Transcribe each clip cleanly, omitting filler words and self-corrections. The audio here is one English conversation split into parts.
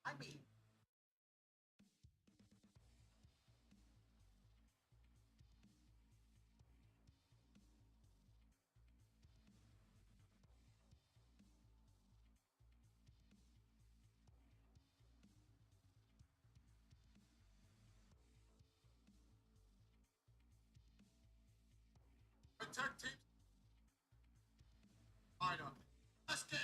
I mean, attack team. Line up. Let's game.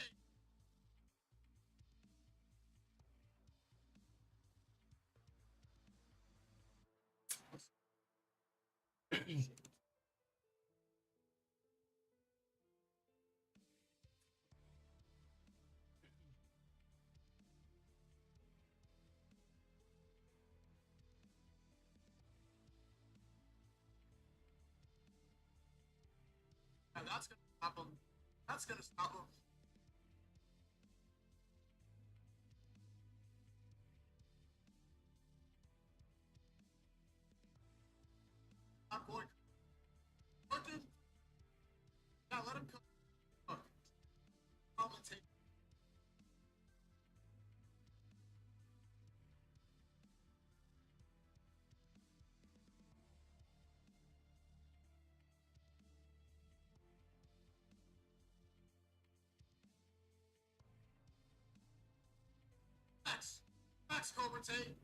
And that's gonna stop him. That's gonna stop him. I'm going. Let him. Yeah, let him come. Look. Commentate. Max. Max commentate.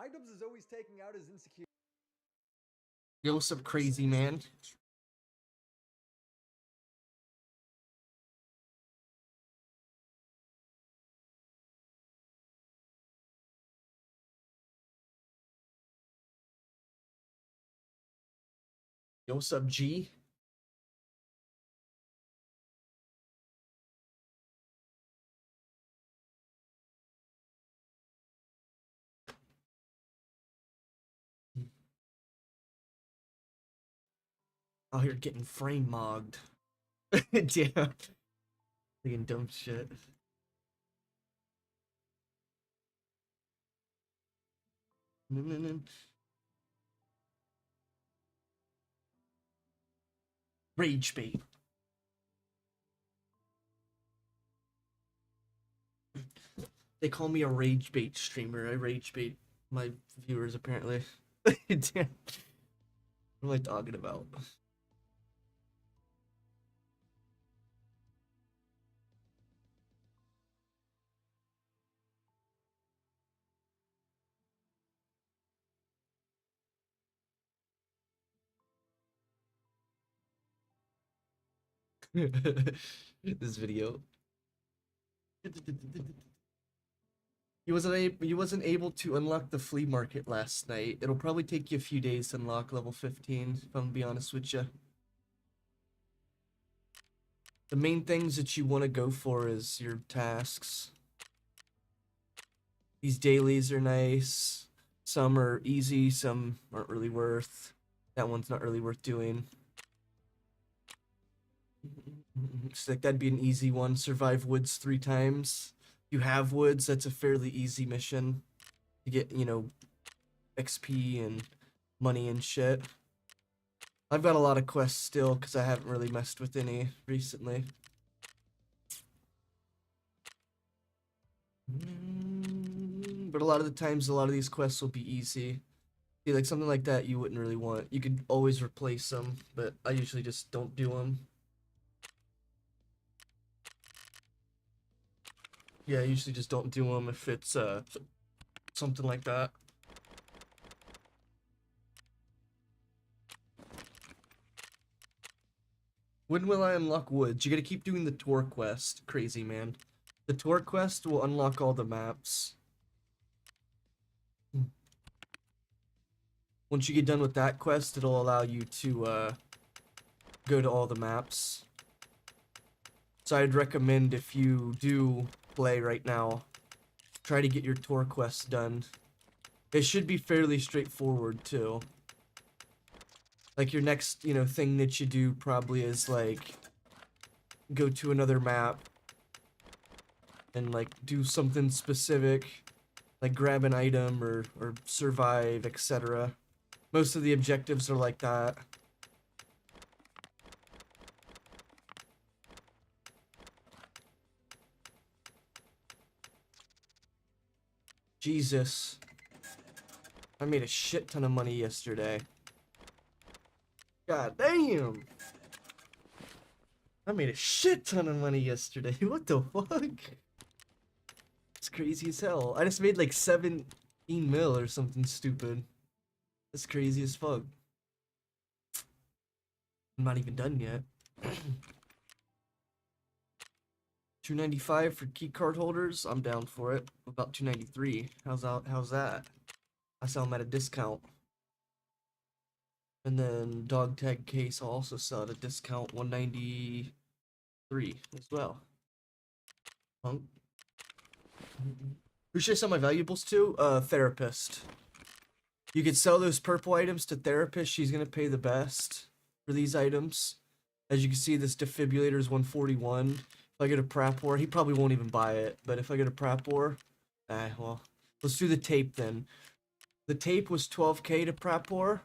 iDubbbz is always taking out his insecurity. Yo, what's up, crazy man? Yo, what's up, G? Out here getting frame mogged. Damn. Thinking dumb shit. Rage bait. They call me a rage bait streamer. I rage bait my viewers apparently. Damn. What am I talking about? This video. He wasn't able to unlock the flea market last night. It'll probably take you a few days to unlock level 15, if I'm gonna be honest with you. The main things that you want to go for is your tasks. These dailies are nice. Some are easy, some aren't really worth. that one's not really worth doing. So like that'd be an easy one. Survive woods 3 times. If you have woods, that's a fairly easy mission to get, you know, XP and money and shit. I've got a lot of quests still because I haven't really messed with any recently. But a lot of the times, a lot of these quests will be easy. See, like something like that you wouldn't really want. You could always replace them, but I usually just don't do them. Yeah, I usually just don't do them if it's something like that. When will I unlock woods? You gotta keep doing the tour quest, crazy man. The tour quest will unlock all the maps. Once you get done with that quest, it'll allow you to go to all the maps. So I'd recommend if you do play right now, try to get your tour quests done. It should be fairly straightforward too. Like your next, you know, thing that you do probably is like go to another map and like do something specific, like grab an item or survive, etc. Most of the objectives are like that. Jesus. I made a shit ton of money yesterday. God damn. I made a shit ton of money yesterday. What the fuck? It's crazy as hell. I just made like 17 mil or something stupid. That's crazy as fuck. I'm not even done yet. 295 for key card holders. I'm down for it. About 293. How's that? I sell them at a discount. And then dog tag case I'll also sell at a discount, 193 as well. Punk. Who should I sell my valuables to? Therapist. You could sell those purple items to therapist. She's gonna pay the best for these items. As you can see, this defibrillator is 141. If I get a Prapor, he probably won't even buy it. But if I get a Prapor, well, let's do the tape then. The tape was 12k to Prapor.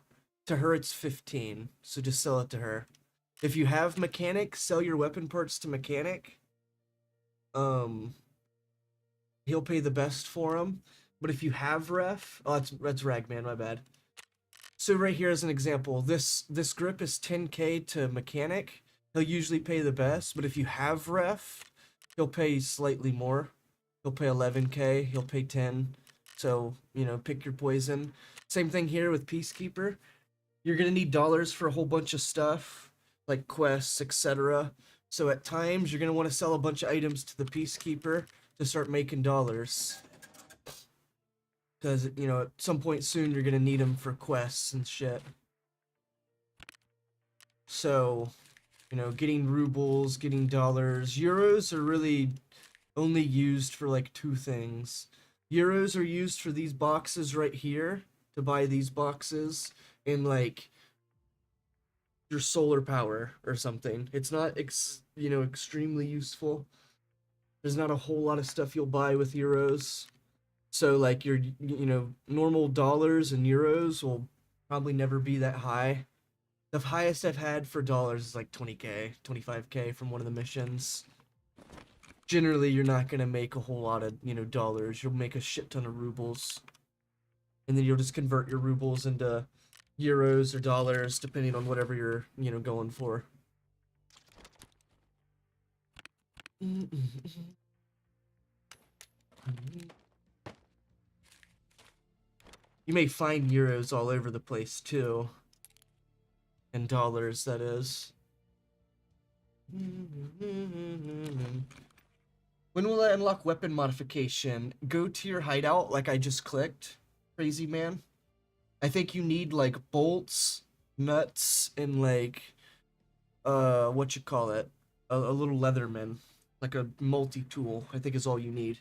To her, it's 15. So just sell it to her. If you have mechanic, sell your weapon parts to mechanic. He'll pay the best for them. But if you have ref, oh, that's Ragman, my bad. So right here as an example, this grip is 10k to mechanic. He'll usually pay the best, but if you have ref, he'll pay slightly more. He'll pay 11k, he'll pay 10. So, you know, pick your poison. Same thing here with Peacekeeper. You're gonna need dollars for a whole bunch of stuff, like quests, etc. So at times, you're gonna want to sell a bunch of items to the Peacekeeper to start making dollars. Because, you know, at some point soon, you're gonna need them for quests and shit. So, you know, getting rubles, getting dollars. Euros are really only used for like 2 things. Euros are used for these boxes right here, to buy these boxes, and like your solar power or something. It's not you know, extremely useful. There's not a whole lot of stuff you'll buy with euros. So like your, you know, normal dollars and euros will probably never be that high. The highest I've had for dollars is like 20k, 25k from one of the missions. Generally, you're not gonna make a whole lot of, you know, dollars. You'll make a shit ton of rubles. And then you'll just convert your rubles into euros or dollars, depending on whatever you're, you know, going for. You may find euros all over the place too. And dollars, that is. When will I unlock weapon modification? Go to your hideout like I just clicked, crazy man. I think you need like bolts, nuts, and like what you call it? A little Leatherman. Like a multi-tool, I think is all you need.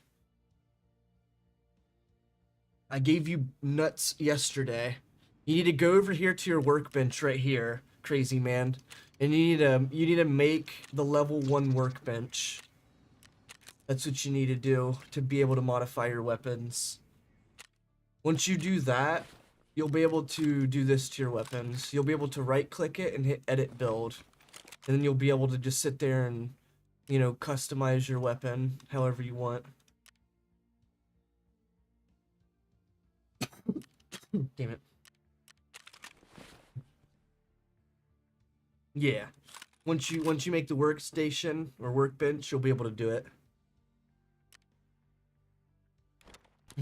I gave you nuts yesterday. You need to go over here to your workbench right here, crazy man. And you need to make the level 1 workbench. That's what you need to do to be able to modify your weapons. Once you do that, you'll be able to do this to your weapons. You'll be able to right click it and hit edit build. And then you'll be able to just sit there and, you know, customize your weapon however you want. Damn it. Yeah. Once you make the workstation or workbench, you'll be able to do it. I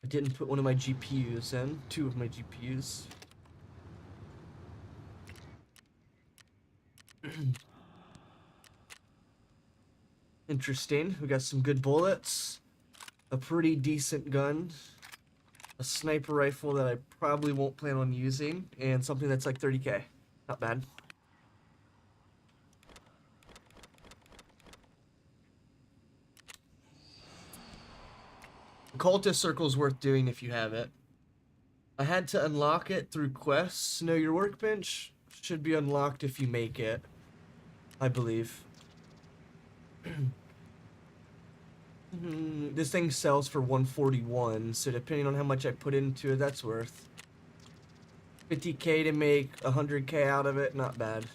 didn't put one of my GPUs in. 2 of my GPUs. Interesting. We got some good bullets. A pretty decent gun. A sniper rifle that I probably won't plan on using. And something that's like 30k. Not bad. Cultist Circle's worth doing if you have it. I had to unlock it through quests. No, your workbench should be unlocked if you make it, I believe. This thing sells for 141, so depending on how much I put into it, that's worth 50k to make 100k out of it. Not bad.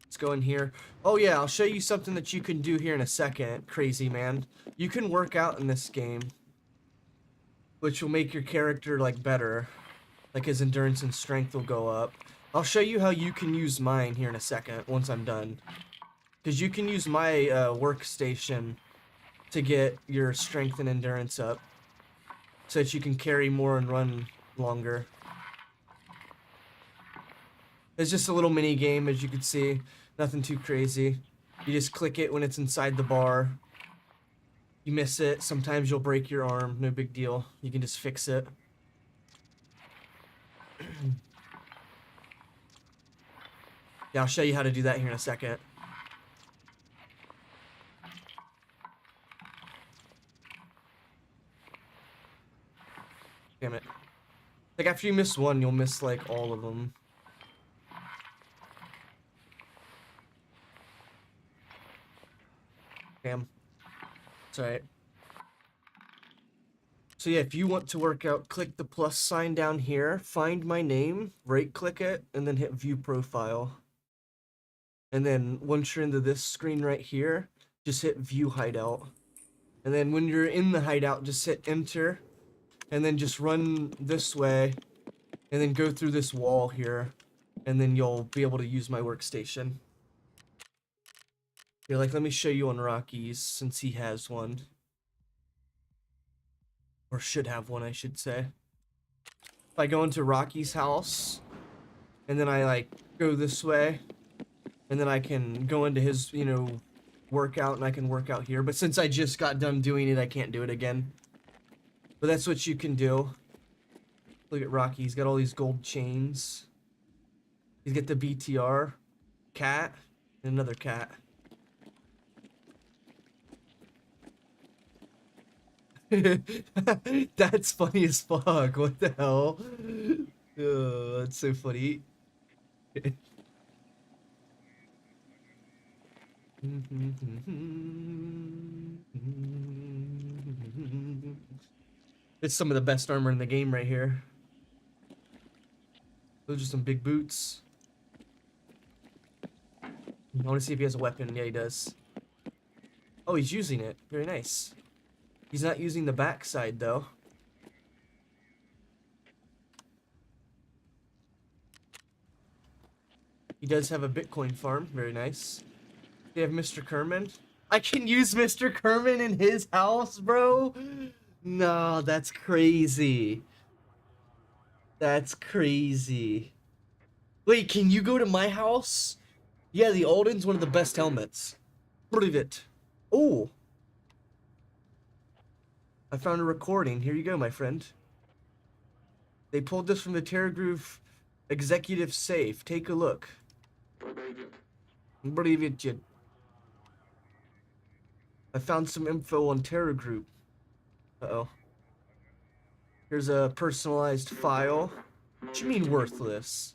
Let's go in here. Oh yeah, I'll show you something that you can do here in a second, crazy man. You can work out in this game, which will make your character like better. Like his endurance and strength will go up. I'll show you how you can use mine here in a second once I'm done. Because you can use my workstation to get your strength and endurance up. So that you can carry more and run longer. It's just a little mini game, as you can see. Nothing too crazy. You just click it when it's inside the bar. You miss it. Sometimes you'll break your arm. No big deal. You can just fix it. Yeah, I'll show you how to do that here in a second. Damn it. Like, after you miss one, you'll miss, like, all of them. Damn. It's alright. So yeah, if you want to work out, click the plus sign down here, find my name, right-click it, and then hit View Profile. And then once you're into this screen right here, just hit View Hideout. And then when you're in the hideout, just hit Enter, and then just run this way, and then go through this wall here, and then you'll be able to use my workstation. Here, like, let me show you on Rocky's, since he has one. Or should have one, I should say. If I go into Rocky's house, and then I, like, go this way, and then I can go into his, you know, workout, and I can work out here. But since I just got done doing it, I can't do it again. But that's what you can do. Look at Rocky, he's got all these gold chains. He's got the BTR, cat, and another cat. That's funny as fuck. What the hell? Oh, that's so funny. It's some of the best armor in the game right here. Those are some big boots. I want to see if he has a weapon. Yeah, he does. Oh, he's using it. Very nice. He's not using the backside, though. He does have a Bitcoin farm. Very nice. They have Mr. Kerman. I can use Mr. Kerman in his house, bro? No, that's crazy. That's crazy. Wait, can you go to my house? Yeah, the Alden's one of the best helmets. Believe it. Oh. I found a recording. Here you go, my friend. They pulled this from the Terra Groove executive safe. Take a look. Привет, kid. I found some info on Terra Group. Uh-oh. Here's a personalized file. What do you mean worthless?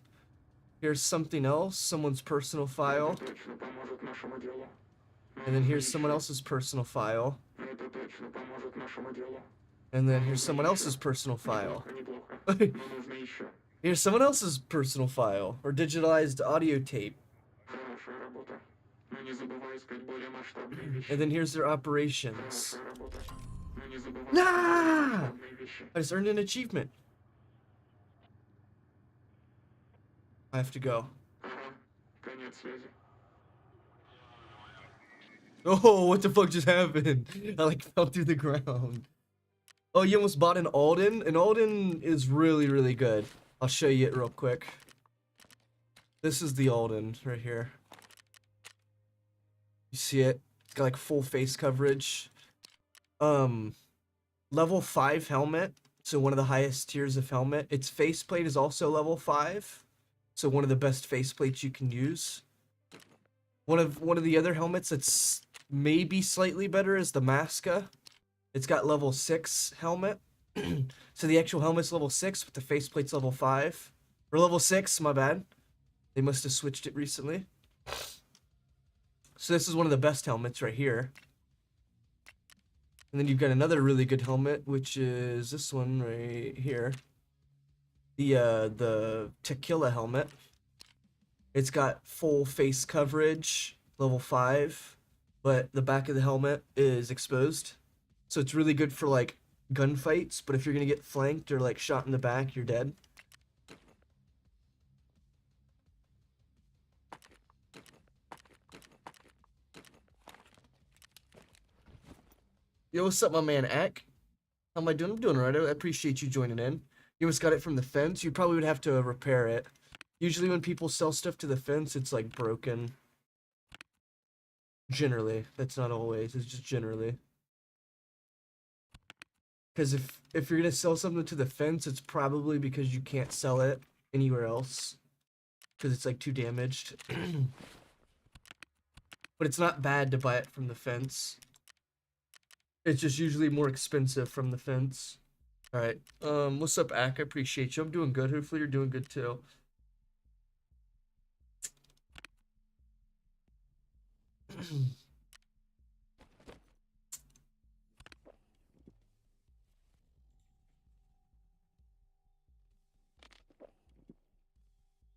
Here's something else, someone's personal file. And then here's someone else's personal file. And then here's someone else's personal file. Here's someone else's personal file, or digitalized audio tape. And then here's their operations. Nah! I just earned an achievement. I have to go. Oh, what the fuck just happened? I like fell through the ground. Oh, you almost bought an Alden? An Alden is really, really good. I'll show you it real quick. This is the Alden right here. You see it? It's got like full face coverage. Level 5 helmet. So one of the highest tiers of helmet. Its faceplate is also level 5. So one of the best faceplates you can use. One of the other helmets that's maybe slightly better is the Masca. It's got level 6 helmet. So the actual helmet's level 6, but the faceplate's level 5. Or level 6, my bad. They must have switched it recently. So this is one of the best helmets right here. And then you've got another really good helmet, which is this one right here. The Tequila helmet. It's got full face coverage, level 5, but the back of the helmet is exposed. So it's really good for like gunfights, but if you're gonna get flanked or like shot in the back, you're dead. Yo, what's up, my man, Ak? How am I doing? I'm doing alright. I appreciate you joining in. You almost got it from the fence. You probably would have to repair it. Usually when people sell stuff to the fence, it's like broken. Generally. That's not always. It's just generally. Because if you're going to sell something to the fence, it's probably because you can't sell it anywhere else. Because it's like too damaged. But it's not bad to buy it from the fence. It's just usually more expensive from the fence. Alright. What's up, Ak? I appreciate you. I'm doing good. Hopefully you're doing good too.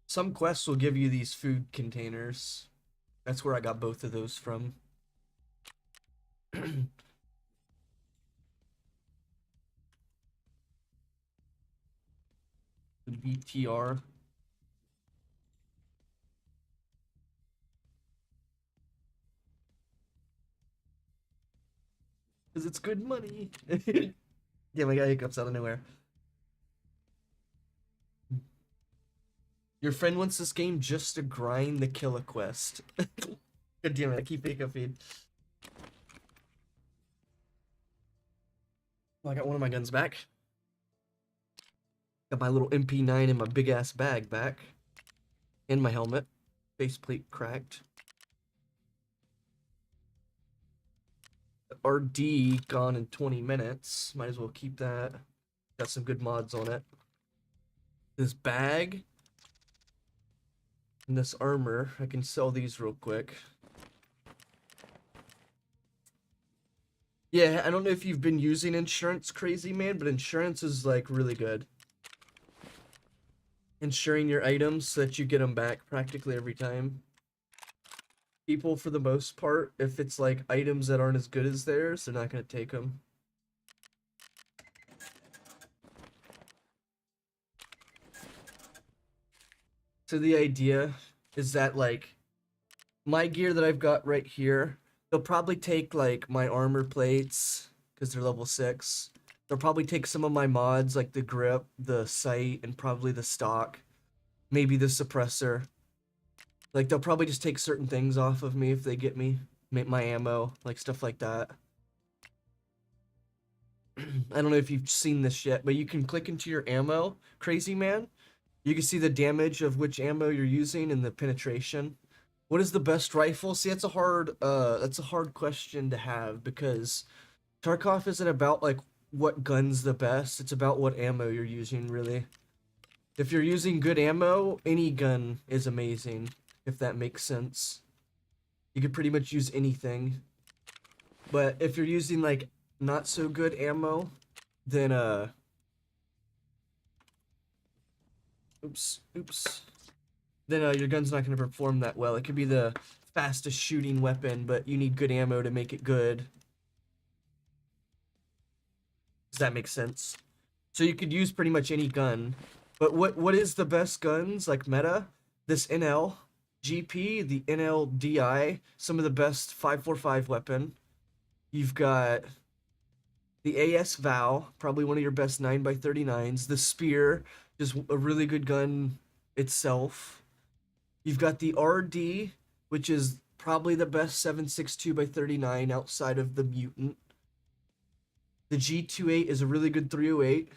Some quests will give you these food containers. That's where I got both of those from. The BTR. Because it's good money. Yeah, my guy hiccups out of nowhere. Your friend wants this game just to grind the killer quest. God damn it, I keep hiccuping. Well, I got one of my guns back. Got my little MP9 in my big ass bag back. And my helmet. Faceplate cracked. RD gone in 20 minutes. Might as well keep that. Got some good mods on it. This bag. And this armor. I can sell these real quick. Yeah, I don't know if you've been using insurance, crazy man, but insurance is like really good. Insuring your items so that you get them back practically every time. People, for the most part, if it's like items that aren't as good as theirs, they're not going to take them. So the idea is that like my gear that I've got right here, they'll probably take like my armor plates because they're level 6. They'll probably take some of my mods like the grip, the sight, and probably the stock. Maybe the suppressor. Like they'll probably just take certain things off of me if they get me. My ammo, like stuff like that. I don't know if you've seen this yet, but you can click into your ammo, crazy man. You can see the damage of which ammo you're using and the penetration. What is the best rifle? See, that's a hard question to have because Tarkov isn't about like what gun's the best. It's about what ammo you're using, really. If you're using good ammo, any gun is amazing, if that makes sense. You could pretty much use anything. But if you're using like not so good ammo, then oops. Then your gun's not going to perform that well. It could be the fastest shooting weapon, but you need good ammo to make it good. Does that make sense? So you could use pretty much any gun. But what is the best guns like meta? This NL GP, the NL DI, some of the best 545 weapon. You've got the AS Val, probably one of your best 9x39s. The Spear, just a really good gun itself. You've got the RD, which is probably the best 7.62x39 outside of the Mutant. The G28 is a really good 308.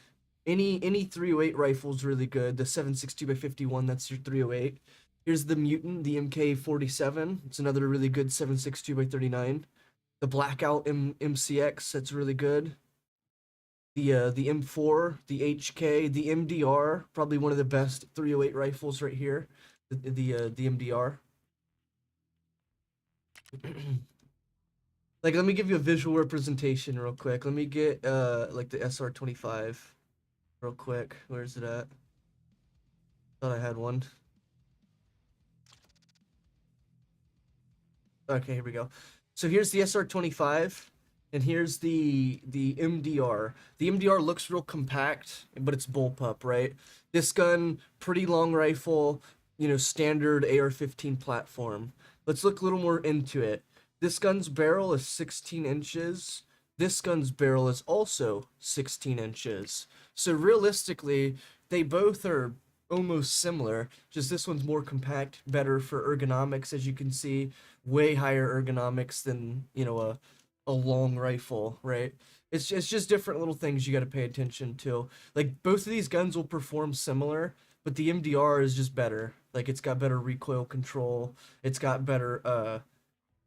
Any 308 rifle is really good. The 7.62x51, that's your 308. Here's the Mutant, the MK47. It's another really good 7.62x39. The Blackout MCX, that's really good. The M4, the HK, the MDR, probably one of the best 308 rifles right here. The MDR. Like, let me give you a visual representation real quick. Let me get like the SR25 real quick. Where's it at? Thought I had one. Okay, here we go. So here's the SR25, and here's the MDR. The MDR looks real compact, but it's bullpup, right? This gun, pretty long rifle, you know, standard AR-15 platform. Let's look a little more into it. This gun's barrel is 16 inches. This gun's barrel is also 16 inches. So realistically, they both are almost similar, just this one's more compact, better for ergonomics, as you can see, way higher ergonomics than, you know, a long rifle, right? It's just different little things you got to pay attention to. Like, both of these guns will perform similar, but the MDR is just better. Like, it's got better recoil control, it's got better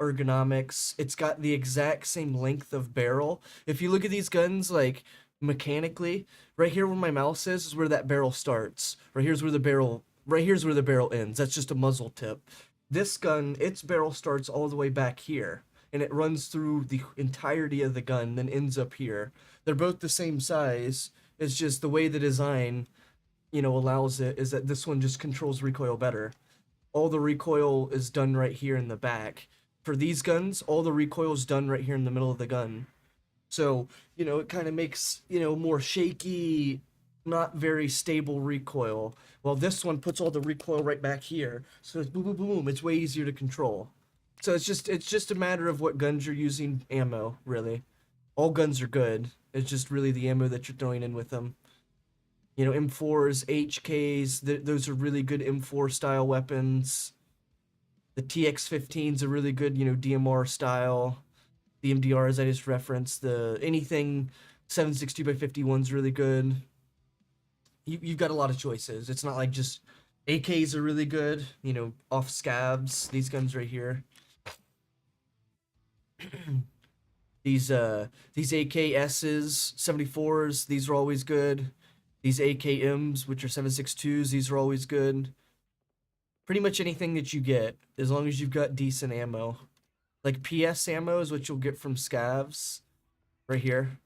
ergonomics, it's got the exact same length of barrel. If you look at these guns, like, mechanically, right here where my mouse is where that barrel starts. Right here's where the barrel ends. That's just a muzzle tip. This gun, its barrel starts all the way back here, and it runs through the entirety of the gun, then ends up here. They're both the same size. It's just the way the design, you know, allows it is that this one just controls recoil better. All the recoil is done right here in the back. For these guns, all the recoil is done right here in the middle of the gun. So, you know, it kind of makes, you know, more shaky, not very stable recoil. While this one puts all the recoil right back here. So it's boom, boom, boom. It's way easier to control. So it's just a matter of what guns you're using, ammo, really. All guns are good. It's just really the ammo that you're throwing in with them. You know, M4s, HKs, those are really good M4 style weapons. The TX-15's a really good, you know, DMR style. The MDR, as I just referenced, the anything 7.62x51's really good. You've got a lot of choices. It's not like just AKs are really good, you know, off scabs. These guns right here. These AKSs, 74s, these are always good. These AKMs, which are 7.62s, these are always good. Pretty much anything that you get, as long as you've got decent ammo. Like PS ammo is what you'll get from scavs, right here.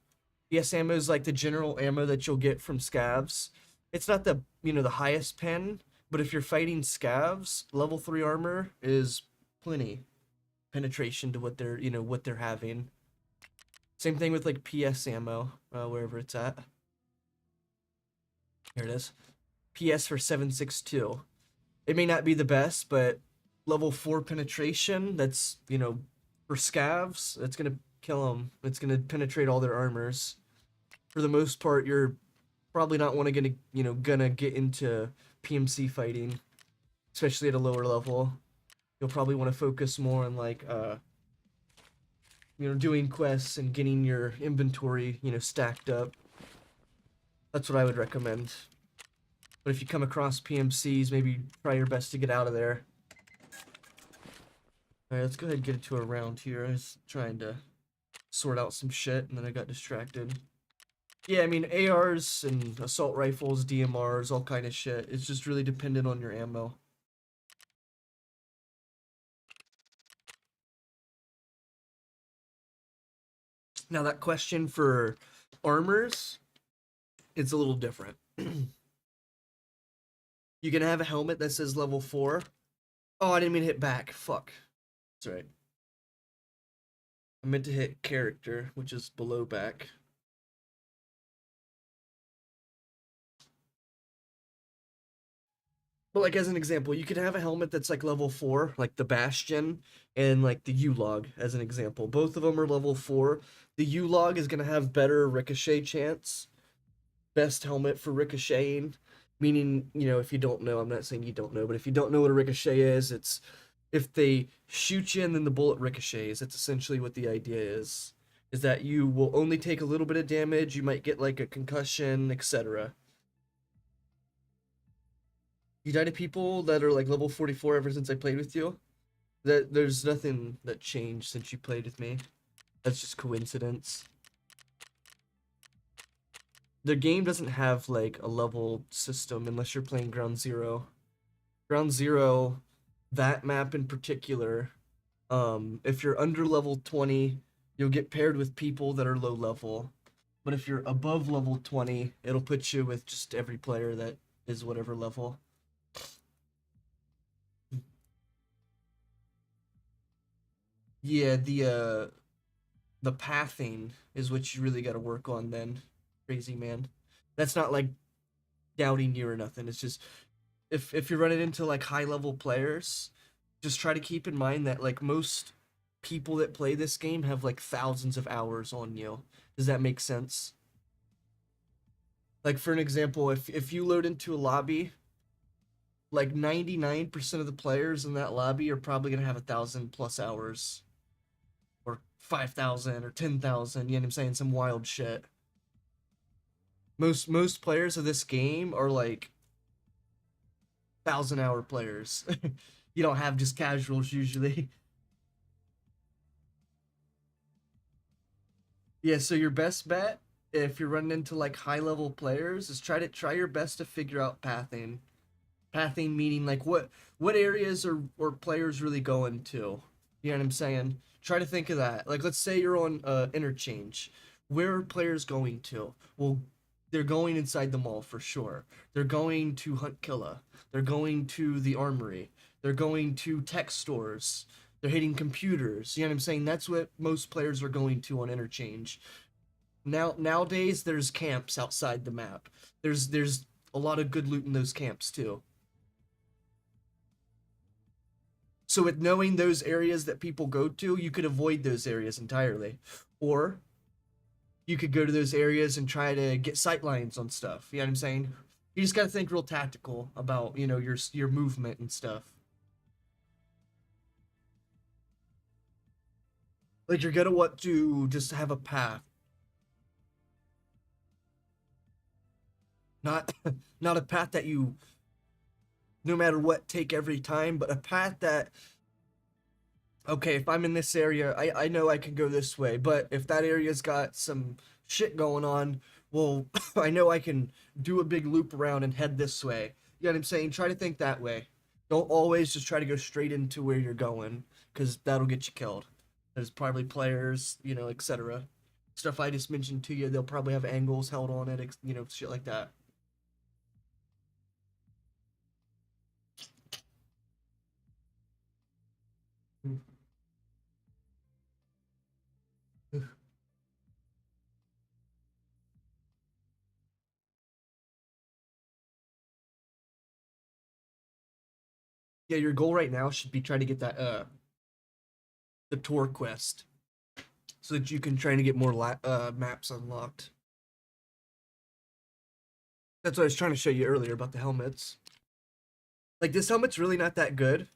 PS ammo is like the general ammo that you'll get from scavs. It's not the, you know, the highest pen, but if you're fighting scavs, level 3 armor is plenty penetration to what they're, you know, what they're having. Same thing with like PS ammo, wherever it's at. Here it is. PS for 7.62. It may not be the best, but level 4 penetration, that's, you know, for scavs, that's gonna kill them. It's gonna penetrate all their armors. For the most part, you're probably not gonna get into PMC fighting, especially at a lower level. You'll probably want to focus more on like you know, doing quests and getting your inventory, you know, stacked up. That's what I would recommend. But if you come across PMCs, maybe try your best to get out of there. Alright, let's go ahead and get into a round here. I was trying to sort out some shit and then I got distracted. Yeah, I mean, ARs and assault rifles, DMRs, all kind of shit. It's just really dependent on your ammo. Now, that question for armors, it's a little different. You can have a helmet that says level 4. Oh, I didn't mean to hit back. Fuck. That's right. I meant to hit character, which is below back. But like as an example, you could have a helmet that's like level 4, like the Bastion, and like the U-Log as an example. Both of them are level 4. The U-Log is gonna have better ricochet chance. Best helmet for ricocheting. Meaning, you know, if you don't know, I'm not saying you don't know, but if you don't know what a ricochet is, it's if they shoot you and then the bullet ricochets. That's essentially what the idea is. Is that you will only take a little bit of damage, you might get like a concussion, etc. You die to people that are like level 44 ever since I played with you. There's nothing that changed since you played with me. That's just coincidence. The game doesn't have like a level system unless you're playing Ground Zero. Ground Zero, that map in particular, if you're under level 20, you'll get paired with people that are low level. But if you're above level 20, it'll put you with just every player that is whatever level. Yeah, the pathing is what you really got to work on then, crazy man. That's not like doubting you or nothing. It's just if you're running into like high level players, just try to keep in mind that like most people that play this game have like thousands of hours on you. Does that make sense? Like for an example, if you load into a lobby, like 99% of the players in that lobby are probably gonna have 1,000+ hours, or 5,000 or 10,000. You know what I'm saying? Some wild shit. Most players of this game are like 1,000-hour players. You don't have just casuals usually. Yeah, so your best bet if you're running into like high level players is try your best to figure out pathing. Pathing meaning like what areas or players really going to. You know what I'm saying? Try to think of that. Like let's say you're on interchange. Where are players going to? Well, they're going inside the mall for sure. They're going to Hunt Killa. They're going to the armory. They're going to tech stores. They're hitting computers. You know what I'm saying? That's what most players are going to on interchange. Nowadays there's camps outside the map. There's a lot of good loot in those camps too. So with knowing those areas that people go to, you could avoid those areas entirely. Or you could go to those areas and try to get sight lines on stuff. You know what I'm saying? You just got to think real tactical about, you know, your movement and stuff. Like you're gonna want to just have a path. Not not a path that you no matter what take every time, but a path that okay, if I'm in this area, I know I can go this way, but if that area's got some shit going on, well, I know I can do a big loop around and head this way. You know what I'm saying? Try to think that way. Don't always just try to go straight into where you're going, because that'll get you killed. There's probably players, you know, etc. Stuff I just mentioned to you, they'll probably have angles held on it, you know, shit like that. Yeah, your goal right now should be trying to get that the tour quest so that you can try to get more maps unlocked. That's what I was trying to show you earlier about the helmets. Like this helmet's really not that good.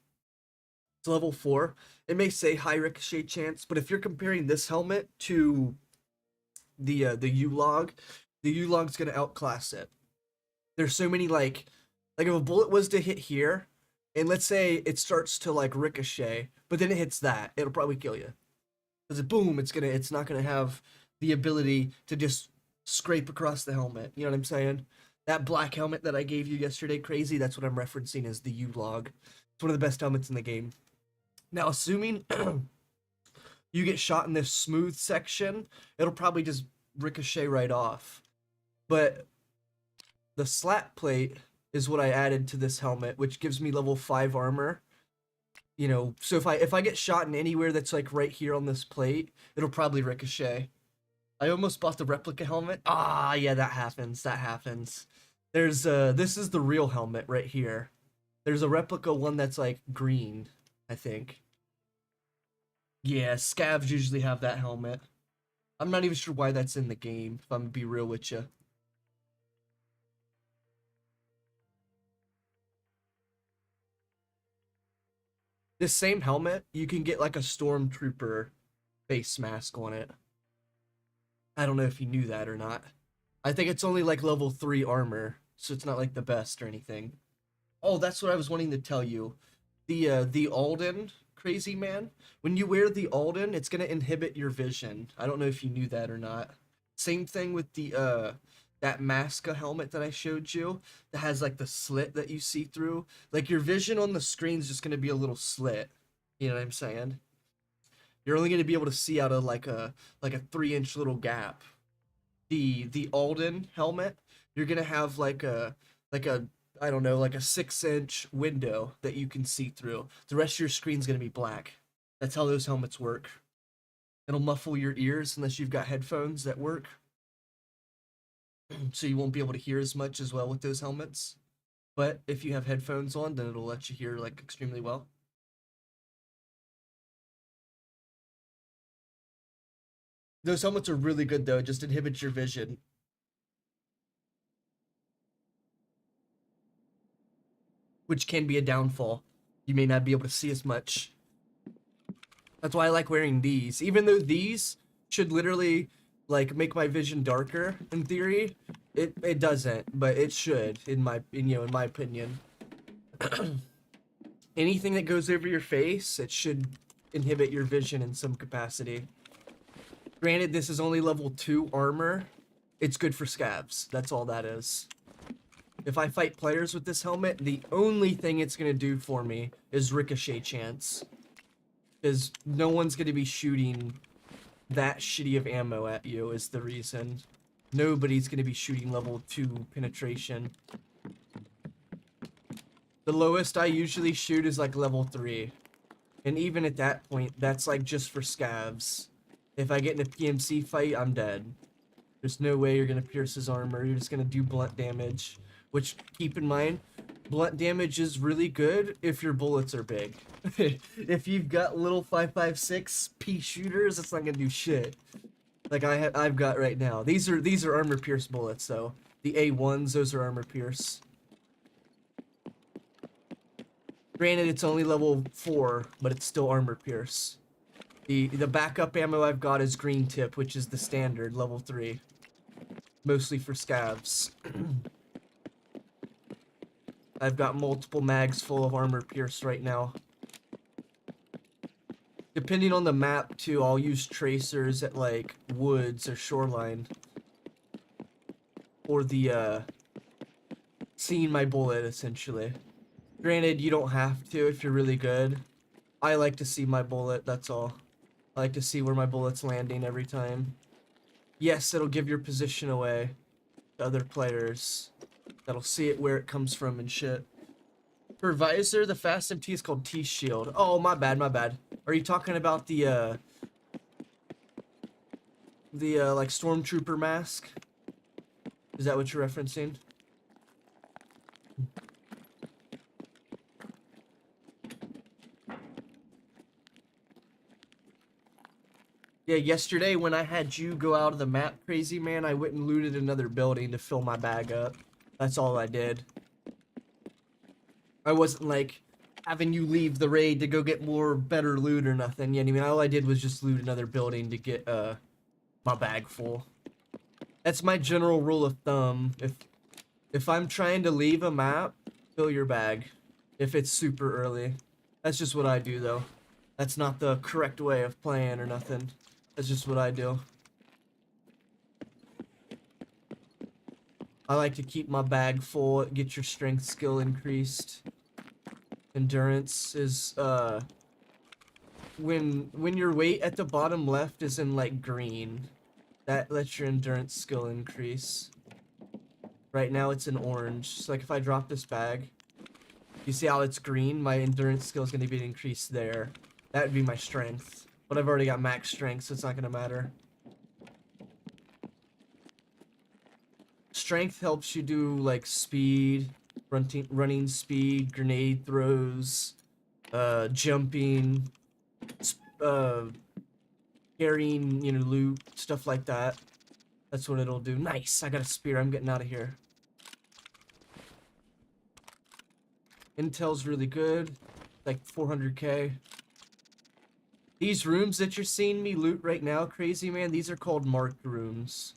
It's level 4. It may say high ricochet chance, but if you're comparing this helmet to the U-Log, the U-Log's gonna outclass it. There's so many like if a bullet was to hit here, and let's say it starts to like ricochet, but then it hits that, it'll probably kill you. Because boom, it's not gonna have the ability to just scrape across the helmet. You know what I'm saying? That black helmet that I gave you yesterday, crazy. That's what I'm referencing as the U-Log. It's one of the best helmets in the game. Now, assuming you get shot in this smooth section, it'll probably just ricochet right off. But the slat plate is what I added to this helmet, which gives me level 5 armor. You know, so if I get shot in anywhere that's like right here on this plate, it'll probably ricochet. I almost bought the replica helmet. Ah, yeah, that happens. That happens. There's this is the real helmet right here. There's a replica one that's like green, I think. Yeah, scavs usually have that helmet. I'm not even sure why that's in the game, if I'm gonna be real with you. This same helmet, you can get like a stormtrooper face mask on it. I don't know if you knew that or not. I think it's only like level 3 armor, so it's not like the best or anything. Oh, that's what I was wanting to tell you. The Alden, crazy man, when you wear the Alden, it's gonna inhibit your vision. I don't know if you knew that or not. Same thing with the that Masca helmet that I showed you that has like the slit that you see through. Like your vision on the screen is just gonna be a little slit. You know what I'm saying? You're only gonna be able to see out of like a 3-inch little gap. The Alden helmet, you're gonna have like a I don't know, like a 6-inch window that you can see through. The rest of your screen's gonna be black. That's how those helmets work. It'll muffle your ears unless you've got headphones that work. So you won't be able to hear as much as well with those helmets. But if you have headphones on, then it'll let you hear like extremely well. Those helmets are really good though, it just inhibits your vision. Which can be a downfall. You may not be able to see as much. That's why I like wearing these. Even though these should literally like make my vision darker in theory, it doesn't, but it should in my opinion. Anything that goes over your face, it should inhibit your vision in some capacity. Granted, this is only level 2 armor. It's good for scavs. That's all that is. If I fight players with this helmet, the only thing it's going to do for me is ricochet chance. Because no one's going to be shooting that shitty of ammo at you is the reason. Nobody's going to be shooting level 2 penetration. The lowest I usually shoot is like level 3. And even at that point, that's like just for scavs. If I get in a PMC fight, I'm dead. There's no way you're going to pierce his armor. You're just going to do blunt damage. Which, keep in mind, blunt damage is really good if your bullets are big. If you've got little 5.56 pea shooters, it's not going to do shit. Like I've got right now. These are armor pierce bullets, though. The A1s, those are armor pierce. Granted, it's only level 4, but it's still armor pierce. The backup ammo I've got is green tip, which is the standard, level 3. Mostly for scavs. I've got multiple mags full of armor pierce right now. Depending on the map, too, I'll use tracers at, like, woods or shoreline. Or the, seeing my bullet, essentially. Granted, you don't have to if you're really good. I like to see my bullet, that's all. I like to see where my bullet's landing every time. Yes, it'll give your position away to other players. That'll see it where it comes from and shit. For visor, the fast MT is called T-Shield. Oh, my bad, my bad. Are you talking about the like stormtrooper mask? Is that what you're referencing? Yeah, yesterday when I had you go out of the map, crazy man, I went and looted another building to fill my bag up. That's all I did. I wasn't like having you leave the raid to go get more better loot or nothing. Yeah, I mean, all I did was just loot another building to get my bag full. That's my general rule of thumb. If I'm trying to leave a map, fill your bag. if it's super early. That's just what I do though. That's not the correct way of playing or nothing. That's just what I do. I like to keep my bag full, get your strength skill increased. Endurance is when your weight at the bottom left is in like green, that lets your endurance skill increase. Right now it's in orange. So like if I drop this bag, you see how it's green? My endurance skill is going to be increased there. That would be my strength. But I've already got max strength, so it's not going to matter. Strength helps you do like speed, running speed, grenade throws, jumping, carrying, you know, loot, stuff like that. That's what it'll do. Nice, I got a spear. I'm getting out of here. Intel's really good, like 400k. These rooms that you're seeing me loot right now, crazy man, these are called marked rooms.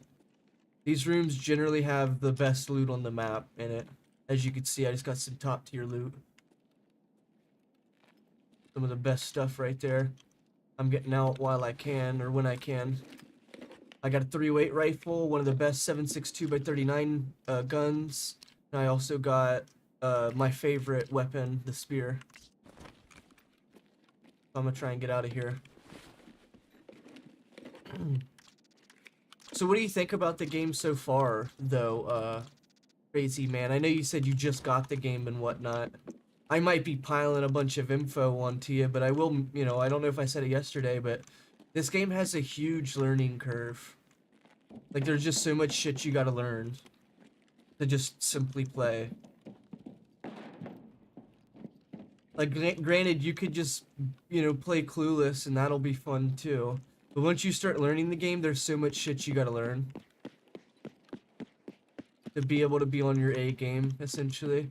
These rooms generally have the best loot on the map in it. As you can see, I just got some top tier loot. Some of the best stuff right there. I'm getting out while I can, or when I can. I got a 308 rifle, one of the best 7.62x39 guns. And I also got my favorite weapon, the spear. I'm gonna try and get out of here. So what do you think about the game so far, though, Crazy Man? I know you said you just got the game and whatnot. I might be piling a bunch of info onto you, but I will, you know, I don't know if I said it yesterday, but this game has a huge learning curve. Like, there's just so much shit you gotta learn to just simply play. Like, granted, you could just, you know, play Clueless, and that'll be fun, too. But once you start learning the game, there's so much shit you gotta learn. To be able to be on your A game, essentially.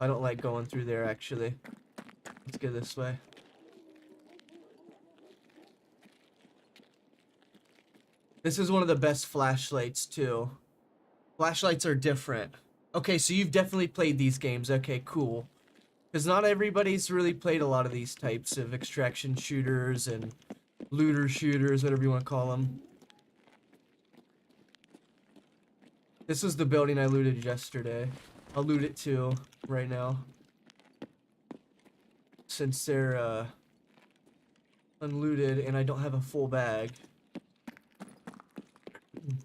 I don't like going through there, actually. Let's go this way. This is one of the best flashlights, too. Flashlights are different. Okay, so you've definitely played these games. Okay, cool. Because not everybody's really played a lot of these types of extraction shooters and looter shooters, whatever you want to call them. This is the building I looted yesterday. I'll loot it too, right now. Since they're, unlooted and I don't have a full bag.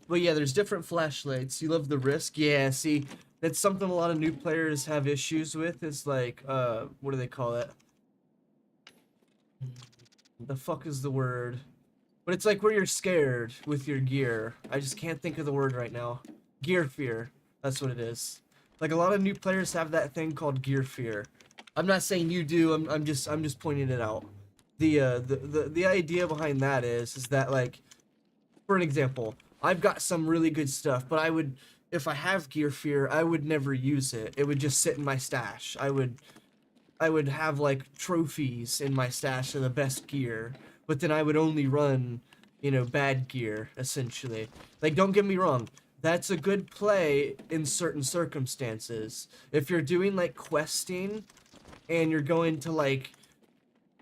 But yeah, there's different flashlights. You love the risk? Yeah, see, that's something a lot of new players have issues with. Is like, what do they call it? The fuck is the word? But it's like where you're scared with your gear. I just can't think of the word right now. Gear fear. That's what it is. Like a lot of new players have that thing called gear fear. I'm not saying you do. I'm just pointing it out. The idea behind that is that, like, for an example, I've got some really good stuff, but I would, if I have gear fear, I would never use it. It would just sit in my stash. I would have like trophies in my stash of the best gear, but then I would only run, you know, bad gear, essentially. Like, don't get me wrong, that's a good play in certain circumstances. If you're doing like questing and you're going to like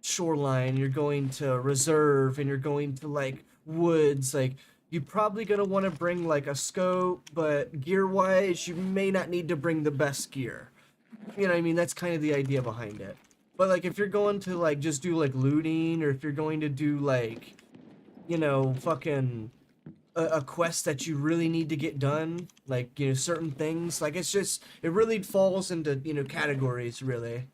shoreline, you're going to reserve, and you're going to like woods, like, you're probably gonna want to bring like a scope, but gear wise you may not need to bring the best gear. You know what I mean? That's kind of the idea behind it. But like if you're going to like just do like looting, or if you're going to do like, you know, fucking a quest that you really need to get done, like, you know, certain things, like, it's just, it really falls into, you know, categories really.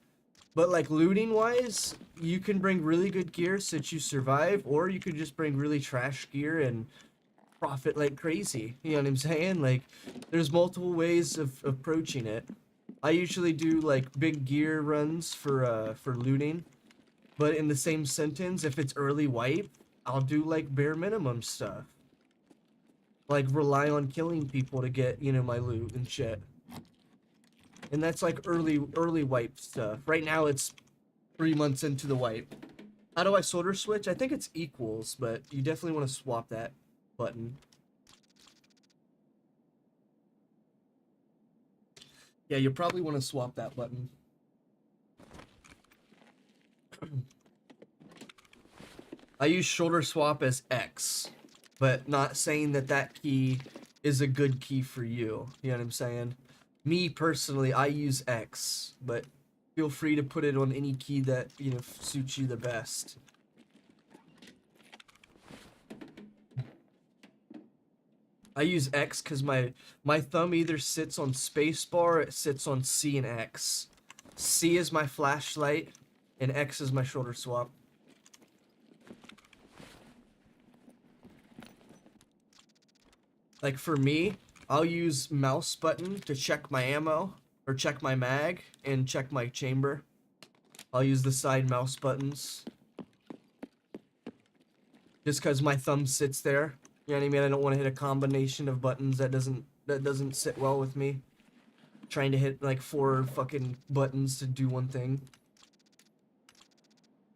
But like looting wise, you can bring really good gear so that you survive, or you could just bring really trash gear and profit like crazy. You know what I'm saying? Like, there's multiple ways of approaching it. I usually do like big gear runs for looting, but in the same sentence, if it's early wipe, I'll do like bare minimum stuff. Like rely on killing people to get, you know, my loot and shit. And that's like early wipe stuff. Right now it's 3 months into the wipe. How do I solder switch? I think it's equals, but you definitely want to swap that button. Yeah, you'll probably want to swap that button. I use shoulder swap as X, but not saying that that key is a good key for you. You know what I'm saying? Me personally, I use X, but feel free to put it on any key that, you know, suits you the best. I use X because my thumb either sits on spacebar or it sits on C and X. C is my flashlight, and X is my shoulder swap. Like for me, I'll use mouse button to check my ammo, or check my mag, and check my chamber. I'll use the side mouse buttons. Just because my thumb sits there. You know what I mean? I don't want to hit a combination of buttons that doesn't sit well with me. Trying to hit like 4 fucking buttons to do one thing.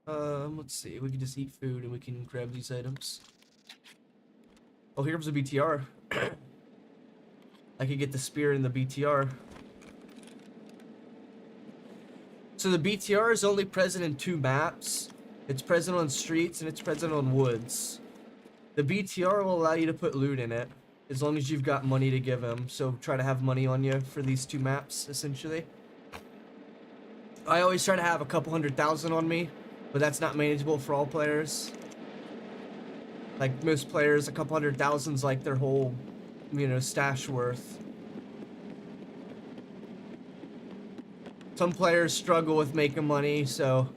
Let's see. We can just eat food and we can grab these items. Oh, here comes a BTR. I could get the spear in the BTR. So the BTR is only present in 2 maps. It's present on streets and it's present on woods. The BTR will allow you to put loot in it, as long as you've got money to give him. So try to have money on you for these 2 maps, essentially. I always try to have a couple 100,000 on me, but that's not manageable for all players. Like most players, a couple 100,000's like their whole, you know, stash worth. Some players struggle with making money, so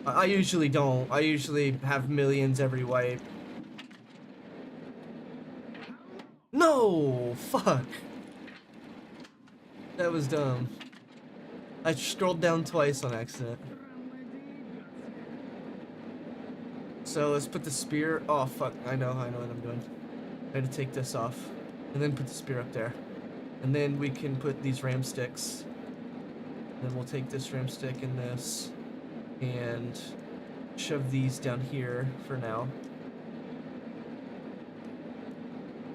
I usually don't. I usually have millions every wipe. No! Fuck! That was dumb. I scrolled down twice on accident. So let's put the spear. Oh fuck! I know what I'm doing. I had to take this off, and then put the spear up there, and then we can put these ram sticks. Then we'll take this ram stick and this, and shove these down here for now.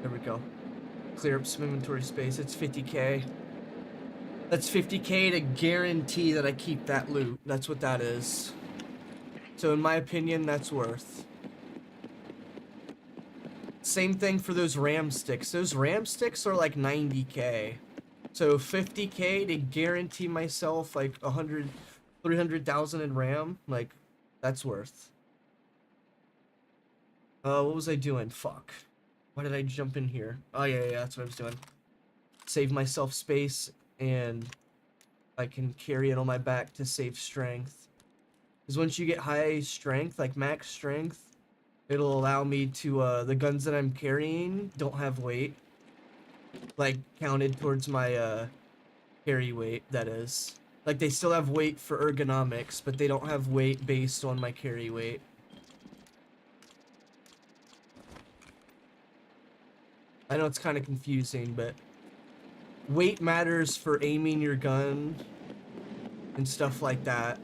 There we go. Clear up some inventory space. It's 50k. That's 50k to guarantee that I keep that loot. That's what that is. So in my opinion, that's worth. Same thing for those ram sticks. Those ram sticks are like 90k. So 50k to guarantee myself like 300,000 in RAM. Like, that's worth. What was I doing? Fuck. Why did I jump in here? Oh yeah, that's what I was doing. Save myself space, and I can carry it on my back to save strength. Because once you get high strength, like max strength, it'll allow me to, the guns that I'm carrying don't have weight. Like, counted towards my, carry weight, that is. Like, they still have weight for ergonomics, but they don't have weight based on my carry weight. I know it's kind of confusing, but weight matters for aiming your gun and stuff like that.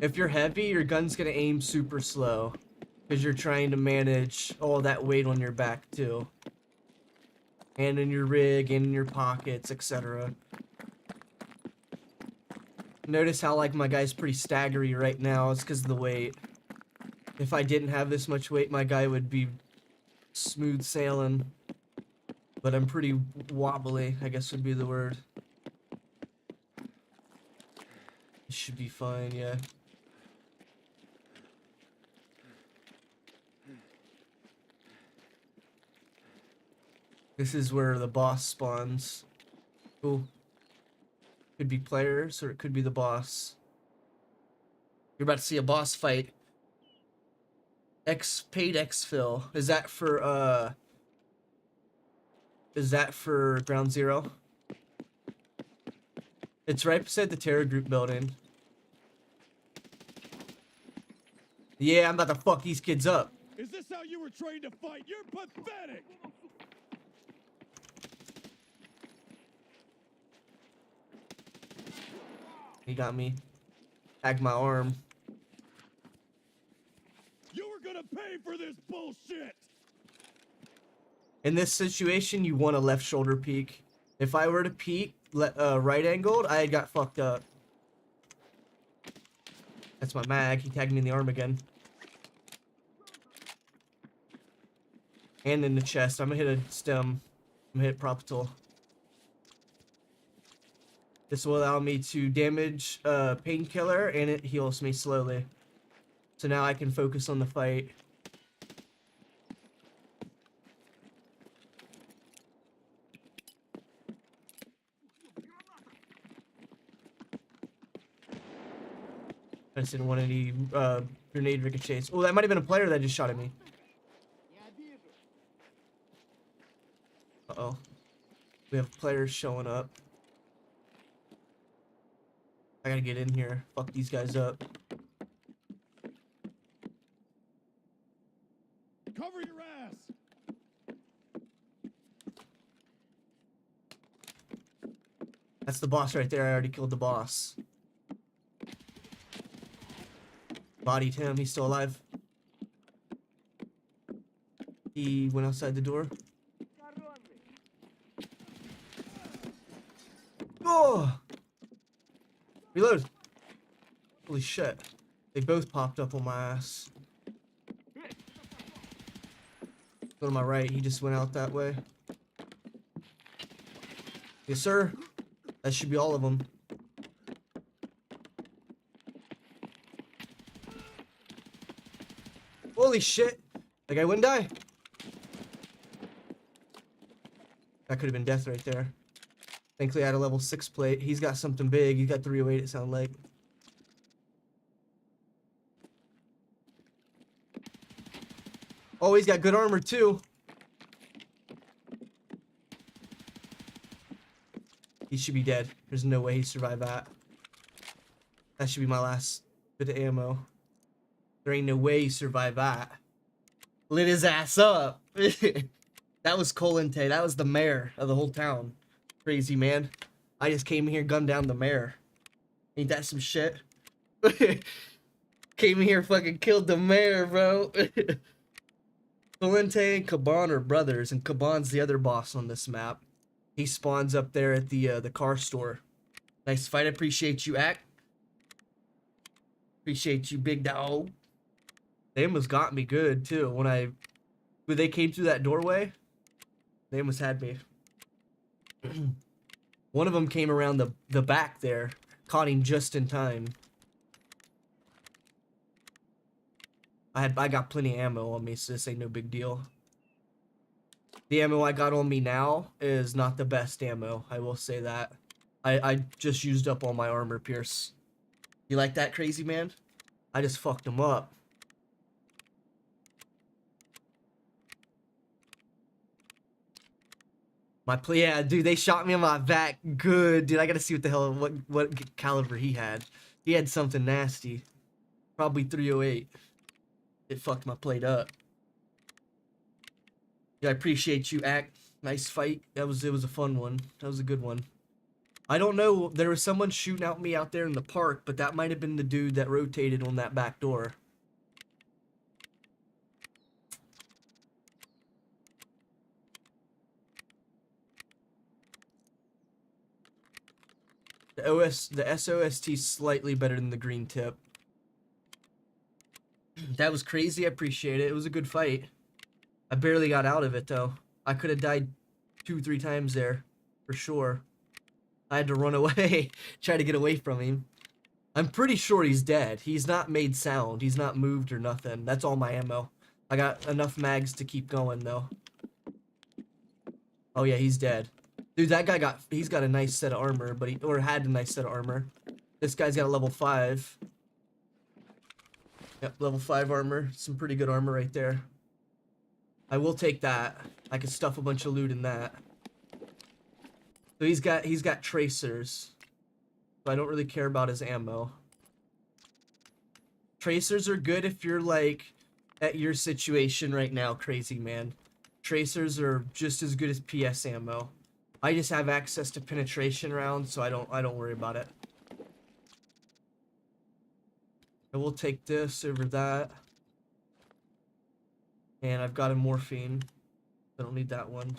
If you're heavy, your gun's gonna aim super slow because you're trying to manage all that weight on your back too, and in your rig and in your pockets, etc. Notice how like my guy's pretty staggery right now. It's because of the weight. If I didn't have this much weight, my guy would be smooth sailing, but I'm pretty wobbly, I guess would be the word. It should be fine, yeah. This is where the boss spawns. Cool. Could be players, or it could be the boss. You're about to see a boss fight. Paid exfil. Is that for Ground Zero? It's right beside the Terror Group building. Yeah, I'm about to fuck these kids up. Is this how you were trained to fight? You're pathetic! He got me. Tagged my arm. You were gonna pay for this bullshit! In this situation, you want a left shoulder peek. If I were to peek right angled, I got fucked up. That's my mag. He tagged me in the arm again. And in the chest. I'm gonna hit a stem. I'm gonna hit Propital. This will allow me to damage painkiller, and it heals me slowly. So now I can focus on the fight. I just didn't want any grenade ricochets. Oh, that might have been a player that just shot at me. Uh-oh. We have players showing up. I gotta get in here. Fuck these guys up. Cover your ass. That's the boss right there. I already killed the boss. Bodied him. He's still alive. He went outside the door. Oh! Reload. Holy shit. They both popped up on my ass. Go to my right. He just went out that way. Yes, sir. That should be all of them. Holy shit. That guy wouldn't die. That could have been death right there. Thankfully I had a level 6 plate. He's got something big. He's got 308 it sounds like. Oh, he's got good armor too. He should be dead. There's no way he survived that. That should be my last bit of ammo. There ain't no way he survived that. Lit his ass up. That was Damontae. That was the mayor of the whole town. Crazy, man. I just came here, gunned down the mayor. Ain't that some shit? Came here, fucking killed the mayor, bro. Damontae and Kxng are brothers, and Kxng's the other boss on this map. He spawns up there at the car store. Nice fight. Appreciate you, Act. Appreciate you, big dog. They almost got me good too when they came through that doorway. They almost had me. One of them came around the back there, caught him just in time. I got plenty of ammo on me, so this ain't no big deal. The ammo I got on me now is not the best ammo, I will say that. I just used up all my armor pierce. You like that, crazy man? I just fucked him up. Yeah, dude, they shot me in my back good. Dude, I gotta see what the hell, what caliber he had. He had something nasty. Probably 308. It fucked my plate up. Yeah, I appreciate you, Act. Nice fight. It was a fun one. That was a good one. I don't know, there was someone shooting at me out there in the park, but that might have been the dude that rotated on that back door. The SOST slightly better than the green tip. That was crazy. I appreciate it. It was a good fight. I barely got out of it though. I could have died 2-3 times there for sure. I had to run away, try to get away from him. I'm pretty sure he's dead. He's not made sound. He's not moved or nothing. That's all my ammo. I got enough mags to keep going though. Oh yeah, he's dead. Dude, that guy he's got a nice set of armor, but or had a nice set of armor. This guy's got a level 5. Yep, level 5 armor. Some pretty good armor right there. I will take that. I can stuff a bunch of loot in that. So he's got tracers. So I don't really care about his ammo. Tracers are good if you're like at your situation right now, crazy man. Tracers are just as good as PS ammo. I just have access to penetration rounds, so I don't worry about it. I will take this over that. And I've got a morphine. I don't need that one.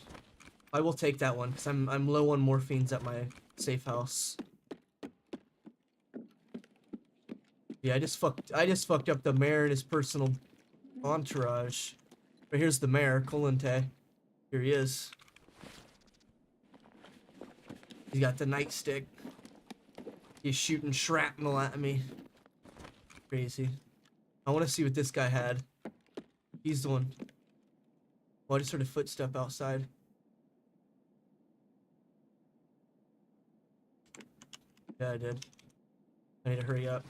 I will take that one because I'm low on morphines at my safe house. Yeah, I just fucked up the mayor and his personal entourage. But here's the mayor, Damontae. Here he is. He's got the nightstick. He's shooting shrapnel at me. Crazy. I want to see what this guy had. He's the one. Oh, I just heard a footstep outside. Yeah, I did. I need to hurry up.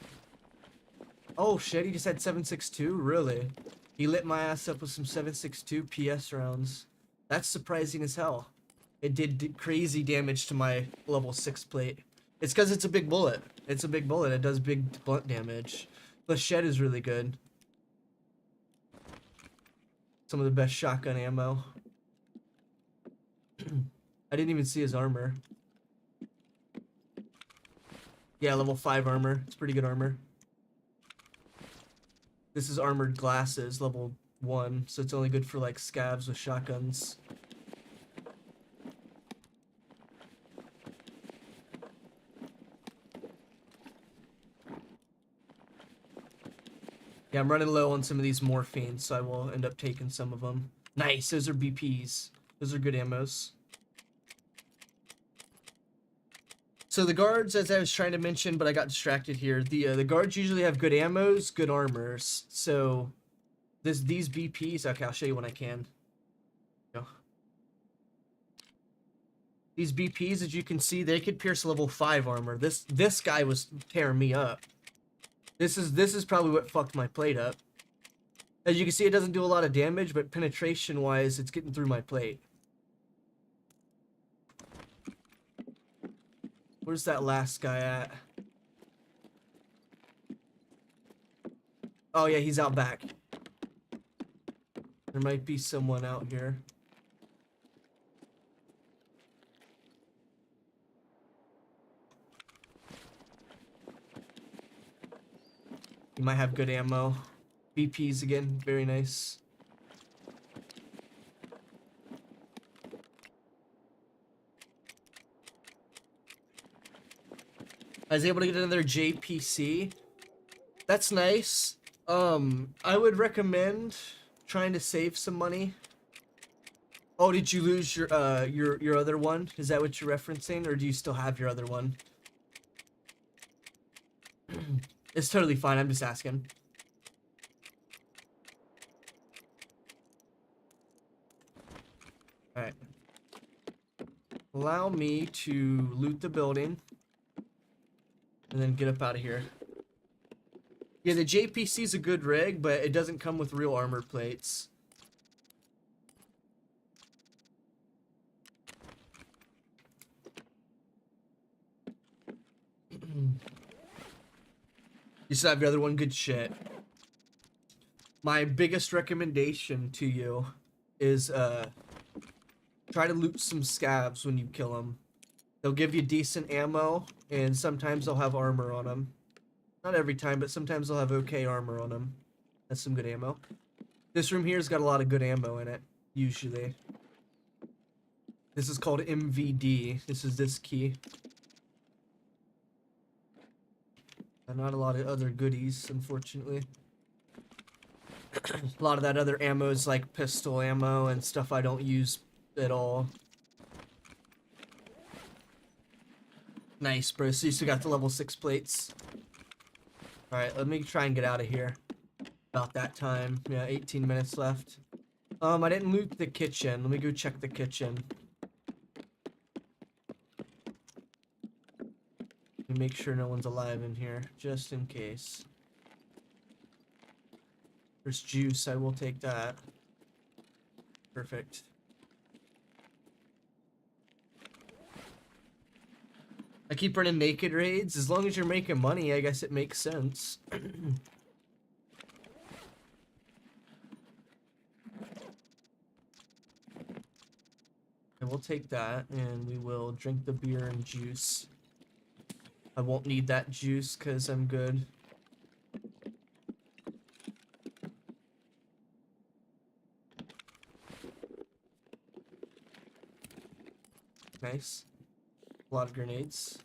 Oh shit, he just had 7.62? Really? He lit my ass up with some 7.62 PS rounds. That's surprising as hell. It did crazy damage to my level 6 plate. It's because it's a big bullet. It's a big bullet. It does big blunt damage. The shed is really good. Some of the best shotgun ammo. I didn't even see his armor. Yeah, level 5 armor. It's pretty good armor. This is armored glasses, level 1, so it's only good for like scavs with shotguns. Yeah, I'm running low on some of these morphines, so I will end up taking some of them. Nice, those are BPs. Those are good ammos. So the guards, as I was trying to mention, but I got distracted here, the guards usually have good ammos, good armors. So these BPs, okay, I'll show you when I can. Go. These BPs, as you can see, they could pierce level 5 armor. This guy was tearing me up. This is probably what fucked my plate up. As you can see, it doesn't do a lot of damage, but penetration-wise, it's getting through my plate. Where's that last guy at? Oh yeah, he's out back. There might be someone out here. You might have good ammo. BPs again, very nice. I was able to get another JPC. That's nice. I would recommend trying to save some money. Oh, did you lose your other one? Is that what you're referencing, or do you still have your other one? It's totally fine. I'm just asking. All right. Allow me to loot the building and then get up out of here. Yeah, the JPC is a good rig, but it doesn't come with real armor plates. You still have your other one? Good shit. My biggest recommendation to you is try to loot some scavs when you kill them. They'll give you decent ammo, and sometimes they'll have armor on them. Not every time, but sometimes they'll have okay armor on them. That's some good ammo. This room here's got a lot of good ammo in it, usually. This is called MVD. This is this key. And not a lot of other goodies, unfortunately. A lot of that other ammo is like pistol ammo and stuff I don't use at all. Nice, bro. So you still got the level 6 plates. Alright, let me try and get out of here. About that time. Yeah, 18 minutes left. I didn't loot the kitchen. Let me go check the kitchen. Let me make sure no one's alive in here, just in case. There's juice. I will take that. Perfect. I keep running naked raids. As long as you're making money, I guess it makes sense. I will take that, and we will drink the beer and juice. I won't need that juice because I'm good. Nice. A lot of grenades.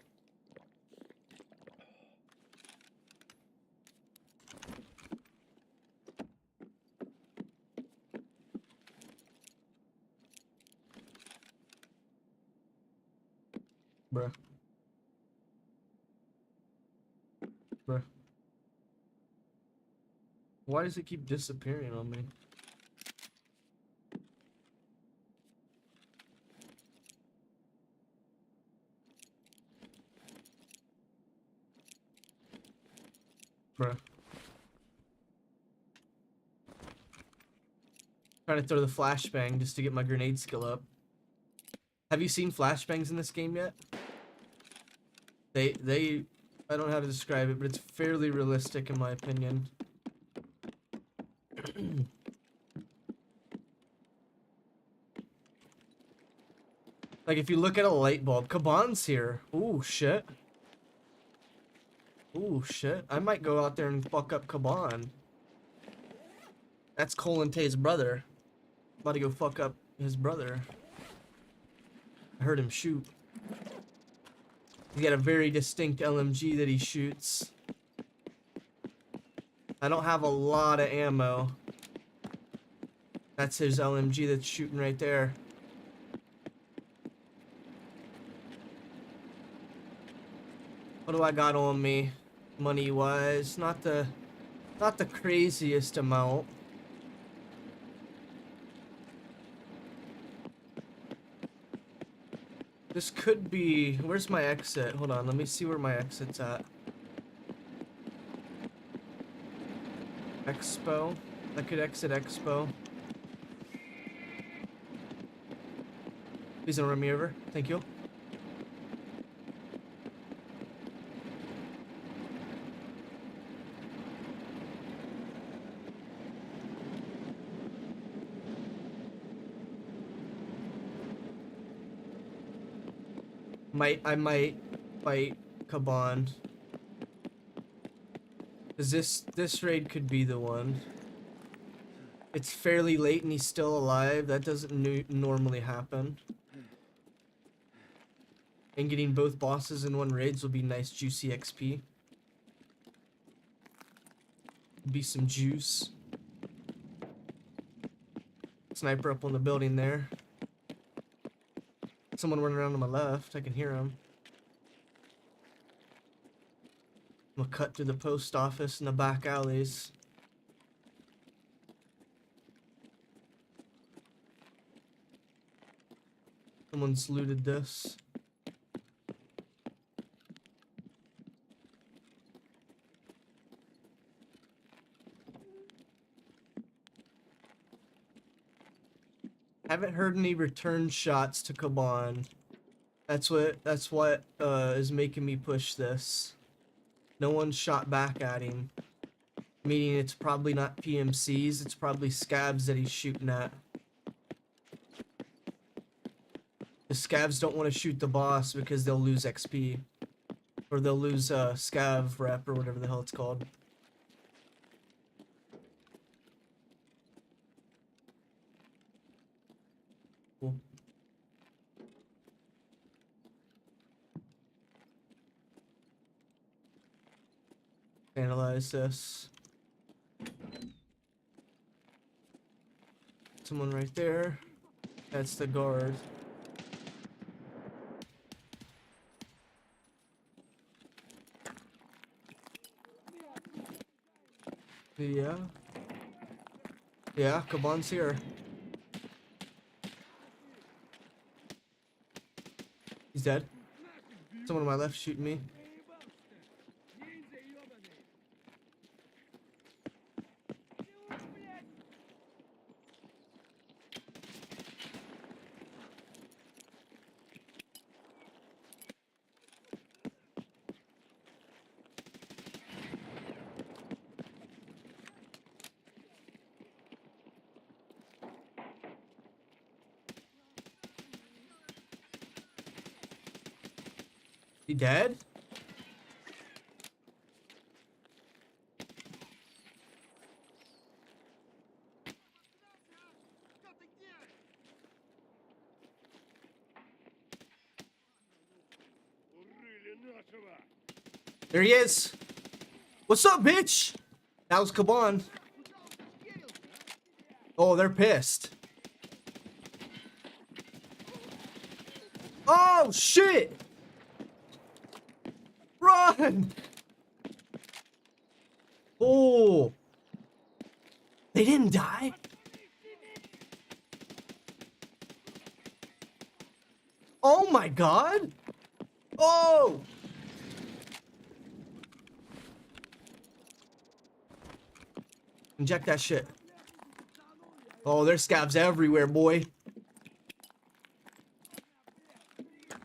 Bruh. Bruh. Why does it keep disappearing on me? Bruh. Trying to throw the flashbang just to get my grenade skill up. Have you seen flashbangs in this game yet? I don't know how to describe it, but it's fairly realistic in my opinion. Like if you look at a light bulb, Kaban's here. Ooh, shit. Ooh, shit. I might go out there and fuck up Kaban. That's Tae's brother. About to go fuck up his brother. I heard him shoot. He's got a very distinct LMG that he shoots. I don't have a lot of ammo. That's his LMG that's shooting right there. What do I got on me? Money-wise, not the craziest amount. This could be... Where's my exit? Hold on, let me see where my exit's at. Expo. I could exit Expo. Please don't run me over. Thank you. I might fight Kaban. Cause this raid could be the one. It's fairly late and he's still alive. That doesn't normally happen. And getting both bosses in one raids will be nice juicy XP. Be some juice. Sniper up on the building there. Someone running around to my left. I can hear him. I'm gonna cut through the post office and the back alleys. Someone's looted this. Haven't heard any return shots to Kaban. That's what is making me push this. No one shot back at him. Meaning it's probably not PMCs, it's probably scavs that he's shooting at. The scavs don't want to shoot the boss because they'll lose XP. Or they'll lose scav rep or whatever the hell it's called. Cool. Analyze this. Someone right there. That's the guard. Yeah. Yeah, Kaban's here. He's dead. Someone on my left shooting me. He dead? There he is. What's up, bitch? That was Kaban. Oh, they're pissed. Oh, shit. Run. Oh. They didn't die? Oh my god. Oh. Inject that shit. Oh, there's scabs everywhere, boy. How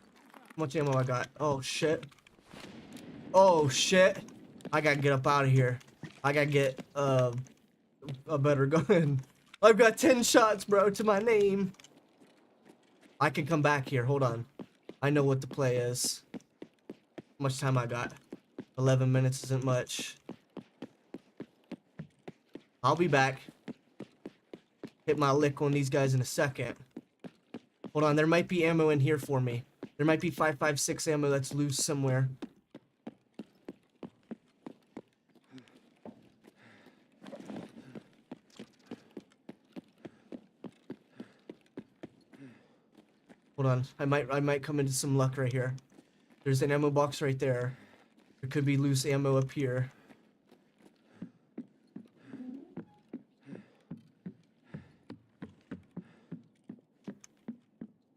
much ammo I got? Oh, shit. Oh, shit. I gotta get up out of here. I gotta get a better gun. I've got 10 shots, bro, to my name. I can come back here. Hold on. I know what the play is. How much time I got? 11 minutes isn't much. I'll be back. Hit my lick on these guys in a second. Hold on, there might be ammo in here for me. There might be 5.56 ammo that's loose somewhere. Hold on, I might come into some luck right here. There's an ammo box right there. There could be loose ammo up here.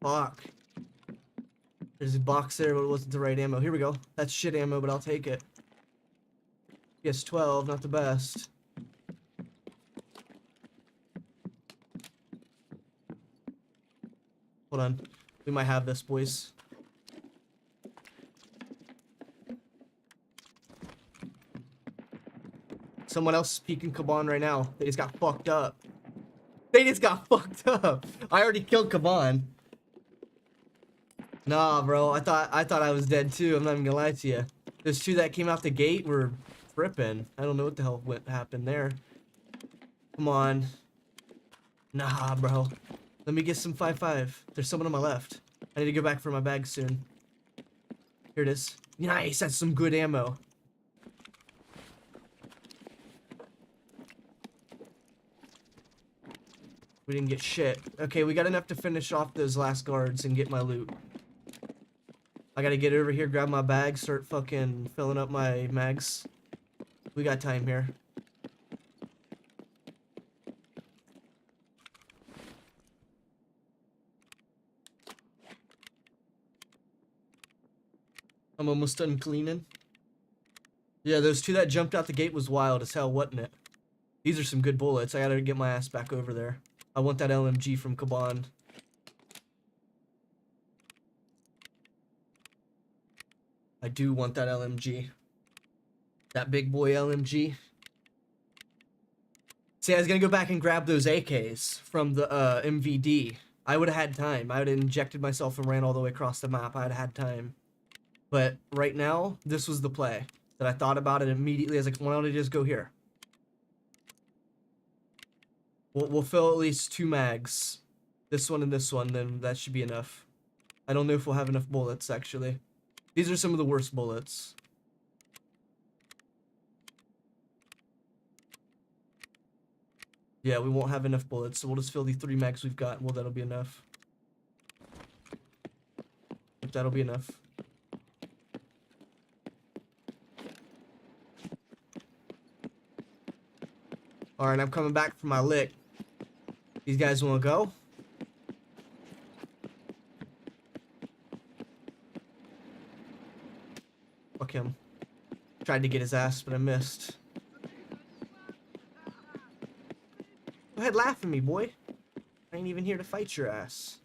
Fuck. There's a box there, but it wasn't the right ammo. Here we go. That's shit ammo, but I'll take it. PS12, not the best. Hold on. We might have this, boys. Someone else is peeking Kaban right now. They just got fucked up. They just got fucked up. I already killed Kaban. Nah, bro. I thought I was dead too. I'm not even gonna lie to you. Those two that came out the gate were tripping. I don't know what the hell happened there. Come on. Nah, bro. Let me get some 5.5. There's someone on my left. I need to go back for my bag soon. Here it is. Nice. That's some good ammo. We didn't get shit. Okay, we got enough to finish off those last guards and get my loot. I gotta get over here, grab my bag, start fucking filling up my mags. We got time here. I'm almost done cleaning. Yeah, those two that jumped out the gate was wild as hell, wasn't it? These are some good bullets. I gotta get my ass back over there. I want that LMG from Kaban. I do want that LMG. That big boy LMG. See, I was gonna go back and grab those AKs from the MVD. I would have had time. I would have injected myself and ran all the way across the map. I'd have had time. But right now, this was the play. That I thought about it immediately. I was like, why don't I just go here? We'll fill at least 2 mags. This one and this one, then that should be enough. I don't know if we'll have enough bullets, actually. These are some of the worst bullets. Yeah, we won't have enough bullets, so we'll just fill the 3 mags we've got. Well, that'll be enough. That'll be enough. Alright, I'm coming back for my lick. These guys wanna go? Fuck him. Tried to get his ass, but I missed. Go ahead, laugh at me, boy. I ain't even here to fight your ass.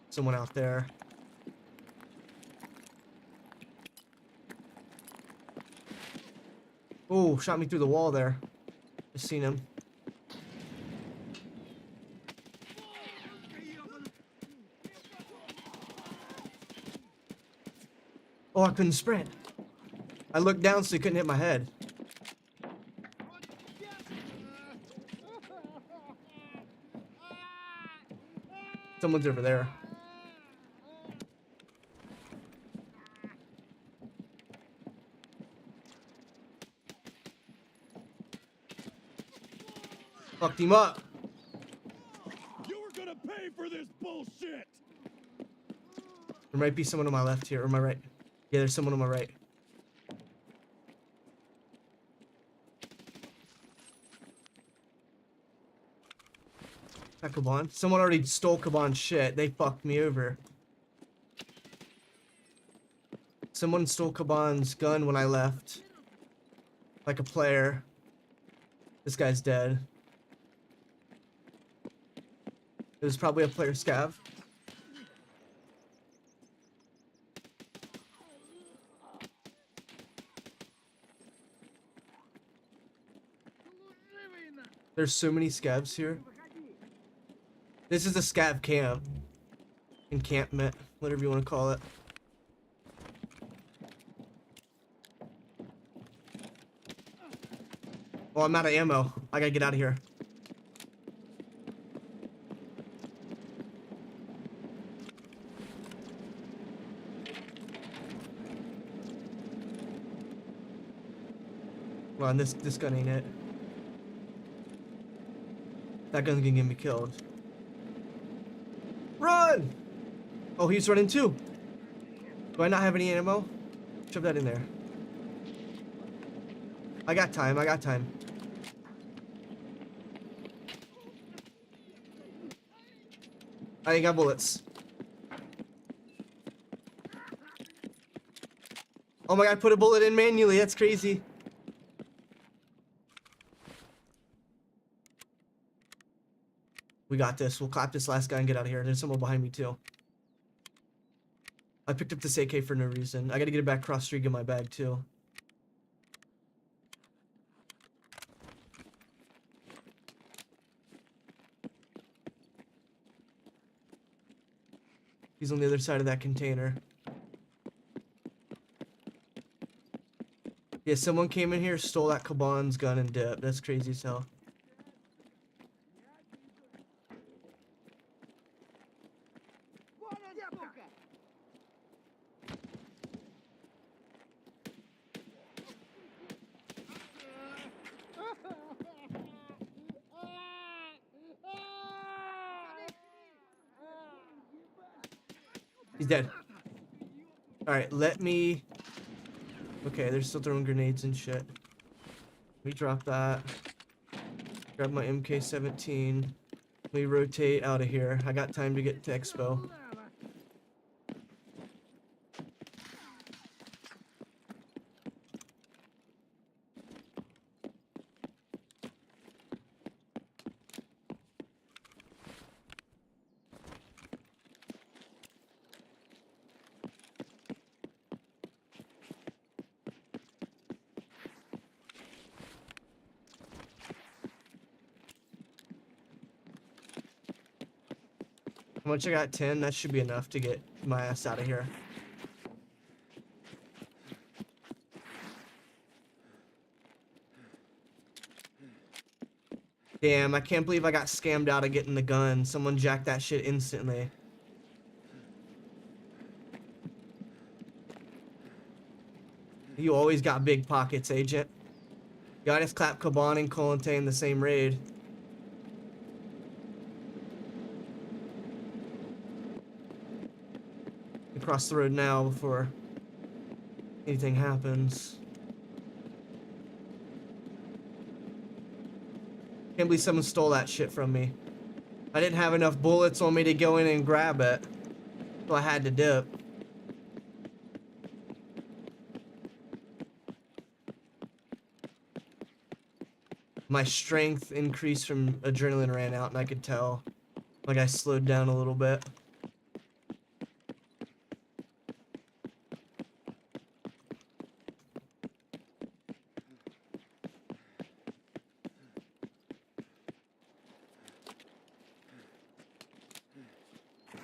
Someone out there. Oh, shot me through the wall there. Just seen him. Oh, I couldn't sprint. I looked down so he couldn't hit my head. Someone's over there. Fucked him up. You were gonna pay for this bullshit! There might be someone on my left here, or my right. Yeah, there's someone on my right. That Kaban. Someone already stole Kaban's shit. They fucked me over. Someone stole Kaban's gun when I left. Like a player. This guy's dead. It was probably a player scav. There's so many scavs here. This is a scav camp. Encampment, whatever you want to call it. Oh, I'm out of ammo. I gotta get out of here. Well, and this gun ain't it. That gun's gonna get me killed. Run! Oh, he's running too. Do I not have any ammo? Shove that in there. I got time, I got time. I ain't got bullets. Oh my god, I put a bullet in manually, that's crazy. We got this. We'll clap this last guy and get out of here. There's someone behind me too. I picked up this AK for no reason. I gotta get it back cross street in my bag too. He's on the other side of that container. Yeah, someone came in here, stole that Kaban's gun and dipped. That's crazy as hell. He's dead. Alright, let me... Okay, they're still throwing grenades and shit. Let me drop that. Grab my MK17. Let me rotate out of here. I got time to get to Expo. Once I got 10, that should be enough to get my ass out of here. Damn, I can't believe I got scammed out of getting the gun. Someone jacked that shit instantly. You always got big pockets, Agent. You gotta clap Kaban and Kolante in the same raid. Across the road now before anything happens. Can't believe someone stole that shit from me. I didn't have enough bullets on me to go in and grab it, so I had to dip. My strength increased from adrenaline ran out, and I could tell like I slowed down a little bit.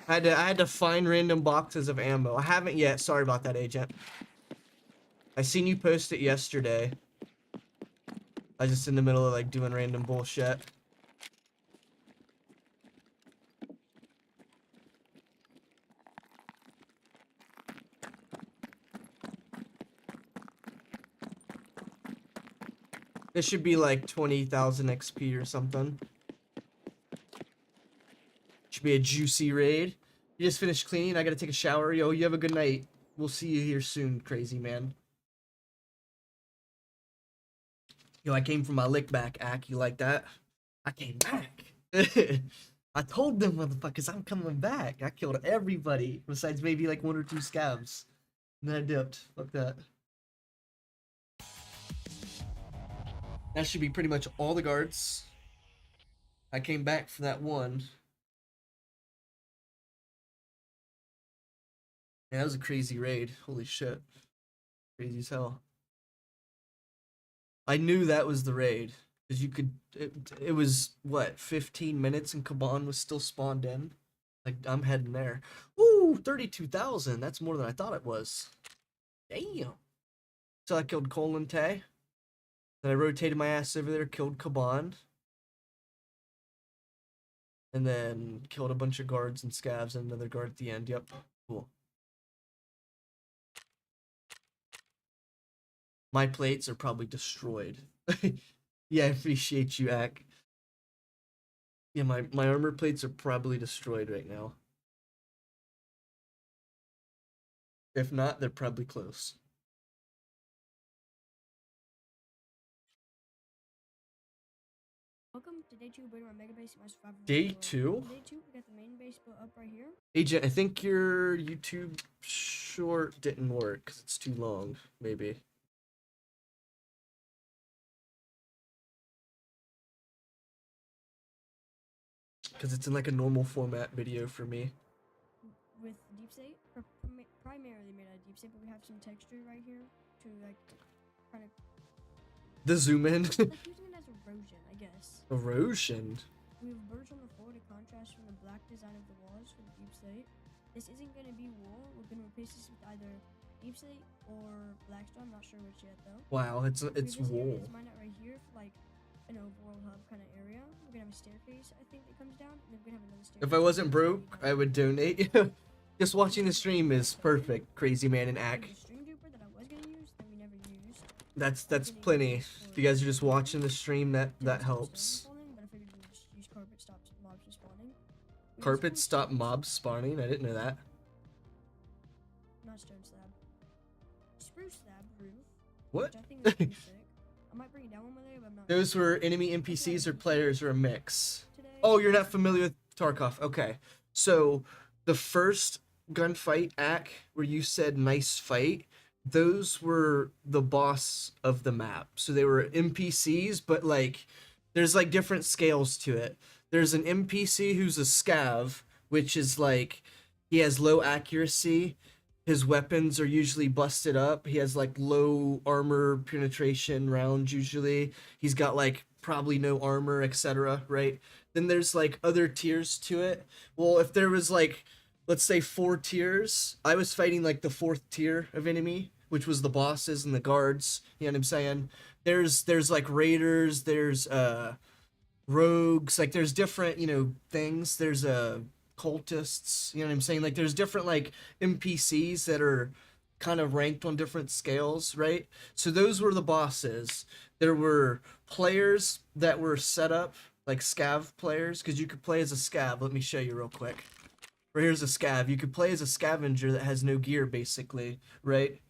I had to find random boxes of ammo. I haven't yet. Sorry about that, Agent. I seen you post it yesterday. I was just in the middle of like doing random bullshit. This should be like 20,000 XP or something. Should be a juicy raid. You just finished cleaning. I gotta take a shower. Yo, you have a good night. We'll see you here soon, crazy man. Yo, I came from my lick back, Ack. You like that? I came back. I told them motherfuckers I'm coming back. I killed everybody besides maybe like 1 or 2 scavs. And then I dipped. Fuck that. That should be pretty much all the guards. I came back for that one. Yeah, that was a crazy raid. Holy shit. Crazy as hell. I knew that was the raid. Because you could... It was, what, 15 minutes and Kaban was still spawned in? Like, I'm heading there. Ooh, 32,000. That's more than I thought it was. Damn. So I killed Damontae. Then I rotated my ass over there, killed Kaban. And then killed a bunch of guards and scavs and another guard at the end. Yep. Cool. My plates are probably destroyed. Yeah, I appreciate you, Ack. Yeah, my armor plates are probably destroyed right now. If not, they're probably close. Welcome to day 2 of building my mega base. My survival. Day 2? Day 2, we got the main base built up right here. Agent, I think your YouTube short didn't work because it's too long, maybe. Because it's in like a normal format video for me. With deep state, primarily made out of deep state, but we have some texture right here to like kind of. The zoom in. Like using it as erosion, I guess. Erosion. We have birds on the floor to contrast from the black design of the walls for the deep slate. This isn't going to be wool. We're going to replace this with either deep slate or blackstone. I'm not sure which yet though. Wow, it's wool. It's mined out right here for like an overall hub kind of area. We're going to have a staircase, I think, that comes down. And then we're going to have another staircase. If I wasn't broke, I would donate. Just watching the stream is perfect, crazy man and Ack. The string duper that I was going to use that we never used. That's plenty. If you guys are just watching the stream, that helps. But I figured we'd just use carpet stops mobs from spawning. Carpet stop mobs spawning? I didn't know that. Not stone slab. Spruce slab roof. What? Which I think is pretty sick. I might bring it down one day, but I'm not. Those were enemy NPCs or players or a mix? Today. Oh, you're not familiar with Tarkov. Okay. So, the first gunfight act where you said nice fight, those were the boss of the map. So they were NPCs, but like there's like different scales to it. There's an NPC who's a scav, which is like he has low accuracy. His weapons are usually busted up. He has like low armor penetration rounds usually. He's got like probably no armor, etc., right? Then there's like other tiers to it. Well, if there was like let's say 4 tiers, I was fighting like the 4th tier of enemy, which was the bosses and the guards, you know what I'm saying? There's like raiders, there's rogues, like there's different, you know, things. There's cultists, you know what I'm saying? Like there's different like NPCs that are kind of ranked on different scales, right? So those were the bosses. There were players that were set up like scav players, because you could play as a scav. Let me show you real quick. Right, here's a scav. You could play as a scavenger that has no gear, basically, right?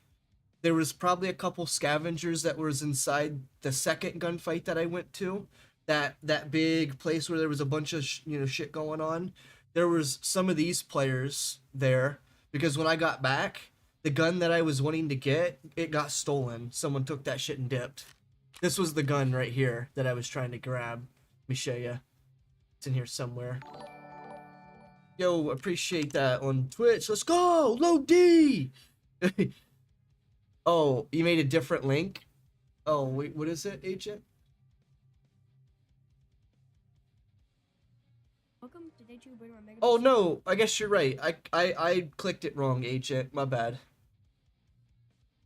There was probably a couple scavengers that was inside the second gunfight that I went to. That big place where there was a bunch of shit going on. There was some of these players there because when I got back, the gun that I was wanting to get, it got stolen. Someone took that shit and dipped. This was the gun right here that I was trying to grab. Let me show you. It's in here somewhere. Yo, appreciate that on Twitch. Let's go! Low D! Oh, you made a different link? Oh, wait, what is it, Agent? Welcome to day 2 of building my mega Oh, base. no, I guess you're right. I clicked it wrong, Agent. My bad.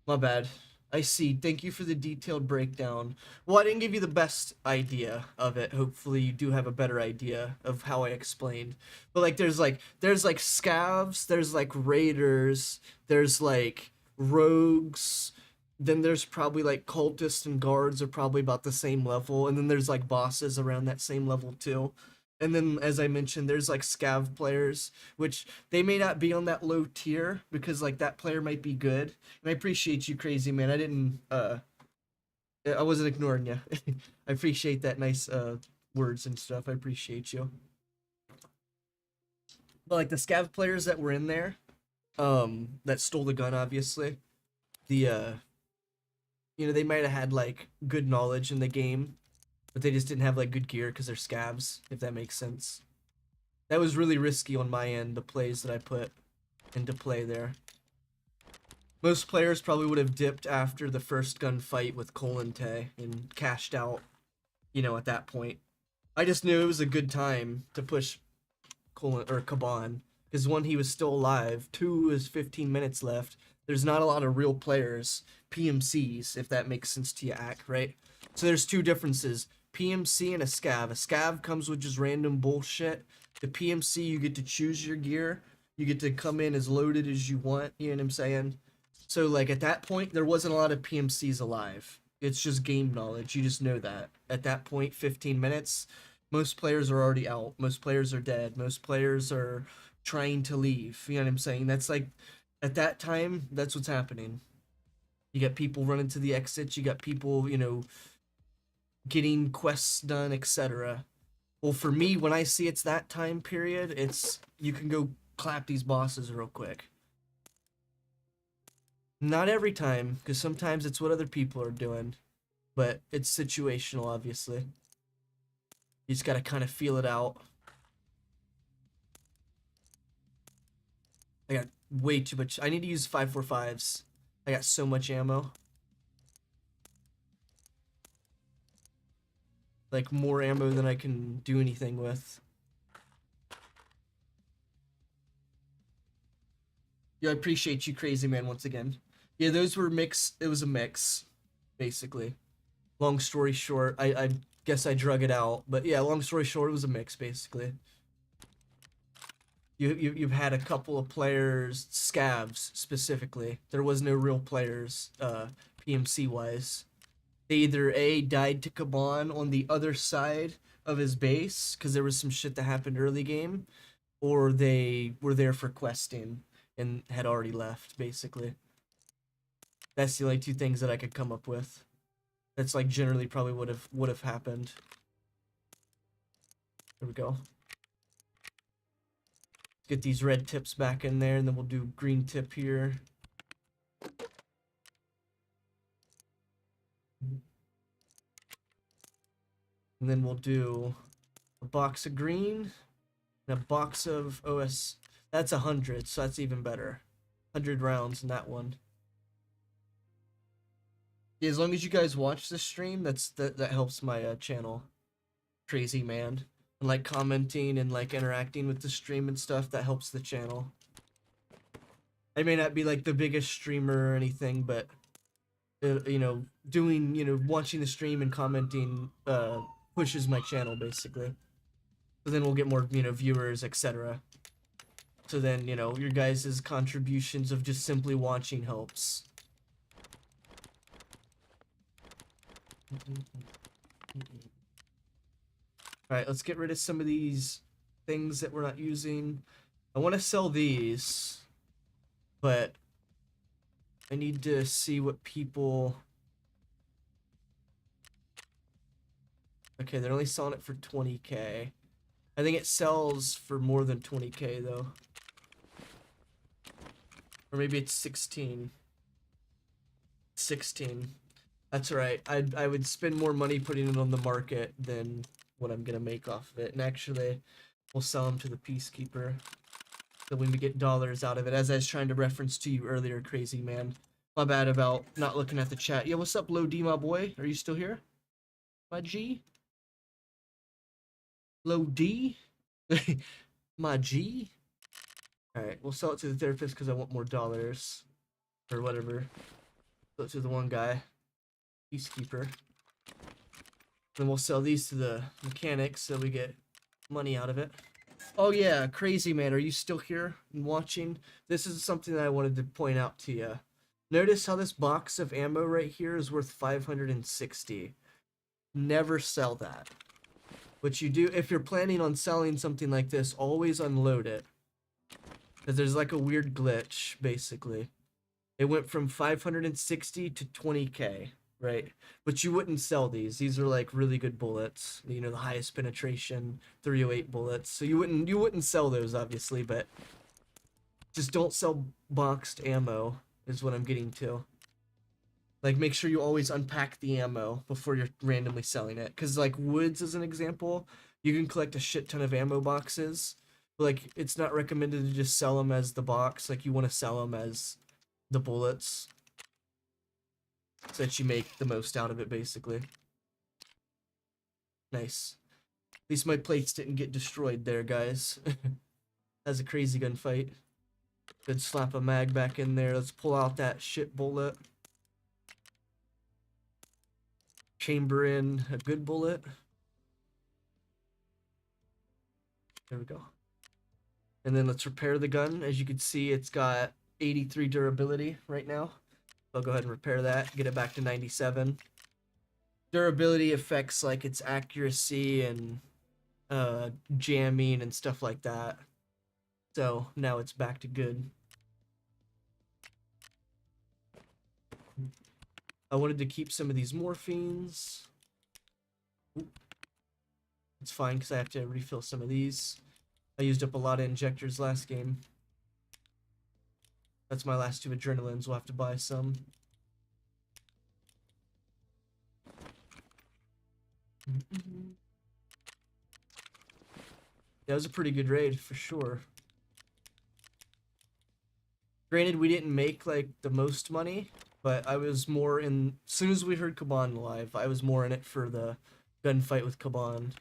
My bad. I see. Thank you for the detailed breakdown. Well, I didn't give you the best idea of it. Hopefully you do have a better idea of how I explained. But like there's like scavs, there's like raiders, there's like rogues, then there's probably like cultists and guards are probably about the same level, and then there's like bosses around that same level too. And then, as I mentioned, there's like scav players, which they may not be on that low tier because like that player might be good. And I appreciate you, crazy man. I wasn't ignoring you. I appreciate that nice words and stuff. I appreciate you. But like the scav players that were in there, that stole the gun, obviously, the they might have had like good knowledge in the game, but they just didn't have like good gear because they're scavs, if that makes sense. That was really risky on my end, the plays that I put into play there. Most players probably would have dipped after the first gunfight with Damontae and cashed out, at that point. I just knew it was a good time to push Kaban, because one, he was still alive, two, is 15 minutes left. There's not a lot of real players, PMCs, if that makes sense to you, right? So there's two differences, PMC and a scav. A scav comes with just random bullshit. The PMC, you get to choose your gear. You get to come in as loaded as you want, you know what I'm saying? So like at that point, there wasn't a lot of PMCs alive. It's just game knowledge, you just know that. At that point, 15 minutes, most players are already out. Most players are dead. Most players are trying to leave, you know what I'm saying? That's like, at that time, that's what's happening. You got people running to the exits, you got people, getting quests done, etc. Well, for me, when I see it's that time period, it's, you can go clap these bosses real quick. Not every time, because sometimes it's what other people are doing, but it's situational, obviously. You just gotta kind of feel it out. I got way too much. I need to use 545s. I got so much ammo. Like more ammo than I can do anything with. Yeah, I appreciate you, crazy man, once again. Yeah, those were mix. It was a mix, basically. Long story short, I guess I drug it out, but yeah, long story short, it was a mix, basically. You've had a couple of players, scavs specifically. There was no real players, PMC wise. They either A, died to Kaban on the other side of his base because there was some shit that happened early game, or they were there for questing and had already left, basically. That's the only two things that I could come up with. That's like generally probably would have happened. There we go. Get these red tips back in there, and then we'll do green tip here. And then we'll do a box of green and a box of OS. That's 100, so that's even better. 100 rounds in that one. Yeah, as long as you guys watch this stream, that helps my channel. Crazy man. And like commenting and like interacting with the stream and stuff, that helps the channel. I may not be like the biggest streamer or anything, but doing, watching the stream and commenting pushes my channel, basically. So then we'll get more, viewers, etc. So then, your guys' contributions of just simply watching helps. Alright, let's get rid of some of these things that we're not using. I want to sell these, but I need to see what people... Okay, they're only selling it for 20k. I think it sells for more than 20k though. Or maybe it's 16. 16. That's right. I would spend more money putting it on the market than what I'm gonna make off of it. And actually, we'll sell them to the Peacekeeper. So when we get dollars out of it, as I was trying to reference to you earlier, crazy man. My bad about not looking at the chat. Yeah, what's up, Low D, my boy? Are you still here? My G? Low D? My G? Alright, we'll sell it to the therapist because I want more dollars. Or whatever. Sell it to the one guy. Peacekeeper. Then we'll sell these to the mechanics so we get money out of it. Oh yeah, crazy man, are you still here and watching? This is something that I wanted to point out to you. Notice how this box of ammo right here is worth 560. Never sell that. What you do, if you're planning on selling something like this, always unload it. Because there's like a weird glitch, basically. It went from 560 to 20k, right? But you wouldn't sell these. These are like really good bullets. You know, the highest penetration, 308 bullets. So you wouldn't sell those, obviously, but just don't sell boxed ammo, is what I'm getting to. Like, make sure you always unpack the ammo before you're randomly selling it. Because, like, woods, as an example, you can collect a shit ton of ammo boxes. But, like, it's not recommended to just sell them as the box. Like, you want to sell them as the bullets. So that you make the most out of it, basically. Nice. At least my plates didn't get destroyed there, guys. That's a crazy gunfight. Good, slap a mag back in there. Let's pull out that shit bullet. Chamber in a good bullet. There we go. And then let's repair the gun. As you can see, it's got 83 durability right now. I'll go ahead and repair that, get it back to 97. Durability affects like its accuracy and jamming and stuff like that. So now it's back to good. I wanted to keep some of these morphines. It's fine because I have to refill some of these. I used up a lot of injectors last game. That's my last 2 adrenalines. We'll have to buy some. That was a pretty good raid for sure. Granted, we didn't make like the most money, but I was more in. As soon as we heard Kaban live, I was more in it for the gunfight with Kaban.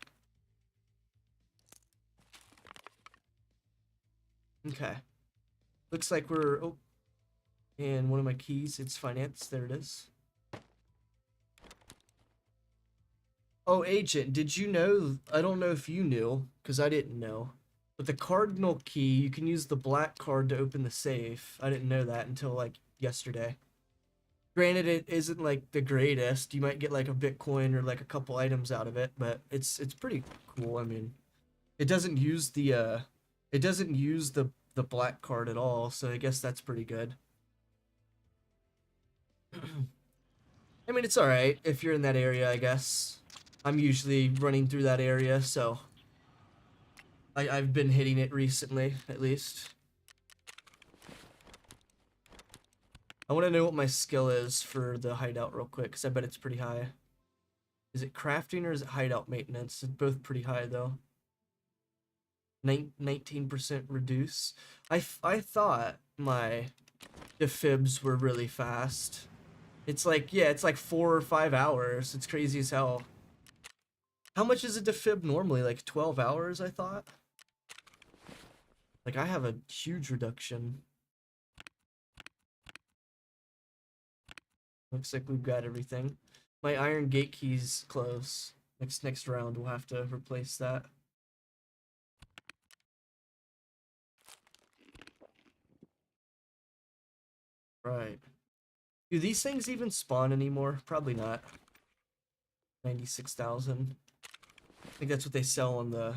Okay. Looks like we're. Oh. And one of my keys, it's finance. There it is. Oh, Agent, did you know? I don't know if you knew, because I didn't know. But the cardinal key, you can use the black card to open the safe. I didn't know that until like yesterday. Granted, it isn't like the greatest. You might get like a Bitcoin or like a couple items out of it, but it's pretty cool. I mean, it doesn't use the the black card at all, so I guess that's pretty good. I mean, it's alright if you're in that area, I guess. I'm usually running through that area, so I've been hitting it recently, at least. I want to know what my skill is for the hideout real quick, because I bet it's pretty high. Is it crafting or is it hideout maintenance? It's both pretty high, though. 19% reduce. I thought my defibs were really fast. It's like, yeah, it's like 4 or 5 hours. It's crazy as hell. How much is a defib normally? Like 12 hours, I thought? Like, I have a huge reduction. Looks like we've got everything. My iron gate key's close. Next round, we'll have to replace that. Right. Do these things even spawn anymore? Probably not. 96,000. I think that's what they sell on the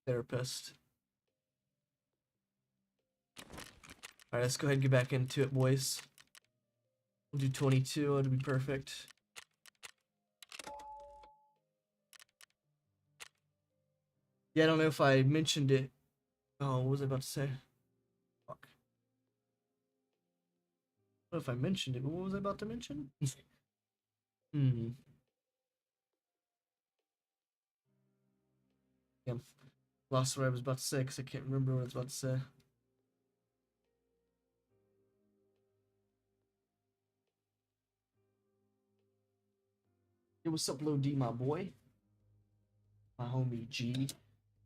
therapist. Alright, let's go ahead and get back into it, boys. We'll do 22, it'll be perfect. Yeah, I don't know if I mentioned it. Oh, what was I about to say? Fuck. I don't know if I mentioned it, but what was I about to mention? Yeah, lost what I was about to say because I can't remember what I was about to say. Yo, what's up, Lil D, my boy? My homie G.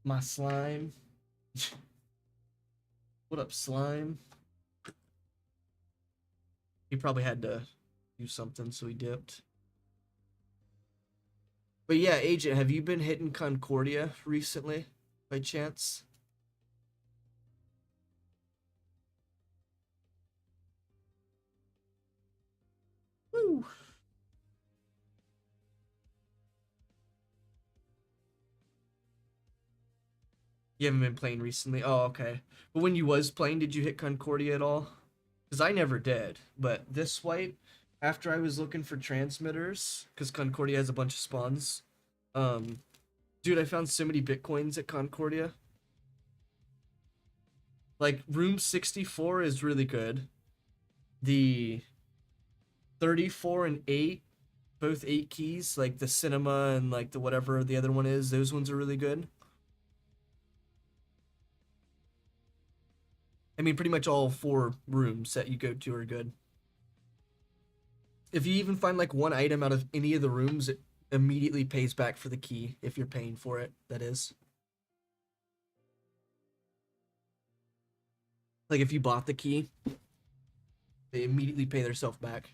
My slime. What up, slime? He probably had to do something, so he dipped. But yeah, Agent, have you been hitting Concordia recently, by chance? You haven't been playing recently? Oh, okay. But when you was playing, did you hit Concordia at all? Because I never did. But this swipe, after I was looking for transmitters, because Concordia has a bunch of spawns, dude, I found so many Bitcoins at Concordia. Like, room 64 is really good. The 34 and 8, both 8 keys, like the cinema and like the whatever the other one is, those ones are really good. I mean, pretty much all 4 rooms that you go to are good. If you even find like one item out of any of the rooms, it immediately pays back for the key if you're paying for it, that is. Like if you bought the key, they immediately pay themselves back.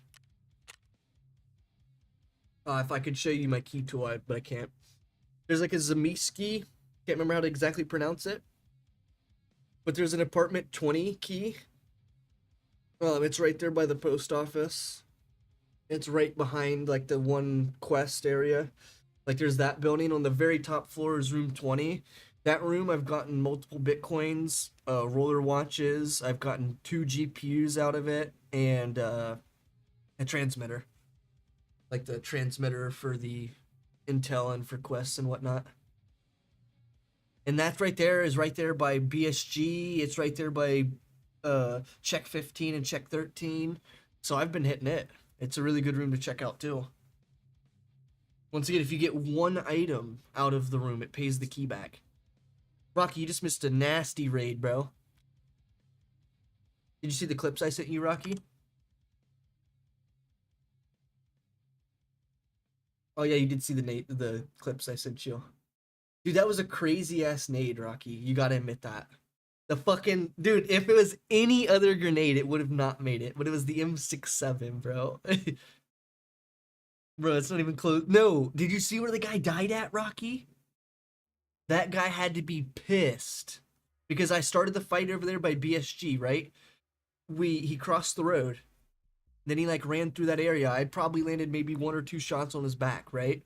If I could show you my key tool, but I can't. There's like a Zamiski, can't remember how to exactly pronounce it. But there's an apartment 20 key. It's right there by the post office. It's right behind like the one quest area. Like there's that building. On the very top floor is room 20. That room I've gotten multiple Bitcoins, roller watches. I've gotten 2 GPUs out of it, and a transmitter. Like the transmitter for the Intel and for quests and whatnot. And that right there is right there by BSG. It's right there by check 15 and check 13. So I've been hitting it. It's a really good room to check out too. Once again, if you get one item out of the room, it pays the key back. Rocky, you just missed a nasty raid, bro. Did you see the clips I sent you, Rocky? Oh yeah, you did see the clips I sent you. Dude, that was a crazy ass nade, Rocky. You gotta admit that. The fucking dude, if it was any other grenade, it would have not made it. But it was the M67, bro. Bro, it's not even close. No, did you see where the guy died at, Rocky? That guy had to be pissed because I started the fight over there by BSG, right? He crossed the road. Then he like ran through that area. I probably landed maybe 1 or 2 shots on his back, right?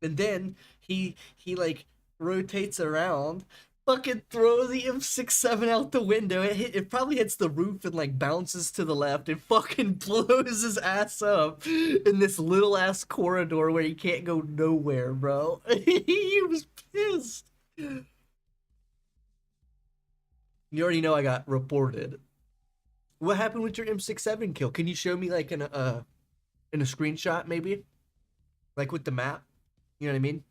And then he like rotates around, fucking throws the M67 out the window. It probably hits the roof and like bounces to the left and fucking blows his ass up in this little ass corridor where he can't go nowhere, bro. He was pissed. You already know I got reported. What happened with your M67 kill? Can you show me like in a screenshot maybe? Like with the map? You know what I mean?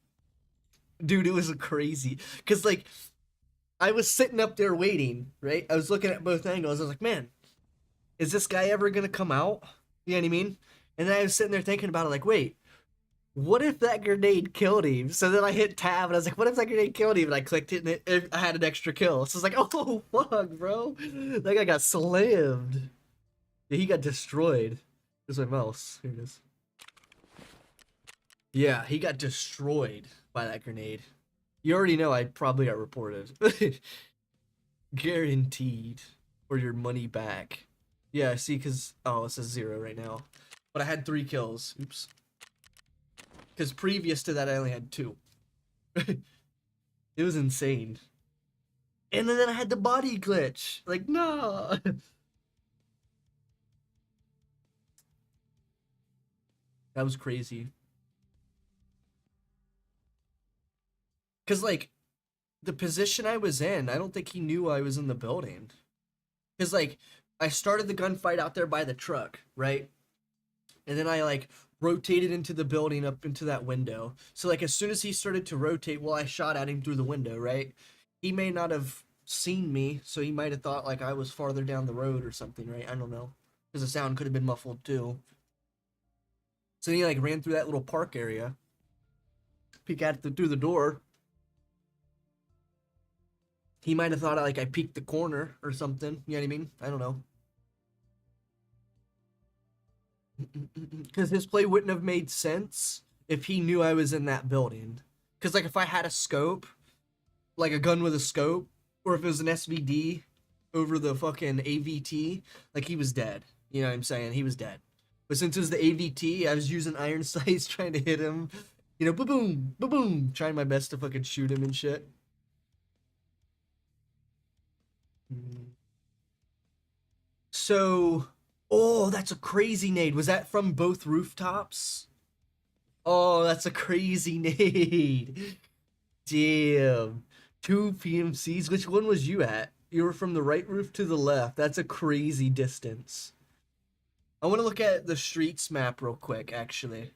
Dude, it was crazy. Cause like I was sitting up there waiting, right? I was looking at both angles. I was like, man, is this guy ever gonna come out? You know what I mean? And then I was sitting there thinking about it, like, wait, what if that grenade killed him? So then I hit tab and I was like, what if that grenade killed him? And I clicked it and I had an extra kill. So I was like, oh fuck, bro. That guy got slammed. Yeah, he got destroyed. Here's my mouse. Here it is. Yeah, he got destroyed by that grenade. You already know I probably got reported. Guaranteed. Or your money back. Yeah, see, because... Oh, it says 0 right now. But I had 3 kills. Oops. Because previous to that, I only had 2. It was insane. And then I had the body glitch. Like, no. That was crazy. Because, like, the position I was in, I don't think he knew I was in the building. Because, like, I started the gunfight out there by the truck, right? And then I, like, rotated into the building up into that window. So, like, as soon as he started to rotate, well, I shot at him through the window, right? He may not have seen me, so he might have thought, like, I was farther down the road or something, right? I don't know. Because the sound could have been muffled, too. So then he, like, ran through that little park area. Peek out through the door. He might have thought like I peeked the corner or something. You know what I mean? I don't know. Because his play wouldn't have made sense if he knew I was in that building. Because like if I had a scope, like a gun with a scope, or if it was an SVD over the fucking AVT, like he was dead. You know what I'm saying? He was dead. But since it was the AVT, I was using iron sights trying to hit him. You know, boom, boom, boom, boom, trying my best to fucking shoot him and shit. So, oh, that's a crazy nade. Was that from both rooftops? Oh, that's a crazy nade. Damn. Two PMCs. Which one was you at? You were from the right roof to the left. That's a crazy distance. I want to look at the streets map real quick, actually.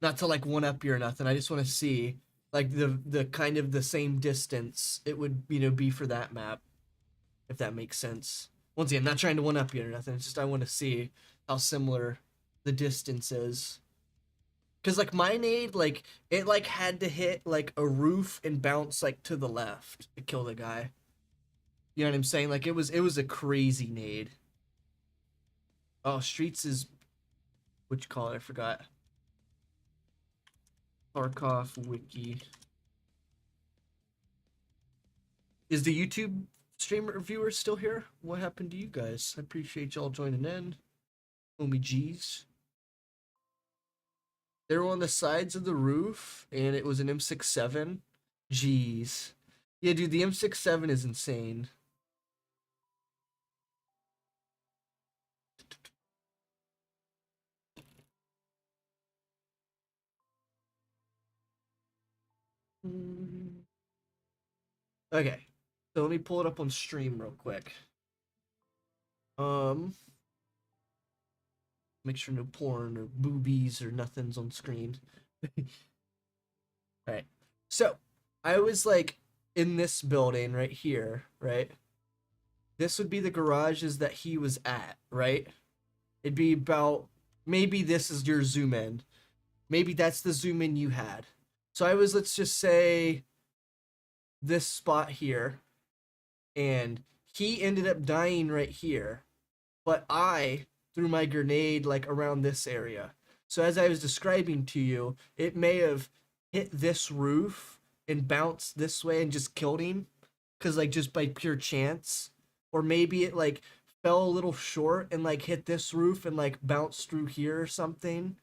Not to like one up you or nothing. I just want to see like the kind of the same distance it would, you know, be for that map. If that makes sense. Once again, not trying to one up you or nothing. It's just I want to see how similar the distance is. Cause like my nade, like it like had to hit like a roof and bounce like to the left to kill the guy. You know what I'm saying? Like it was a crazy nade. Oh, streets is what you call it? I forgot. Tarkov wiki. Is the YouTube streamer viewers still here? What happened to you guys? I appreciate y'all joining in. Homie G's. They were on the sides of the roof, and it was an M67. Jeez. Yeah, dude, the M67 is insane. Okay, so let me pull it up on stream real quick. Make sure no porn or boobies or nothing's on screen. Alright, so I was like in this building right here, right? This would be the garages that he was at, right? It'd be about, maybe this is your zoom in. Maybe that's the zoom in you had. So I was, let's just say, this spot here. And he ended up dying right here. But I threw my grenade like around this area. So as I was describing to you, it may have hit this roof and bounced this way and just killed him. Because like just by pure chance. Or maybe it like fell a little short and like hit this roof and like bounced through here or something.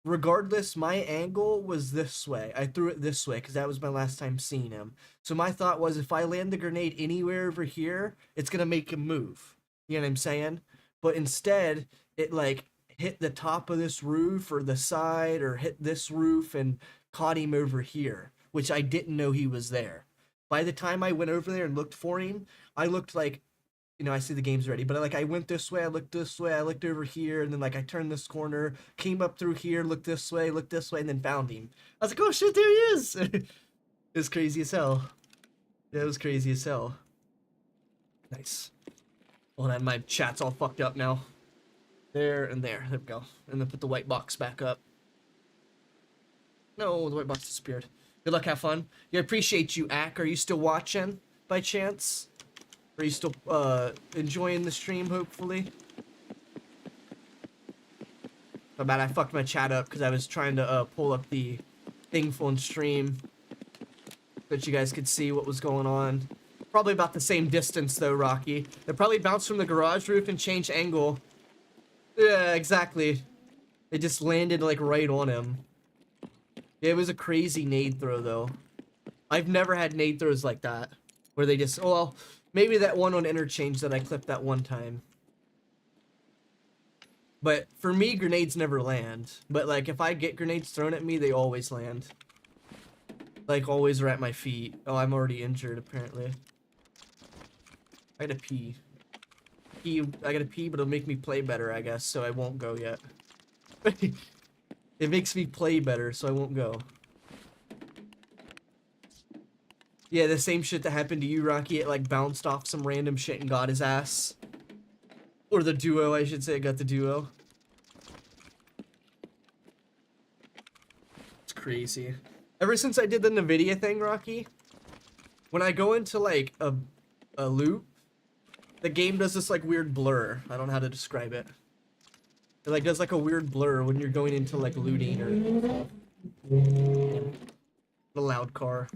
Regardless, my angle was this way. I threw it this way because that was my last time seeing him. So my thought was if I land the grenade anywhere over here, it's going to make him move. You know what I'm saying? But instead, it like hit the top of this roof or the side or hit this roof and caught him over here, which I didn't know he was there. By the time I went over there and looked for him, I looked like, you know, I see the game's ready, but like I went this way, I looked this way, I looked over here, and then like I turned this corner, came up through here, looked this way, and then found him. I was like, oh shit, there he is! It was crazy as hell. Yeah, it was crazy as hell. Nice. Hold on, my chat's all fucked up now. There and there. There we go. And then put the white box back up. No, the white box disappeared. Good luck, have fun. Yeah, I appreciate you, Ack. Are you still watching, by chance? Are you still enjoying the stream, hopefully? My bad, I fucked my chat up because I was trying to pull up the thing on stream so that you guys could see what was going on. Probably about the same distance though, Rocky. They probably bounced from the garage roof and changed angle. Yeah, exactly. It just landed like right on him. Yeah, it was a crazy nade throw though. I've never had nade throws like that. Where they just, oh well, maybe that one on interchange that I clipped that one time. But for me, grenades never land. But like if I get grenades thrown at me, they always land. Like always are at my feet. Oh, I'm already injured apparently. I gotta pee. I gotta pee, but it'll make me play better, I guess, so I won't go yet. It makes me play better, so I won't go. Yeah, the same shit that happened to you, Rocky. It like bounced off some random shit and got his ass. Or the duo, I should say. It got the duo. It's crazy. Ever since I did the NVIDIA thing, Rocky, when I go into like a loop, the game does this like weird blur. I don't know how to describe it. It like does like a weird blur when you're going into like looting or the loud car.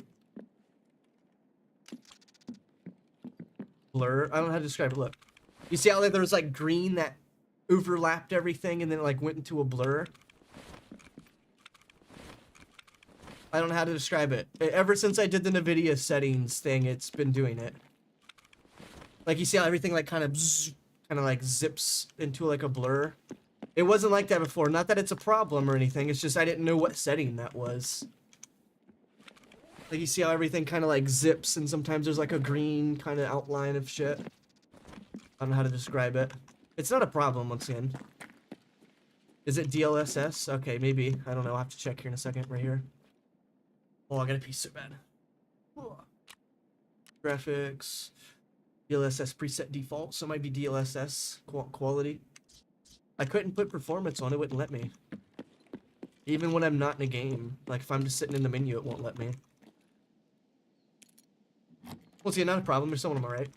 Blur. I don't know how to describe it. Look, you see how like, there was like green that overlapped everything and then it, like went into a blur. I don't know how to describe it. Ever since I did the NVIDIA settings thing, it's been doing it. Like you see how everything like kind of like zips into like a blur. It wasn't like that before. Not that it's a problem or anything. It's just I didn't know what setting that was. Like you see how everything kind of like zips and sometimes there's like a green kind of outline of shit. I don't know how to describe it. It's not a problem once again. Is it DLSS? Okay, maybe. I don't know. I'll have to check here in a second right here. Oh, I gotta pee so bad. Graphics. DLSS preset default, so it might be DLSS quality. I couldn't put performance on it, wouldn't let me. Even when I'm not in a game. Like if I'm just sitting in the menu, it won't let me. Well, see, not a problem. There's someone on my right.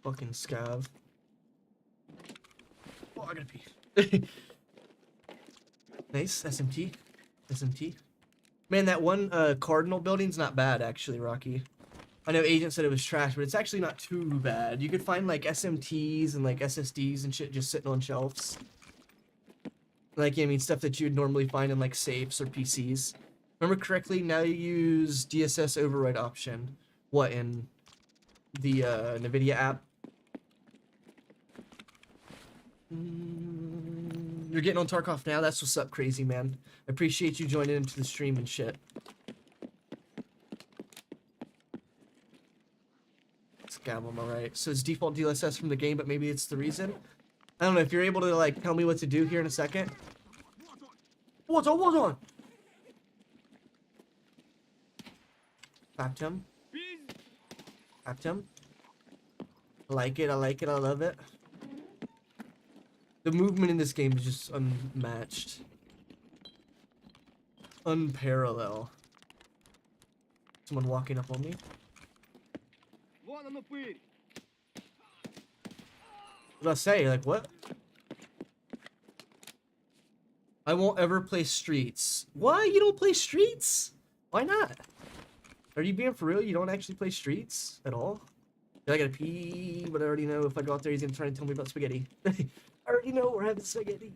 Fucking scav. Oh, I gotta pee. Nice, SMT. SMT. Man, that one Cardinal building's not bad, actually, Rocky. I know Agent said it was trash, but it's actually not too bad. You could find, like, SMTs and, like, SSDs and shit just sitting on shelves. Like, I mean, stuff that you'd normally find in, like, safes or PCs. Remember correctly, now you use DSS override option. What, in the NVIDIA app? You're getting on Tarkov now? That's what's up, crazy man. I appreciate you joining into the stream and shit. Scab, am I right? So it's default DLSS from the game, but maybe it's the reason? I don't know, if you're able to, like, tell me what to do here in a second. What's on? What's on? Tapped him. Tapped him. I like it, I like it, I love it. The movement in this game is just unmatched. Unparalleled. Someone walking up on me. What did I say? Like, what? I won't ever play Streets. Why? You don't play Streets? Why not? Are you being for real? You don't actually play Streets at all? I gotta pee, but I already know if I go out there, he's gonna try and tell me about spaghetti. I already know we're having spaghetti.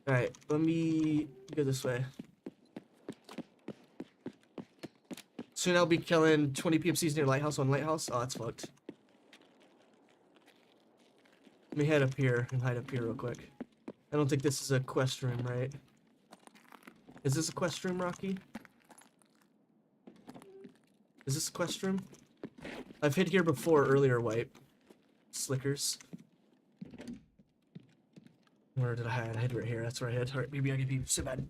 Alright, let me go this way. Soon I'll be killing 20 PMCs near Lighthouse on Lighthouse. Oh, that's fucked. Let me head up here and hide up here real quick. I don't think this is a quest room, right? Is this a quest room, Rocky? Is this a quest room? I've hid here before, earlier, Wipe. Slickers. Where did I hide? I hid right here. That's where I hid. Alright, maybe I can be so bad.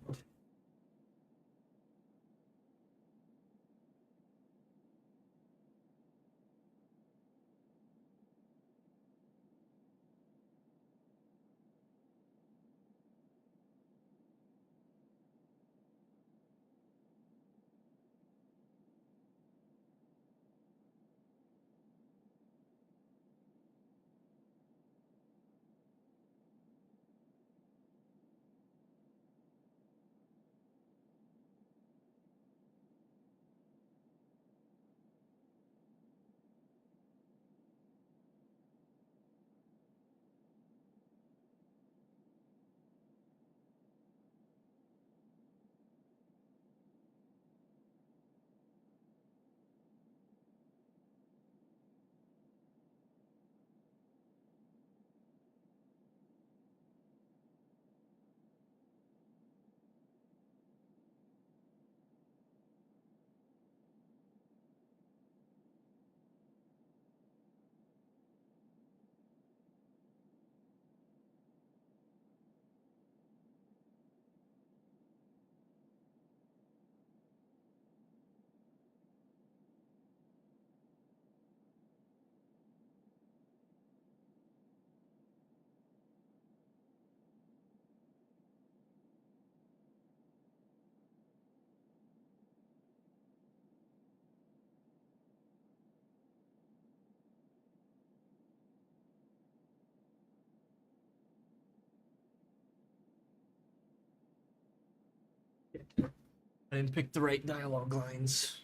I didn't pick the right dialogue lines.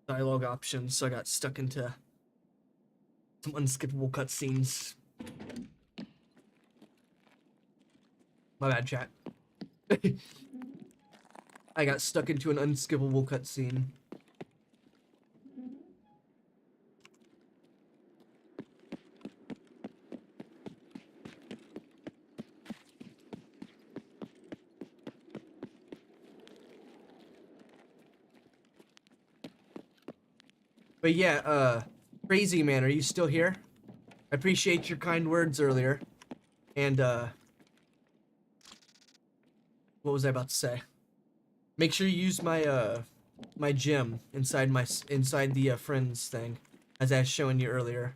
Dialogue options, so I got stuck into some unskippable cutscenes. My bad, chat. I got stuck into an unskippable cutscene. But yeah, Crazy Man, are you still here? I appreciate your kind words earlier. And, what was I about to say? Make sure you use my, my gym inside the friends thing, as I was showing you earlier.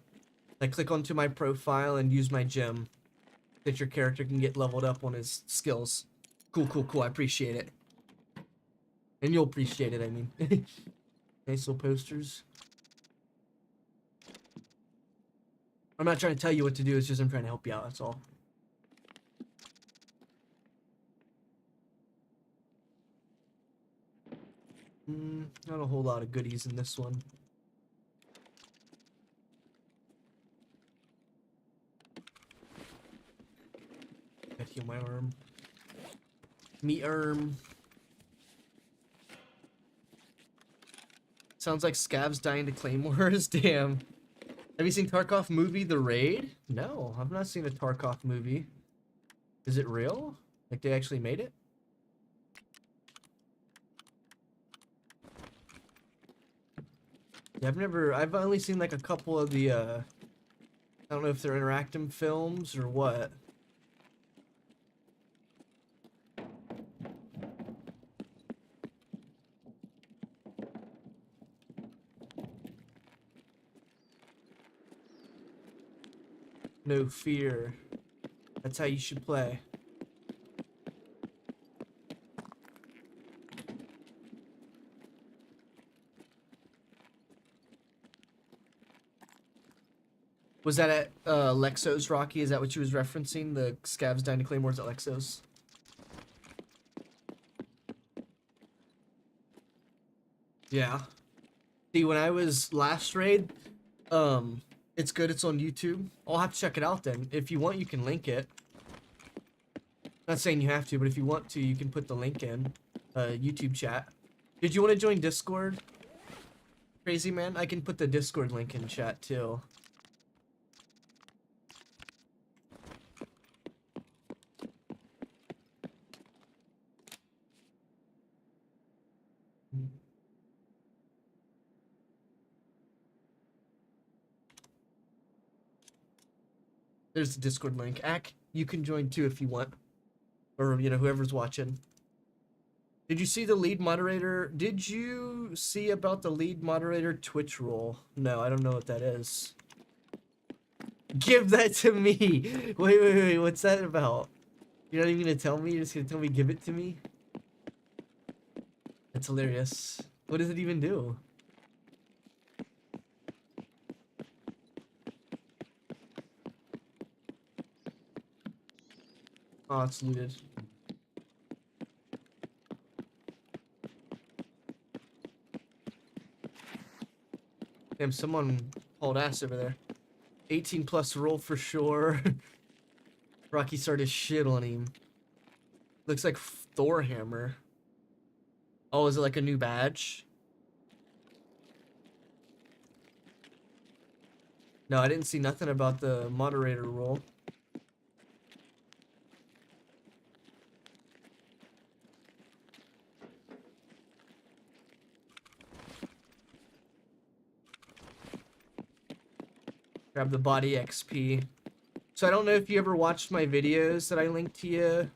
Like, click onto my profile and use my gym, that your character can get leveled up on his skills. Cool, cool, cool. I appreciate it. And you'll appreciate it, I mean. Nice little posters. I'm not trying to tell you what to do, it's just I'm trying to help you out, that's all. Not a whole lot of goodies in this one. Gotta heal my arm. Me arm. Sounds like Scavs dying to claymores. Damn. Have you seen Tarkov movie The Raid? No, I've not seen a Tarkov movie. Is it real? Like they actually made it? Yeah, I've only seen like a couple of the, I don't know if they're interactive films or what. No fear. That's how you should play. Was that at Lexos, Rocky? Is that what you was referencing? The Scavs Dying to Claymores at Lexos? Yeah. See, when I was last raid, it's good. It's on YouTube. I'll have to check it out then. If you want, you can link it. Not saying you have to, but if you want to, you can put the link in YouTube chat. Did you want to join Discord? Crazy Man? I can put the Discord link in chat too. There's the Discord link. Ack, you can join too if you want. Or, you know, whoever's watching. Did you see the lead moderator? Did you see about the lead moderator Twitch role? No, I don't know what that is. Give that to me! Wait, what's that about? You're not even gonna tell me? You're just gonna tell me give it to me? That's hilarious. What does it even do? Oh, it's looted. Damn, someone hauled ass over there. 18 plus roll for sure. Rocky started shit on him. Looks like Thor hammer. Oh, is it like a new badge? No, I didn't see nothing about the moderator role. Grab the body XP. So I don't know if you ever watched my videos that I linked to you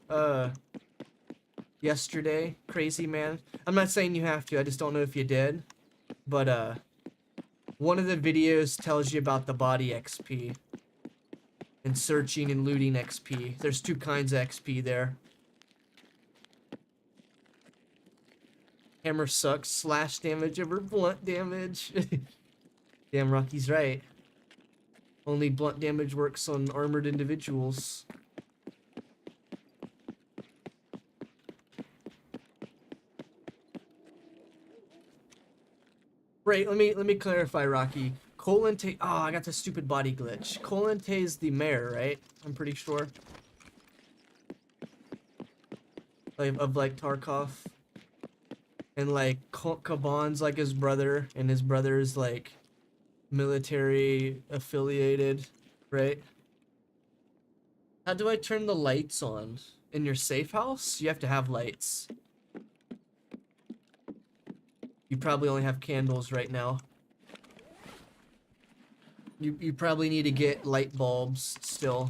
yesterday, Crazy Man. I'm not saying you have to, I just don't know if you did. But one of the videos tells you about the body XP. And searching and looting XP. There's two kinds of XP there. Hammer sucks. Slash damage over blunt damage. Damn, Rocky's right. Only blunt damage works on armored individuals. Right, let me clarify, Rocky. Colante, oh, I got the stupid body glitch. Colante is the mayor, right? I'm pretty sure. like Tarkov, and like Kaban's like his brother, and his brother's like military affiliated, right? How do I turn the lights on? In your safe house, you have to have lights. You probably only have candles right now. You probably need to get light bulbs still.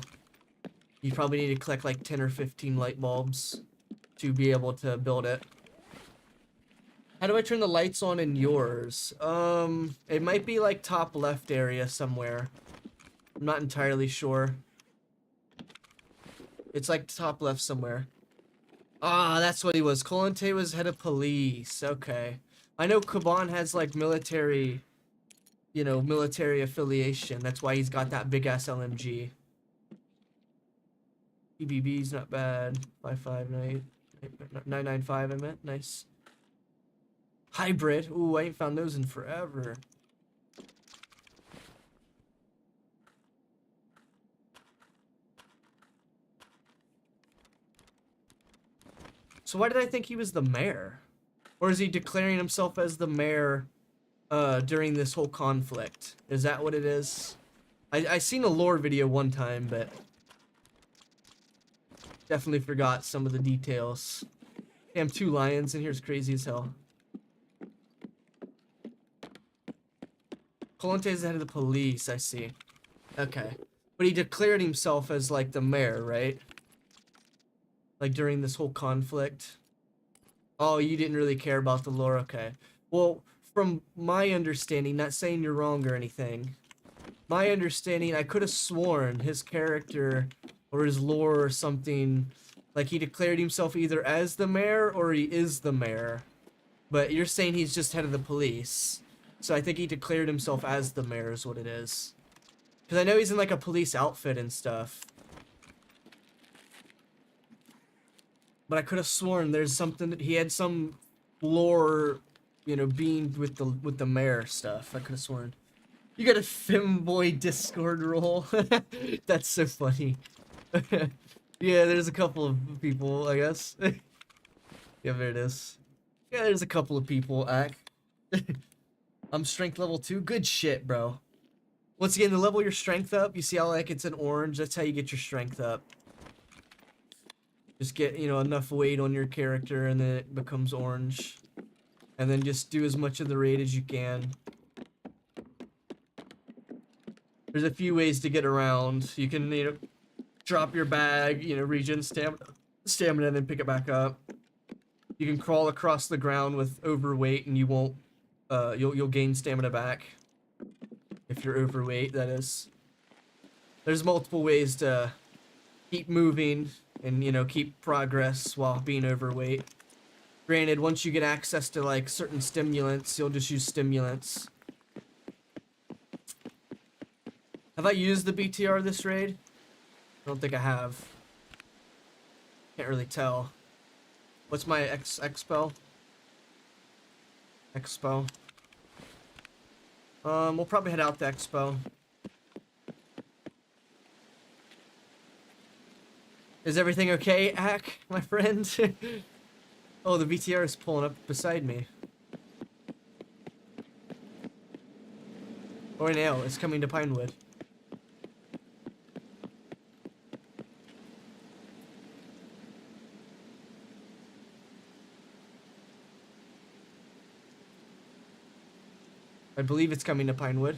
You probably need to collect like 10 or 15 light bulbs to be able to build it. How do I turn the lights on in yours? It might be like top left area somewhere. I'm not entirely sure. It's like top left somewhere. Ah, that's what he was. Kolente was head of police. Okay. I know Kaban has like military, you know, military affiliation. That's why he's got that big ass LMG. PBB's not bad. 559 I meant. Nice. Hybrid. Ooh, I ain't found those in forever. So why did I think he was the mayor? Or is he declaring himself as the mayor during this whole conflict? Is that what it is? I seen a lore video one time, but definitely forgot some of the details. Damn, 2 lions in here is crazy as hell. Colante is the head of the police, I see. Okay. But he declared himself as like the mayor, right? Like during this whole conflict. Oh, you didn't really care about the lore, okay. Well, from my understanding, not saying you're wrong or anything, my understanding, I could have sworn his character or his lore or something, like he declared himself either as the mayor or he is the mayor. But you're saying he's just head of the police. So I think he declared himself as the mayor is what it is. Because I know he's in like a police outfit and stuff. But I could have sworn there's something that he had some lore, you know, being with the mayor stuff. I could have sworn. You got a femboy Discord role. That's so funny. Yeah, there's a couple of people, I guess. Yeah, there it is. Yeah, there's a couple of people, I'm strength level 2. Good shit, bro. Once again, to level your strength up, you see how like it's an orange? That's how you get your strength up. Just get, you know, enough weight on your character and then it becomes orange. And then just do as much of the raid as you can. There's a few ways to get around. You can, you know, drop your bag, you know, regen stamina and then pick it back up. You can crawl across the ground with overweight and you won't, you'll gain stamina back. If you're overweight, that is. There's multiple ways to keep moving and, you know, keep progress while being overweight. Granted, once you get access to, like, certain stimulants, you'll just use stimulants. Have I used the BTR this raid? I don't think I have. Can't really tell. What's my expo? Expo. We'll probably head out to expo. Is everything okay, Ack, my friend? Oh, the VTR is pulling up beside me. Oh, no, it's coming to Pinewood. I believe it's coming to Pinewood.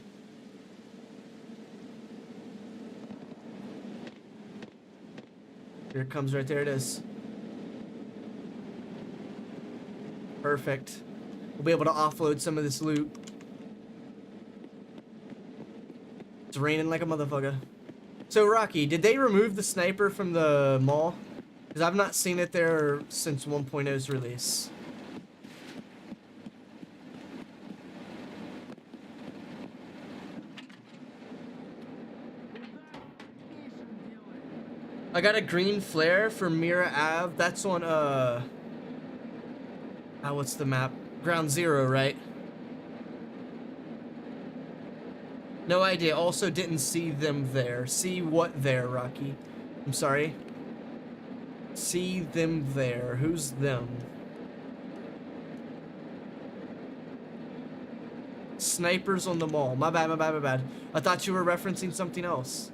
Here it comes, right there it is. Perfect. We'll be able to offload some of this loot. It's raining like a motherfucker. So, Rocky, did they remove the sniper from the mall? Because I've not seen it there since 1.0's release. I got a green flare for Mira Ave. That's on, what's the map? Ground Zero, right? No idea. Also didn't see them there. See what there, Rocky? I'm sorry. See them there. Who's them? Snipers on the mall. My bad, my bad, my bad. I thought you were referencing something else.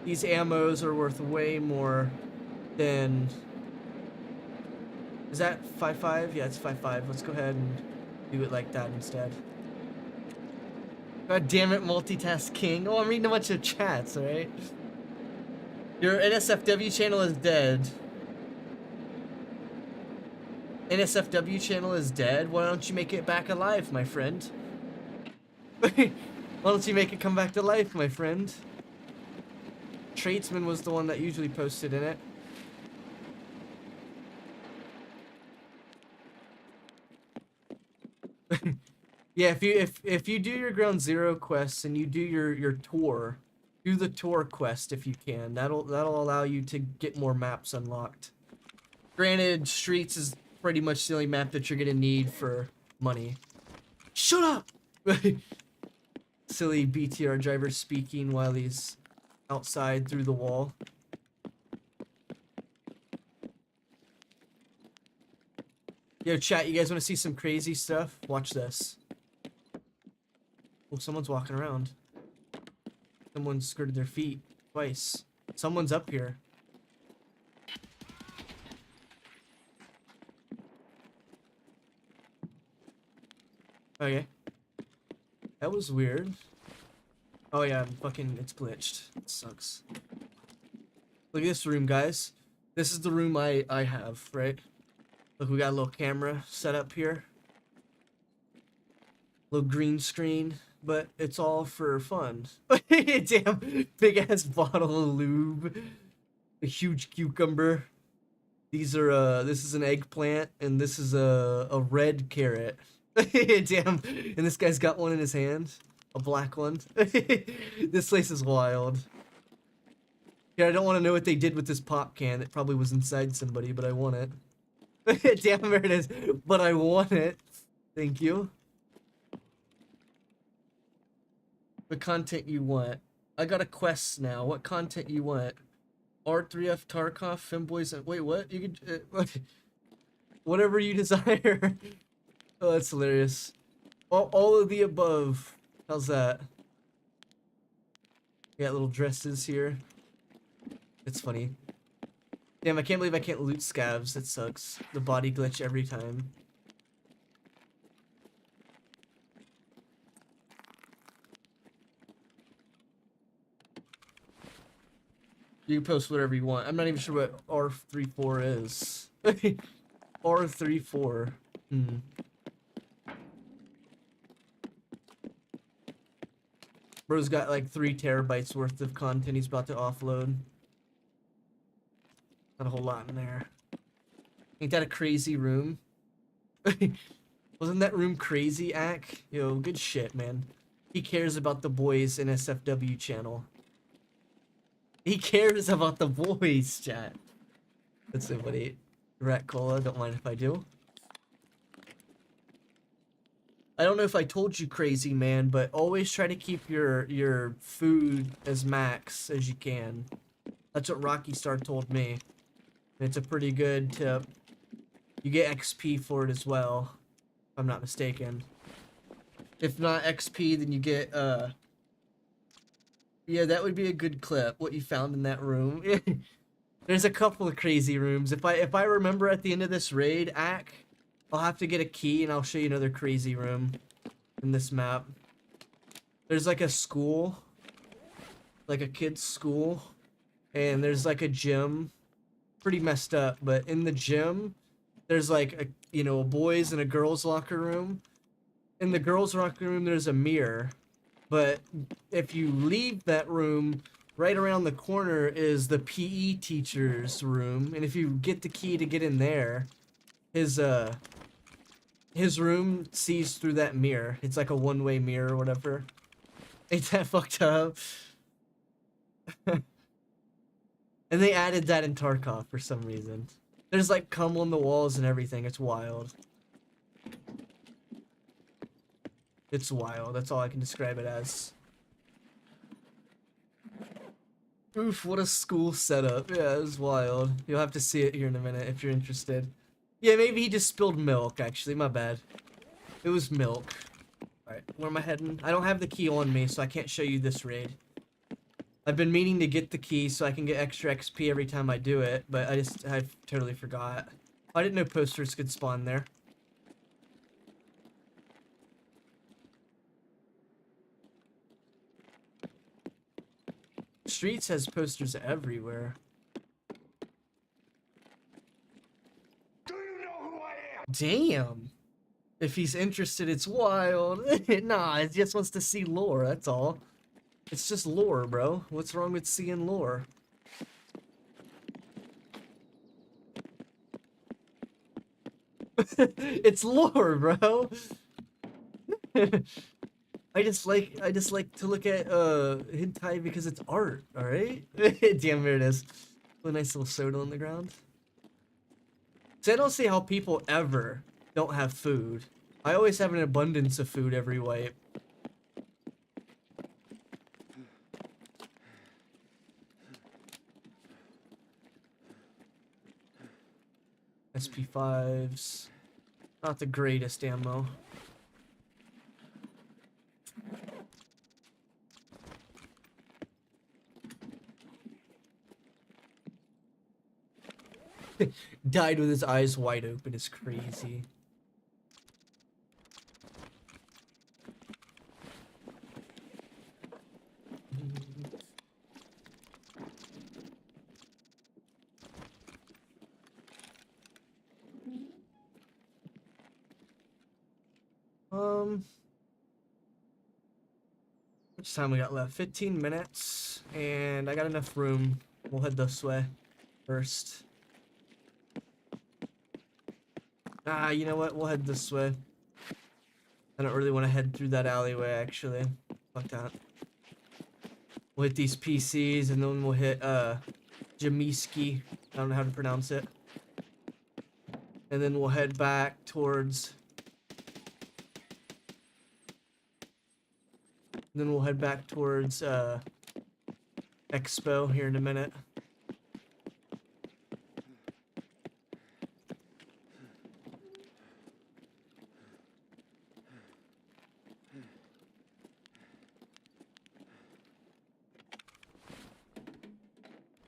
These ammos are worth way more than... Is that 5.5? Yeah, it's 5.5. Let's go ahead and do it like that instead. God damn it, multitask king. Oh, I'm reading a bunch of chats, alright? Your NSFW channel is dead. NSFW channel is dead? Why don't you make it back alive, my friend? Why don't you make it come back to life, my friend? Tradesman was the one that usually posted in it. Yeah, if you do your ground zero quests and you do your tour, do the tour quest if you can. That'll allow you to get more maps unlocked. Granted, Streets is pretty much the only map that you're gonna need for money. Shut up! Silly BTR driver speaking while he's outside through the wall. Yo, chat, you guys want to see some crazy stuff? Watch this. Oh, someone's walking around. Someone skirted their feet twice. Someone's up here. Okay. That was weird. Oh yeah, fucking, it's glitched. It sucks. Look at this room, guys. This is the room I have, right? Look, we got a little camera set up here. Little green screen, but it's all for fun. Damn, big ass bottle of lube. A huge cucumber. These are, this is an eggplant, and this is a red carrot. Damn, and this guy's got one in his hand. A black one. This place is wild. Yeah, I don't want to know what they did with this pop can. It probably was inside somebody, but I want it. Damn, there it is. But I want it. Thank you. The content you want. I got a quest now. What content you want? R3F Tarkov, Femboys, and wait, what? You can whatever you desire. Oh, that's hilarious. All of the above. How's that? You got little dresses here. It's funny. Damn, I can't believe I can't loot scavs. That sucks. The body glitch every time. You can post whatever you want. I'm not even sure what R34 is. R34. Bro's got like 3 terabytes worth of content he's about to offload. Not a whole lot in there. Ain't that a crazy room? Wasn't that room crazy, Ack? Yo, good shit, man. He cares about the boys in SFW channel. He cares about the boys, chat. That's so funny. Rat Cola, don't mind if I do. I don't know if I told you, crazy man, but always try to keep your food as max as you can. That's what Rocky Star told me. And it's a pretty good tip. You get XP for it as well, if I'm not mistaken. If not XP, then you get yeah, that would be a good clip. What you found in that room. There's a couple of crazy rooms. If I remember at the end of this raid, Ack, I'll have to get a key and I'll show you another crazy room in this map. There's like a school, like a kid's school, and there's like a gym. Pretty messed up, but in the gym, there's like a, you know, a boys and a girls locker room. In the girls locker room, there's a mirror, but if you leave that room, right around the corner is the PE teacher's room, and if you get the key to get in there, his room sees through that mirror. It's like a one-way mirror or whatever. Ain't that fucked up? And they added that in Tarkov for some reason. There's like cum on the walls and everything. It's wild. It's wild. That's all I can describe it as. Oof, what a school setup. Yeah, it was wild. You'll have to see it here in a minute if you're interested. Yeah, maybe he just spilled milk, actually. My bad. It was milk. Alright, where am I heading? I don't have the key on me, so I can't show you this raid. I've been meaning to get the key so I can get extra XP every time I do it, but I totally forgot. I didn't know posters could spawn there. Streets has posters everywhere. Do you know who I am? Damn. If he's interested, it's wild. Nah, he just wants to see lore, that's all. It's just lore, bro. What's wrong with seeing lore? It's lore, bro. I just like to look at hentai because it's art, alright? Damn, there it is. A nice little soda on the ground. So I don't see how people ever don't have food. I always have an abundance of food every wipe. SP5s. Not the greatest ammo. Died with his eyes wide open is crazy. How much time we got left? 15 minutes, and I got enough room. We'll head this way first. Ah, you know what? We'll head this way. I don't really want to head through that alleyway, actually. Fuck that. We'll hit these PCs, and then we'll hit, Jamiski. I don't know how to pronounce it. And then we'll head back towards... Then we'll head back towards, Expo here in a minute.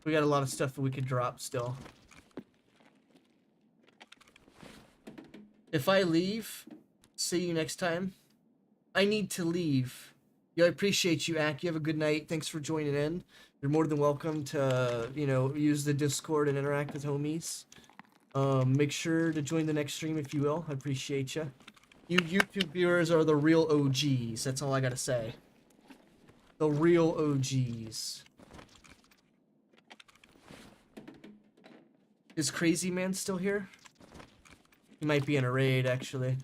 We got a lot of stuff that we could drop still. If I leave, see you next time. I need to leave. Yo, I appreciate you, Ak. You have a good night. Thanks for joining in. You're more than welcome to, you know, use the Discord and interact with homies. Make sure to join the next stream if you will. I appreciate you. You YouTube viewers are the real OGs. That's all I gotta say. The real OGs. Is Crazy Man still here? He might be in a raid, actually.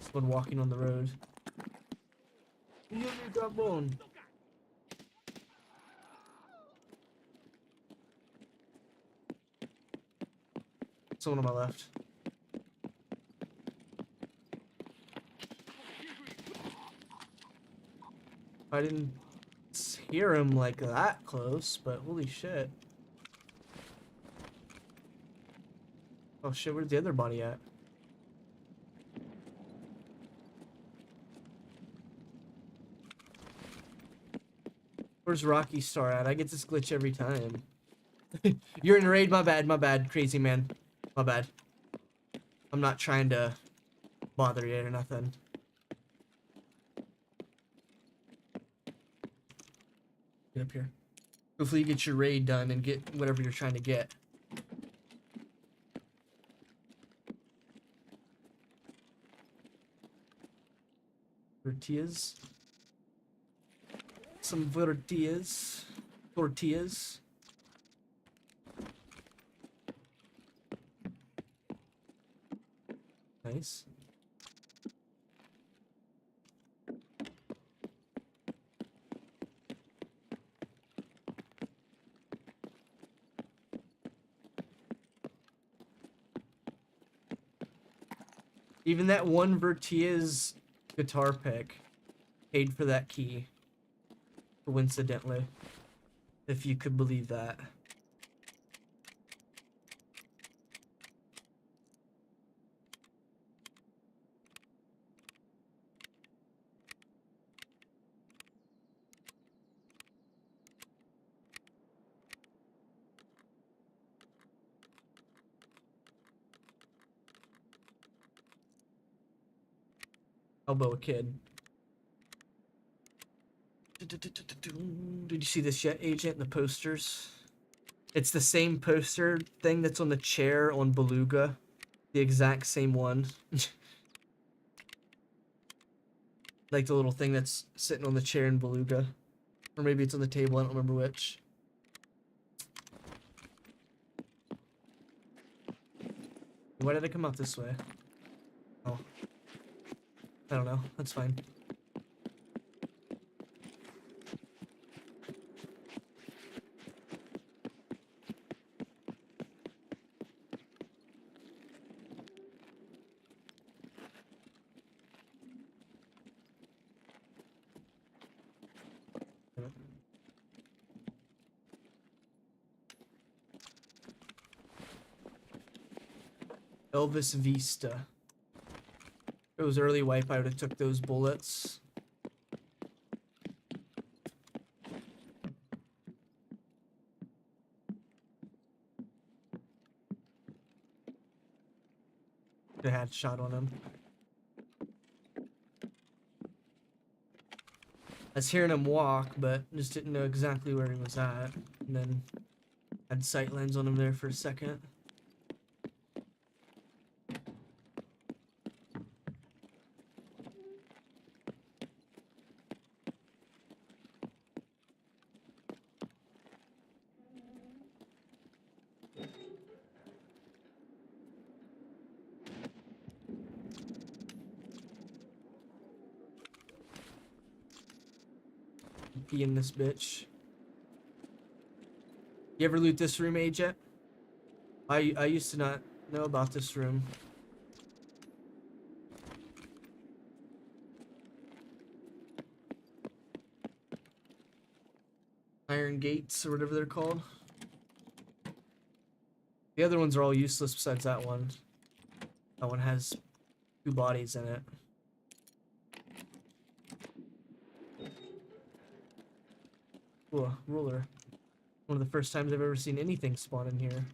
Someone walking on the road. You need that bone. Someone on my left. I didn't hear him like that close, but holy shit. Oh shit, where's the other body at? Where's Rocky Star at? I get this glitch every time. You're in a raid, my bad, Crazy Man. My bad. I'm not trying to bother you or nothing. Get up here. Hopefully you get your raid done and get whatever you're trying to get. Tortillas. Some tortillas. Tortillas. Nice. Even that one Vertia's guitar pick paid for that key. Coincidentally. If you could believe that. Elbow a kid. Did you see this yet, Agent? The posters? It's the same poster thing that's on the chair on Beluga. The exact same one. Like the little thing that's sitting on the chair in Beluga. Or maybe it's on the table, I don't remember which. Why did I come out this way? Oh. I don't know. That's fine. Elvis Vista. If it was early wipe, I would have took those bullets. They had shot on him. I was hearing him walk, but just didn't know exactly where he was at. And then had sight lines on him there for a second. Be in this bitch. You ever loot this room, Agent? I used to not know about this room. Iron gates or whatever they're called. The other ones are all useless besides that one. That one has 2 bodies in it. Ooh, a ruler. One of the first times I've ever seen anything spawn in here.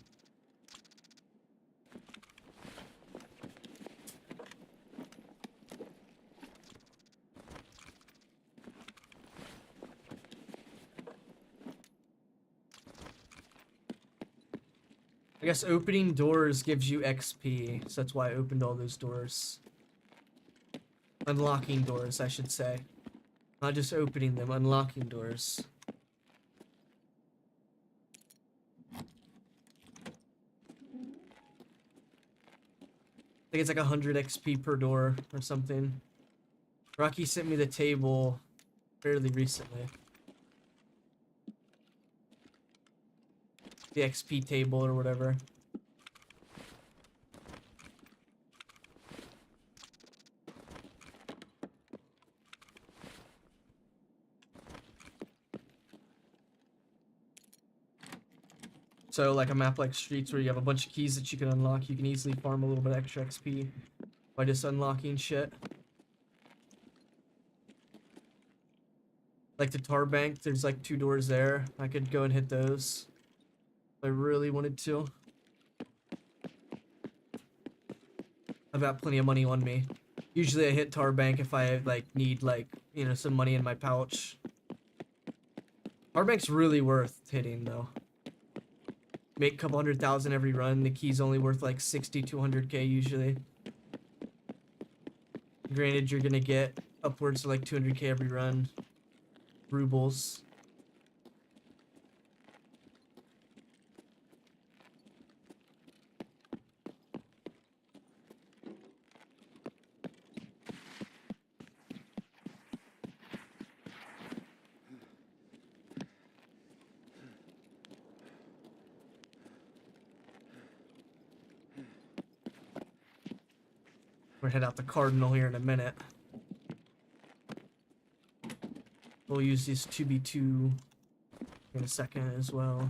I guess opening doors gives you XP, so that's why I opened all those doors. Unlocking doors, I should say. Not just opening them, unlocking doors. I think it's like 100 XP per door or something. Rocky sent me the table fairly recently. The XP table or whatever. So like a map like Streets where you have a bunch of keys that you can unlock, you can easily farm a little bit extra XP by just unlocking shit. Like the tar bank, there's like 2 doors there. I could go and hit those if I really wanted to. I've got plenty of money on me. Usually I hit tar bank if I like need like, you know, some money in my pouch. Tar bank's really worth hitting though. Make a couple 100,000 every run. The key's only worth like 60 to 100k usually. Granted, you're gonna get upwards to like 200k every run. Rubles. We'll head out the Cardinal here in a minute. We'll use these 2v2 in a second as well.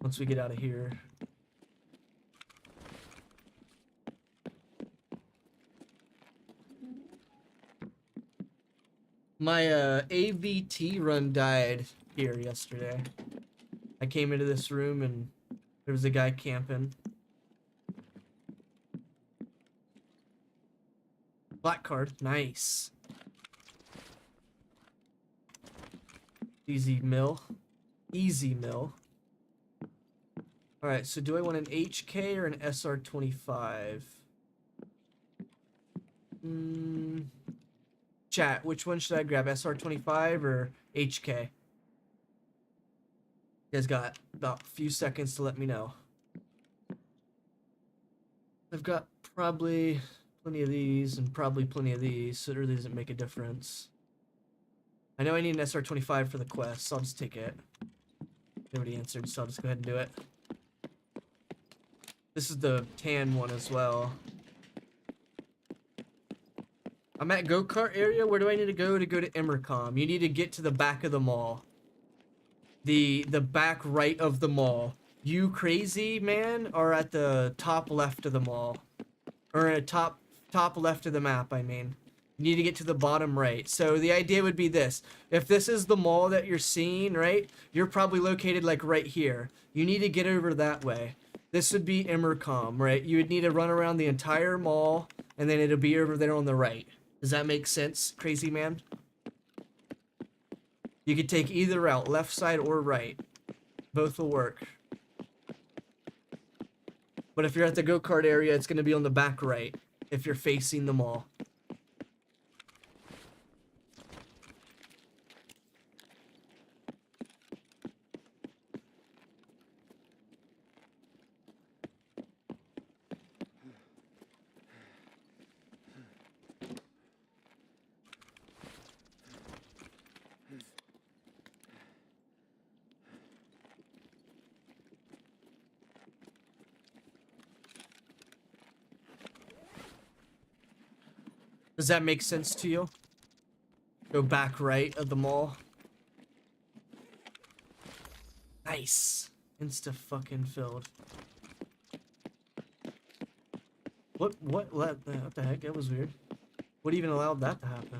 Once we get out of here. My AVT run died here yesterday. I came into this room and there was a guy camping. Black card, nice. Easy mill. Easy mill. Alright, so do I want an HK or an SR25? Chat, which one should I grab? SR25 or HK? You guys got about a few seconds to let me know. I've got probably plenty of these and probably plenty of these, so it really doesn't make a difference. I know I need an SR25 for the quest, so I'll just take it. Nobody answered, so I'll just go ahead and do it. This is the tan one as well. I'm at go-kart area. Where do I need to go to Emercom? You need to get to the back of the mall. The back right of the mall. You crazy man are at the top left of the mall. Or at top left of the map, I mean. You need to get to the bottom right. So the idea would be this. If this is the mall that you're seeing, right? You're probably located like right here. You need to get over that way. This would be Emercom, right? You would need to run around the entire mall and then it'll be over there on the right. Does that make sense, crazy man? You could take either route, left side or right. Both will work. But if you're at the go-kart area, it's going to be on the back right if you're facing the mall. Does that make sense to you? Go back right of the mall. Nice. Insta fucking filled. What the heck? That was weird. What even allowed that to happen?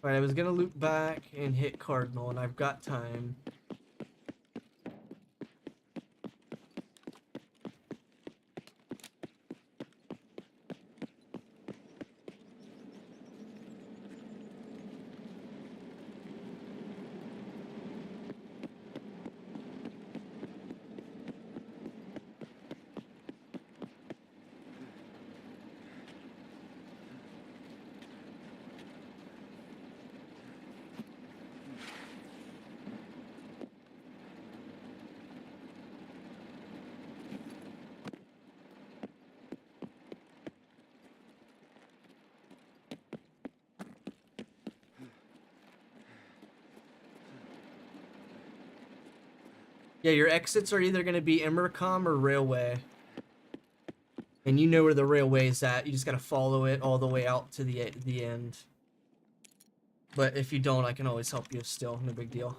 Alright, I was gonna loop back and hit Cardinal, and I've got time. Yeah, your exits are either going to be Emercom or Railway. And you know where the railway is at. You just got to follow it all the way out to the end. But if you don't, I can always help you still. No big deal.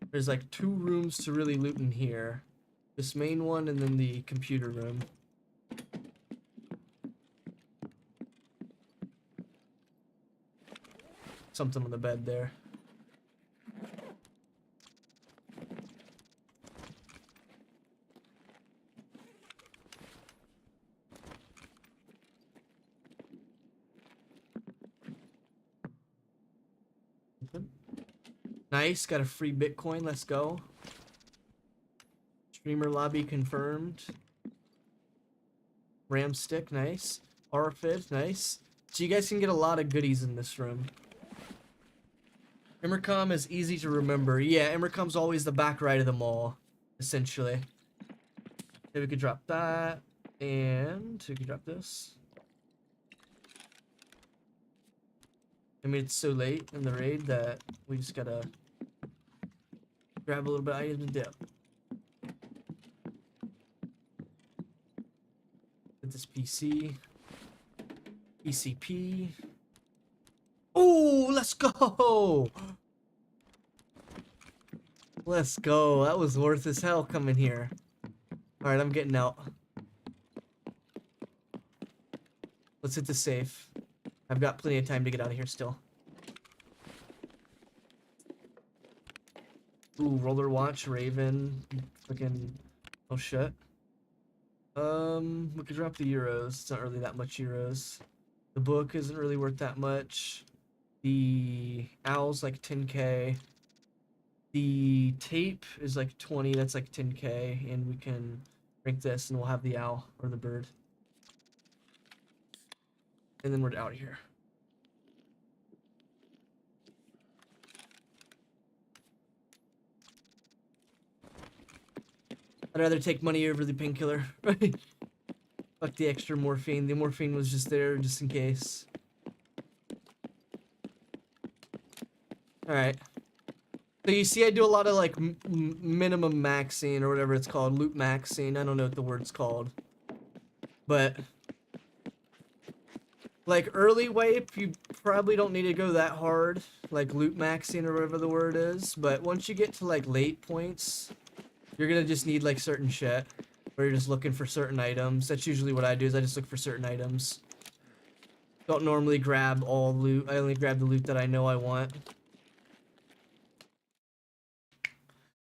There's like 2 rooms to really loot in here. This main one and then the computer room. Something on the bed there. Nice, got a free Bitcoin, let's go. Streamer lobby confirmed. Ram stick, nice. RFID, nice. So you guys can get a lot of goodies in this room. Emercom is easy to remember. Yeah, Emercom's always the back right of the mall, essentially. Okay, we could drop that, and we could drop this. I mean, it's so late in the raid that we just gotta grab a little bit of items and dip. Get this PC. PCP. Oh, let's go! Let's go. That was worth as hell coming here. Alright, I'm getting out. Let's hit the safe. I've got plenty of time to get out of here still. Ooh, Roller Watch, Raven. Fucking. Oh shit. We could drop the euros. It's not really that much euros. The book isn't really worth that much. The owl's like 10k. The tape is like 20, that's like 10k, and we can rank this and we'll have the owl or the bird. And then we're out of here. I'd rather take money over the painkiller, right? Fuck the extra morphine. The morphine was just there just in case. Alright. So you see I do a lot of like minimum maxing or whatever it's called. Loot maxing. I don't know what the word's called. But like early wipe, you probably don't need to go that hard. Like loot maxing or whatever the word is. But once you get to like late points, you're gonna just need like certain shit. Where you're just looking for certain items. That's usually what I do, is I just look for certain items. Don't normally grab all loot. I only grab the loot that I know I want.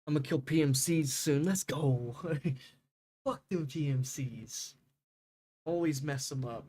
I'm gonna kill PMCs soon. Let's go. Fuck them PMCs. Always mess them up.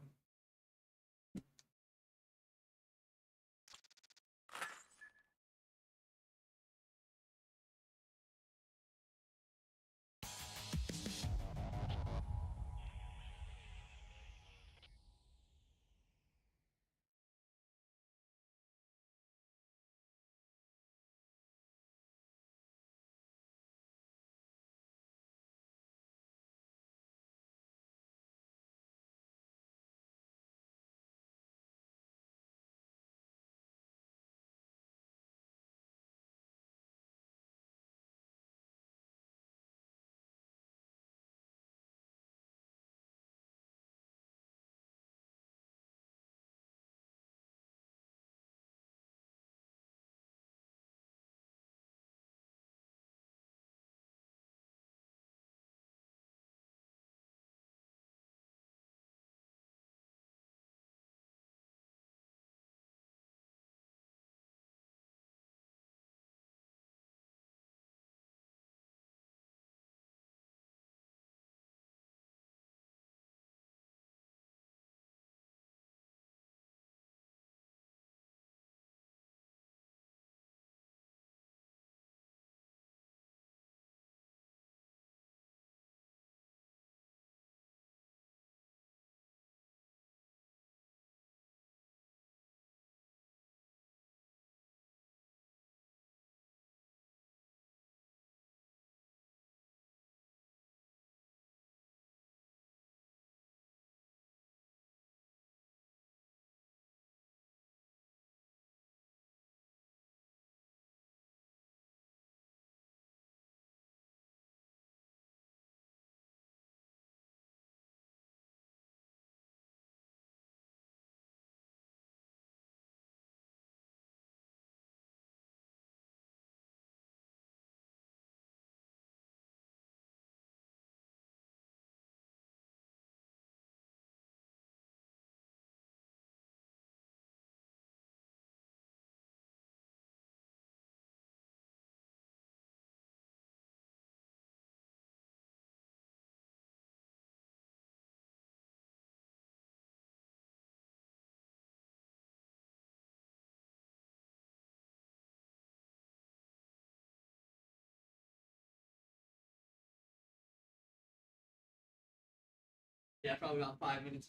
Yeah, probably about 5 minutes.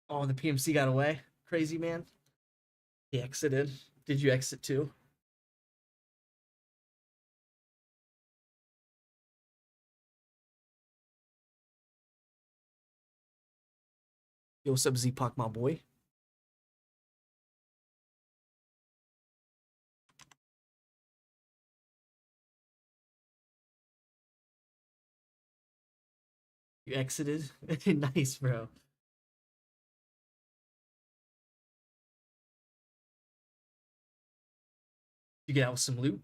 Oh, the PMC got away. Crazy man. He exited. Did you exit too? Yo, what's up, Z-Pac, my boy? You exited? Nice, bro. You get out with some loot?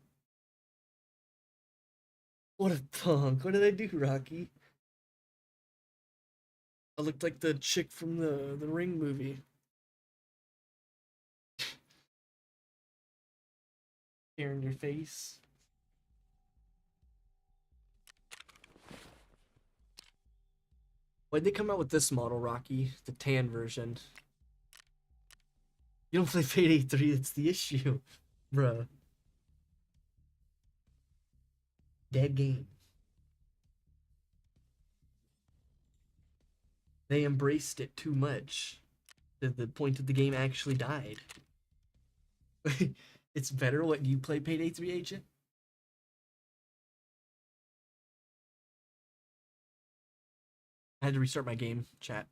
What a punk. What did I do, Rocky? I looked like the chick from the Ring movie. Hair in your face. Why'd they come out with this model, Rocky? The tan version. You don't play Payday 3, that's the issue. Bruh. Dead game. They embraced it too much. To the point that the game actually died. It's better what you play Payday 3, Agent? I had to restart my game, chat.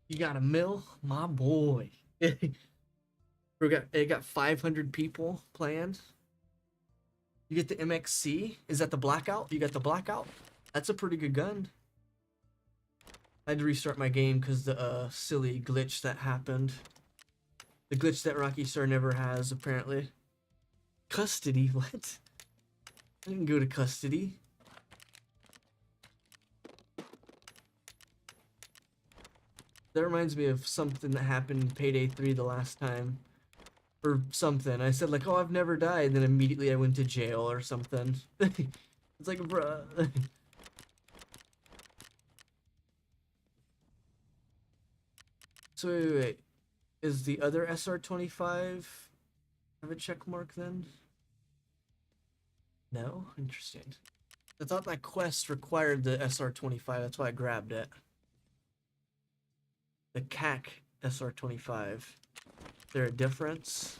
You got a mill? My boy. It got 500 people playing. You get the MXC? Is that the blackout? You got the blackout? That's a pretty good gun. I had to restart my game because the silly glitch that happened. The glitch that Rocky Star never has, apparently. Custody? What? I didn't go to custody. That reminds me of something that happened in Payday 3 the last time. Or something. I said like, oh, I've never died. And then immediately I went to jail or something. It's like, bruh. So wait. Is the other SR-25 have a check mark then? No? Interesting. I thought my quest required the SR-25. That's why I grabbed it. The CAC SR-25. Is there a difference?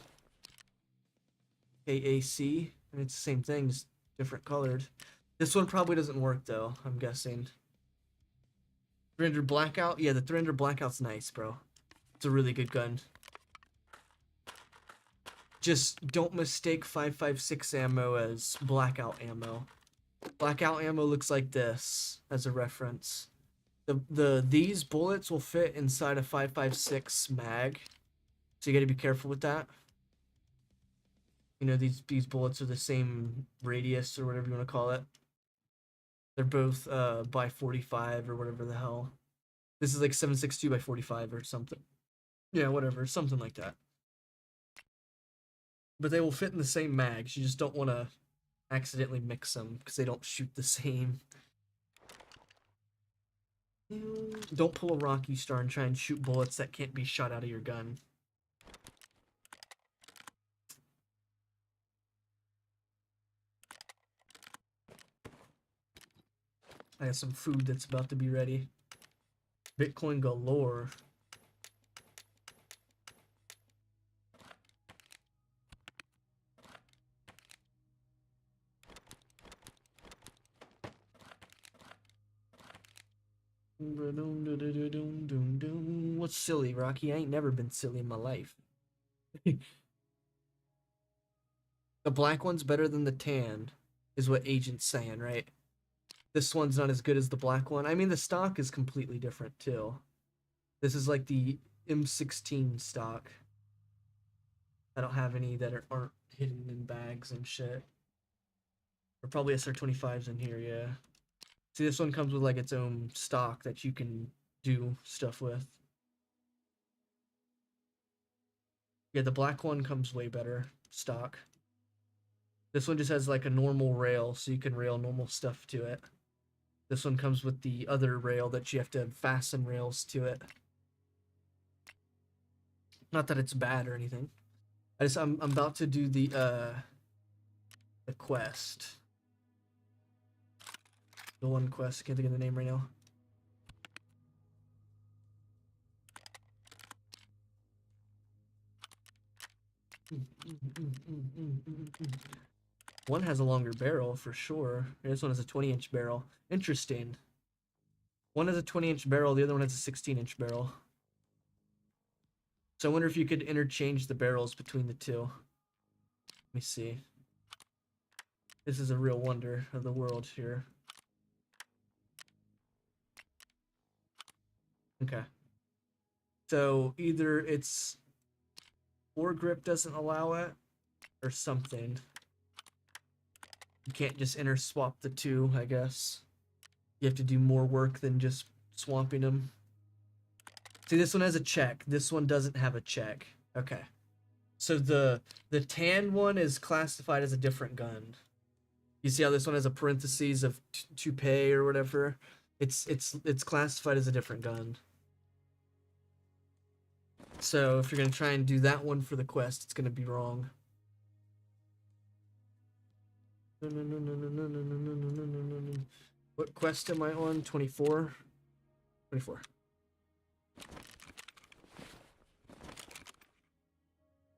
AAC? I mean, it's the same thing. Just different colored. This one probably doesn't work though, I'm guessing. 300 Blackout? Yeah, the 300 Blackout's nice, bro. It's a really good gun. Just don't mistake 5.56 ammo as Blackout ammo. Blackout ammo looks like this as a reference. These bullets will fit inside a 5.56 mag. So you gotta be careful with that. You know, these bullets are the same radius or whatever you want to call it. They're both by 45 or whatever the hell. This is like 7.62 by 45 or something. Yeah, whatever, something like that. But they will fit in the same mags. You just don't want to accidentally mix them because they don't shoot the same. Don't pull a Rocky Star and try and shoot bullets that can't be shot out of your gun. I have some food that's about to be ready. Bitcoin galore. What's silly, Rocky? I ain't never been silly in my life. The black one's better than the tan, is what Agent's saying, right? This one's not as good as the black one. I mean, the stock is completely different, too. This is like the M16 stock. I don't have any that aren't hidden in bags and shit. Or probably SR25s in here, yeah. See, this one comes with like its own stock that you can do stuff with. Yeah, the black one comes way better stock. This one just has like a normal rail, so you can rail normal stuff to it. This one comes with the other rail that you have to fasten rails to it. Not that it's bad or anything. I'm about to do the quest. The one quest, can't think of the name right now. One has a longer barrel for sure. This one has a 20-inch barrel. Interesting. One has a 20-inch barrel, the other one has a 16-inch barrel. So I wonder if you could interchange the barrels between the two. Let me see. This is a real wonder of the world here. Okay. So either it's foregrip doesn't allow it or something. You can't just interswap the two, I guess. You have to do more work than just swapping them. See, this one has a check. This one doesn't have a check. Okay. So the tan one is classified as a different gun. You see how this one has a parentheses of toupee or whatever? It's classified as a different gun. So if you're gonna try and do that one for the quest, it's gonna be wrong. No. What quest am I on? 24? 24.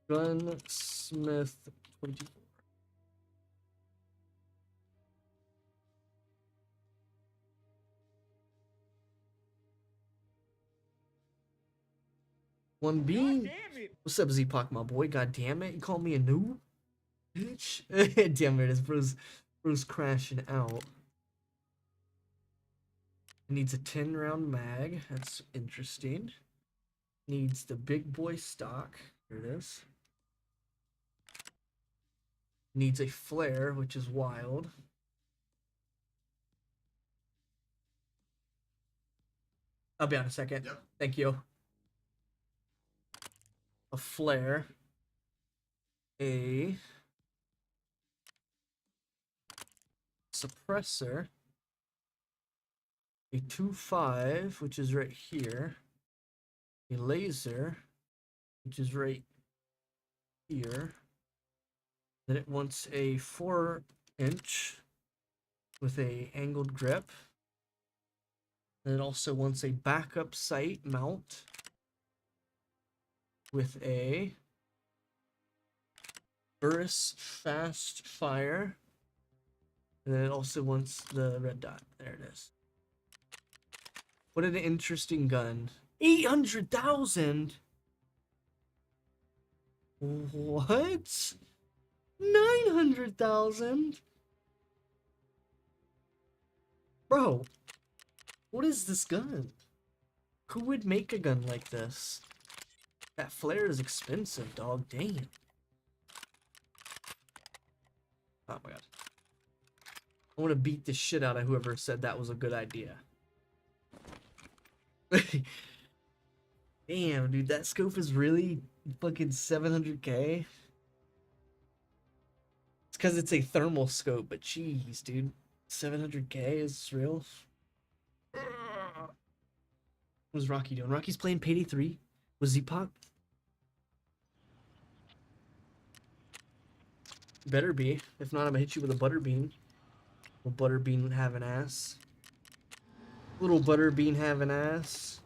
Gunsmith 24. One bean. What's up, Z-Pock, my boy? God damn it. You call me a noob? Bitch. Damn it, it's Bruce crashing out. It needs a 10-round mag. That's interesting. Needs the big boy stock. Here it is. Needs a flare, which is wild. I'll be on a second. Yep. Thank you. A flare. A suppressor. A 2.5, which is right here. A laser, which is right here. Then it wants a 4-inch with a angled grip. And it also wants a backup sight mount with a burst fast fire And then it also wants the red dot. There it is. What an interesting gun. 800,000? What? 900,000? Bro, what is this gun? Who would make a gun like this? That flare is expensive, dog. Damn. Oh my god. I want to beat the shit out of whoever said that was a good idea. Damn, dude, that scope is really fucking 700k. It's because it's a thermal scope, but jeez, dude. 700k is real. What was Rocky doing? Rocky's playing Payday 3. Was he pop? Better be. If not, I'm gonna hit you with a butter bean. Little butter bean have an ass. Little butter bean have an ass.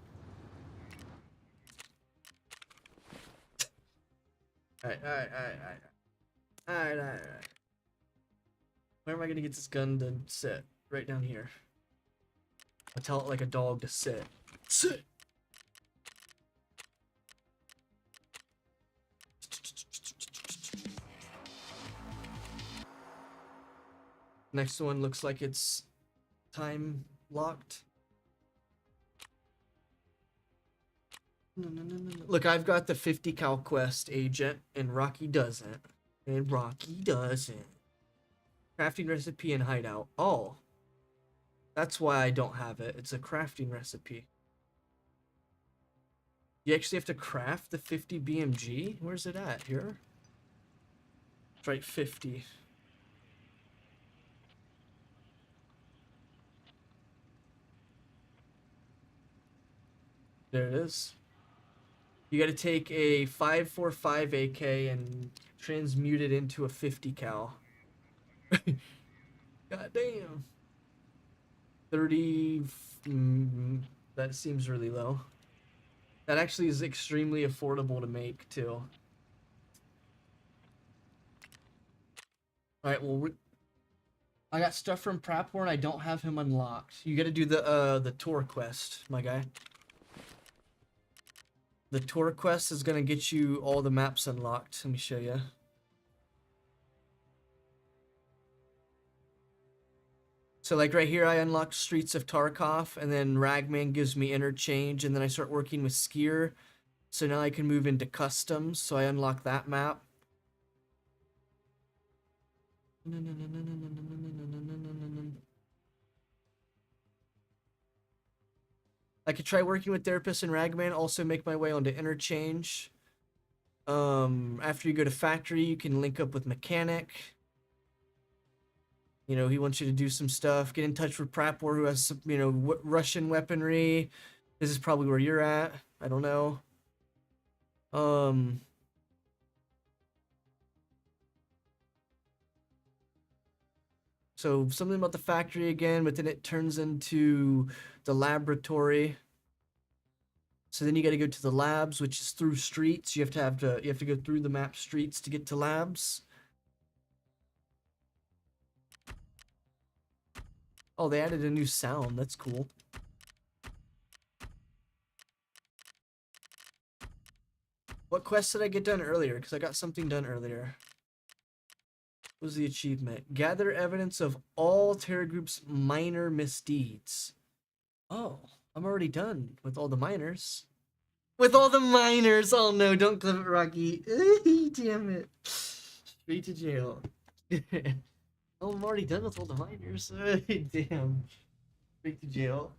Alright. Alright. Where am I gonna get this gun to sit? Right down here. I'll tell it like a dog to sit. Sit! Next one looks like it's time locked. No. Look, I've got the 50 cal quest agent, and Rocky doesn't. Crafting recipe and hideout. Oh. That's why I don't have it. It's a crafting recipe. You actually have to craft the 50 BMG? Where's it at? Here? It's right, 50. There it is. You gotta take a 545 AK and transmute it into a 50 cal. God damn. 30. That seems really low. That actually is extremely affordable to make, too. Alright, well, I got stuff from Prapor and I don't have him unlocked. You gotta do the tour quest, my guy. The tour quest is gonna get you all the maps unlocked. Let me show you. So like right here, I unlocked Streets of Tarkov, and then Ragman gives me interchange, and then I start working with Skier. So now I can move into customs, so I unlock that map. I could try working with Therapist and Ragman, also make my way onto interchange. After you go to factory, you can link up with Mechanic. You know, he wants you to do some stuff. Get in touch with Prapor, who has some, you know, Russian weaponry. This is probably where you're at. I don't know. So something about the factory again, but then it turns into the laboratory. So then you got to go to the labs, which is through streets. You have to go through the map streets to get to labs. Oh, they added a new sound. That's cool. What quest did I get done earlier? Because I got something done earlier. What was the achievement? Gather evidence of all Terra Group's minor misdeeds. Oh, I'm already done with all the minors. With all the minors! Oh no, don't clip it, Rocky. Damn it. Straight to jail. Oh, I'm already done with all the minors. Damn. Straight to jail.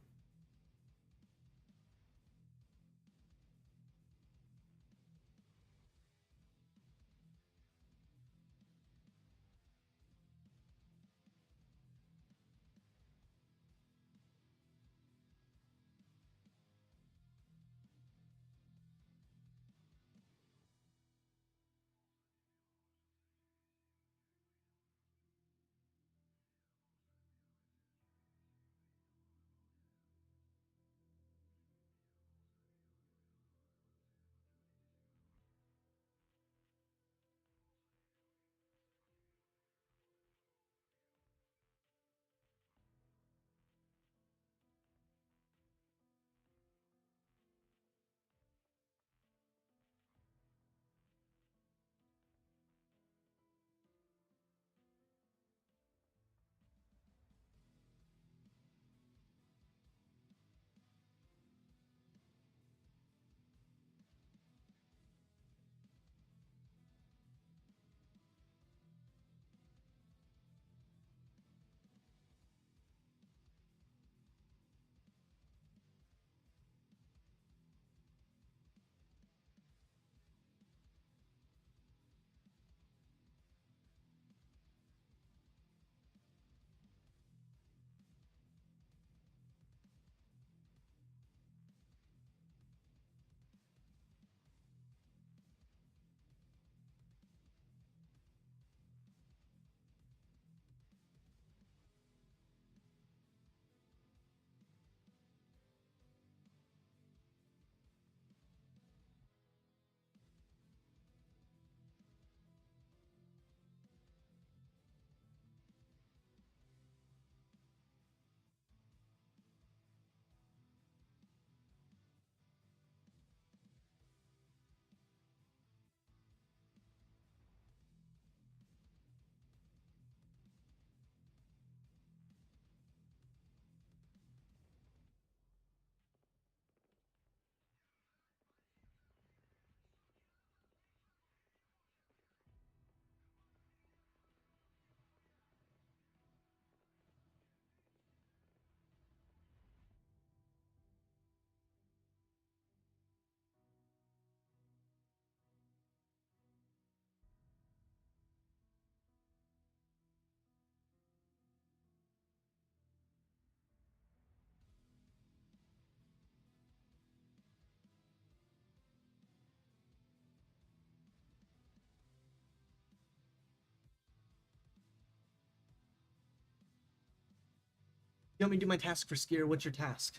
You want me to do my task for Skier? What's your task?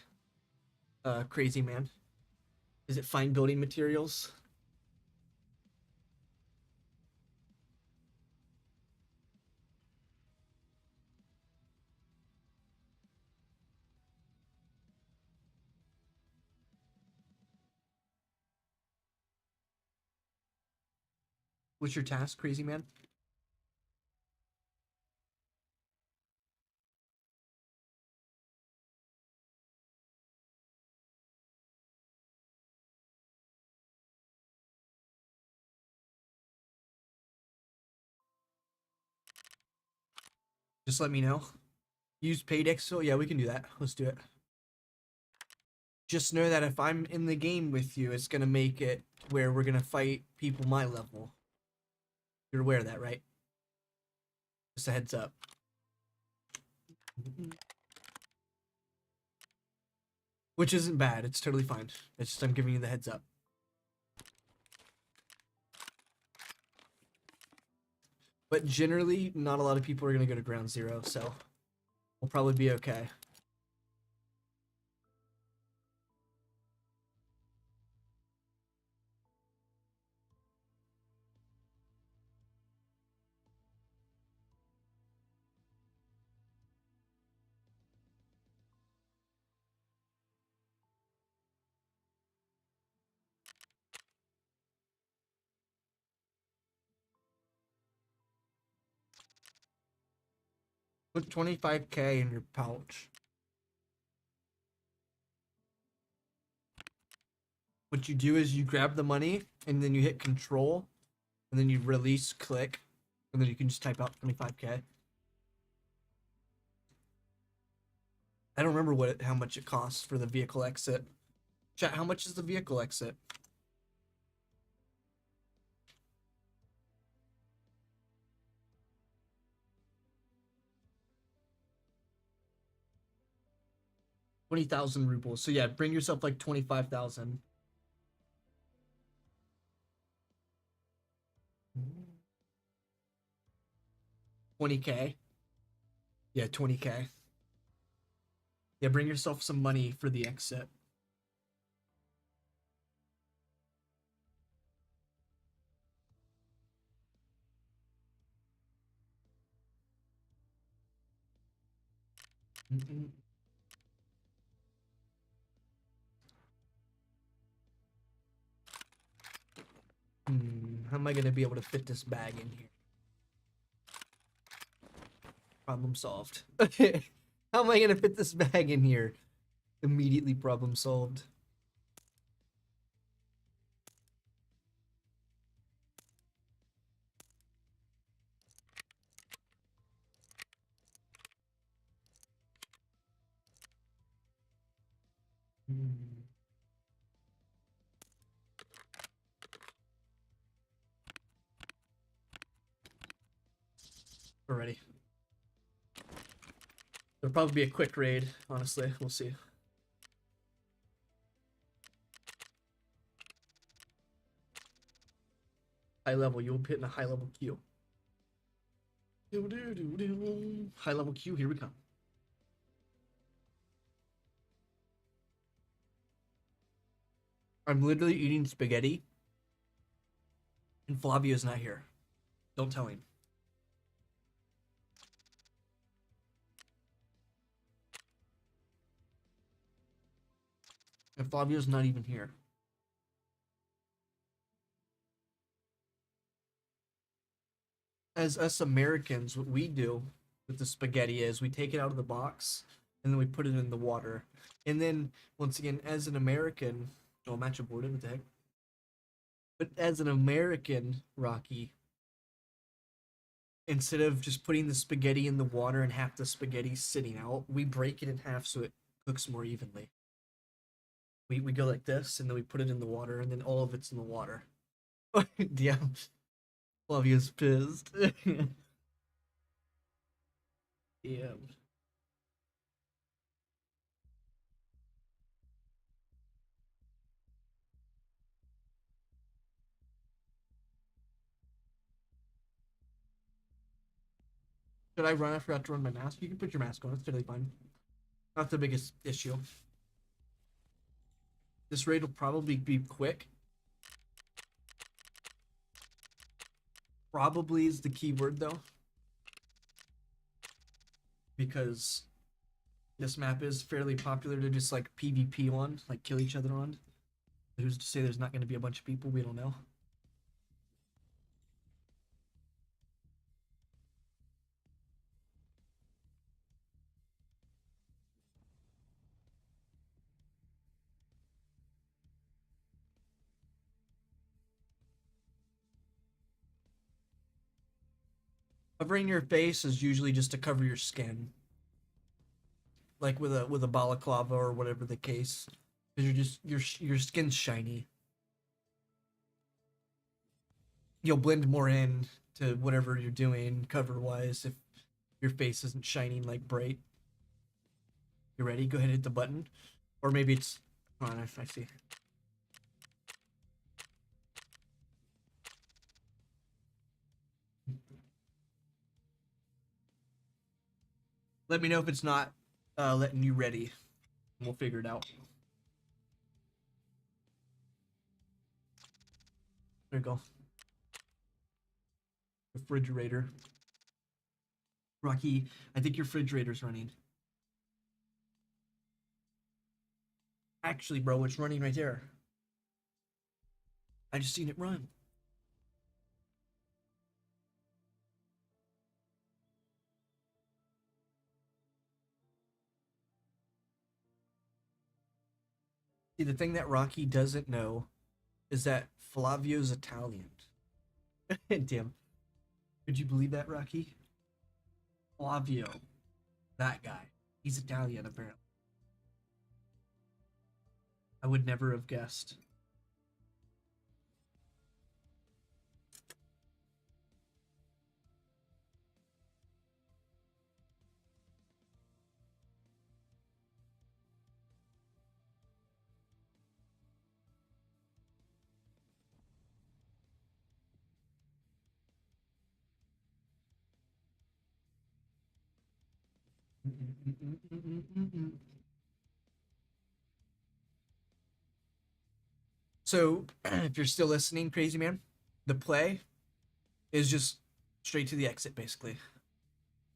Crazy man. Is it find building materials? What's your task, crazy man? Just let me know. Use paid Excel? Yeah, we can do that. Let's do it. Just know that if I'm in the game with you, it's gonna make it where we're gonna fight people my level. You're aware of that, right? Just a heads up. Which isn't bad. It's totally fine. It's just I'm giving you the heads up. But generally, not a lot of people are gonna go to ground zero, so we'll probably be okay. Put 25K in your pouch. What you do is you grab the money and then you hit control and then you release click and then you can just type out 25K. I don't remember how much it costs for the vehicle exit. Chat, how much is the vehicle exit? $20,000 rubles. So yeah, bring yourself like 25,000. $20K. Yeah, 20K. Yeah, bring yourself some money for the exit. How am I gonna be able to fit this bag in here? Problem solved. How am I gonna fit this bag in here? Immediately problem solved. We're ready. It'll probably be a quick raid, honestly. We'll see. High level, you'll hit in a high level queue. High level queue, here we come. I'm literally eating spaghetti, and Flavio's not here. Don't tell him. And Flavio's not even here. As us Americans, what we do with the spaghetti is we take it out of the box and then we put it in the water. And then, once again, as an American, oh, match aborted, what the heck? But as an American, Rocky, instead of just putting the spaghetti in the water and half the spaghetti sitting out, we break it in half so it cooks more evenly. We go like this, and then we put it in the water, and then all of it's in the water. Damn. Flavia's pissed. Damn. Should I run? I forgot to run my mask. You can put your mask on. It's totally fine. Not the biggest issue. This raid will probably be quick. Probably is the key word though. Because this map is fairly popular to just like PvP on, like kill each other on. Who's to say there's not going to be a bunch of people? We don't know. Covering your face is usually just to cover your skin, like with a balaclava or whatever the case, because your skin's shiny. You'll blend more in to whatever you're doing cover wise if your face isn't shining like bright. You ready? Go ahead and hit the button, or maybe it's come on. I see. Let me know if it's not letting you ready. We'll figure it out. There you go. Refrigerator. Rocky, I think your refrigerator's running. Actually, bro, it's running right there. I just seen it run. See, the thing that Rocky doesn't know is that Flavio's Italian. Damn. Could you believe that, Rocky? Flavio. That guy. He's Italian, apparently. I would never have guessed. So, if you're still listening, Crazy Man, the play is just straight to the exit, basically.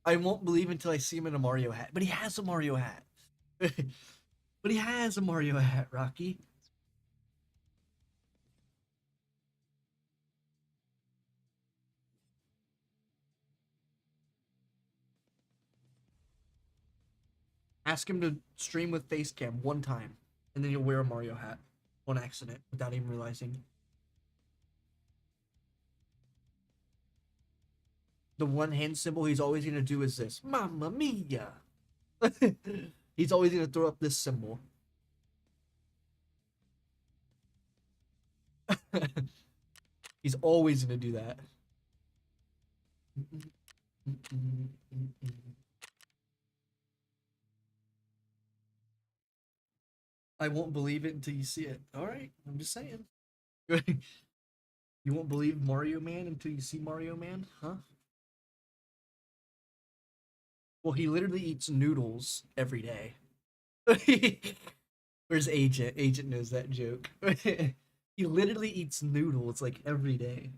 I won't believe until I see him in a Mario hat, but he has a Mario hat. But he has a Mario hat, Rocky. Ask him to stream with Facecam one time, and then you'll wear a Mario hat on accident without even realizing. The one hand symbol he's always gonna do is this. Mamma mia! He's always gonna throw up this symbol. He's always gonna do that. I won't believe it until you see it. All right, I'm just saying. You won't believe Mario Man until you see Mario Man, huh? Well, he literally eats noodles every day. Where's Agent? Agent knows that joke. He literally eats noodles like every day.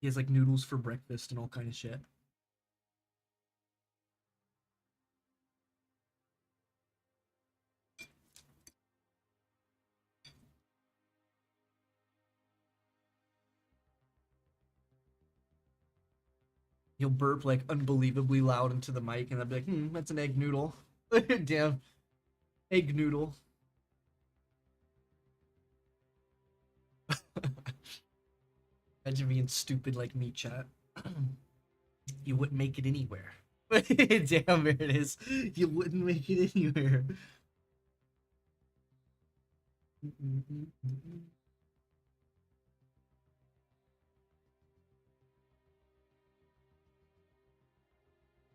He has like noodles for breakfast and all kind of shit. He'll burp like unbelievably loud into the mic, and I'll be like, that's an egg noodle. Damn. Egg noodle. Imagine being stupid like me, chat. You wouldn't make it anywhere. Damn, there it is. You wouldn't make it anywhere.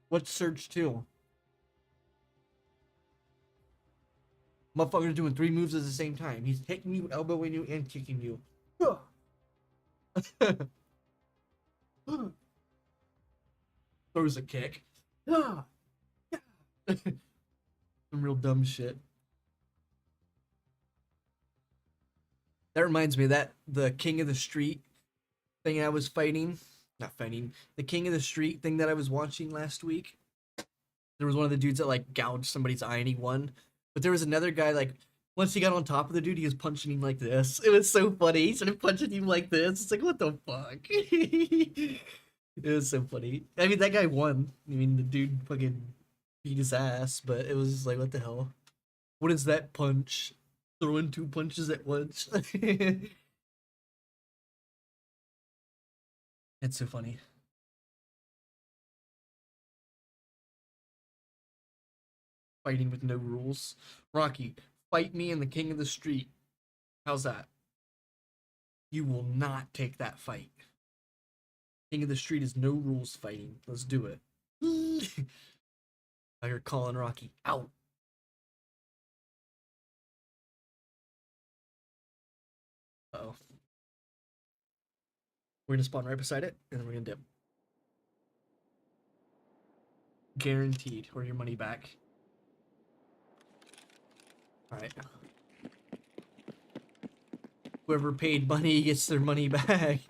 What's Surge 2? Motherfucker's doing 3 moves at the same time. He's hitting you, elbowing you, and kicking you. Throws a kick. Some real dumb shit. That reminds me of that the King of the Street thing I was fighting. Not fighting. The King of the Street thing that I was watching last week. There was one of the dudes that like gouged somebody's eye and he won. But there was another guy like once he got on top of the dude, he was punching him like this. It was so funny. He started punching him like this. It's like, what the fuck? It was so funny. I mean, that guy won. I mean, the dude fucking beat his ass, but it was just like, what the hell? What is that punch? Throwing 2 punches at once. It's so funny. Fighting with no rules. Rocky, fight me in the King of the Street. How's that? You will not take that fight. King of the Street is no rules fighting. Let's do it. Now you're calling Rocky out. Uh-oh. We're gonna spawn right beside it, and then we're gonna dip. Guaranteed, or your money back. Alright. Whoever paid money gets their money back.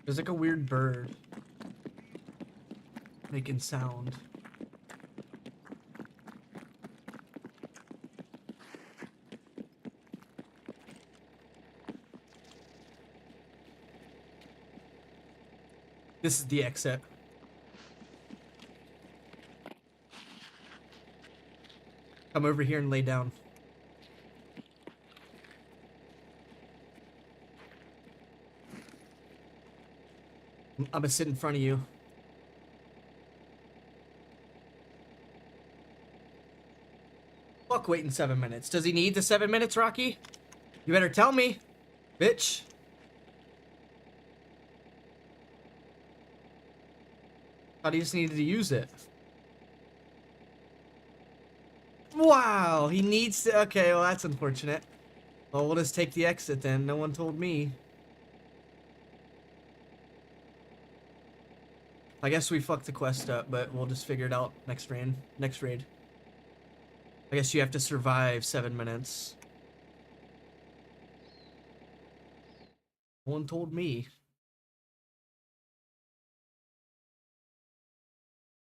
There's like a weird bird making sound. This is the exit. Come over here and lay down. I'm gonna sit in front of you. Fuck waiting 7 minutes. Does he need the 7 minutes, Rocky? You better tell me, bitch. Thought he just needed to use it. Wow, he needs to. Okay, well, that's unfortunate. Well, we'll just take the exit then. No one told me. I guess we fucked the quest up, but we'll just figure it out next raid. Next raid. I guess you have to survive 7 minutes. No one told me.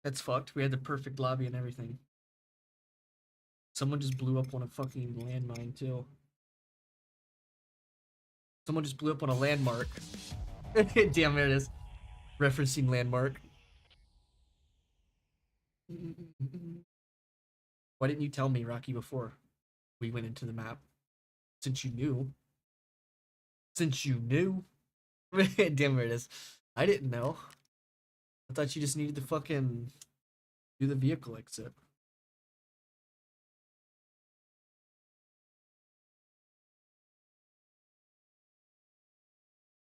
That's fucked. We had the perfect lobby and everything. Someone just blew up on a fucking landmine, too. Someone just blew up on a landmark. Damn, there it is. Referencing landmark. Why didn't you tell me, Rocky, before we went into the map? Since you knew. Since you knew. Damn, there it is. I didn't know. I thought you just needed to fucking do the vehicle exit.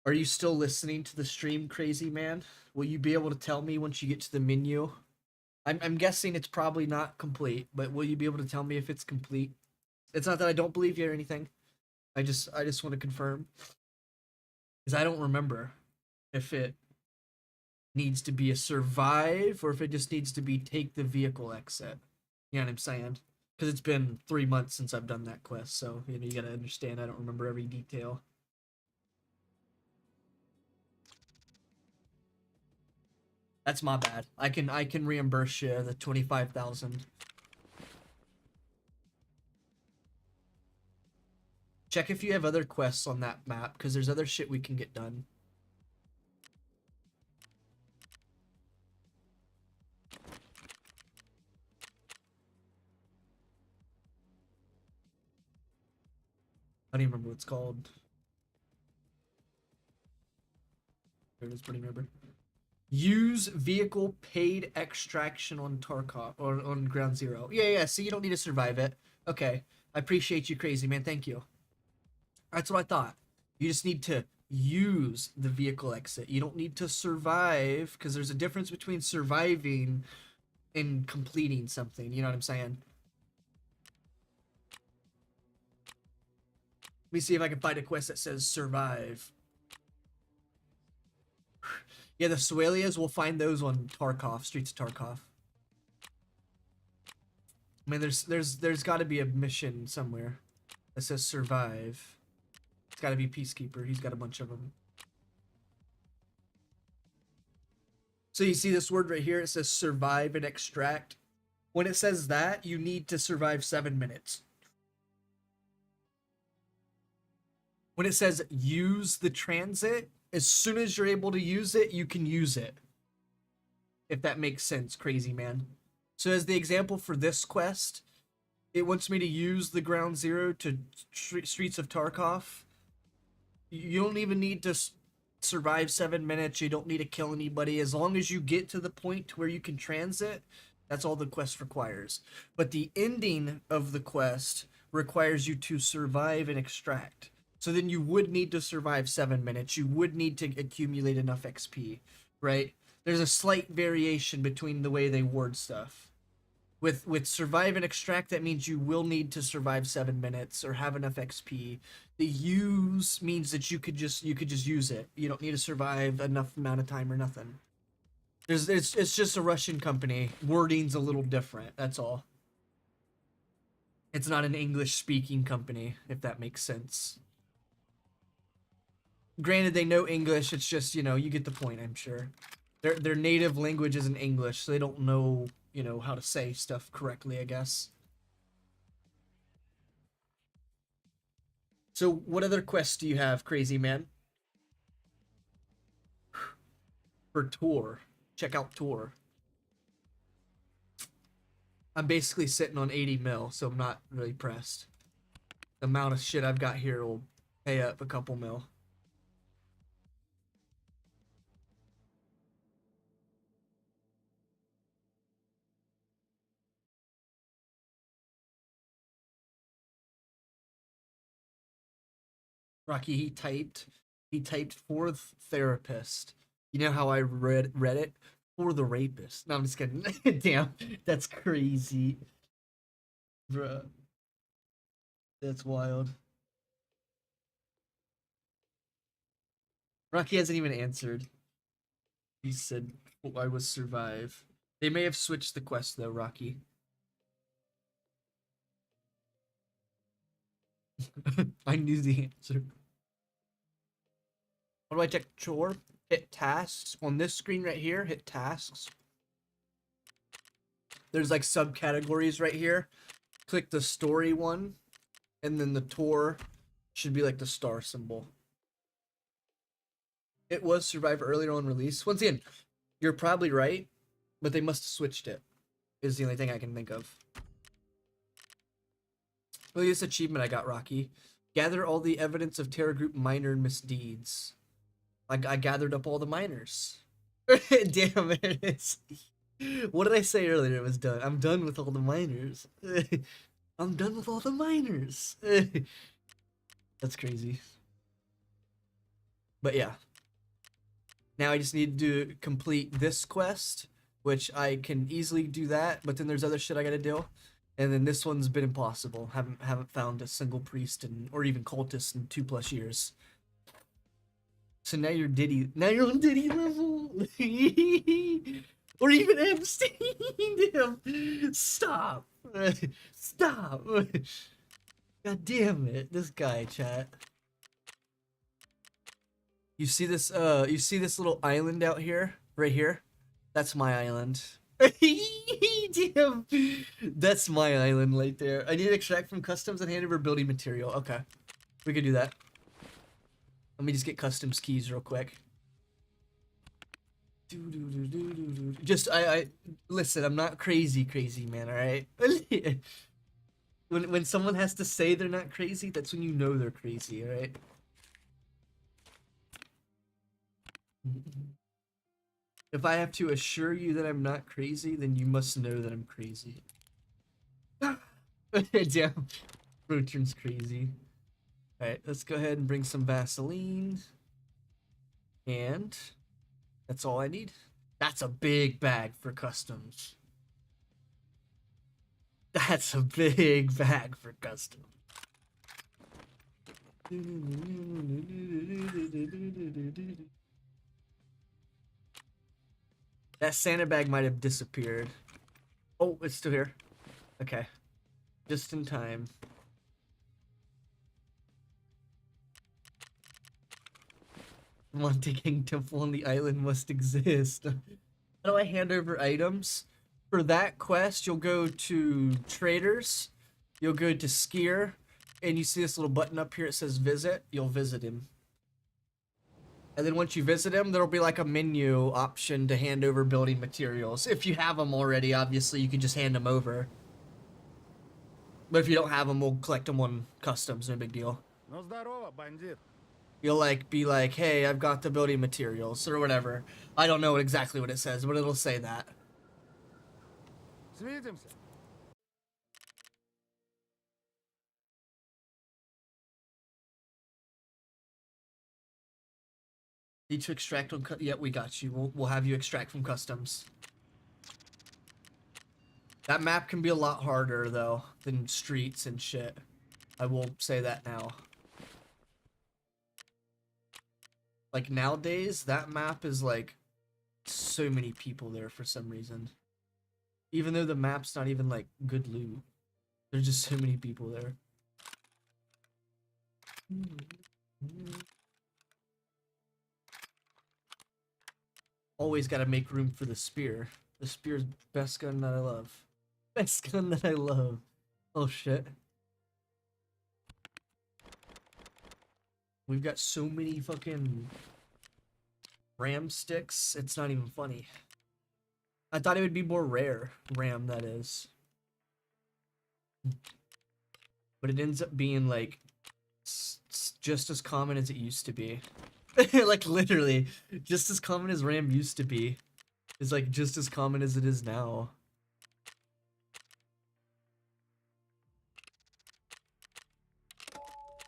Are you still listening to the stream, crazy man? Will you be able to tell me once you get to the menu? I'm guessing it's probably not complete, but will you be able to tell me if it's complete? It's not that I don't believe you or anything. I just want to confirm. Because I don't remember if it needs to be a survive or if it just needs to be take the vehicle exit. You know what I'm saying? Because it's been 3 months since I've done that quest, so you know you gotta understand I don't remember every detail. That's my bad. I can reimburse you the 25,000. Check if you have other quests on that map, because there's other shit we can get done. I don't even remember what it's called. There it is, but I remember. Use vehicle paid extraction on Tarkov or on Ground Zero. Yeah, so you don't need to survive it. Okay. I appreciate you, crazy man. Thank you. That's what I thought. You just need to use the vehicle exit. You don't need to survive, because there's a difference between surviving and completing something. You know what I'm saying? Let me see if I can find a quest that says survive. Yeah, the Suelias, we'll find those on Tarkov, Streets of Tarkov. I mean, there's got to be a mission somewhere that says survive. It's got to be Peacekeeper. He's got a bunch of them. So you see this word right here? It says survive and extract. When it says that, you need to survive 7 minutes. When it says use the transit, as soon as you're able to use it, you can use it. If that makes sense, crazy man. So as the example for this quest, it wants me to use the Ground Zero to Streets of Tarkov. You don't even need to survive 7 minutes. You don't need to kill anybody. As long as you get to the point where you can transit, that's all the quest requires. But the ending of the quest requires you to survive and extract. So then you would need to survive 7 minutes. You would need to accumulate enough XP, right? There's a slight variation between the way they word stuff. With survive and extract, that means you will need to survive 7 minutes or have enough XP. The use means that you could just use it. You don't need to survive enough amount of time or nothing. It's just a Russian company. Wording's a little different. That's all. It's not an English speaking company, if that makes sense. Granted, they know English. It's just, you know, you get the point, I'm sure. Their native language isn't English, so they don't know, you know, how to say stuff correctly, I guess. So, what other quests do you have, crazy man? For Tour. Check out Tour. I'm basically sitting on 80 mil, so I'm not really pressed. The amount of shit I've got here will pay up a couple mil. Rocky, he typed fourth therapist. You know how I read it? For the rapist. No, I'm just kidding. Damn, that's crazy. Bruh. That's wild. Rocky hasn't even answered. He said, I was survive. They may have switched the quest though, Rocky. I knew the answer. How do I check chore? Hit tasks. On this screen right here, hit tasks. There's like subcategories right here. Click the story one, and then the tour should be like the star symbol. It was survive earlier on release. Once again, you're probably right, but they must have switched it. Is the only thing I can think of. Look at this achievement I got, Rocky. Gather all the evidence of terror group minor misdeeds. I gathered up all the minors. Damn it. What did I say earlier? It was done. I'm done with all the minors. I'm done with all the minors. That's crazy. But yeah. Now I just need to complete this quest, which I can easily do that, but then there's other shit I gotta do. And then this one's been impossible. Haven't found a single priest or even cultist in 2+ years. So now you're Diddy. Now you're on Diddy level. Or even Epstein. Damn. Stop. Stop. God damn it. This guy, chat. You see this little island out here? Right here? That's my island. Damn. That's my island right there. I need to extract from customs and hand over building material. Okay. We could do that. Let me just get customs keys real quick. Just I listen, I'm not crazy man, alright? when someone has to say they're not crazy, that's when you know they're crazy, right? If I have to assure you that I'm not crazy, then you must know that I'm crazy. Damn, bro turns crazy. Alright, let's go ahead and bring some Vaseline. And that's all I need. That's a big bag for customs. That's a big bag for customs. That Santa bag might have disappeared. Oh, it's still here. Okay. Just in time. Monte King Temple on the island must exist. How do I hand over items? For that quest, you'll go to Traders. You'll go to Skier. And you see this little button up here. It says visit. You'll visit him. And then once you visit him, there'll be like a menu option to hand over building materials. If you have them already, obviously, you can just hand them over. But if you don't have them, we'll collect them on customs. No big deal. Ну здорово, бандит. You'll like be like, hey, I've got the building materials or whatever. I don't know exactly what it says, but it'll say that. Свидимся. Need to extract on yeah, we got you. We'll have you extract from customs. That map can be a lot harder though than streets and shit. I will say that now. Like nowadays, that map is like so many people there for some reason. Even though the map's not even like good loot. There's just so many people there. Always gotta make room for the spear. The spear's best gun that I love. Best gun that I love. Oh shit. We've got so many fucking ram sticks, it's not even funny. I thought it would be more rare. Ram, that is. But it ends up being like just as common as it used to be. Like literally, just as common as RAM used to be is like just as common as it is now.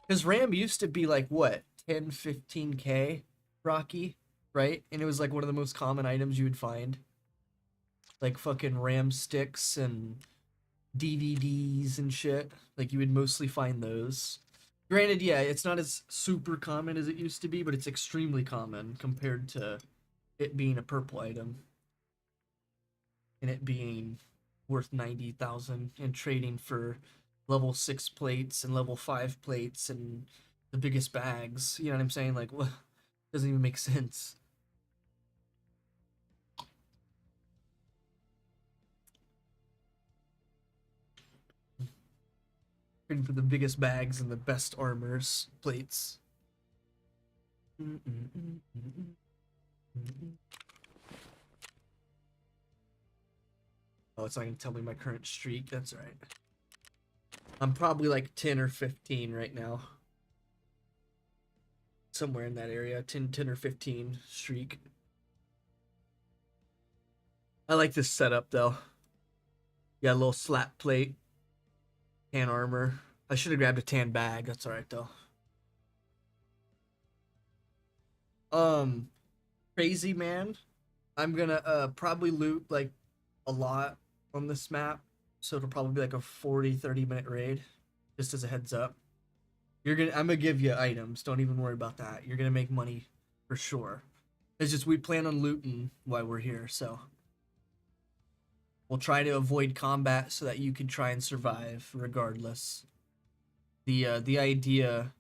Because RAM used to be like what, 10, 15k Rocky, right? And it was like one of the most common items you would find. Like fucking RAM sticks and DVDs and shit. Like you would mostly find those. Granted, yeah, it's not as super common as it used to be, but it's extremely common compared to it being a purple item. And it being worth 90,000 and trading for level 6 plates and level 5 plates and the biggest bags. You know what I'm saying? Like, what? Doesn't even make sense. Trading for the biggest bags and the best armors, plates. Oh, it's not gonna tell me my current streak. That's all right. I'm probably like 10 or 15 right now. Somewhere in that area, 10 or 15 streak. I like this setup though. Got a little slap plate, tan armor. I should have grabbed a tan bag. That's all right though. Crazy man. I'm gonna probably loot like a lot on this map, so it'll probably be like a 40-30 minute raid, just as a heads up. I'm gonna give you items, don't even worry about that. You're gonna make money for sure. It's just we plan on looting while we're here, so we'll try to avoid combat so that you can try and survive regardless. The idea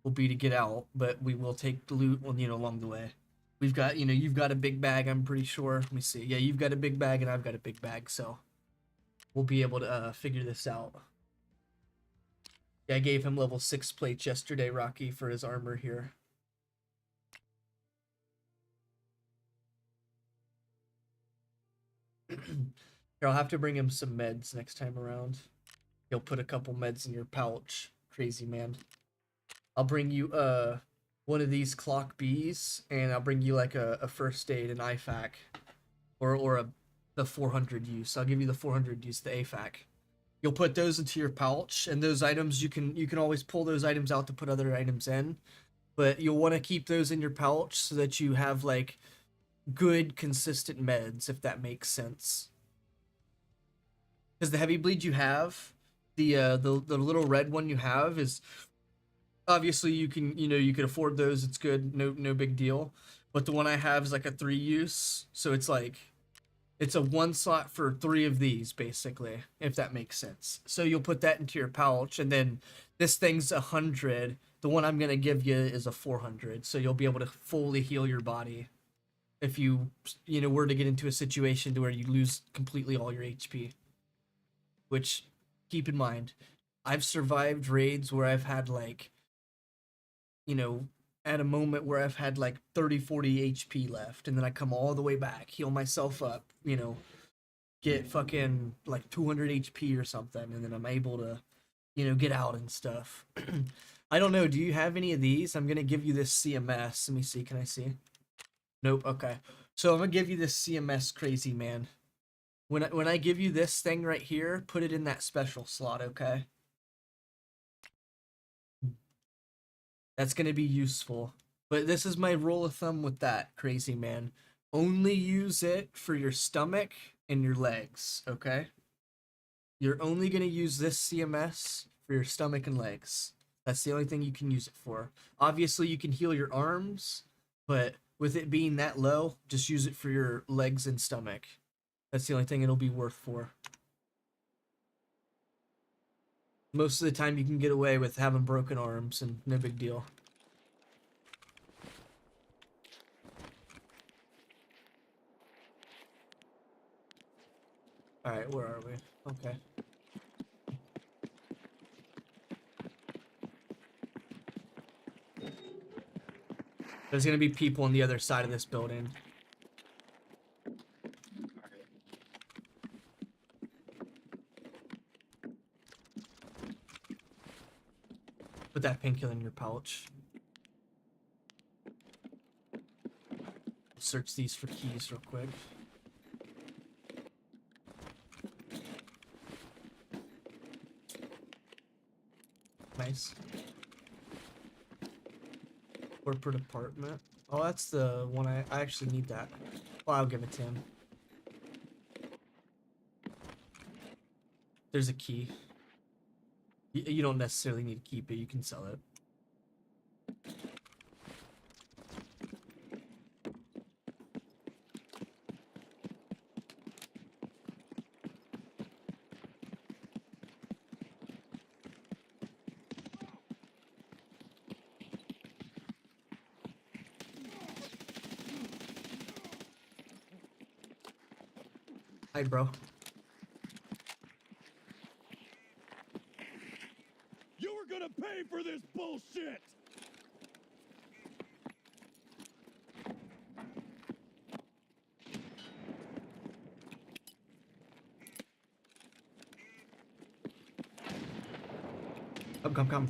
will be to get out, but we will take the loot on, along the way. We've got, you've got a big bag, I'm pretty sure. Let me see. Yeah, you've got a big bag and I've got a big bag, so we'll be able to figure this out. Yeah, I gave him level 6 plates yesterday, Rocky, for his armor here. Here, I'll have to bring him some meds next time around. You'll put a couple meds in your pouch. Crazy man. I'll bring you one of these clock Bs, and I'll bring you like a first aid, an IFAC, or the 400 use. I'll give you the 400 use, the AFAC. You'll put those into your pouch, and those items you can always pull those items out to put other items in, but you'll want to keep those in your pouch so that you have like good consistent meds, if that makes sense. Because the heavy bleed you have, the little red one you have is obviously you can afford those. It's good, no big deal. But the one I have is like a 3 use, so it's like it's a 1 slot for 3 of these basically, if that makes sense. So you'll put that into your pouch, and then this thing's 100. The one I'm gonna give you is a 400, so you'll be able to fully heal your body if you were to get into a situation to where you lose completely all your HP. Which, keep in mind, I've survived raids where I've had like, at a moment where I've had like 30, 40 HP left, and then I come all the way back, heal myself up, get fucking like 200 HP or something, and then I'm able to, get out and stuff. I don't know, do you have any of these? I'm gonna give you this CMS. Let me see, can I see? Nope, okay. So I'm gonna give you this CMS, crazy man. When I give you this thing right here, put it in that special slot, okay? That's going to be useful. But this is my rule of thumb with that, crazy man. Only use it for your stomach and your legs, okay? You're only going to use this CMS for your stomach and legs. That's the only thing you can use it for. Obviously, you can heal your arms, but with it being that low, just use it for your legs and stomach. That's the only thing it'll be worth for. Most of the time you can get away with having broken arms and no big deal. Alright, where are we? Okay. There's gonna be people on the other side of this building. Put that painkiller in your pouch. Search these for keys real quick. Nice. Corporate apartment. Oh, that's the one I actually need that. Well, I'll give it to him. There's a key. You don't necessarily need to keep it, you can sell it. Hi, bro. You were gonna pay for this bullshit! Come.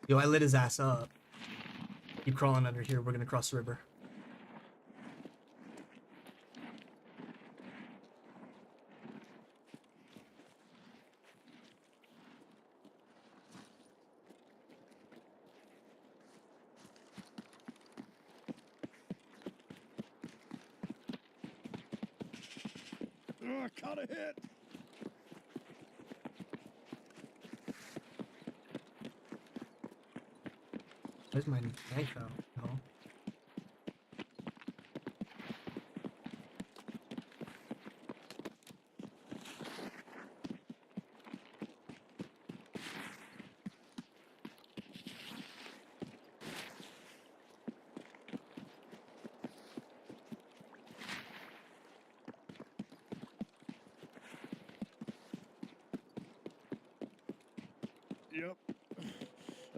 Yo, I lit his ass up. Keep crawling under here. We're gonna cross the river. Ugh, caught a hit! Where's my knife out? No. Yep.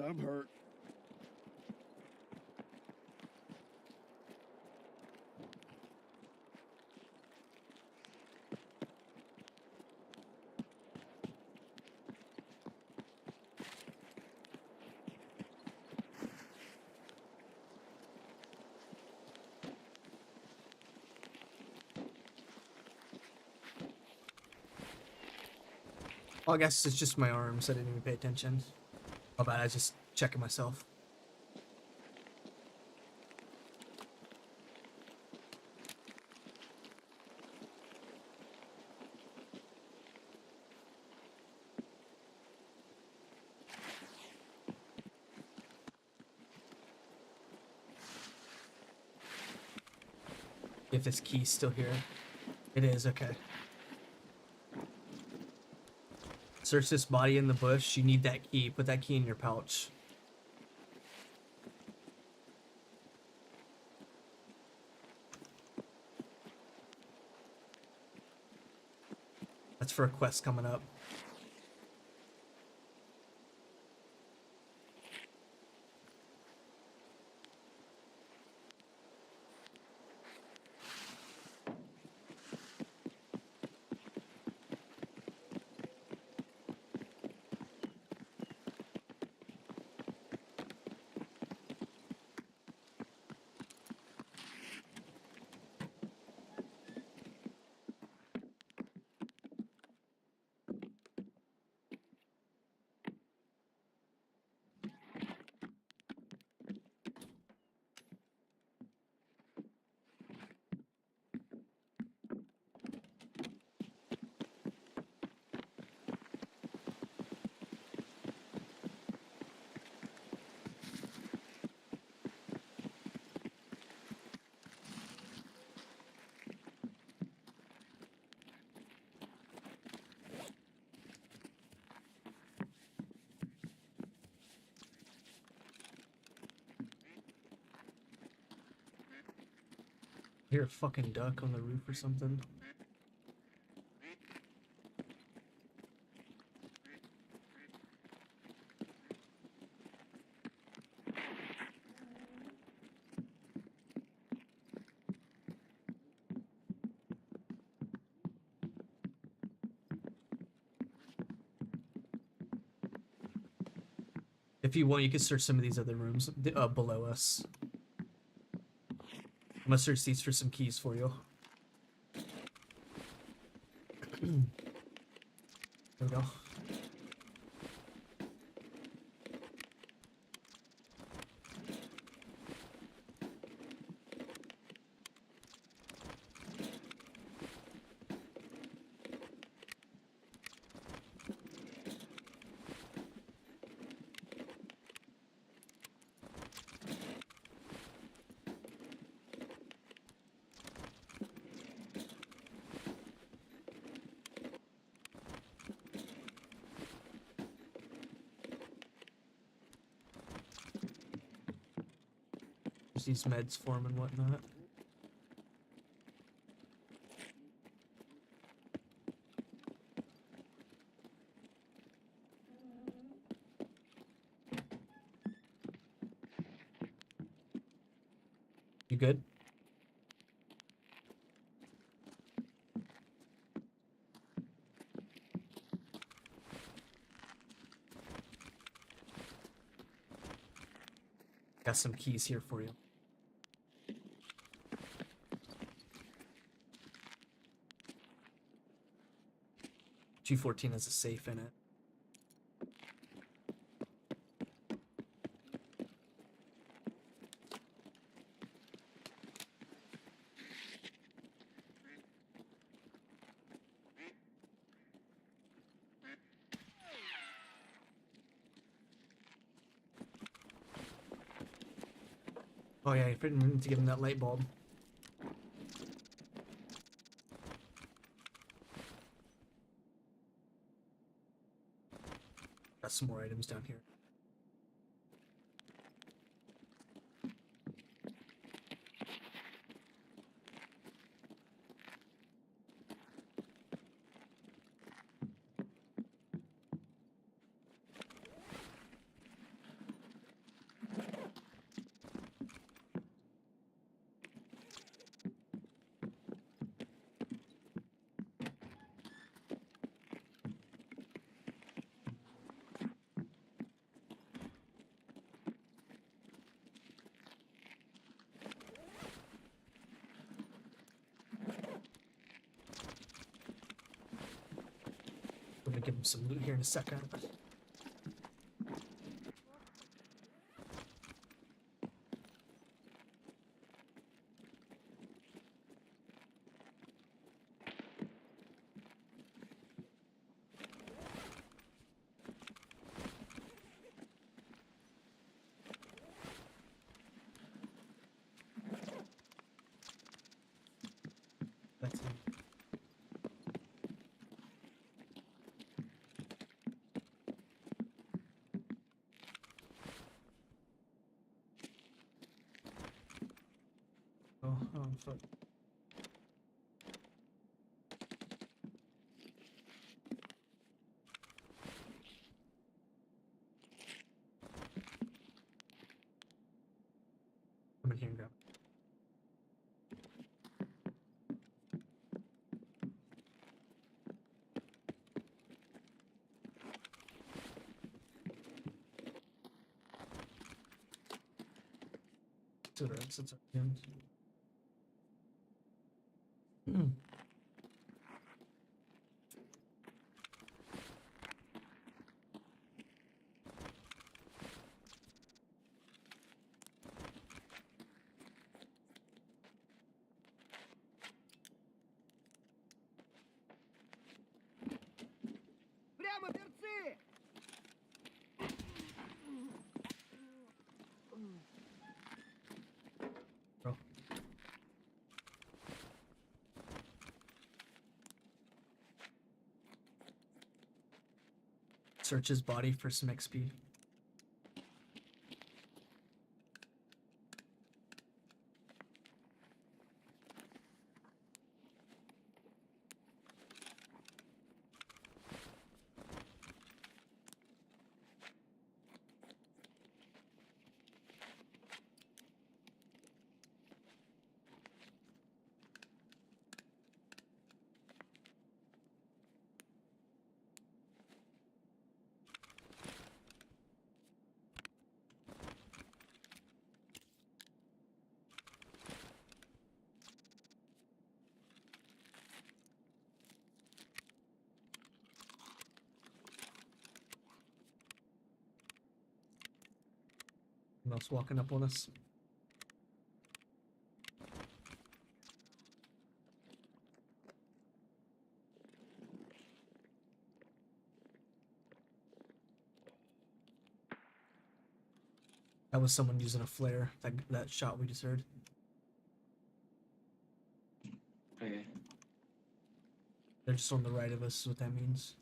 I'm hurt. Well, I guess it's just my arms. I didn't even pay attention. How bad? I was just checking myself. If this key's still here. It is, okay. Search this body in the bush. You need that key. Put that key in your pouch. That's for a quest coming up. I hear a fucking duck on the roof or something. If you want, you can search some of these other rooms below us. I'm gonna search these for some keys for you. There we go. There's these meds for 'em and whatnot. You good? Got some keys here for you. G14 has a safe in it. Oh yeah, you need to give him that light bulb. Got some more items down here. gonna give him some loot here in a second. That's it. Oh, fuck. Come in here and grab. To the exits again. Прямо перцы! Bro. Search his body for some XP. Someone else walking up on us. That was someone using a flare. That shot we just heard. Okay. They're just on the right of us, is what that means.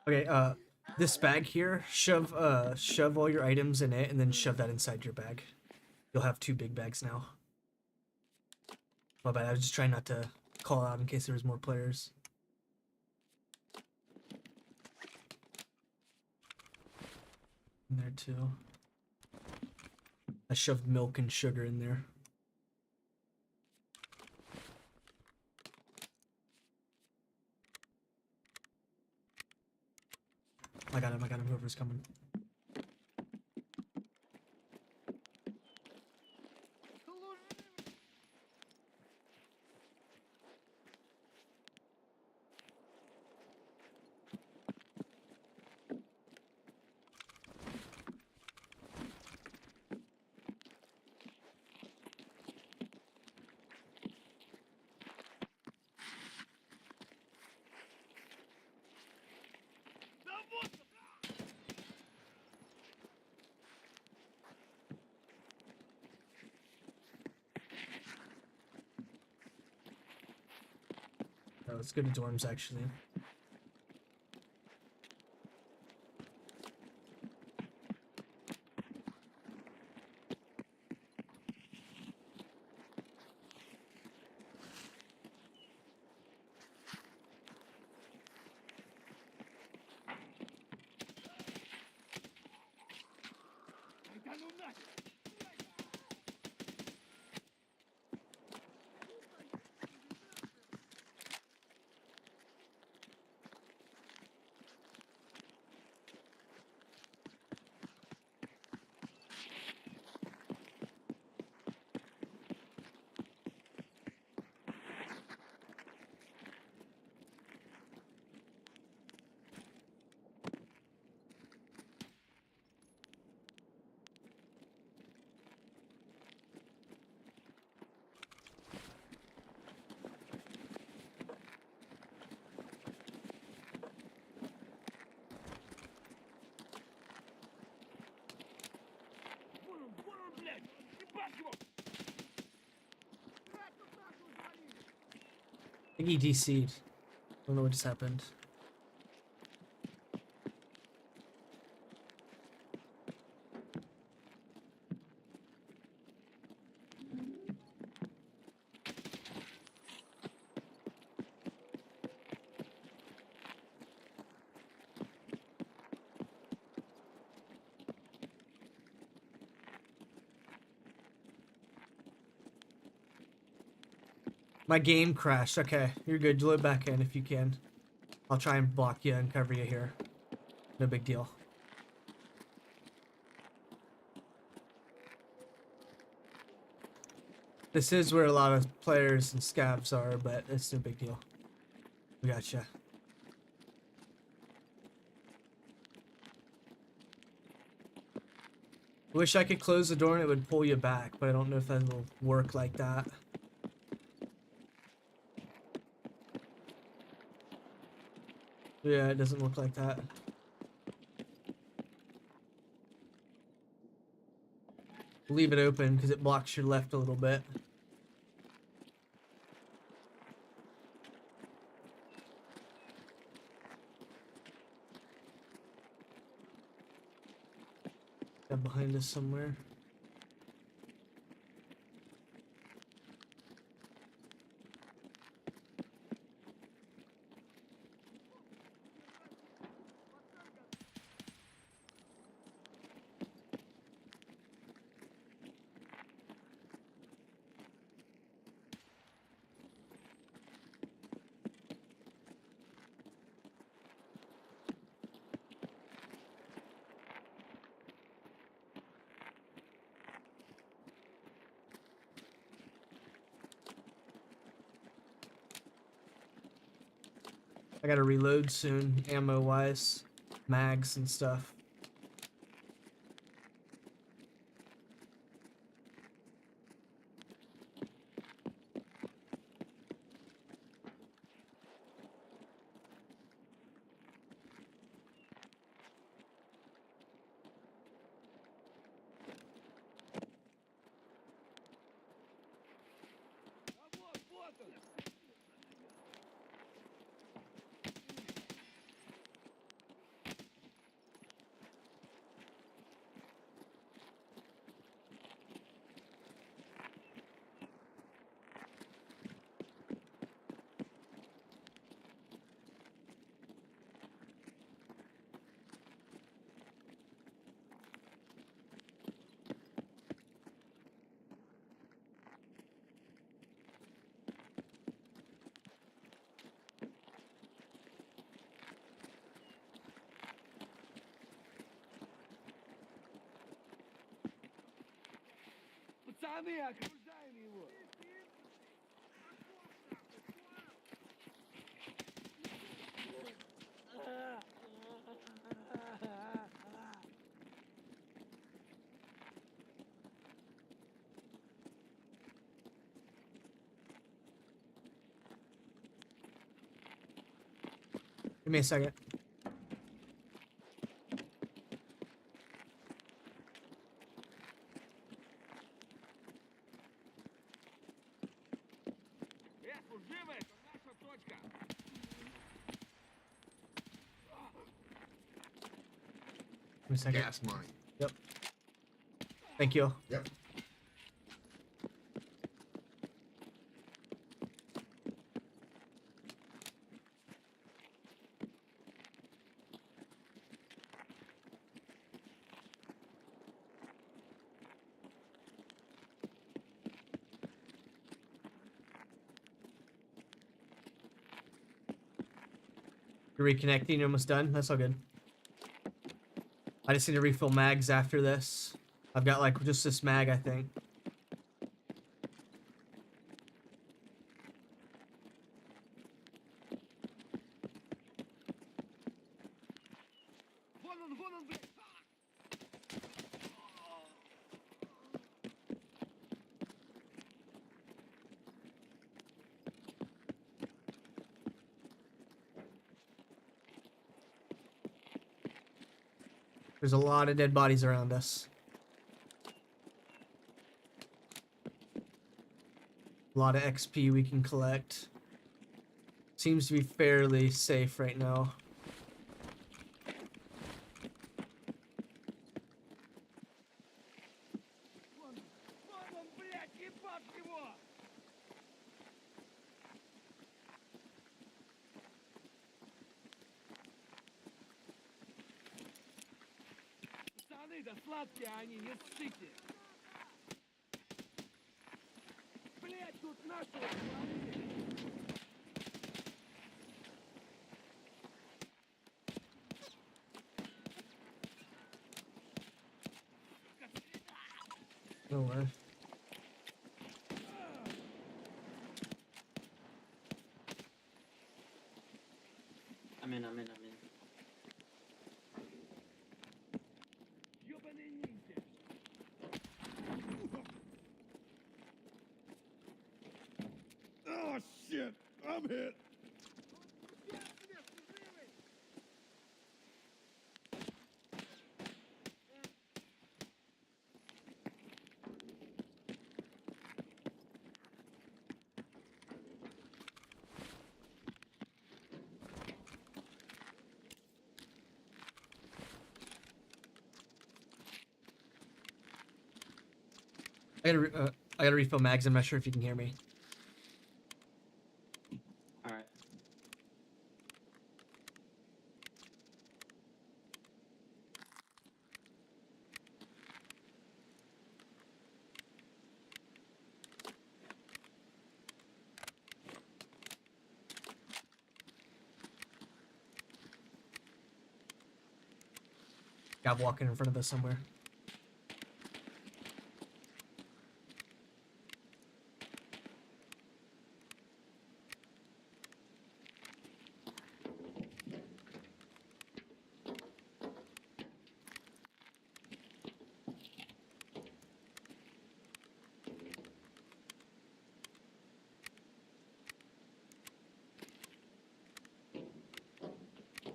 Okay, this bag here, shove all your items in it and then shove that inside your bag. You'll have 2 big bags now. My bad, I was just trying not to call out in case there was more players. In there too. I shoved milk and sugar in there. I got him. Whoever's coming. Oh, let's go to dorms actually. I think he DC'd. Don't know what just happened. My game crashed. Okay, you're good. Load back in if you can. I'll try and block you and cover you here. No big deal. This is where a lot of players and scavs are, but it's no big deal. We gotcha. Wish I could close the door and it would pull you back, but I don't know if that will work like that. Yeah, it doesn't look like that. Leave it open because it blocks your left a little bit. Got behind us somewhere. I gotta reload soon, ammo wise, mags and stuff. Пацаны, окружаем его! Give me a second. Служивый, это наша точка! Give me a second. Gas money. Yep. Thank you. Yep. You're reconnecting. You're almost done. That's all good. I just need to refill mags after this. I've got like just this mag, I think. Вон он, блядь! There's a lot of dead bodies around us. A lot of XP we can collect. Seems to be fairly safe right now. Вон он, блядь, ебать его! Пацаны, да сладкие они, не ссыте! Блядь, тут нашего свалили! No way. I'm in. Ёбаный ниндзя! Oh shit! I'm hit. I gotta refill mags. I'm not sure if you can hear me. All right. Guy walking in front of us somewhere.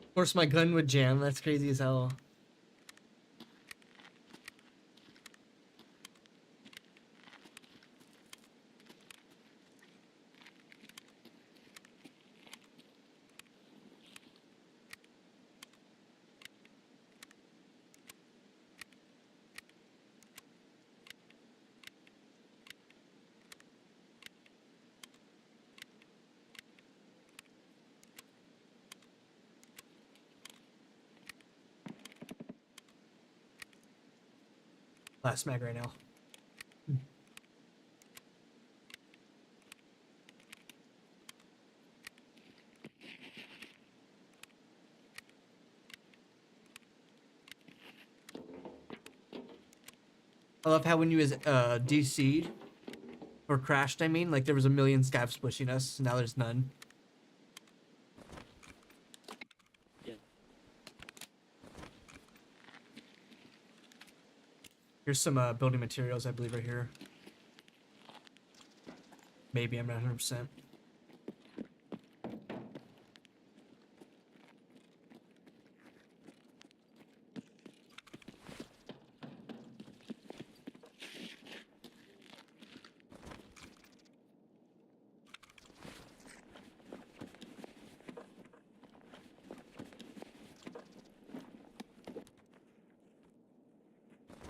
Of course, my gun would jam. That's crazy as hell. Last mag right now. I love how when you was DC'd or crashed, I mean, like there was a million scavs pushing us. Now there's none. Yeah. Here's some building materials, I believe, right here. Maybe I'm not 100%.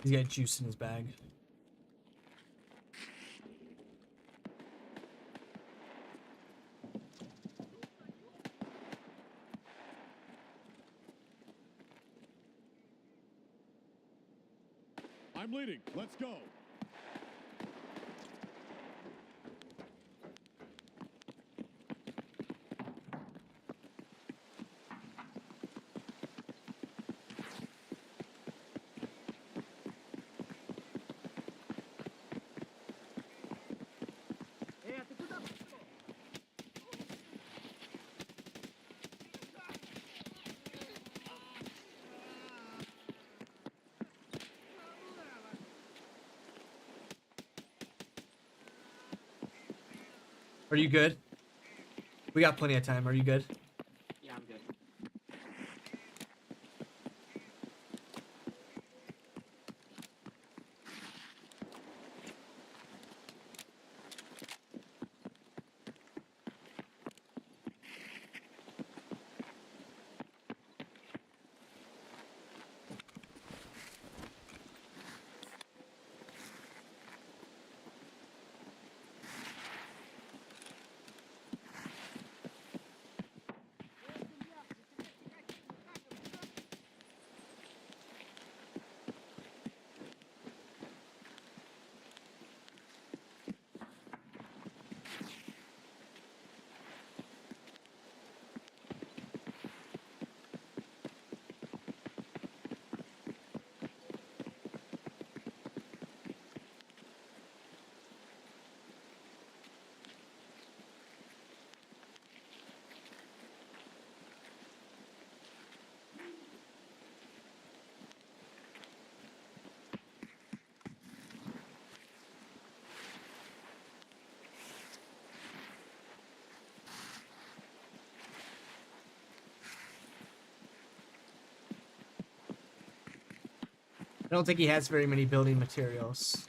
He's got juice in his bag. I'm leading. Let's go. Are you good? We got plenty of time. Are you good? Yeah, I'm good. I don't think he has very many building materials.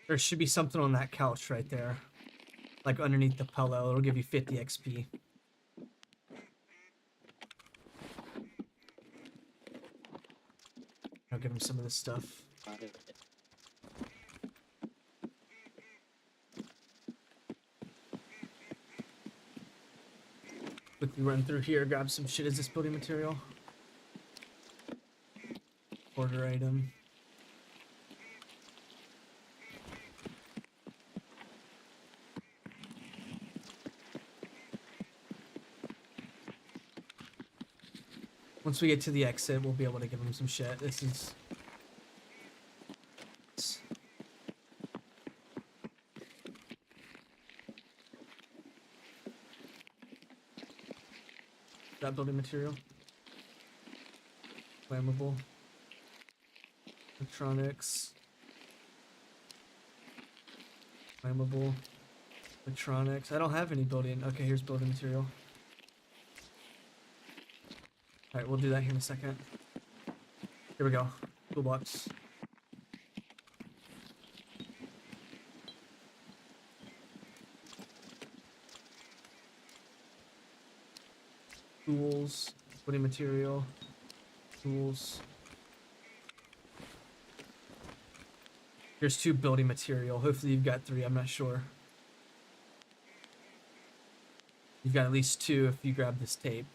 There should be something on that couch right there. Like underneath the pillow. It'll give you 50 XP. I'll give him some of this stuff. Got it. Quickly run through here, grab some shit. Is this building material? Order item. Once we get to the exit, we'll be able to give him some shit. This is... That building material. Flammable. Electronics. Flammable. Electronics. I don't have any building. Okay, here's building material. Alright, we'll do that here in a second. Here we go. Toolbox. Tools. Building material. Tools. Here's 2 building material. Hopefully you've got 3. I'm not sure. You've got at least 2 if you grab this tape.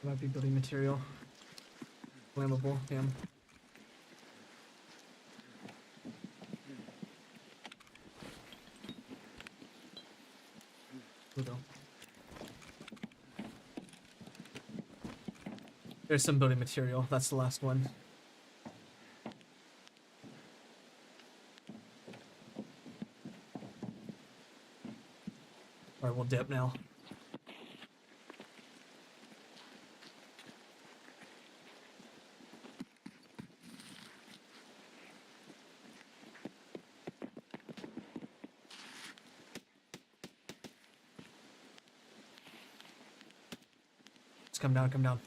Might be building material. Flammable, damn. Here we go. There's some building material. That's the last one. Alright, we'll dip now. Just come down, come down.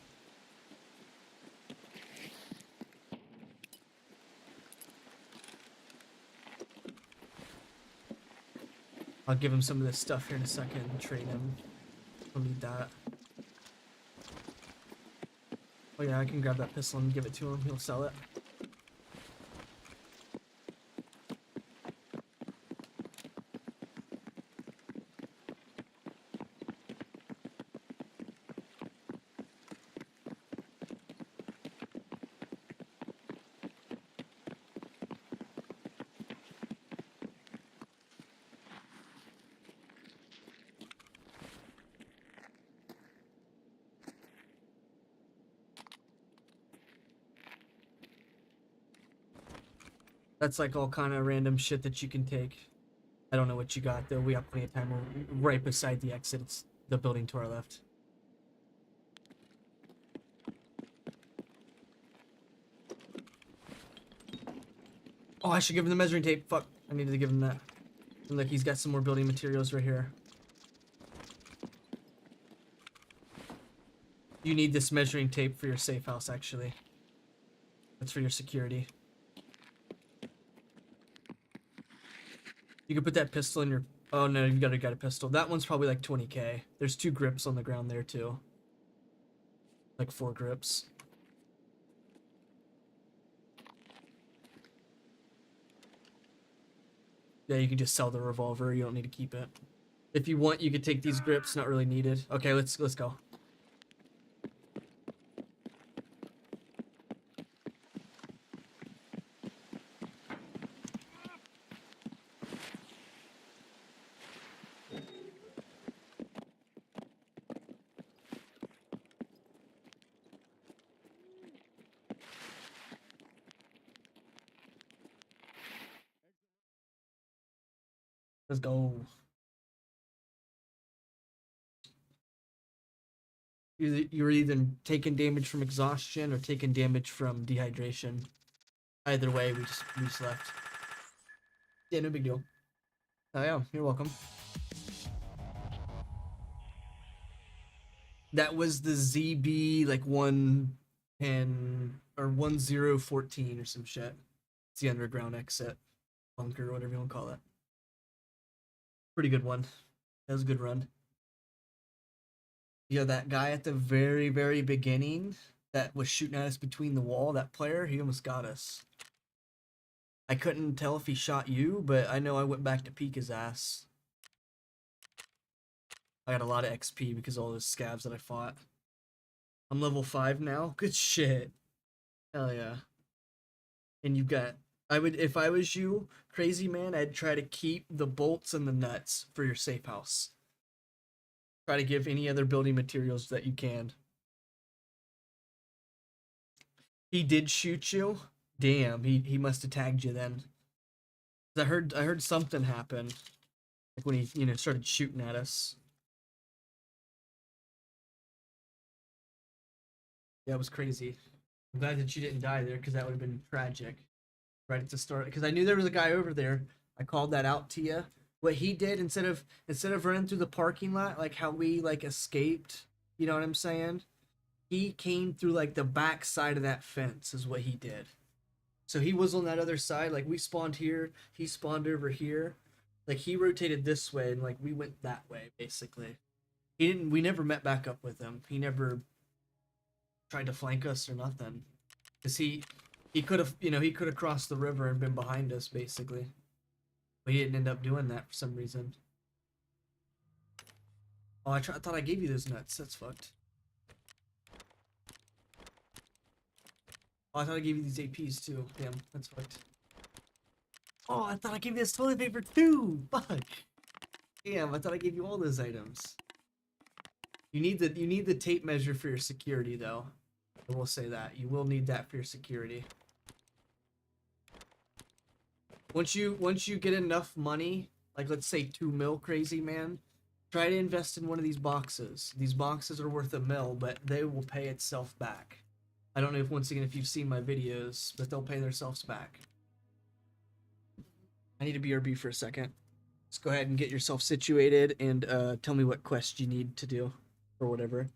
I'll give him some of this stuff here in a second and trade him. I'll need that. Oh yeah, I can grab that pistol and give it to him. He'll sell it. That's like all kind of random shit that you can take. I don't know what you got though. We have plenty of time. We're right beside the exit. It's the building to our left. Oh, I should give him the measuring tape. Fuck. I needed to give him that. And look, he's got some more building materials right here. You need this measuring tape for your safe house, actually. That's for your security. You can put that pistol in your... Oh no, you got a pistol. That one's probably like 20k. There's 2 grips on the ground there too. Like 4 grips. Yeah, you can just sell the revolver. You don't need to keep it. If you want, you could take these grips. Not really needed. Okay, let's go. Let's go. You're either taking damage from exhaustion or taking damage from dehydration. Either way, we just left. Yeah, no big deal. Oh yeah, you're welcome. That was the ZB like 110 or 1014 or some shit. It's the underground exit. bunker, whatever you want to call it. Pretty good one. That was a good run. Yeah, that guy at the very, very beginning that was shooting at us between the wall, that player, he almost got us. I couldn't tell if he shot you, but I know I went back to peek his ass. I got a lot of XP because of all those scabs that I fought. I'm level 5 now. Good shit. Hell yeah. And you've got... if I was you, crazy man, I'd try to keep the bolts and the nuts for your safe house. Try to give any other building materials that you can. He did shoot you? Damn, he must have tagged you then. I heard something happen. Like when he, started shooting at us. Yeah, it was crazy. I'm glad that you didn't die there, because that would have been tragic. Right at the start. Because I knew there was a guy over there. I called that out to you. What he did, instead of running through the parking lot, like how we escaped, you know what I'm saying? He came through the back side of that fence is what he did. So he was on that other side, we spawned here, he spawned over here. He rotated this way and we went that way, basically. We never met back up with him. He never tried to flank us or nothing. Cause he could have, he could have crossed the river and been behind us, basically. But he didn't end up doing that for some reason. Oh, I thought I gave you those nuts. That's fucked. Oh, I thought I gave you these APs too. Damn, that's fucked. Oh, I thought I gave you this toilet paper too. Fuck. Damn, I thought I gave you all those items. You need the tape measure for your security though. I will say that. You will need that for your security. Once you get enough money, let's say 2 mil, crazy man, try to invest in one of these boxes. These boxes are worth $1 mil, but they will pay itself back. I don't know if you've seen my videos, but they'll pay themselves back. I need a BRB for a second. Let's go ahead and get yourself situated and tell me what quest you need to do or whatever.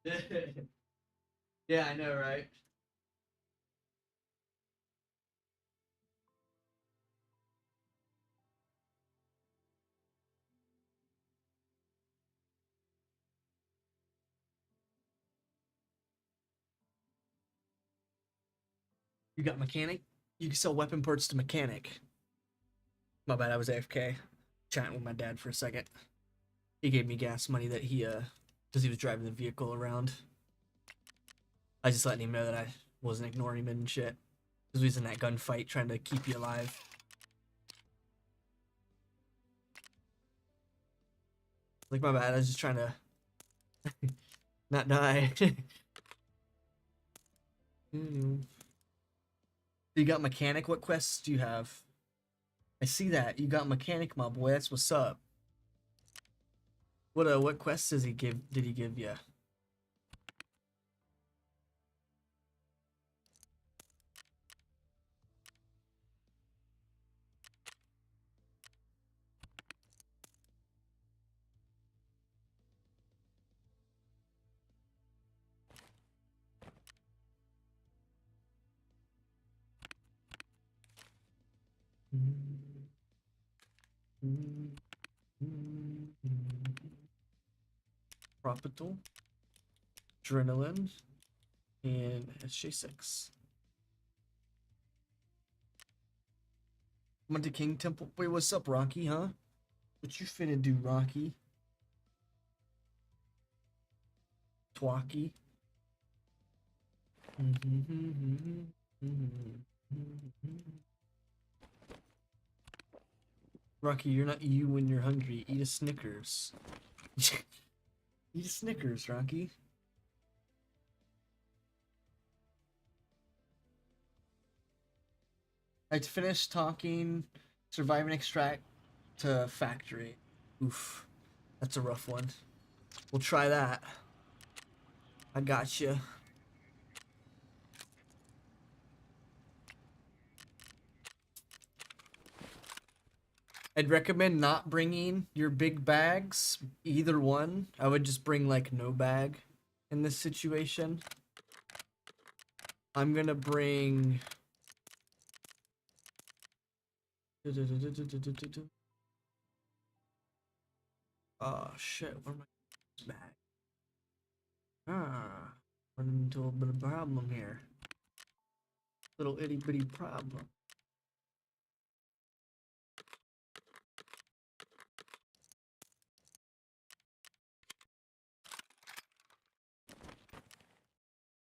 Yeah, I know, right? You got mechanic? You can sell weapon parts to mechanic. My bad, I was AFK. Chatting with my dad for a second. He gave me gas money that because he was driving the vehicle around. I just letting him know that I wasn't ignoring him and shit. Because we was in that gunfight trying to keep you alive. Like, my bad, I was just trying to not die. You got mechanic? What quests do you have? I see that. You got mechanic, my boy. That's what's up. What quests did he give you? Propital, adrenaline, and SJ6. Went to King Temple. Wait, what's up, Rocky, huh? What you finna do, Rocky? Twacky. Rocky, you're not you when you're hungry. Eat a Snickers. Eat a Snickers, Rocky. I finished talking, survive and extract to factory. Oof, that's a rough one. We'll try that. I got you. I'd recommend not bringing your big bags, either one. I would just bring like no bag in this situation. I'm gonna bring. Oh shit, where am I? Bag. Ah, running into a little bit of problem here. Little itty bitty problem.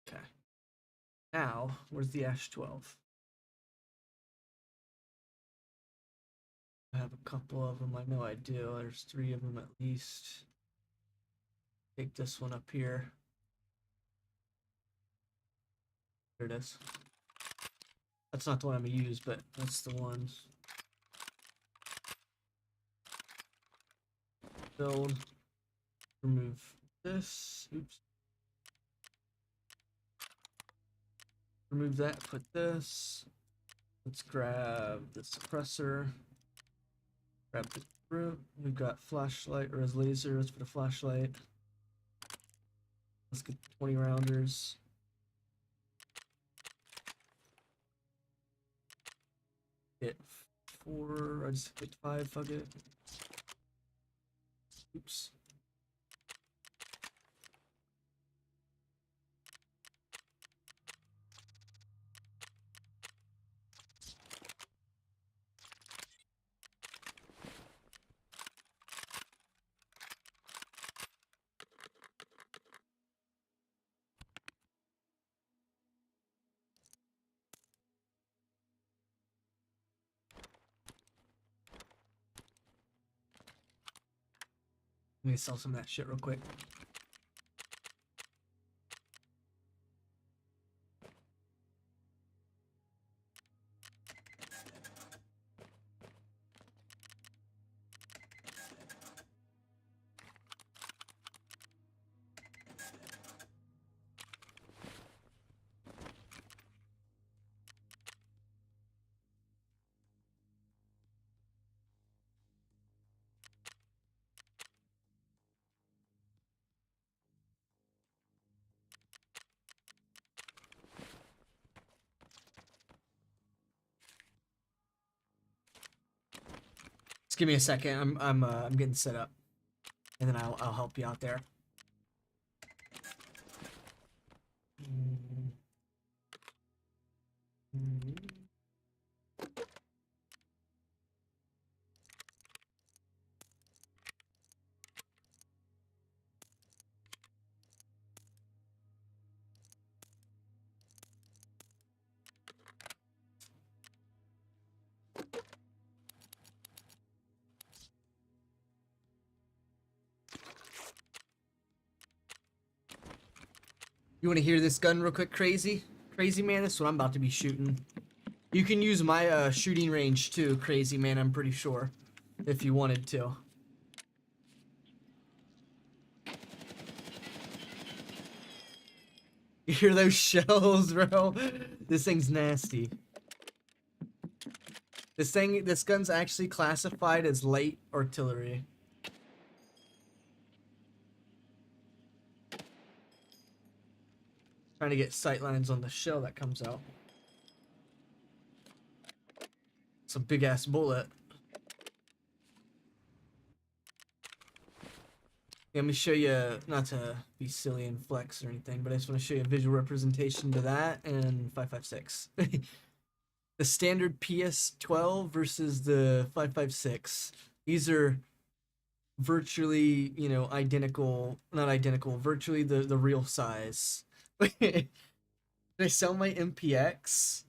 Okay. Now, where's the Ash 12? I have a couple of them. I know I do. There's 3 of them at least. Take this one up here. There it is. That's not the one I'm gonna use, but that's the one. Build. Remove this. Oops. Remove that. Put this. Let's grab the suppressor. Grab the root. We've got flashlight or as laser. Let's put a flashlight. Let's get 20 rounders. Hit 4. I just hit 5. Fuck it. Oops. Let me sell some of that shit real quick. give me a second. I'm getting set up, and then I'll help you out there. You want to hear this gun real quick, Crazy? Crazy Man, this is what I'm about to be shooting. You can use my shooting range too, Crazy Man, I'm pretty sure. If you wanted to. You hear those shells, bro? This thing's nasty. This gun's actually classified as light artillery. Trying to get sight lines on the shell that comes out. It's a big ass bullet. Let me show you, not to be silly and flex or anything, but I just want to show you a visual representation to that and 5.56. The standard PS12 versus the 5.56. These are virtually, you know, identical, not identical, virtually the real size. Did I sell my MPX?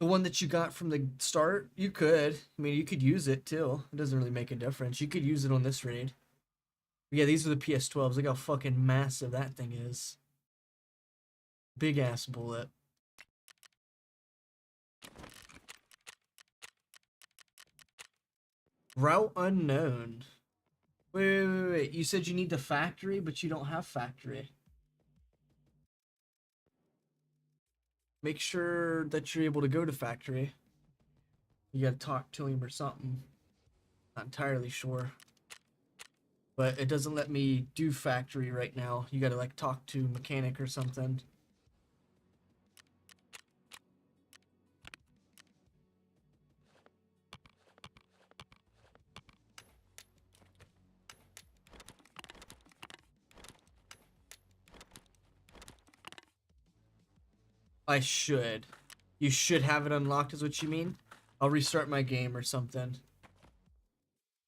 The one that you got from the start? You could. I mean, you could use it too. It doesn't really make a difference. You could use it on this raid. But yeah, these are the PS12s. Look how fucking massive that thing is. Big ass bullet. Route unknown. Wait. You said you need the factory, but you don't have factory. Make sure that you're able to go to factory. You gotta talk to him or something. Not entirely sure. But it doesn't let me do factory right now. You gotta like talk to mechanic or something. I should. You should have it unlocked is what you mean? I'll restart my game or something.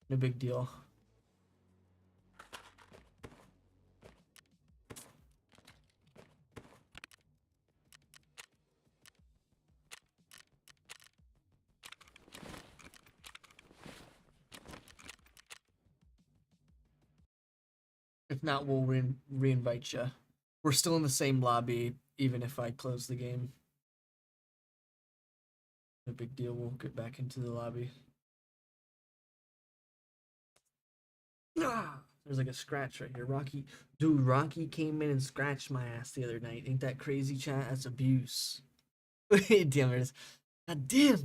No big deal. If not, we'll re-invite you. We're still in the same lobby, even if I close the game. No big deal, we'll get back into the lobby. Ah, there's like a scratch right here. Rocky came in and scratched my ass the other night. Ain't that crazy, chat? That's abuse. Damn it. God damn it.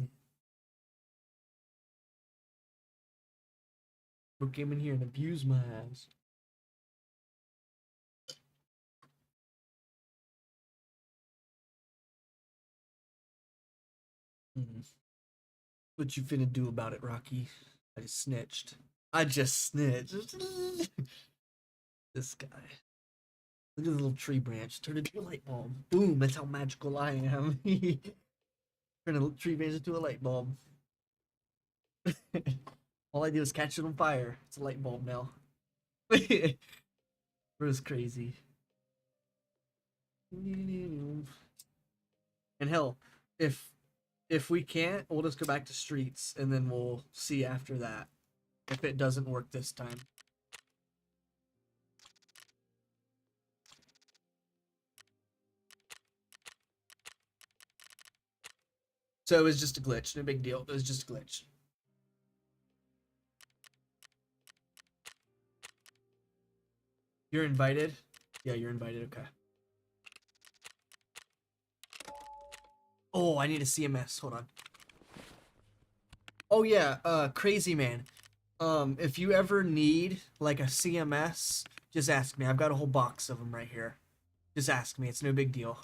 Bro came in here and abused my ass. What you finna do about it, Rocky? I just snitched. This guy. Look at the little tree branch. Turn it into a light bulb. Boom, that's how magical I am. Turn a little tree branch into a light bulb. All I do is catch it on fire. It's a light bulb now. Bro's crazy. And hell, if we can't, we'll just go back to streets and then we'll see after that if it doesn't work this time. So it was just a glitch, no big deal. It was just a glitch. You're invited? Yeah, you're invited, okay. Oh, I need a CMS. Hold on. Oh yeah, Crazy Man. If you ever need like a CMS, just ask me. I've got a whole box of them right here. Just ask me. It's no big deal.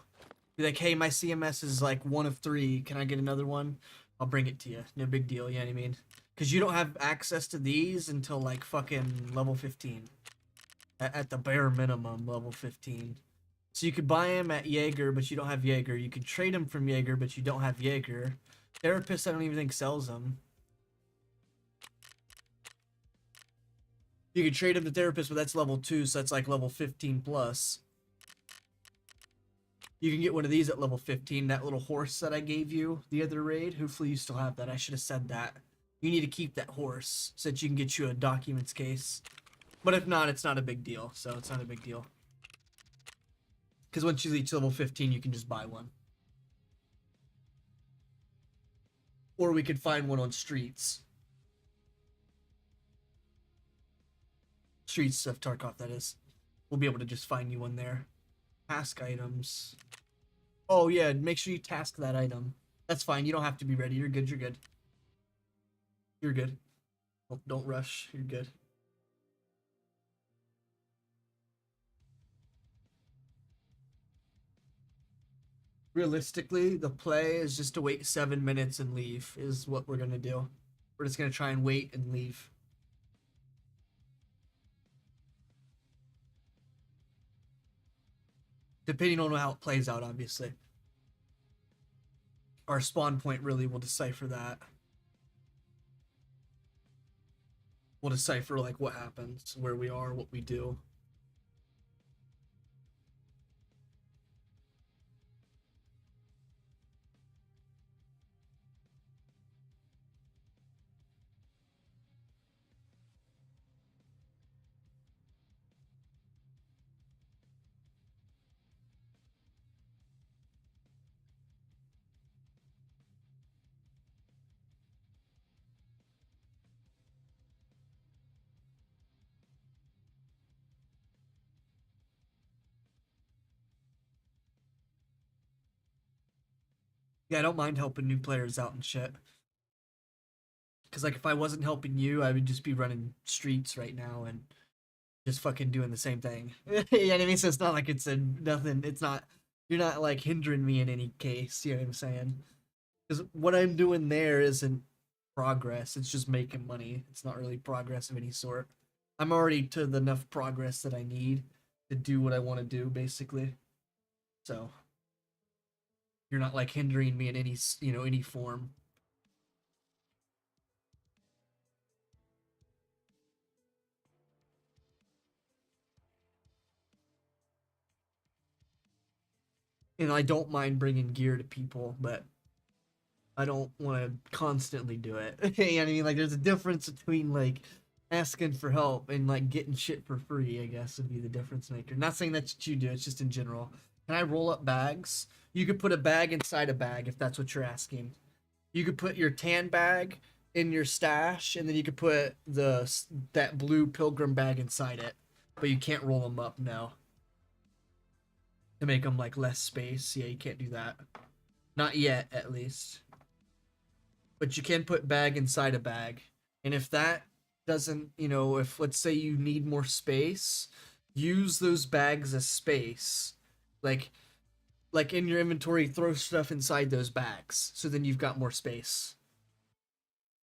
Be like, hey, my CMS is like 1 of 3. Can I get another one? I'll bring it to you. No big deal. You know what I mean? Because you don't have access to these until like fucking level 15. At the bare minimum, level 15. So you could buy him at Jaeger, but you don't have Jaeger. You could trade him from Jaeger, but you don't have Jaeger. Therapist, I don't even think sells them. You could trade him to Therapist, but that's level 2, so that's like level 15 plus. You can get one of these at level 15, that little horse that I gave you the other raid. Hopefully you still have that. I should have said that. You need to keep that horse so that you can get you a documents case. But if not, it's not a big deal. So it's not a big deal. Because once you reach level 15, you can just buy one. Or we could find one on streets. Streets of Tarkov, that is. We'll be able to just find you one there. Task items. Oh, yeah, make sure you task that item. That's fine. You don't have to be ready. You're good. You're good. You're good. Don't rush. You're good. Realistically, the play is just to wait 7 minutes and leave, is what we're going to do. We're just going to try and wait and leave. Depending on how it plays out, obviously. Our spawn point really will decipher that. We'll decipher like what happens, where we are, what we do. Yeah, I don't mind helping new players out and shit. Because, like, if I wasn't helping you, I would just be running streets right now and just fucking doing the same thing. You know what I mean? So it's not like it's a nothing. It's not, you're not, like, hindering me in any case. You know what I'm saying? Because what I'm doing there isn't progress. It's just making money. It's not really progress of any sort. I'm already to the enough progress that I need to do what I want to do, basically. So you're not, like, hindering me in any, you know, any form. And I don't mind bringing gear to people, but I don't want to constantly do it. You know what I mean? Like, there's a difference between, like, asking for help and, like, getting shit for free, I guess, would be the difference maker. Not saying that's what you do, it's just in general. Can I roll up bags? You could put a bag inside a bag if that's what you're asking. You could put your tan bag in your stash, and then you could put that blue pilgrim bag inside it. But you can't roll them up, no. To make them, like, less space. Yeah, you can't do that. Not yet, at least. But you can put bag inside a bag. And if that doesn't, you know, if let's say you need more space, use those bags as space. Like in your inventory, throw stuff inside those bags. So then you've got more space.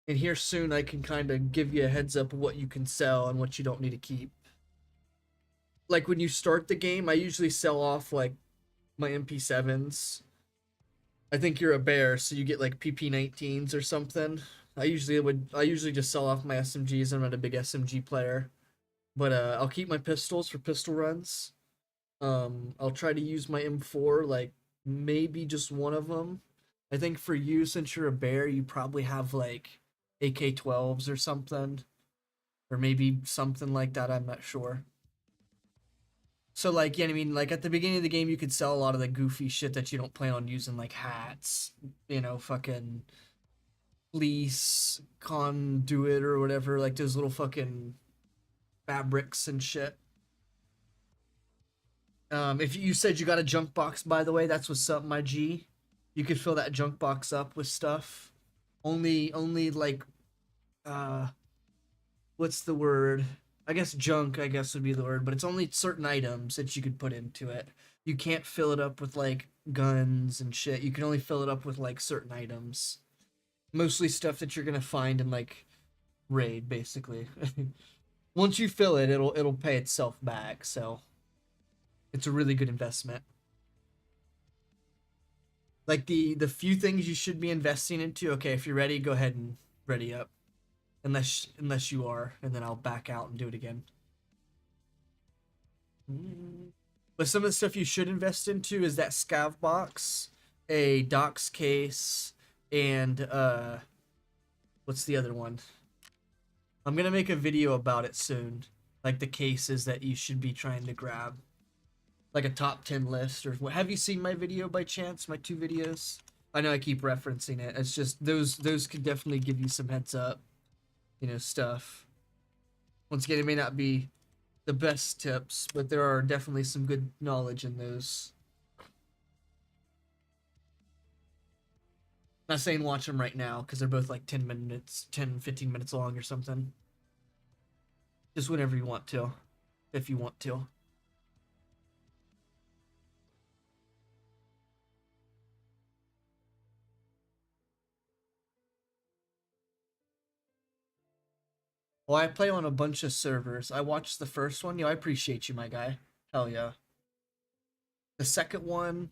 And here soon I can kind of give you a heads up of what you can sell and what you don't need to keep. Like when you start the game, I usually sell off like my MP7s. I think you're a bear, so you get like PP19s or something. I usually just sell off my SMGs. I'm not a big SMG player, but I'll keep my pistols for pistol runs. I'll try to use my M4, like maybe just one of them. I think for you, since you're a bear, you probably have like AK-12s or something, or maybe something like that. I'm not sure. So, like, yeah, I mean, like, at the beginning of the game, you could sell a lot of the goofy shit that you don't plan on using, like hats, you know, fucking fleece, conduit, or whatever, like those little fucking fabrics and shit. If you said you got a junk box, by the way, that's what's up, my G. You could fill that junk box up with stuff. Only, like, what's the word? I guess junk, I guess would be the word, but it's only certain items that you could put into it. You can't fill it up with like guns and shit. You can only fill it up with like certain items. Mostly stuff that you're gonna find in like raid basically. Once you fill it, it'll pay itself back. So it's a really good investment. Like the few things you should be investing into. Okay, if you're ready, go ahead and ready up. Unless you are, and then I'll back out and do it again. But some of the stuff you should invest into is that scav box, a docs case, and what's the other one? I'm gonna make a video about it soon, like the cases that you should be trying to grab, like a top 10 list. Or have you seen my video by chance? My 2 videos. I know I keep referencing it. It's just those could definitely give you some heads up, you know, stuff. Once again, it may not be the best tips, but there are definitely some good knowledge in those. Not saying watch them right now because they're both like 10 minutes, 10-15 minutes long or something. Just whenever you want to, if you want to. Well, I play on a bunch of servers. I watched the first one. Yo, I appreciate you, my guy. Hell yeah. The second one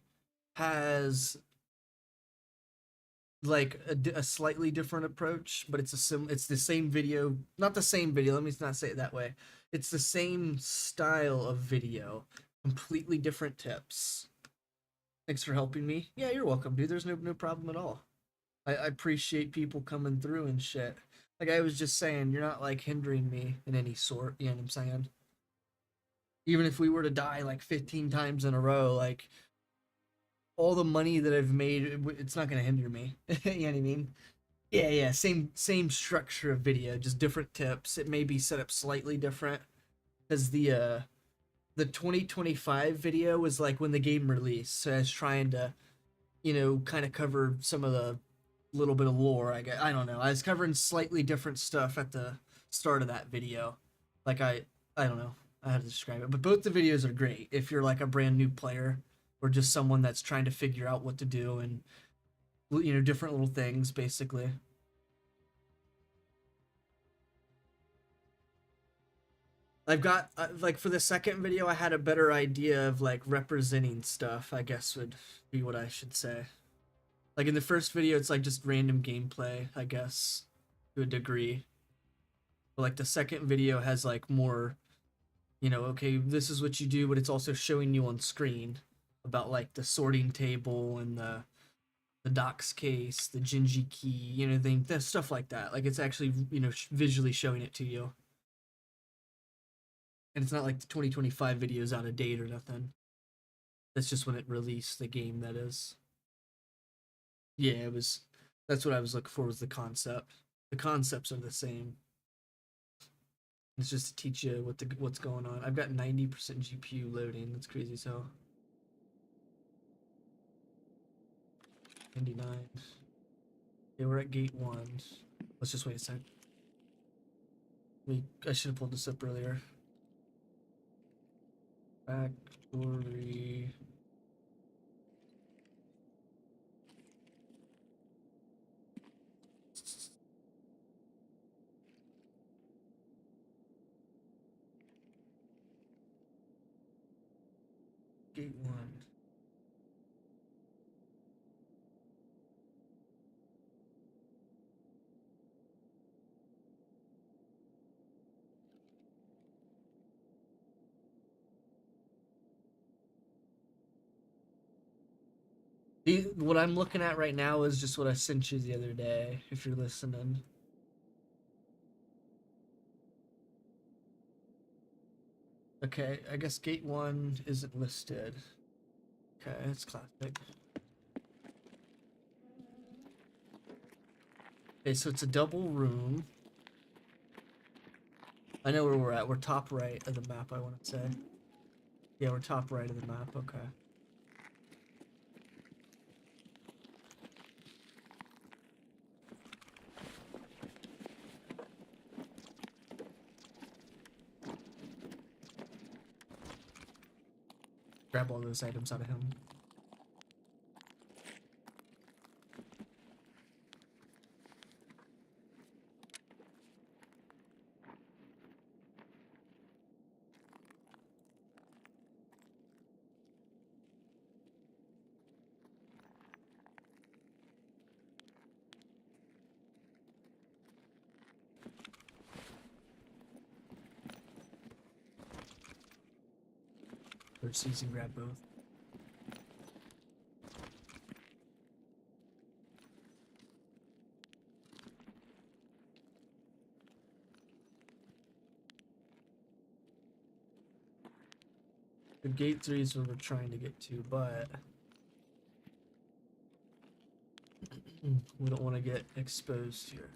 has like a slightly different approach, but it's it's the same video. Not the same video. Let me not say it that way. It's the same style of video. Completely different tips. Thanks for helping me. Yeah, you're welcome, dude. There's no problem at all. I appreciate people coming through and shit. Like I was just saying, you're not like hindering me in any sort, you know what I'm saying? Even if we were to die like 15 times in a row, like all the money that I've made, it's not gonna hinder me. You know what I mean? Yeah, same structure of video, just different tips. It may be set up slightly different because the 2025 video was like when the game released, so I was trying to, you know, kind of cover some of the little bit of lore. I guess I don't know. I was covering slightly different stuff at the start of that video. Like I don't know how to describe it, but both the videos are great if you're like a brand new player or just someone that's trying to figure out what to do and, you know, different little things basically. I've got like for the second video I had a better idea of like representing stuff, I guess would be what I should say. Like in the first video, it's like just random gameplay, I guess, to a degree. But like the second video has like more, you know, okay, this is what you do, but it's also showing you on screen about like the sorting table and the docs case, the Genji key, you know, that stuff like that. Like it's actually, you know, visually showing it to you. And it's not like the 2025 video's out of date or nothing. That's just when it released, the game, that is. Yeah, it was. That's what I was looking for, was the concept. The concepts are the same. It's just to teach you what's going on. I've got 90% GPU loading. That's crazy. So 99. Okay, we're at gate 1. Let's just wait a sec. I should have pulled this up earlier. Factory. Gate 1. What I'm looking at right now is just what I sent you the other day, if you're listening. Okay, I guess gate 1 isn't listed. Okay, it's classic. Okay, so it's a double room. I know where we're at. We're top right of the map, I want to say. Yeah, we're top right of the map. Okay. Grab all those items out of him. Or seize and grab both. The gate 3 is what we're trying to get to, but we don't want to get exposed here.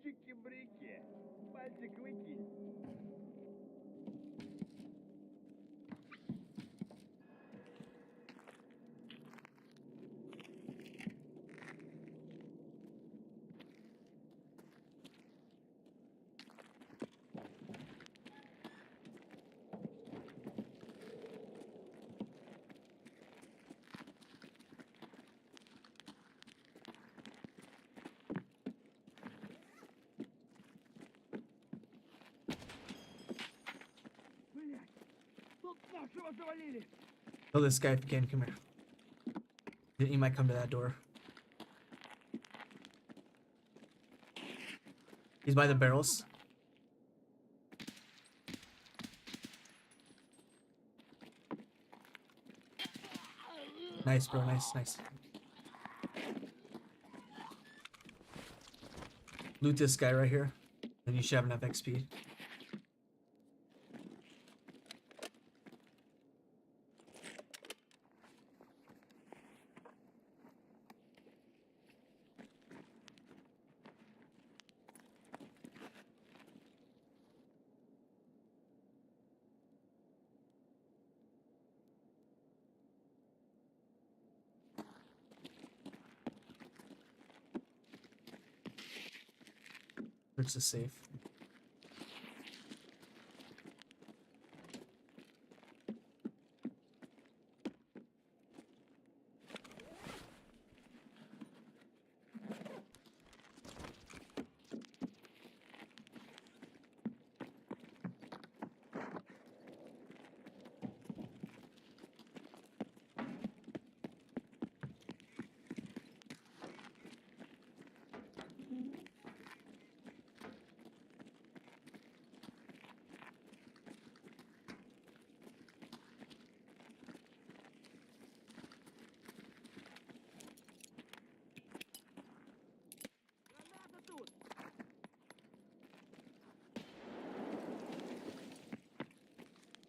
Чики-брики, пальчик выкинь. Блять, тут нашего завалили. Kill this guy if you can. Come here. He might come to that door. He's by the barrels. Nice, bro. Nice, nice. Loot this guy right here. Then you should have enough XP. Search the safe.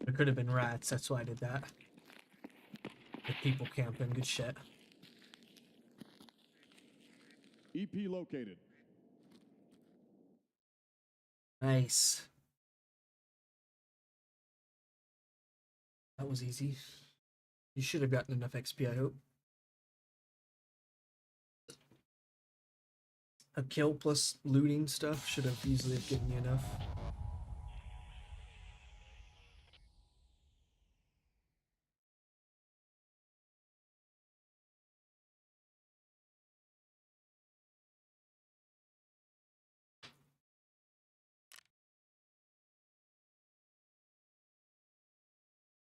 There could have been rats, that's why I did that. The people camping, good shit. EP located. Nice. That was easy. You should have gotten enough XP, I hope. A kill plus looting stuff should have easily have given you enough.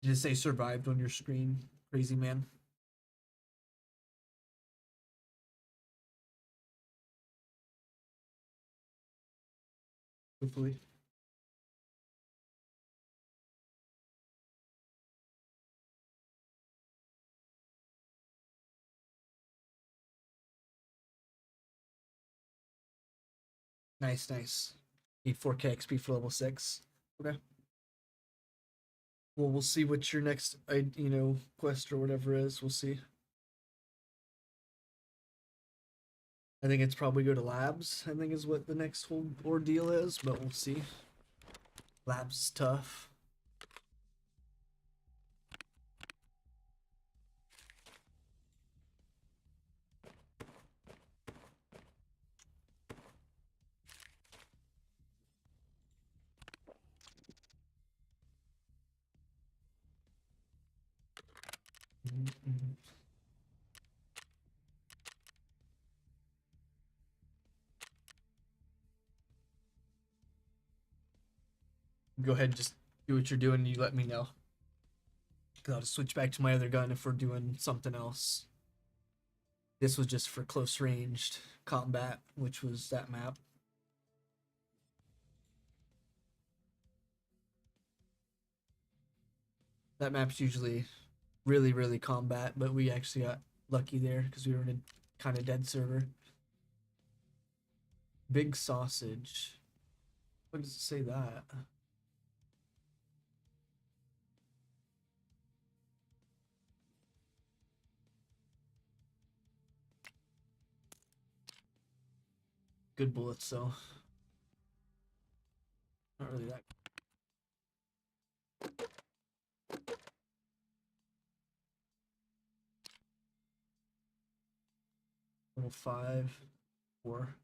Did it say survived on your screen, crazy man? Hopefully. Nice, nice. Need 4K XP for level 6. Okay. Well, we'll see what your next, quest or whatever is. We'll see. I think it's probably go to labs. I think is what the next whole ordeal is, but we'll see. Labs is tough. Go ahead and just do what you're doing and you let me know. 'Cause I'll just switch back to my other gun if we're doing something else. This was just for close ranged combat, which was that map. That map's usually really, really combat, but we actually got lucky there because we were in a kind of dead server. Big sausage. What does it say that? Good bullets though. Not really that. Level 5, 4.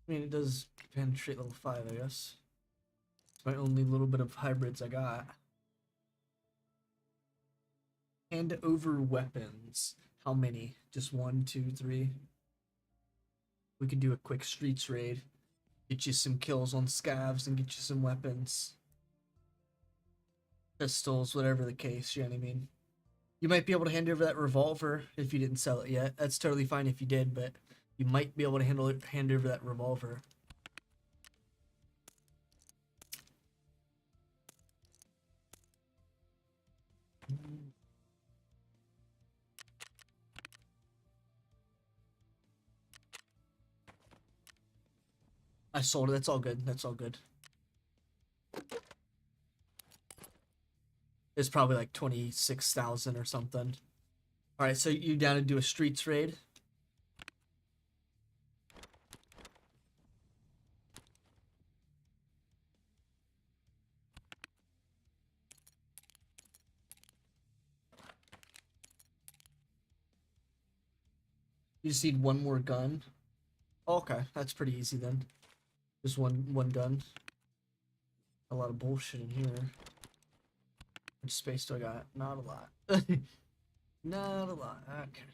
I mean, it does penetrate level 5, I guess. It's my only little bit of hybrids I got. Hand over weapons. How many? Just 1, 2, 3. We could do a quick streets raid. Get you some kills on scavs and get you some weapons. Pistols, whatever the case, you know what I mean? You might be able to hand over that revolver if you didn't sell it yet. That's totally fine if you did, but you might be able to hand over that revolver. I sold it. That's all good. That's all good. It's probably like 26,000 or something. All right, so you down to do a streets raid? You just need one more gun. Okay, that's pretty easy then. Just one gun. A lot of bullshit in here. How much space do I got? Not a lot. Not a lot. Okay.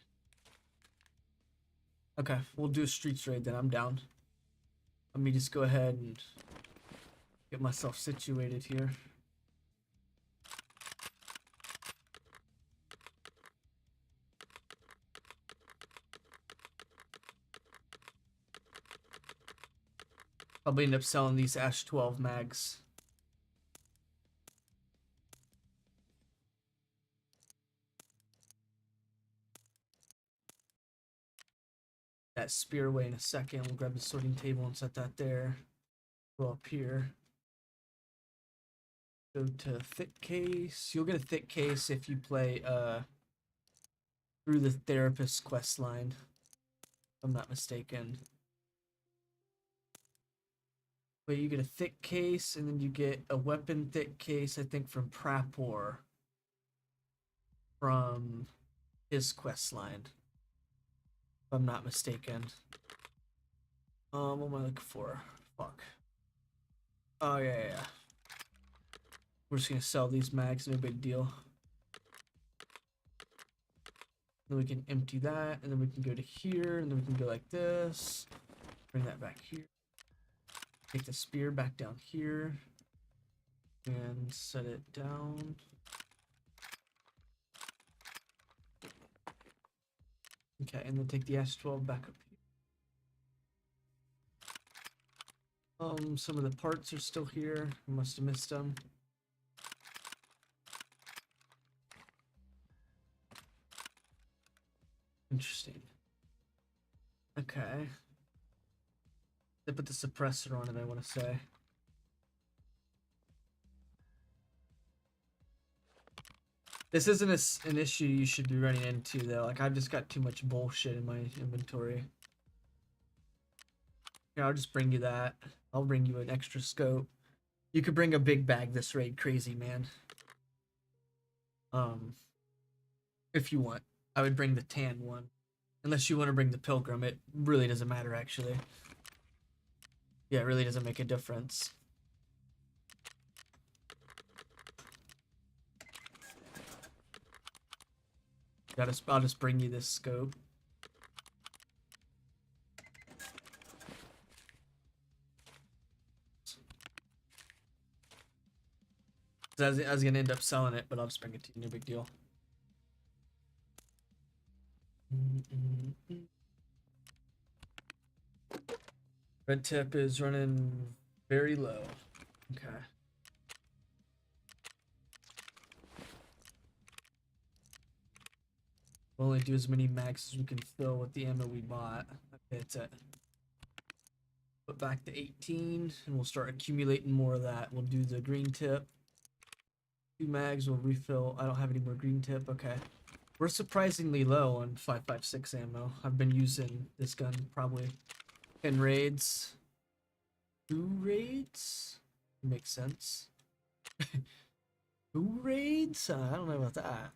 Okay, we'll do a streets raid then. I'm down. Let me just go ahead and get myself situated here. Probably end up selling these Ash 12 mags. That spear away in a second. We'll grab the sorting table and set that there. Go up here. Go to thick case. You'll get a thick case if you play through the therapist quest line. If I'm not mistaken. But you get a thick case, and then you get a weapon thick case, I think, from Prapor. From his quest line. If I'm not mistaken. What am I looking for? Fuck. Oh, yeah. We're just gonna sell these mags, no big deal. Then we can empty that, and then we can go to here, and then we can go like this. Bring that back here. Take the spear back down here. And set it down. Okay, and then take the S12 back up here. Some of the parts are still here. I must have missed them. Interesting. Okay. They put the suppressor on it, I want to say. This isn't an issue you should be running into though. Like I've just got too much bullshit in my inventory. Here, I'll just bring you that. I'll bring you an extra scope. You could bring a big bag this raid, crazy man. If you want, I would bring the tan one. Unless you want to bring the pilgrim, it really doesn't matter actually. Yeah, it really doesn't make a difference. I'll just bring you this scope. I was gonna end up selling it, but I'll just bring it to you. No big deal. Red tip is running very low. Okay. We'll only do as many mags as we can fill with the ammo we bought. Okay, that's it. Put back to 18, and we'll start accumulating more of that. We'll do the green tip. 2 mags, we'll refill. I don't have any more green tip. Okay. We're surprisingly low on 5.56 ammo. I've been using this gun probably 10 raids. 2 raids? Makes sense. 2 raids? I don't know about that.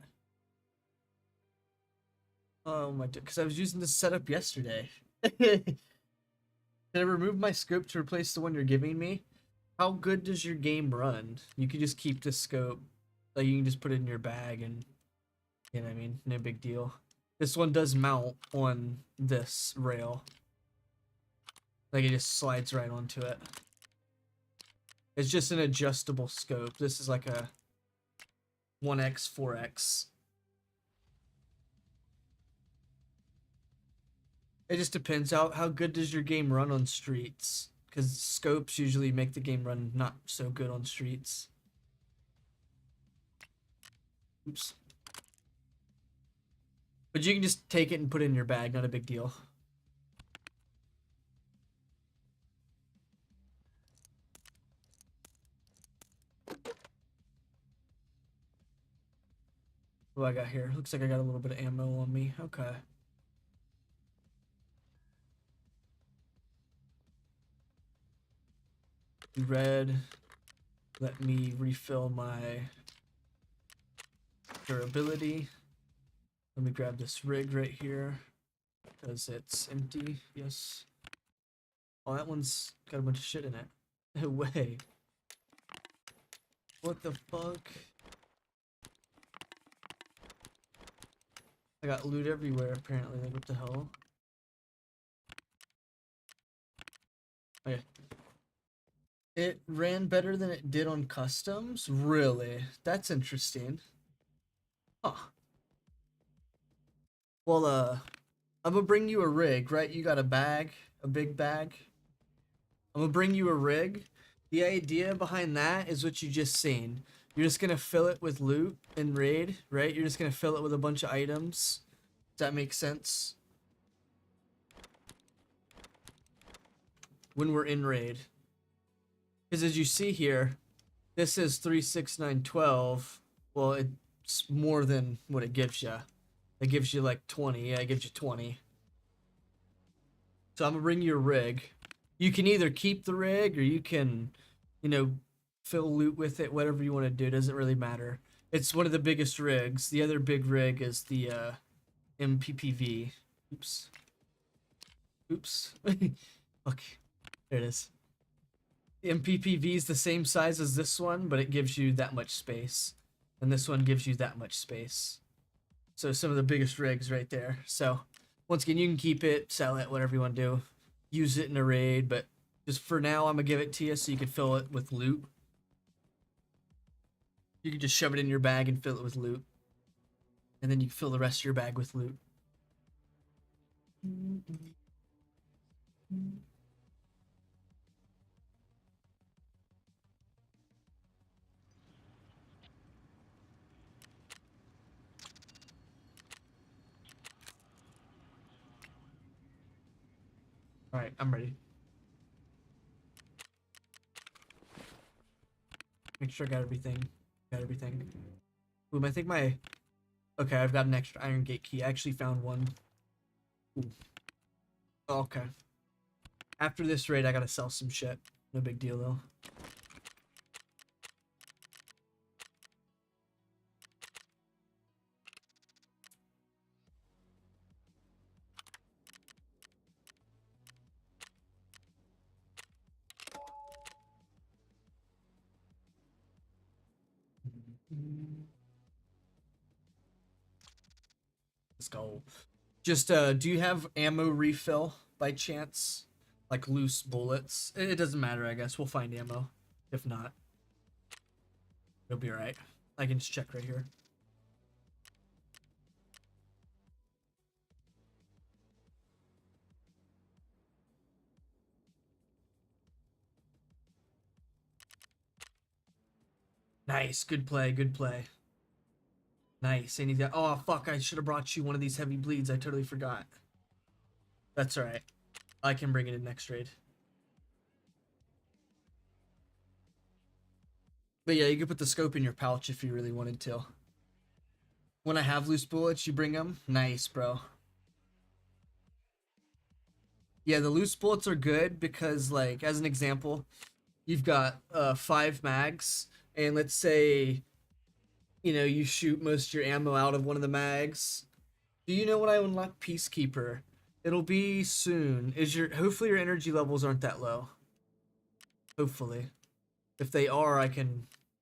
Oh my, because I was using this setup yesterday. Did I remove my scope to replace the one you're giving me? How good does your game run? You can just keep this scope. Like you can just put it in your bag and, you know what I mean? No big deal. This one does mount on this rail. Like it just slides right onto it. It's just an adjustable scope. This is like a 1x, 4x. It just depends. How good does your game run on streets? Because scopes usually make the game run not so good on streets. Oops. But you can just take it and put it in your bag. Not a big deal. What do I got here? Looks like I got a little bit of ammo on me. Okay. Red. Let me refill my durability. Let me grab this rig right here because it's empty. Yes. Oh, that one's got a bunch of shit in it. No way. What the fuck? I got loot everywhere apparently. Like, what the hell? Okay. It ran better than it did on customs? Really? That's interesting. Huh. Well, I'm gonna bring you a rig, right? You got a bag, a big bag. I'm gonna bring you a rig. The idea behind that is what you just seen. You're just gonna fill it with loot in raid, right? You're just gonna fill it with a bunch of items. Does that make sense? When we're in raid. Because as you see here, this is 36912. Well, it's more than what it gives you. It gives you like 20. Yeah, it gives you 20. So I'm gonna bring you a rig. You can either keep the rig or you can, you know, fill loot with it, whatever you want to do. It doesn't really matter. It's one of the biggest rigs. The other big rig is the MPPV. Oops. Oops. Okay. There it is. The MPPV is the same size as this one, but it gives you that much space. And this one gives you that much space. So some of the biggest rigs right there. So once again, you can keep it, sell it, whatever you want to do. Use it in a raid, but just for now, I'm going to give it to you so you can fill it with loot. You can just shove it in your bag and fill it with loot. And then you can fill the rest of your bag with loot. Alright, I'm ready. Make sure I got everything. Got everything. Boom, I think my... Okay, I've got an extra iron gate key. I actually found one. Ooh. Okay. After this raid, I gotta sell some shit. No big deal, though. Let's go. Just, do you have ammo refill by chance? Like loose bullets? It doesn't matter, I guess. We'll find ammo. If not, it'll be alright. I can just check right here. Nice. Good play. Good play. Nice. And he's got... Oh, fuck. I should have brought you one of these heavy bleeds. I totally forgot. That's alright. I can bring it in next raid. But yeah, you could put the scope in your pouch if you really wanted to. When I have loose bullets, you bring them? Nice, bro. Yeah, the loose bullets are good because, like, as an example, you've got 5 mags, and let's say, you know, you shoot most of your ammo out of one of the mags. Do you know when I unlock Peacekeeper? It'll be soon. Hopefully your energy levels aren't that low. Hopefully. If they are,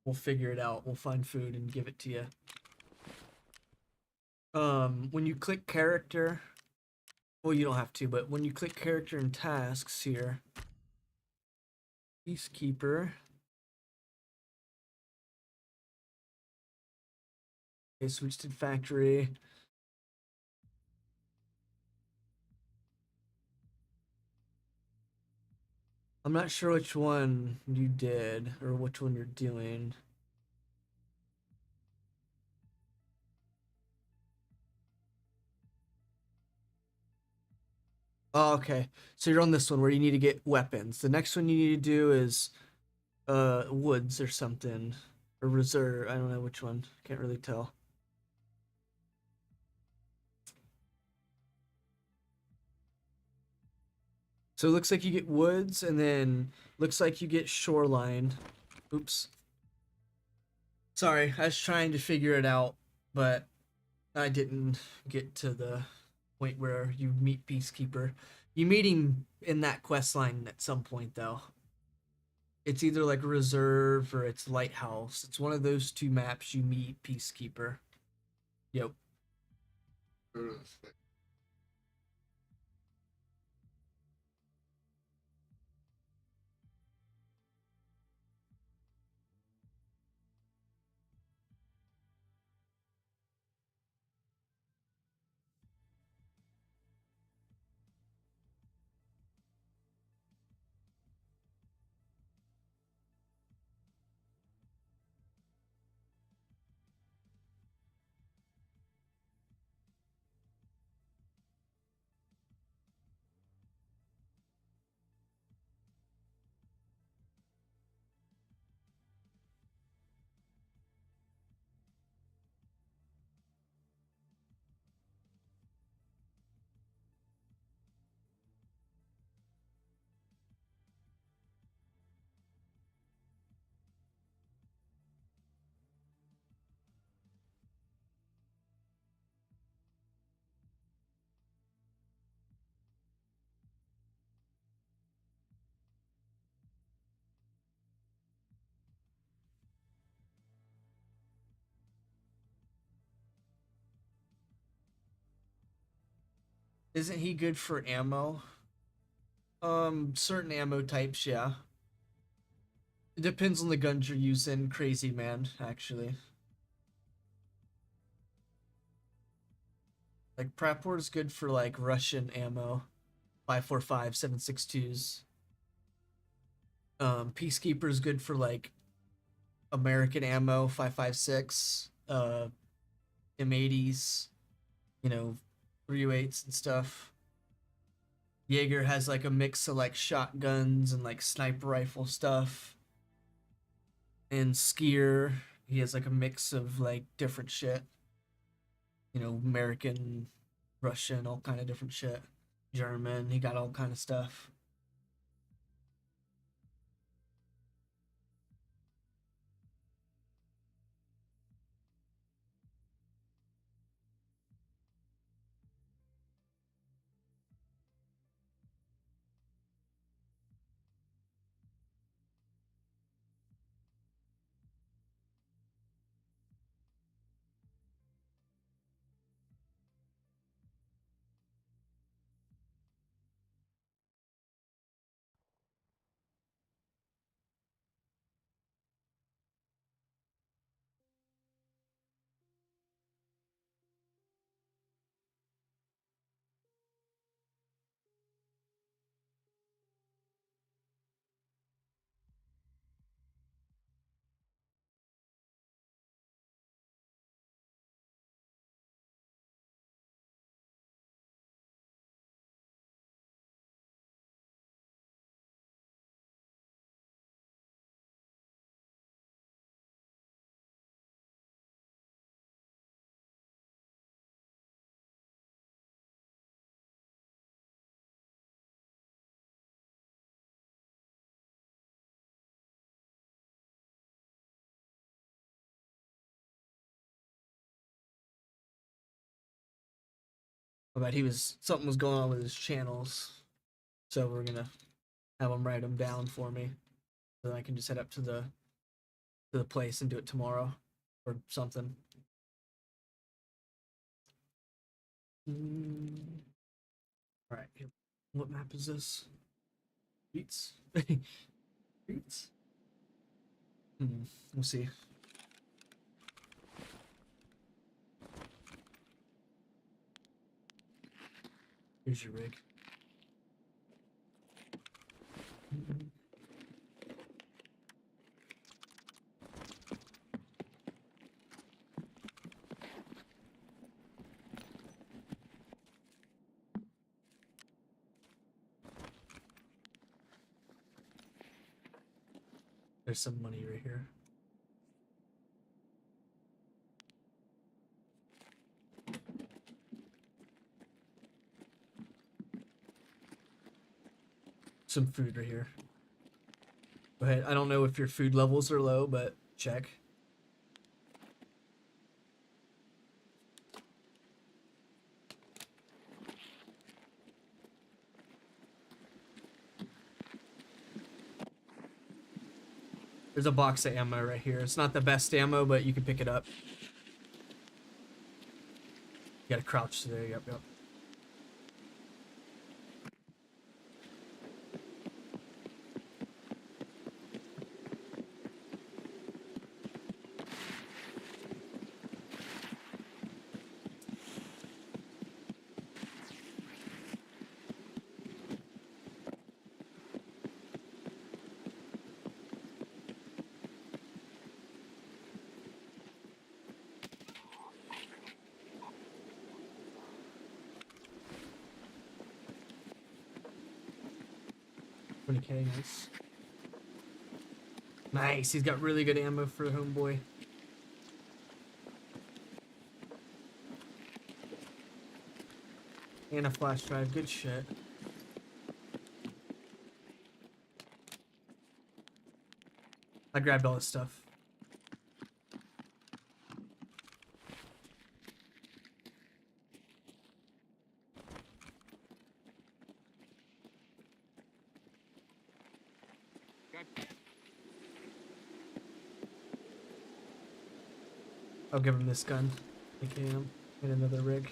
we'll figure it out. We'll find food and give it to you. When you click character, well, you don't have to, but when you click character and tasks here, Peacekeeper. Okay, switch to factory. I'm not sure which one you did or which one you're doing. Oh, okay. So you're on this one where you need to get weapons. The next one you need to do is woods or something. Or reserve. I don't know which one. Can't really tell. So it looks like you get woods and then looks like you get shoreline. Oops. Sorry, I was trying to figure it out, but I didn't get to the point where you meet Peacekeeper. You meet him in that quest line at some point, though. It's either like Reserve or it's Lighthouse. It's one of those 2 maps you meet Peacekeeper. Yep. Isn't he good for ammo? Certain ammo types, yeah. It depends on the guns you're using, crazy man, actually. Like Prapor is good for like Russian ammo. 5.45, 7.62s. Peacekeeper is good for like American ammo, 5.56, M80s, you know, 308s and stuff. Jaeger has like a mix of like shotguns and like sniper rifle stuff. And Skier he has like a mix of like different shit. You know, American, Russian, all kind of different shit. German, he got all kind of stuff. But something was going on with his channels, so we're gonna have him write them down for me, so then I can just head up to the place and do it tomorrow or something. All right, what map is this? Beats. Beats. We'll see. Here's your rig. There's some money right here. Some food right here. Go ahead. I don't know if your food levels are low, but check. There's a box of ammo right here. It's not the best ammo, but you can pick it up. You gotta crouch there. Yep. $20K, nice. Nice, he's got really good ammo for homeboy. And a flash drive, good shit. I grabbed all this stuff. I'll give him this gun. AKM. And another rig.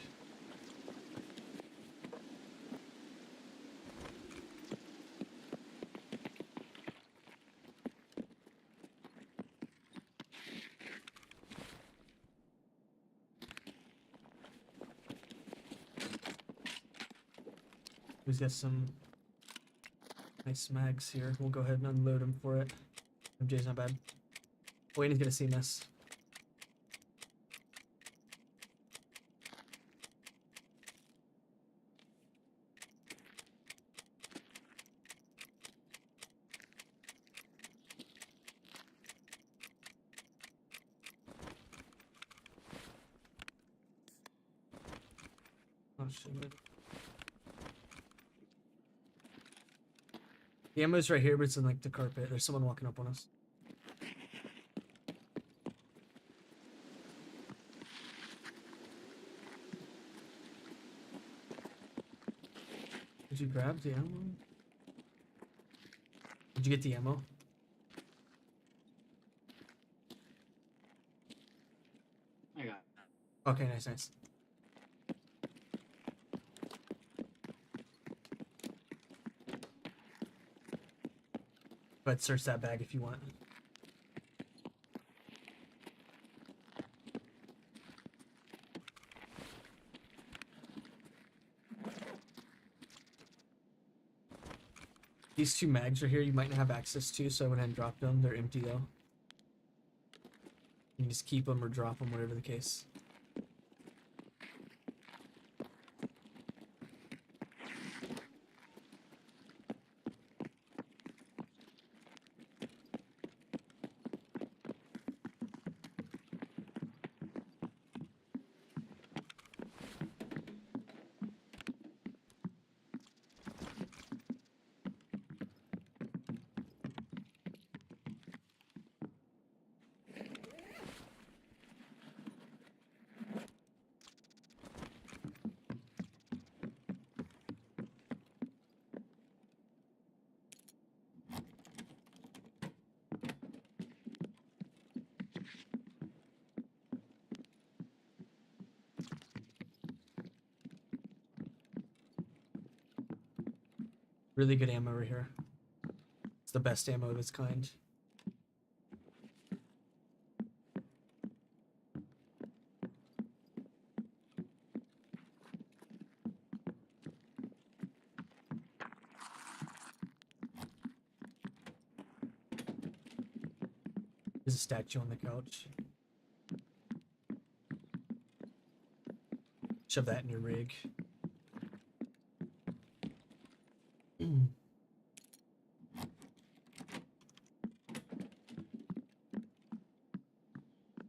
He's got some nice mags here. We'll go ahead and unload him for it. MJ's not bad. Wayne's gonna see this. shit. The ammo's right here, but it's in like the carpet. There's someone walking up on us. Did you grab the ammo? Did you get the ammo? I got it. Okay, nice, nice. But search that bag if you want. These 2 mags are here you might not have access to, so I went ahead and dropped them. They're empty though. You can just keep them or drop them, whatever the case. Really good ammo right here. It's the best ammo of its kind. There's a statue on the couch. Shove that in your rig.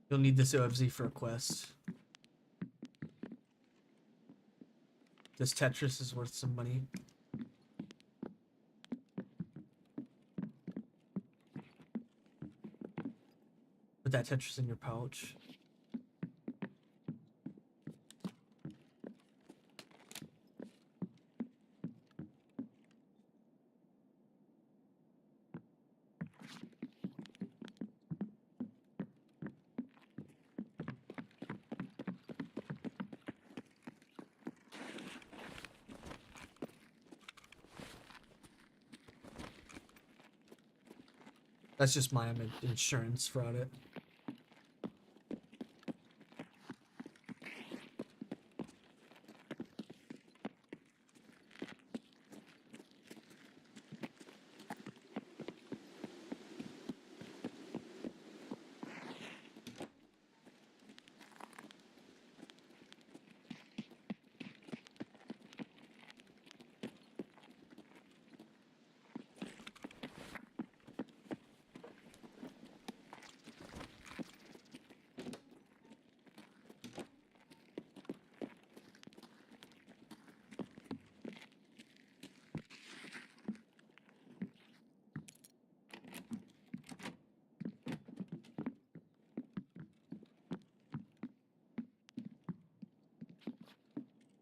You'll need this OFZ for a quest. This Tetris is worth some money. Put that Tetris in your pouch. That's just my insurance fraud it.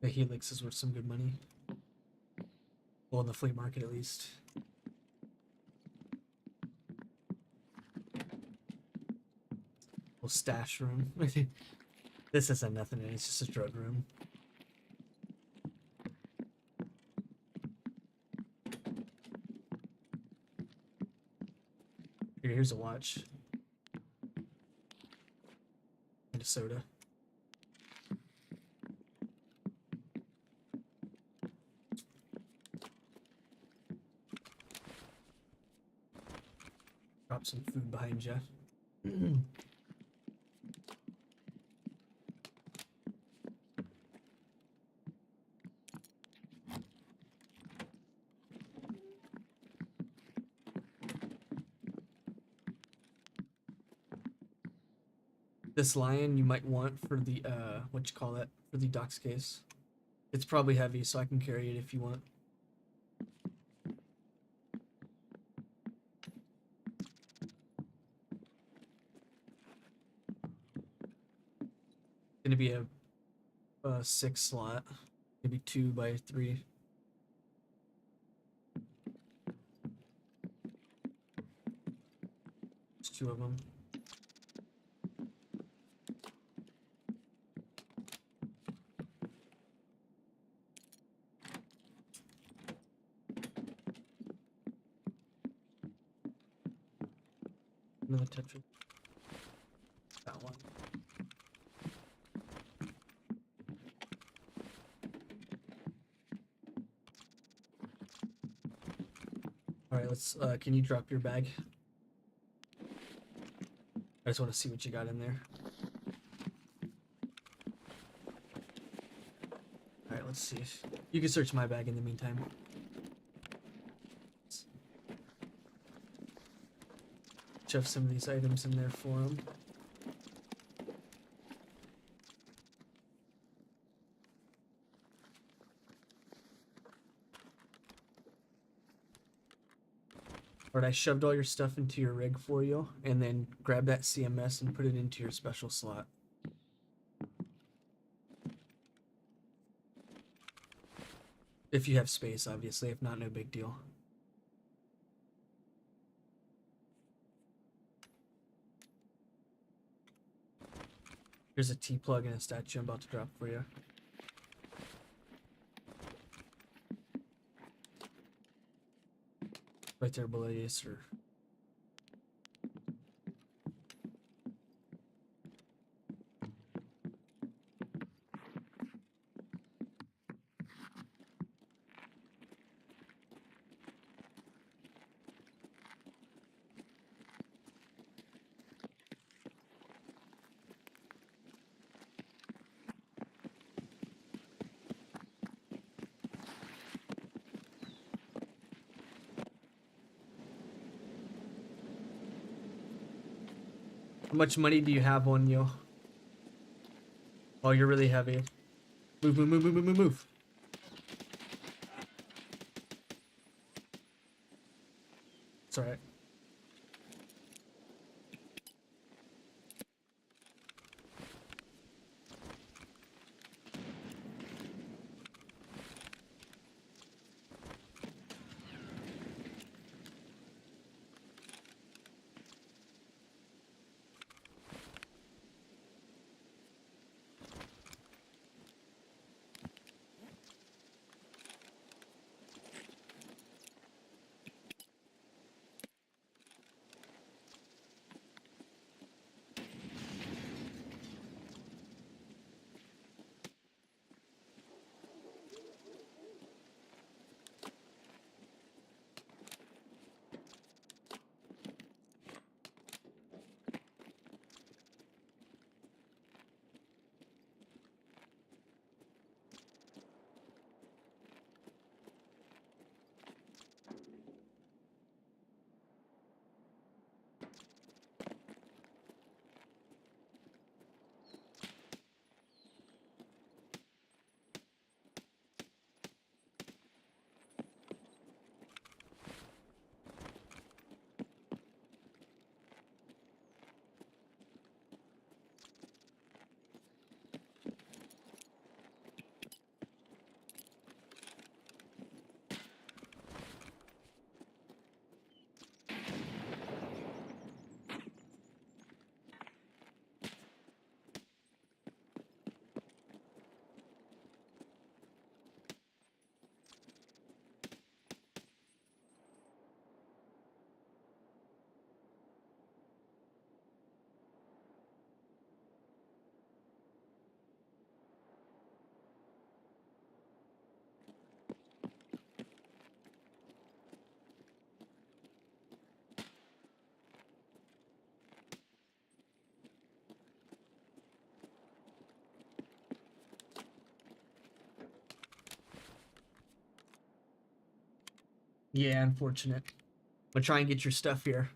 The Helix is worth some good money. Well, in the flea market at least. Little stash room. This isn't nothing, it's just a drug room. Here's a watch. And a soda. Drop some food behind you. This lion you might want for the what you call it, for the docs case. It's probably heavy, so I can carry it if you want. Gonna be a 6 slot, maybe 2 by 3. There's 2 of them. Another Tetris. That one. All right, let's. Can you drop your bag? I just want to see what you got in there. All right, let's see. You can search my bag in the meantime. Shove some of these items in there for him. Alright, I shoved all your stuff into your rig for you, and then grab that CMS and put it into your special slot. If you have space, obviously. If not, no big deal. Here's a T-plug and a statue I'm about to drop for you. Right there below you, sir. How much money do you have on you? Oh, you're really heavy. Move, move, move, move, move, move, move. It's alright. Yeah, unfortunate. I'm gonna try and get your stuff here.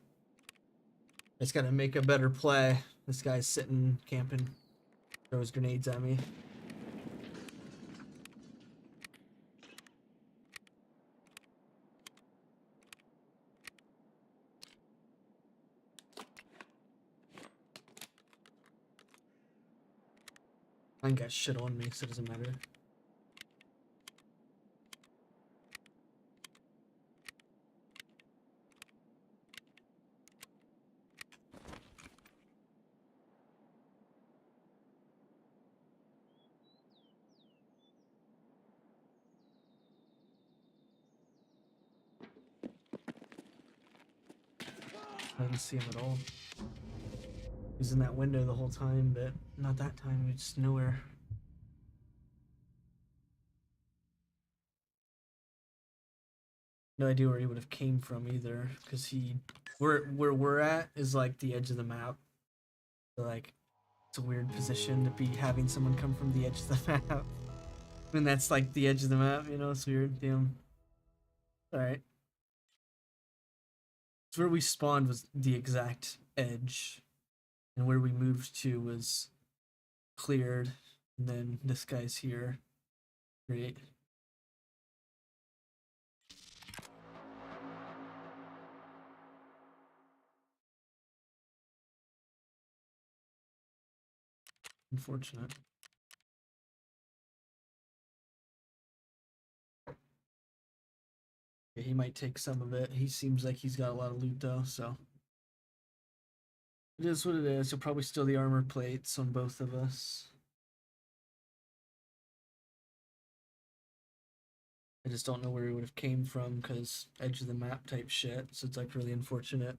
I just gotta make a better play. This guy's sitting, camping. Throws grenades at me. I ain't got shit on me, so it doesn't matter. I didn't see him at all. He was in that window the whole time, but not that time. He was just nowhere. No idea where he would have came from either, because where we're at is like the edge of the map. So like, it's a weird position to be having someone come from the edge of the map. When that's like the edge of the map, you know, it's weird. Damn. Alright. So where we spawned was the exact edge. And where we moved to was cleared. And then this guy's here. Great. Unfortunate. Yeah, he might take some of it. He seems like he's got a lot of loot though, so. It is what it is. He'll probably steal the armor plates on both of us. I just don't know where he would have came from because edge of the map type shit. So it's like really unfortunate.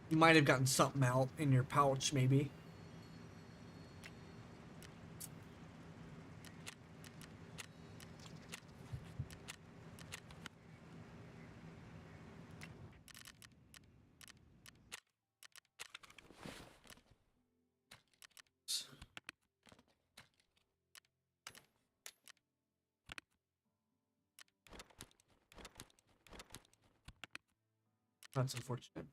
You might have gotten something out in your pouch, maybe. That's unfortunate.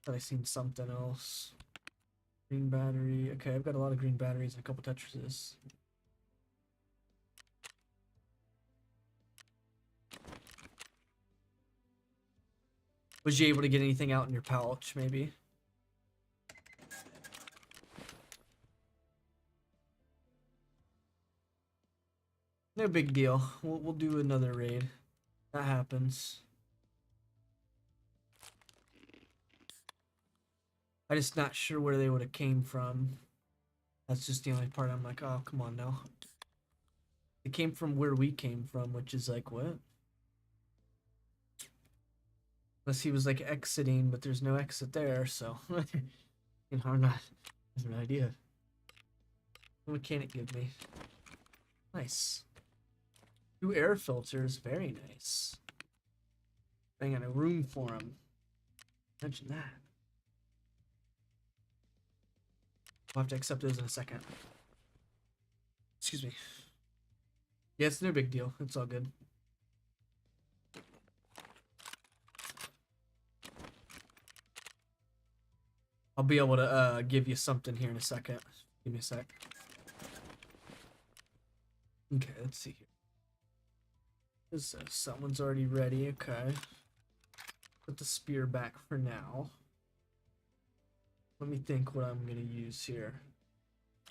Thought I seen something else. Green battery. Okay, I've got a lot of green batteries and a couple Tetrises. Was you able to get anything out in your pouch, maybe? No big deal. We'll do another raid. That happens. I'm just not sure where they would have came from. That's just the only part I'm like, oh, come on now. They came from where we came from, which is like, what? Unless he was like exiting, but there's no exit there, so. You know, I'm not. I have no idea. What can it give me? Nice. 2 air filters, very nice. I got a room for them. Imagine that. I'll have to accept those in a second. Excuse me. Yeah, it's no big deal. It's all good. I'll be able to give you something here in a second. Give me a sec. Okay, let's see here. This someone's already ready. Okay. Put the spear back for now. Let me think what I'm gonna use here.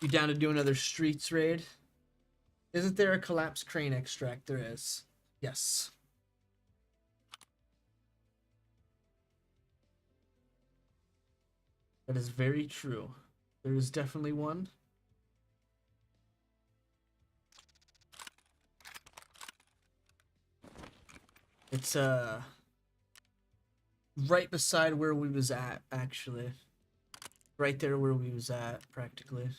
You down to do another streets raid? Isn't there a collapsed crane extract? There is. Yes. That is very true. There is definitely one. It's right beside where we was at, actually. Right there where we was at, practically.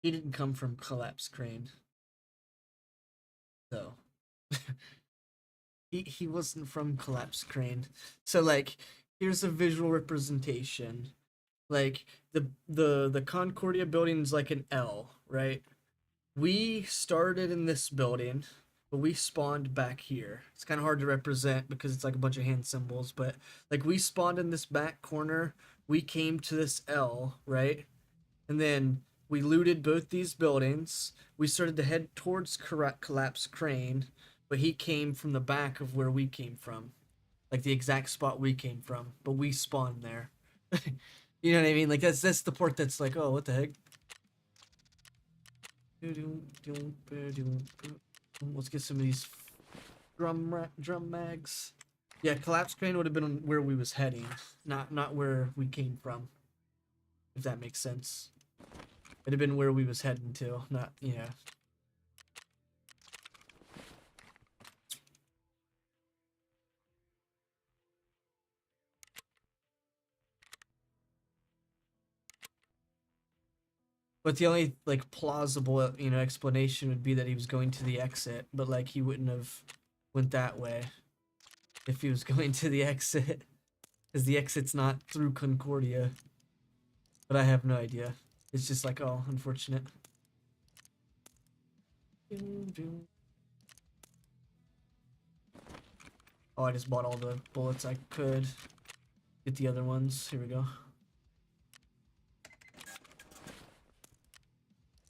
He didn't come from Collapse Crane. So he wasn't from Collapse Crane. So like here's a visual representation. Like the Concordia building is like an L, right? We started in this building, but we spawned back here. It's kind of hard to represent because it's like a bunch of hand symbols, but like we spawned in this back corner, we came to this L, right? And then we looted both these buildings. We started to head towards Collapse Crane, but he came from the back of where we came from, like the exact spot we came from, but we spawned there. You know what I mean? Like that's the part that's like, oh, what the heck? Let's get some of these drum mags. Yeah, Collapse Crane would have been where we was heading, not where we came from. If that makes sense. It'd have been where we was heading to, not, yeah. But the only like plausible, explanation would be that he was going to the exit, but like he wouldn't have went that way if he was going to the exit, because the exit's not through Concordia. But I have no idea. It's just like, oh, unfortunate. Oh, I just bought all the bullets I could. Get the other ones. Here we go.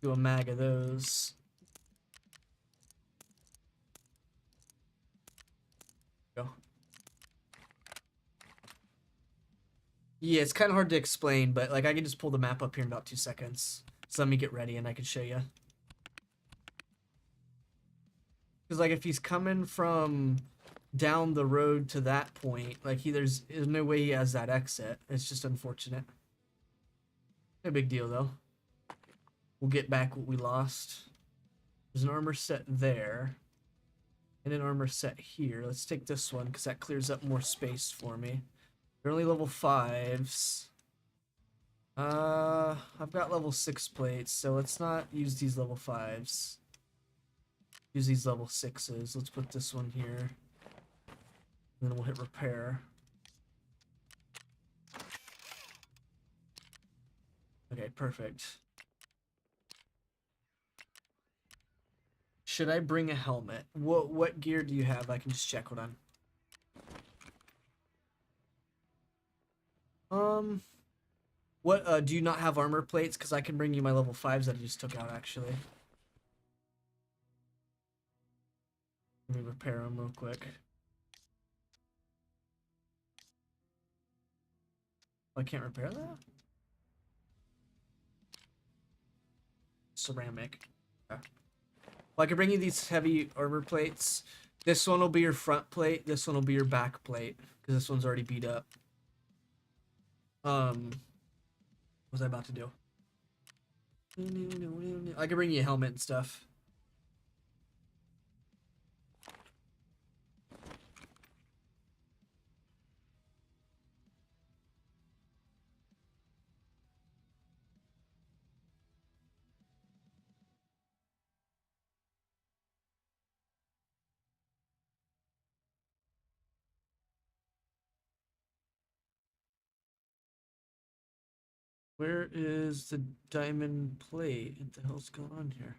Do a mag of those. Go. Yeah, it's kind of hard to explain, but like I can just pull the map up here in about 2 seconds. So let me get ready and I can show you. Because like if he's coming from down the road to that point, like there's no way he has that exit. It's just unfortunate. No big deal though. We'll get back what we lost. There's an armor set there. And an armor set here. Let's take this one because that clears up more space for me. They're only level 5s. I've got level 6 plates, so let's not use these level 5s. Use these level 6s. Let's put this one here. And then we'll hit repair. Okay, perfect. Should I bring a helmet? What gear do you have? I can just check what I'm. What do you not have armor plates? Because I can bring you my level 5s that I just took out actually. Let me repair them real quick. I can't repair that? Ceramic. Okay. Well, I can bring you these heavy armor plates. This one will be your front plate. This one will be your back plate. Because this one's already beat up. What was I about to do? I can bring you a helmet and stuff. Where is the diamond plate? What the hell's going on here?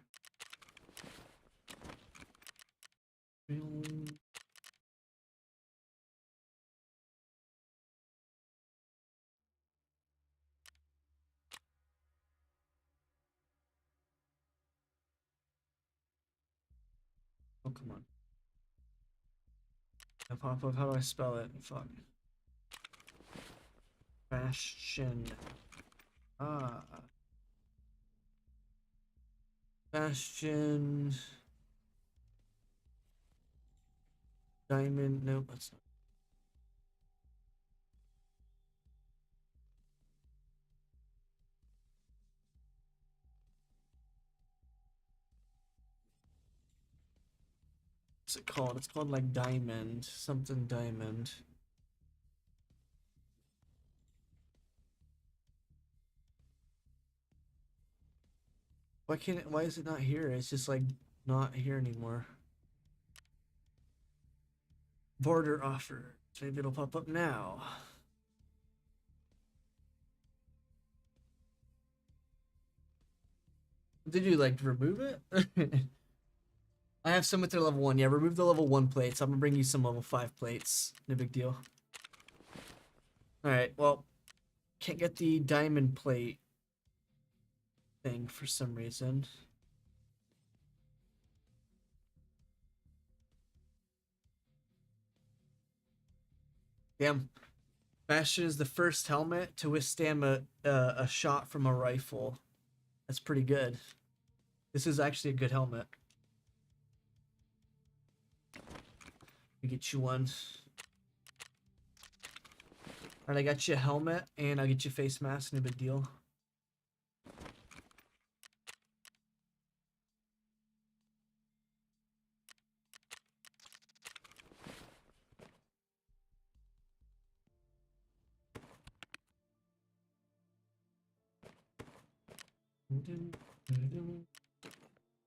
Oh, come on. Pop up. How do I spell it? Fuck. Bastion. Ah. Bastion. Diamond. Nope, that's not. What's it called? It's called like Diamond. Something Diamond. Why can't it? Why is it not here? It's just like not here anymore. Border offer. Maybe it'll pop up now. Did you like remove it? I have some with their level 1. Yeah, remove the level 1 plates. I'm gonna bring you some level 5 plates. No big deal. Alright, well, can't get the diamond plate thing for some reason. Damn. Bastion is the first helmet to withstand a shot from a rifle. That's pretty good. This is actually a good helmet. We get you one. Alright, I got you a helmet and I'll get you a face mask. No big deal.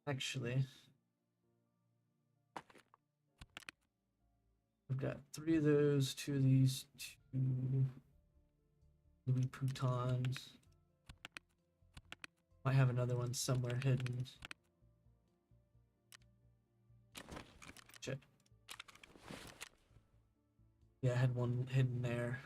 Actually, I've got 3 of those, 2 of these, 2 Louis Vuittons. Might have another one somewhere hidden. Shit. Yeah, I had one hidden there.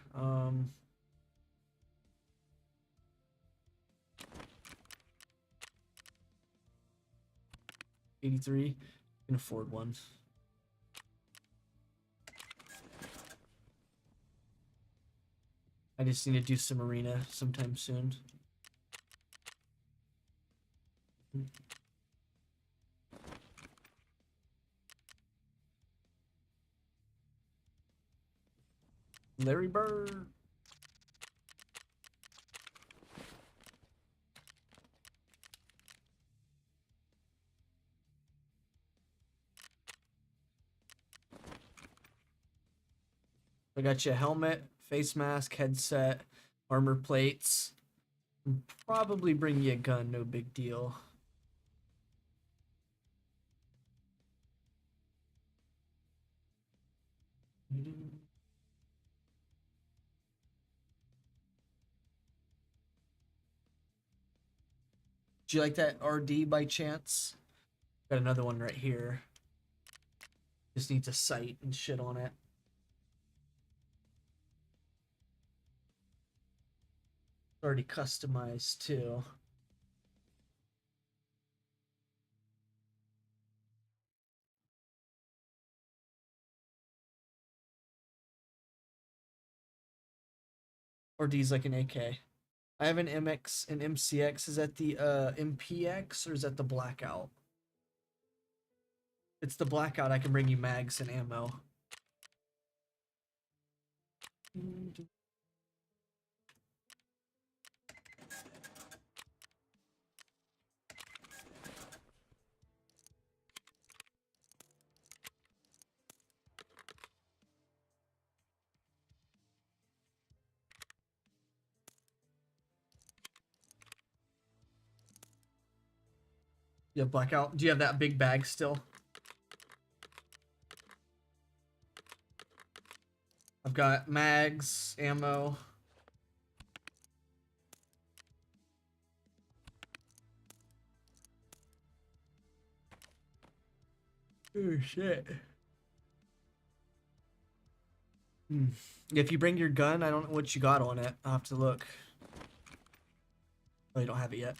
83. Can afford one. I just need to do some arena sometime soon. Larry Bird. I got you a helmet, face mask, headset, armor plates. Probably bring you a gun, no big deal. Do you like that RD by chance? Got another one right here. Just needs a sight and shit on it. Already customized too. RD's like an AK. I have an MX and MCX. Is that the MPX or is that the blackout? It's the blackout. I can bring you mags and ammo. You have blackout. Do you have that big bag still? I've got mags, ammo. Oh shit. If you bring your gun, I don't know what you got on it. I'll have to look. Oh, you don't have it yet.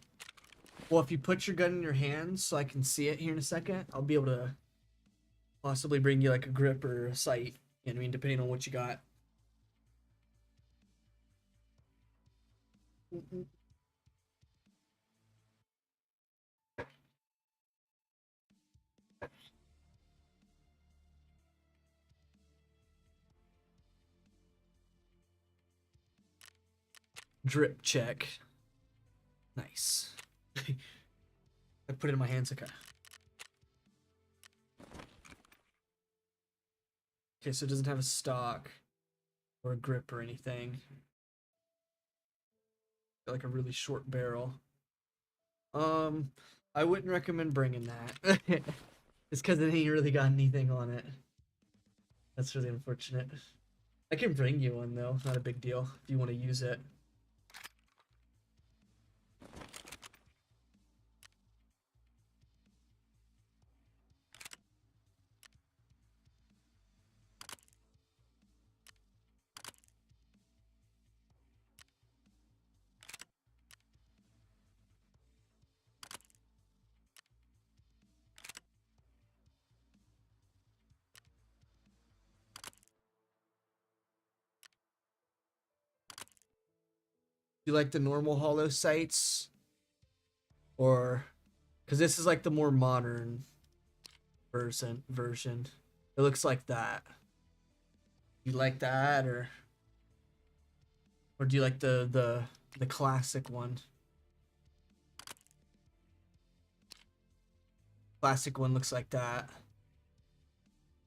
Well, if you put your gun in your hands so I can see it here in a second, I'll be able to possibly bring you like a grip or a sight You know what I mean? Depending on what you got. Drip check. Nice. I put it in my hands. Okay. Okay, so it doesn't have a stock or a grip or anything. Got like a really short barrel. I wouldn't recommend bringing that. It's because it ain't really got anything on it. That's really unfortunate. I can bring you one though. Not a big deal if you want to use it. You like the normal hollow sights? Or because this is like the more modern version. It looks like that. You like that or do you like the classic one? Classic one looks like that.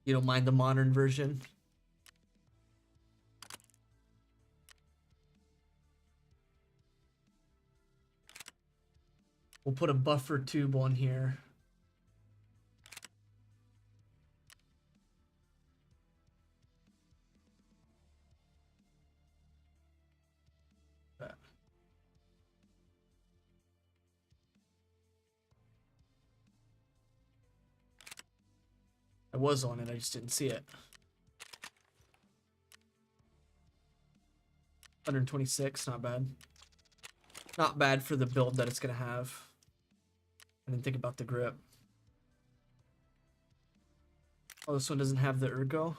You don't mind the modern version? We'll put a buffer tube on here. I was on it, I just didn't see it. 126, not bad. Not bad for the build that it's gonna have. I didn't think about the grip. Oh, this one doesn't have the ergo.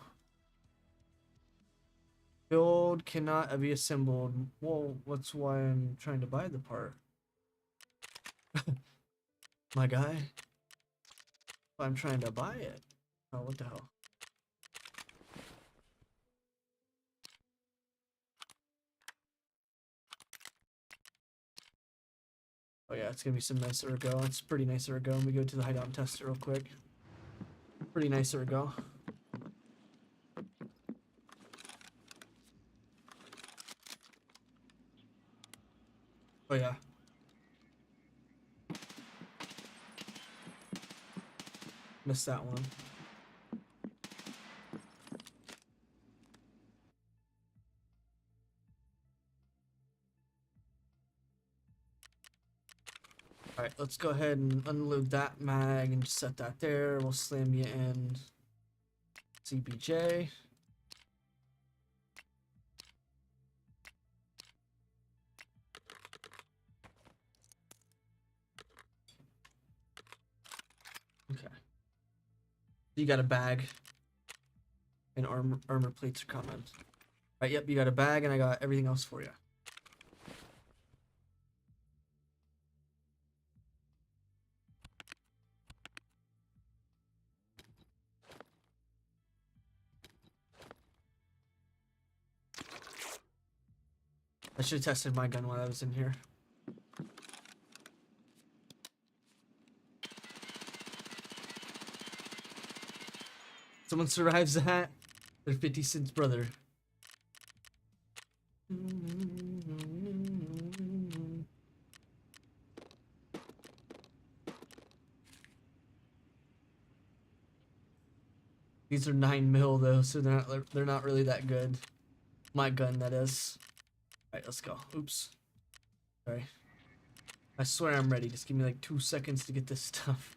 Build cannot be assembled. Well, that's why I'm trying to buy the part. My guy. I'm trying to buy it. Oh, what the hell? Oh yeah, it's gonna be some nice ergo. It's pretty nice ergo. Let me go to the hideout and test it real quick. Pretty nice ergo. Oh yeah. Missed that one. Alright, let's go ahead and unload that mag and just set that there. We'll slam you in CBJ. Okay. You got a bag. And armor plates are coming. Alright, yep, you got a bag and I got everything else for you. I should have tested my gun while I was in here. Someone survives that, they're 50 Cent's brother. These are 9mm though, so they're not really that good. My gun, that is. Alright, let's go. Oops. Sorry. I swear I'm ready. Just give me like 2 seconds to get this stuff.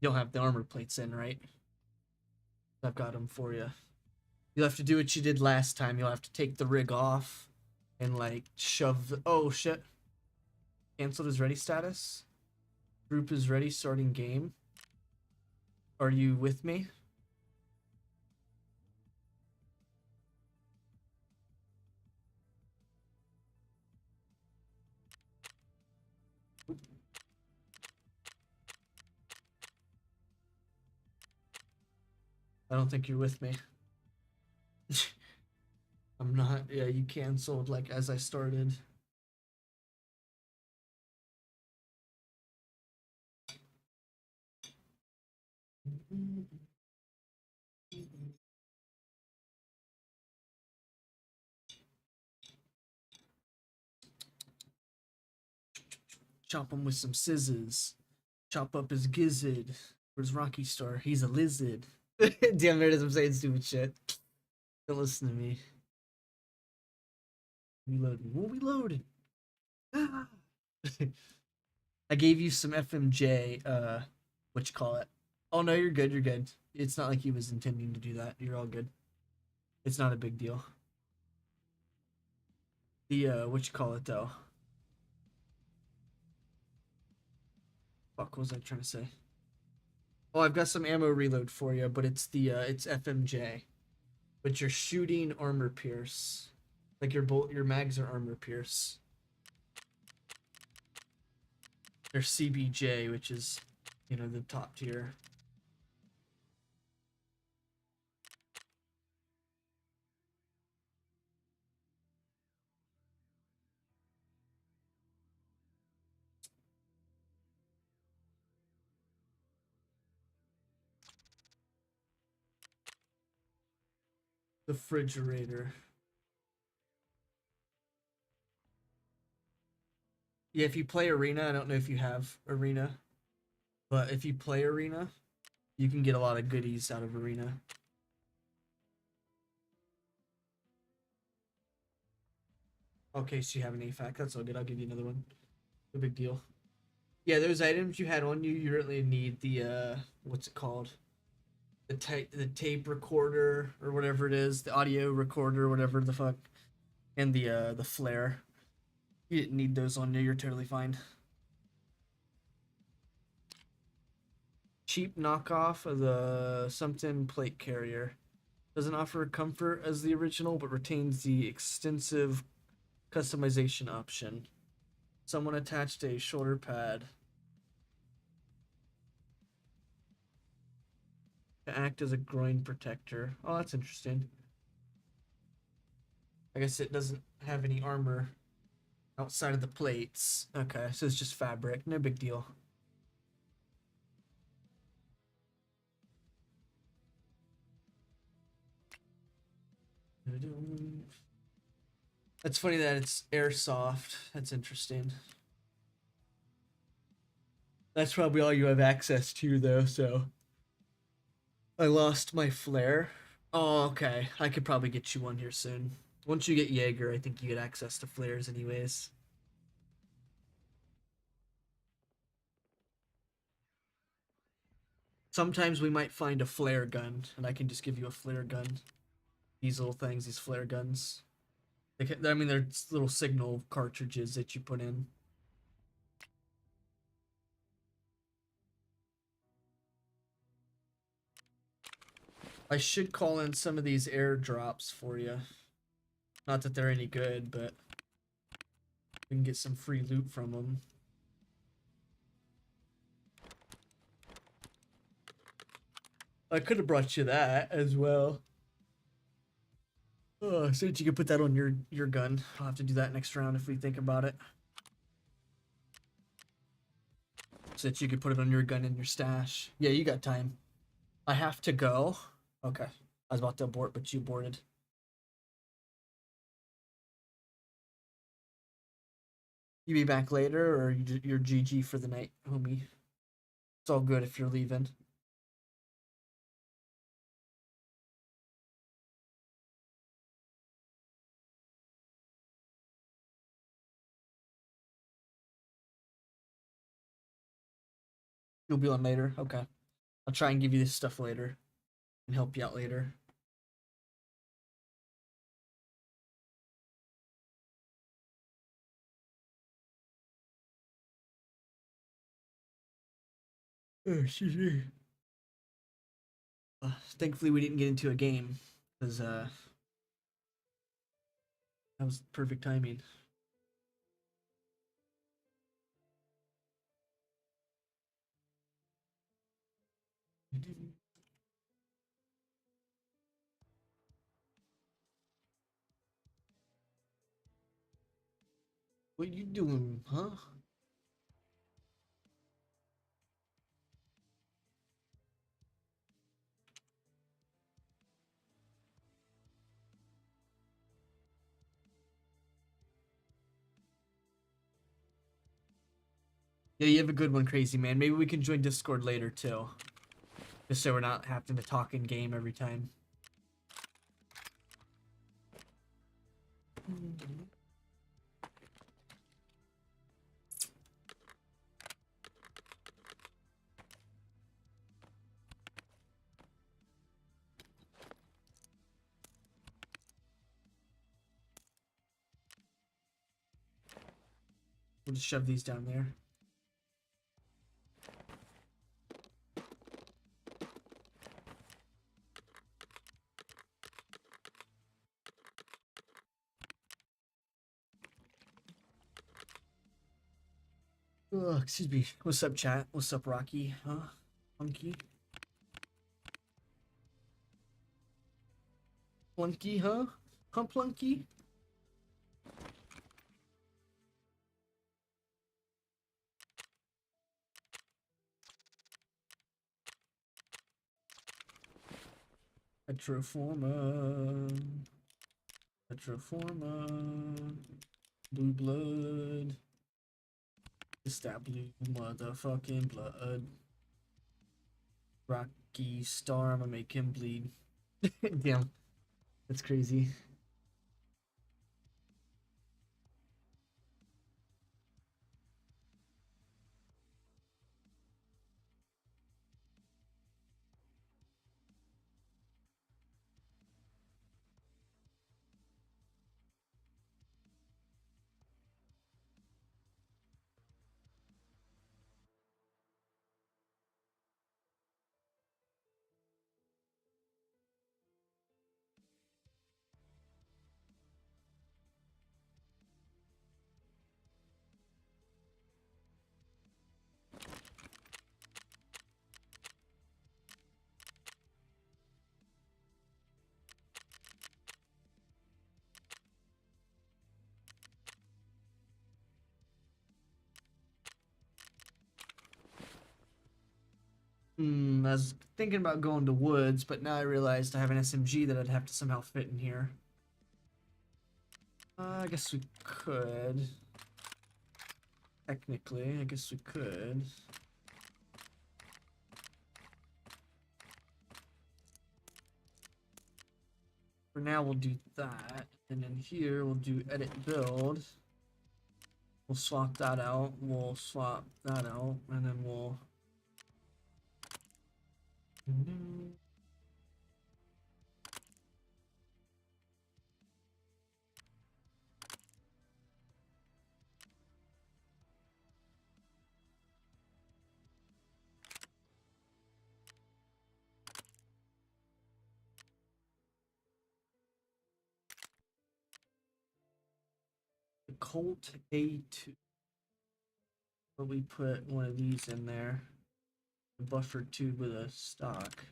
You'll have the armor plates in, right? I've got them for you. You'll have to do what you did last time. You'll have to take the rig off and like shove the. Oh shit! Cancelled his ready status. Group is ready. Starting game. Are you with me? I don't think you're with me. I'm not. Yeah, you canceled like as I started. Chop him with some scissors. Chop up his gizzard. Where's Rocky Star? He's a lizard. Damn it, I'm saying stupid shit. Don't listen to me. Reloading. We'll be loaded. Ah. I gave you some FMJ, what you call it? Oh no, you're good, you're good. It's not like he was intending to do that. You're all good. It's not a big deal. The what you call it though? Fuck, what was I trying to say? Oh, I've got some ammo reload for you, but it's the it's FMJ. But you're shooting armor pierce. Like your mags are armor pierce. There's CBJ, which is, you know, the top tier. The refrigerator. Yeah, if you play Arena, I don't know if you have Arena, but if you play Arena, you can get a lot of goodies out of Arena. Okay, so you have an AFAC. That's all good. I'll give you another one. No big deal. Yeah, those items you had on you, you really need the what's it called? The tape recorder or whatever it is, the audio recorder, whatever the fuck, and the flare. You didn't need those on you. You're totally fine. Cheap knockoff of the something plate carrier. Doesn't offer comfort as the original, but retains the extensive customization option. Someone attached a shoulder pad to act as a groin protector. Oh, that's interesting. I guess it doesn't have any armor outside of the plates. Okay, so it's just fabric. No big deal. That's funny that it's airsoft. That's interesting. That's probably all you have access to, though, so. I lost my flare. Oh, okay. I could probably get you one here soon. Once you get Jaeger, I think you get access to flares anyways. Sometimes we might find a flare gun, and I can just give you a flare gun. These little things, these flare guns. I mean, they're little signal cartridges that you put in. I should call in some of these airdrops for you. Not that they're any good, but we can get some free loot from them. I could have brought you that as well. Oh, so that you could put that on your gun. I'll have to do that next round if we think about it. So that you could put it on your gun in your stash. Yeah, you got time. I have to go. Okay. I was about to abort, but you aborted. You be back later, or you're GG for the night, homie? It's all good if you're leaving. You'll be on later? Okay. I'll try and give you this stuff later and help you out later. Oh, excuse me. Thankfully, we didn't get into a game because that was perfect timing. What you doing, huh? Yeah, you have a good one, crazy man. Maybe we can join Discord later too, just so we're not having to talk in game every time. We'll just shove these down there. Excuse me. What's up, chat? What's up, Rocky? Huh? Plunky? Plunky, huh? Huh, Plunky? Petroforma. Petroforma. Blue blood. It's that blue motherfucking blood. Rocky Star, I'm gonna make him bleed. Damn. That's crazy. I was thinking about going to woods, but now I realized I have an SMG that I'd have to somehow fit in here. I guess we could. Technically, I guess we could. For now, we'll do that. And then here, we'll do edit build. We'll swap that out. We'll swap that out. And then we'll... The Colt A2. But we put one of these in there. A buffer tube with a stock.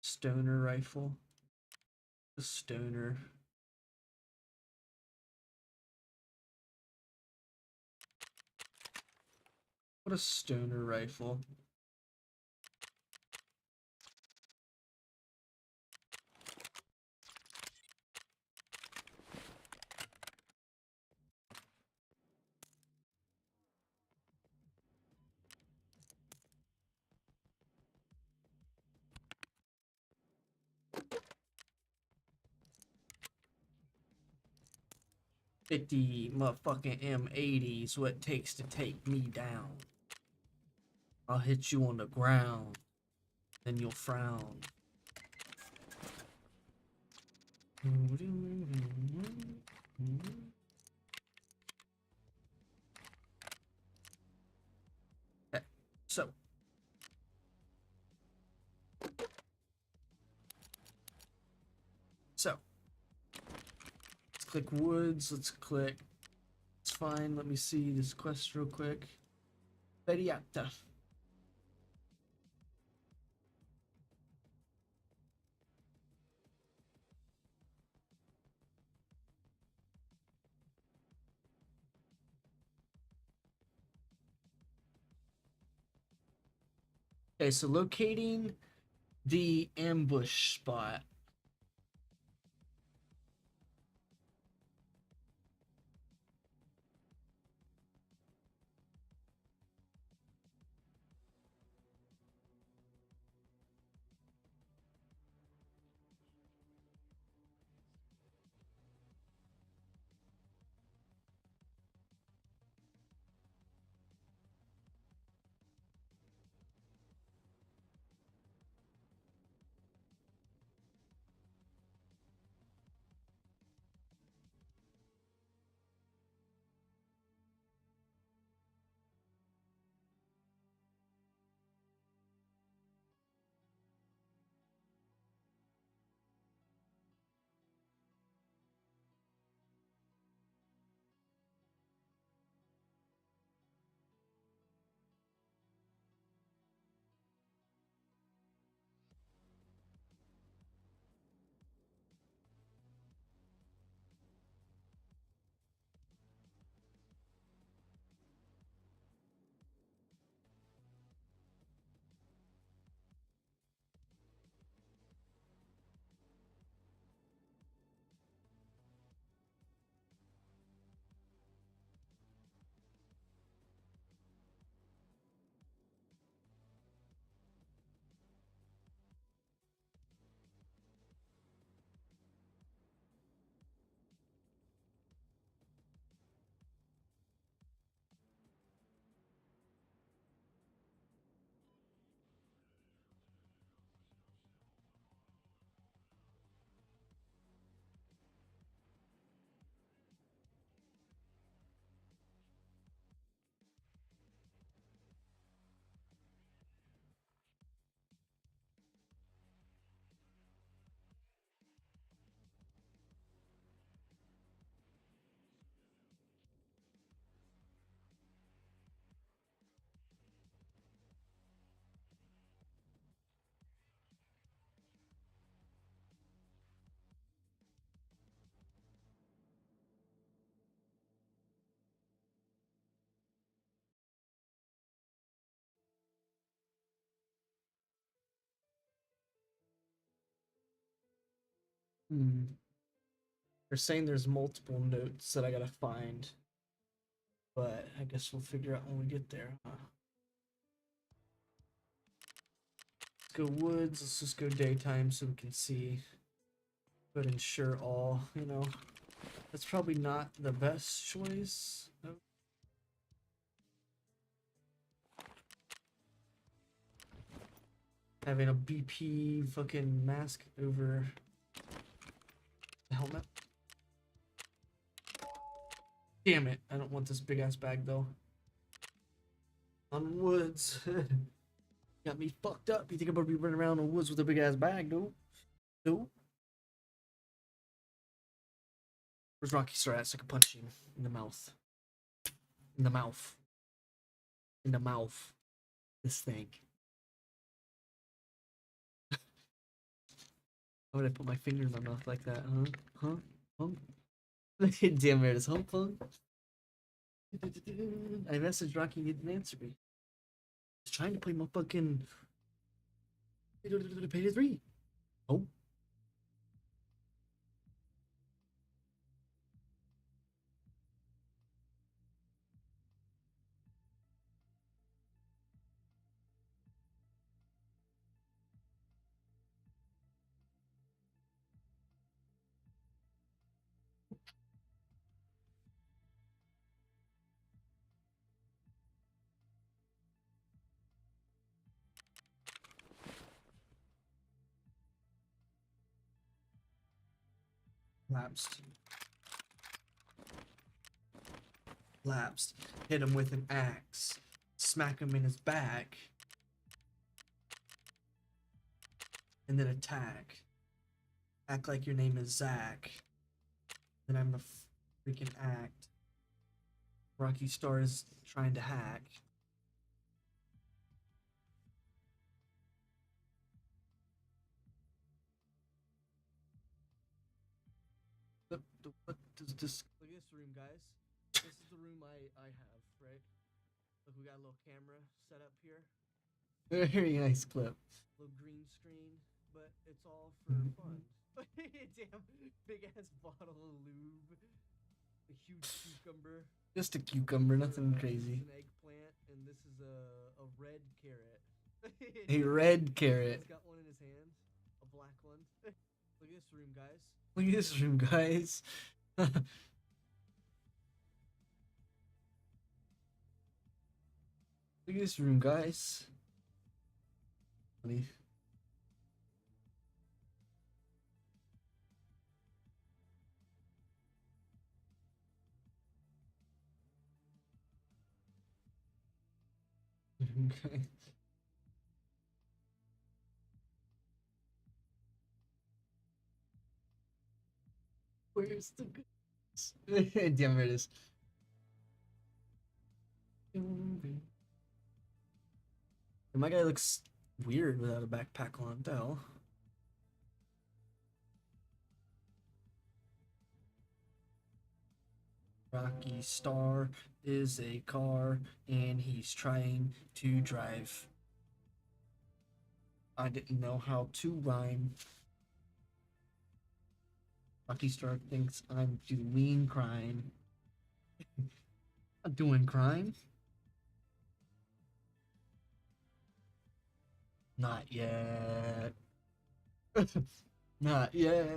Stoner rifle. A stoner. What a stoner rifle. $50 motherfucking M80s, what it takes to take me down. I'll hit you on the ground, then you'll frown. Okay, so let's click woods. Let's click. It's fine. Let me see this quest real quick. Bediata. Okay, so locating the ambush spot. They're saying there's multiple notes that I gotta find, but I guess we'll figure out when we get there. Huh? Let's go woods. Let's just go daytime so we can see. But ensure all. You know, that's probably not the best choice. Nope. Having a BP fucking mask over the helmet. Damn it, I don't want this big ass bag though. On woods. Got me fucked up. You think I'm gonna be running around in the woods with a big ass bag, dude? Dude? Where's Rocky Star at so I can punch him in the mouth? In the mouth. In the mouth. This thing. Why would I put my finger in my mouth like that, huh? Huh? Huh? Damn it, it's hump fun. I messaged Rocky, he didn't answer me. He's trying to play my fucking Payday 3. Oh. Lapsed. Lapsed. Hit him with an axe. Smack him in his back. And then attack. Act like your name is Zach. Then I'm a freaking act. Rocky Star is trying to hack. What does this? Look at this room, guys. This is the room I have, right? Look, we got a little camera set up here. Very nice clip. Little green screen, but it's all for fun. Damn, big ass bottle of lube. A huge cucumber. Just a cucumber, nothing crazy. This is an eggplant, and this is a red carrot. A red carrot. He's got one in his hand, a black one. Look at this room, guys. Look at this room, guys. Look at this room, guys. Funny. Okay. Where's the goodness? Damn, it is. And my guy looks weird without a backpack on, though. Rocky Star is a car, and he's trying to drive. I didn't know how to rhyme. Rocky Star thinks I'm doing crime. I'm doing crime? Not yet. Not yet.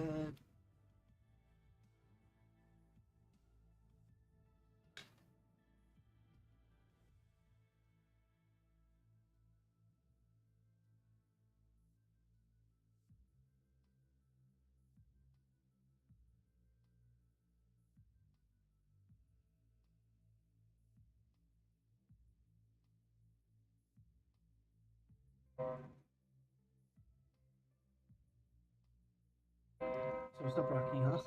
So what's up, Rocky, huh?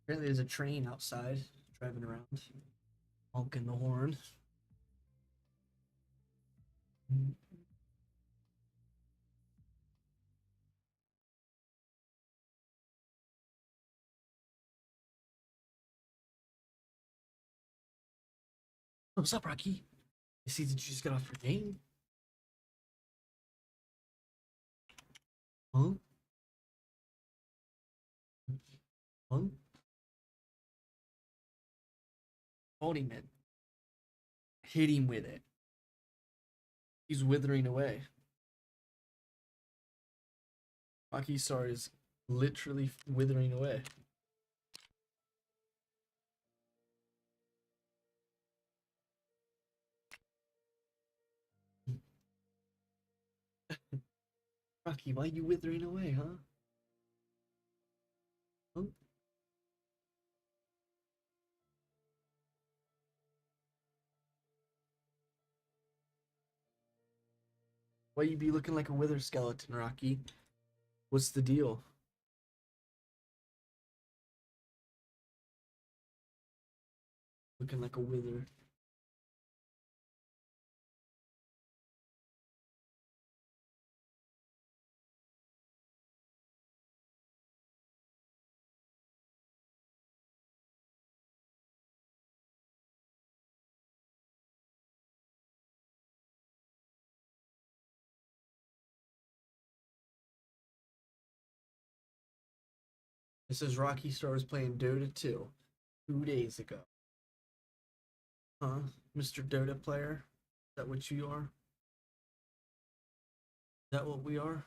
Apparently there's a train outside driving around, honking the horn. What's up, Rocky? You see that you just got off your game? Huh? Huh? Hold him in. Hit him with it. He's withering away. Rocky Star is literally withering away. Rocky, why are you withering away, huh? Huh? Why you be looking like a wither skeleton, Rocky? What's the deal? Looking like a wither. This is Rocky Stars playing Dota 2 2 days ago. Huh? Mr. Dota player? Is that what you are? Is that what we are?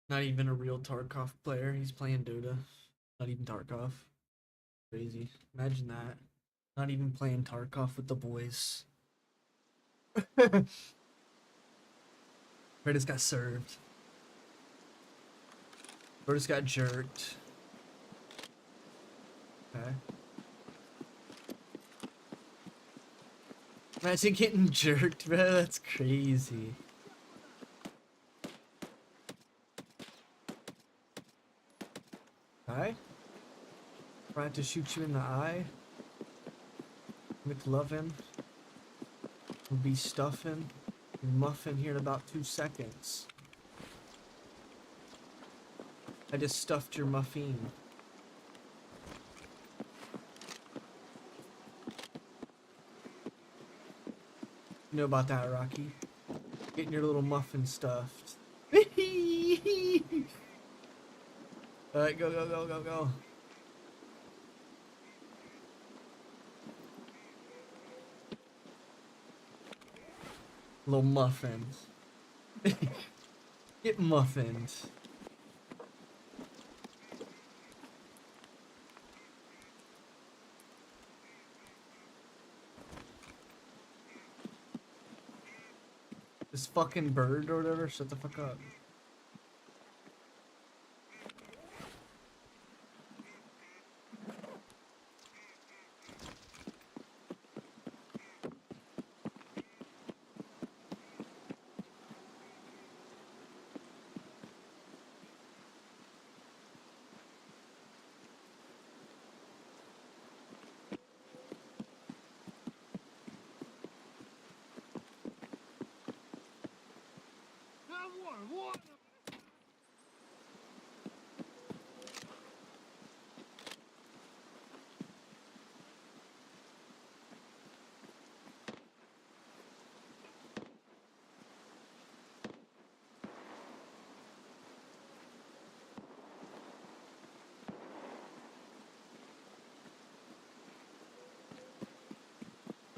Not even a real Tarkov player. He's playing Dota. Not even Tarkov. Crazy. Imagine that. Not even playing Tarkov with the boys. Curtis got served. Curtis got jerked. Okay. Imagine getting jerked, bro. That's crazy. Okay. Trying to shoot you in the eye. McLovin. Will be stuffing. Muffin here in about 2 seconds. I just stuffed your muffin. You know about that, Rocky? Getting your little muffin stuffed. Alright, go, go, go, go, go. Little muffins. Get muffined. This fucking bird or whatever, shut the fuck up.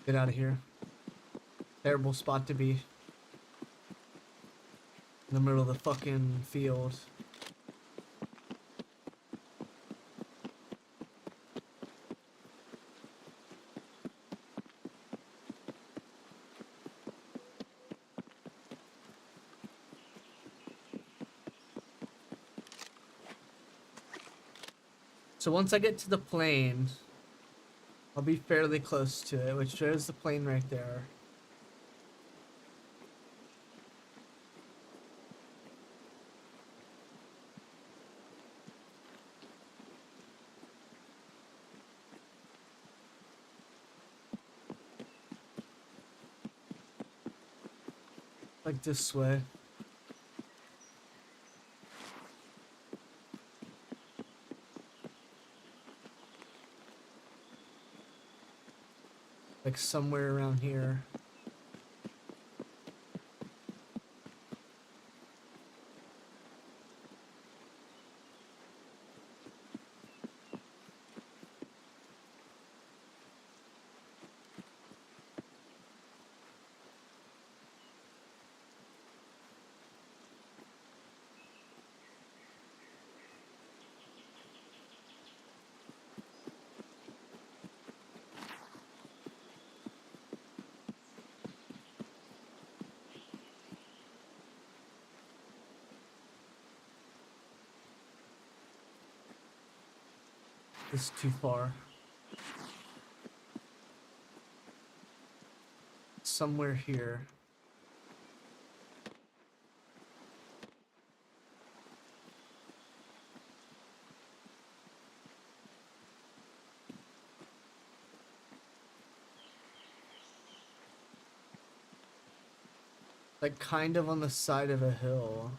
Get out of here. Terrible spot to be. In the middle of the fucking field. So once I get to the plane, I'll be fairly close to it, which there's the plane right there. Like this way. Like somewhere around here. It's too far. Somewhere here. Like kind of on the side of a hill.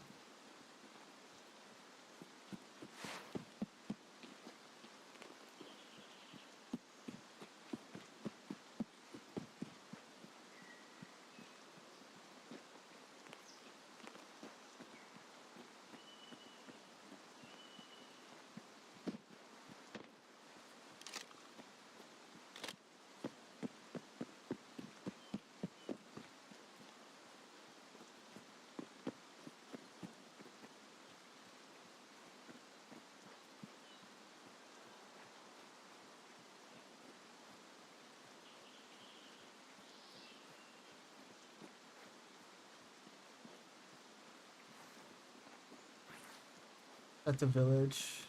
At the village.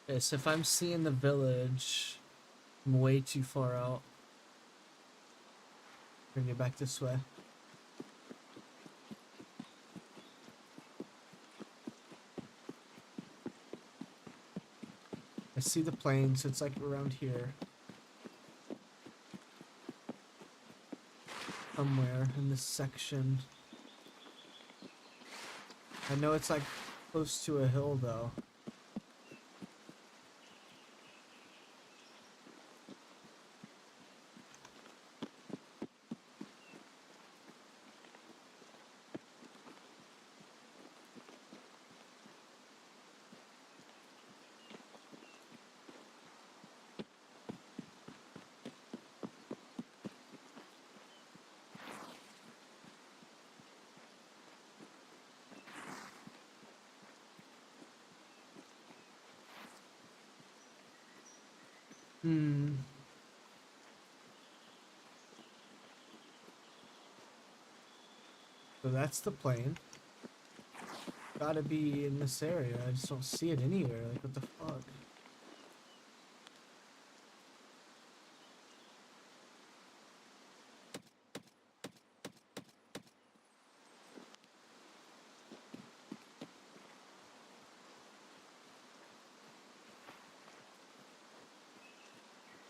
Okay, so if I'm seeing the village, I'm way too far out. Bring it back this way. I see the plane, so it's like around here. Somewhere in this section. I know it's like close to a hill though. Hmm. So that's the plane. Gotta be in this area. I just don't see it anywhere. Like, what the fuck?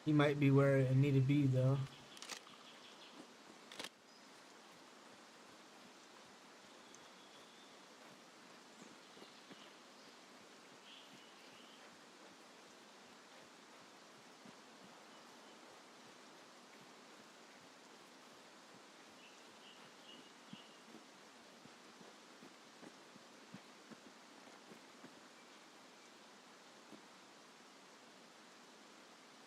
He might be where I need to be though.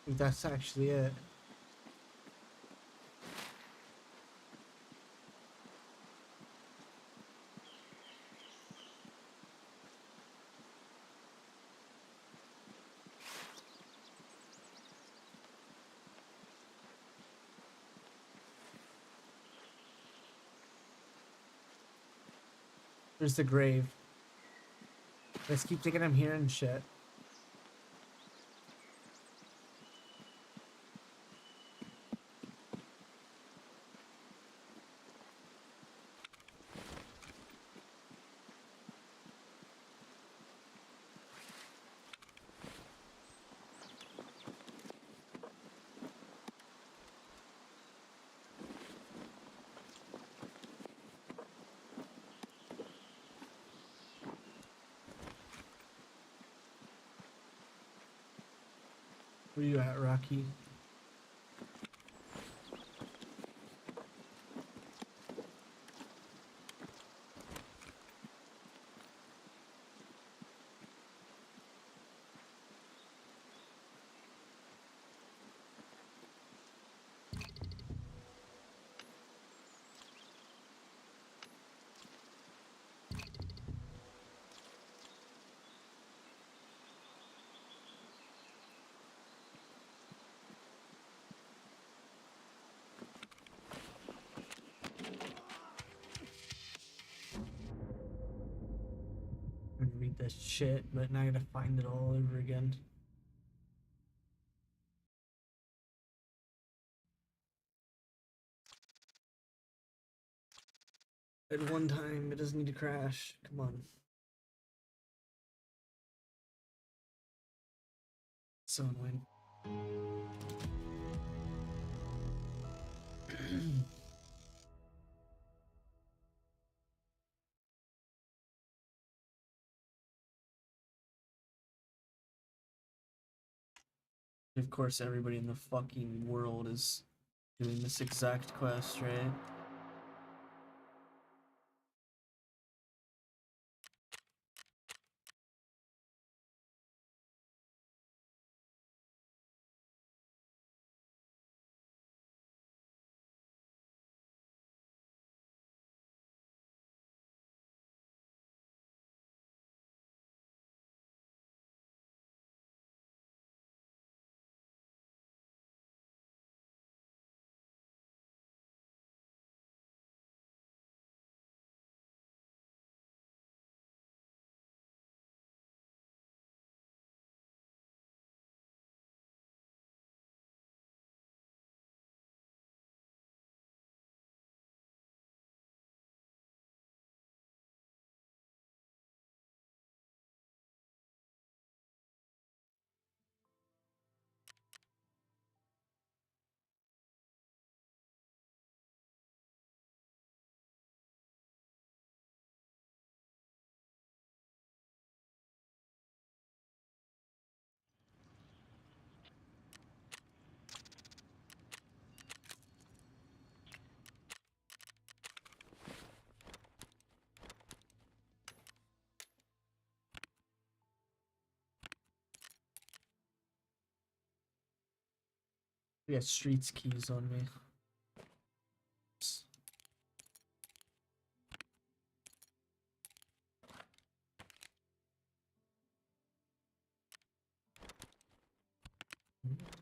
I think that's actually it. There's the grave. Let's keep thinking I'm hearing shit. Where you at, Rocky? I'm gonna read this shit, but now I gotta find it all over again. At one time, it doesn't need to crash. Come on. So annoying. Of course, everybody in the fucking world is doing this exact quest, right? I got streets keys on me. Oops.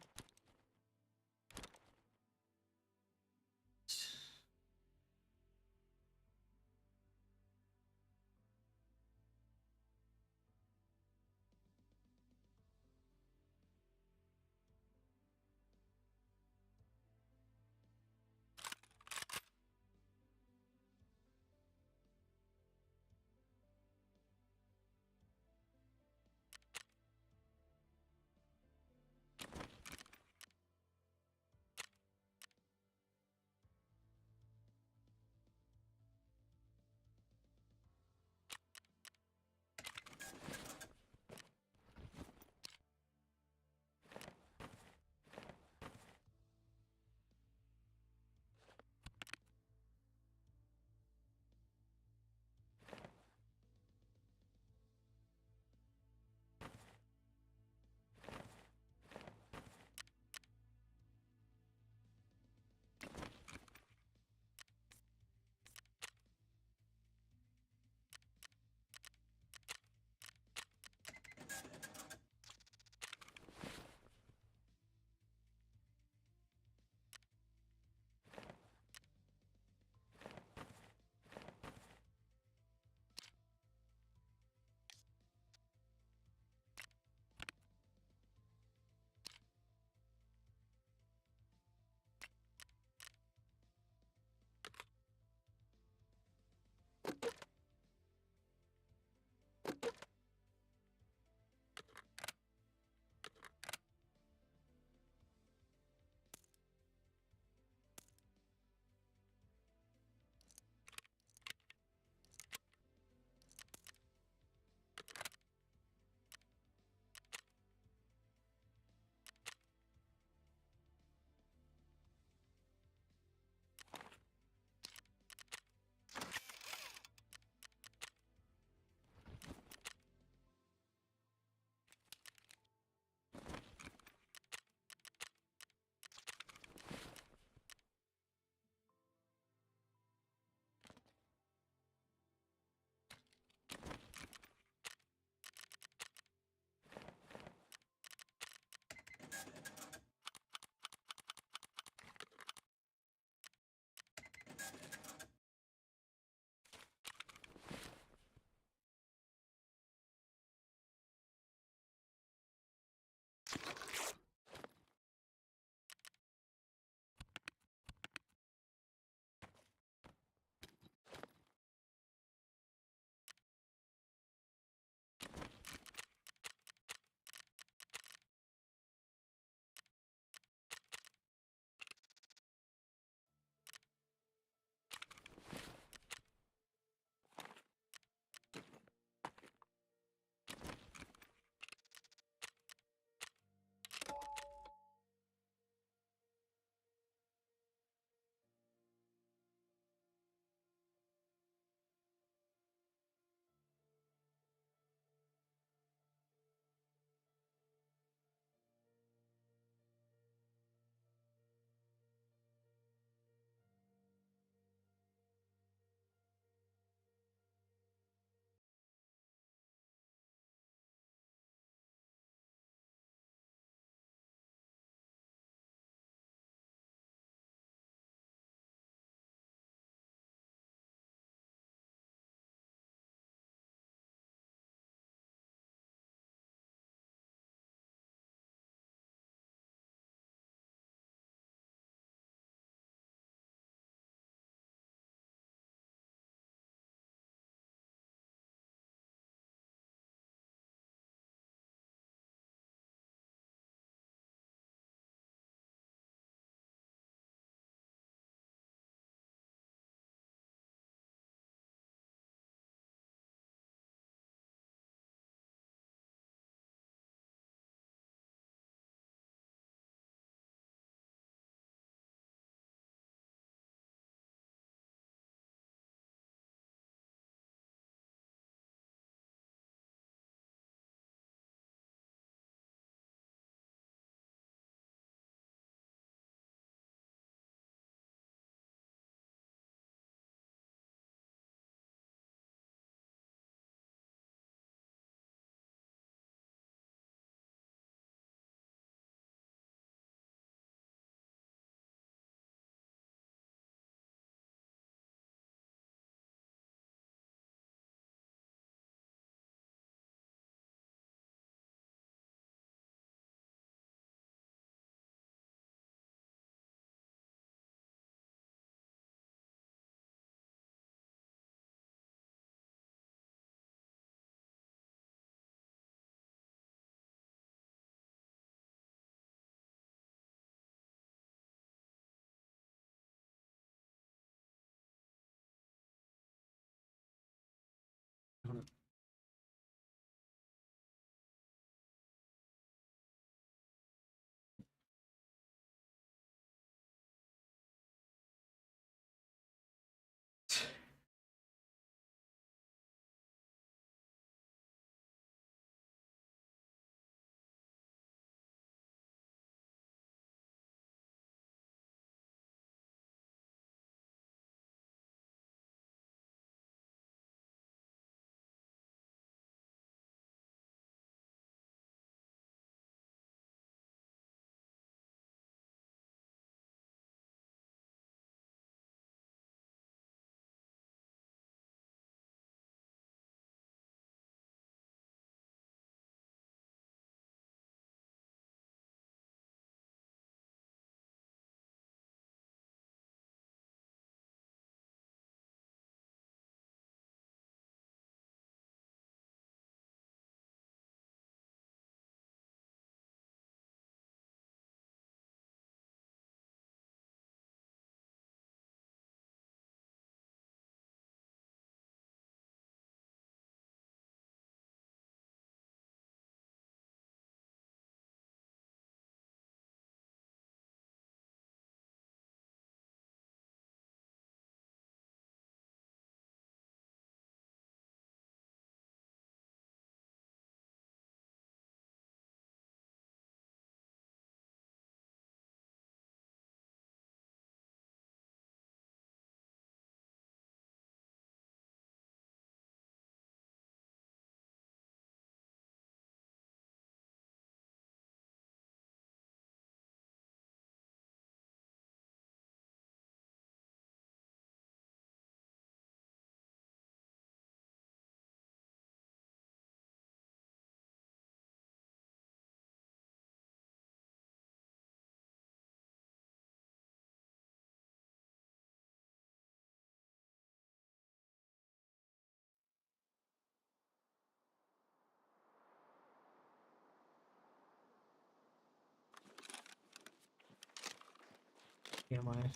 Am I?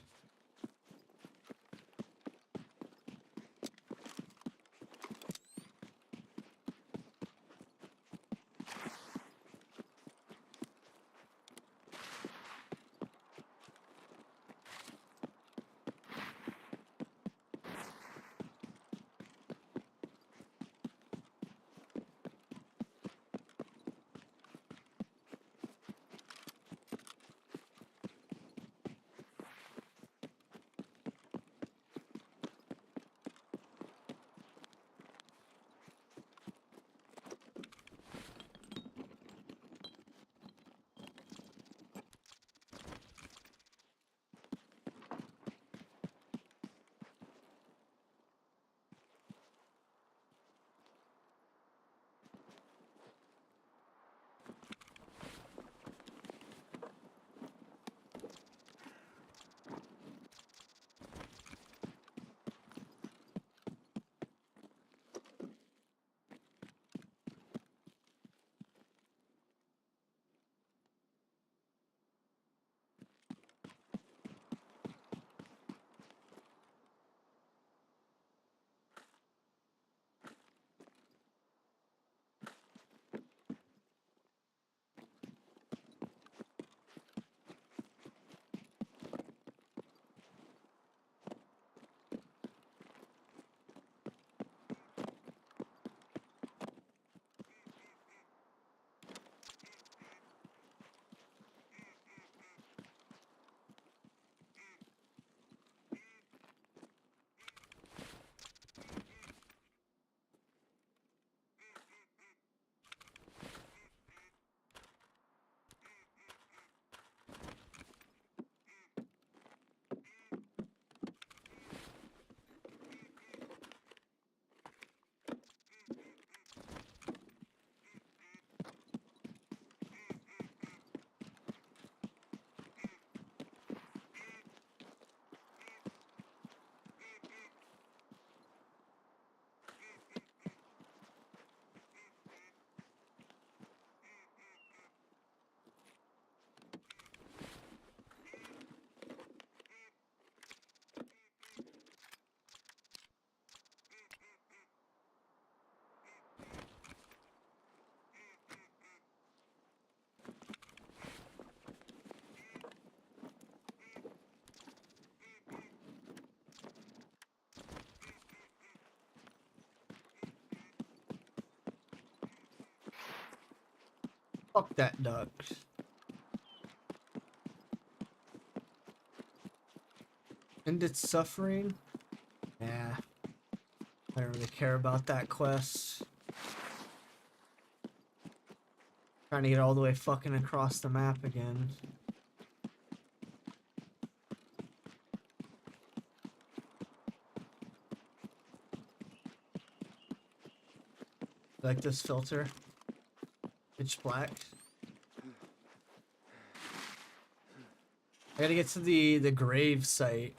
Fuck that duck. End its suffering? Yeah. I don't really care about that quest. Trying to get all the way fucking across the map again. Like this filter. Pitch black. I gotta get to the grave site,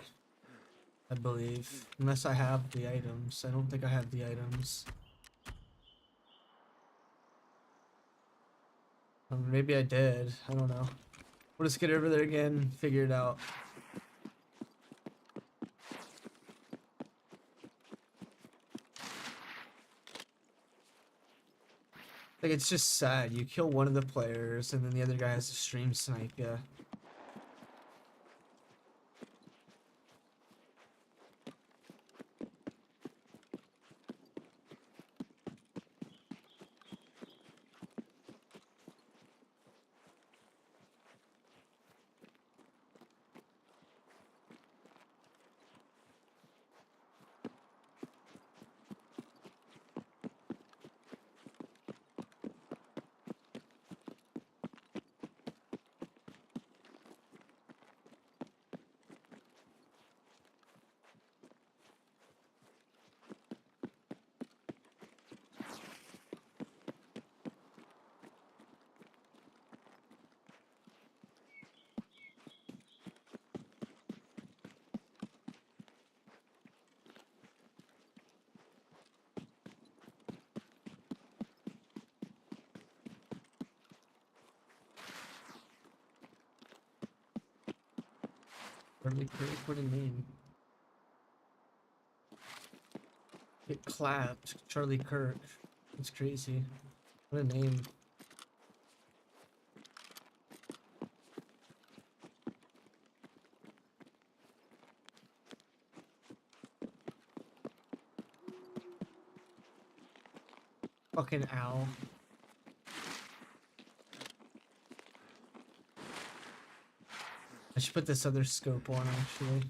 I believe. Unless I have the items. I don't think I have the items. Maybe I did. I don't know. We'll just get over there again, figure it out. Like, it's just sad. You kill one of the players, and then the other guy has to stream snipe ya. Charlie Kirk, what a name. Get clapped. Charlie Kirk. That's crazy. What a name. Fucking owl. I should put this other scope on actually.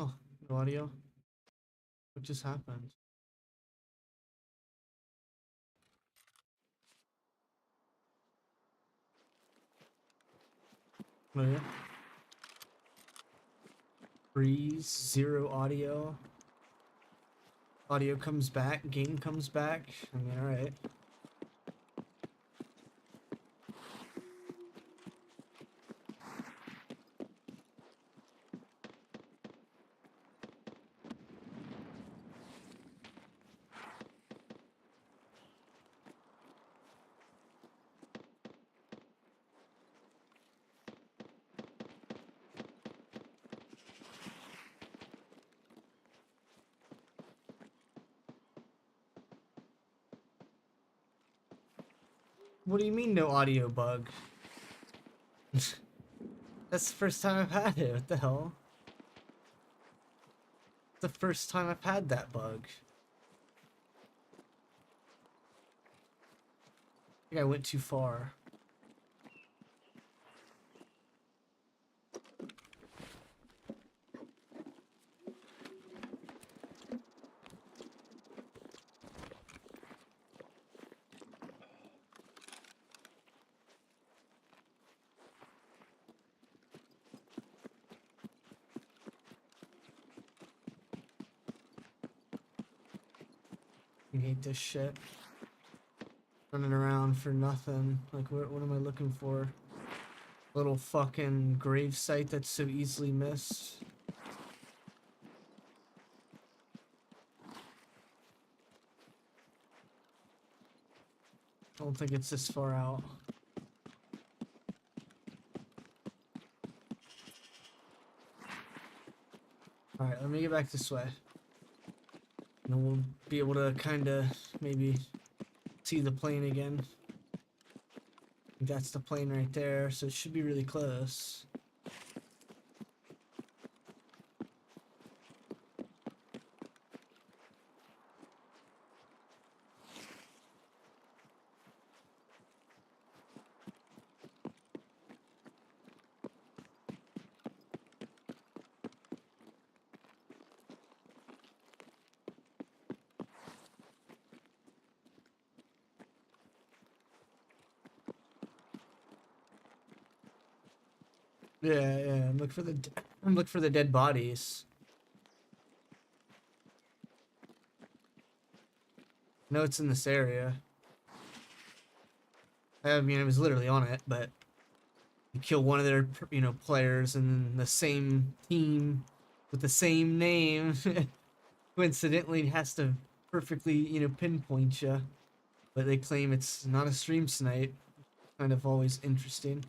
Oh, no audio? What just happened? Oh yeah? Freeze, zero audio. Audio comes back, game comes back. I mean, alright. What do you mean no audio bug? That's the first time I've had it. What the hell? The first time I've had that bug. I think I went too far. I hate this shit. Running around for nothing. Like, what am I looking for? Little fucking grave site that's so easily missed. I don't think it's this far out. Alright, let me get back this way. And then we'll be able to kind of maybe see the plane again. That's the plane right there, so it should be really close. Yeah, I'm looking for the dead bodies. No, it's in this area. I mean, I was literally on it, but you kill one of their, players, and then the same team with the same name coincidentally has to perfectly, pinpoint you. But they claim it's not a stream snipe. Kind of always interesting.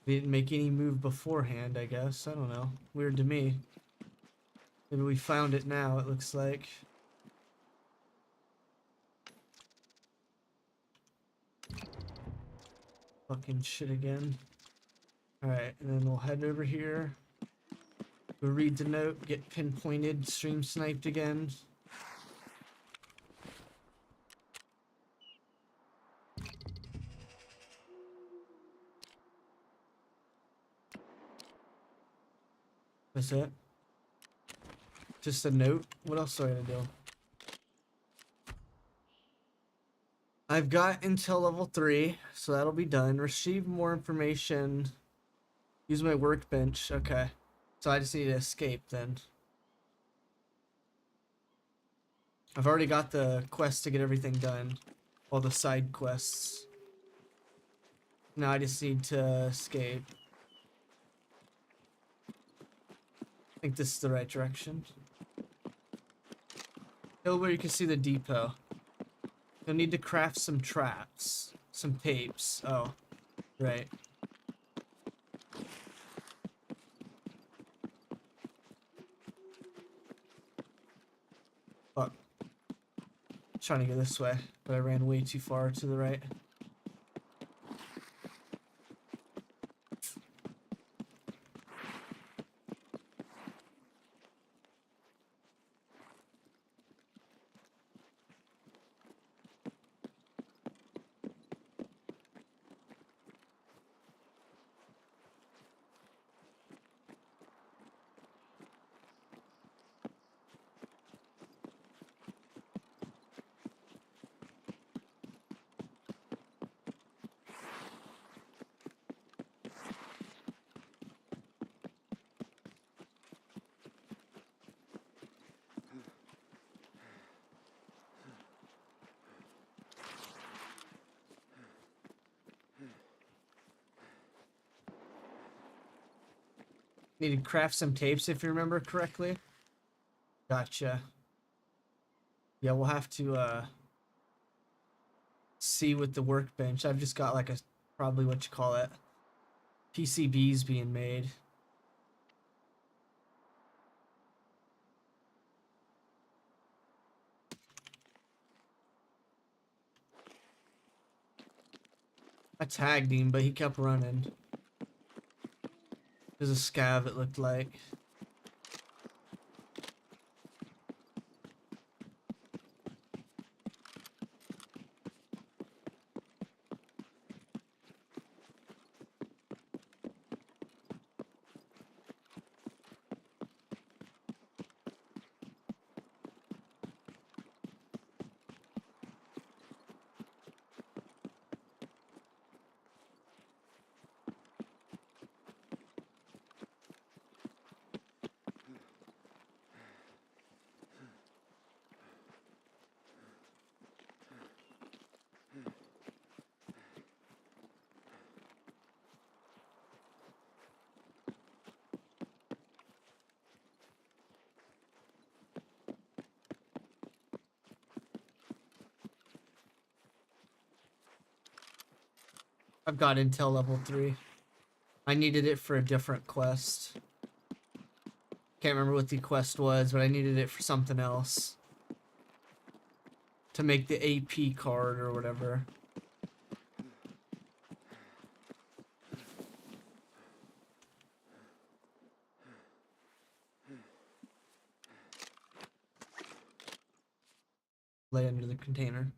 They didn't make any move beforehand, I guess. I don't know. Weird to me. Maybe we found it now, it looks like. fucking shit again. Alright, and then we'll head over here. We'll read the note, get pinpointed, stream sniped again. That's it. Just a note. What else do I gotta do? I've got until level 3, so that'll be done. Receive more information. Use my workbench. Okay. So I just need to escape then. I've already got the quest to get everything done. All the side quests. Now I just need to escape. I think this is the right direction. Hill where you can see the depot. You'll need to craft some traps. Some tapes. Oh, right. Fuck. Trying to go this way, but I ran way too far to the right. Need to craft some tapes if you remember correctly. Gotcha. Yeah, we'll have to see with the workbench. I've just got like a probably what you call it. PCBs being made. I tagged him, but he kept running. There's a scav, it looked like. I've got intel level 3. I needed it for a different quest. Can't remember what the quest was, but I needed it for something else. To make the AP card or whatever. Lay under the container.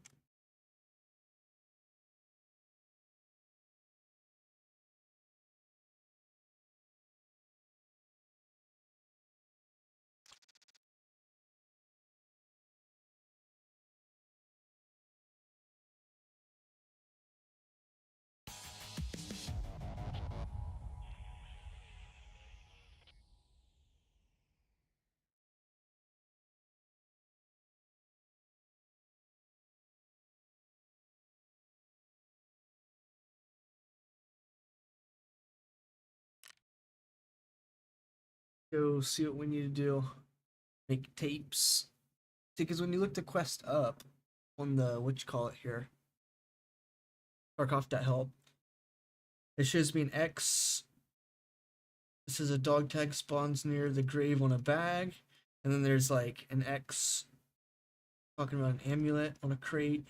Go see what we need to do. Make tapes. See, because when you look the quest up on the, what you call it here, Tarkov.help, it shows me an X. This is a dog tag spawns near the grave on a bag. And then there's like an X talking about an amulet on a crate.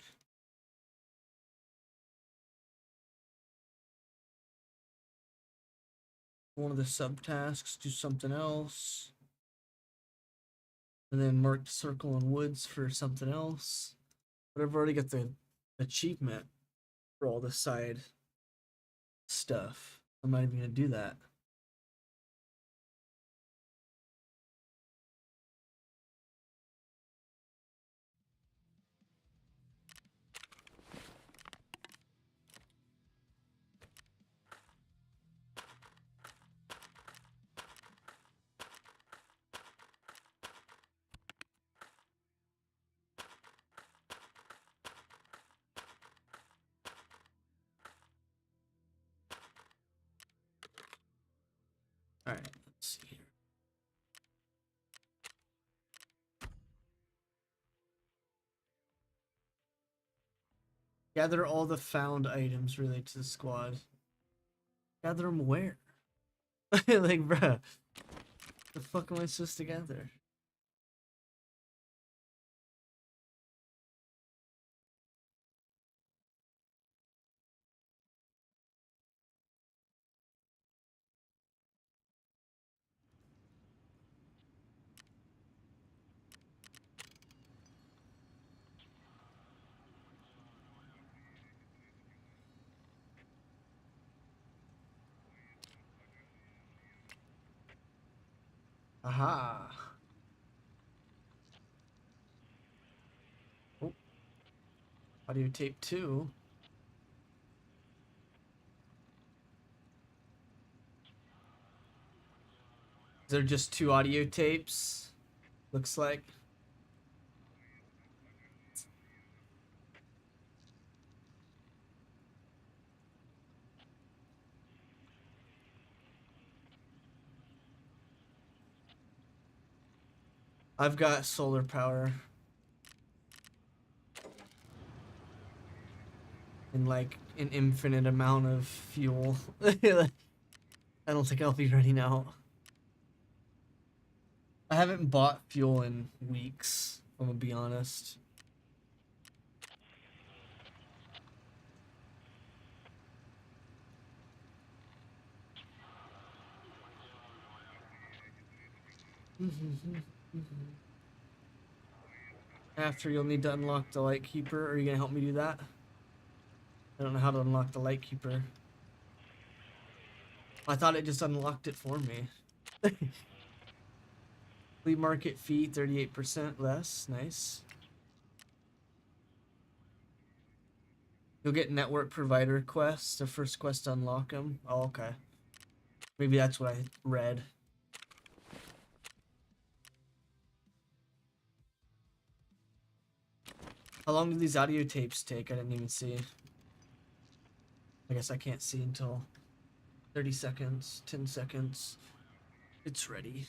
one of the subtasks, do something else. And then mark circle and woods for something else. But I've already got the achievement for all the side stuff. I'm not even gonna do that. All right, let's see here. Gather all the found items related to the squad. Gather them where? Like, bruh, the fuck am I supposed to gather? Aha. Oh. Audio tape 2. Is there just 2 audio tapes? Looks like. I've got solar power. And like an infinite amount of fuel. I don't think I'll be running out. I haven't bought fuel in weeks, I'm gonna be honest. After, you'll need to unlock the light keeper. Are you gonna help me do that? I don't know how to unlock the light keeper. I thought it just unlocked it for me. Flea market fee 38% less. Nice. You'll get network provider quests. The first quest to unlock them. Oh, okay. Maybe that's what I read. How long do these audio tapes take? I didn't even see. I guess I can't see until 30 seconds, 10 seconds. It's ready.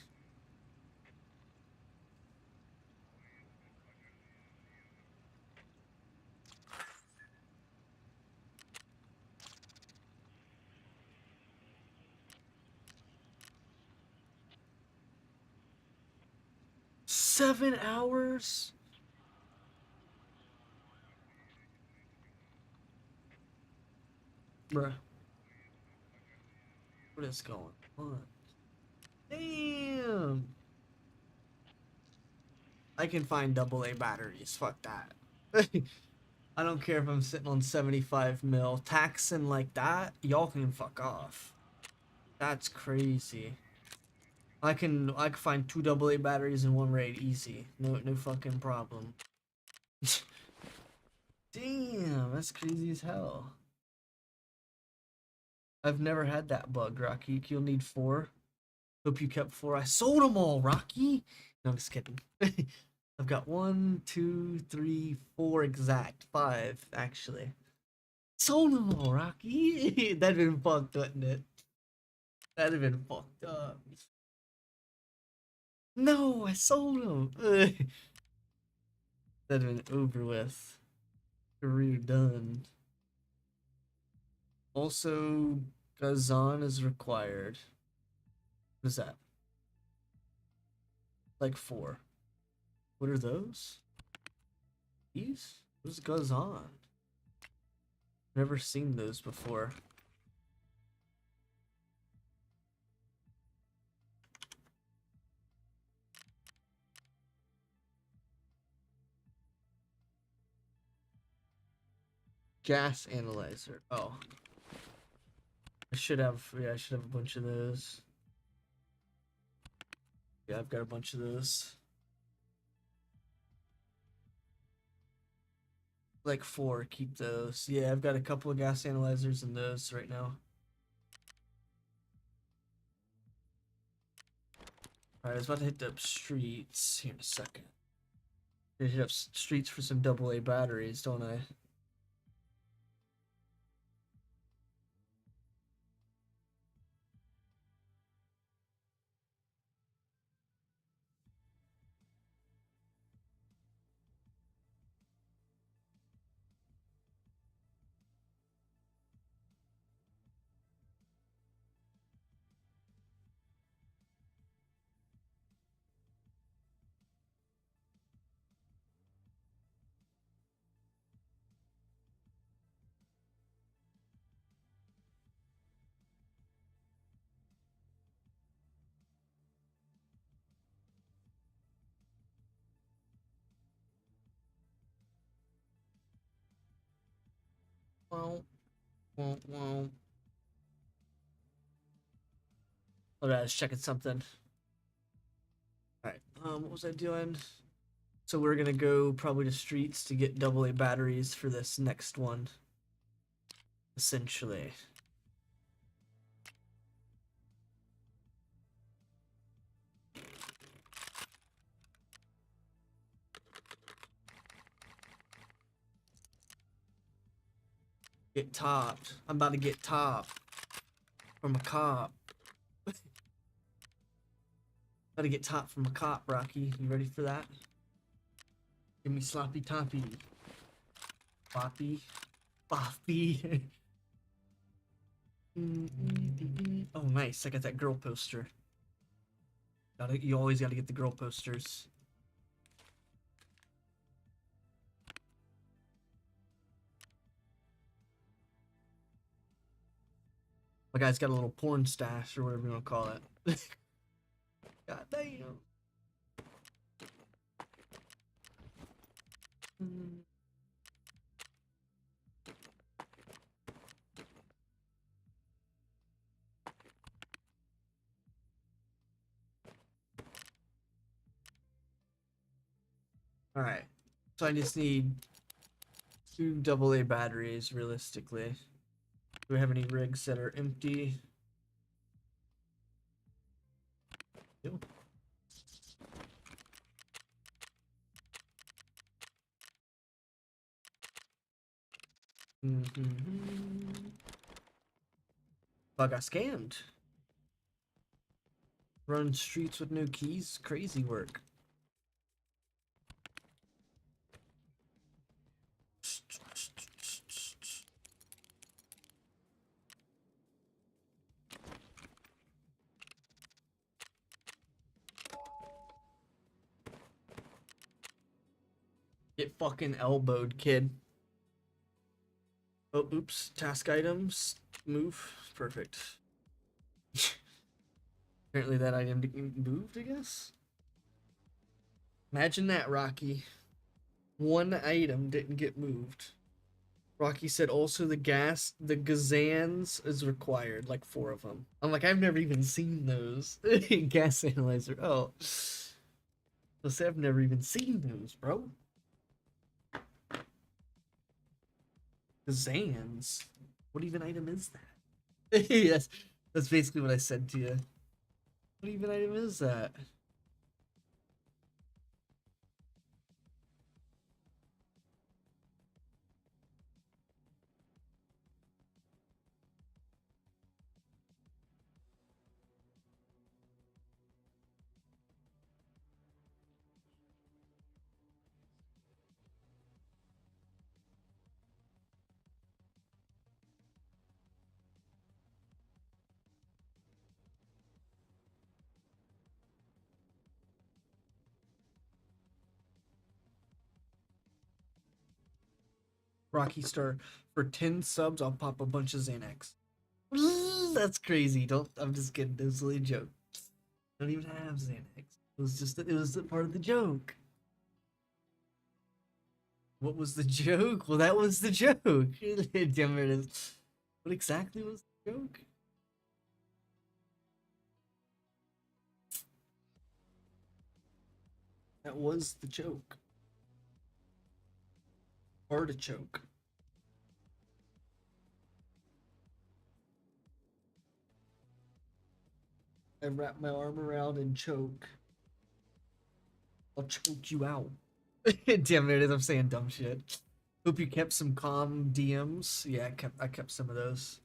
Seven hours? Bruh. What is going on? Damn! I can find AA batteries. Fuck that. I don't care if I'm sitting on 75 mil. Taxing like that, y'all can fuck off. That's crazy. I can find 2 AA batteries in 1 raid easy. No fucking problem. Damn, that's crazy as hell. I've never had that bug, Rocky. You'll need 4. Hope you kept 4. I sold them all, Rocky. No, I'm just kidding. I've got 1, 2, 3, 4 exact. 5, actually. Sold them all, Rocky. That'd been fucked, wouldn't it? That'd have been fucked up. No, I sold them. That'd have been over with. Career done. Also, Gazan is required. What is that? Like 4. What are those? These? What goes on? Never seen those before. gas analyzer. Oh. I should have a bunch of those. Yeah, I've got a bunch of those. Like 4, keep those. Yeah, I've got a couple of gas analyzers in those right now. Alright, I was about to hit the streets here in a second. I hit up streets for some AA batteries, don't I? Well, well. Hold on, I was checking something. Alright, what was I doing? So we're gonna go probably to streets to get AA batteries for this next one. Essentially. Get topped. I'm about to get topped. From a cop. About to get topped from a cop, Rocky. You ready for that? Give me sloppy toppy. Boppy. Boppy. Oh, nice. I got that girl poster. You always gotta get the girl posters. My guy's got a little porn stash or whatever you want to call it. God damn. Alright. So I just need 2 AA batteries realistically. Do we have any rigs that are empty? Nope. I got scammed. Run streets with no keys. Crazy work. Get fucking elbowed, kid. Oh, oops. Task items. Move. Perfect. Apparently that item didn't moved, I guess? Imagine that, Rocky. One item didn't get moved. Rocky said also the Kxangs is required, like 4 of them. I'm like, I've never even seen those. Gas analyzer. Oh. Let's say I've never even seen those, bro. Kxangs. What even item is that? Yes, that's basically what I said to you. What even item is that? Rocky Star. For 10 subs, I'll pop a bunch of Xanax. That's crazy. Don't. I'm just kidding. It was a joke. I don't even have Xanax. It was just. It was a part of the joke. What was the joke? Well, that was the joke. Damn it. What exactly was the joke? That was the joke. Artichoke. I wrap my arm around and choke. I'll choke you out. Damn it, I'm saying dumb shit. Hope you kept some calm DMs. Yeah, I kept some of those.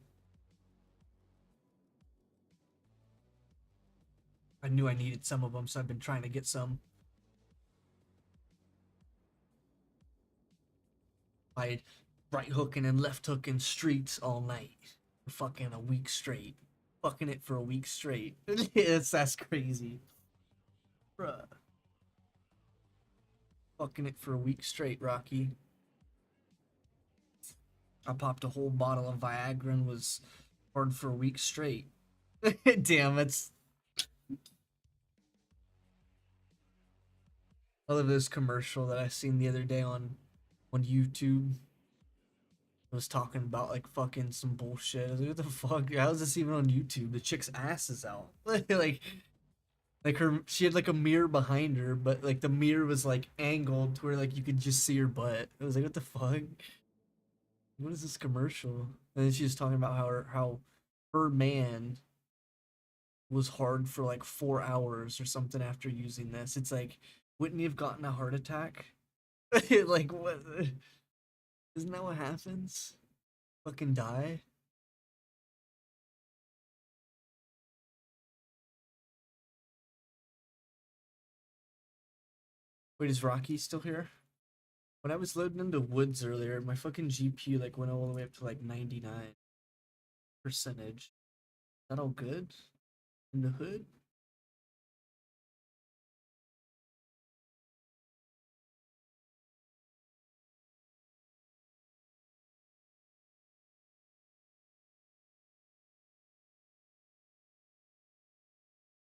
I knew I needed some of them, so I've been trying to get some. By right hooking and left hooking streets all night. For fucking a week straight. Fucking it for a week straight. That's crazy. Bruh. Fucking it for a week straight, Rocky. I popped a whole bottle of Viagra and was hard for a week straight. Damn, it's... I love this commercial that I seen the other day on YouTube. It was talking about like fucking some bullshit. I was like, what the fuck? How is this even on YouTube? The chick's ass is out. like her, she had like a mirror behind her, but like the mirror was like angled to where like you could just see her butt. I was like, what the fuck? What is this commercial? And then she was talking about how her man was hard for like 4 hours or something after using this. It's like, wouldn't he have gotten a heart attack? Like what? Isn't that what happens? Fucking die? Wait, is Rocky still here? When I was loading into woods earlier, my fucking GPU like went all the way up to like 99%. Is that all good? In the hood?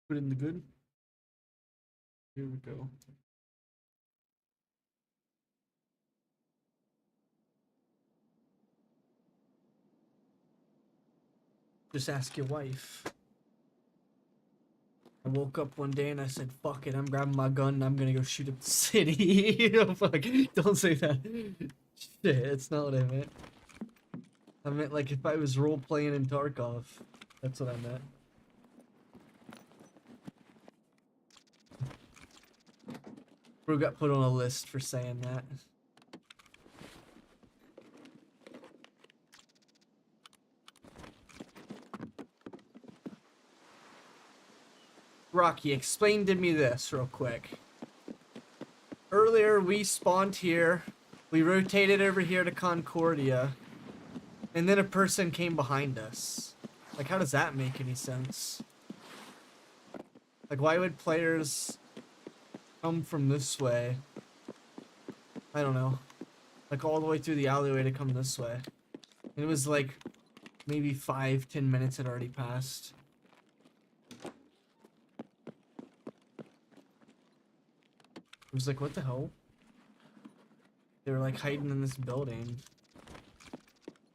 Put in the good? Here we go. Just ask your wife. I woke up one day and I said, fuck it, I'm grabbing my gun and I'm gonna go shoot up the city. You know, fuck, don't say that. Shit, it's not what I meant. I meant like if I was role playing in Tarkov. That's what I meant. Bro got put on a list for saying that. Rocky, explain to me this real quick. Earlier, we spawned here. We rotated over here to Concordia. And then a person came behind us. Like, how does that make any sense? Like, why would players come from this way? I don't know. Like, all the way through the alleyway to come this way. And it was like, maybe 5-10 minutes had already passed. It was like, what the hell? They were like hiding in this building.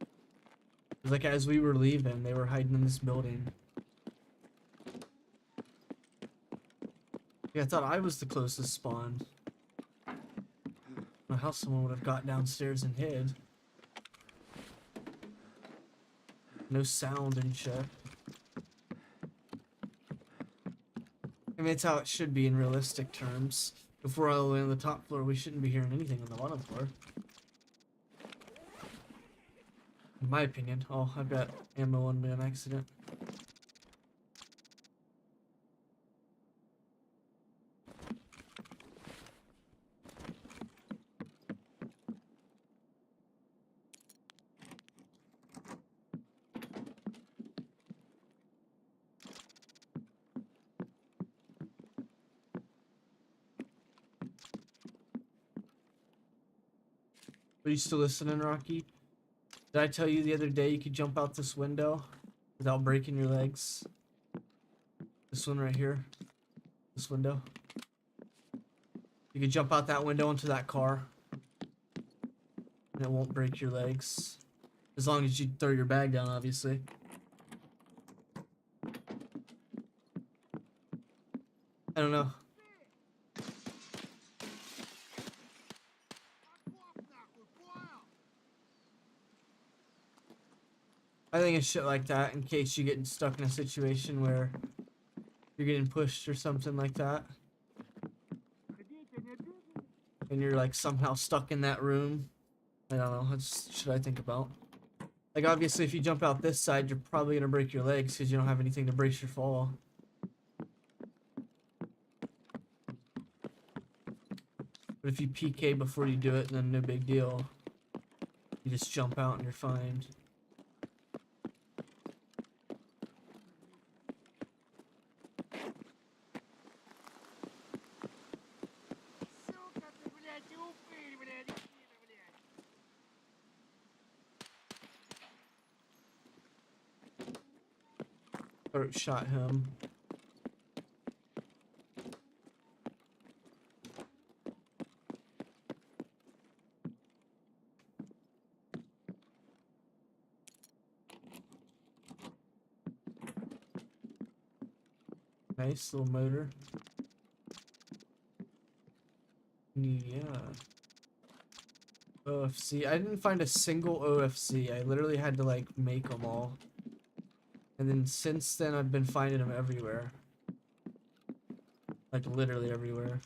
It was like as we were leaving, they were hiding in this building. Yeah, I thought I was the closest spawn. I don't know how someone would have got downstairs and hid. No sound and shit. I mean, it's how it should be in realistic terms. If we're all the way on the top floor, we shouldn't be hearing anything on the bottom floor. In my opinion. Oh, I've got ammo on me on accident. Are you still listening, Rocky? Did I tell you the other day you could jump out this window without breaking your legs? This one right here. This window. You could jump out that window into that car. And it won't break your legs. As long as you throw your bag down, obviously. I don't know. I think it's shit like that in case you get stuck in a situation where you're getting pushed or something like that. And you're like somehow stuck in that room. I don't know. That's shit I think about. Like obviously if you jump out this side, you're probably gonna break your legs because you don't have anything to brace your fall. But if you PK before you do it, then no big deal. You just jump out and you're fine. Or shot him. Nice little motor. Yeah. OFC. I didn't find a single OFC. I literally had to like make them all. And then since then I've been finding them everywhere. Like literally everywhere.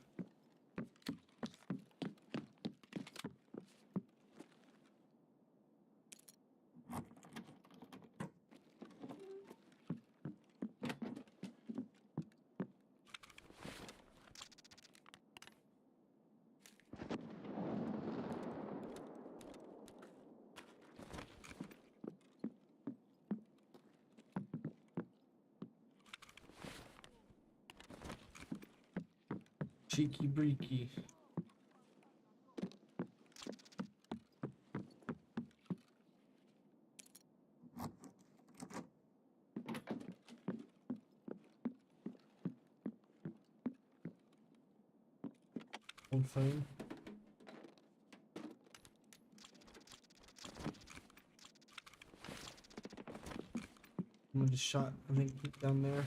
Cheeky breaky. Old phone. Someone just shot, I think, down there.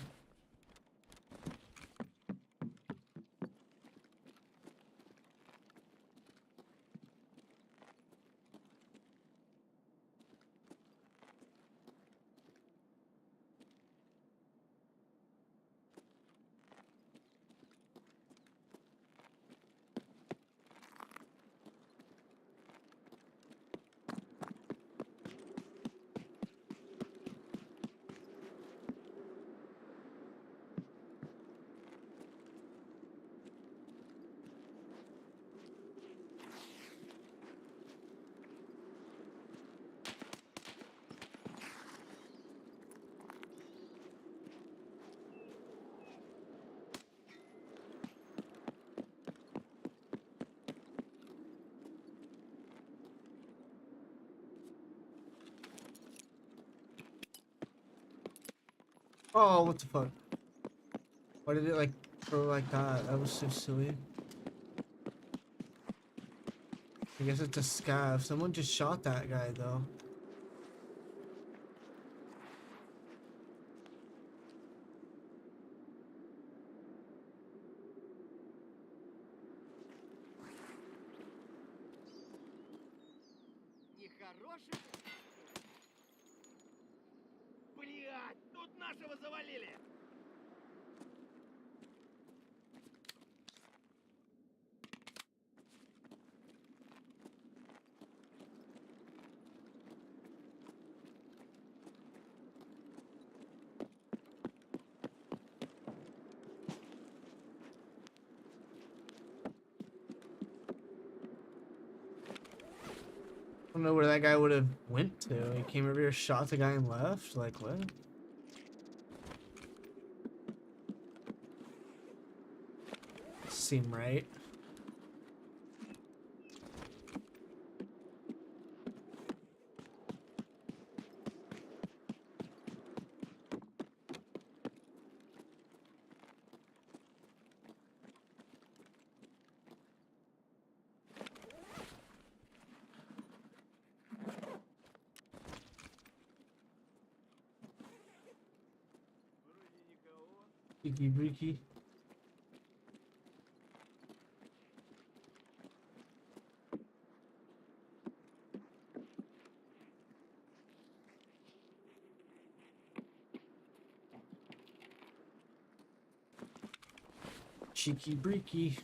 Oh, what the fuck? Why did it like throw like that? That was so silly. I guess it's a scav. Someone just shot that guy though. Нехороший. Блять, тут нашего завалили. I don't know where that guy would have went to. He came over here, shot the guy, and left. Like what? Seem right. Cheeky breaky. Cheeky breaky.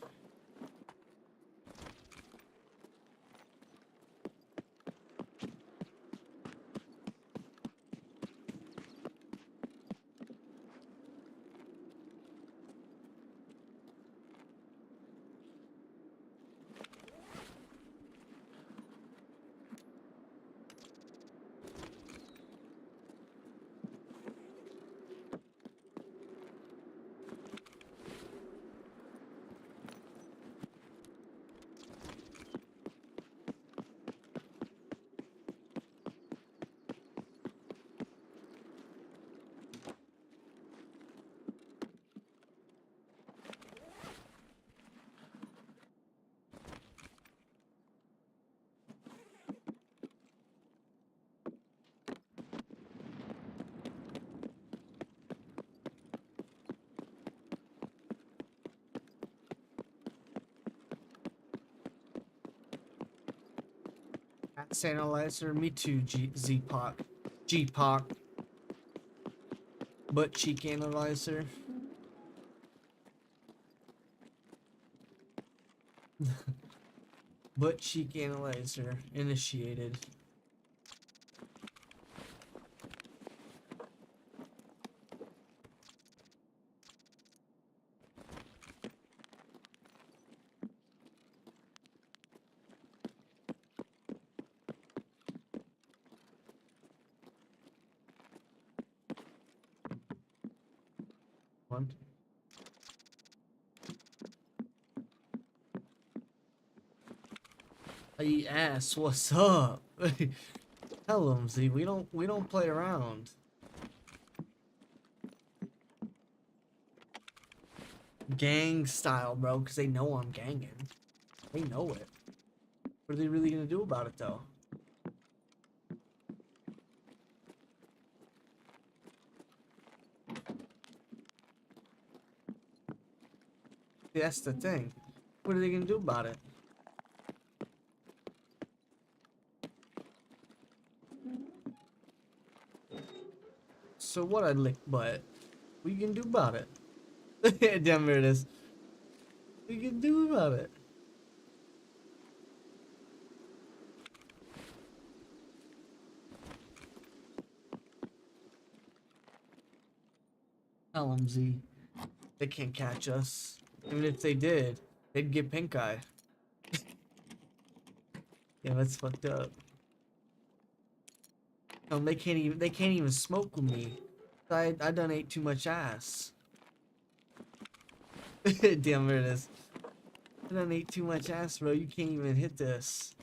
Max analyzer, me too, Z-Poc. G-Poc. Butt cheek analyzer. Butt cheek analyzer initiated. One. Hey ass, what's up? Tell him, Z, we don't play around. Gang style, bro, because they know I'm ganging. They know it. What are they really gonna do about it, though? See, that's the thing. What are they gonna do about it? So what, I lick butt? What you can do about it? Damn, there it is. What you can do about it? Tell 'em, Z. They can't catch us. Even if they did, they'd get pink eye. Yeah, that's fucked up. They can't even smoke with me. I done ate too much ass. Damn, there it is. I done ate too much ass, bro. You can't even hit this.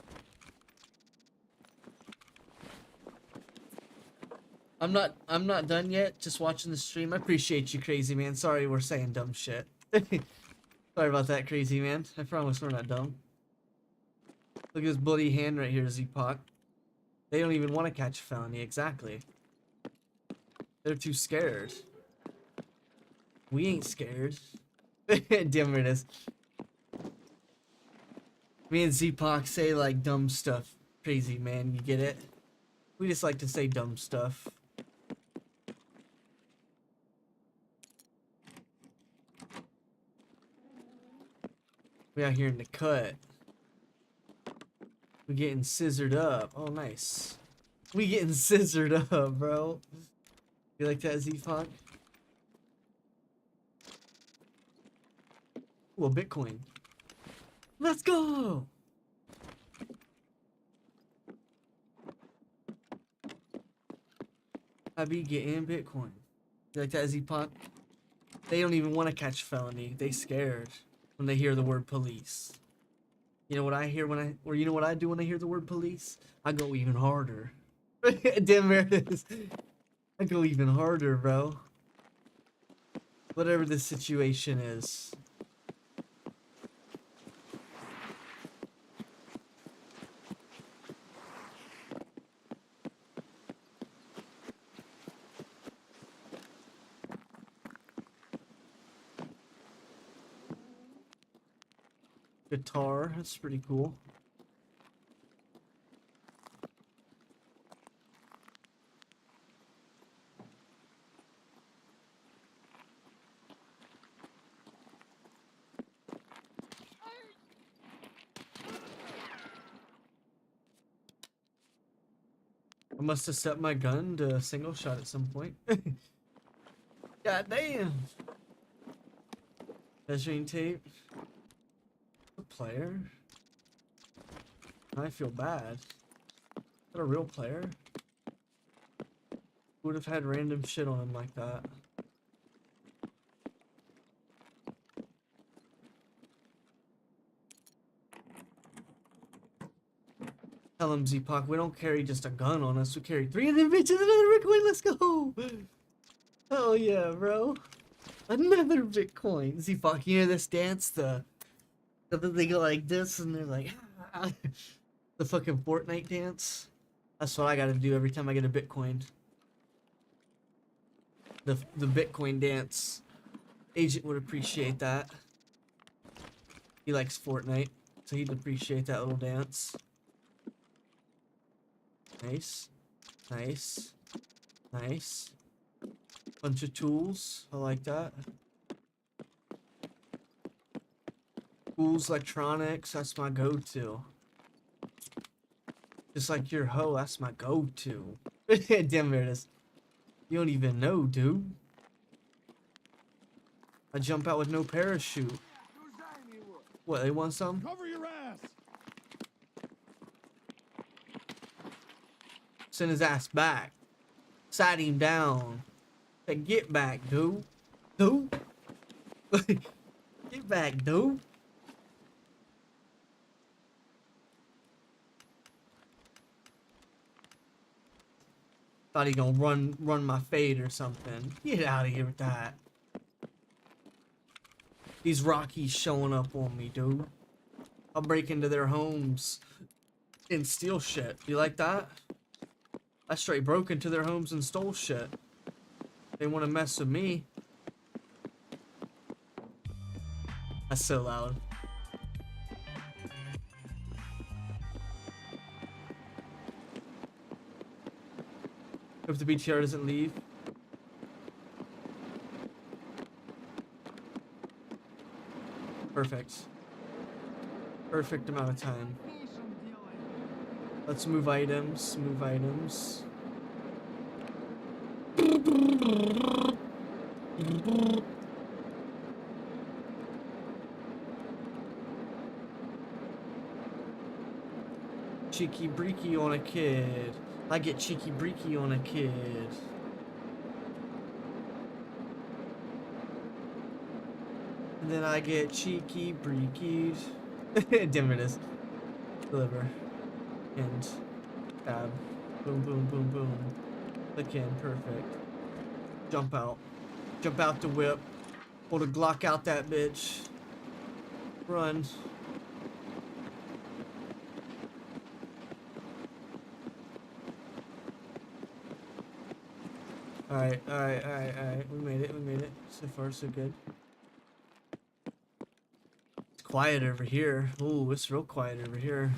I'm not done yet. Just watching the stream. I appreciate you, crazy man. Sorry we're saying dumb shit. Sorry about that, crazy man. I promise we're not dumb. Look at his bloody hand right here, Z-Poc. They don't even want to catch a felony. Exactly. They're too scared. We ain't scared. Damn, it is. Me and Z-Poc say like dumb stuff. Crazy man, you get it? We just like to say dumb stuff. We out here in the cut. We getting scissored up. Oh, nice. We getting scissored up, bro. You like that, Z-Poc? Well, Bitcoin. Let's go! I be getting Bitcoin. You like that, Z-Poc? They don't even want to catch a felony. They scared when they hear the word police. You know what I hear or you know what I do when I hear the word police? I go even harder. Damn, there it is. I go even harder, bro. Whatever the situation is. Guitar, that's pretty cool. I must have set my gun to single shot at some point. God damn. Measuring tape. A player. I feel bad. Is that a real player? Who would have had random shit on him like that? Tell him, Z-Pac, we don't carry just a gun on us, we carry 3 of them bitches, another Bitcoin, let's go! Hell yeah, bro. Another Bitcoin. Z-Pac, you hear this dance? They go like this and they're like, the fucking Fortnite dance. That's what I gotta do every time I get a Bitcoin. The Bitcoin dance. Agent would appreciate that. He likes Fortnite, so he'd appreciate that little dance. Nice. Nice. Nice. Bunch of tools. I like that. Tools, electronics, that's my go-to. Just like your hoe, that's my go-to. Damn, there it is. You don't even know, dude. I jump out with no parachute. What, they want some? Cover your ass. Send his ass back. Sat him down. Say, get back, dude. Dude. Get back, dude. Thought he gonna run my fade or something. Get out of here with that. These Rockies showing up on me, dude. I'll break into their homes and steal shit. You like that? I straight broke into their homes and stole shit. They want to mess with me. That's so loud. Hope the BTR doesn't leave. Perfect. Perfect amount of time. Let's move items. Move items. Cheeky breeky on a kid. I get cheeky breeky on a kid. And then I get cheeky breekied. Damn it is. Deliver. And tab. Boom, boom, boom, boom. Click in. Perfect. Jump out. Jump out the whip. Pull the Glock out that bitch. Run. Alright. We made it. So far, so good. It's quiet over here. Ooh, it's real quiet over here.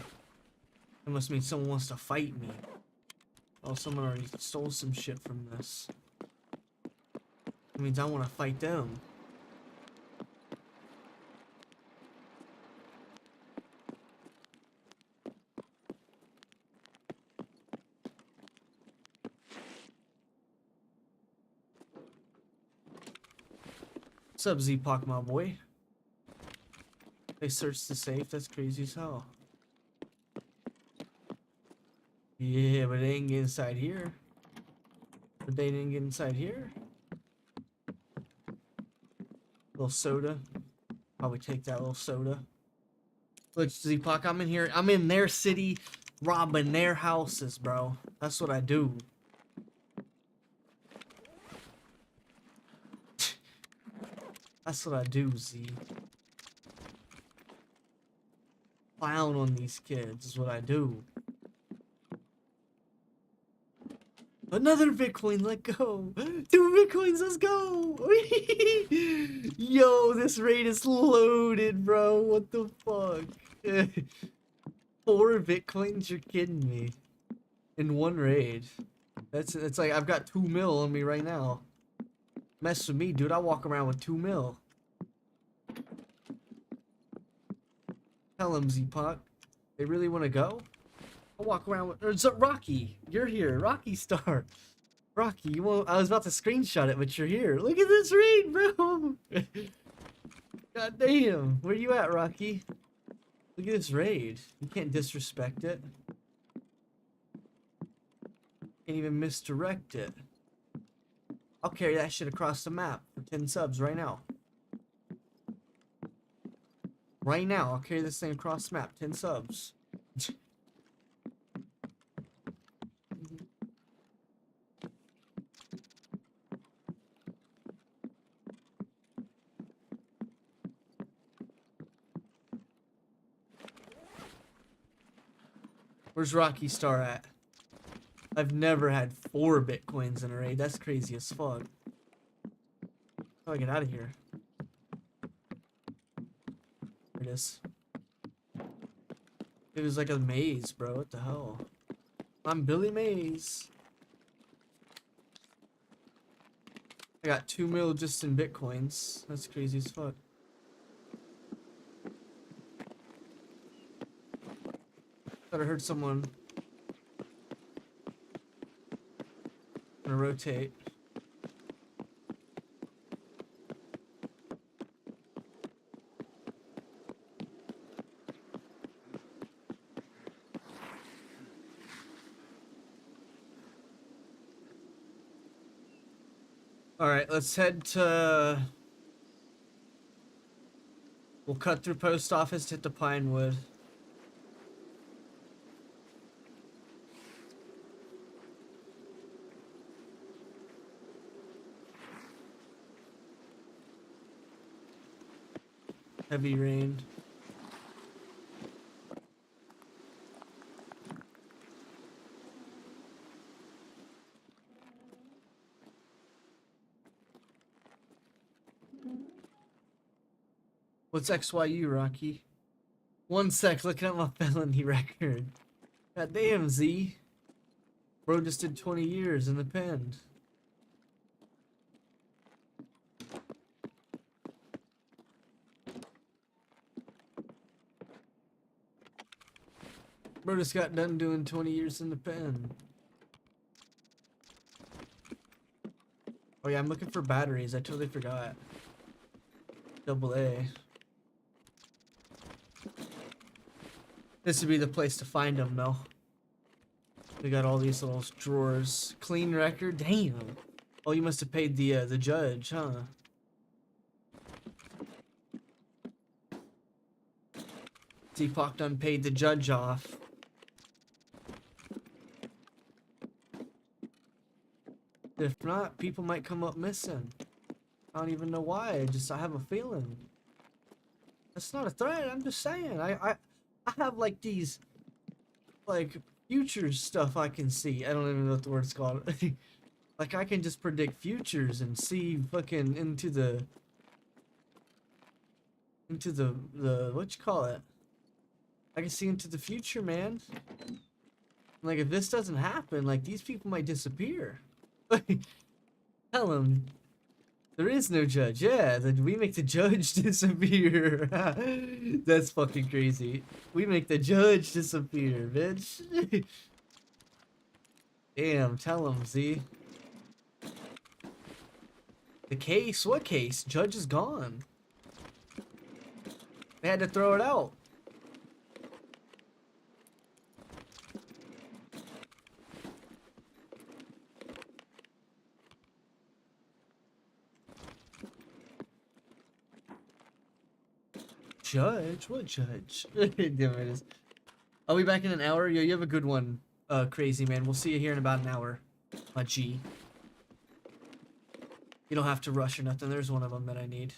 That must mean someone wants to fight me. Oh, someone already stole some shit from this. That means I want to fight them. What's up, Z-Pac, my boy? They searched the safe. That's crazy as hell. Yeah, but they didn't get inside here. But they didn't get inside here. Little soda. Probably take that little soda. Look, Z-Pac, I'm in here. I'm in their city, robbing their houses, bro. That's what I do. That's what I do, Z. Clown on these kids is what I do. Another Bitcoin, let go. 2 Bitcoins, let's go. Yo, this raid is loaded, bro. What the fuck? 4 Bitcoins, you're kidding me. In one raid. It's like I've got 2 mil on me right now. Mess with me, dude. I walk around with 2 mil. Tell him, Z-Punk. They really want to go? I'll walk around with... Or, Rocky, you're here. Rocky Star. Rocky, you won't... I was about to screenshot it, but you're here. Look at this raid, bro. God damn. Where you at, Rocky? Look at this raid. You can't disrespect it. Can't even misdirect it. I'll carry that shit across the map for 10 subs right now. Right now, I'll carry this thing across the map. 10 subs. Where's Rocky Star at? I've never had 4 Bitcoins in a raid. That's crazy as fuck. How do I get out of here? There it is. It was like a maze, bro. What the hell? I'm Billy Mays. I got 2 mil just in Bitcoins. That's crazy as fuck. Thought I heard someone. Gonna rotate. Alright, let's head to... We'll cut through post office, hit the Pinewood. Heavy rain. What's XYU, Rocky? 1 sec, looking at my felony record. God damn, Z. Bro just did 20 years in the pen. Bro just got done doing 20 years in the pen. Oh yeah, I'm looking for batteries. I totally forgot. AA. This would be the place to find them, though. We got all these little drawers. Clean record? Damn. Oh, you must have paid the judge, huh? Deepak done paid the judge off. If not, people might come up missing. I don't even know why. I have a feeling. That's not a threat. I'm just saying. I have like these, like futures stuff I can see. I don't even know what the word's called. Like I can just predict futures and see fucking into the what you call it? I can see into the future, man. Like if this doesn't happen, like these people might disappear. Tell them there is no judge. Yeah, then we make the judge disappear. That's fucking crazy. We make the judge disappear, bitch. Damn, tell him, Z. The case? What case? Judge is gone. They had to throw it out. Judge? What judge? Damn it is. I'll be back in an hour. Yo, you have a good one, crazy man. We'll see you here in about an hour, my G. You don't have to rush or nothing. There's one of them that I need.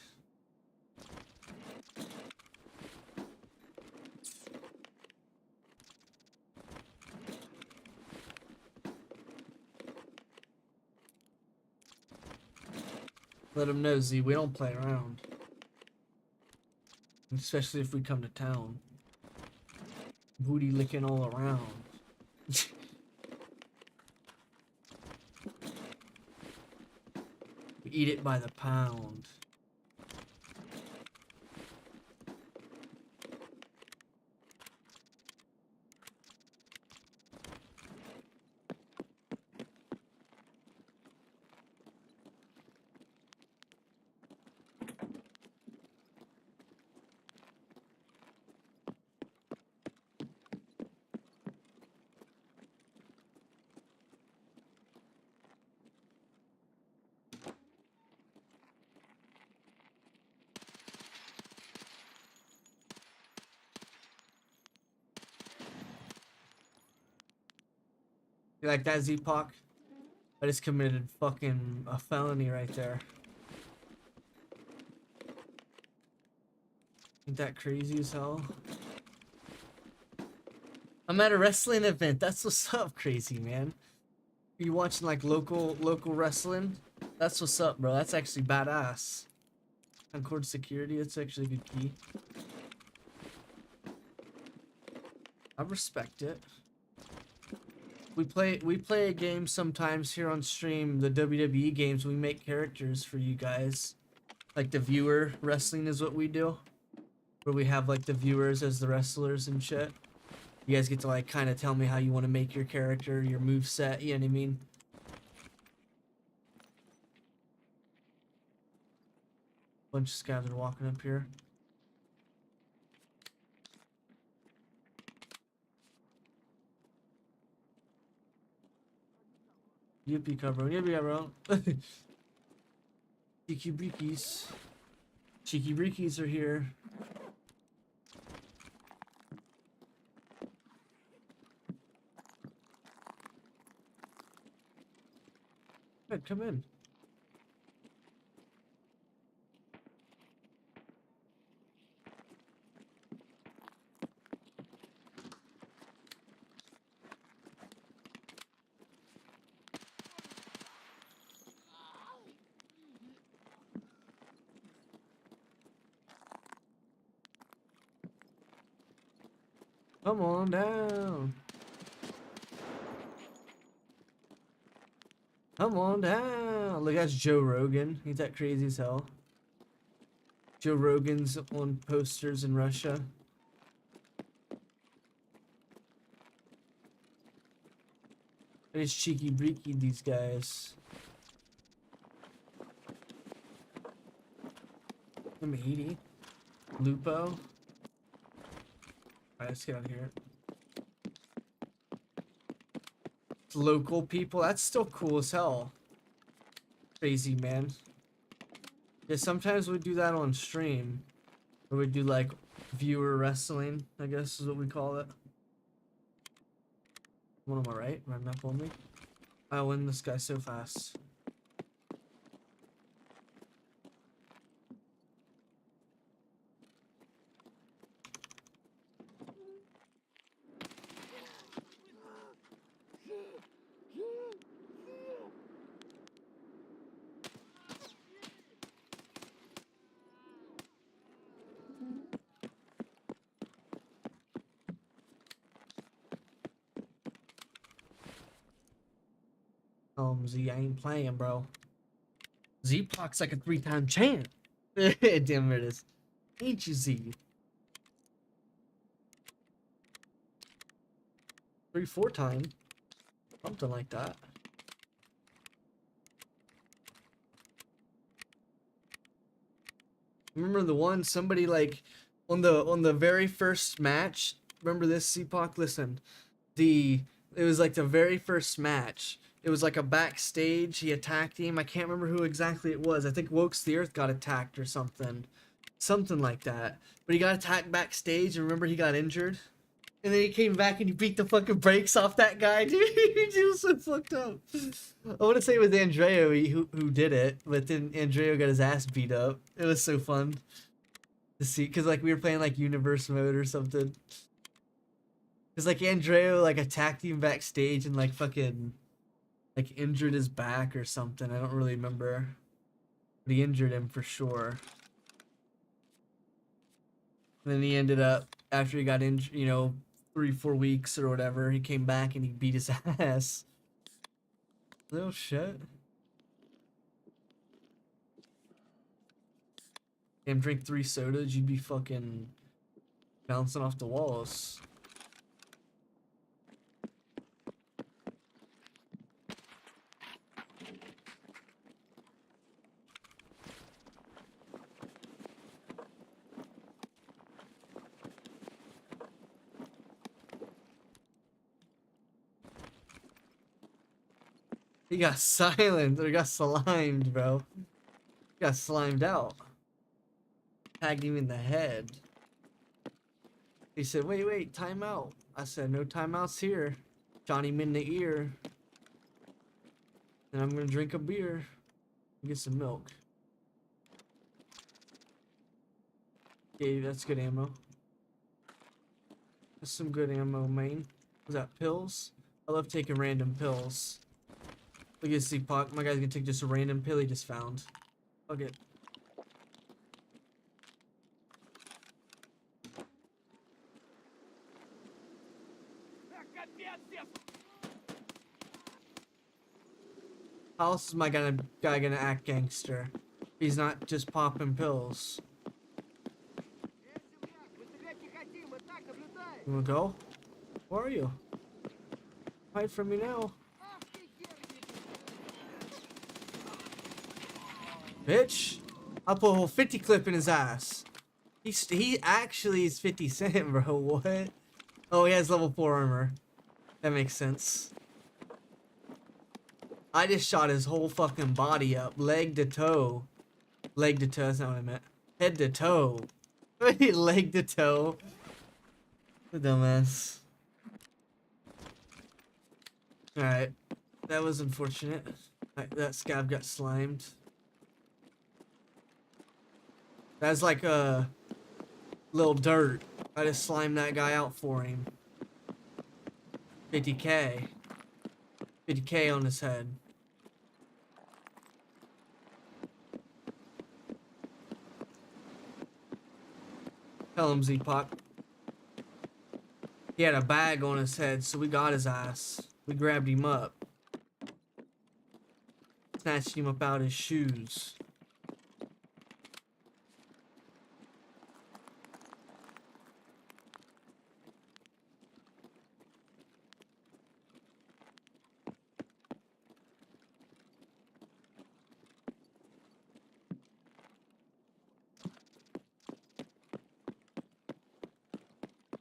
Let them know, Z, we don't play around. Especially if we come to town. Booty licking all around. We eat it by the pound. You like that, Z-Poc? I just committed fucking a felony right there. Ain't that crazy as hell? I'm at a wrestling event. That's what's up, crazy man. You watching like local wrestling? That's what's up, bro. That's actually badass. Concord security. That's actually a good key. I respect it. We play a game sometimes here on stream. The WWE games. We make characters for you guys. Like the viewer wrestling is what we do. Where we have like the viewers as the wrestlers and shit. You guys get to like kind of tell me how you want to make your character, your move set, you know what I mean? Bunch of scavs are walking up here. Yippee cabrón, yippee cabrón. Cheeky breakies. Cheeky breakies are here. Good, come in. Come on down. Come on down. Look, that's Joe Rogan. He's that crazy as hell. Joe Rogan's on posters in Russia. It's cheeky breaky, these guys. Mahidi. Lupo. Alright, let's get out of here. Local people, that's still cool as hell. Crazy, man. Yeah, sometimes we do that on stream. Or we do like viewer wrestling, I guess is what we call it. One on my right, right up on me. I win this guy so fast. Z, I ain't playing, bro. Z-Poc's like a 3-time champ. Damn it is. Ain't you, Z? 3-4 time. Something like that. Remember the one somebody like on the very first match? Remember this, Z-Poc? Listen. It was like the very first match. It was like a backstage. He attacked him. I can't remember who exactly it was. I think Wokes the Earth got attacked or something. Something like that. But he got attacked backstage, and remember he got injured? And then he came back and he beat the fucking brakes off that guy, dude. He was so fucked up. I want to say it was Andreo who did it, but then Andreo got his ass beat up. It was so fun to see, because like we were playing like Universe mode or something. Because like Andreo like attacked him backstage and like fucking like injured his back or something. I don't really remember. But he injured him for sure. And then he ended up, after he got injured, you know, 3-4 weeks or whatever, he came back and he beat his ass. Little shit. Damn, drink 3 sodas, you'd be fucking bouncing off the walls. He got silent, or got slimed, bro. He got slimed out. Tagged him in the head. He said, wait, timeout. I said, no timeouts here. Shot him in the ear. And I'm gonna drink a beer. Get some milk. Yeah, that's good ammo. That's some good ammo, man. Was that pills? I love taking random pills. Look at C-Pock. My guy's gonna take just a random pill he just found. Fuck it. How else is my guy gonna act gangster? He's not just popping pills. You wanna go? Where are you? Hide from me now. Bitch! I'll put a whole 50 clip in his ass. He actually is 50 Cent, bro. What? Oh, he has level 4 armor. That makes sense. I just shot his whole fucking body up. Leg to toe. Leg to toe, that's not what I meant. Head to toe. Leg to toe. The dumbass. Alright. That was unfortunate. That scab got slimed. That's like a little dirt. I just slimed that guy out for him. 50k. 50k on his head. Tell him, Z-Pop. He had a bag on his head, so we got his ass. We grabbed him up. Snatched him up out his shoes.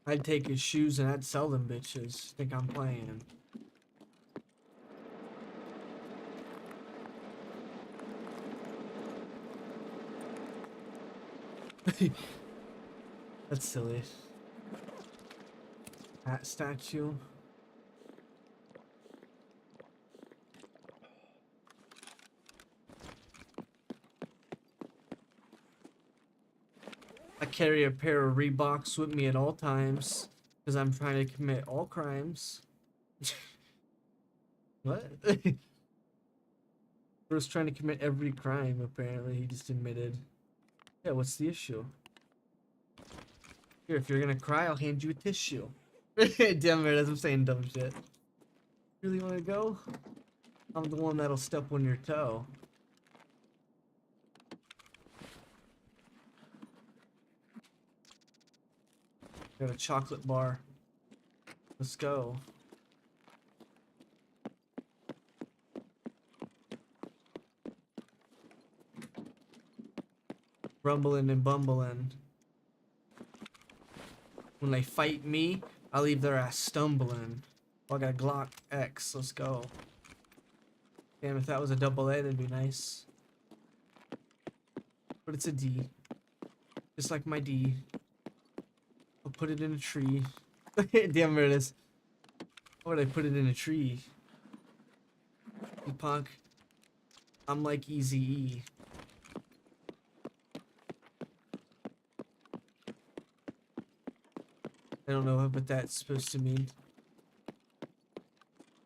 I'd take his shoes and I'd sell them bitches. Think I'm playing. That's silly. That statue. I carry a pair of Reeboks with me at all times because I'm trying to commit all crimes. What? Bro's trying to commit every crime, apparently. He just admitted. Yeah, what's the issue? Here, if you're gonna cry, I'll hand you a tissue. Damn it, as I'm saying dumb shit. Really wanna go? I'm the one that'll step on your toe. Got a chocolate bar. Let's go. Rumbling and bumbling. When they fight me, I leave their ass stumbling. Oh, I got a Glock X. Let's go. Damn, if that was a double A, that'd be nice. But it's a D. Just like my D. I'll put it in a tree. Damn, there it is. Why would I put it in a tree? You punk. I'm like Eazy-E. I don't know what that's supposed to mean.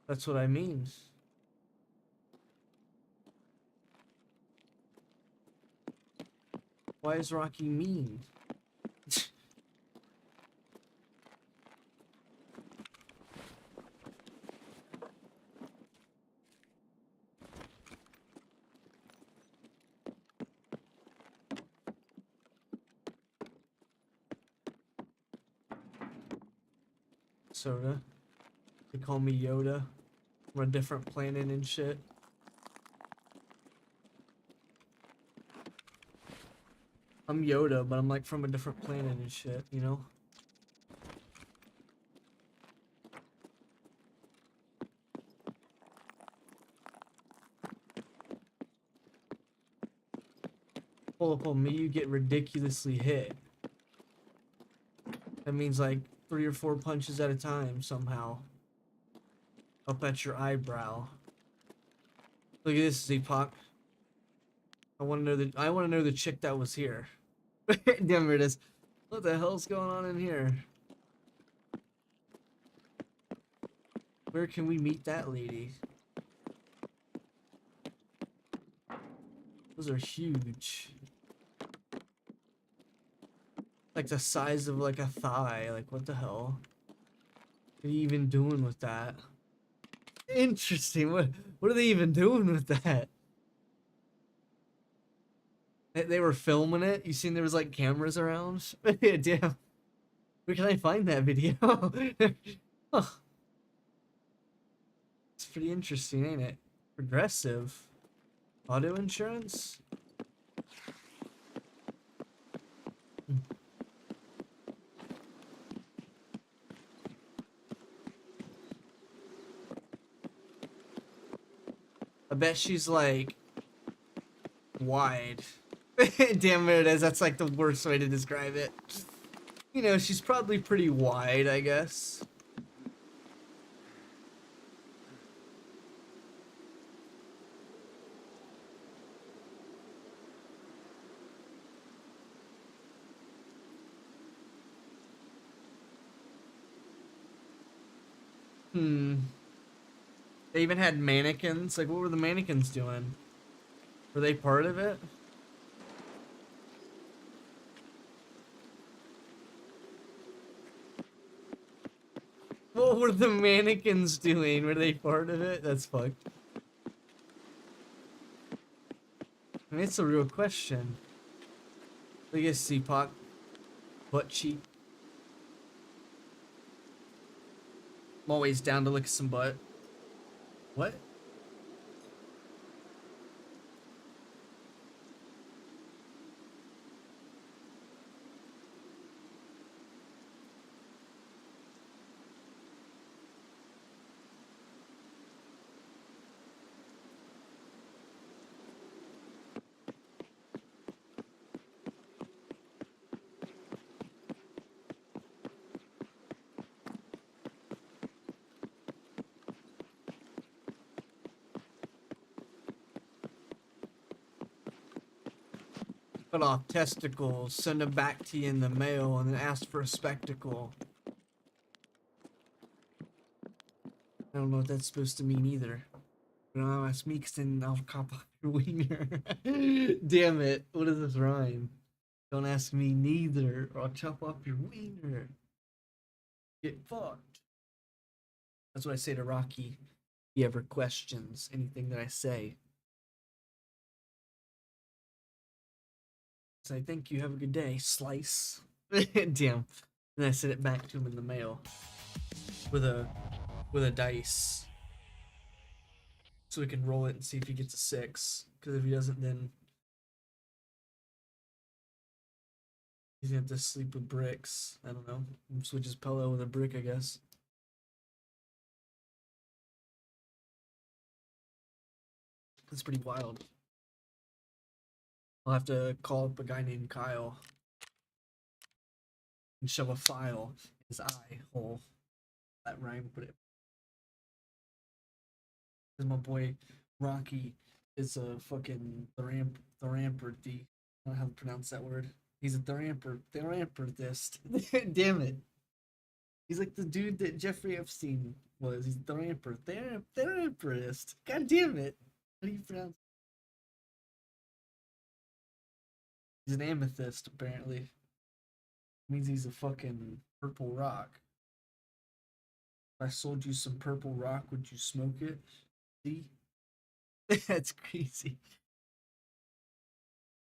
That's what I mean. Why is Rocky mean? Soda. They call me Yoda. From a different planet and shit. I'm Yoda, but I'm like from a different planet and shit, you know? Pull up on me, you get ridiculously hit. That means like 3 or 4 punches at a time somehow. Up at your eyebrow. Look at this, Zeepak. I want to know the chick that was here. Damn, it is. What the hell's going on in here? Where can we meet that lady? Those are huge. Like the size of like a thigh. Like what the hell? What are you even doing with that? Interesting. What are they even doing with that? They were filming it. You seen there was like cameras around? Damn. Where can I find that video? Huh. It's pretty interesting, ain't it? Progressive. Auto insurance? I bet she's like wide. Damn it is. That's like the worst way to describe it. You know, she's probably pretty wide, I guess. They even had mannequins. Like, what were the mannequins doing? Were they part of it? What were the mannequins doing? Were they part of it? That's fucked. I mean, it's a real question. Look at Seapock. Butt cheek. I'm always down to lick some butt. What? Cut off testicles, send them back to you in the mail, and then ask for a spectacle. I don't know what that's supposed to mean either. You know, ask me, cause then I'll cop off your wiener. Damn it, what does this rhyme? Don't ask me neither, or I'll chop off your wiener. Get fucked. That's what I say to Rocky. If he ever questions anything that I say. Say, thank you, have a good day, slice. Damn. And I sent it back to him in the mail. With a dice. So we can roll it and see if he gets a 6. Because if he doesn't, then he's gonna have to sleep with bricks. I don't know. Switch his pillow with a brick, I guess. That's pretty wild. I'll have to call up a guy named Kyle and shove a file in his eye hole. That rhyme, put it. Because my boy Rocky is a fucking Tharamperty. I don't know how to pronounce that word. He's a Tharampertist. Damn it. He's like the dude that Jeffrey Epstein was. He's Tharampertist. God damn it. How do you pronounce it? He's an amethyst, apparently. Means he's a fucking purple rock. If I sold you some purple rock, would you smoke it? See? That's crazy.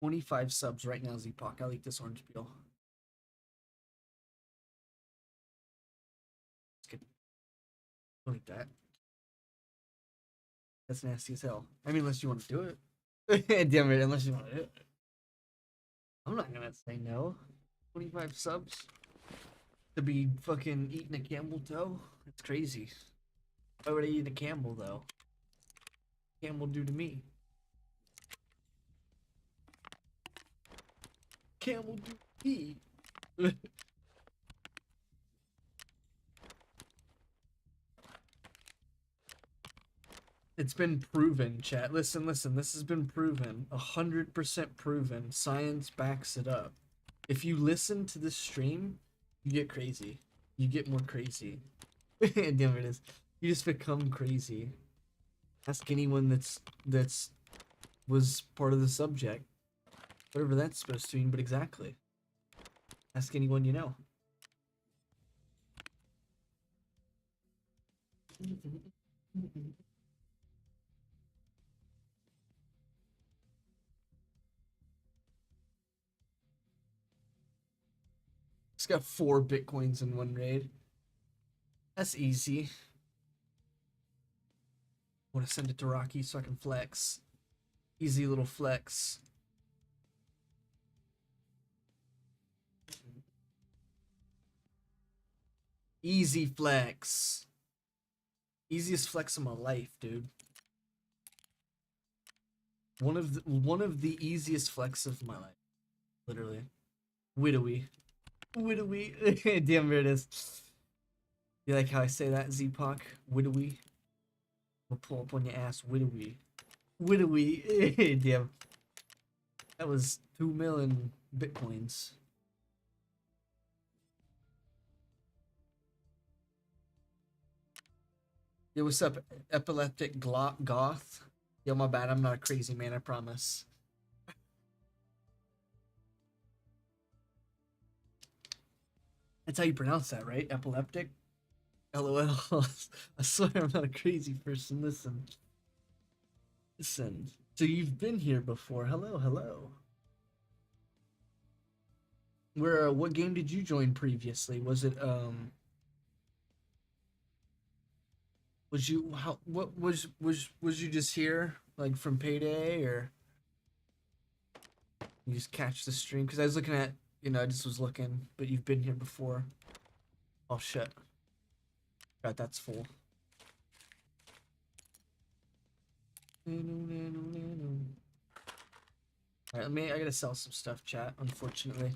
25 subs right now, Zeepak. I like this orange peel. Let's get I like that. That's nasty as hell. I mean, unless you want to do it. Damn it, unless you want to do it. I'm not gonna say no. 25 subs to be fucking eating a camel toe? That's crazy. Why would I eat a camel though? Camel do to me? Camel do to me? It's been proven, chat. Listen, listen. This has been proven. 100% proven. Science backs it up. If you listen to this stream, you get crazy. You get more crazy. Damn it is. You just become crazy. Ask anyone that's was part of the subject. Whatever that's supposed to mean, but exactly. Ask anyone you know. It's got 4 bitcoins in one raid. That's easy. I want to send it to Rocky so I can flex. Easy little flex. Easy flex. Easiest flex of my life, dude. One of the easiest flex of my life. Literally. Widowy. Widowy. Damn, there it is. You like how I say that, Zeepak? Widowy. We'll pull up on your ass, widowy. Widowy. Damn. That was 2 million bitcoins. Yo, what's up, epileptic goth? Yo, my bad. I'm not a crazy man, I promise. That's how you pronounce that, right? Epileptic? LOL. I swear I'm not a crazy person. Listen. Listen. So you've been here before. Hello, hello. What game did you join previously? Was it was you what was you just here like from Payday, or you just catch the stream? Because I was looking at, I just was looking, but you've been here before. Oh shit. God, that's full. Alright, I gotta sell some stuff, chat, unfortunately.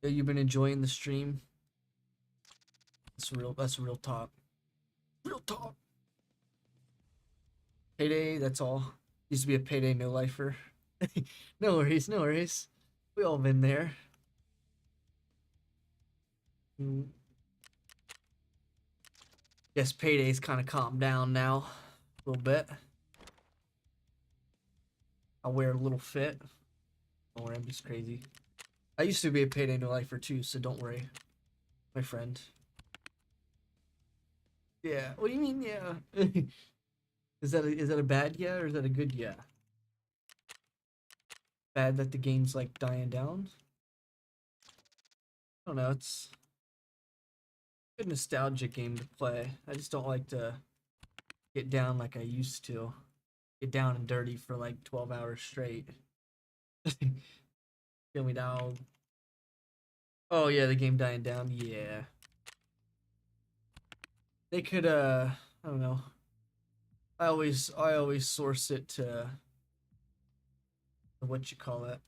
Yeah, you've been enjoying the stream. That's real talk. Real talk. Payday, that's all. Used to be a Payday no lifer. No worries, no worries. We all been there. Guess Payday's kind of calmed down now a little bit. I'll wear a little fit. Don't worry, I'm just crazy. I used to be a Payday no lifer too, so don't worry, my friend. Yeah. What do you mean, yeah? Is that a bad yeah, or is that a good yeah? Bad that the game's like dying down? I don't know. It's a good nostalgic game to play. I just don't like to get down like I used to. Get down and dirty for like 12 hours straight. Kill me, dog. Oh yeah, the game dying down. Yeah. They could I don't know. I always source it to what you call it.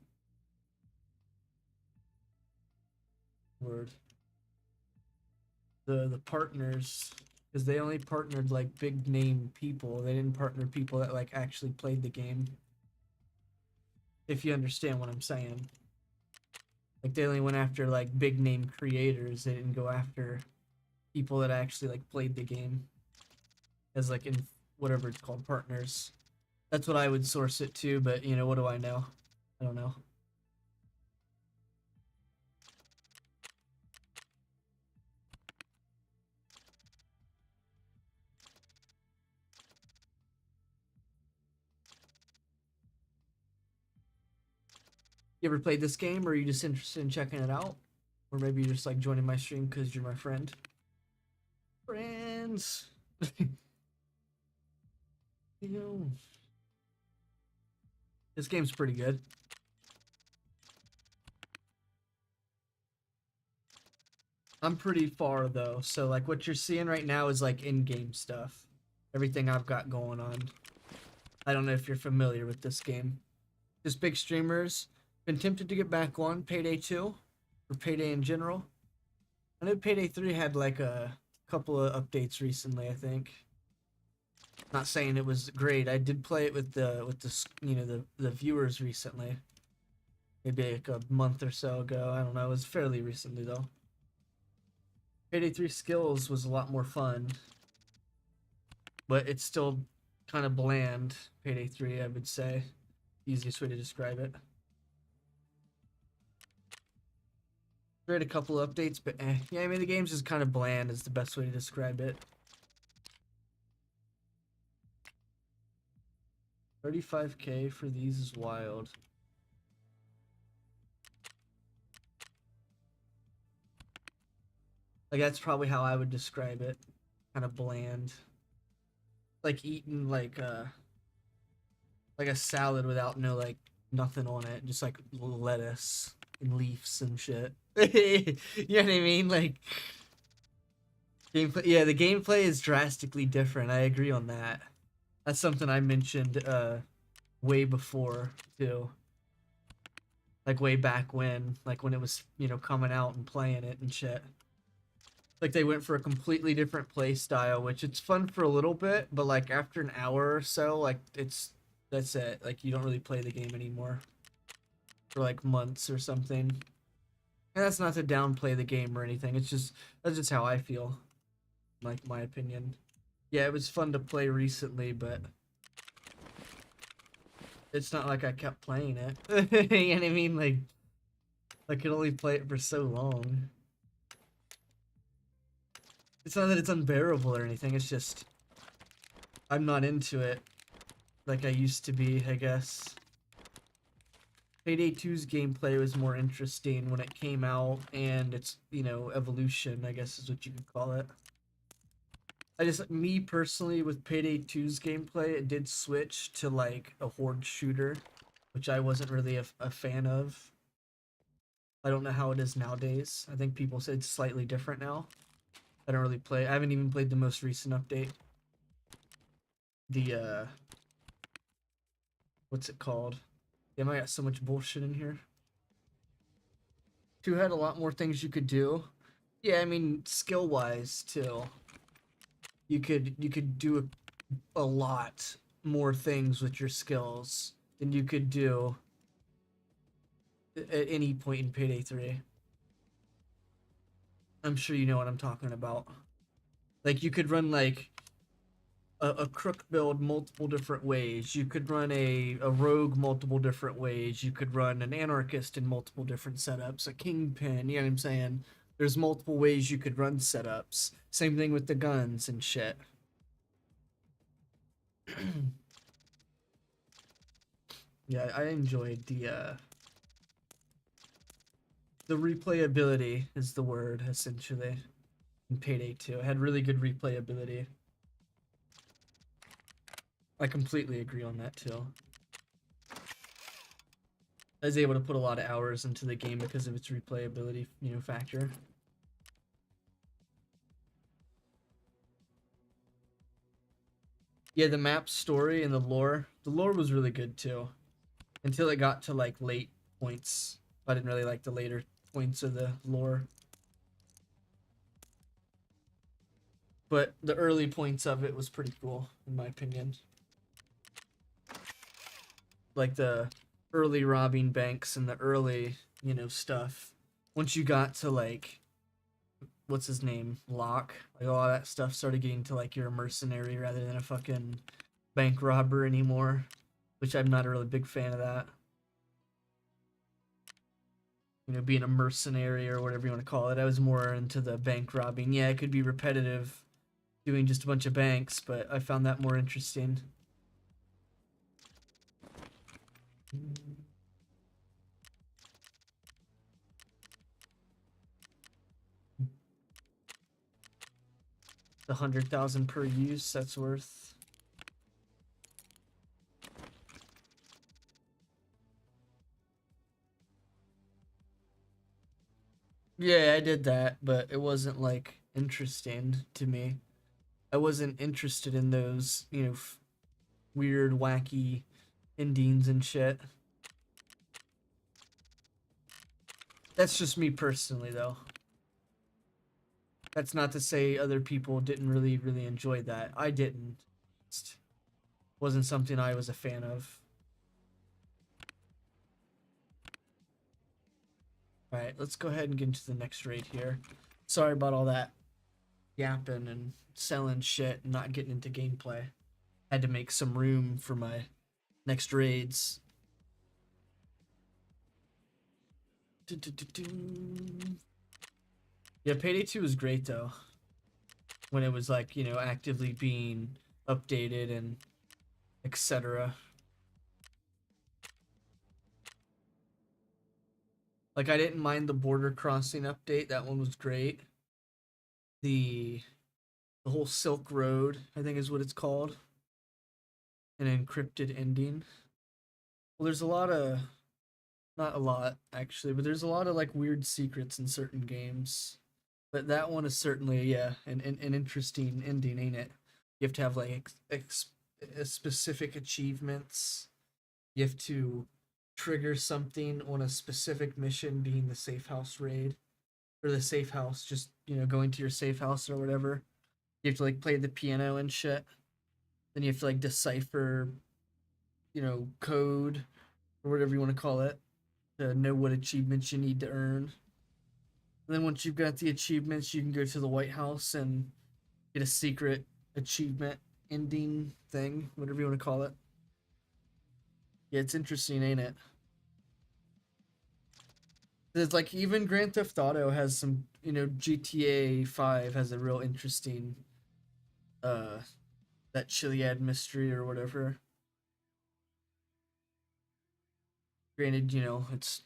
Word. The partners, because they only partnered like big name people. They didn't partner people that like actually played the game. If you understand what I'm saying. Like they only went after like big name creators. They didn't go after people that actually like played the game as like in whatever it's called, partners. That's what I would source it to, but what do I know? I don't know. You ever played this game, or are you just interested in checking it out? Or maybe you're just like joining my stream because you're my friend. Friends. Yo. This game's pretty good. I'm pretty far though, so like what you're seeing right now is like in-game stuff. Everything I've got going on. I don't know if you're familiar with this game. Just big streamers. Been tempted to get back on Payday 2 or Payday in general. I know Payday 3 had like a couple of updates recently, I think. Not saying it was great. I did play it with the the viewers recently. Maybe like a month or so ago. I don't know. It was fairly recently though. Payday 3 Skills was a lot more fun. But it's still kind of bland, Payday 3, I would say. Easiest way to describe it. Read a couple updates, but yeah, I mean the game's just kind of bland is the best way to describe it. 35K for these is wild. Like that's probably how I would describe it. Kind of bland. Like eating like a salad without no like nothing on it, just like lettuce and leaves and shit. You know what I mean? Like gameplay. Yeah, the gameplay is drastically different. I agree on that. That's something I mentioned way before too. Like way back when, like when it was, you know, coming out and playing it and shit. Like they went for a completely different play style, which it's fun for a little bit, but like after an hour or so, like that's it. Like you don't really play the game anymore for like months or something. And that's not to downplay the game or anything. It's just that's just how I feel. Like my opinion. Yeah, it was fun to play recently, but it's not like I kept playing it. You know what I mean? Like I could only play it for so long. It's not that it's unbearable or anything, it's just I'm not into it like I used to be, I guess. Payday 2's gameplay was more interesting when it came out, and its, you know, evolution, I guess is what you could call it. Me personally, with Payday 2's gameplay, it did switch to like a horde shooter, which I wasn't really a fan of. I don't know how it is nowadays. I think people say it's slightly different now. I don't really play. I haven't even played the most recent update. The what's it called? Damn, I got so much bullshit in here. 2 had a lot more things you could do. Yeah, I mean skill wise too. You could do a lot more things with your skills than you could do at any point in Payday 3. I'm sure you know what I'm talking about. Like you could run like a crook build multiple different ways. You could run a rogue multiple different ways. You could run an anarchist in multiple different setups, a kingpin, you know what I'm saying? There's multiple ways you could run setups. Same thing with the guns and shit. Yeah, I enjoyed the replayability is the word, essentially, in Payday 2. It had really good replayability. I completely agree on that, too. I was able to put a lot of hours into the game because of its replayability, you know, factor. Yeah, the map story and the lore was really good, too. Until it got to, like, late points. I didn't really like the later points of the lore. But the early points of it was pretty cool, in my opinion. Like the early robbing banks and the early, you know, stuff. Once you got to like, what's his name? Locke. Like all that stuff started getting to like you're a mercenary rather than a fucking bank robber anymore. Which I'm not a really big fan of that. You know, being a mercenary or whatever you want to call it. I was more into the bank robbing. Yeah, it could be repetitive doing just a bunch of banks, but I found that more interesting. the 100,000 per use that's worth. Yeah, I did that, but it wasn't like interesting to me. I wasn't interested in those, you know, weird, wacky endings and shit. That's just me personally, though. That's not to say other people didn't really enjoy that. I didn't. It wasn't something I was a fan of. Alright, let's go ahead and get into the next raid here. Sorry about all that yapping and selling shit and not getting into gameplay. Had to make some room for my next raids. Yeah, Payday 2 was great though. When it was like, you know, actively being updated and etc. Like I didn't mind the border crossing update. That one was great. The whole Silk Road, I think is what it's called. An encrypted ending. Well, there's a lot of, not a lot actually, but there's a lot of like weird secrets in certain games. But that one is certainly, yeah, an interesting ending, ain't it? You have to have like specific achievements. You have to trigger something on a specific mission, being the safe house raid. Or the safe house, just, you know, going to your safe house or whatever. You have to like play the piano and shit. Then you have to like decipher, you know, code or whatever you want to call it to know what achievements you need to earn. And then once you've got the achievements, you can go to the White House and get a secret achievement ending thing, whatever you want to call it. Yeah, it's interesting, ain't it? It's like even Grand Theft Auto has some, you know, GTA 5 has a real interesting that Chiliad mystery or whatever. Granted, you know, it's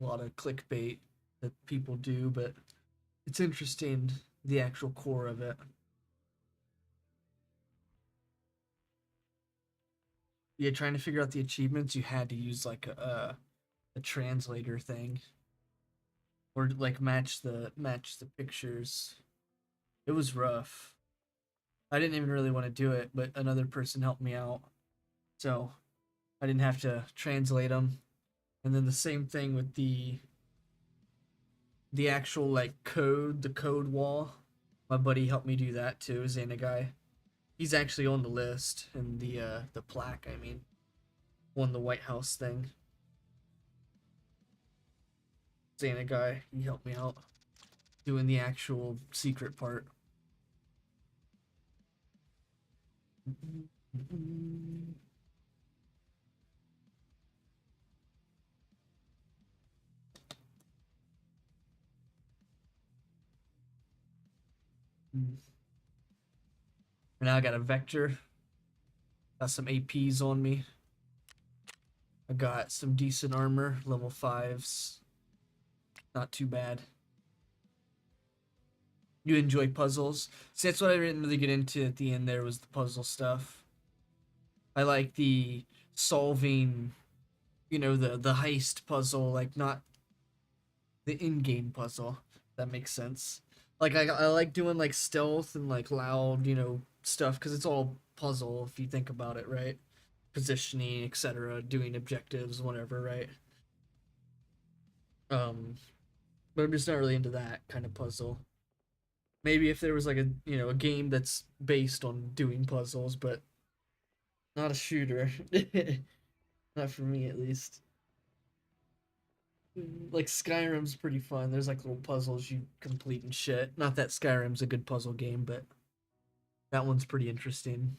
a lot of clickbait that people do, but it's interesting, the actual core of it. Yeah, trying to figure out the achievements, you had to use like a translator thing, or like match the pictures. It was rough. I didn't even really want to do it, but another person helped me out, so I didn't have to translate them. And then the same thing with the actual like code, the code wall. My buddy helped me do that too. Xana guy. He's actually on the list and the plaque. I mean, won the White House thing. Xana guy. He helped me out doing the actual secret part. And now I got a vector. Got some APs on me. I got some decent armor, level 5s. Not too bad. You enjoy puzzles? See, that's what I didn't really get into at the end there, was the puzzle stuff. I like the solving, you know, the heist puzzle, like not the in-game puzzle. If that makes sense. Like I like doing like stealth and like loud, you know, stuff because it's all puzzle if you think about it, right? Positioning, etc., doing objectives, whatever, right? But I'm just not really into that kind of puzzle. Maybe if there was like a, you know, a game that's based on doing puzzles, but not a shooter. Not for me, at least. Like Skyrim's pretty fun. There's like little puzzles you complete and shit. Not that Skyrim's a good puzzle game, but that one's pretty interesting.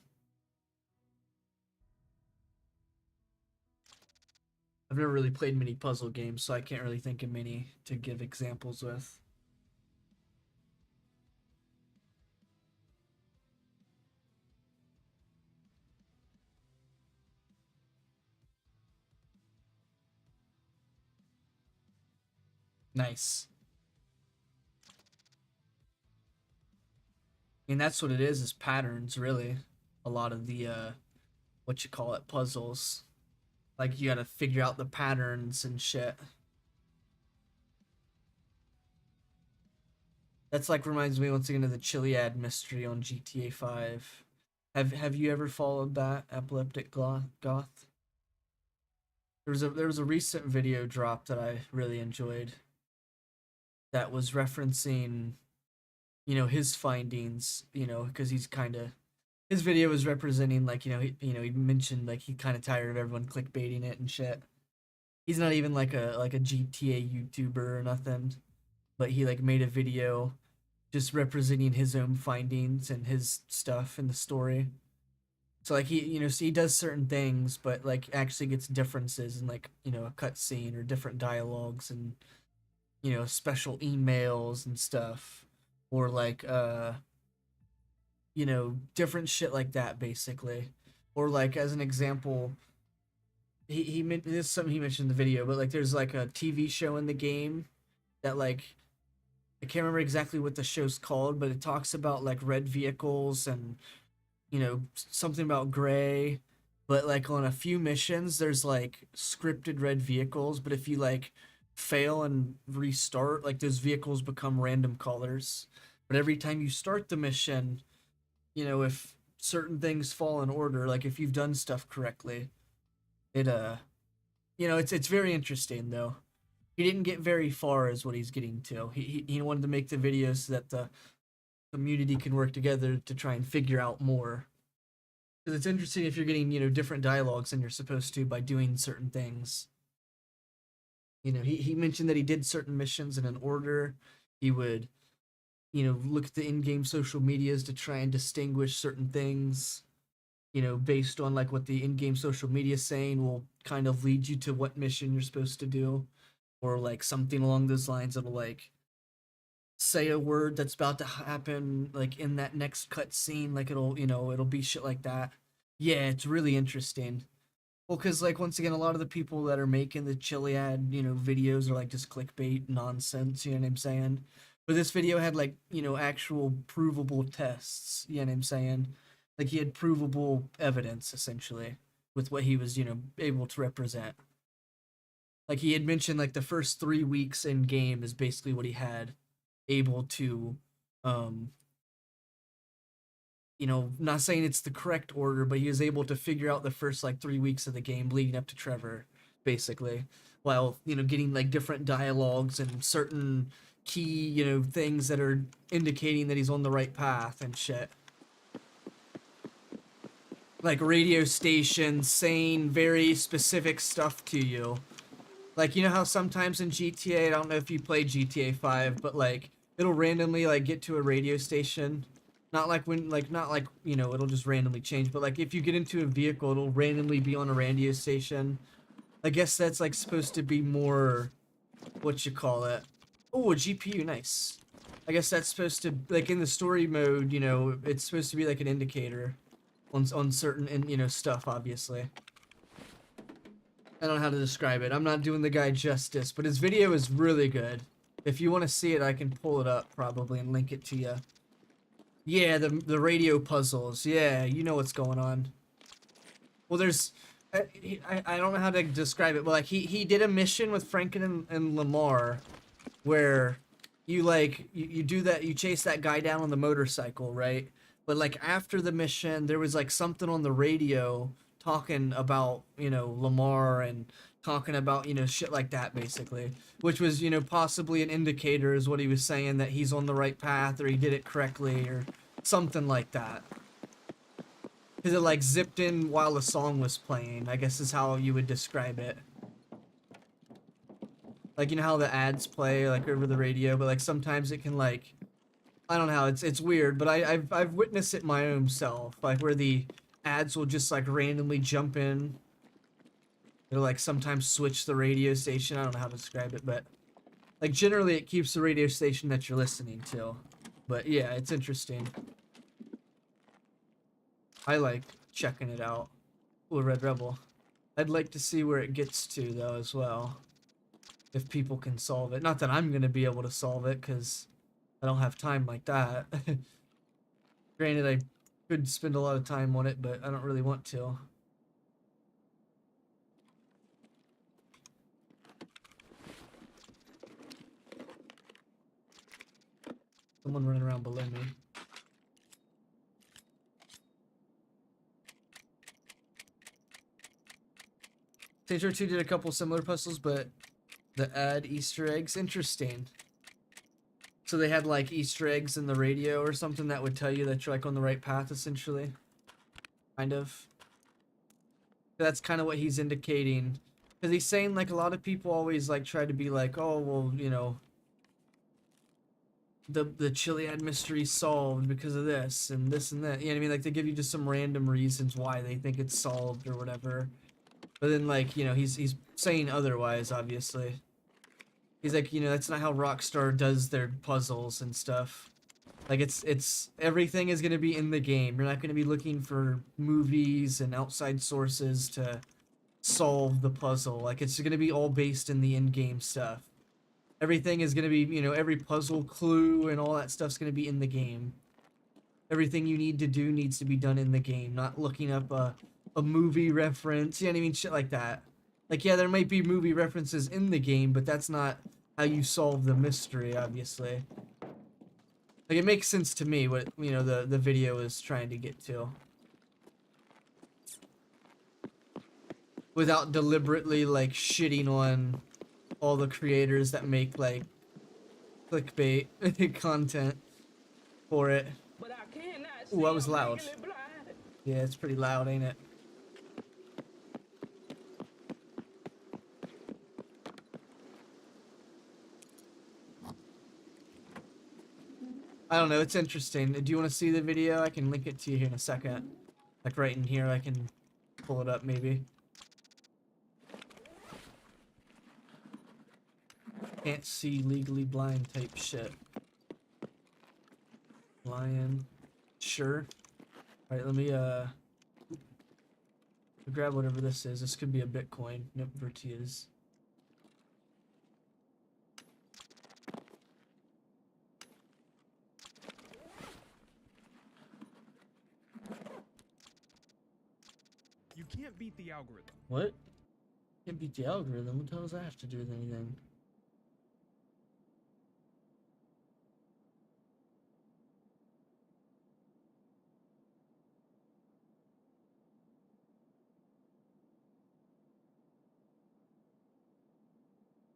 I've never really played many puzzle games, so I can't really think of many to give examples with. Nice. mean, that's what it is patterns, really. A lot of the, what you call it, puzzles. Like, you gotta figure out the patterns and shit. That's like reminds me once again of the Chiliad mystery on GTA 5. Have you ever followed that, Epileptic Goth? There was a recent video drop that I really enjoyed that was referencing, his findings, because he's kind of his video was representing like, he mentioned like he kind of tired of everyone clickbaiting it and shit. He's not even like a GTA YouTuber or nothing, but he like made a video just representing his own findings and his stuff in the story. So like so he does certain things, but like actually gets differences in like a cutscene or different dialogues and special emails and stuff, or like different shit like that basically, or like as an example, this is something he mentioned in the video, but like there's like a TV show in the game that like I can't remember exactly what the show's called, but it talks about like red vehicles and something about gray, but like on a few missions there's like scripted red vehicles, but if you like fail and restart, like those vehicles become random colors. But every time you start the mission, if certain things fall in order, like if you've done stuff correctly, it it's very interesting though. He didn't get very far is what he's getting to. He wanted to make the videos so that the community can work together to try and figure out more. Because it's interesting if you're getting, different dialogues than you're supposed to by doing certain things. He mentioned that he did certain missions in an order. He would, look at the in-game social medias to try and distinguish certain things, based on like what the in-game social media is saying will kind of lead you to what mission you're supposed to do, or like something along those lines that'll like say a word that's about to happen like in that next cutscene, like it'll be shit like that. Yeah, it's really interesting. Well, because like once again, a lot of the people that are making the Chiliad videos are like just clickbait nonsense. You know what I'm saying? But this video had like actual provable tests. You know what I'm saying? Like he had provable evidence essentially with what he was able to represent. Like he had mentioned like the first 3 weeks in game is basically what he had able to not saying it's the correct order, but he was able to figure out the first like 3 weeks of the game leading up to Trevor, basically, while getting like different dialogues and certain key things that are indicating that he's on the right path and shit. Like radio stations saying very specific stuff to you. Like, how sometimes in GTA, I don't know if you play GTA 5, but like it'll randomly like get to a radio station. Not like it'll just randomly change, but like if you get into a vehicle, it'll randomly be on a radio station. I guess that's like supposed to be more, what you call it. Oh, a GPU, nice. I guess that's supposed to, like in the story mode, it's supposed to be like an indicator on certain stuff, obviously. I don't know how to describe it. I'm not doing the guy justice, but his video is really good. If you want to see it, I can pull it up probably and link it to you. Yeah, the radio puzzles. Yeah, you know what's going on. Well, there's I don't know how to describe it, but like he did a mission with Franken and Lamar where you like you do that, you chase that guy down on the motorcycle, right? But like after the mission, there was like something on the radio talking about Lamar and talking about shit like that basically, which was possibly an indicator is what he was saying, that he's on the right path or he did it correctly or something like that, because it like zipped in while the song was playing, I guess is how you would describe it. Like how the ads play like over the radio, but like sometimes it can like, I don't know how, it's weird, but I've witnessed it my own self, like where the ads will just like randomly jump in. It'll like sometimes switch the radio station. I don't know how to describe it, but like generally it keeps the radio station that you're listening to. But yeah, it's interesting. I like checking it out. Ooh, Red Rebel. I'd like to see where it gets to though as well. If people can solve it. Not that I'm gonna be able to solve it, because I don't have time like that. Granted, I could spend a lot of time on it, but I don't really want to. Someone running around below me. Saints Row 2 did a couple similar puzzles, but the add Easter eggs, interesting. So they had like Easter eggs in the radio or something that would tell you that you're like on the right path, essentially. Kind of. That's kind of what he's indicating. Because he's saying like a lot of people always like try to be like, oh, well, you know, the Chiliad mystery solved because of this and this and that. You know what I mean? Like they give you just some random reasons why they think it's solved or whatever. But then like, you know, he's saying otherwise, obviously. He's like, you know, that's not how Rockstar does their puzzles and stuff. Like it's everything is going to be in the game. You're not going to be looking for movies and outside sources to solve the puzzle. Like it's going to be all based in the in-game stuff. Everything is going to be, you know, every puzzle clue and all that stuff's going to be in the game. Everything you need to do needs to be done in the game, not looking up a movie reference. You know what I mean? Shit like that. Like, yeah, there might be movie references in the game, but that's not how you solve the mystery, obviously. Like, it makes sense to me what, you know, the video is trying to get to. Without deliberately, like, shitting on all the creators that make, like, clickbait content for it. Ooh, that was loud. Yeah, it's pretty loud, ain't it? I don't know, it's interesting. Do you want to see the video? I can link it to you here in a second. Like right in here, I can pull it up maybe. Can't see legally blind type shit. Lion. Sure. Alright, let me grab whatever this is. This could be a Bitcoin. Nope, Vertias. You can't beat the algorithm. What? Can't beat the algorithm. What the hell does that have to do with anything?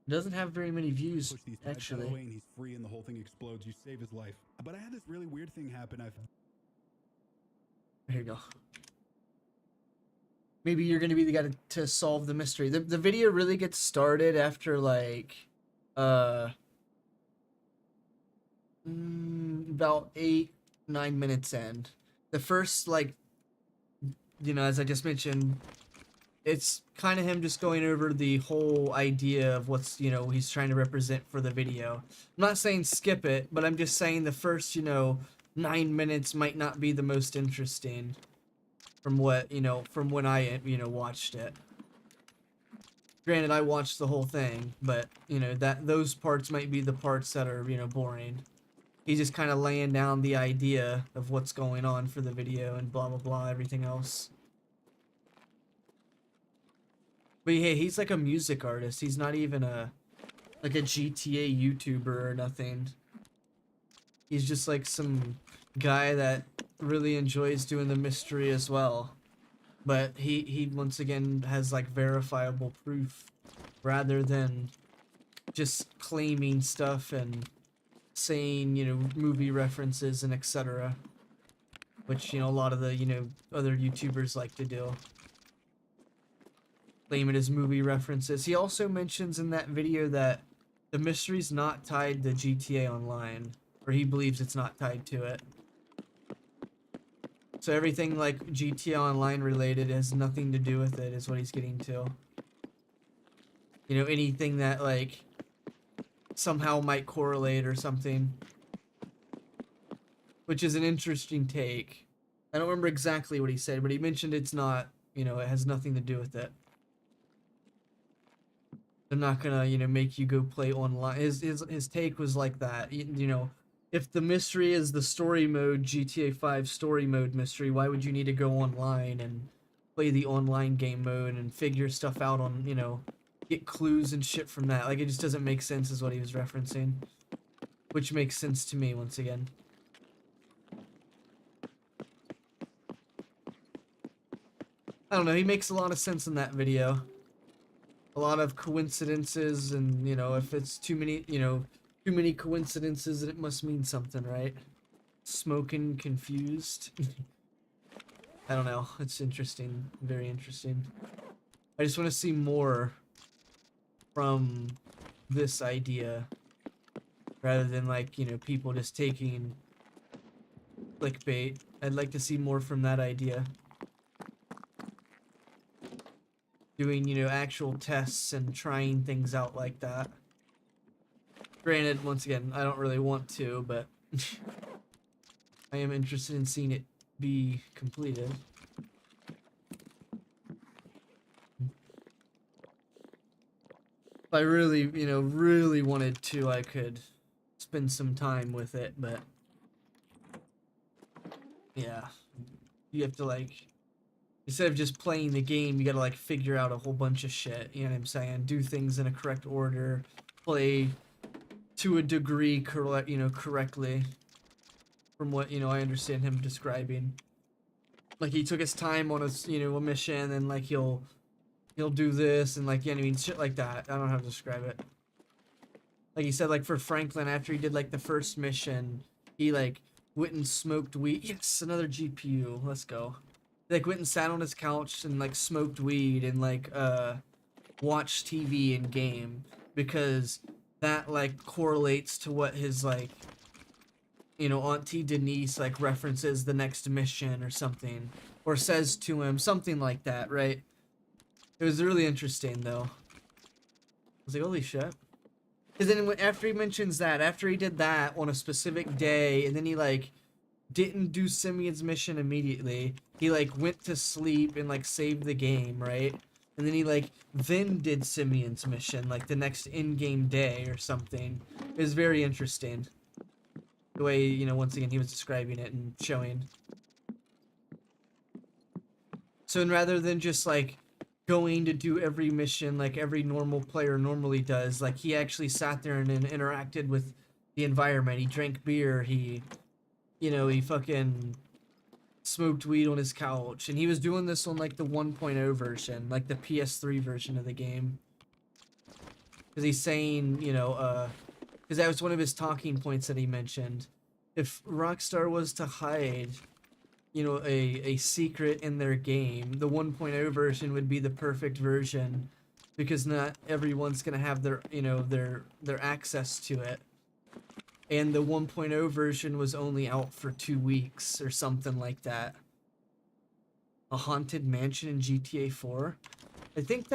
It doesn't have very many views, Push these pipes out of the way actually. and he's free and the whole thing explodes. You save his life. But I had this really weird thing happen. Here you go. Maybe you're gonna be the guy to solve the mystery. The video really gets started after like about 8-9 minutes in. The first, like, you know, as I just mentioned, it's kind of him just going over the whole idea of what's, you know, he's trying to represent for the video. I'm not saying skip it, but I'm just saying the first, you know, 9 minutes might not be the most interesting from what, you know, from when I, you know, watched it. Granted, I watched the whole thing, but, you know, those parts might be the parts that are, you know, boring. He's just kind of laying down the idea of what's going on for the video and blah, blah, blah, everything else. But yeah, he's like a music artist. He's not even like a GTA YouTuber or nothing. He's just like some guy that really enjoys doing the mystery as well. But he once again has like verifiable proof rather than just claiming stuff and saying, you know, movie references and etc. Which, you know, a lot of the, you know, other YouTubers like to do. Claim it as movie references. He also mentions in that video that the mystery's not tied to GTA Online, or he believes it's not tied to it. So everything like GTA Online related has nothing to do with it, is what he's getting to. You know, anything that like somehow might correlate or something. Which is an interesting take. I don't remember exactly what he said, but he mentioned it's not, you know, it has nothing to do with it. They're not gonna, you know, make you go play online. His take was like that. You know, if the mystery is the story mode, GTA 5 story mode mystery, why would you need to go online and play the online game mode and figure stuff out on, you know, get clues and shit from that? Like, it just doesn't make sense, is what he was referencing. Which makes sense to me, once again. I don't know, he makes a lot of sense in that video. A lot of coincidences, and, you know, if it's too many, you know, too many coincidences, it must mean something, right? Smoking confused. I don't know, it's interesting, very interesting. I just want to see more from this idea, rather than, like, you know, people just taking clickbait. I'd like to see more from that idea. Doing, you know, actual tests and trying things out like that. Granted, once again, I don't really want to, but I am interested in seeing it be completed. If I really, you know, really wanted to, I could spend some time with it, but yeah, you have to, like, instead of just playing the game, you gotta, like, figure out a whole bunch of shit, you know what I'm saying? Do things in a correct order, play to a degree correct, you know, correctly, from what, you know, I understand him describing. Like, he took his time on a, you know, a mission, and, like, he'll do this, and, like, yeah, I mean, shit like that. I don't know how to describe it. Like he said, like, for Franklin, after he did, like, the first mission, he, like, went and smoked weed. Yes, another GPU. Let's go. Like, went and sat on his couch and, like, smoked weed and, like, watched TV and game, because that, like, correlates to what his, like, you know, Auntie Denise, like, references the next mission or something, or says to him, something like that, right? It was really interesting, though. I was like, holy shit. Because then after he mentions that, after he did that on a specific day, and then he, like, didn't do Simeon's mission immediately, he, like, went to sleep and, like, saved the game, right? And then he, like, then did Simeon's mission, like, the next in-game day or something. It was very interesting. The way, you know, once again, he was describing it and showing. So, and rather than just, like, going to do every mission like every normal player normally does, like, he actually sat there and interacted with the environment. He drank beer, he, you know, he fucking smoked weed on his couch, and he was doing this on, like, the 1.0 version, like the PS3 version of the game. Because he's saying, you know, because that was one of his talking points that he mentioned. If Rockstar was to hide, you know, a secret in their game, the 1.0 version would be the perfect version, because not everyone's gonna have their, you know, their access to it. And the 1.0 version was only out for 2 weeks or something like that. A haunted mansion in GTA 4? I think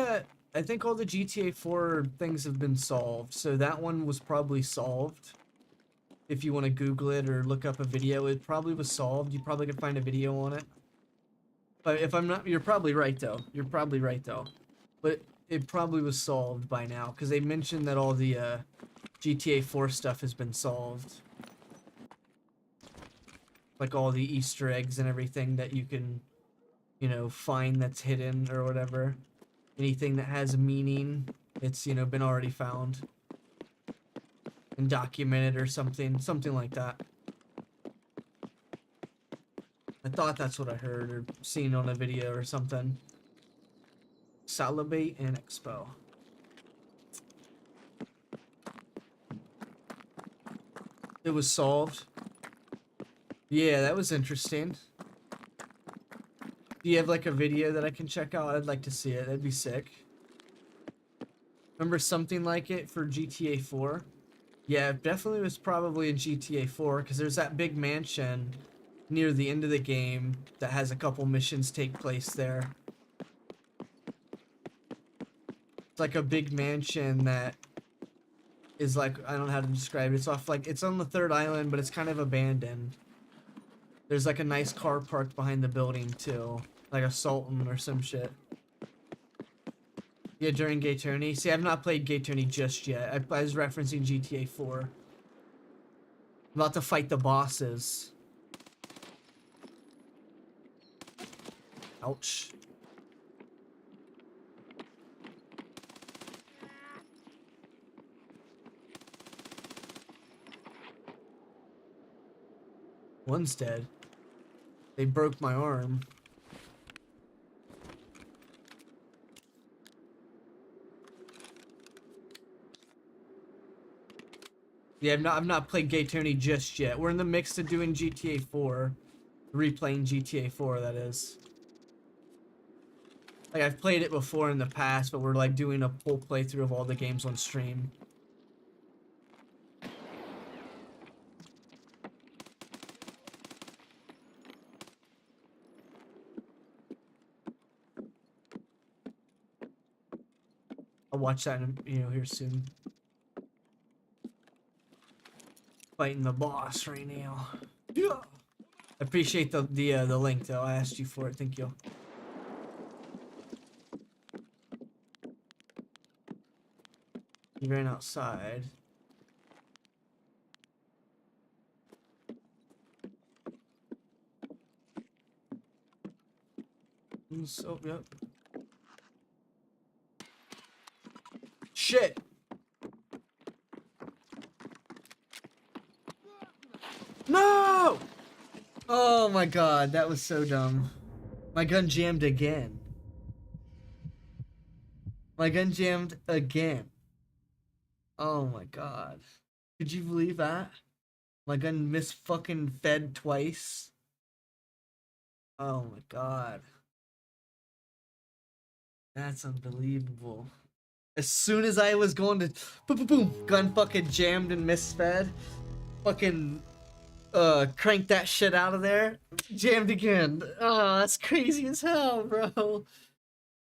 all the GTA 4 things have been solved, so that one was probably solved. If you want to Google it or look up a video, it probably was solved. You probably could find a video on it. But if I'm not, you're probably right though. You're probably right though. But it probably was solved by now, because they mentioned that all the GTA 4 stuff has been solved. Like all the Easter eggs and everything that you can, you know, find that's hidden or whatever. Anything that has meaning, it's, you know, been already found and documented or something like that. I thought that's what I heard or seen on a video or something. Salivate and Expo. It was solved. Yeah, that was interesting. Do you have, like, a video that I can check out? I'd like to see it. That'd be sick. Remember something like it for GTA 4? Yeah, it definitely was probably in GTA 4, because there's that big mansion near the end of the game that has a couple missions take place there. It's like a big mansion that is, like, I don't know how to describe it. It's off, like, it's on the third island, but it's kind of abandoned. There's, like, a nice car parked behind the building too, like a Sultan or some shit. Yeah, during Gay Tony. See, I've not played Gay Tony just yet. I was referencing GTA 4. I'm about to fight the bosses. Ouch. One's dead. They broke my arm. Yeah, I've not played Gay Tony just yet. We're in the mix of doing GTA 4. Replaying GTA 4, that is. Like, I've played it before in the past, but we're like doing a full playthrough of all the games on stream. I'll watch that, here soon. Fighting the boss right now. Yeah. I appreciate the link though. I asked you for it. Thank you. He ran outside. So, yep. Shit! No! Oh my god, that was so dumb. My gun jammed again. My gun jammed again. Oh my god. Could you believe that? My gun miss fucking fed twice. Oh my god. That's unbelievable. As soon as I was going to boom boom boom, gun fucking jammed and misfed. Fucking crank that shit out of there. Jammed again. Oh, that's crazy as hell, bro.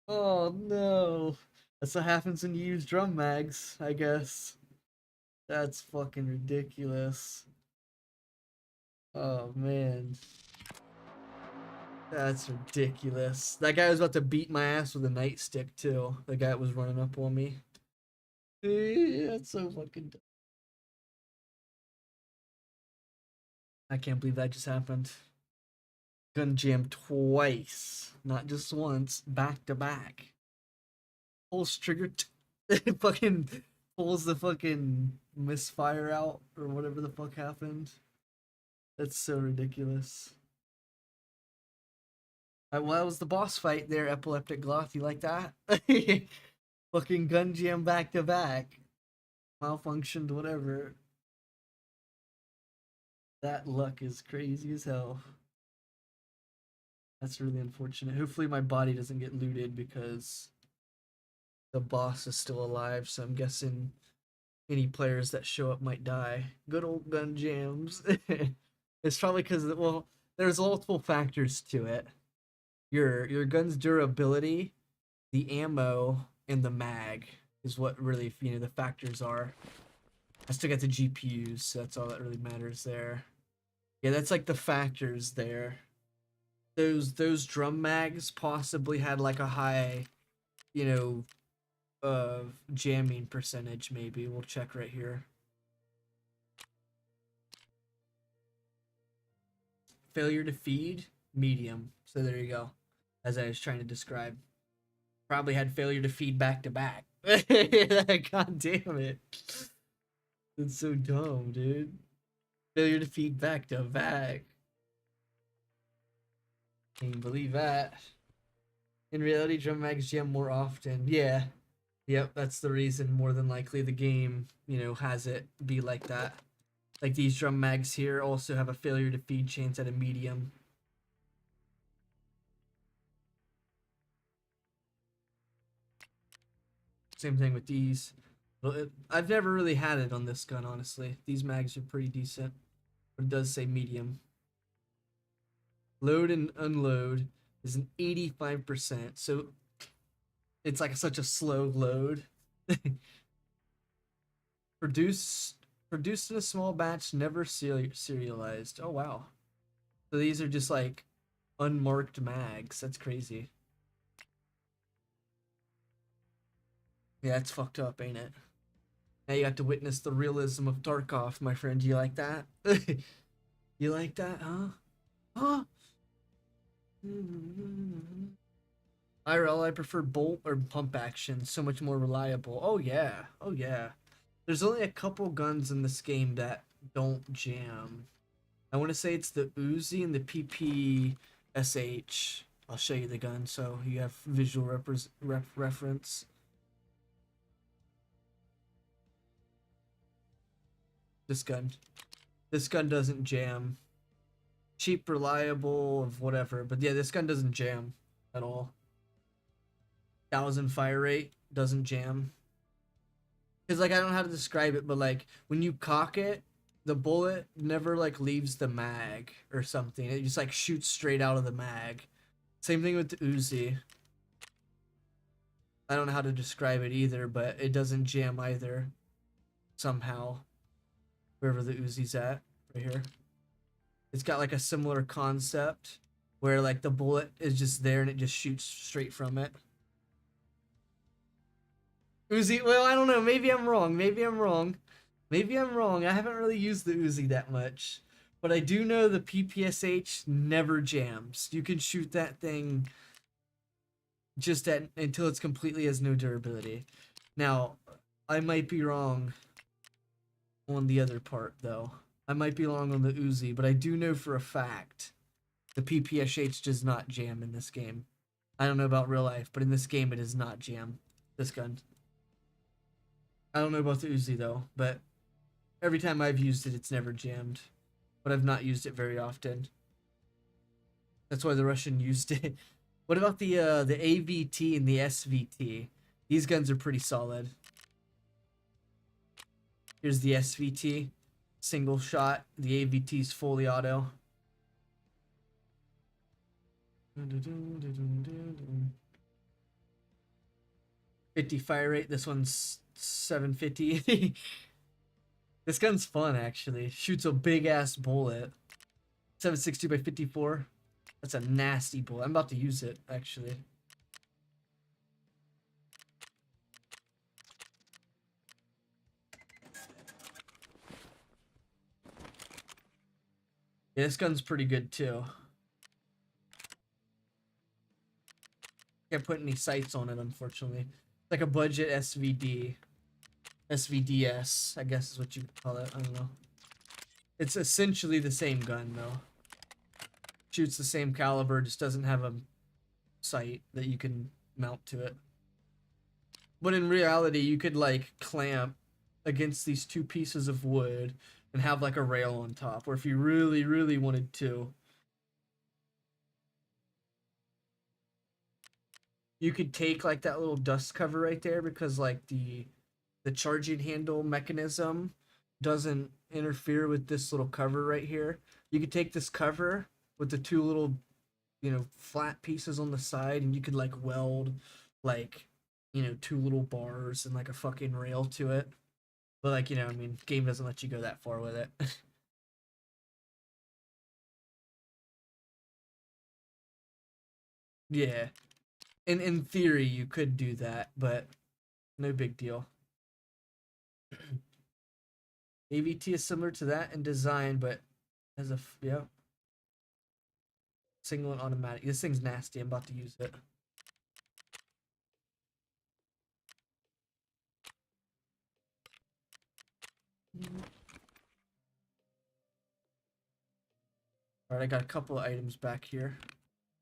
Oh no. That's what happens when you use drum mags, I guess. That's fucking ridiculous. Oh man. That's ridiculous. That guy was about to beat my ass with a nightstick too. The guy that was running up on me. That's so fucking dumb. I can't believe that just happened. Gun jammed twice. Not just once. Back to back. Pulls trigger. Fucking pulls the fucking misfire out or whatever the fuck happened. That's so ridiculous. Well, that was the boss fight there, Epileptic Gloth. You like that? Fucking gun jam back to back. Malfunctioned, whatever. That luck is crazy as hell. That's really unfortunate. Hopefully my body doesn't get looted because the boss is still alive, so I'm guessing any players that show up might die. Good old gun jams. It's probably because, well, there's multiple factors to it. Your gun's durability, the ammo, and the mag is what really, the factors are. I still got the GPUs, so that's all that really matters there. Yeah, that's like the factors there. Those drum mags possibly had like a high, jamming percentage maybe. We'll check right here. Failure to feed, medium. So there you go. As I was trying to describe. Probably had failure to feed back to back. God damn it. That's so dumb, dude. Failure to feed back to back. Can't even believe that. In reality, drum mags jam more often. Yeah. Yep, that's the reason. More than likely the game, has it be like that. Like these drum mags here also have a failure to feed chance at a medium. Same thing with these. I've never really had it on this gun, honestly. These mags are pretty decent. But it does say medium. Load and unload is an 85%. So it's like such a slow load. Produced in a small batch, never serialized. Oh wow. So these are just like unmarked mags. That's crazy. Yeah, it's fucked up, ain't it? Now you got to witness the realism of Tarkov, my friend. You like that? You like that, huh? Huh? IRL, I prefer bolt or pump action. So much more reliable. Oh yeah. Oh yeah. There's only a couple guns in this game that don't jam. I want to say it's the Uzi and the PPSH. I'll show you the gun so you have visual reference. This gun. This gun doesn't jam. Cheap, reliable, of whatever. But yeah, this gun doesn't jam at all. 1,000 fire rate doesn't jam. Because like I don't know how to describe it, but like when you cock it, the bullet never like leaves the mag or something. It just like shoots straight out of the mag. Same thing with the Uzi. I don't know how to describe it either, but it doesn't jam either. Somehow. Wherever the Uzi's at. Right here. It's got like a similar concept. Where like the bullet is just there and it just shoots straight from it. Uzi, well, I don't know. Maybe I'm wrong. Maybe I'm wrong. Maybe I'm wrong. I haven't really used the Uzi that much. But I do know the PPSH never jams. You can shoot that thing just until it's completely has no durability. Now, I might be wrong on the other part, though. I might be wrong on the Uzi, but I do know for a fact the PPSH does not jam in this game. I don't know about real life, but in this game it does not jam. This gun. I don't know about the Uzi, though, but every time I've used it, it's never jammed. But I've not used it very often. That's why the Russian used it. What about the AVT and the SVT? These guns are pretty solid. Here's the SVT. Single shot. The AVT's fully auto. 50 fire rate. This one's 750. This gun's fun, actually. Shoots a big ass bullet. 760 by 54. That's a nasty bullet. I'm about to use it, actually. Yeah, this gun's pretty good, too. Can't put any sights on it, unfortunately. It's like a budget SVD. SVDS, I guess is what you call it. I don't know. It's essentially the same gun, though. Shoots the same caliber, just doesn't have a sight that you can mount to it. But in reality, you could, like, clamp against these two pieces of wood and have, like, a rail on top. Or if you really, really wanted to, you could take, like, that little dust cover right there because, like, the charging handle mechanism doesn't interfere with this little cover right here. You could take this cover with the two little, you know, flat pieces on the side, and you could like weld like, you know, two little bars and like a fucking rail to it. But like, you know, I mean, game doesn't let you go that far with it. Yeah. In theory you could do that, but no big deal. AVT is similar to that in design, but as a yeah. Single and automatic. This thing's nasty. I'm about to use it. Alright, I got a couple of items back here.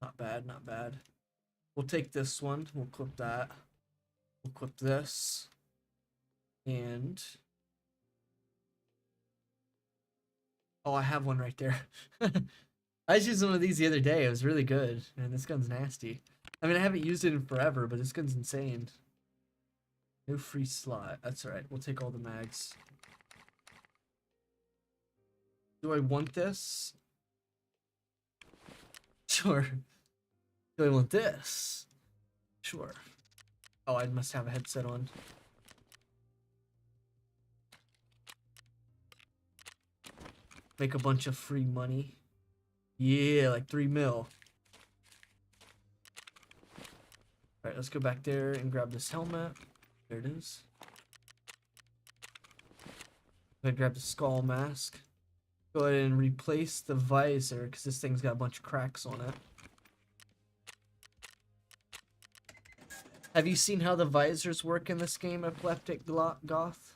Not bad, not bad. We'll take this one. We'll clip that. We'll clip this. And oh, I have one right there. I just used one of these the other day. It was really good. Man, this gun's nasty. I mean, I haven't used it in forever, but this gun's insane. No free slot. That's alright. We'll take all the mags. Do I want this? Sure. Do I want this? Sure. Oh, I must have a headset on. Make a bunch of free money. Yeah, like 3 mil. Alright, let's go back there and grab this helmet. There it is. I'm gonna grab the skull mask. Go ahead and replace the visor because this thing's got a bunch of cracks on it. Have you seen how the visors work in this game, Epileptic Goth?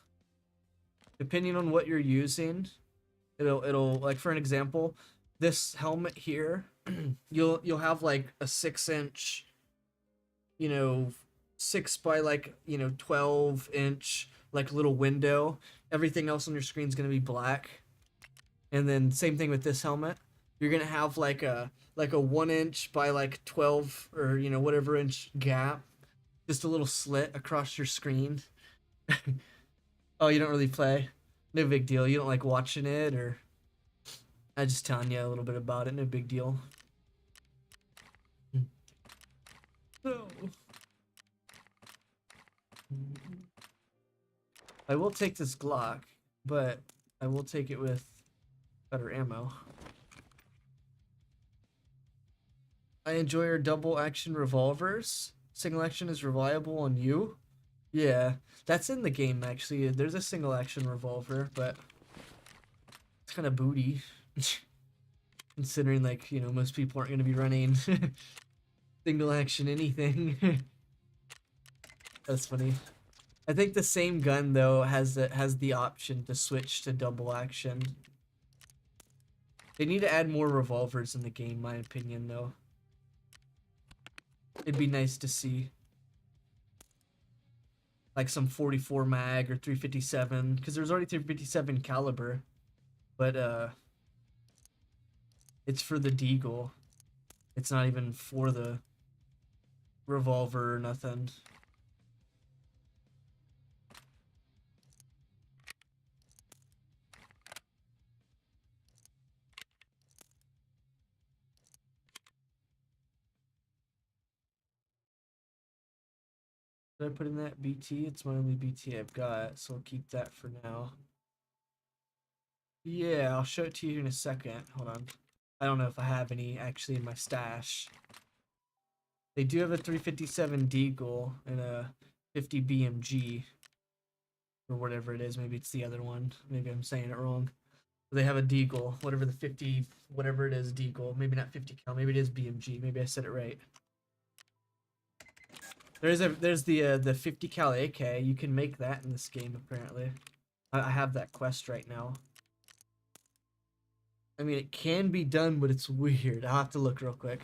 Depending on what you're using, it'll like, for an example, this helmet here, you'll have like a 6-inch, 6 by 12-inch like little window. Everything else on your screen is gonna be black. And then same thing with this helmet. You're gonna have like a 1-inch by 12 or whatever inch gap, just a little slit across your screen. Oh, you don't really play? No big deal. You don't like watching it, or I just telling you a little bit about it. No big deal. So, I will take this Glock, but I will take it with better ammo. I enjoy your double action revolvers. Single action is reliable on you. Yeah, that's in the game actually. There's a single action revolver, but it's kind of booty. Considering most people aren't going to be running single action anything. That's funny. I think the same gun though has the option to switch to double action. They need to add more revolvers in the game, my opinion though. It'd be nice to see like some 44 mag or 357, because there's already 357 caliber, but it's for the deagle. It's not even for the revolver or nothing. Did I put in that BT? It's my only BT I've got, so I'll keep that for now. Yeah, I'll show it to you in a second. Hold on. I don't know if I have any actually in my stash. They do have a 357 Deagle and a 50 BMG. Or whatever it is. Maybe it's the other one. Maybe I'm saying it wrong. They have a Deagle, whatever the 50, whatever it is, Deagle. Maybe not 50 cal, maybe it is BMG. Maybe I said it right. There's the 50 cal AK. You can make that in this game apparently. I have that quest right now. I mean, it can be done, but it's weird. I'll have to look real quick.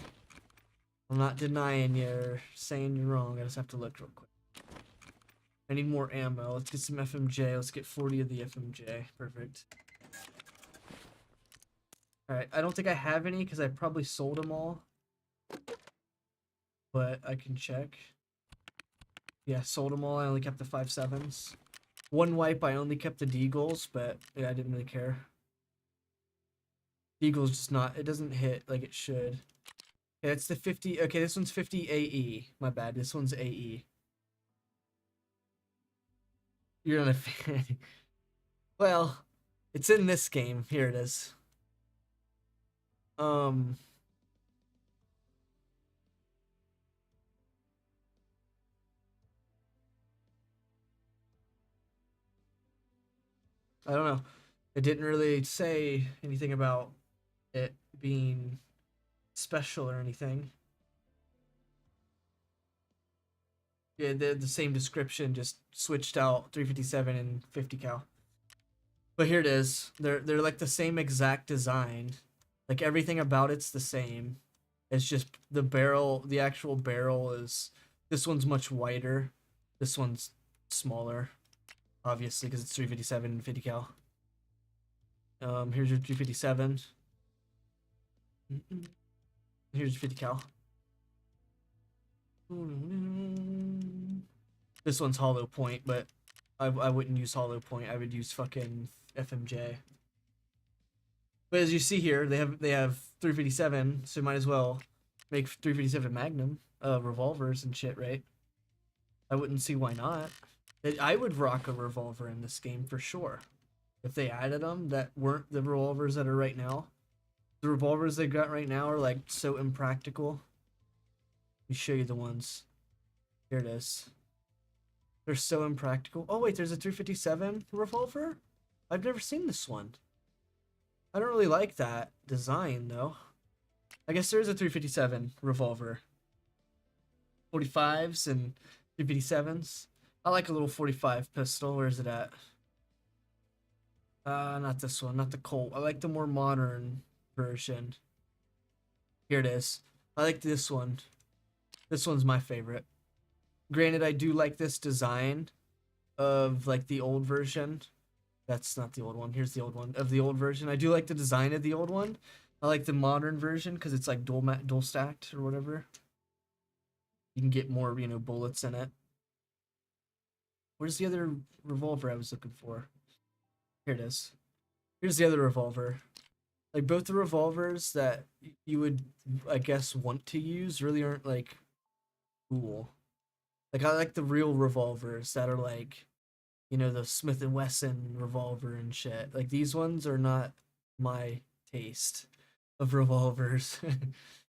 I'm not denying you or saying you're wrong. I just have to look real quick. I need more ammo. Let's get some FMJ. Let's get 40 of the FMJ. Perfect. Alright, I don't think I have any because I probably sold them all. But I can check. Yeah, sold them all. I only kept the 5.7s. One wipe, I only kept the Deagles, but yeah, I didn't really care. Deagle's just not, it doesn't hit like it should. Okay, it's the 50, okay, this one's 50 AE. My bad, this one's AE. You're not a fan. Well, it's in this game. Here it is. I don't know. It didn't really say anything about it being special or anything. Yeah, the same description, just switched out 357 and 50 cal. But here it is. They're like the same exact design. Like everything about it's the same. It's just the barrel, the actual barrel is, this one's much wider. This one's smaller, obviously, because it's 357 and 50 cal. Here's your 357. Here's your 50 cal. This one's hollow point, but I wouldn't use hollow point. I would use fucking FMJ. But as you see here, they have 357, so might as well make 357 Magnum revolvers and shit, right? I wouldn't see why not. I would rock a revolver in this game for sure. If they added them that weren't the revolvers that are right now. The revolvers they got right now are like so impractical. Let me show you the ones. Here it is. They're so impractical. Oh wait, there's a 357 revolver? I've never seen this one. I don't really like that design though. I guess there's a 357 revolver. 45s and 357s. I like a little 45 pistol. Where is it at? Not this one, not the Colt. I like the more modern version. Here it is. I like this one. This one's my favorite. Granted, I do like this design of like the old version. That's not the old one. Here's the old one of the old version. I do like the design of the old one. I like the modern version because it's like dual stacked or whatever. You can get more, you know, bullets in it. Where's the other revolver I was looking for? Here it is. Here's the other revolver. Like both the revolvers that you would, I guess, want to use really aren't like cool. Like I like the real revolvers that are like, you know, the Smith and Wesson revolver and shit. Like these ones are not my taste of revolvers.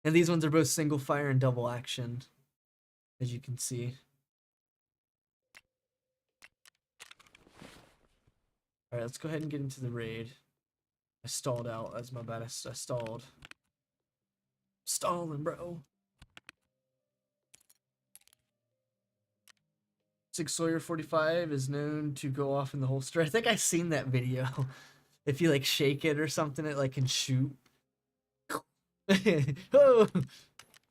And these ones are both single fire and double action, as you can see. Alright, let's go ahead and get into the raid. I stalled out. That's my bad. I stalled. Stalling, bro. Six Sawyer 45 is known to go off in the holster. I think I've seen that video. If you like shake it or something, it like can shoot. Oh!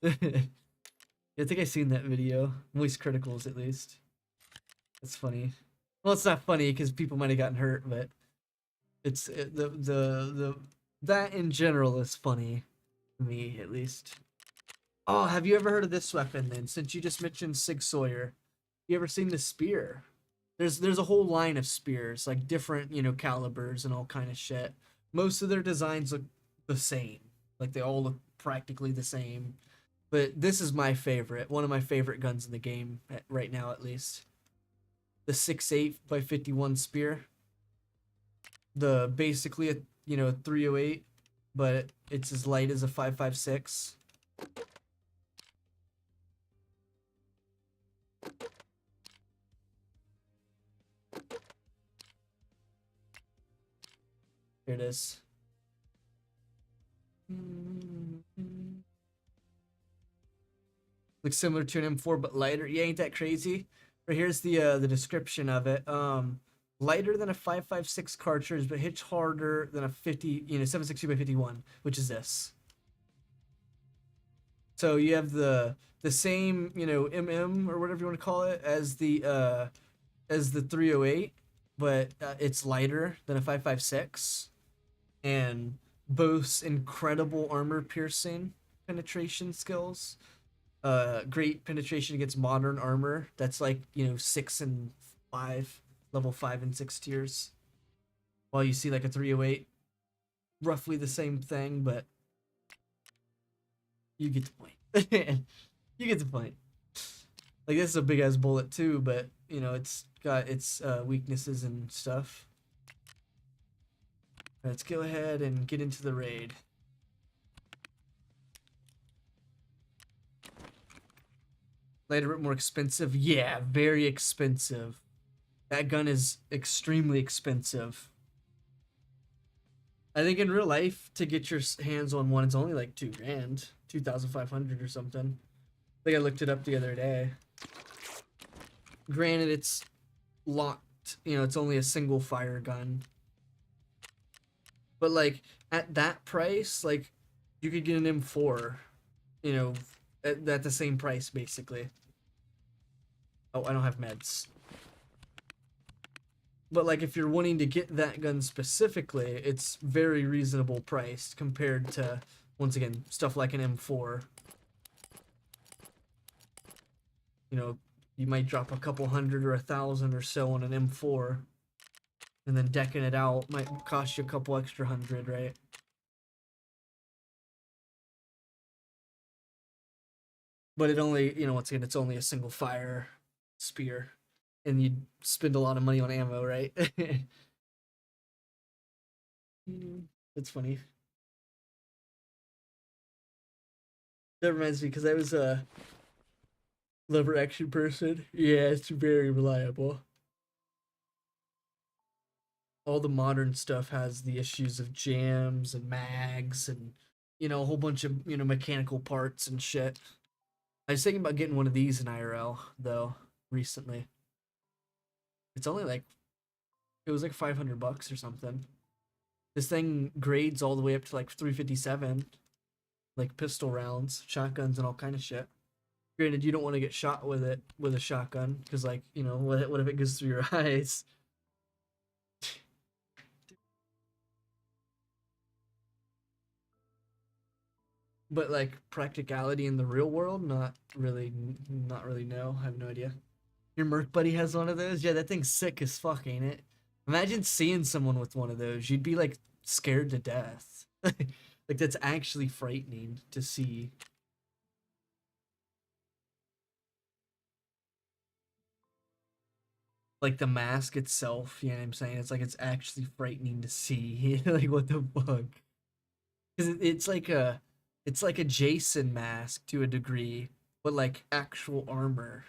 I think I've seen that video. Moist criticals, at least. That's funny. Well, it's not funny because people might have gotten hurt, but it's that in general is funny to me, at least. Oh, have you ever heard of this weapon then? Since you just mentioned Sig Sawyer, you ever seen the spear? There's a whole line of spears, like different, you know, calibers and all kind of shit. Most of their designs look the same. Like they all look practically the same. But this is my favorite, one of my favorite guns in the game right now, at least. The 6.8 by 51 spear. The basically a, you know, 308, but it's as light as a 5.56. Here it is. Looks similar to an M4 but lighter. Yeah, ain't that crazy? Right here's the description of it. Lighter than a 5.56 cartridge, but hits harder than a 50, you know, 7.62 by 51, which is this. So you have the same, you know, or whatever you want to call it as the 308, but it's lighter than a 5.56 and boasts incredible armor piercing penetration skills. Great penetration against modern armor that's like, you know, 6 and 5, level 5 and 6 tiers. While you see like a 308, roughly the same thing, but you get the point. You get the point. Like this is a big ass bullet too, but you know it's got its weaknesses and stuff. Let's go ahead and get into the raid. Later, more expensive. Yeah, very expensive. That gun is extremely expensive. I think in real life, to get your hands on one, it's only like $2 grand, 2,500 or something. I think I looked it up the other day. Granted, it's locked. You know, it's only a single fire gun. But like at that price, like you could get an M4. You know, at the same price basically. Oh, I don't have meds. But like if you're wanting to get that gun specifically, it's very reasonable priced compared to, once again, stuff like an M4. You know, you might drop a couple hundred or 1,000 or so on an M4, and then decking it out might cost you a couple extra hundred, right? But it only, you know, once again, it's only a single fire spear. And you'd spend a lot of money on ammo, right? That's funny. That reminds me, because I was a lever action person. Yeah, it's very reliable. all the modern stuff has the issues of jams and mags and a whole bunch of mechanical parts and shit. I was thinking about getting one of these in IRL though recently. It's only like it was like $500 or something. This thing grades all the way up to like 357, like pistol rounds, shotguns, and all kind of shit. Granted, you don't want to get shot with it with a shotgun because, like, what if it goes through your eyes? But like practicality in the real world, not really. No, I have no idea. Your Merc buddy has one of those. Yeah, that thing's sick as fuck, ain't it? Imagine seeing someone with one of those. You'd be like scared to death. Like that's actually frightening to see. Like the mask itself, you know what I'm saying? It's like it's actually frightening to see. Like what the fuck? Because it's like a Jason mask to a degree, but like actual armor.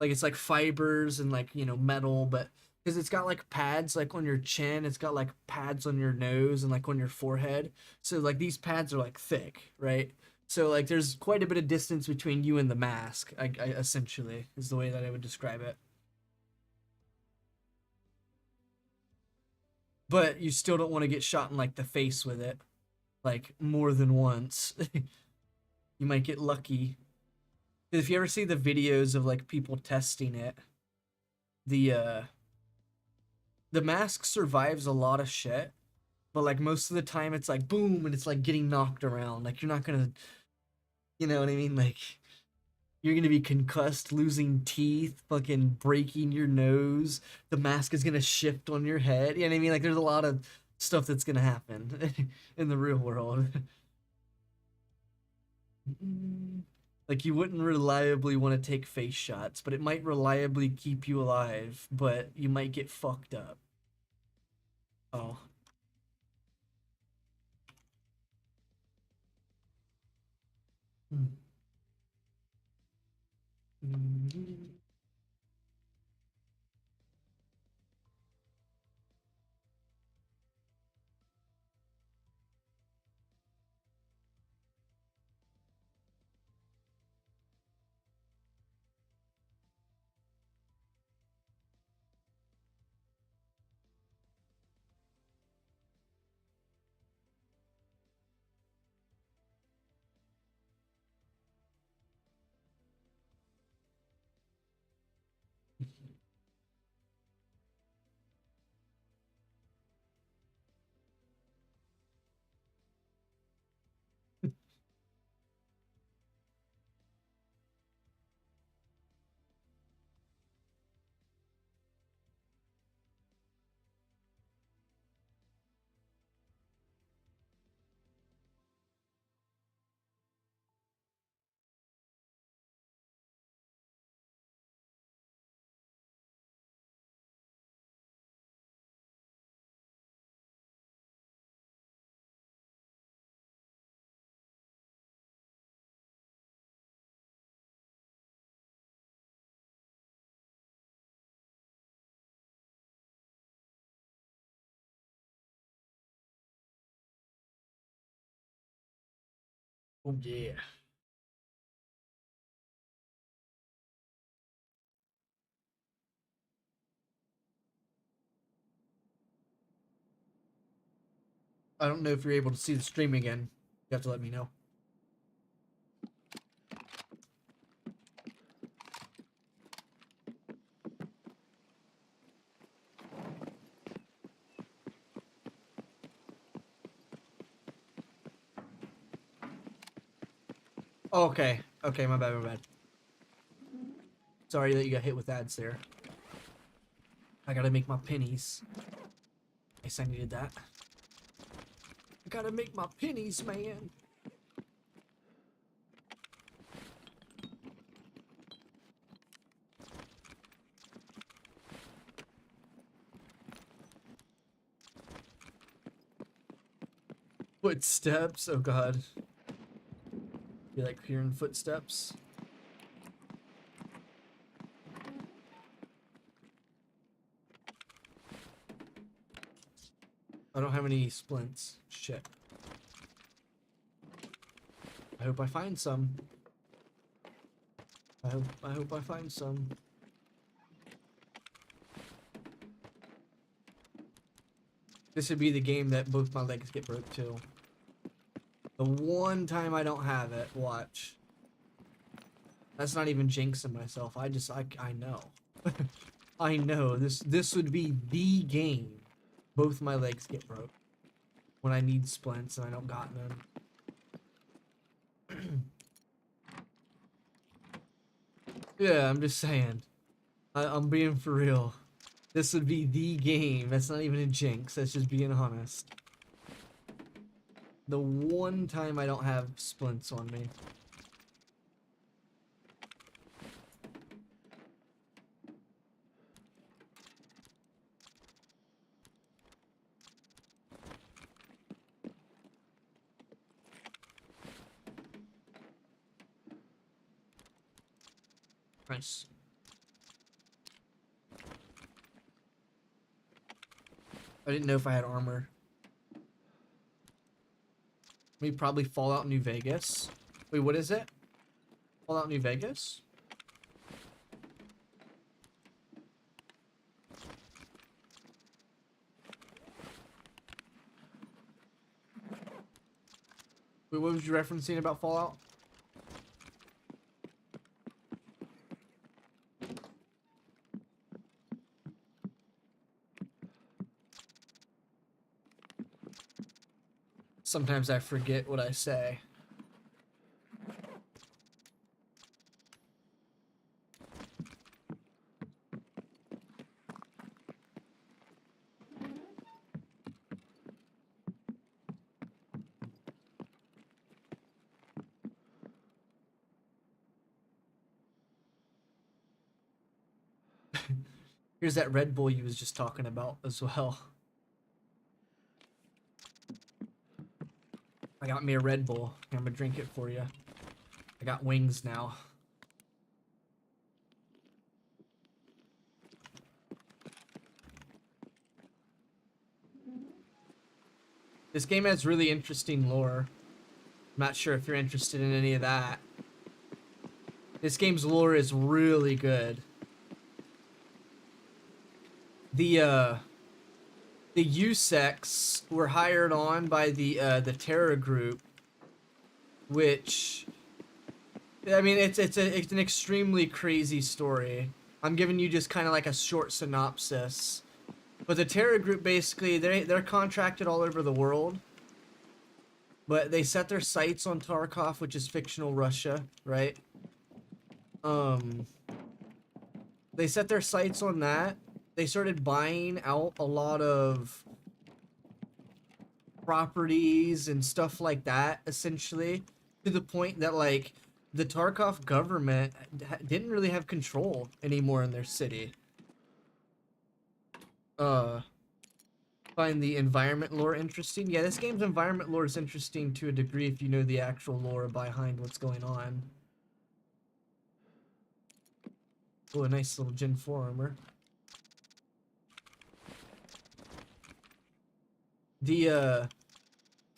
Like it's like fibers and like metal, but because it's got like pads like on your chin, it's got like pads on your nose and like on your forehead. So like these pads are like thick, right? So like there's quite a bit of distance between you and the mask. I essentially is the way that I would describe it. But you still don't want to get shot in like the face with it, like more than once. You might get lucky. If you ever see the videos of like people testing it, the uh the mask survives a lot of shit, but like most of the time it's like boom and it's like getting knocked around. Like you're not gonna, you know what I mean? Like you're gonna be concussed, losing teeth, fucking breaking your nose. The mask is gonna shift on your head. You know what I mean? Like there's a lot of stuff that's gonna happen in the real world. Like you wouldn't reliably want to take face shots, but it might reliably keep you alive, but you might get fucked up. Oh. Mm. Oh yeah. I don't know if you're able to see the stream again. You have to let me know. Oh, okay. Okay, my bad, my bad. Sorry that you got hit with ads there. I gotta make my pennies. Guess I needed that. I gotta make my pennies, man. Footsteps. Oh god. You like hearing footsteps? I don't have any splints. Shit. I hope I find some. I hope I find some. This would be the game that both my legs get broke too. The one time I don't have it, watch. That's not even jinxing myself. I know. I know. This would be the game. Both my legs get broke. When I need splints and I don't got none. Yeah, I'm just saying. I'm being for real. This would be the game. That's not even a jinx. That's just being honest. The one time I don't have splints on me. Nice. I didn't know if I had armor. Maybe probably Fallout New Vegas. Wait, what is it? Fallout New Vegas? Wait, what was you referencing about Fallout? Sometimes I forget what I say. Here's that Red Bull you was just talking about as well. I got me a Red Bull. I'm gonna drink it for you. I got wings now. This game has really interesting lore. I'm not sure if you're interested in any of that. This game's lore is really good. The Kxng were hired on by the Terra group, which, I mean, it's an extremely crazy story. I'm giving you just kind of like a short synopsis. But the Terra group, basically, they're contracted all over the world. But they set their sights on Tarkov, which is fictional Russia, right? They set their sights on that. They started buying out a lot of properties and stuff like that, essentially, to the point that, like, the Tarkov government didn't really have control anymore in their city. Find the environment lore interesting. Yeah, this game's environment lore is interesting to a degree if you know the actual lore behind what's going on. Oh, a nice little Gen 4 armor.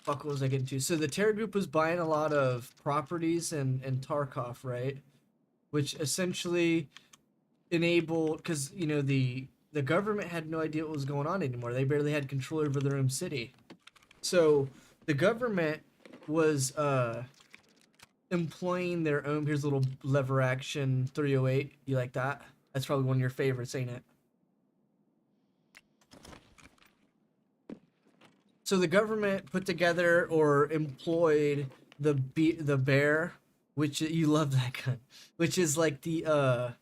Fuck, what was I getting to? So the Terra group was buying a lot of properties in Tarkov, right? Which essentially enabled, because, you know, the government had no idea what was going on anymore. They barely had control over their own city. So the government was employing their own. Here's a little lever action 308. You like that? That's probably one of your favorites, ain't it? So the government put together or employed the bear, which you love that gun, which is like the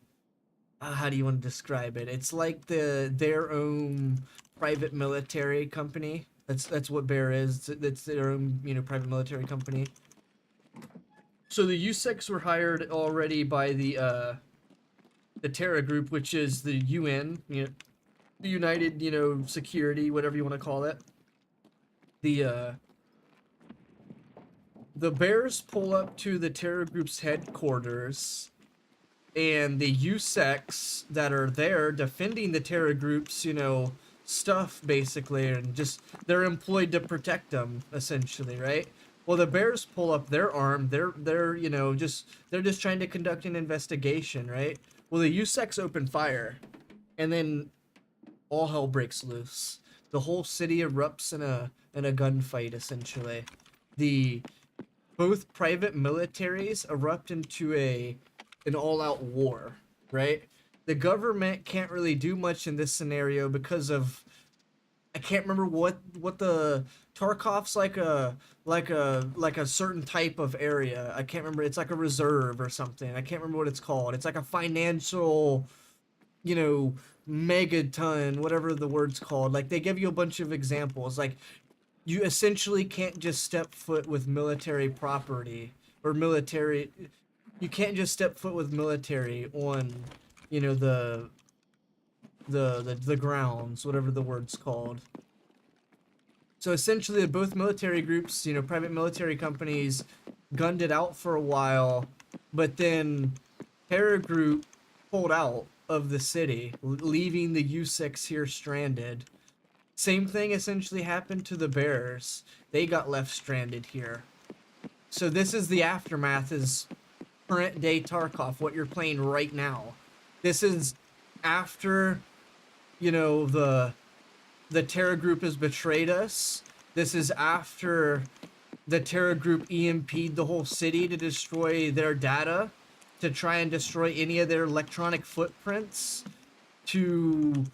how do you want to describe it? It's like their own private military company. That's what Bear is. That's their own, you know, private military company. So the Kxng were hired already by the Terra group, which is the UN, you know, the United, you know, Security, whatever you want to call it. The Bears pull up to the Terra group's headquarters, and the Kxng that are there defending the Terra group's, you know, stuff basically, and just they're employed to protect them essentially, right? Well, the bears pull up their arm. They're you know they're just trying to conduct an investigation, right? Well, the USECs open fire, and then all hell breaks loose. The whole city erupts in a gunfight essentially. The both private militaries erupt into an all-out war, right? The government can't really do much in this scenario because of I can't remember what the Tarkov's like a certain type of area. I can't remember. It's like a reserve or something. I can't remember what it's called. It's like a financial, you know, megaton, whatever the word's called. Like they give you a bunch of examples. Like you essentially can't just step foot with military property or military. You can't just step foot with military on, you know, the grounds, whatever the word's called. So essentially, both military groups, you know, private military companies, gunned it out for a while, but then Terror Group pulled out of the city, leaving the U6 here stranded. Same thing essentially happened to the Bears. They got left stranded here. So this is the aftermath, is current day Tarkov, what you're playing right now. This is after, you know, the Terror Group has betrayed us. This is after the Terror Group EMP'd the whole city to destroy their data, to try and destroy any of their electronic footprints, to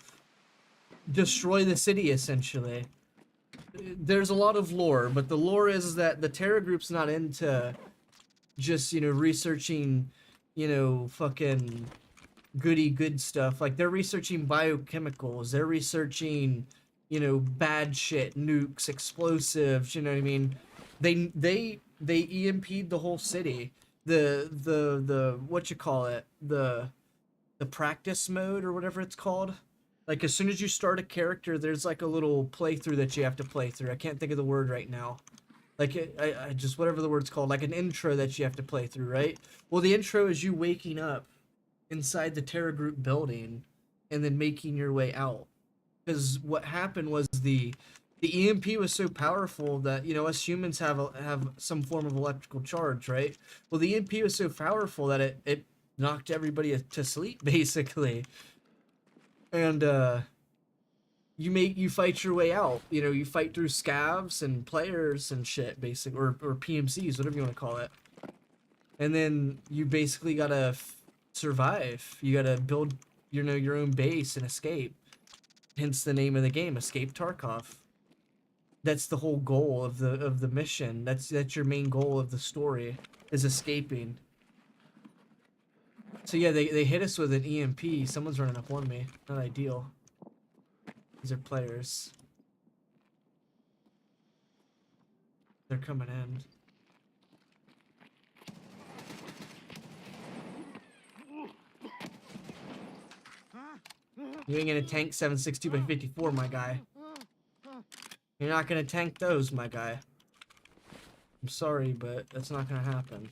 destroy the city essentially. There's a lot of lore, but the lore is that the Terror Group's not into just, you know, researching, you know, fucking goody good stuff. Like they're researching biochemicals, they're researching, you know, bad shit, nukes, explosives, you know what I mean? They EMP'd the whole city. The what you call it, the practice mode or whatever it's called. Like as soon as you start a character, there's like a little playthrough that you have to play through. I can't think of the word right now. Like I just, whatever the word's called, like an intro that you have to play through, right? Well, the intro is you waking up inside the Terror Group building and then making your way out. Because what happened was the EMP was so powerful that, you know, us humans have some form of electrical charge, right? Well, the EMP was so powerful that it knocked everybody to sleep basically. And you fight your way out. You know, you fight through scavs and players and shit, basically, or PMCs, whatever you want to call it. And then you basically gotta survive. You gotta build, you know, your own base and escape. Hence the name of the game, Escape Tarkov. That's the whole goal of the mission. That's your main goal of the story, is escaping. So yeah, they hit us with an EMP. Someone's running up on me. Not ideal. These are players. They're coming in. You ain't gonna tank 762 by 54, my guy. You're not gonna tank those, my guy. I'm sorry, but that's not gonna happen.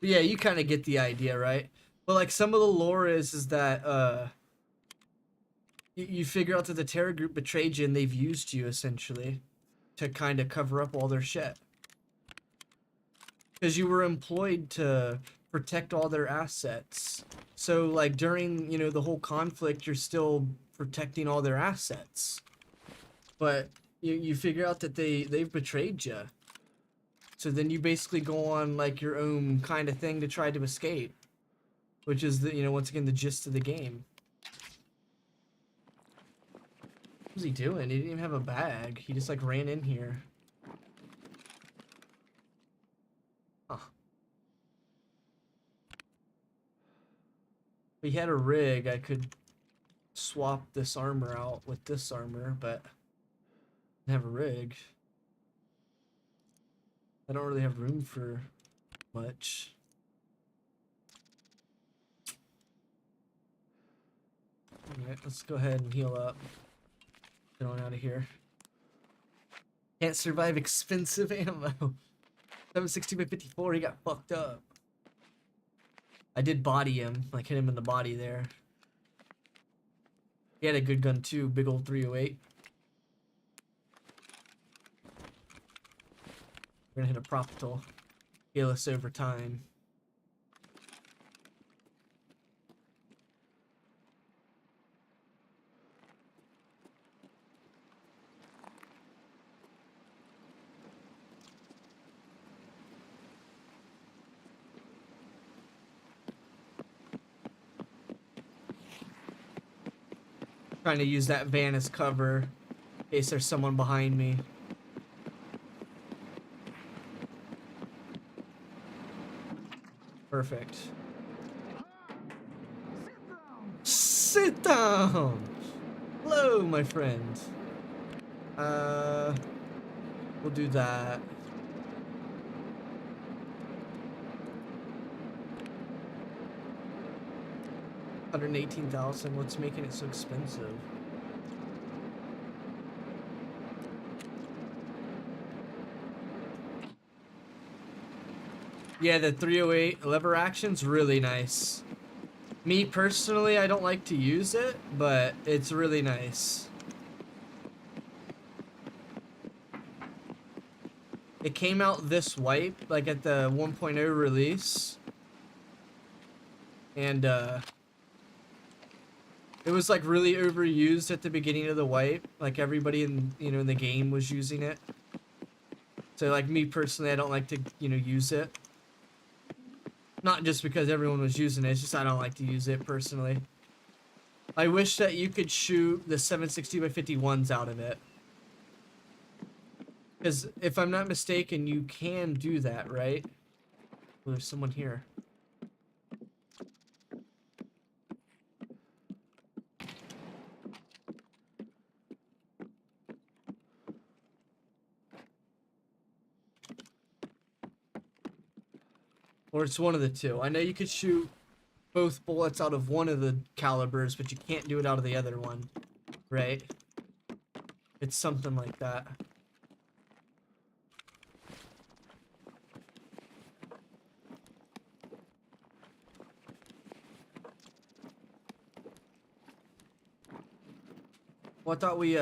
Yeah, you kind of get the idea, right? But like some of the lore is that you figure out that the Terror Group betrayed you and they've used you essentially to kind of cover up all their shit. Because you were employed to protect all their assets. So like during, you know, the whole conflict, you're still protecting all their assets. But you figure out that they've betrayed you. So then you basically go on like your own kind of thing to try to escape. Which is the, you know, once again, the gist of the game. What was he doing? He didn't even have a bag. He just like ran in here. Huh. If he had a rig, I could swap this armor out with this armor, but I didn't have a rig. I don't really have room for much. Alright, let's go ahead and heal up. Get on out of here. Can't survive expensive ammo. 760 by 54, he got fucked up. I did body him, like hit him in the body there. He had a good gun too, big old 308. We're gonna hit a Propital. Heal us over time. Trying to use that van as cover in case there's someone behind me. Perfect. Sit down! Hello, my friend. We'll do that. $118,000. What's making it so expensive? Yeah, the 308 lever action's really nice. Me personally, I don't like to use it, but it's really nice. It came out this wipe, like at the 1.0 release. And it was like really overused at the beginning of the wipe. Like everybody in, you know, in the game was using it. So like me personally, I don't like to, you know, use it. Not just because everyone was using it, it's just I don't like to use it personally. I wish that you could shoot the 760x51s out of it. Because if I'm not mistaken, you can do that, right? Well, there's someone here. Or it's one of the two. I know you could shoot both bullets out of one of the calibers, but you can't do it out of the other one, right? It's something like that. Well, I thought we,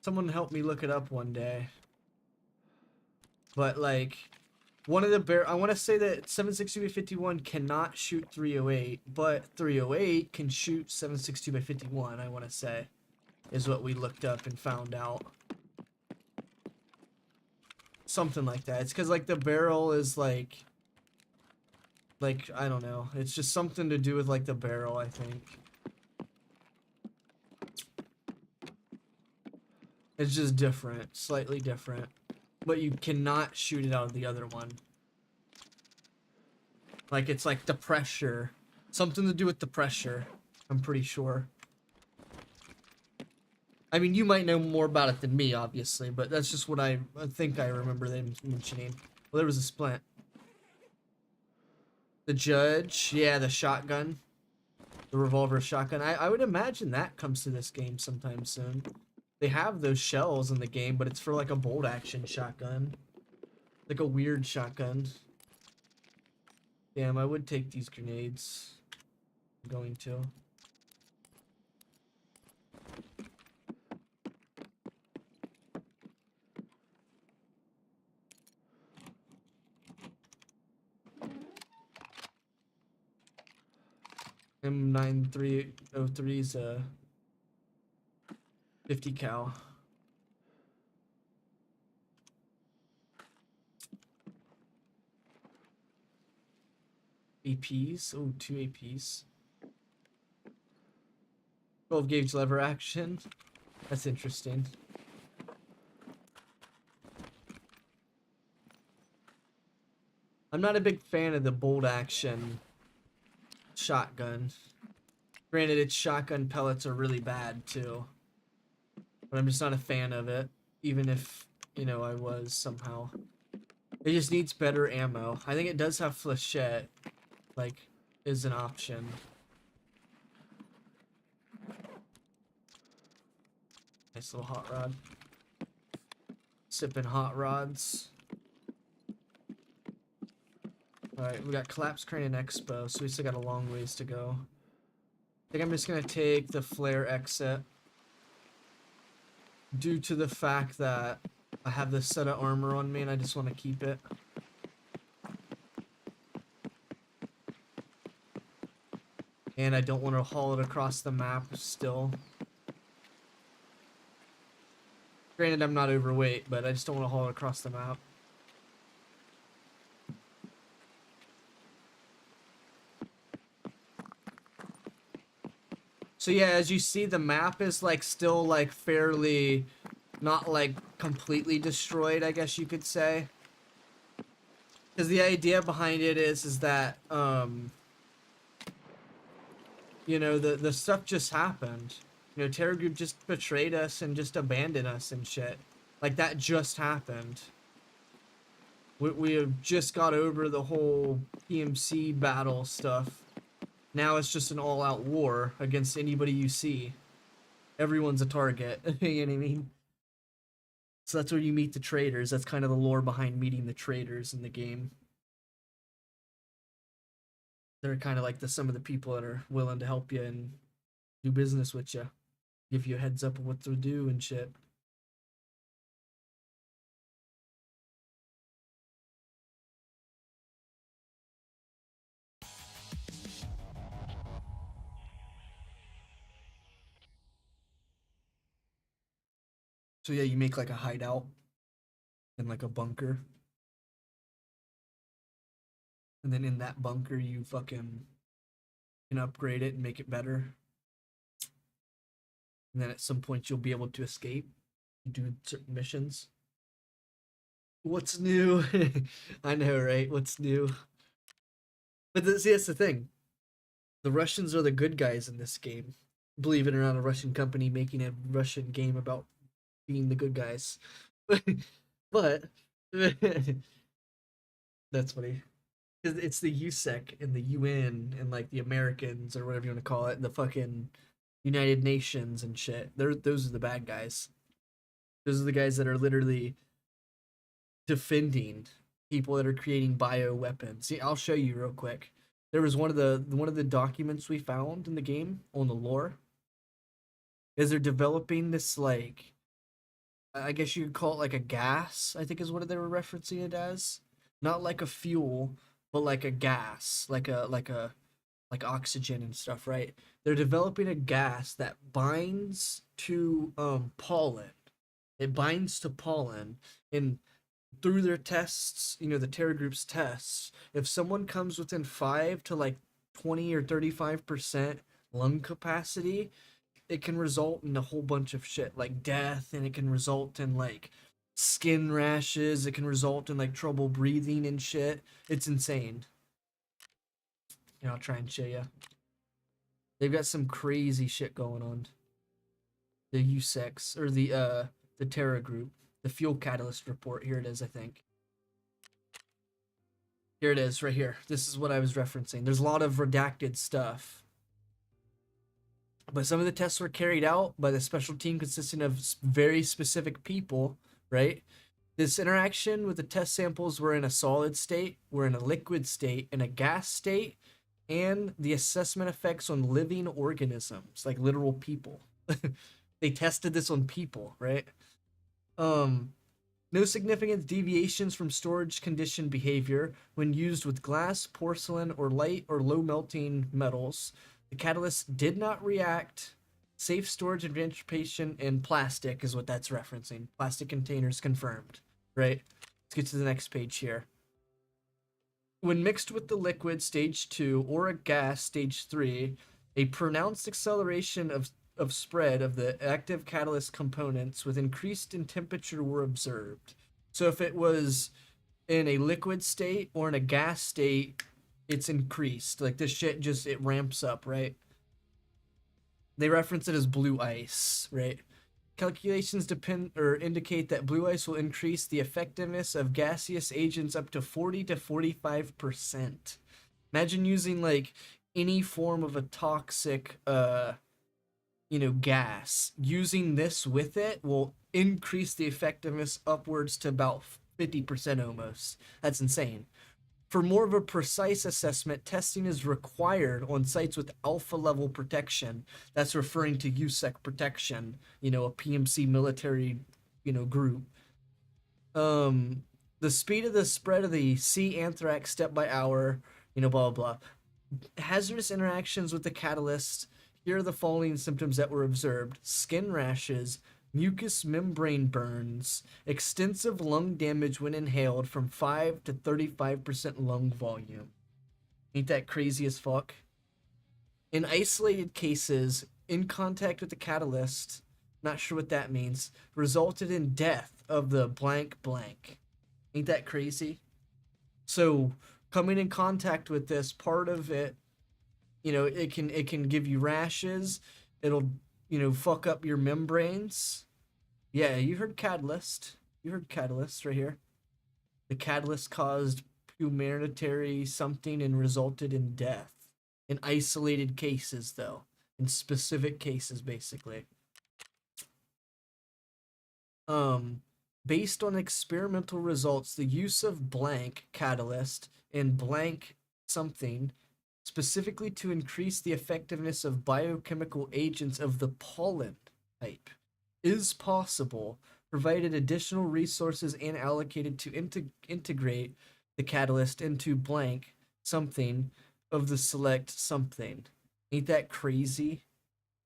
someone helped me look it up one day. But, like, one of the I want to say that 760x51 cannot shoot 308, but 308 can shoot 760x51, I want to say, is what we looked up and found out. Something like that. It's because, like, the barrel is, like, I don't know. It's just something to do with, like, the barrel, I think. It's just different. Slightly different. But you cannot shoot it out of the other one. Like, it's like the pressure. Something to do with the pressure. I'm pretty sure. I mean, you might know more about it than me, obviously, but that's just what I think I remember them mentioning. Well, there was a splint. The judge. Yeah, the shotgun. The revolver shotgun. I would imagine that comes to this game sometime soon. They have those shells in the game, but it's for like a bolt action shotgun. Like a weird shotgun. Damn, I would take these grenades. I'm going to. M9303's 50 cal. APs. Oh, 2 APs. 12 gauge lever action. That's interesting. I'm not a big fan of the bolt action shotgun. Granted, its shotgun pellets are really bad too. But I'm just not a fan of it. Even if, you know, I was somehow. It just needs better ammo. I think it does have flechette. Like, is an option. Nice little hot rod. Sipping hot rods. Alright, we got Collapse Crane and Expo, so we still got a long ways to go. I think I'm just gonna take the Flare exit. Due to the fact that I have this set of armor on me and I just want to keep it. And I don't want to haul it across the map still. Granted, I'm not overweight, but I just don't want to haul it across the map. So yeah, as you see, the map is like still like fairly, not like completely destroyed, I guess you could say. Because the idea behind it is that, you know, the stuff just happened. You know, Terror Group just betrayed us and just abandoned us and shit. Like, that just happened. We have just got over the whole PMC battle stuff. Now it's just an all-out war against anybody you see. Everyone's a target, you know what I mean? So that's where you meet the traitors. That's kind of the lore behind meeting the traitors in the game. They're kind of like some of the people that are willing to help you and do business with you. Give you a heads up of what to do and shit. So yeah, you make like a hideout and like a bunker. And then in that bunker you fucking can upgrade it and make it better. And then at some point you'll be able to escape and do certain missions. What's new? I know, right? What's new? But see, that's the thing. The Russians are the good guys in this game. Believe it or not, a Russian company making a Russian game about being the good guys. But that's funny. It's the USEC and the UN and like the Americans or whatever you want to call it, the fucking United Nations and shit. Those are the bad guys. Those are the guys that are literally defending people that are creating bio weapons. See, I'll show you real quick. There was one of the documents we found in the game on the lore. Is they're developing this, like, I guess you could call it like a gas, I think is what they were referencing it as. Not like a fuel, but like a gas, like oxygen and stuff, right? They're developing a gas that binds to pollen. It binds to pollen, and through their tests, you know, the Terror Group's tests, if someone comes within 5 to like 20 or 35% lung capacity, it can result in a whole bunch of shit like death, and it can result in like skin rashes, it can result in like trouble breathing and shit. It's insane. You know, I'll try and show you. They've got some crazy shit going on. The USEX or the Terror Group, the fuel catalyst report. Here it is, I think. Here it is, right here. This is what I was referencing. There's a lot of redacted stuff. But some of the tests were carried out by the special team consisting of very specific people, right? This interaction with the test samples were in a solid state, were in a liquid state, in a gas state, and the assessment effects on living organisms, like literal people. They tested this on people, right? No significant deviations from storage condition behavior when used with glass, porcelain, or light or low melting metals. The catalyst did not react. Safe storage and transportation in plastic is what that's referencing. Plastic containers confirmed, right? Let's get to the next page here. When mixed with the liquid, stage 2, or a gas, stage 3, a pronounced acceleration of spread of the active catalyst components with increased in temperature were observed. So if it was in a liquid state or in a gas state, it's increased. Like this shit just, it ramps up, right? They reference it as blue ice, right? Calculations depend or indicate that blue ice will increase the effectiveness of gaseous agents up to 40 to 45%. Imagine using like any form of a toxic gas. Using this with it will increase the effectiveness upwards to about 50% almost. That's insane. For more of a precise assessment, testing is required on sites with alpha level protection. That's referring to USEC protection, you know, a PMC military, you know, group. The speed of the spread of the C anthrax step by hour, you know, blah, blah, blah. Hazardous interactions with the catalyst. Here are the following symptoms that were observed: skin rashes, mucous membrane burns, extensive lung damage when inhaled from 5 to 35% lung volume. Ain't that crazy as fuck? In isolated cases, in contact with the catalyst, not sure what that means, resulted in death of the blank blank. Ain't that crazy? So coming in contact with this, part of it, you know, it can give you rashes. It'll, you know, fuck up your membranes. Yeah, you heard catalyst. You heard catalyst right here. The catalyst caused humanitarian something and resulted in death. In isolated cases, though. In specific cases, basically. Based on experimental results, the use of blank catalyst and blank something specifically to increase the effectiveness of biochemical agents of the pollen type is possible, provided additional resources and allocated to integrate the catalyst into blank something of the select something. Ain't that crazy?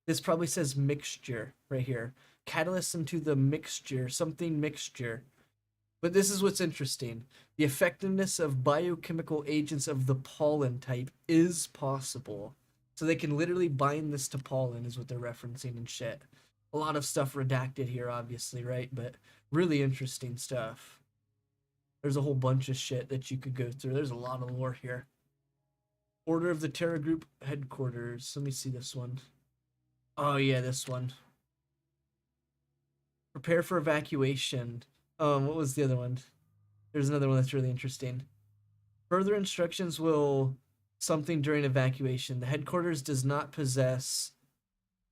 This probably says mixture right here. Catalyst into the mixture, something mixture. But this is what's interesting. The effectiveness of biochemical agents of the pollen type is possible. So they can literally bind this to pollen is what they're referencing and shit. A lot of stuff redacted here, obviously, right? But really interesting stuff. There's a whole bunch of shit that you could go through. There's a lot of lore here. Order of the Terra Group headquarters. Let me see this one. Oh yeah, this one. Prepare for evacuation. What was the other one? There's another one that's really interesting. Further instructions will something during evacuation. The headquarters does not possess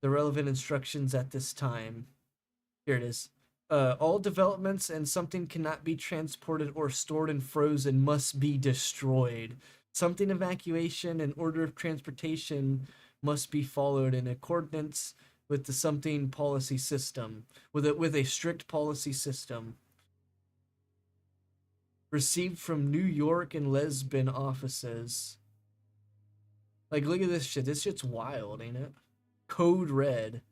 the relevant instructions at this time. Here it is. All developments and something cannot be transported or stored and frozen must be destroyed. Something evacuation and order of transportation must be followed in accordance with the something policy system, with a strict policy system. Received from New York and Lisbon offices. Like, look at this shit. This shit's wild, ain't it? Code red.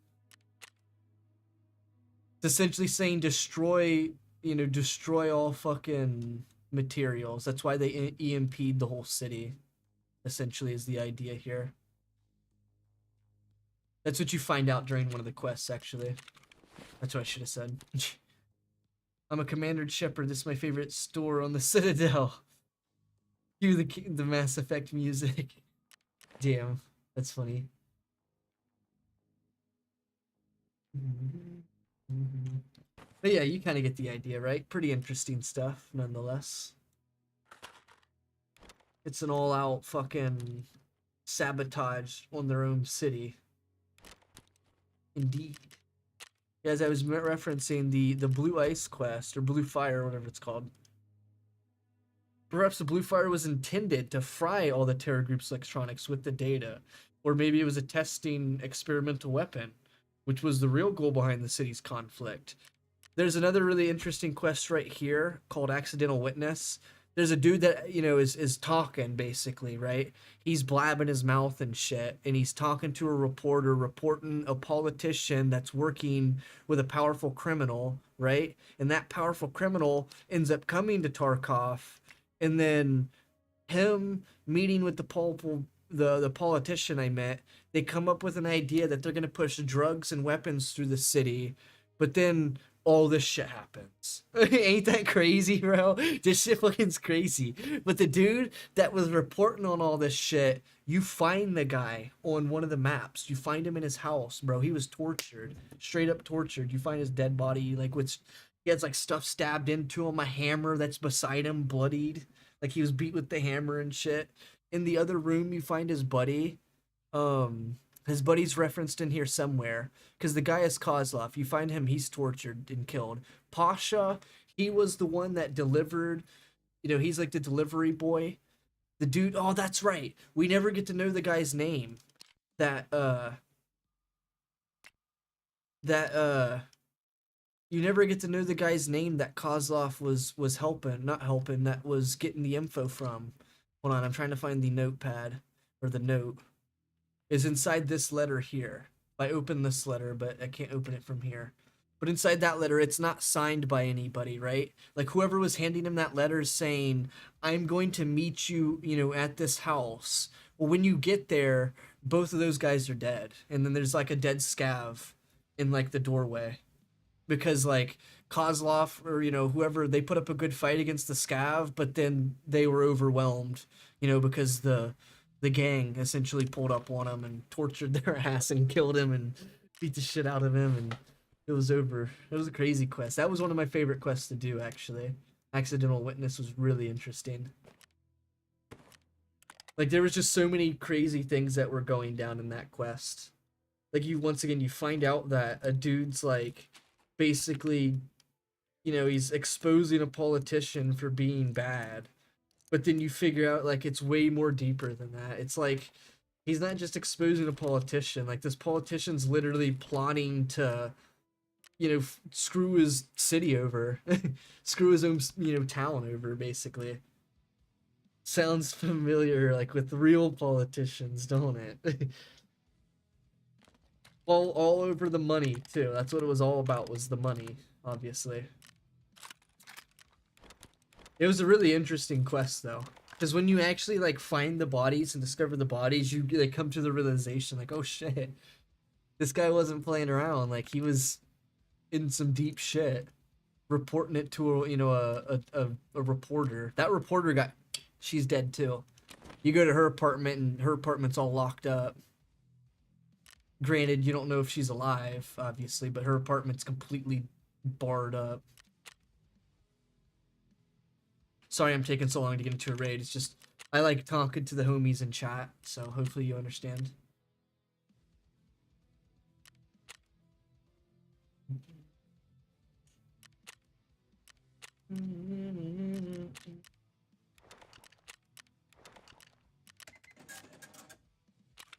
It's essentially saying destroy, you know, destroy all fucking materials. That's why they EMP'd the whole city. Essentially is the idea here. That's what you find out during one of the quests, actually. That's what I should have said. I'm a Commander Shepard. This is my favorite store on the Citadel. Cue the Mass Effect music. Damn, that's funny. But yeah, you kind of get the idea, right? Pretty interesting stuff, nonetheless. It's an all-out fucking sabotage on their own city. Indeed. As I was referencing the Blue Ice quest, or Blue Fire, whatever it's called. Perhaps the Blue Fire was intended to fry all the Terra Group's electronics with the data. Or maybe it was a testing experimental weapon, which was the real goal behind the city's conflict. There's another really interesting quest right here called Accidental Witness. There's a dude that, you know, is talking, basically, right? He's blabbing his mouth and shit, and he's talking to a reporter, reporting a politician that's working with a powerful criminal, right? And that powerful criminal ends up coming to Tarkov, and then him meeting with the politician I met, they come up with an idea that they're going to push drugs and weapons through the city, but then all this shit happens. Ain't that crazy, bro? This shit fucking's crazy. But the dude that was reporting on all this shit, you find the guy on one of the maps. You find him in his house, bro. He was tortured. Straight up tortured. You find his dead body, like, he has, like, stuff stabbed into him, a hammer that's beside him, bloodied. Like, he was beat with the hammer and shit. In the other room, you find his buddy. His buddy's referenced in here somewhere, because the guy is Kozlov. You find him, he's tortured and killed. Pasha, he was the one that delivered, you know, he's like the delivery boy The dude, oh, that's right. We never get to know the guy's name. You never get to know the guy's name that Kozlov was helping, not helping, that was getting the info from. Hold on, I'm trying to find the notepad, or the note. Is inside this letter here. I open this letter, but I can't open it from here. But inside that letter, it's not signed by anybody, right? Like whoever was handing him that letter is saying, I'm going to meet you, you know, at this house. Well, when you get there, both of those guys are dead. And then there's like a dead scav in like the doorway. Because like Kozlov or, you know, whoever, they put up a good fight against the scav, but then they were overwhelmed, you know, because the gang essentially pulled up on him and tortured their ass and killed him and beat the shit out of him, and it was over. It was a crazy quest. That was one of my favorite quests to do, actually. Accidental Witness was really interesting. Like, there was just so many crazy things that were going down in that quest. Like, once again, you find out that a dude's, like, basically, you know, he's exposing a politician for being bad. But then you figure out, like, it's way more deeper than that. It's like, he's not just exposing a politician. Like, this politician's literally plotting to, you know, screw his city over. Screw his own, you know, town over, basically. Sounds familiar, like, with real politicians, don't it? all over the money, too. That's what it was all about, was the money, obviously. It was a really interesting quest, though, because when you actually like find the bodies and discover the bodies, you like come to the realization, like, oh shit, this guy wasn't playing around. Like, he was in some deep shit, reporting it to a, you know, a reporter. That reporter she's dead too. You go to her apartment and her apartment's all locked up. Granted, you don't know if she's alive, obviously, but her apartment's completely barred up. Sorry I'm taking so long to get into a raid. It's just, I like talking to the homies in chat, so hopefully you understand.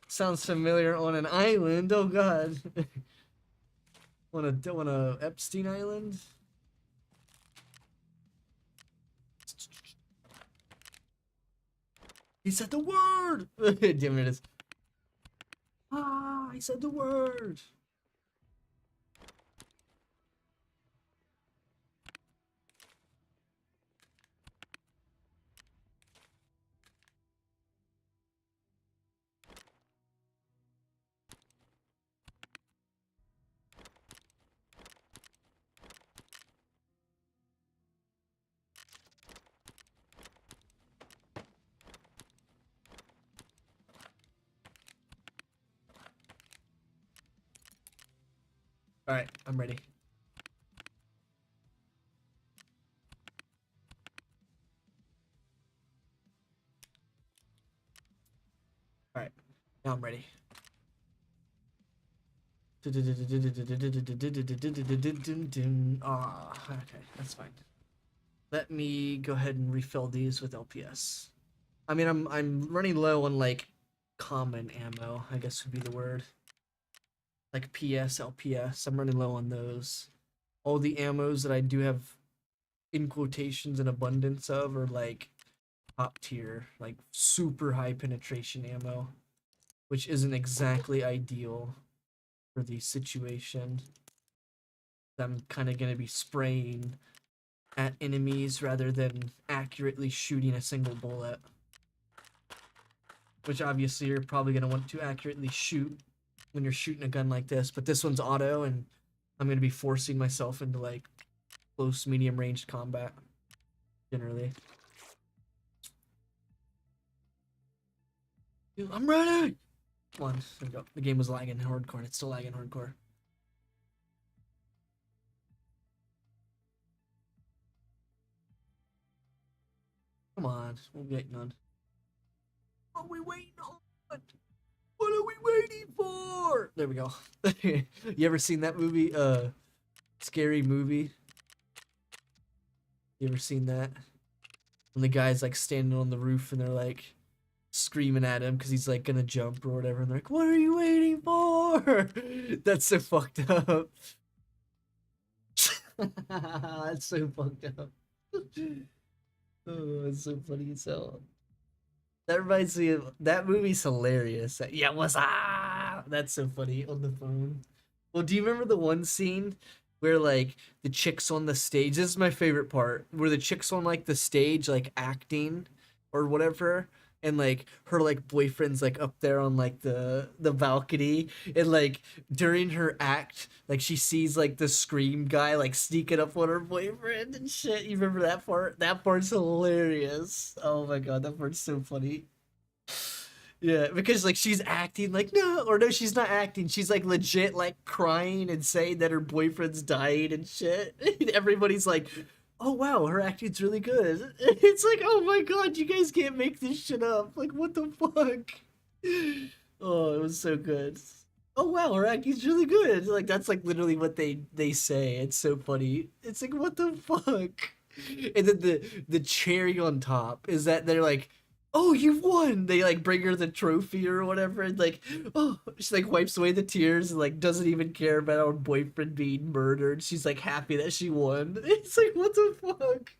Sounds familiar. On an island, oh god. on a Epstein Island? He said the word! Damn it is. Ah, he said the word! Alright, I'm ready. Alright, now I'm ready. Ah, okay, that's fine. Let me go ahead and refill these with LPS. I mean, I'm running low on like common ammo, I guess would be the word. Like PS, LPS, I'm running low on those. All the ammos that I do have in quotations an abundance of are like top tier, like super high penetration ammo, which isn't exactly ideal for the situation. I'm kind of going to be spraying at enemies rather than accurately shooting a single bullet. Which obviously you're probably going to want to accurately shoot when you're shooting a gun like this, but this one's auto and I'm going to be forcing myself into like close medium ranged combat generally. Dude, I'm ready! Come on, there we go. The game was lagging hardcore and it's still lagging hardcore. Come on, we'll be waiting on. What are we waiting on? What are we waiting for? There we go. You ever seen that movie? Scary Movie? You ever seen that? And the guy's like standing on the roof and they're like screaming at him because he's like gonna jump or whatever. And they're like, "What are you waiting for?" That's so fucked up. That's so fucked up. Oh, it's so funny as hell. That reminds me of that movie's hilarious. Yeah, what's up? That's so funny on the phone. Well, do you remember the one scene where like the chick's on the stage? This is my favorite part, where the chick's on like the stage, like acting or whatever, and like her like boyfriend's like up there on like the balcony, and like during her act, like she sees like the scream guy like sneaking up on her boyfriend and shit. You remember that part? That part's hilarious. Oh my god, that part's so funny. Yeah, because like she's acting like no, or no, she's not acting. She's like legit like crying and saying that her boyfriend's dying and shit. And everybody's like, "Oh wow, her acting's really good." It's like, "Oh my god, you guys can't make this shit up." Like, what the fuck? Oh, it was so good. Oh wow, her acting's really good. Like that's like literally what they say. It's so funny. It's like what the fuck? And then the cherry on top is that they're like, "Oh, you've won." They like bring her the trophy or whatever, and like, oh, she like wipes away the tears and like doesn't even care about her boyfriend being murdered. She's like happy that she won. It's like what the fuck?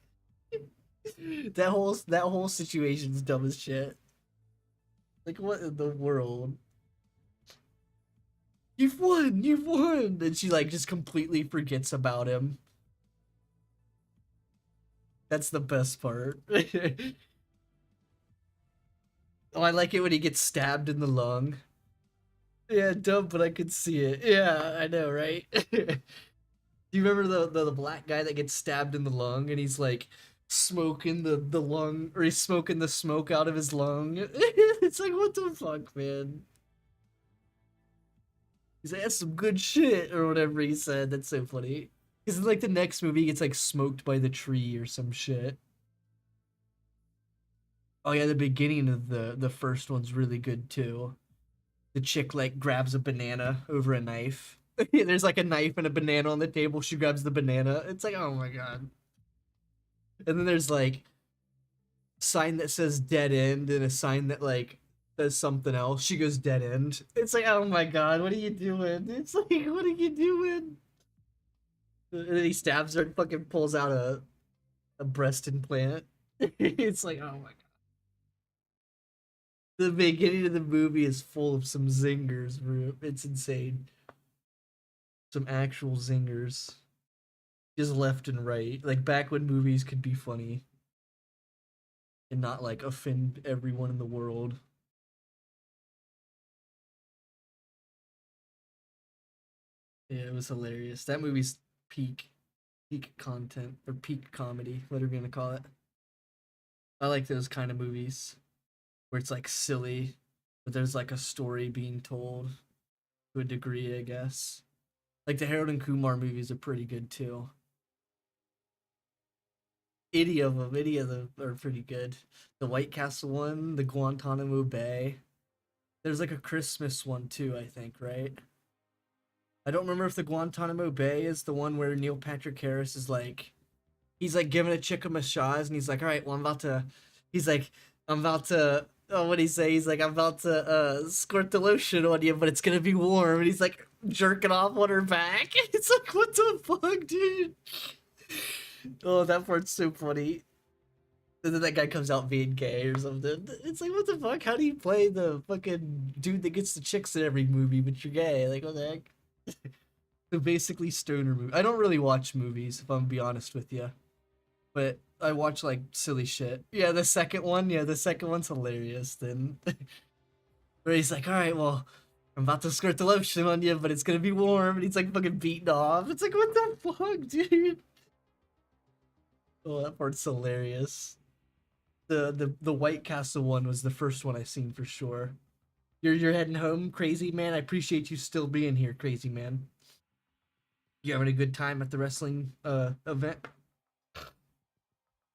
That whole situation's dumb as shit. Like what in the world? You've won, you've won. And she like just completely forgets about him. That's the best part. Oh, I like it when he gets stabbed in the lung. Yeah, dumb, but I could see it. Yeah, I know, right? Do you remember the black guy that gets stabbed in the lung and he's like smoking the lung, or he's smoking the smoke out of his lung? It's like what the fuck, man? He's like, "That's some good shit," or whatever he said. That's so funny. Because in like the next movie, he gets like smoked by the tree or some shit. Oh yeah, the beginning of the first one's really good too. The chick like grabs a banana over a knife. There's like a knife and a banana on the table. She grabs the banana. It's like, oh my god. And then there's like sign that says dead end and a sign that like says something else. She goes dead end. It's like, oh my god, what are you doing? It's like, what are you doing? And then he stabs her and fucking pulls out a breast implant. It's like, oh my god. The beginning of the movie is full of some zingers, bro. It's insane. Some actual zingers. Just left and right. Like back when movies could be funny and not like offend everyone in the world. Yeah, it was hilarious. That movie's peak content or peak comedy, whatever you're gonna call it. I like those kind of movies where it's like silly, but there's like a story being told to a degree, I guess. Like the Harold and Kumar movies are pretty good too. Any of them are pretty good. The White Castle one, the Guantanamo Bay. There's like a Christmas one too, I think, right? I don't remember if the Guantanamo Bay is the one where Neil Patrick Harris is like, he's like giving a chick a massage, and he's like, "All right, well, he's like, I'm about to." Oh, what do he say? He's like, "I'm about to squirt the lotion on you, but it's gonna be warm." And he's like jerking off on her back. It's like, what the fuck, dude? Oh, that part's so funny. And then that guy comes out being gay or something. It's like, what the fuck? How do you play the fucking dude that gets the chicks in every movie, but you're gay? Like, what the heck? So basically, stoner movie. I don't really watch movies, if I'm gonna be honest with you, but I watch like silly shit. Yeah, the second one. Yeah, the second one's hilarious. Then, where he's like, "All right, well, I'm about to squirt the lotion on you, but it's gonna be warm," and he's like fucking beaten off. It's like, what the fuck, dude? Oh, that part's hilarious. The White Castle one was the first one I seen for sure. You're heading home, crazy man. I appreciate you still being here, crazy man. You having a good time at the wrestling event?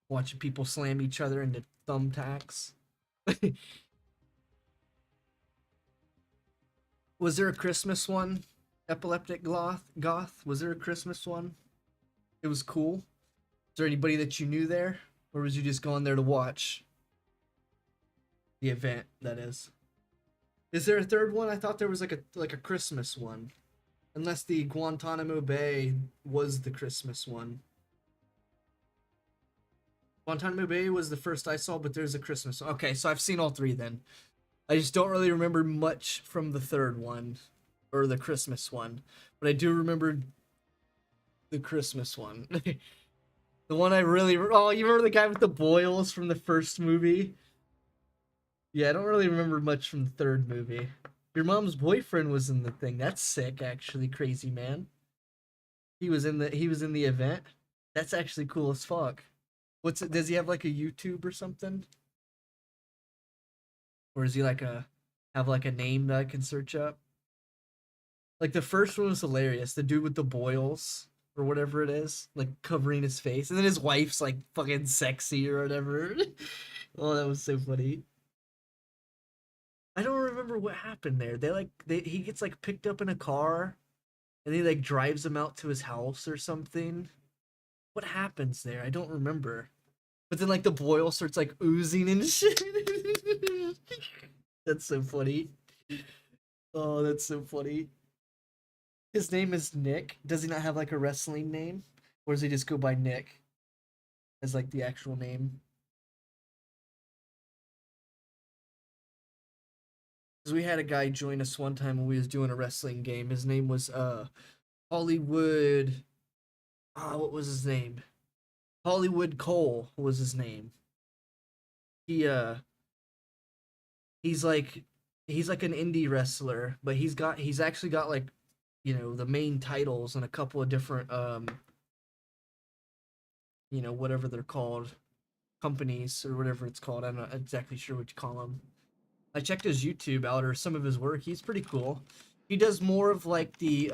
Watching people slam each other into thumbtacks. Was there a Christmas one? Epileptic goth? Was there a Christmas one? It was cool. Is there anybody that you knew there? Or was you just going there to watch the event, that is? Is there a third one? I thought there was like a Christmas one. Unless the Guantanamo Bay was the Christmas one. Guantanamo Bay was the first I saw, but there's a Christmas one. Okay, so I've seen all three then. I just don't really remember much from the third one. Or the Christmas one. But I do remember the Christmas one. The one I really... Oh, you remember the guy with the boils from the first movie? Yeah, I don't really remember much from the third movie. Your mom's boyfriend was in the thing. That's sick, actually. Crazy man. He was in the event. That's actually cool as fuck. What's it? Does he have like a YouTube or something? Or is he like have like a name that I can search up? Like the first one was hilarious. The dude with the boils or whatever it is, like covering his face, and then his wife's like fucking sexy or whatever. Oh, that was so funny. I don't remember what happened there. He gets like picked up in a car, and he like drives him out to his house or something. What happens there? I don't remember. But then like the boil starts like oozing and shit. That's so funny. Oh, that's so funny. His name is Nick. Does he not have like a wrestling name? Or does he just go by Nick as like the actual name? Because we had a guy join us one time when we was doing a wrestling game. His name was Hollywood. What was his name? Hollywood Cole was his name. He's like an indie wrestler, but he's actually got like, you know, the main titles and a couple of different you know, whatever they're called, companies or whatever it's called. I'm not exactly sure what you call them. I checked his YouTube out or some of his work. He's pretty cool. He does more of like the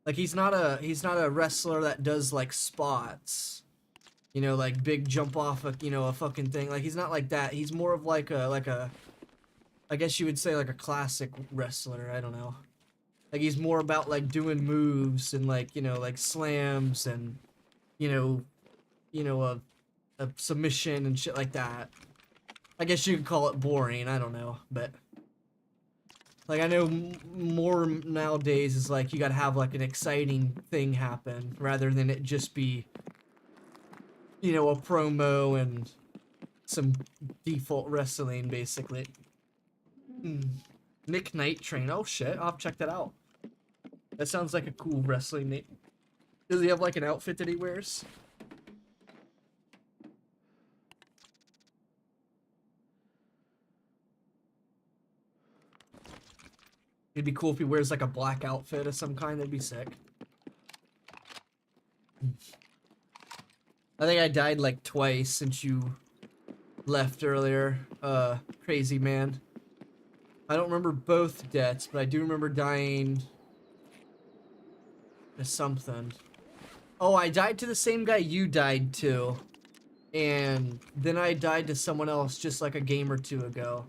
like he's not a wrestler that does like spots. You know, like big jump off a, you know, a fucking thing. Like he's not like that. He's more of like a I guess you would say like a classic wrestler. I don't know. Like he's more about like doing moves and like, you know, like slams and you know a submission and shit like that. I guess you could call it boring. I don't know, but like I know more nowadays is like you gotta have like an exciting thing happen rather than it just be, you know, a promo and some default wrestling basically. Nick Night Train. Oh shit, I'll have to check that out. That sounds like a cool wrestling name. Does he have like an outfit that he wears? It'd be cool if he wears like a black outfit of some kind. That'd be sick. I think I died like twice since you left earlier. Crazy man. I don't remember both deaths, but I do remember dying to something. Oh, I died to the same guy you died to. And then I died to someone else just like a game or two ago.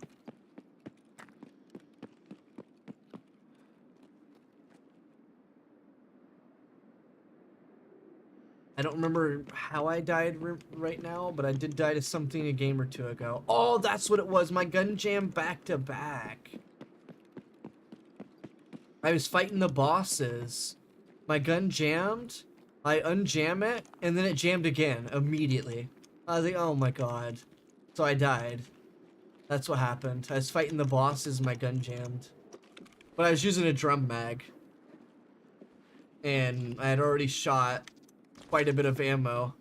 I don't remember how I died right now, but I did die to something a game or two ago. Oh, that's what it was. My gun jammed back to back. I was fighting the bosses. My gun jammed. I unjam it, and then it jammed again immediately. I was like, oh my god. So I died. That's what happened. I was fighting the bosses, my gun jammed. But I was using a drum mag. And I had already shot quite a bit of ammo,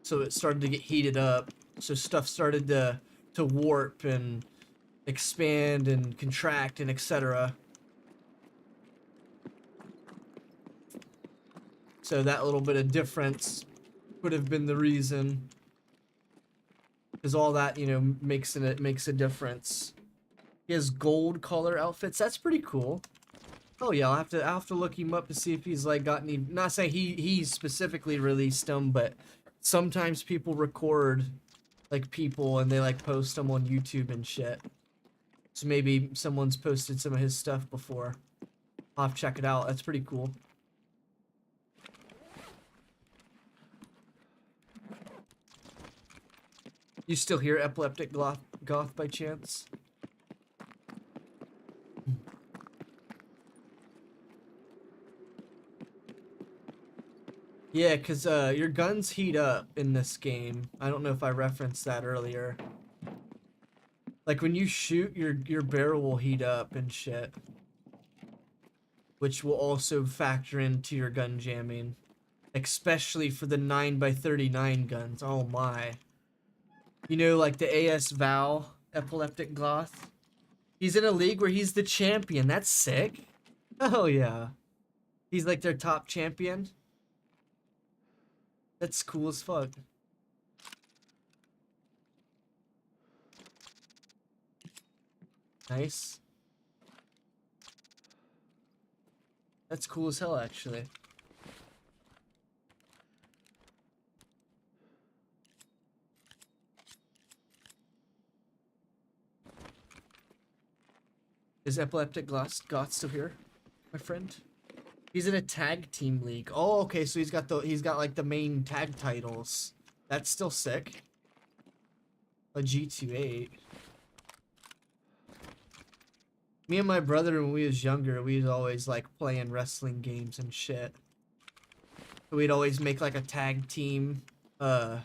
so it started to get heated up, so stuff started to warp and expand and contract and etc. So that little bit of difference would have been the reason, because all that, you know, makes a difference. He has gold color outfits. That's pretty cool. Oh yeah, I'll have to look him up to see if he's like got any. Not saying he specifically released them, but sometimes people record like people and they like post them on YouTube and shit. So maybe someone's posted some of his stuff before. I'll have to check it out. That's pretty cool. You still hear epileptic goth by chance? Yeah, cause your guns heat up in this game. I don't know if I referenced that earlier. Like when you shoot, your barrel will heat up and shit, which will also factor into your gun jamming, especially for the 9x39 guns. Oh my! You know, like the AS Val epileptic goth. He's in a league where he's the champion. That's sick. Oh yeah, he's like their top champion. That's cool as fuck. Nice. That's cool as hell, actually. Is Epileptic Goth still here, my friend? He's in a tag team league. Oh, okay, so he's got like the main tag titles. That's still sick. A G28. Me and my brother, when we was younger, we'd always like playing wrestling games and shit. We'd always make like a tag team, and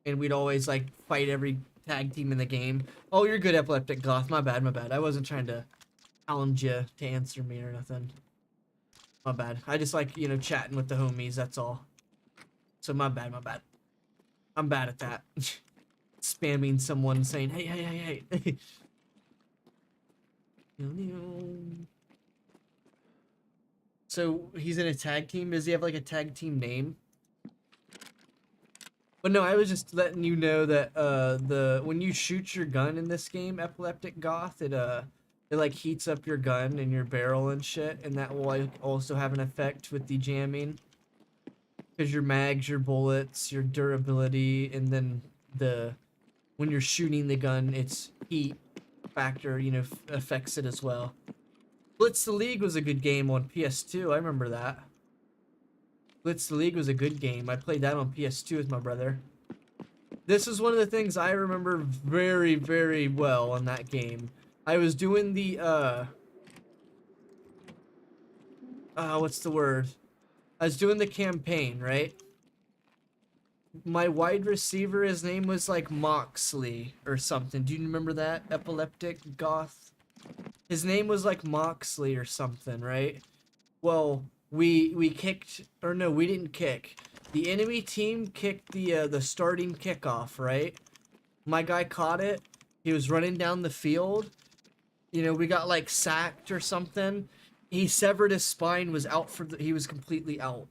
we'd always like fight every tag team in the game. Oh, you're good, Epileptic Goth. My bad, my bad. I wasn't trying to challenge you to answer me or nothing. My bad. I just like, you know, chatting with the homies, that's all. So my bad, my bad. I'm bad at that. Spamming someone saying, hey, hey, hey, hey. So he's in a tag team? Does he have like a tag team name? But no, I was just letting you know that when you shoot your gun in this game, Epileptic Goth, it like heats up your gun and your barrel and shit, and that will like also have an effect with the jamming. Because your mags, your bullets, your durability, and then when you're shooting the gun, its heat factor, you know, affects it as well. Blitz the League was a good game on PS2. I remember that. Blitz the League was a good game. I played that on PS2 with my brother. This is one of the things I remember very, very well on that game. I was doing the, what's the word? I was doing the campaign, right? My wide receiver, his name was like Moxley or something. Do you remember that? Epileptic Goth? His name was like Moxley or something, right? Well, we kicked, or no, we didn't kick. The enemy team kicked the starting kickoff, right? My guy caught it. He was running down the field. You know, we got like sacked or something. He severed his spine, was out he was completely out.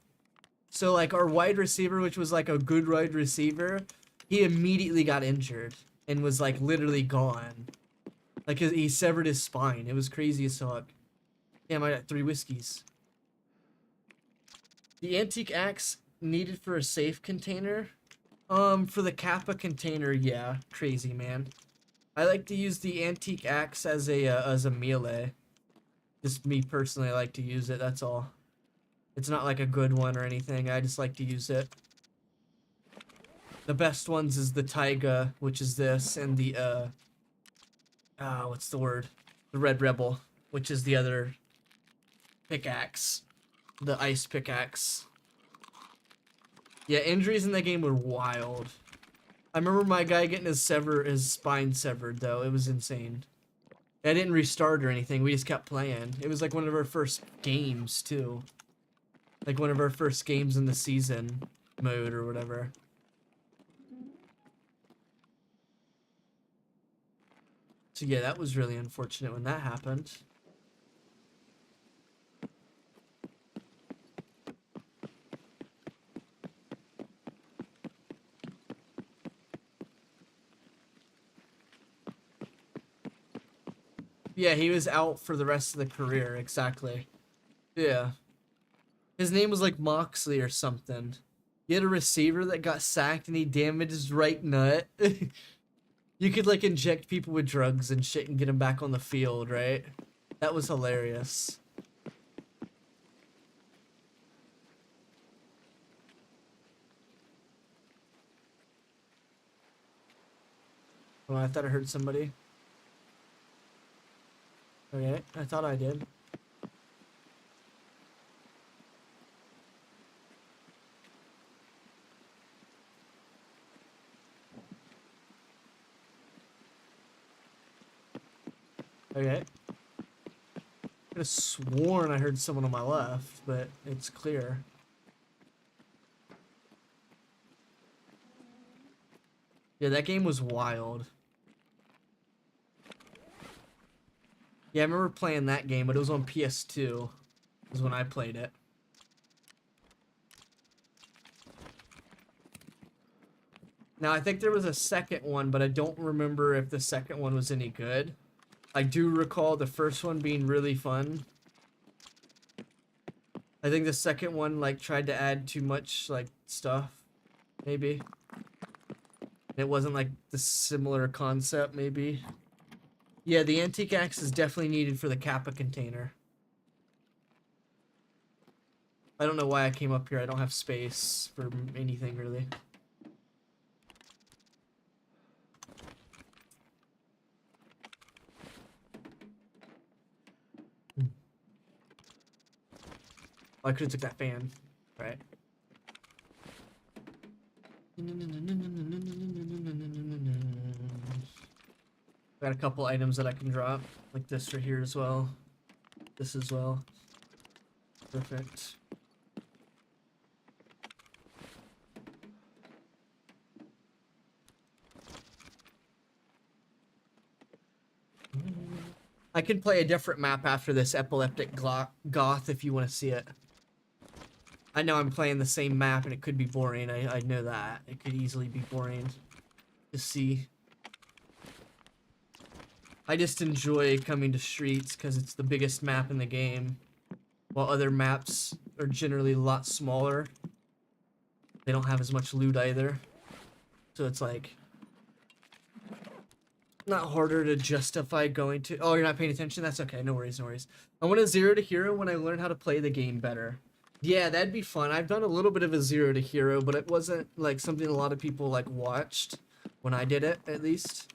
So like our wide receiver, which was like a good wide receiver, he immediately got injured and was like literally gone. Like he severed his spine. It was crazy as fuck. Damn, I got 3 whiskeys. The antique axe needed for a safe container. For the Kappa container, yeah, crazy man. I like to use the antique axe as a melee. Just me personally, I like to use it. That's all. It's not like a good one or anything. I just like to use it. The best ones is the Taiga, which is this, and the what's the word? The Red Rebel, which is the other pickaxe. The ice pickaxe. Yeah, injuries in that game were wild. I remember my guy getting his spine severed though. It was insane. I didn't restart or anything. We just kept playing. It was like one of our first games too. Like one of our first games in the season mode or whatever. So yeah, that was really unfortunate when that happened. Yeah, he was out for the rest of the career, exactly. Yeah. His name was like Moxley or something. He had a receiver that got sacked and he damaged his right nut. You could like inject people with drugs and shit and get them back on the field, right? That was hilarious. Oh, I thought I heard somebody. Okay, I thought I did. Okay. I could have sworn I heard someone on my left, but it's clear. Yeah, that game was wild. Yeah, I remember playing that game, but it was on PS2. Was when I played it. Now, I think there was a second one, but I don't remember if the second one was any good. I do recall the first one being really fun. I think the second one, like, tried to add too much, like, stuff. Maybe. It wasn't, like, the similar concept, maybe. Yeah, the antique axe is definitely needed for the Kappa container. I don't know why I came up here. I don't have space for anything, really. Oh, I could have took that fan. Right. Got a couple items that I can drop. Like this right here as well. This as well. Perfect. I can play a different map after this epileptic goth if you want to see it. I know I'm playing the same map and it could be boring. I know that. It could easily be boring to see. I just enjoy coming to Streets because it's the biggest map in the game. While other maps are generally a lot smaller. They don't have as much loot either. So it's like not harder to justify going to. Oh, you're not paying attention? That's okay. No worries, no worries. I want a 0 to hero when I learn how to play the game better. Yeah, that'd be fun. I've done a little bit of a 0 to hero, but it wasn't like something a lot of people like watched when I did it, at least.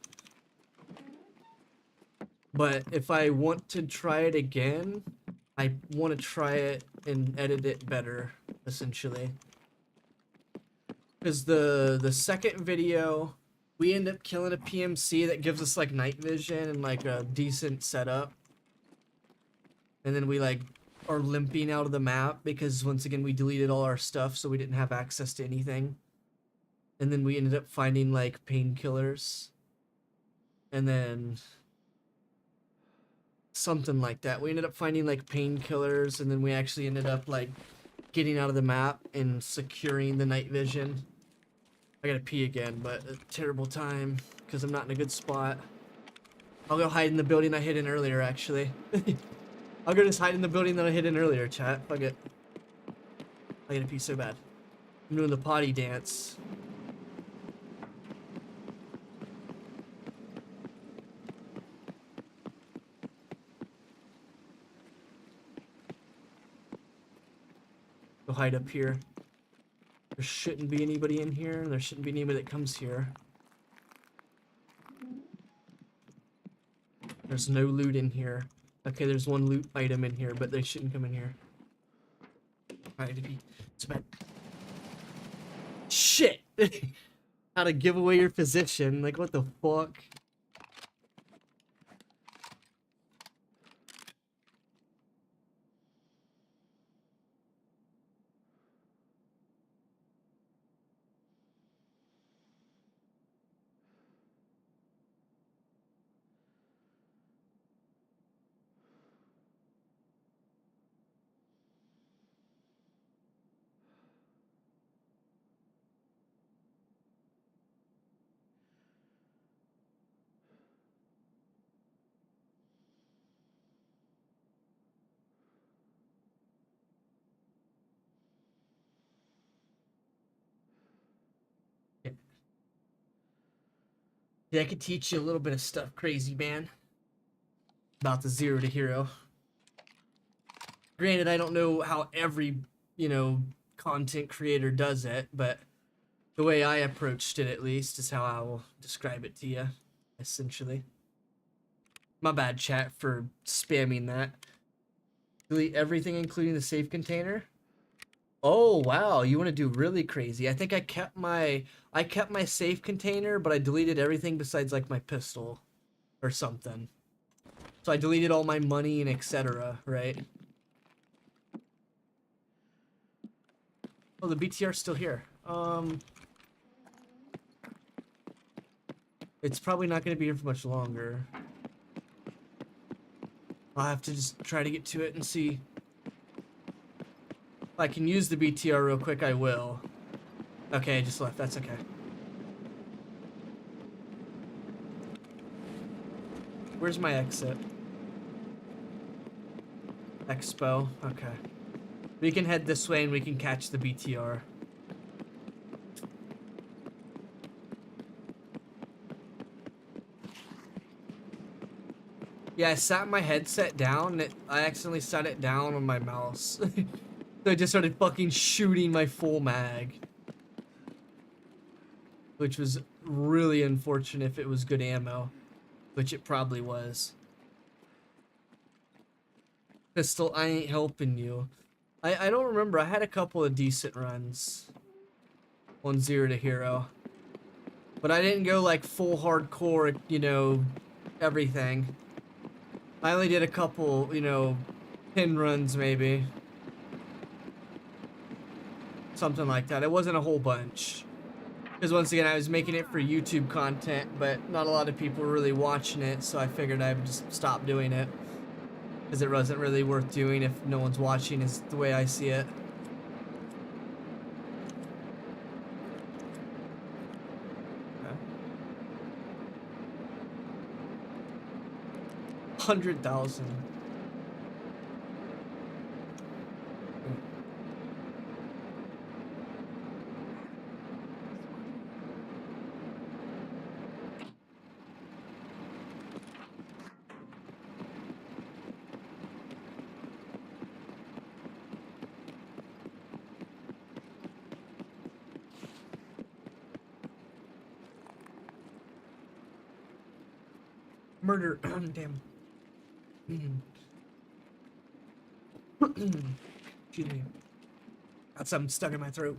But if I want to try it again, I want to try it and edit it better, essentially. Because the second video, we end up killing a PMC that gives us like night vision and like a decent setup. And then we like are limping out of the map because once again we deleted all our stuff so we didn't have access to anything. And then we ended up finding like painkillers. And then something like that. We ended up finding like painkillers and then we actually ended up like getting out of the map and securing the night vision. I gotta pee again, but a terrible time because I'm not in a good spot. I'll go hide in the building I hid in earlier, actually. I'll go just hide in the building that I hid in earlier, chat. Fuck it. I gotta pee so bad. I'm doing the potty dance. Go hide up here. There shouldn't be anybody in here. There shouldn't be anybody that comes here. There's no loot in here. Okay, there's one loot item in here, but they shouldn't come in here. Alright, it's bad. Shit! How to give away your position. Like, what the fuck? Yeah, I could teach you a little bit of stuff, crazy man. About the 0 to hero. Granted, I don't know how every, content creator does it, but the way I approached it, at least, is how I will describe it to you. essentially. My bad, chat, for spamming that. Delete everything, including the safe container. Oh wow, you want to do really crazy. I think I kept my safe container, but I deleted everything besides like my pistol or something. So I deleted all my money and etc., right? Oh, the BTR's still here. It's probably not going to be here for much longer. I'll have to just try to get to it and see. If I can use the BTR real quick, I will. Okay, I just left. That's okay. Where's my exit? Expo. Okay. We can head this way and we can catch the BTR. Yeah, I sat my headset down and I accidentally set it down on my mouse. So I just started fucking shooting my full mag. Which was really unfortunate if it was good ammo. Which it probably was. Pistol, I ain't helping you. I don't remember. I had a couple of decent runs. 1-0 to hero. But I didn't go like full hardcore, you know, everything. I only did a couple, you know, pin runs maybe. Something like that. It wasn't a whole bunch. Because once again, I was making it for YouTube content, but not a lot of people were really watching it, so I figured I would just stop doing it. Because it wasn't really worth doing if no one's watching, is the way I see it. Okay. 100,000. Murder. Damn. Excuse me. Got something stuck in my throat.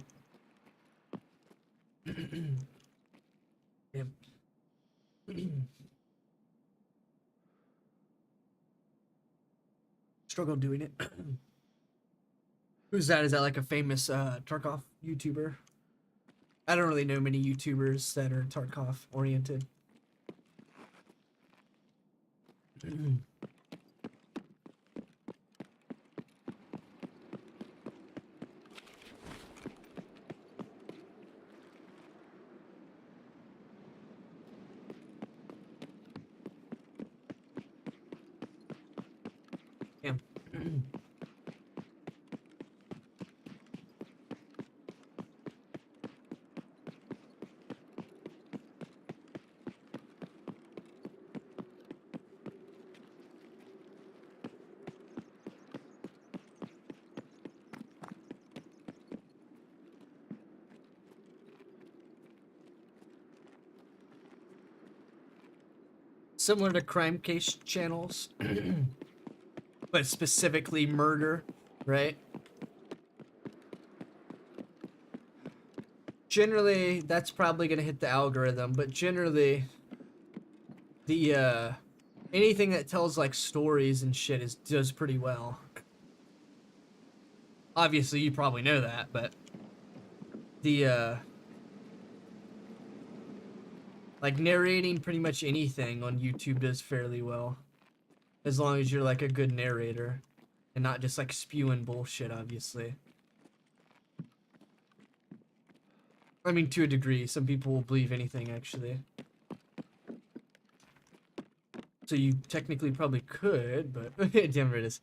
Damn. Struggle doing it. Who's that? Is that like a famous Tarkov YouTuber? I don't really know many YouTubers that are Tarkov oriented. Damn. Similar to crime case channels, but specifically murder, right? Generally, that's probably gonna hit the algorithm, but generally, the anything that tells like stories and shit does pretty well. Obviously, you probably know that, but the like narrating pretty much anything on YouTube does fairly well. As long as you're like a good narrator and not just like spewing bullshit, obviously. I mean, to a degree, some people will believe anything actually. So you technically probably could, but damn it is.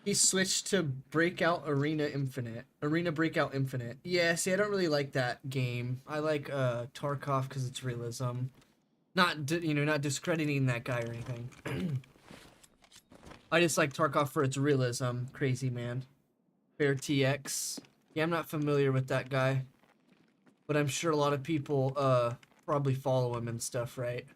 He switched to Breakout Arena Infinite. Arena Breakout Infinite. Yeah, see, I don't really like that game. I like Tarkov because it's realism. Not, you know, not discrediting that guy or anything. I just like Tarkov for its realism. Crazy man. Fair TX. Yeah, I'm not familiar with that guy, but I'm sure a lot of people probably follow him and stuff, right?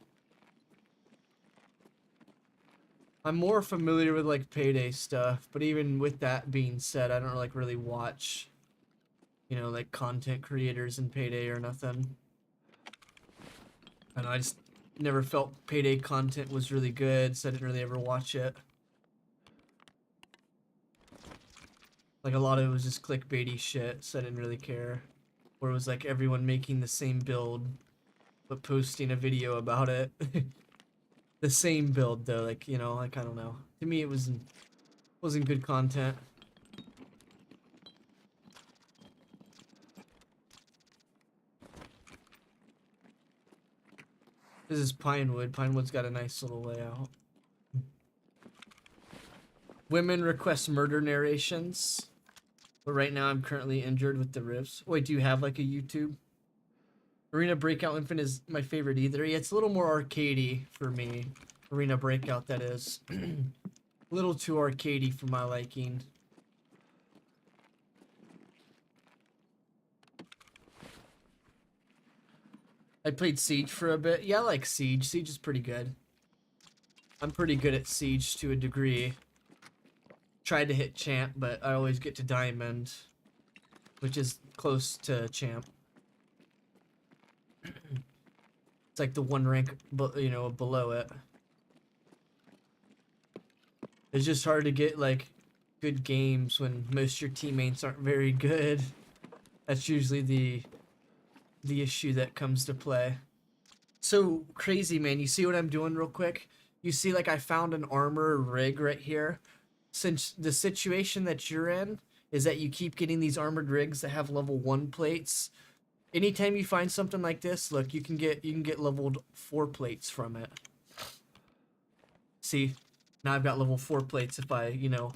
I'm more familiar with like Payday stuff, but even with that being said, I don't like really watch, you know, like content creators in Payday or nothing. I don't know, I just never felt Payday content was really good, so I didn't really ever watch it. Like a lot of it was just clickbaity shit, so I didn't really care. Or it was like everyone making the same build, but posting a video about it. The same build though, like, you know, like I don't know. To me it wasn't good content. This is Pinewood. Pinewood's got a nice little layout. Women request murder narrations. But right now I'm currently injured with the ribs. Wait, do you have like a YouTube? Arena Breakout Infinite is my favorite either. Yeah, it's a little more arcadey for me. Arena Breakout, that is. A little too arcadey for my liking. I played Siege for a bit. Yeah, I like Siege. Siege is pretty good. I'm pretty good at Siege to a degree. Tried to hit Champ, but I always get to Diamond, which is close to Champ. It's like the one rank, you know, below it. It's just hard to get like good games when most of your teammates aren't very good. That's usually the issue that comes to play. So crazy, man. You see what I'm doing real quick? You see, like, I found an armor rig right here. Since the situation that you're in is that you keep getting these armored rigs that have level 1 plates. Anytime you find something like this, look, you can get leveled 4 plates from it. See? Now I've got level 4 plates if I, you know,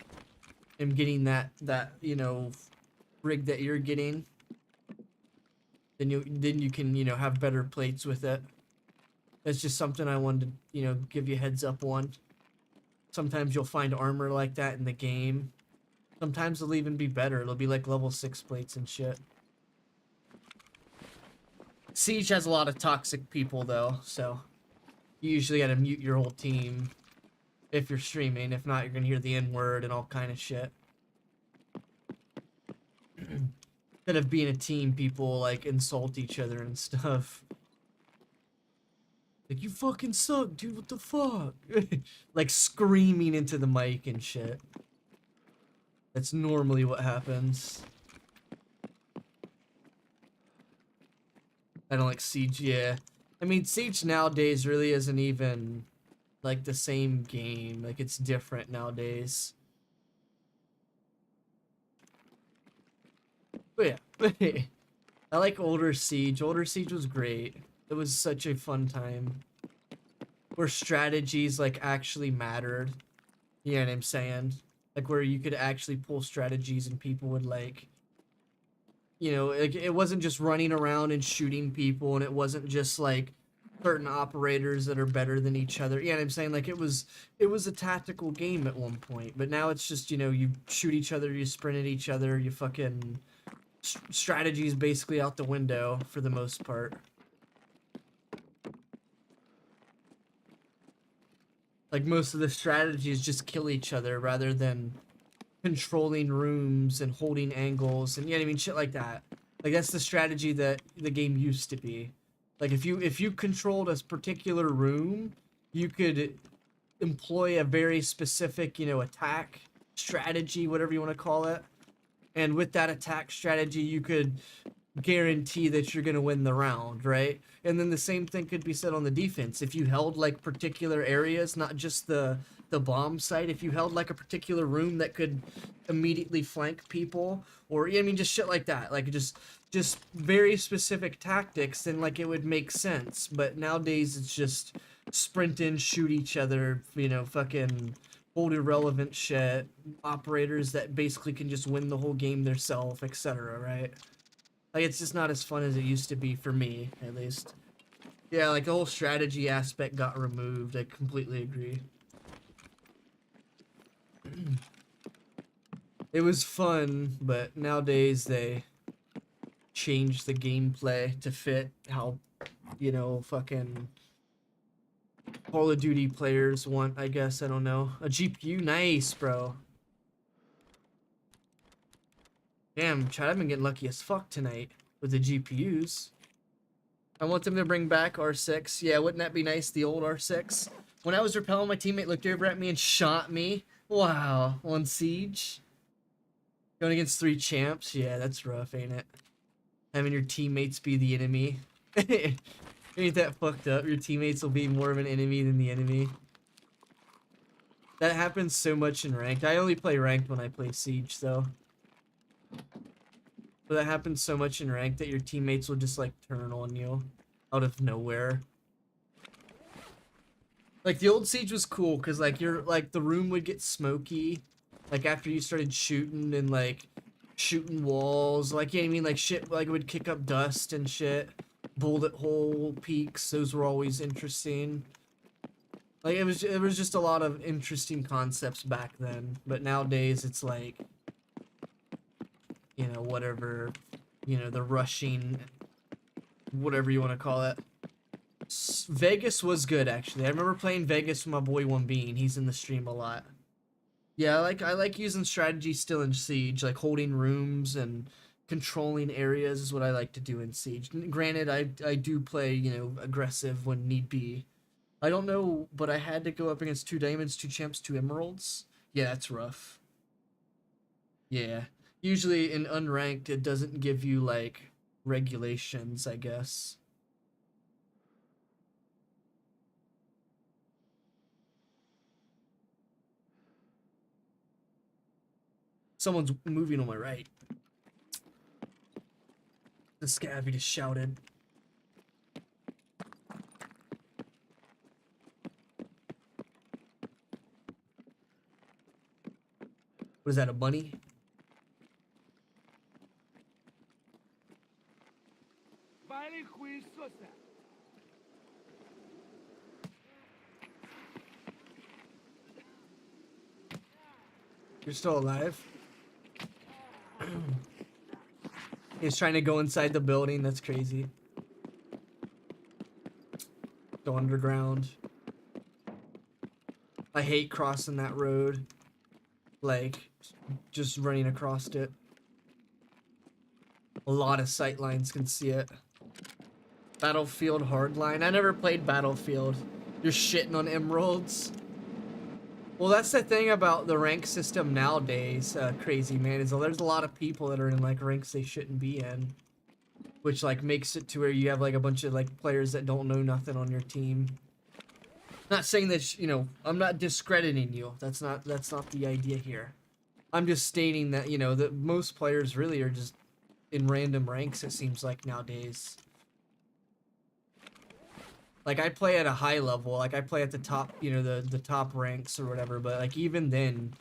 am getting that, you know, rig that you're getting. Then you can, you know, have better plates with it. That's just something I wanted to, you know, give you a heads up on. Sometimes you'll find armor like that in the game. Sometimes it'll even be better. It'll be like level 6 plates and shit. Siege has a lot of toxic people though, so you usually gotta mute your whole team if you're streaming. If not, you're gonna hear the N-word and all kind of shit. Instead of being a team, people like insult each other and stuff. Like, you fucking suck, dude, what the fuck? Like screaming into the mic and shit. That's normally what happens. I don't like Siege, yeah. I mean, Siege nowadays really isn't even like the same game. Like, it's different nowadays. But yeah, I like older Siege. Older Siege was great. It was such a fun time. Where strategies, like, actually mattered. You know what I'm saying? Like, where you could actually pull strategies and people would, like... You know, it wasn't just running around and shooting people, and it wasn't just, like, certain operators that are better than each other. You know what I'm saying? Like, it was a tactical game at one point. But now it's just, you know, you shoot each other, you sprint at each other, you fucking... Strategy's basically out the window, for the most part. Like, most of the strategies just kill each other rather than controlling rooms and holding angles and, you know what I mean, shit like that. Like, that's the strategy that the game used to be. Like, if you controlled a particular room, you could employ a very specific, you know, attack strategy, whatever you want to call it. And with that attack strategy, you could guarantee that you're going to win the round, right? And then the same thing could be said on the defense. If you held like particular areas, not just the bomb site, if you held like a particular room that could immediately flank people, or, I mean, just shit like that, like just very specific tactics, then like it would make sense. But nowadays it's just sprint in, shoot each other, you know, fucking hold irrelevant shit, operators that basically can just win the whole game themselves, etc., right? Like, it's just not as fun as it used to be for me, at least. Yeah, like, the whole strategy aspect got removed. I completely agree. It was fun, but nowadays they change the gameplay to fit how, you know, fucking Call of Duty players want, I guess. I don't know. A GPU? Nice, bro. Damn, Chad, I've been getting lucky as fuck tonight with the GPUs. I want them to bring back R6. Yeah, wouldn't that be nice, the old R6? When I was repelling, my teammate looked over at me and shot me. Wow, on Siege. Going against 3 champs? Yeah, that's rough, ain't it? Having your teammates be the enemy. Ain't that fucked up? Your teammates will be more of an enemy than the enemy. That happens so much in ranked. I only play ranked when I play Siege, though. But that happens so much in ranked that your teammates will just, like, turn on you out of nowhere. Like, the old Siege was cool, because, like, the room would get smoky. Like, after you started shooting and, like, shooting walls. Like, you know what I mean? Like, shit, like, it would kick up dust and shit. Bullet hole peaks. Those were always interesting. Like, it was just a lot of interesting concepts back then. But nowadays, it's like, you know, whatever, you know, the rushing, whatever you want to call it. Vegas was good, actually. I remember playing Vegas with my boy One Bean. He's in the stream a lot. Yeah, I like using strategy still in Siege, like holding rooms and controlling areas is what I like to do in Siege. Granted, I do play, you know, aggressive when need be. I don't know, but I had to go up against 2 diamonds, 2 champs, 2 emeralds. Yeah, that's rough. Yeah. Usually in unranked, it doesn't give you, like, regulations, I guess. Someone's moving on my right. The scabby just shouted. What is that, a bunny? You're still alive? He's trying to go inside the building. That's crazy. Go underground. I hate crossing that road. Like, just running across it. A lot of sightlines can see it. Battlefield Hardline. I never played Battlefield. You're shitting on emeralds. Well, that's the thing about the rank system nowadays, crazy man, is there's a lot of people that are in like ranks they shouldn't be in, which like makes it to where you have like a bunch of like players that don't know nothing on your team. Not saying that you know, I'm not discrediting you. That's not the idea here. I'm just stating that, you know, that most players really are just in random ranks, it seems like nowadays. Like, I play at a high level, like, I play at the top, you know, the top ranks or whatever, but, like, even then,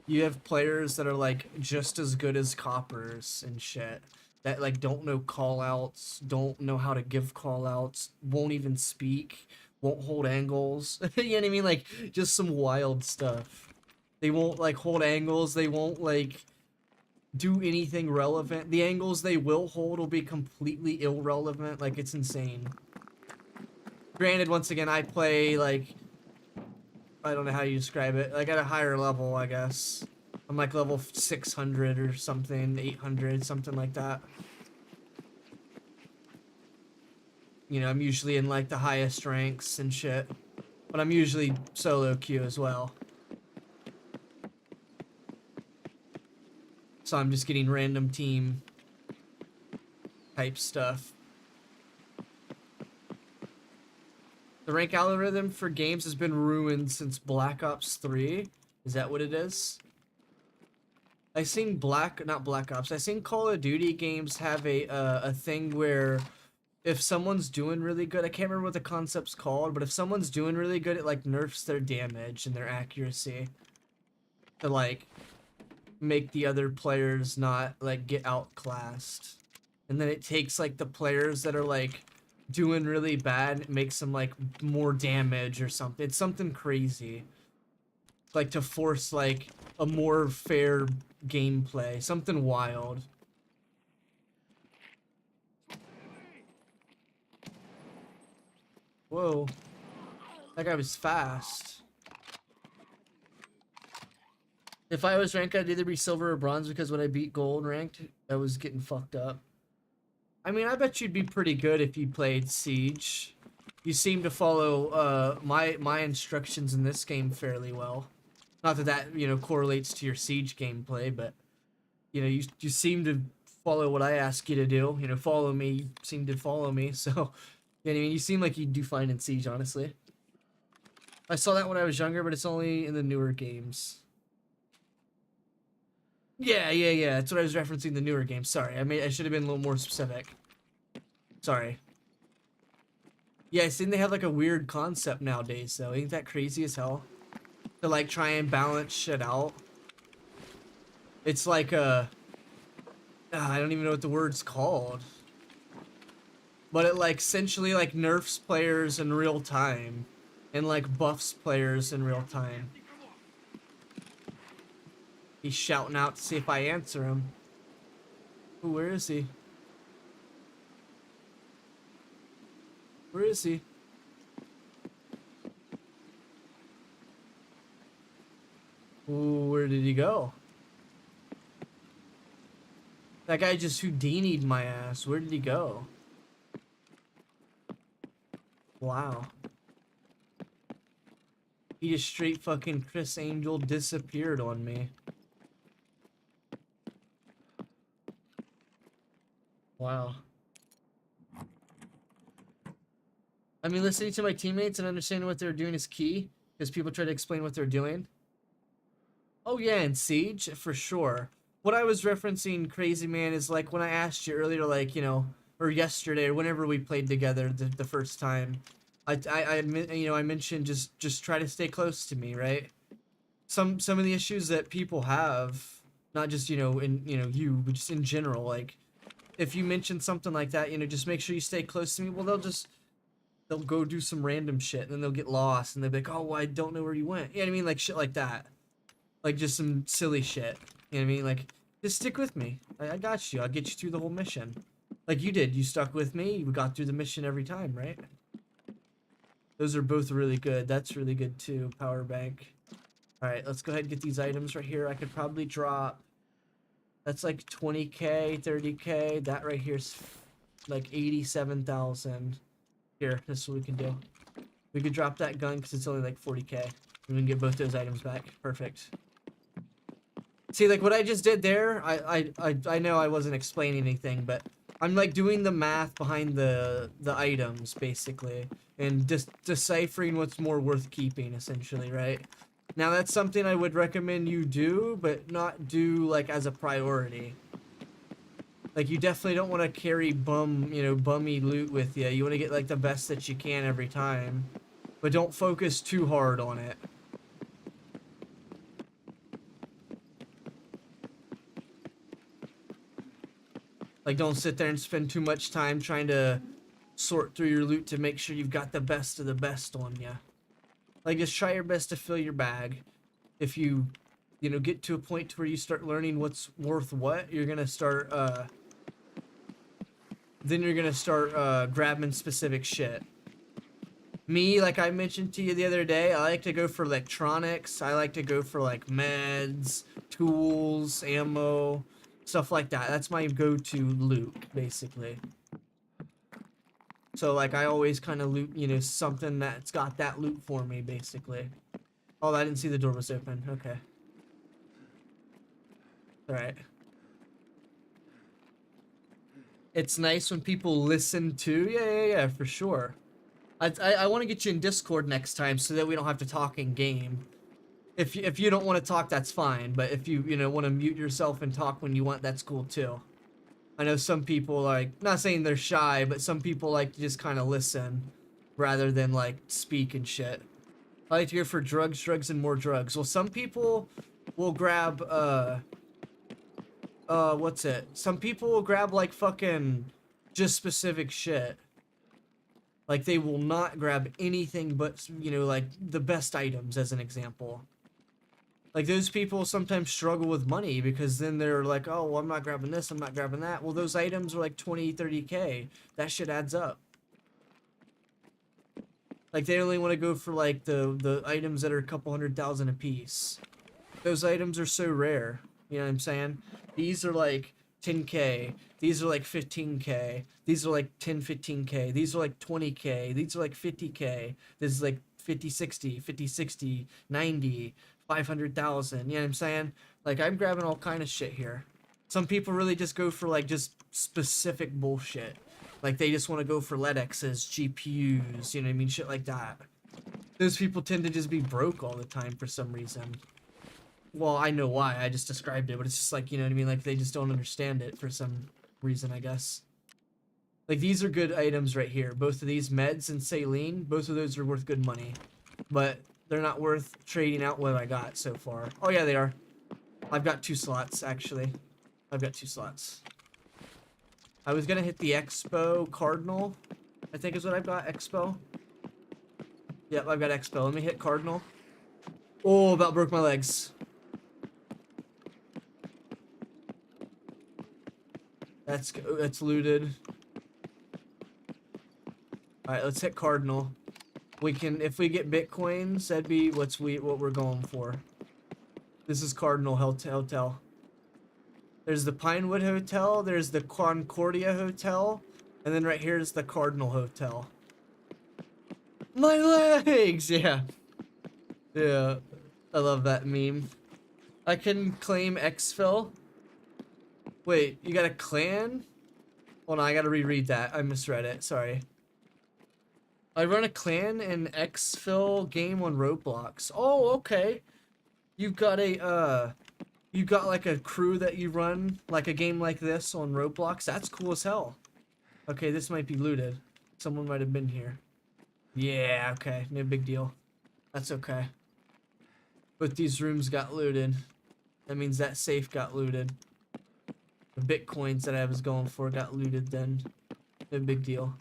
you have players that are, like, just as good as coppers and shit, that, like, don't know call-outs, don't know how to give call-outs, won't even speak, won't hold angles, you know what I mean? Like, just some wild stuff. They won't, like, hold angles, they won't, like, do anything relevant. The angles they will hold will be completely irrelevant, like, it's insane. Granted, once again, I play, like, I don't know how you describe it, like, at a higher level, I guess. I'm, like, level 600 or something, 800, something like that. You know, I'm usually in, like, the highest ranks and shit. But I'm usually solo queue as well. So I'm just getting random team type stuff. The rank algorithm for games has been ruined since Black Ops 3. Is that what it is? I seen not Black Ops. I seen Call of Duty games have a thing where if someone's doing really good, I can't remember what the concept's called, but if someone's doing really good, it like nerfs their damage and their accuracy to like make the other players not like get outclassed. And then it takes like the players that are like doing really bad, it makes them like more damage or something. It's something crazy. Like to force like a more fair gameplay, something wild. Whoa. That guy was fast. If I was ranked, I'd either be silver or bronze because when I beat gold ranked, I was getting fucked up. I mean, I bet you'd be pretty good if you played Siege. You seem to follow my instructions in this game fairly well. Not that that, you know, correlates to your Siege gameplay, but you know, you seem to follow what I ask you to do. You know, follow me. You seem to follow me, so yeah, I mean, you seem like you do fine in Siege, honestly. I saw that when I was younger, but it's only in the newer games. Yeah. That's what I was referencing, the newer games. Sorry, I should have been a little more specific. Sorry. Yeah, I think they have like a weird concept nowadays, though. Ain't that crazy as hell? To like try and balance shit out. It's like I don't even know what the word's called. But it like essentially like nerfs players in real time. And like buffs players in real time. He's shouting out to see if I answer him. Ooh, where is he? Where is he? Ooh, where did he go? That guy just Houdini'd my ass. Where did he go? Wow. He just straight fucking Chris Angel disappeared on me. Wow. I mean, listening to my teammates and understanding what they're doing is key, because people try to explain what they're doing. Oh yeah, in Siege, for sure. What I was referencing, Crazy Man, is like when I asked you earlier, like, you know, or yesterday, or whenever we played together the first time, I mentioned just try to stay close to me, right? Some of the issues that people have, not just, you know, you, but just in general, like, if you mention something like that, you know, just make sure you stay close to me. Well, they'll go do some random shit, and then they'll get lost, and they'll be like, oh, well, I don't know where you went. You know what I mean? Like, shit like that. Like, just some silly shit. You know what I mean? Like, just stick with me. I got you. I'll get you through the whole mission. Like you did. You stuck with me. You got through the mission every time, right? Those are both really good. That's really good, too. Power bank. Alright, let's go ahead and get these items right here. I could probably drop... That's like 20k, 30k. That right here's like 87,000. Here, this is what we can do. We could drop that gun because it's only like 40k. We can get both those items back. Perfect. See, like what I just did there, I know I wasn't explaining anything, but I'm like doing the math behind the items basically, and just deciphering what's more worth keeping, essentially, right? Now that's something I would recommend you do, but not do like as a priority. Like, you definitely don't want to carry bummy loot with you. You want to get like the best that you can every time, but don't focus too hard on it. Like, don't sit there and spend too much time trying to sort through your loot to make sure you've got the best of the best on you. Like, just try your best to fill your bag. If you know, get to a point where you start learning what's worth what, you're gonna start, then you're gonna start, grabbing specific shit. Me, like I mentioned to you the other day, I like to go for electronics. I like to go for, like, meds, tools, ammo, stuff like that. That's my go-to loot, basically. So, like, I always kind of loot, you know, something that's got that loot for me, basically. Oh, I didn't see the door was open. Okay. Alright. It's nice when people listen to... Yeah, for sure. I want to get you in Discord next time so that we don't have to talk in game. If you don't want to talk, that's fine. But if you know, want to mute yourself and talk when you want, that's cool too. I know some people, like, not saying they're shy, but some people like to just kind of listen rather than, like, speak and shit. I like to go for drugs, and more drugs. Well, some people will grab, what's it? Some people will grab, like, fucking just specific shit. Like, they will not grab anything but, you know, like, the best items, as an example. Like those people sometimes struggle with money because then they're like, oh, well, I'm not grabbing this, I'm not grabbing that. Well, those items are like 20, 30K. That shit adds up. Like they only want to go for like the items that are a couple 100,000 a piece. Those items are so rare. You know what I'm saying? These are like 10K. These are like 15K. These are like 10, 15K. These are like 20K. These are like 50K. This is like 50, 60, 50, 60, 90, 500,000. You know what I'm saying? Like I'm grabbing all kind of shit here. Some people really just go for like just specific bullshit. Like they just want to go for LEDXs, GPUs, you know what I mean? Shit like that. Those people tend to just be broke all the time for some reason. Well, I know why. I just described it, but it's just like, you know what I mean? Like, they just don't understand it for some reason, I guess. Like, these are good items right here. Both of these, meds and saline, both of those are worth good money. But they're not worth trading out what I got so far. Oh, yeah, they are. I've got 2 slots, actually. I've got 2 slots. I was gonna hit the Expo Cardinal, I think is what I've got. Expo. Yep, I've got Expo. Let me hit Cardinal. Oh, about broke my legs. That's looted. Alright, let's hit Cardinal. We can, if we get Bitcoins, that'd be what we're going for. This is Cardinal Hotel. There's the Pinewood Hotel, there's the Concordia Hotel, and then right here is the Cardinal Hotel. My legs! Yeah. Yeah. I love that meme. I can claim exfil. Wait, you got a clan? Hold on, I gotta reread that. I misread it. Sorry. I run a clan and exfil game on Roblox. Oh, okay. You've got a, you got like a crew that you run, like a game like this on Roblox? That's cool as hell. Okay, this might be looted. Someone might have been here. Yeah, okay. No big deal. That's okay. But these rooms got looted. That means that safe got looted. The bitcoins that I was going for got looted then. No big deal.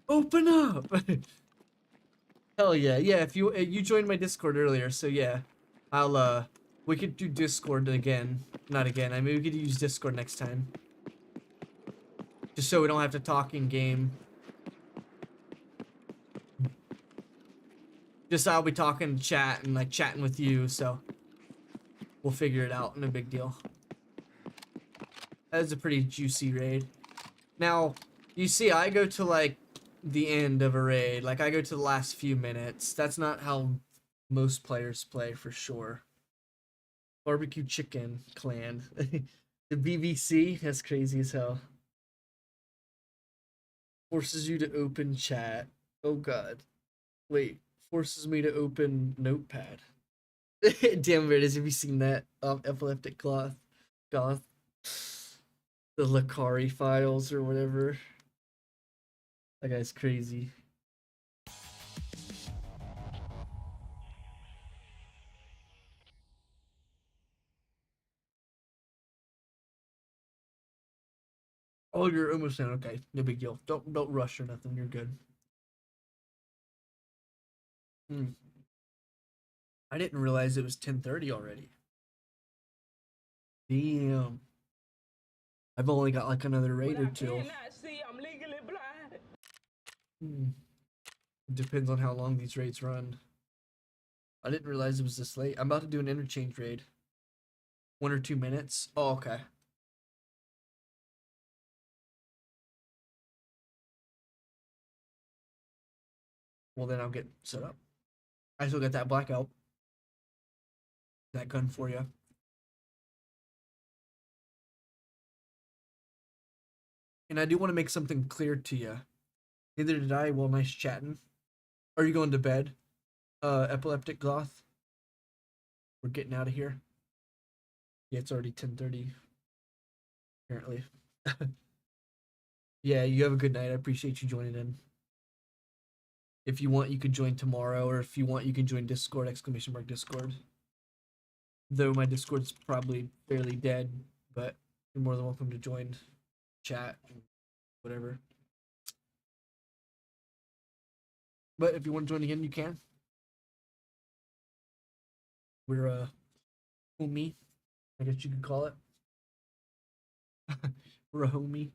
Open up! Hell yeah. Yeah, if you joined my Discord earlier, so yeah. I'll we could do Discord again. Not again. I mean, we could use Discord next time. Just so we don't have to talk in game. Just I'll be talking to chat and like chatting with you, so we'll figure it out. No big deal. That is a pretty juicy raid. Now, you see, I go to like the end of a raid. Like I go to the last few minutes. That's not how most players play for sure. Barbecue chicken clan. The BBC, that's crazy as hell. Forces you to open chat. Oh god. Wait, forces me to open notepad. Damn it, have you seen that? Epileptic Goth. The Lakari files or whatever. That guy's crazy. Oh, you're almost done. Okay, no big deal. Don't rush or nothing. You're good. I didn't realize it was 10:30 already. Damn. I've only got like another raid or two. Depends on how long these raids run. I didn't realize it was this late. I'm about to do an interchange raid. 1 or 2 minutes. Oh, okay. Well, then I'll get set up. I still got that blackout. That gun for you. And I do want to make something clear to you. Neither did I. Well, nice chatting. Are you going to bed? Epileptic Goth? We're getting out of here. Yeah, it's already 10:30. Apparently. Yeah, you have a good night. I appreciate you joining in. If you want, you could join tomorrow, or if you want, you can join Discord, !Discord. Though my Discord's probably fairly dead, but you're more than welcome to join chat, whatever. But if you want to join again, you can. We're a homie, I guess you could call it. We're a homie.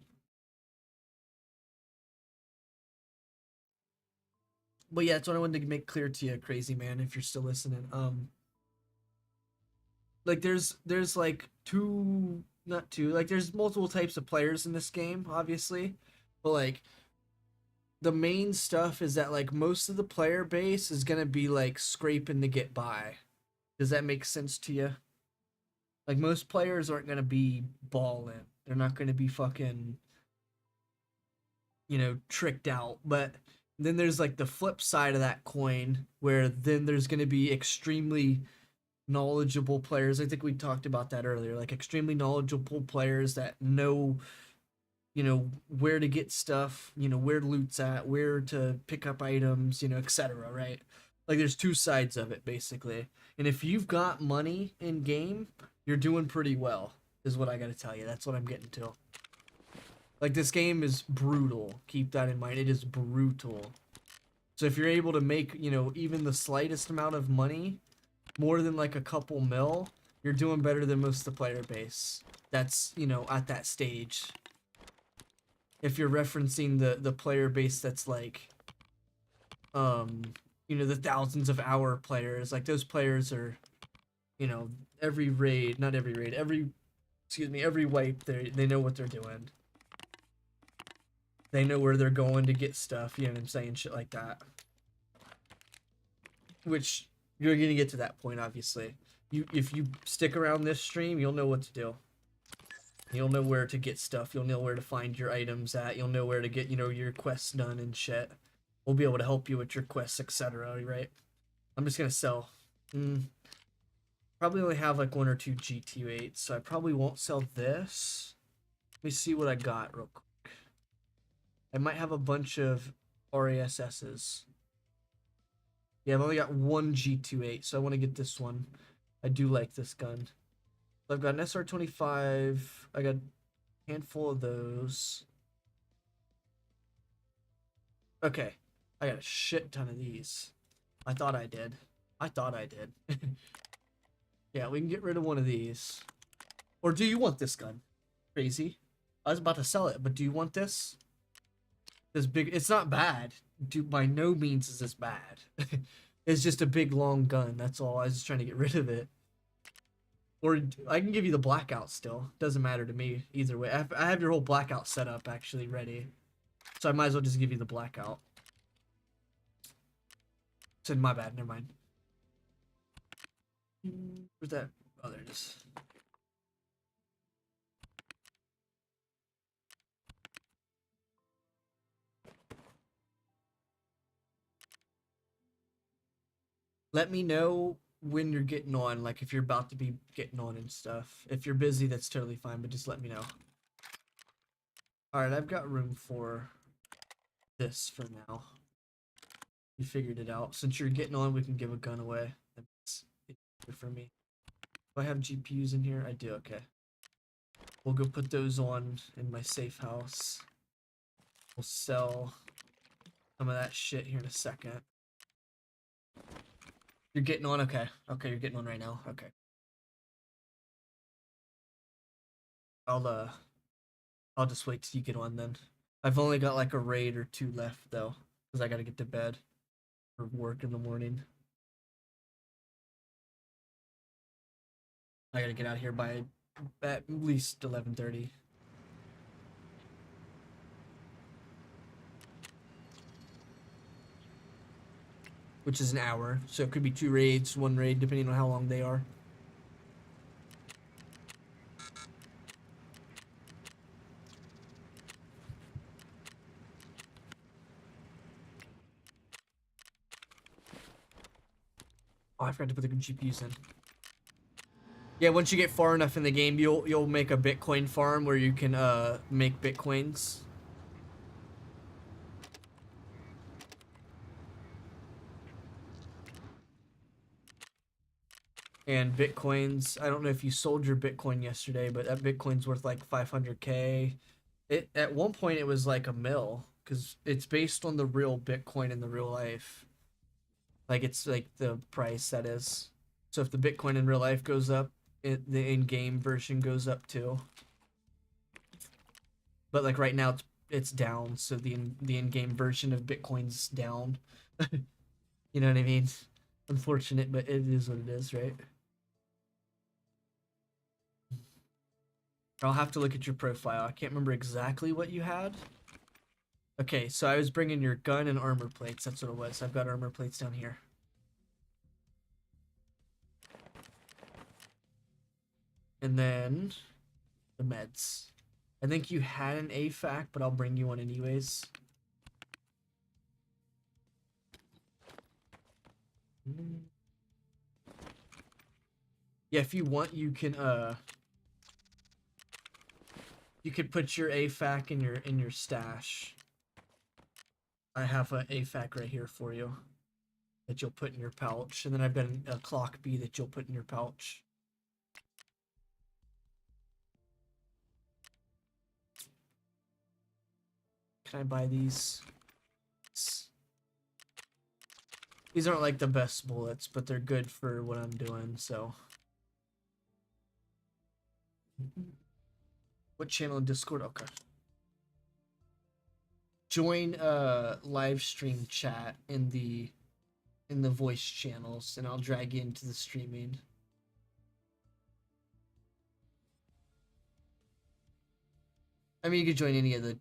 But yeah, that's what I wanted to make clear to you, crazy man, if you're still listening. Like there's like two, not two, like there's multiple types of players in this game, obviously. But like the main stuff is that like most of the player base is gonna be like scraping to get by. Does that make sense to you? Like most players aren't gonna be balling. They're not gonna be fucking, tricked out. But then there's like the flip side of that coin where then there's gonna be extremely knowledgeable players. I think we talked about that earlier. Like extremely knowledgeable players that know, where to get stuff, where loot's at, where to pick up items, etc. Right? Like there's two sides of it basically. And if you've got money in game, you're doing pretty well, is what I gotta tell you. That's what I'm getting to. Like this game is brutal. Keep that in mind. It is brutal. So if you're able to make, even the slightest amount of money, more than like a couple mil, you're doing better than most of the player base. That's, at that stage. If you're referencing the player base that's like, the thousands of hour players, like those players are, every raid, not every raid, every wipe, they know what they're doing. They know where they're going to get stuff, you know what I'm saying? Shit like that. Which, you're gonna get to that point, obviously. If you stick around this stream, you'll know what to do. You'll know where to get stuff. You'll know where to find your items at. You'll know where to get, your quests done and shit. We'll be able to help you with your quests, etc. Right? I'm just gonna sell. Probably only have like 1 or 2 GT8, so I probably won't sell this. Let me see what I got real quick. I might have a bunch of RASS's. Yeah, I've only got 1 G28, so I want to get this one. I do like this gun. So I've got an SR25. I got a handful of those. Okay. I got a shit ton of these. I thought I did. Yeah, we can get rid of one of these. Or do you want this gun? Crazy. I was about to sell it, but do you want this? This big, it's not bad. By no means is this bad. It's just a big long gun. That's all. I was just trying to get rid of it. Or I can give you the blackout still. Doesn't matter to me either way. I have your whole blackout setup actually ready. So I might as well just give you the blackout. So my bad. Never mind. Where's that? Oh, there it is. Let me know when you're getting on, like if you're about to be getting on and stuff. If you're busy, that's totally fine, but just let me know. Alright, I've got room for this for now. You figured it out. Since you're getting on, we can give a gun away. That's good for me. Do I have GPUs in here? I do, okay. We'll go put those on in my safe house. We'll sell some of that shit here in a second. You're getting on? Okay. Okay, you're getting on right now. Okay. I'll just wait till you get on then. I've only got like a raid or 2 left though, because I gotta get to bed for work in the morning. I gotta get out here by at least 11:30. Which is an hour, so it could be 2 raids, 1 raid, depending on how long they are. Oh, I forgot to put the GPUs in. Yeah, once you get far enough in the game, you'll make a Bitcoin farm where you can make Bitcoins. And Bitcoins, I don't know if you sold your Bitcoin yesterday, but that Bitcoin's worth like 500K. It at one point it was like a mil because it's based on the real Bitcoin in the real life. Like it's like the price that is. So if the Bitcoin in real life goes up, the in-game version goes up too. But like right now, it's down, so the in-game version of Bitcoin's down. You know what I mean? Unfortunate, but it is what it is, right? I'll have to look at your profile. I can't remember exactly what you had. Okay, so I was bringing your gun and armor plates. That's what it was. I've got armor plates down here. And then the meds. I think you had an AFAC, but I'll bring you one anyways. Yeah, if you want, you could put your AFAC in your stash. I have a AFAC right here for you that you'll put in your pouch, and then I've got a clock B that you'll put in your pouch. Can I buy these? These aren't like the best bullets, but they're good for what I'm doing, so. What channel in Discord? Okay. Join live stream chat in the voice channels, and I'll drag you into the streaming. I mean, you could join any of the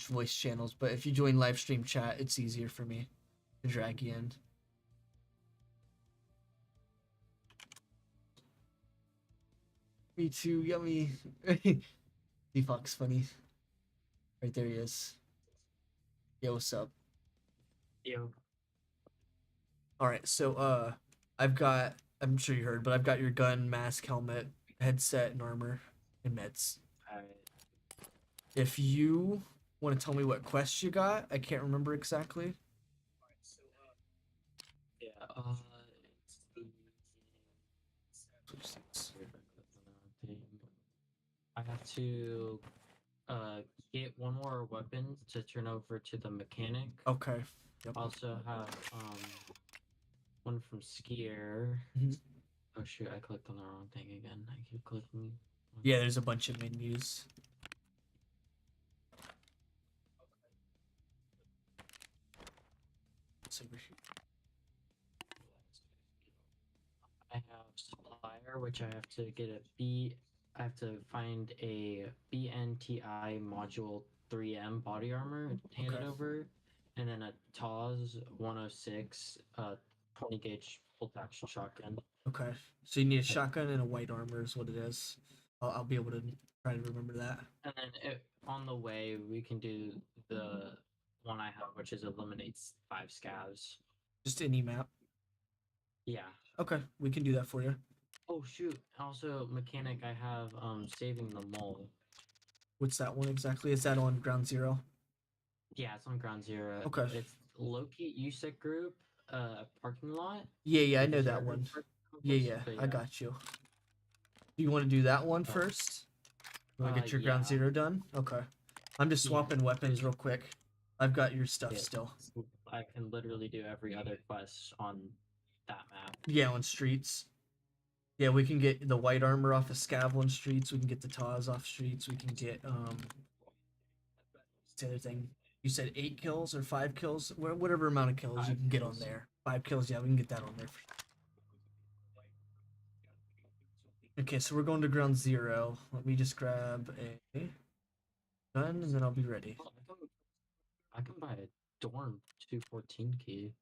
voice channels, but if you join live stream chat, it's easier for me to drag you in. Me too, yummy. Defoc's funny. Right there he is. Yo, what's up? Yo. Alright, so I'm sure you heard, but I've got your gun, mask, helmet, headset, and armor, and meds. Alright. If you want to tell me what quest you got, I can't remember exactly. Yeah, it's the... I have to get one more weapon to turn over to the mechanic. Okay. Yep. Also have one from Skier. Mhm. Oh shoot, I clicked on the wrong thing again. I keep clicking. Yeah, there's a bunch of menus. It's over here. I have supplier, which I have to get I have to find a BNTI module 3M body armor, hand it Okay. over, and then a TAWS 106 20 gauge bolt action shotgun. Okay. So you need a shotgun and a white armor is what it is. I'll be able to try to remember that. And then on the way, we can do the one I have, which is eliminates 5 scavs. Just any map. Yeah. Okay, we can do that for you. Oh shoot! Also, mechanic, I have saving the mole. What's that one exactly? Is that on ground zero? Yeah, it's on ground zero. Okay. It's locate USEC group, parking lot. Yeah, I Like know the that Star one. Group parking Yeah, complex, but I got you. Do you want to do that one Oh. first? You want to get your Yeah. ground zero done? Okay. I'm just Yeah. swapping weapons real quick. I've got your stuff Yeah. still. I can literally do every other quest on that map. Yeah, on streets. Yeah, we can get the white armor off of Scavlin streets. We can get the TAWs off streets. We can get what's the other thing? You said 8 kills or 5 kills? Whatever amount of kills you 5 can get on kills. there. 5 kills, yeah, we can get that on there. Okay, so we're going to ground zero. Let me just grab a gun and then I'll be ready. Oh, I can buy a dorm 214 key.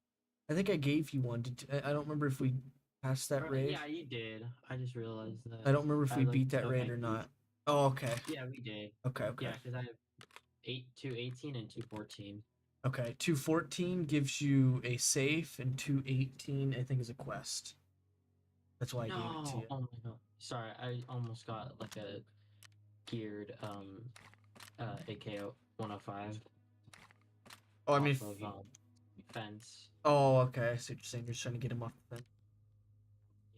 I think I gave you one. I don't remember if we passed that raid. Yeah, you did. I just realized that. I don't remember if we looked beat that up raid my or keys. not. Oh, okay. Yeah, we did. Okay. Yeah, because I have 218 and 214. Okay, 214 gives you a safe, and 218 I think is a quest. That's why I gave it to you. Oh my god. Sorry, I almost got like a geared AK 105. Oh, I mean, off of, fence. oh, okay. So you're saying you're trying to get him off the fence.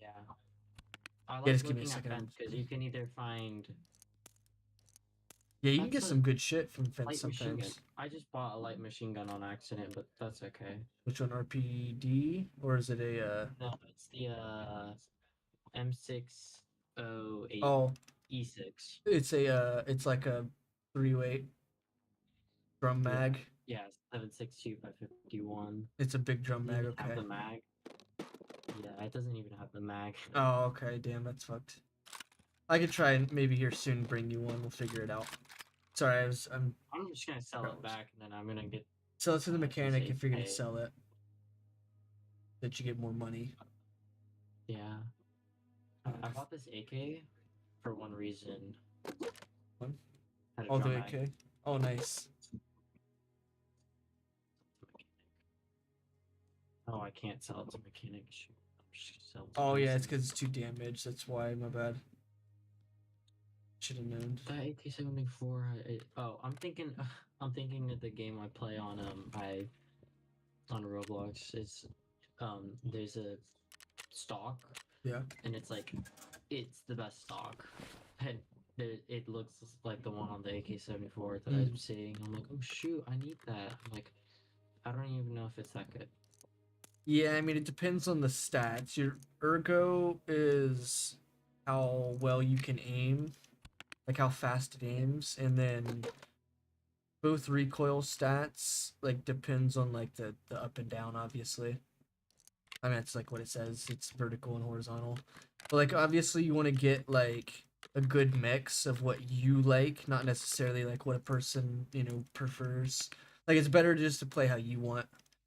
Yeah. I like Yeah, just give me a looking at second, I'm fence just because kidding. you can either find Yeah, you can get That's a some good shit from Fence light machine gun. sometimes. I just bought a light machine gun on accident, but that's okay. Which one, RPD or is it a? No, it's the M608 Oh, E6. it's a. It's like a 3-weight drum Yeah, mag. yeah, 7.62 by 51. It's a big drum Doesn't mag. even have Okay. the mag. Yeah, it doesn't even have the mag. Oh, okay. Damn, that's fucked. I could try and maybe here soon bring you one. We'll figure it out. Sorry, I'm I'm just gonna sell it back, and then I'm gonna get sell it to the mechanic say if you're gonna pay. sell it. That you get more money. Yeah. I bought this AK for one reason. One? Had a Oh, the drum mag. AK. Oh, nice. Oh, I can't sell it to mechanic. Shoot. I'm just gonna sell it to Oh yeah, it's person. because it's too damaged. That's why. My bad. Should have known. That AK-74. Oh, I'm thinking. I'm thinking of the game I play on on Roblox. Is there's a stock, Yeah. and it's like it's the best stock, and it looks like the one on the AK-74 that I'm seeing. I'm like, oh shoot, I need that. I'm like, I don't even know if it's that good. Yeah, I mean it depends on the stats. Your ergo is how well you can aim, like how fast it aims, and then both recoil stats like depends on like the up and down, obviously. I mean it's like what it says, it's vertical and horizontal. But like obviously you want to get like a good mix of what you like, not necessarily like what a person, prefers. Like it's better just to play how you want.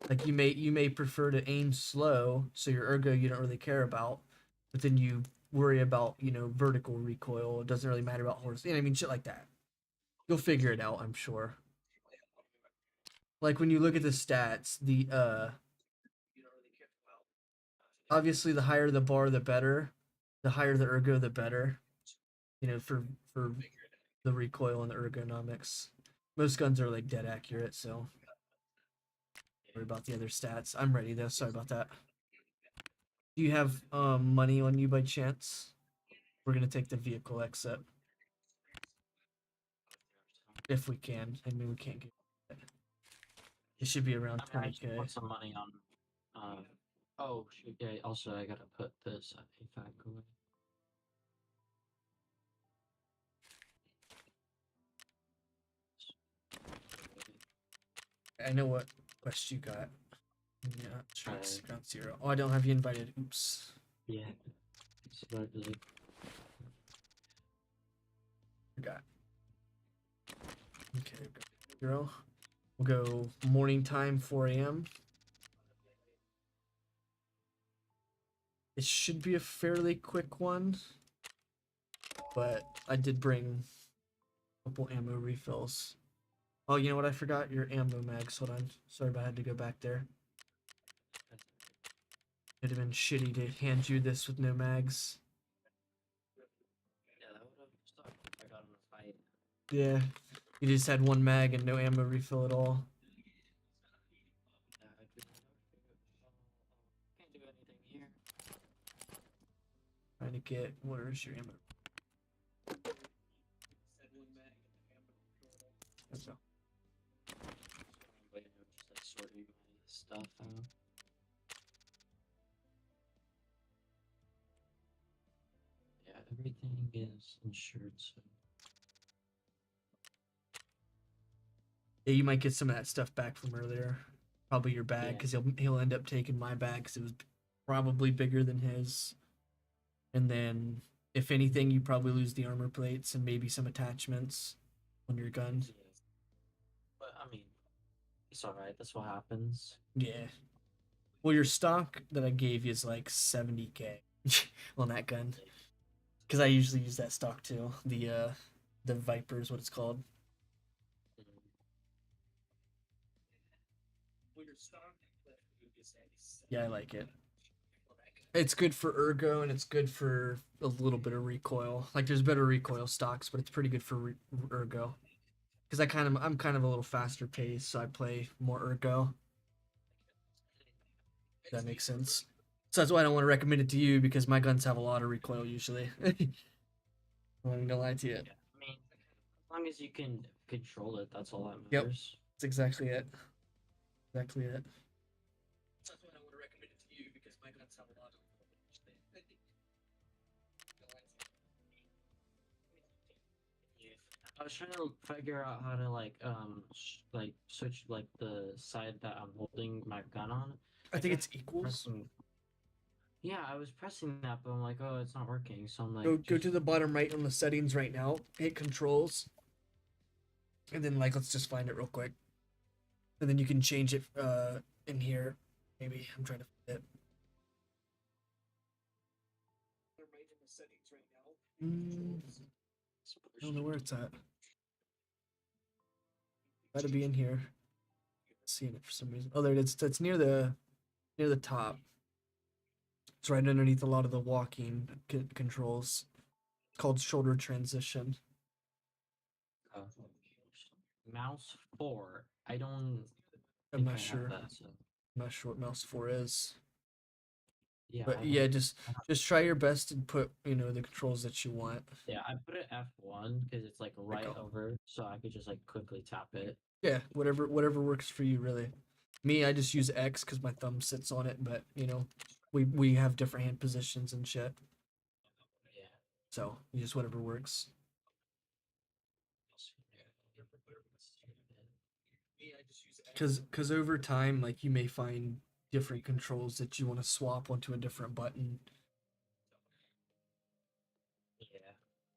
Like you may prefer to aim slow, so your ergo you don't really care about, but then you worry about, vertical recoil. It doesn't really matter about horse. I mean shit like that. You'll figure it out, I'm sure. Like when you look at the stats, the obviously the higher the bar the better. The higher the ergo the better. For the recoil and the ergonomics. Most guns are like dead accurate, so worry about the other stats. I'm ready though, sorry about that. Do you have money on you by chance? We're gonna take the vehicle exit. If we can. I mean we can't get it. It should be around I mean, I just 20k. put some money on. Oh shoot! Yeah. Also, I gotta put this AFAC away. I know what quest you got. Yeah, strikes Alright. ground zero. Oh, I don't have you invited. Oops. Yeah. So that is it. Forgot. Okay, zero. We'll go morning time, 4 a.m. It should be a fairly quick one, but I did bring a couple ammo refills. Oh, you know what? I forgot your ammo mags. Hold on. Sorry, but I had to go back there. It'd have been shitty to hand you this with no mags. Yeah, that would have sucked if I got in a fight. Yeah, you just had one mag and no ammo refill at all. Yeah, can't do anything here. Trying to get, where's your ammo? There we go. Wait, I'm just like sorting my stuff out. Yeah, everything is insured, so. Yeah, you might get some of that stuff back from earlier. Probably your bag, Yeah. because he'll end up taking my bag, because it was probably bigger than his. And then, if anything, you probably lose the armor plates and maybe some attachments on your gun. Yeah. But I mean, it's alright. That's what happens. Yeah. Well, your stock that I gave you is like 70k on that gun, because I usually use that stock too. The Viper is what it's called. Yeah, I like it. It's good for ergo and it's good for a little bit of recoil. Like there's better recoil stocks, but it's pretty good for ergo. Because I'm kind of a little faster paced, so I play more ergo. If that makes sense. So that's why I don't want to recommend it to you, because my guns have a lot of recoil usually. I'm not gonna lie to you. Yeah, I mean, long as you can control it, that's all that Yep. matters. That's exactly it. Exactly it. That's what I would recommend it to you because my guns have a lot of. I was trying to figure out how to like like switch like the side that I'm holding my gun on. I think it's kept equals. pressing- Yeah, I was pressing that, but I'm like, oh, it's not working. So I'm like, Go to the bottom right on the settings right now. Hit controls. And then like let's just find it real quick. And then you can change it in here. Maybe I'm trying to find it. Right in the settings right now. I don't know where it's at. Gotta be in here. Seeing it for some reason. Oh, there it is. It's near the top. It's right underneath a lot of the walking controls. It's called shoulder transition. mouse 4. I don't. I'm think I not have sure. That, so. I'm not sure what mouse 4 is. Yeah, But I yeah, don't- just try your best and put the controls that you want. yeah, I put it F1 because it's like right go. over, so I could just like quickly tap it. Yeah, whatever works for you really. Me, I just use X because my thumb sits on it, but we have different hand positions and shit. Yeah. So just whatever works. Me, I just use X. Cause over time, like you may find different controls that you want to swap onto a different button. Yeah.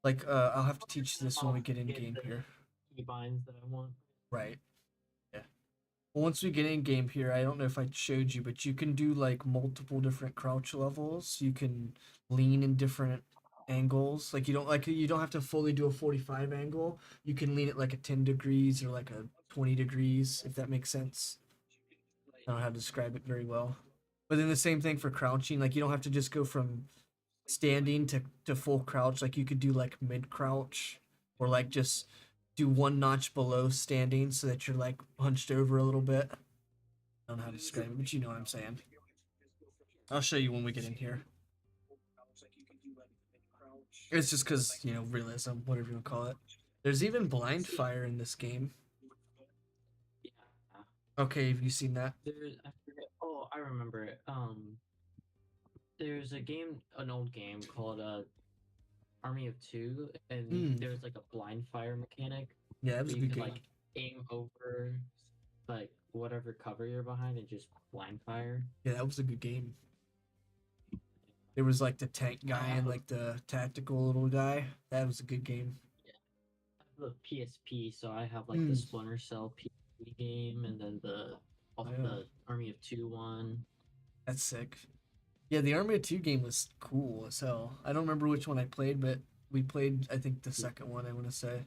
Like I'll have to teach this when we get in game here. Keybinds that I want. Right. Yeah. Well, once we get in game here, I don't know if I showed you, but you can do like multiple different crouch levels. You can lean in different angles. Like you don't have to fully do a 45 angle. You can lean it like a 10 degrees or like a 20 degrees, if that makes sense. I don't know how to describe it very well. But then the same thing for crouching. Like you don't have to just go from standing to full crouch. Like you could do like mid crouch or like just do one notch below standing so that you're like hunched over a little bit. I don't know how to describe it, but you know what I'm saying. I'll show you when we get in here. It's just because, realism, whatever you want to call it. There's even blind fire in this game. Yeah. Okay, have you seen that? There's I forget. Oh, I remember it. There's an old game called Army of Two, and there's like a blind fire mechanic. Yeah, that was a you good could game. like aim over like whatever cover you're behind and just blind fire. Yeah, that was a good game. There was like the tank guy and like the tactical little guy. That was a good game. I have the PSP, so I have like the Splinter Cell PSP game, and then the Army of Two one. That's sick. Yeah, the Army of Two game was cool as hell. I don't remember which one I played, but we played, I think, the second one, I want to say.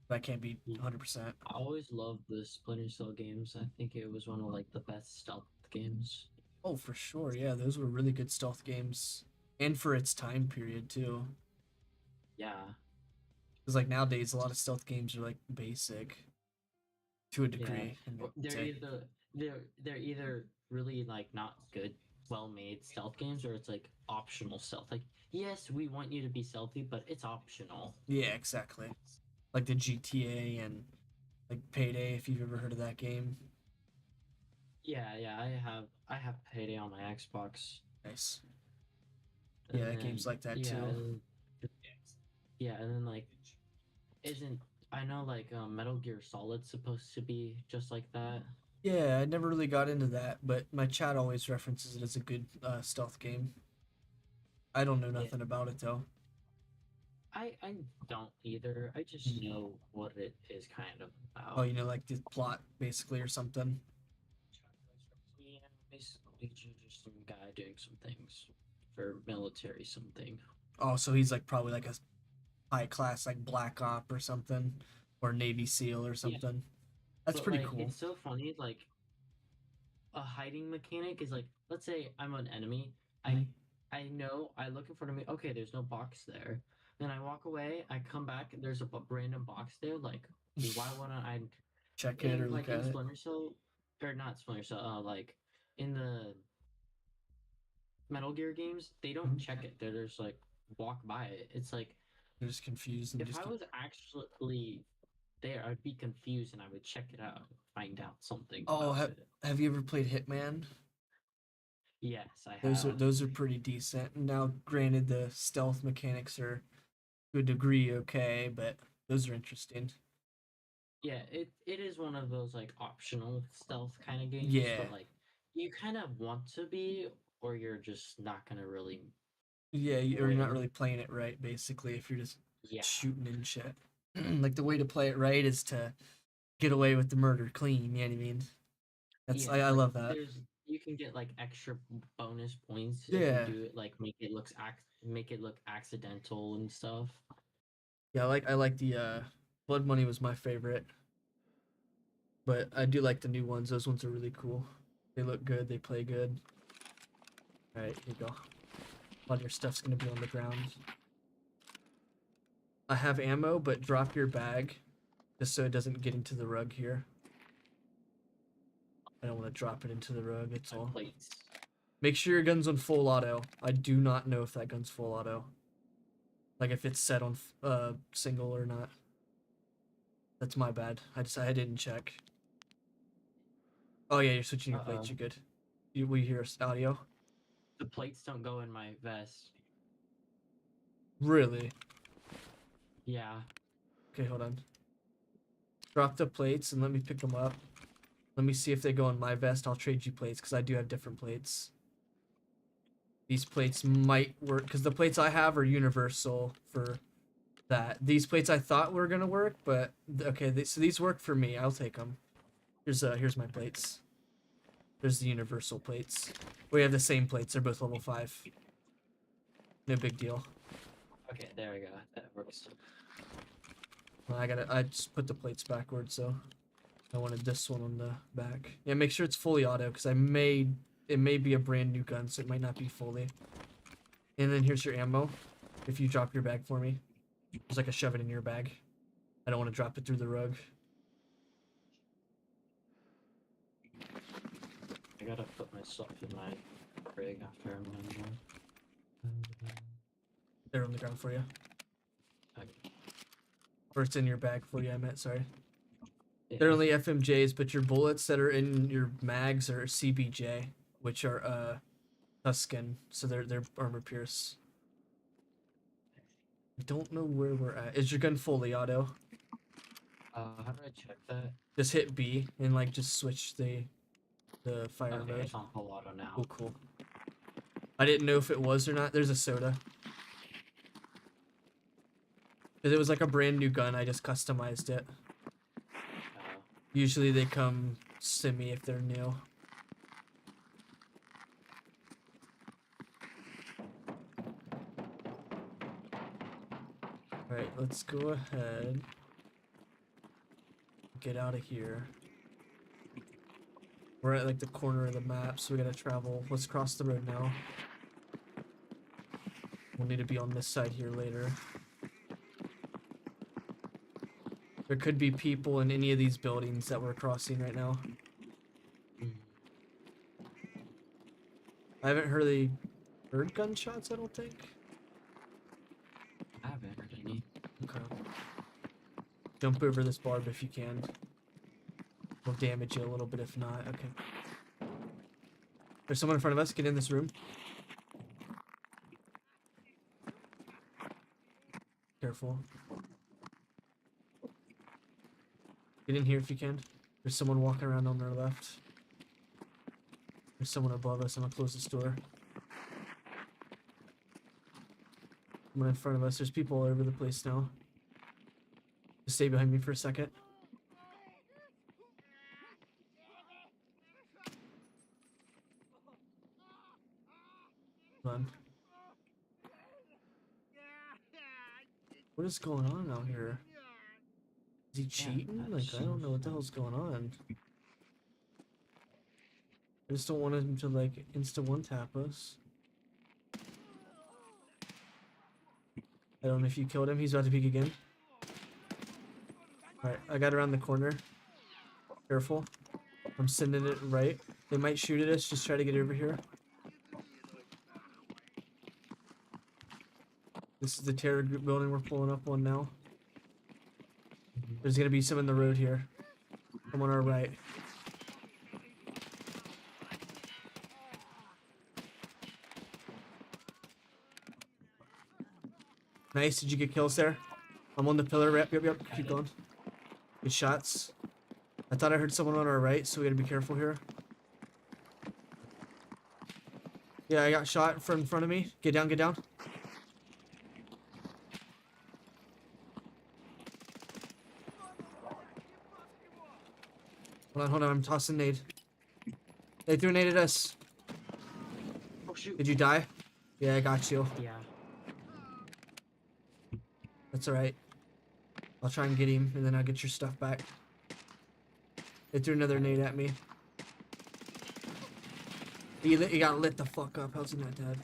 But I can't be 100%. I always loved the Splinter Cell games. I think it was one of like the best stealth games. Oh, for sure. Yeah, those were really good stealth games. And for its time period, too. Yeah. Because, like, nowadays, a lot of stealth games are, like, basic. To a degree. Yeah. They're either really, like, not good, well-made stealth games, or it's, like, optional stealth. Like, yes, we want you to be stealthy, but it's optional. Yeah, exactly. Like the GTA and, like, Payday, if you've ever heard of that game. Yeah, I have Payday on my Xbox. Nice. And Yeah, then, games like that too. And then like, I know like Metal Gear Solid's supposed to be just like that. Yeah, I never really got into that, but my chat always references it as a good stealth game. I don't know nothing about it though. I don't either. I just know what it is kind of about. Oh, like the plot basically or something. Yeah, basically just some guy doing some things for military something. Oh, so he's like probably like a high class like Black Op or something, or Navy SEAL or something. Yeah. That's but, pretty like, cool. It's so funny. Like a hiding mechanic is like, let's say I'm an enemy. I know I look in front of me. Okay, there's no box there. Then I walk away. I come back. And there's a random box there. Like, why wouldn't I check it or like look at it? Splinter Cell, or not Splinter Cell? Like in the Metal Gear games, they don't check it. They're just like walk by it. It's like They're just confused and If just I keep... was actually there, I'd be confused and I would check it out, find out something Oh, about it. have you ever played Hitman? Yes, I Those have. are pretty decent. Now, granted, the stealth mechanics are to a degree okay, but those are interesting. Yeah, it is one of those like optional stealth kind of games, Yeah, but like you kind of want to be, or you're just not gonna really yeah, or you're not win. really playing it right, basically, if you're just Yeah, shooting and shit. Like the way to play it right is to get away with the murder clean. You know what I mean? That's yeah. I Like love that. you can get like extra bonus points if you Yeah, do it. Like make it look accidental and stuff. yeah. I like the Blood Money was my favorite, but I do like the new ones. Those ones are really cool. They look good. They play good. All right, here you go. A lot of your stuff's gonna be on the ground. I have ammo, but drop your bag just so it doesn't get into the rug here. I don't want to drop it into the rug. It's My all. plates. Make sure your gun's on full auto. I do not know if that gun's full auto. Like if it's set on single or not. That's my bad. I didn't check. Oh yeah, you're switching your plates. Uh-oh. You're good. We hear audio. The plates don't go in my vest. Really? Yeah. Okay, hold on. Drop the plates and let me pick them up. Let me see if they go in my vest. I'll trade you plates because I do have different plates. These plates might work because the plates I have are universal for that. These plates I thought were gonna work, but okay. So these work for me. I'll take them. Here's my plates. There's the universal plates. We have the same plates. They're both level 5. No big deal. Okay, there we go. That works. Well, I just put the plates backwards, so I wanted this one on the back. Yeah, make sure it's fully auto because it may be a brand new gun, so it might not be fully. And then here's your ammo. If you drop your bag for me, just like a shove it in your bag. I don't want to drop it through the rug. I gotta put my stuff in my rig after I'm done. They're on the ground for you, Okay. or it's in your bag for you. I meant sorry. Yeah. They're only FMJs, but your bullets that are in your mags are CBJ, which are Tuscan, so they're armor pierce. I don't know where we're at. Is your gun fully auto? How do I check that? Just hit B and like just switch the fire Okay, mode. it's on full auto now. Cool, cool. I didn't know if it was or not. There's a soda. Cause it was like a brand new gun. I just customized it. Usually they come semi if they're new. Alright, let's go ahead. Get out of here. We're at like the corner of the map, so we gotta travel. Let's cross the road now. We'll need to be on this side here later. There could be people in any of these buildings that we're crossing right now. I haven't heard gunshots, I don't think. I haven't heard any. Okay. Jump over this barb if you can. We'll damage you a little bit if not. Okay. There's someone in front of us. Get in this room. Careful. Get in here if you can. There's someone walking around on our left. There's someone above us. I'm gonna close this door. Someone in front of us. There's people all over the place now. Just stay behind me for a second. Hold on. What is going on out here? Is he cheating? Like, I don't know what the hell's going on. I just don't want him to, like, insta-one-tap us. I don't know if you killed him. He's about to peek again. Alright, I got around the corner. Careful. I'm sending it right. They might shoot at us. Just try to get over here. This is the terror group building. We're pulling up on now. Mhm. There's gonna be some in the road here. Come on our right. Nice. Did you get kills there? I'm on the pillar. Yep, yep, yep. Keep going. Good shots. I thought I heard someone on our right, so we gotta be careful here. Yeah, I got shot from in front of me. Get down, get down. Hold on, I'm tossing nade. They threw a nade at us. Oh shoot. Did you die? Yeah, I got you. Yeah. That's alright. I'll try and get him, and then I'll get your stuff back. They threw another nade at me. He got lit the fuck up. How's he not dead?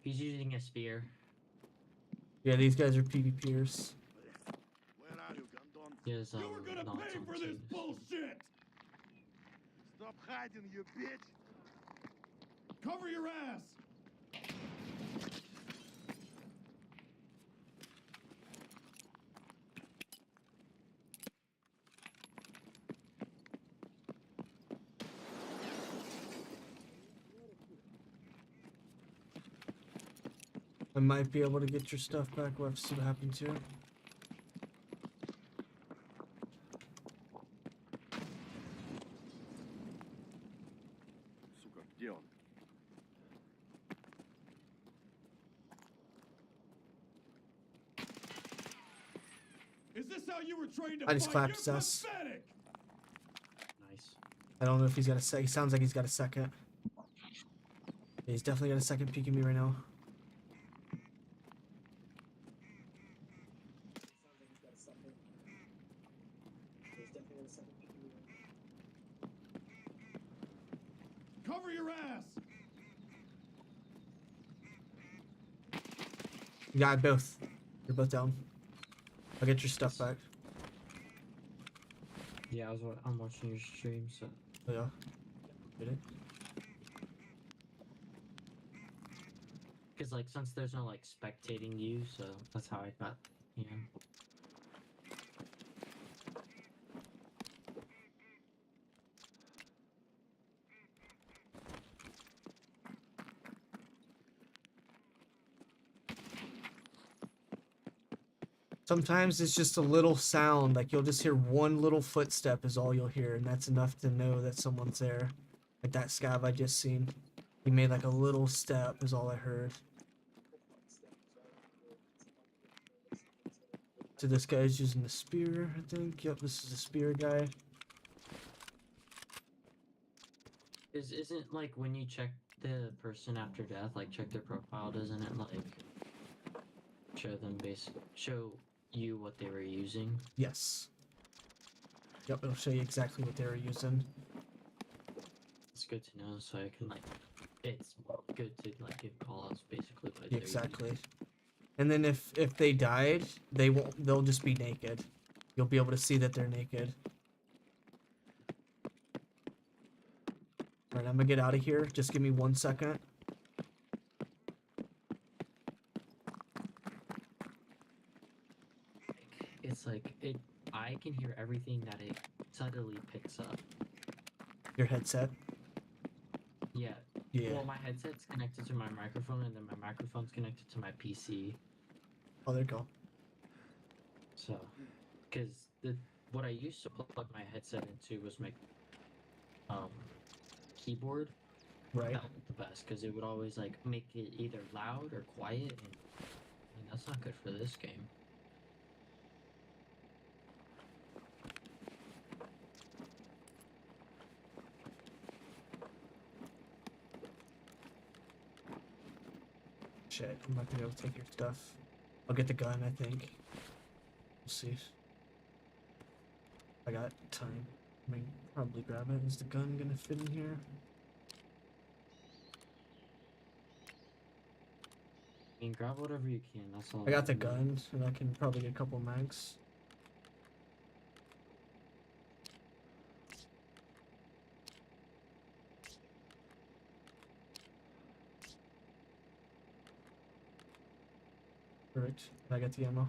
He's using a spear. Yeah, these guys are PvPers. Where are you, Gandon? He has, You were gonna knots pay on for this twos. bullshit! Stop hiding, you bitch! Cover your ass! I might be able to get your stuff back. We'll have to see what happens here. Сука, где он? Is this how you were trained to I just fight? clapped You're his ass. pathetic! Nice. I don't know if he's got a sec. He sounds like he's got a second. Yeah, he's definitely got a second peeking me right now. Cover your ass! You got both. You're both down. I'll get your stuff back. Yeah, I'm watching your stream, so Oh, yeah. Get it? because like since there's no like spectating you, so that's how I got. Yeah. Sometimes it's just a little sound, like you'll just hear one little footstep is all you'll hear, and that's enough to know that someone's there. Like that scav I just seen. He made like a little step is all I heard. So this guy's using the spear, I think. Yep, this is a spear guy. Isn't like when you check the person after death, like check their profile, doesn't it like show you what they were using? Yes. Yep, it'll show you exactly what they were using. It's good to know, so I can like. It's good to like give callouts basically. What they're Exactly. And then if they died, they'll just be naked. You'll be able to see that they're naked. Alright, I'm gonna get out of here. Just give me 1 second. It's like it. I can hear everything that it subtly picks up. Your headset. Yeah. Yeah. Well, my headset's connected to my microphone, and then my microphone's connected to my PC. Oh, there you go. So, because what I used to plug my headset into was my keyboard. Right. That was the best because it would always like make it either loud or quiet, and I mean, that's not good for this game. Shit, I'm not gonna be able to take your stuff. I'll get the gun, I think. We'll see. I got time. I mean, probably grab it. Is the gun gonna fit in here? I mean, grab whatever you can. That's all. I got the that matters. gun, and I can probably get a couple mags. Perfect. I got the ammo.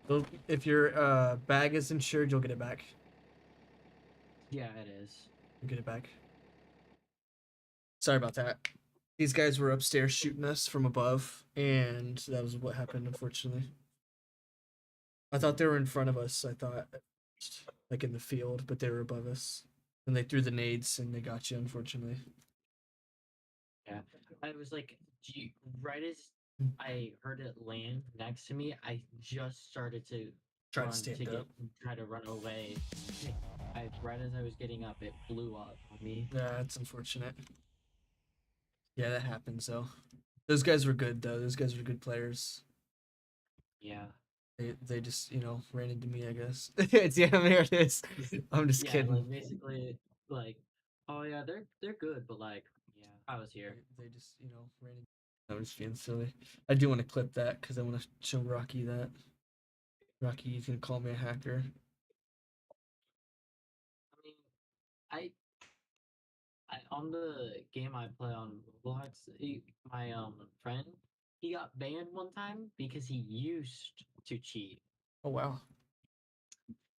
So if your bag is insured, you'll get it back. Yeah, it is. You'll get it back. Sorry about that. These guys were upstairs shooting us from above, and that was what happened, unfortunately. I thought they were in front of us. I thought, like in the field, but they were above us. And they threw the nades, and they got you, unfortunately. Yeah, I was like, right as I heard it land next to me, I just started to Try to run stand up. try to run away. Right as I was getting up, it blew up on me. Yeah, that's unfortunate. Yeah, that happens though. Those guys were good though. Those guys were good players. Yeah. They just ran into me, I guess. It's yeah, there it is. I'm just Yeah, kidding. like basically, like, oh yeah, they're good, but like, yeah, I was here. They just ran into. I'm just being silly. I do want to clip that because I want to show Rocky that. Rocky, he's gonna call me a hacker. I mean, I on the game I play on Roblox, my friend, he got banned one time because he used to cheat. Oh wow.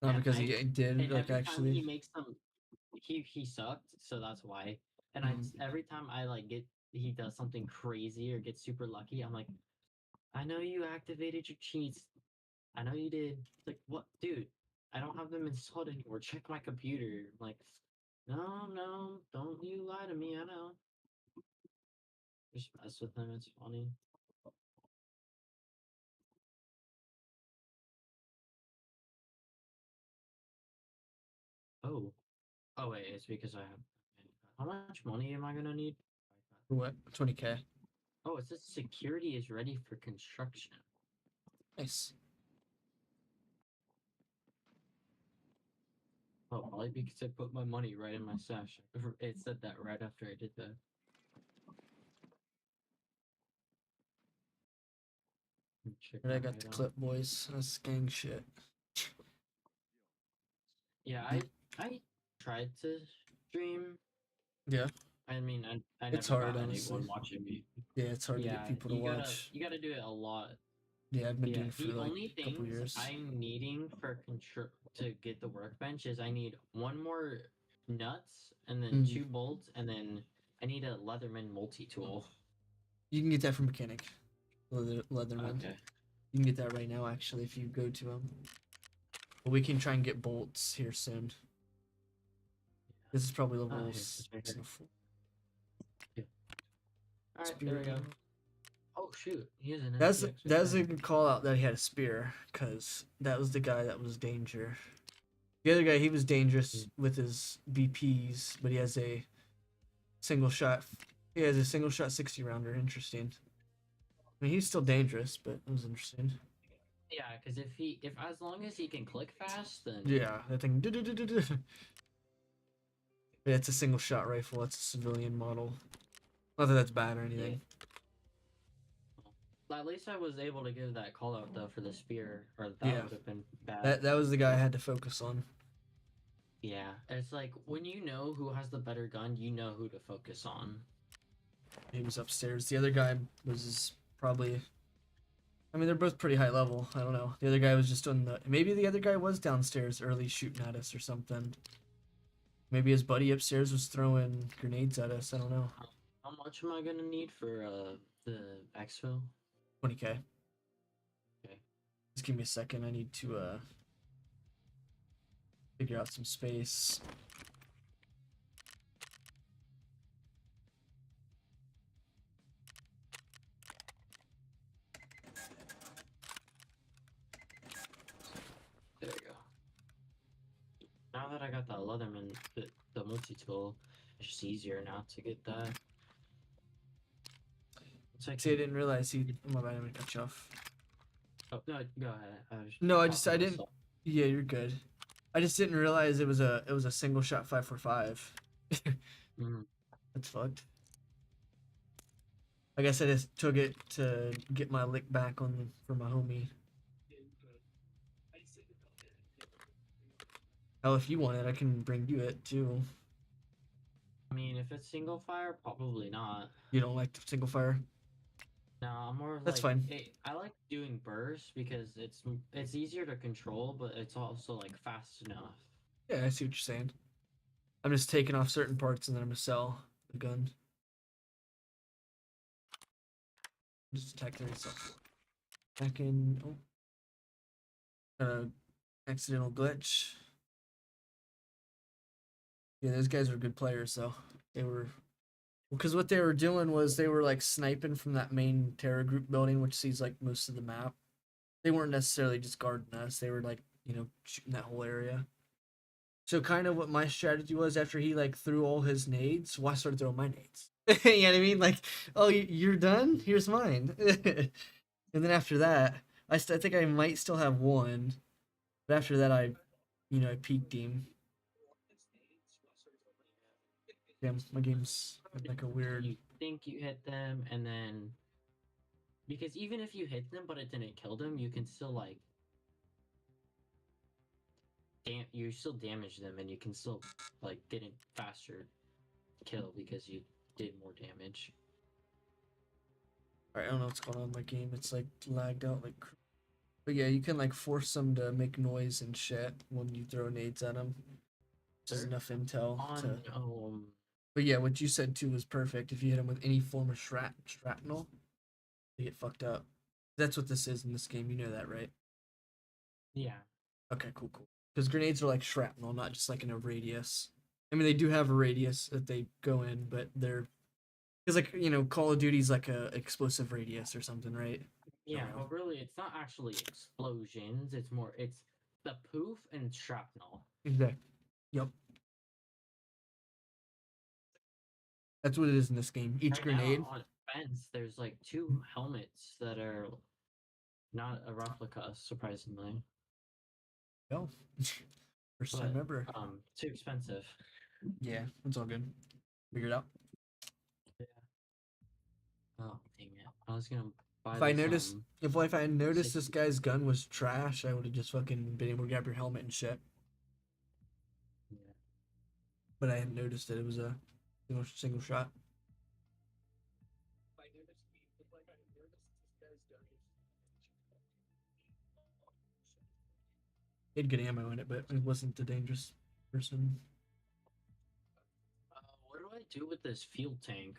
Not And because he did and like every time he actually. makes some, he sucked, so that's why. And Mhm. every time I like get he does something crazy or gets super lucky, I'm like, I know you activated your cheats. I know you did. It's like, what, dude? I don't have them installed anymore. Check my computer. I'm like, no, no, don't you lie to me. I know. Just mess with them. It's funny. Oh, oh wait, it's because I have. How much money am I gonna need? What? 20K. Oh, it says security is ready for construction. Nice. Oh, probably because I put my money right in my stash. It said that right after I did that. Check And my I got the item. clip, boys. That's gang shit. Yeah, Mm. I tried to stream. Yeah, I mean, I it's never hard, got honestly. anyone watching me. Yeah, it's hard to get Yeah, people to watch. you gotta do it a lot. Yeah, I've been Yeah, doing it for the like only a couple things years. I'm needing for control to get the workbench is I need one more nuts and then Mm. 2 bolts and then I need a Leatherman multi-tool. You can get that from mechanic. Leatherman. Okay. You can get that right now, actually, if you go to them. But we can try and get bolts here soon. This is probably level Here, it's right here. 4. All right, there Spear. we go. Oh shoot, he is an That's MTX right that's there. a good call out that he had a spear, because that was the guy that was danger. The other guy, he was dangerous with his BPs, but he has a single shot. He has a single shot 60 rounder. Interesting. I mean, he's still dangerous, but it was interesting. Yeah, because if as long as he can click fast, then Yeah, that thing. Yeah, it's a single shot rifle. It's a civilian model. Not that that's bad or anything. At least I was able to give that call out though for the spear, or that Yeah. would have been bad. That was the guy I had to focus on. Yeah, it's like when you know who has the better gun, you know who to focus on. He was upstairs. The other guy was probably. I mean, they're both pretty high level. I don't know. The other guy was just on the. Maybe the other guy was downstairs early shooting at us or something. Maybe his buddy upstairs was throwing grenades at us. I don't know. How much am I gonna need for the exfil? 20K. Okay. Just give me a second. I need to figure out some space. There we go. Now that I got that Leatherman, the multi-tool, it's just easier now to get that. It's like, See, I didn't realize he. My bad. I'm gonna cut you off. oh no, go ahead. No, I talking didn't. myself. Yeah, you're good. I just didn't realize it was a single shot 545. Mhm. That's fucked. I guess I just took it to get my lick back on for my homie. Hell, if you want it, I can bring you it too. I mean, if it's single fire, probably not. You don't like the single fire? No, I'm more of That's like fine. I like doing bursts because it's easier to control, but it's also like fast enough. Yeah, I see what you're saying. I'm just taking off certain parts and then I'm gonna sell the gun. Just attack their self. Back in. Accidental glitch. Yeah, those guys were good players though. They were because what they were doing was they were like sniping from that main terror group building, which sees like most of the map. They weren't necessarily just guarding us. They were like, shooting that whole area. So kind of what my strategy was after he like threw all his nades, well, I started throwing my nades. You know what I mean? Like, oh, you're done? Here's mine. And then after that, I think I might still have one, but after that, I peaked him. Damn, my game's like a weird. You think you hit them, and then because even if you hit them but it didn't kill them, you can still like you still damage them, and you can still like get a faster kill because you did more damage. I don't know what's going on in my game. It's like lagged out like. But yeah, you can like force them to make noise and shit when you throw nades at them. Just enough intel On to. But yeah, what you said too was perfect. If you hit them with any form of shrapnel, they get fucked up. That's what this is in this game. You know that, right? yeah. Okay, cool. Because grenades are like shrapnel, not just like in a radius. I mean, they do have a radius that they go in, but they're because like Call of Duty's like a explosive radius or something, right? Yeah, know. but really, it's not actually explosions. It's the poof and shrapnel. Exactly. Yep. That's what it is in this game. Each Right grenade. now on fence, there's like 2 helmets that are not a replica, surprisingly. Well, first But time ever. too expensive. Yeah, it's all good. Figure it out. Yeah. Oh dang it! I was gonna buy If I this. noticed, if I noticed 60. this guy's gun was trash, I would have just fucking been able to grab your helmet and shit. Yeah. But I hadn't noticed it. It was a single shot. I noticed like I noticed this guy's gun is It had good ammo in it, but it wasn't the dangerous person. What do I do with this fuel tank?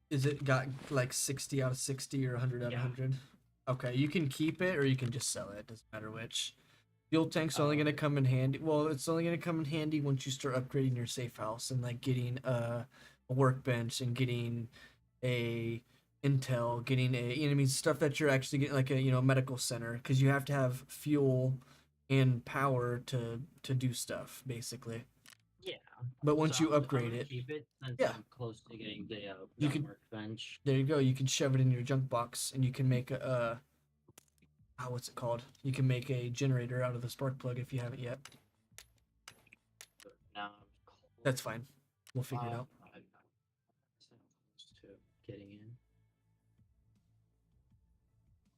Is it got like 60 out of 60 or 100 out of Yeah. 100? Okay, you can keep it or you can just sell it. Doesn't matter which. Fuel tank's only gonna come in handy. Well, it's only gonna come in handy once you start upgrading your safe house and like getting a workbench and getting a intel, getting a what I mean stuff that you're actually getting like a medical center because you have to have fuel and power to do stuff basically. Yeah. But once So you I'm upgrade gonna it, keep it since yeah. I'm close to getting the You gun can- workbench. there you go. You can shove it in your junk box and you can make a what's it called? You can make a generator out of the spark plug if you haven't yet. But now I'm That's fine. We'll figure it out. I'm so close to getting in.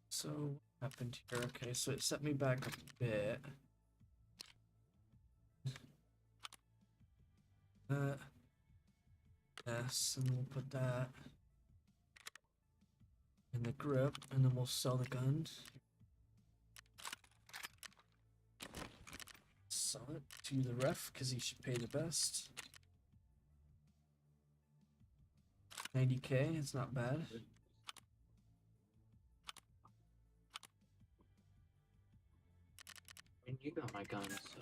So what happened here? Okay, so it set me back a bit. Yes, and we'll put that in the grip, and then we'll sell the guns. Sell it to the ref because he should pay the best. 90K, it's not bad. And you got my guns. So.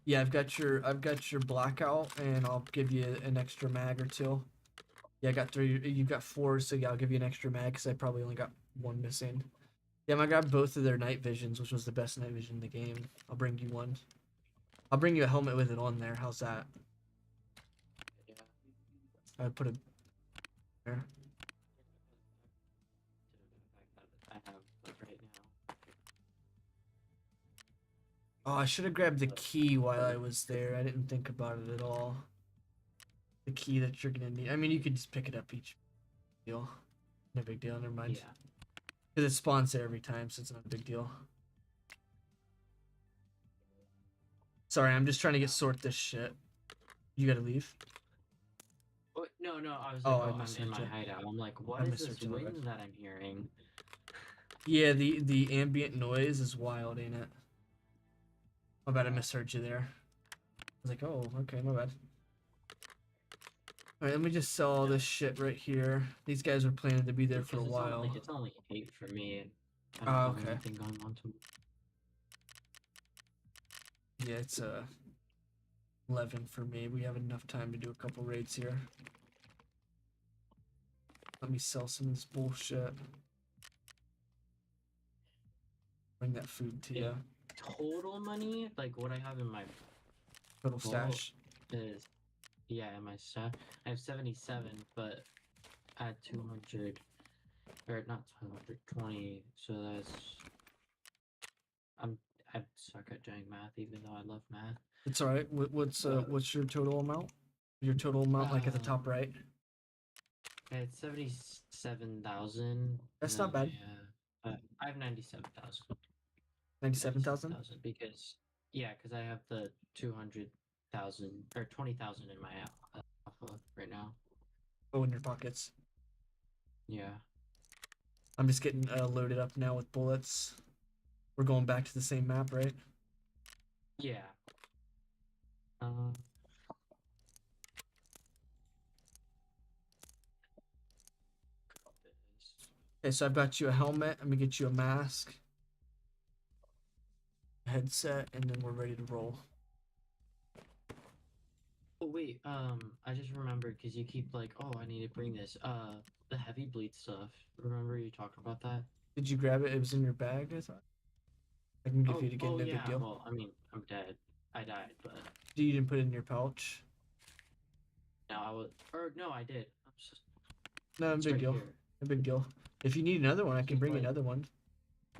Yeah, I've got your blackout, and I'll give you an extra mag or two. Yeah, I got 3. You've got 4, so yeah, I'll give you an extra mag because I probably only got 1 missing. Yeah, I got both of their night visions, which was the best night vision in the game. I'll bring you one. I'll bring you a helmet with it on there. How's that? Yeah. I would put it there. I have like right now. Oh, I should have grabbed the key while I was there. I didn't think about it at all. The key that you're gonna need. I mean, you could just pick it up each deal. No big deal. Never mind. Yeah. Because it spawns there every time, so it's not a big deal. Sorry, I'm just trying to sort this shit. You gotta leave. Oh, no, No, I was Oh, like, I oh, I'm in misheard my you. hideout. I'm like, I what is misheard this you, my bad. wind that I'm hearing? Yeah, the ambient noise is wild, ain't it? My bad, I misheard you there. I was like, oh, okay, my bad. Alright, let me just sell all this shit right here. These guys are planning to be there for a Because while. it's only 8 for me. I don't Ah, have okay. anything going on to. Yeah, it's 11 for me. We have enough time to do a couple raids here. Let me sell some of this bullshit. Bring that food to Yeah. you. Total money, like what I have in my Total vault stash. is, yeah, in my stash. I have 77, but I had 200, or not 220. So that's I suck at doing math, even though I love math. It's alright. What's your total amount? Your total amount, like at the top right. I had 77,000. That's not bad. I have 97,000. 97,000. Because I have the 200,000 or 20,000 in my alpha right now. Oh, in your pockets. Yeah. I'm just getting loaded up now with bullets. We're going back to the same map, right? Yeah. Okay, so I've got you a helmet. Let me get you a mask, a headset, and then we're ready to roll. Oh wait, I just remembered because you keep like, oh, I need to bring this. The heavy bleed stuff. Remember you talked about that? Did you grab it? It was in your bag, I thought. I can give you it again, no big yeah. deal. Well, I mean, I'm dead. I died, but You didn't put it in your pouch? no, I did. No, It's big right deal. here. No big deal. If you need another one, I can Keep, bring like- another one.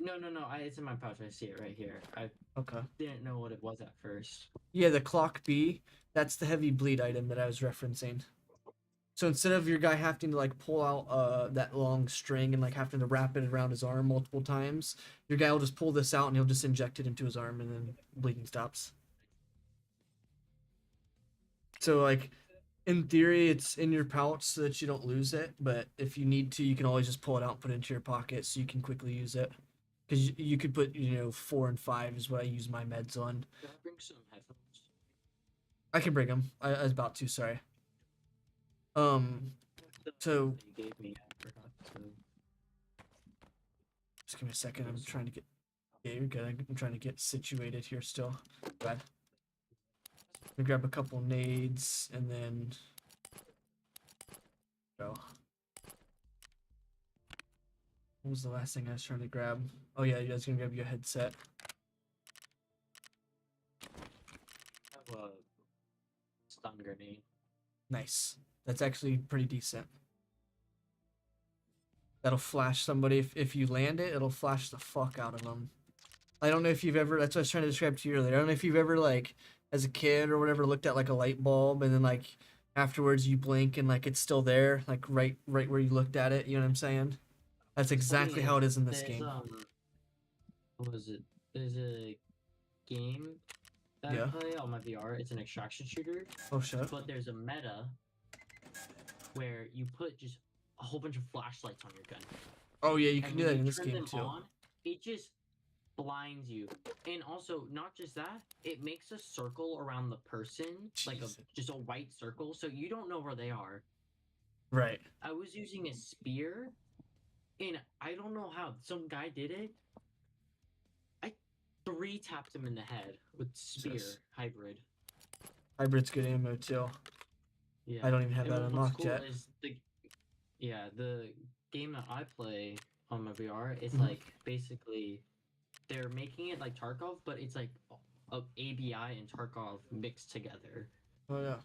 No, it's in my pouch. I see it right here. I Okay. didn't know what it was at first. Yeah, the clock B, that's the heavy bleed item that I was referencing. So instead of your guy having to like pull out that long string and like having to wrap it around his arm multiple times, your guy will just pull this out and he'll just inject it into his arm and then bleeding stops. So like in theory it's in your pouch so that you don't lose it, but if you need to you can always just pull it out and put it into your pocket so you can quickly use it. Because you could put 4 and 5 is what I use my meds on. Can I bring some headphones? I can bring them. I was about to, sorry. So You gave me, I forgot to. just give me a second. I'm trying to get. Yeah, you're good. I'm trying to get situated here still. Bad. Let me grab a couple nades and then go. What was the last thing I was trying to grab? Oh yeah, you guys gonna grab your headset. I have a stun grenade. Nice. That's actually pretty decent. That'll flash somebody. If you land it, it'll flash the fuck out of them. I don't know if you've ever, that's what I was trying to describe to you earlier. I don't know if you've ever, like, as a kid or whatever, looked at, like, a light bulb and then, like, afterwards you blink and, like, it's still there, like, right where you looked at it. You know what I'm saying? That's exactly how it is in this There's, game. What was it? There's a game that Yeah. I play on my VR. It's an extraction shooter, Oh, shit. but there's a meta where you put just a whole bunch of flashlights on your gun. Oh, yeah, you And can do when that you in this turn game, them too. on, it just blinds you. And also, not just that, it makes a circle around the person, like Jesus. just a white circle, so you don't know where they are. Right. I was using a spear, and I don't know how some guy did it. I 3-tapped him in the head with spear Jesus. hybrid. Hybrid's good ammo, too. Yeah, I don't even have and that what's unlocked cool yet. is the game that I play on my VR is Mhm. like basically they're making it like Tarkov, but it's like ABI and Tarkov mixed together. Oh, yeah.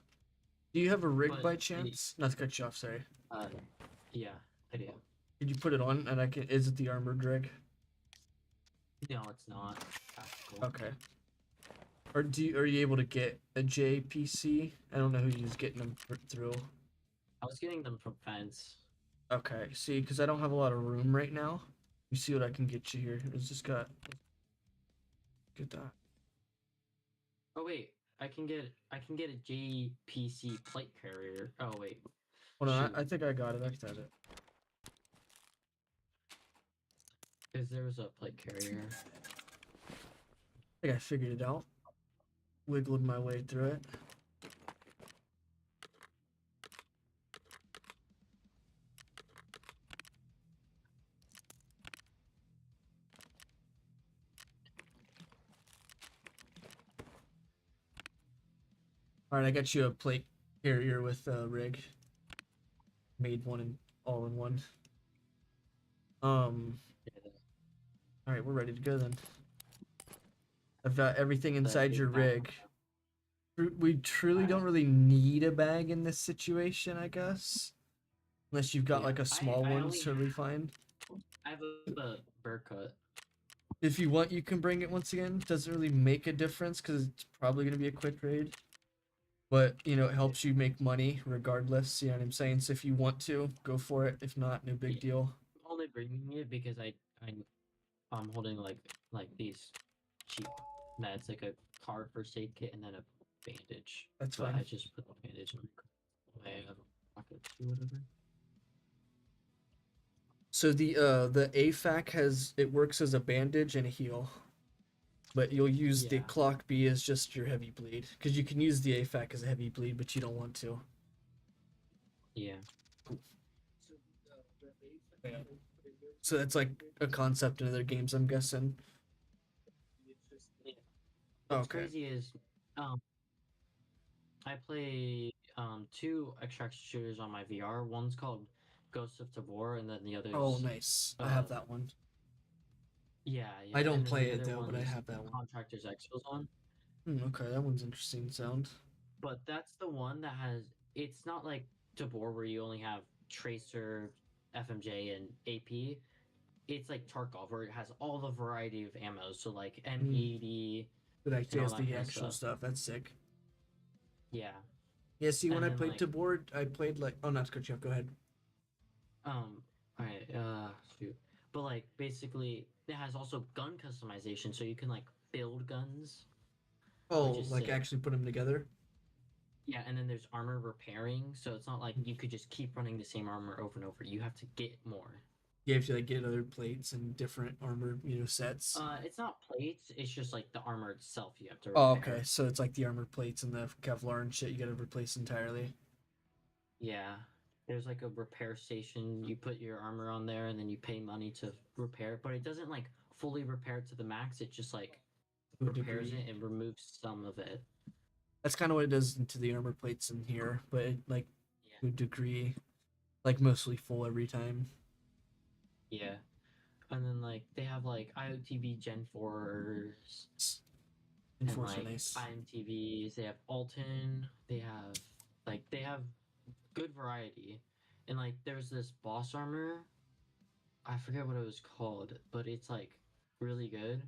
Do you have a rig But by chance? Not to cut you off, sorry. Yeah, I do. Could you put it on and is it the armored rig? No, it's not tactical. Okay. Or are you able to get a JPC? I don't know who you was getting them through. I was getting them from Fence. Okay, see, because I don't have a lot of room right now. You see what I can get you here. It's just got. Get that. Oh wait, I can get a JPC plate carrier. Oh wait, Hold on, Shoot. I think I got it. I got it. Because there was a plate carrier. I think I figured it out. Wiggled my way through it. Alright, I got you a plate carrier with rig. Made one and all in one. Yeah, Alright, we're ready to go then. I've got everything inside big your bag. rig. We truly don't really need a bag in this situation, I guess. Unless you've got Yeah, like a small I one, only it's totally fine. I have a bird cut. If you want, you can bring it once again. Doesn't really make a difference because it's probably going to be a quick raid. But, you know, it helps you make money regardless, you know what I'm saying? So if you want to, go for it. If not, no big Yeah. deal. I'm only bringing it because I'm holding like these cheap meds, like a car first aid kit and then a bandage. That's But fine. I just put the bandage in my pocket or whatever. So the AFAC it works as a bandage and a heal. But you'll use the Yeah. Clock B as just your heavy bleed. Because you can use the AFAC as a heavy bleed, but you don't want to. Yeah. So that's like a concept in other games, I'm guessing. Yeah. What's Okay. crazy is I play two extraction shooters on my VR. One's called Ghost of Tabor, and then the other's Oh, nice. I have uh, that one. yeah, I don't and then play the it other though, but I one's have that one. Contractor's Exozone. Okay, that one's interesting sound. But that's the one that has. It's not like Tabor where you only have Tracer, FMJ, and AP. It's like Tarkov where it has all the variety of ammo. So like M80 But actually and all has that the kind of actual stuff. That's sick. Yeah. Yeah, see, when And I then, played like- to board, I played like. Oh, not to cut you off. Go ahead. Alright, shoot. But like basically it has also gun customization, so you can like build guns. Oh, is like sick. actually put them together. Yeah, and then there's armor repairing, so it's not like you could just keep running the same armor over and over. You have to get more. You have to like get other plates and different armor, sets. It's not plates, it's just like the armor itself you have to Oh, repair. okay. So it's like the armor plates and the Kevlar and shit. You gotta replace entirely. Yeah. There's like a repair station. You put your armor on there and then you pay money to repair it, but it doesn't like fully repair it to the max. It just like To a repairs degree. it and removes some of it. That's kind of what it does into the armor plates in here, but it, like Yeah. to a degree, like mostly full every time. Yeah. And then like they have like IOTV Gen 4s and Enforcer, like nice. IMTVs. They have Alton. They have good variety. And like there's this boss armor. I forget what it was called, but it's like really good.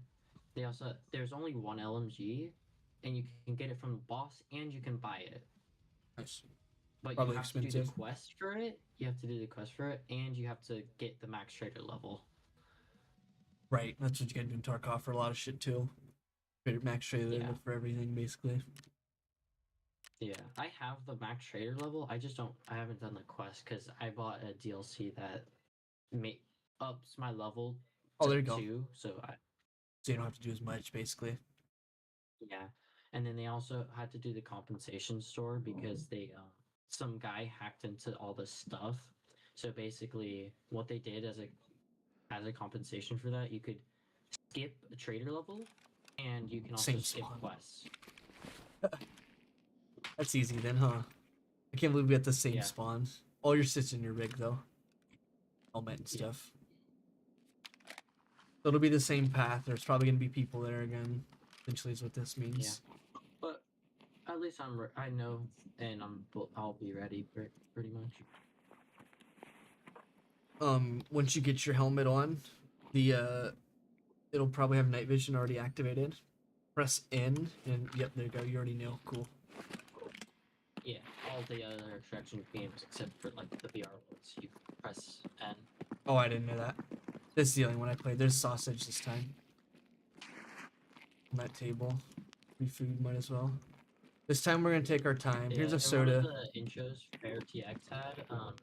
There's only one LMG, and you can get it from the boss, and you can buy it. Nice. But Probably you have to do expensive. the quest for it. You have to do the quest for it, and you have to get the max trader level. Right, that's what you gotta do in Tarkov for a lot of shit too. Max trailer Yeah. for everything basically. Yeah, I have the max trader level. I haven't done the quest because I bought a DLC that ups my level Oh, to there you go. 2. So So you don't have to do as much basically. yeah, and then they also had to do the compensation store because they some guy hacked into all this stuff. So basically, what they did as a compensation for that, you could skip a trader level, and you can also Same skip spawn. quests. That's easy then, huh? I can't believe we got the same Yeah. spawn. All your sits in your rig though. Helmet and Yeah. stuff. So it'll be the same path. There's probably gonna be people there again. Essentially, is what this means. But at least I know, and I'll be ready pretty much. Once you get your helmet on, it'll probably have night vision already activated. Press N, and yep, there you go. You already know. Cool. Yeah, all the other extraction games except for like the VR ones, you press N. Oh, I didn't know that. This is the only one I played. There's sausage this time. On that table. Free food, might as well. This time we're gonna take our time. Here's a in soda. one of the intros Fair TX had, he was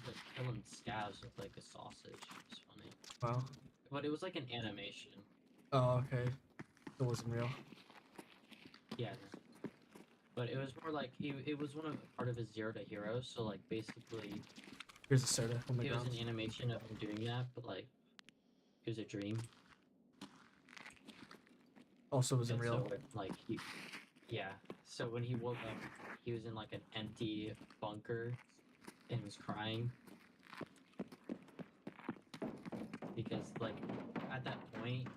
like killing scavs with like a sausage. It's funny. Wow. But it was like an animation. Oh, okay. It wasn't real. Yeah. No. But it was more like it was part of his Zero to Hero, so like basically Here's a soda on the it was ground. an animation of him doing that, but like it was a dream. Also wasn't And real. so like yeah. So when he woke up, he was in like an empty bunker and was crying because like at that point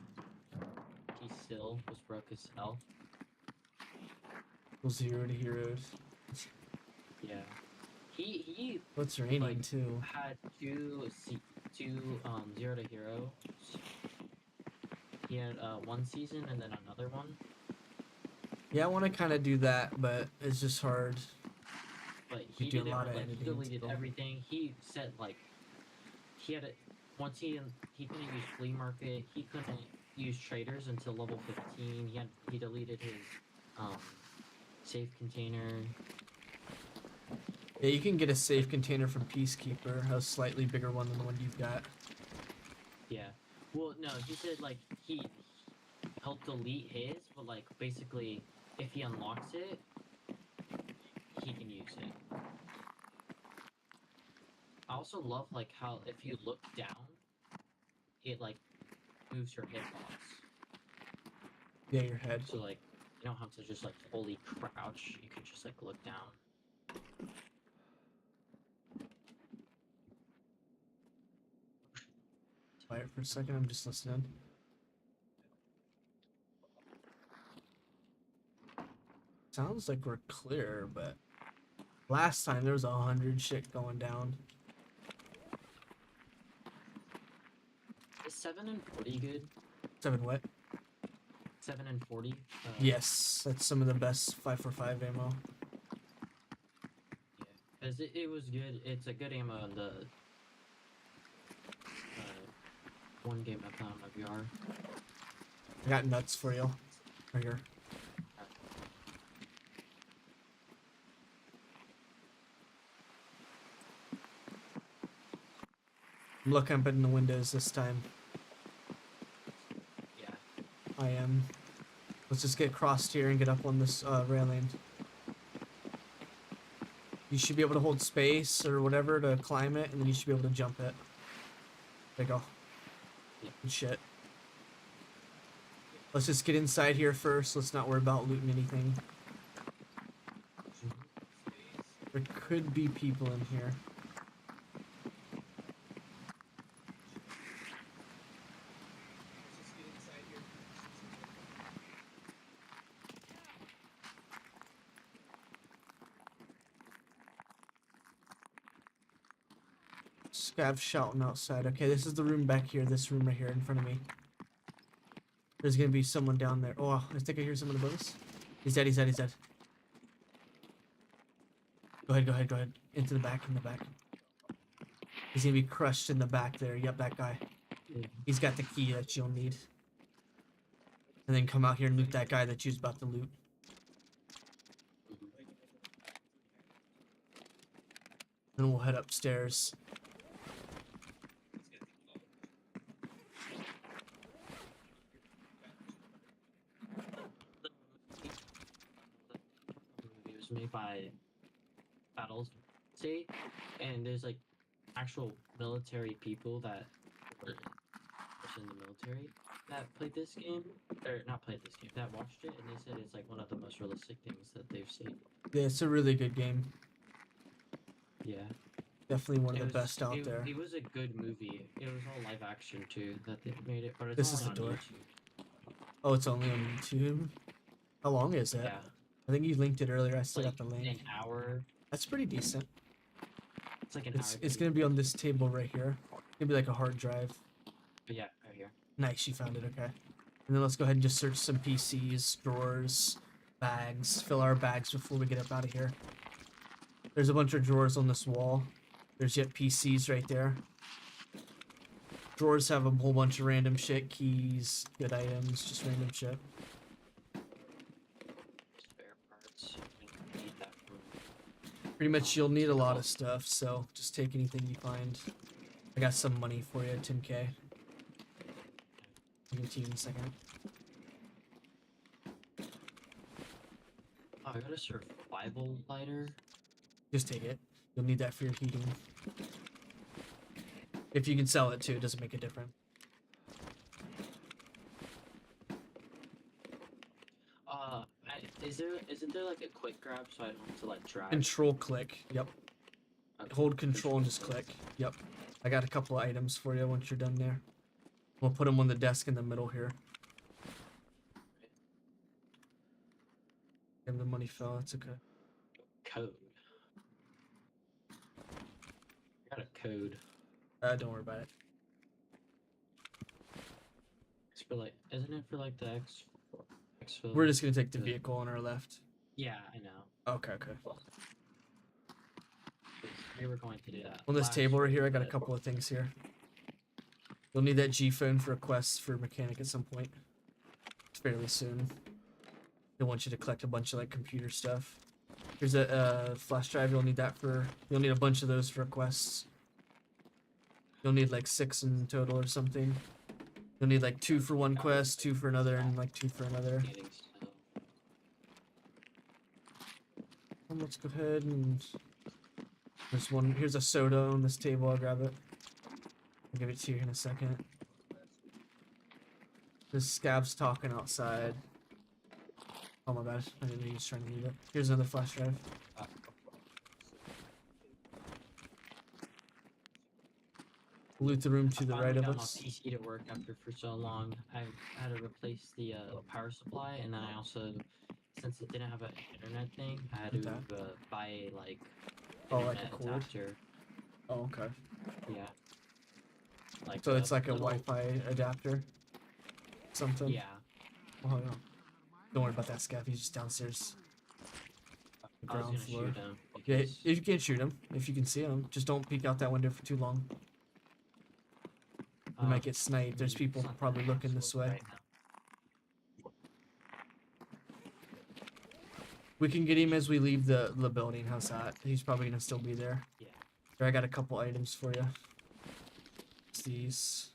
he still was broke as hell. Zero to heroes. Yeah. He What's raining like, too? had two Zero to Hero. He had one season and then another one. Yeah, I want to kind of do that, but it's just hard. But You he do a did lot it, of like he editing deleted still. everything. He said like he had it once he couldn't use flea market. He couldn't use traders until level 15. He deleted his safe container. Yeah, you can get a safe container from Peacekeeper, a slightly bigger one than the one you've got. Yeah. Well, no, he said like he helped delete his, but like basically if he unlocks it, he can use it. I also love like how if you look down, it like moves your hitbox. Yeah, your head. So like you don't have to just like fully crouch. You can just like look down. Quiet for a second, I'm just listening. Sounds like we're clear, but last time there was 100 shit going down. Is 7 and 40 good? 7 what? 7 and 40. Yes, that's some of the best 545 ammo. Yeah, because it was good. It's a good ammo in the one game I found on VR. I got nuts for you. Right here. I'm looking up in the windows this time. Yeah. I am. Let's just get crossed here and get up on this railing. You should be able to hold space or whatever to climb it, and then you should be able to jump it. There you go. Good shit. Let's just get inside here first. Let's not worry about looting anything. There could be people in here. Scav shouting outside. Okay, this is the room back here. This room right here in front of me. There's gonna be someone down there. Oh, I think I hear someone above us. He's dead, he's dead, he's dead. Go ahead, go ahead, go ahead. Into the back, in the back. He's gonna be crushed in the back there. Yep, that guy. He's got the key that you'll need. And then come out here and loot that guy that you was about to loot. Then we'll head upstairs. It was made by Battles, say, and there's like actual military people that were in the military that played this game, or not played this game, that watched it, and they said it's like one of the most realistic things that they've seen. Yeah, it's a really good game. Yeah. Definitely one of It the was- best out there. It was a good movie. It was all live action too that they made it, but it's This is only the on door. YouTube. Oh, it's only on YouTube? How long is it? Yeah. I think you linked it earlier. I still Like got the link. an hour. That's pretty decent. It's like an It's hour. gonna be on this table right here. It's gonna be like a hard drive. But yeah, right here. Nice, you found it, okay. And then let's go ahead and just search some PCs, drawers, bags. Fill our bags before we get up out of here. There's a bunch of drawers on this wall. There's yet PCs right there. Drawers have a whole bunch of random shit, keys, good items, just random shit. Spare Pretty much you'll need a lot of stuff, so just take anything you find. I got some money for you, 10K. I'll give it to you in a second. Oh, I got a survival lighter. Just take it. You'll need that for your heating. If you can sell it too, it doesn't make a difference. Isn't there like a quick grab so I don't have to like drag? Control click. Yep. Okay. Hold control and just click. Yep. I got a couple of items for you once you're done there. We'll put them on the desk in the middle here. And the money fell. It's okay. Code. I got a code. Don't worry about it. It's for like, isn't it for like the X? We're just gonna take the vehicle on our left. Yeah, I know. Okay, okay. We were going to do that. On this last table right year, here, I got a but- couple of things here. You'll need that G phone for requests for mechanic at some point. It's fairly soon. They'll want you to collect a bunch of like computer stuff. Here's a flash drive. You'll need that for. You'll need a bunch of those for requests. You'll need like 6 in total or something. You'll need like 2 for one quest, 2 for another, and like 2 for another. Getting stuff. Let's go ahead and. There's one. Here's a soda on this table. I'll grab it. I'll give it to you in a second. This scab's talking outside. Oh my bad. I didn't know he was trying to leave it. Here's another flash drive. Loot the room to the right of got us. my PC to work after for so long. I had to replace the power supply, and then I also, since it didn't have an internet thing, I had to Okay. buy like Oh, like a internet cord? adapter. Oh, okay. Yeah. Like So it's like a little- Wi-Fi adapter? Something? Yeah. Oh, yeah. Don't worry about that scav. He's just downstairs. The I was ground gonna floor. shoot him. Yeah, because- if you can shoot him, if you can see him, just don't peek out that window for too long. You might get sniped. There's people it's not probably that looking this close way. right now. We can get him as we leave the building. How's that? He's probably gonna still be there. Yeah. Here, I got a couple items for you. It's these.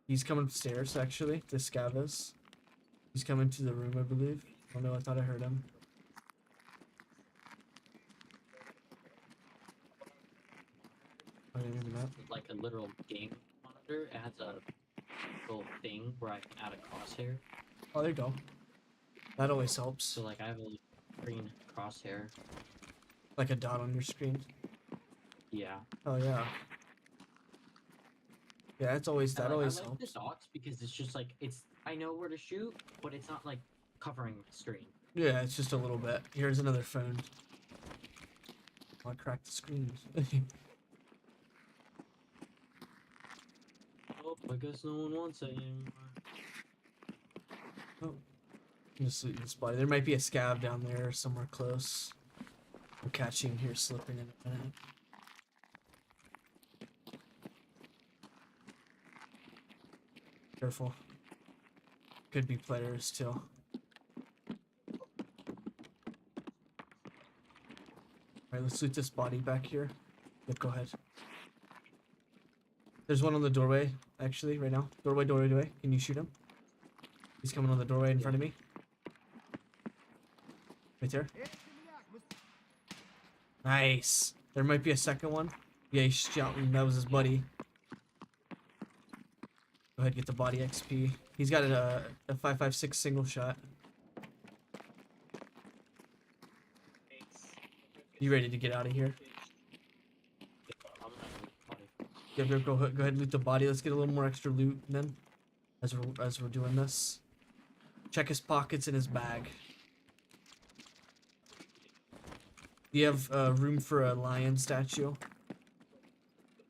He's coming upstairs, actually. The scav is. He's coming to the room, I believe. Oh no, I thought I heard him. Oh, yeah, maybe not. Like a literal game monitor. It has a little thing where I can add a crosshair. Oh, there you go. That always helps. So like I have a green crosshair. Like a dot on your screen. Yeah. Oh yeah. Yeah, it's always And, that like, always I like helps. the dots because it's just like I know where to shoot, but it's not like covering the screen. Yeah, it's just a little bit. Here's another phone. I cracked the screen. Oh, I guess no one wants it anymore. Oh. Just loot this body. There might be a scab down there somewhere close. We'll catch him here slipping in a minute. Careful. Could be players too. Alright, let's loot this body back here. Yep, go ahead. There's one on the doorway, actually, right now. Doorway, doorway, doorway. Can you shoot him? He's coming on the doorway in front of me. Right there. Nice. There might be a second one. Yeah, he's shouting. That was his buddy. Go ahead, get the body XP. He's got a 5.56 single shot. You ready to get out of here? I'm not gonna body. Yeah, go ahead and loot the body. Let's get a little more extra loot then, as we're doing this. Check his pockets and his bag. Do you have room for a lion statue?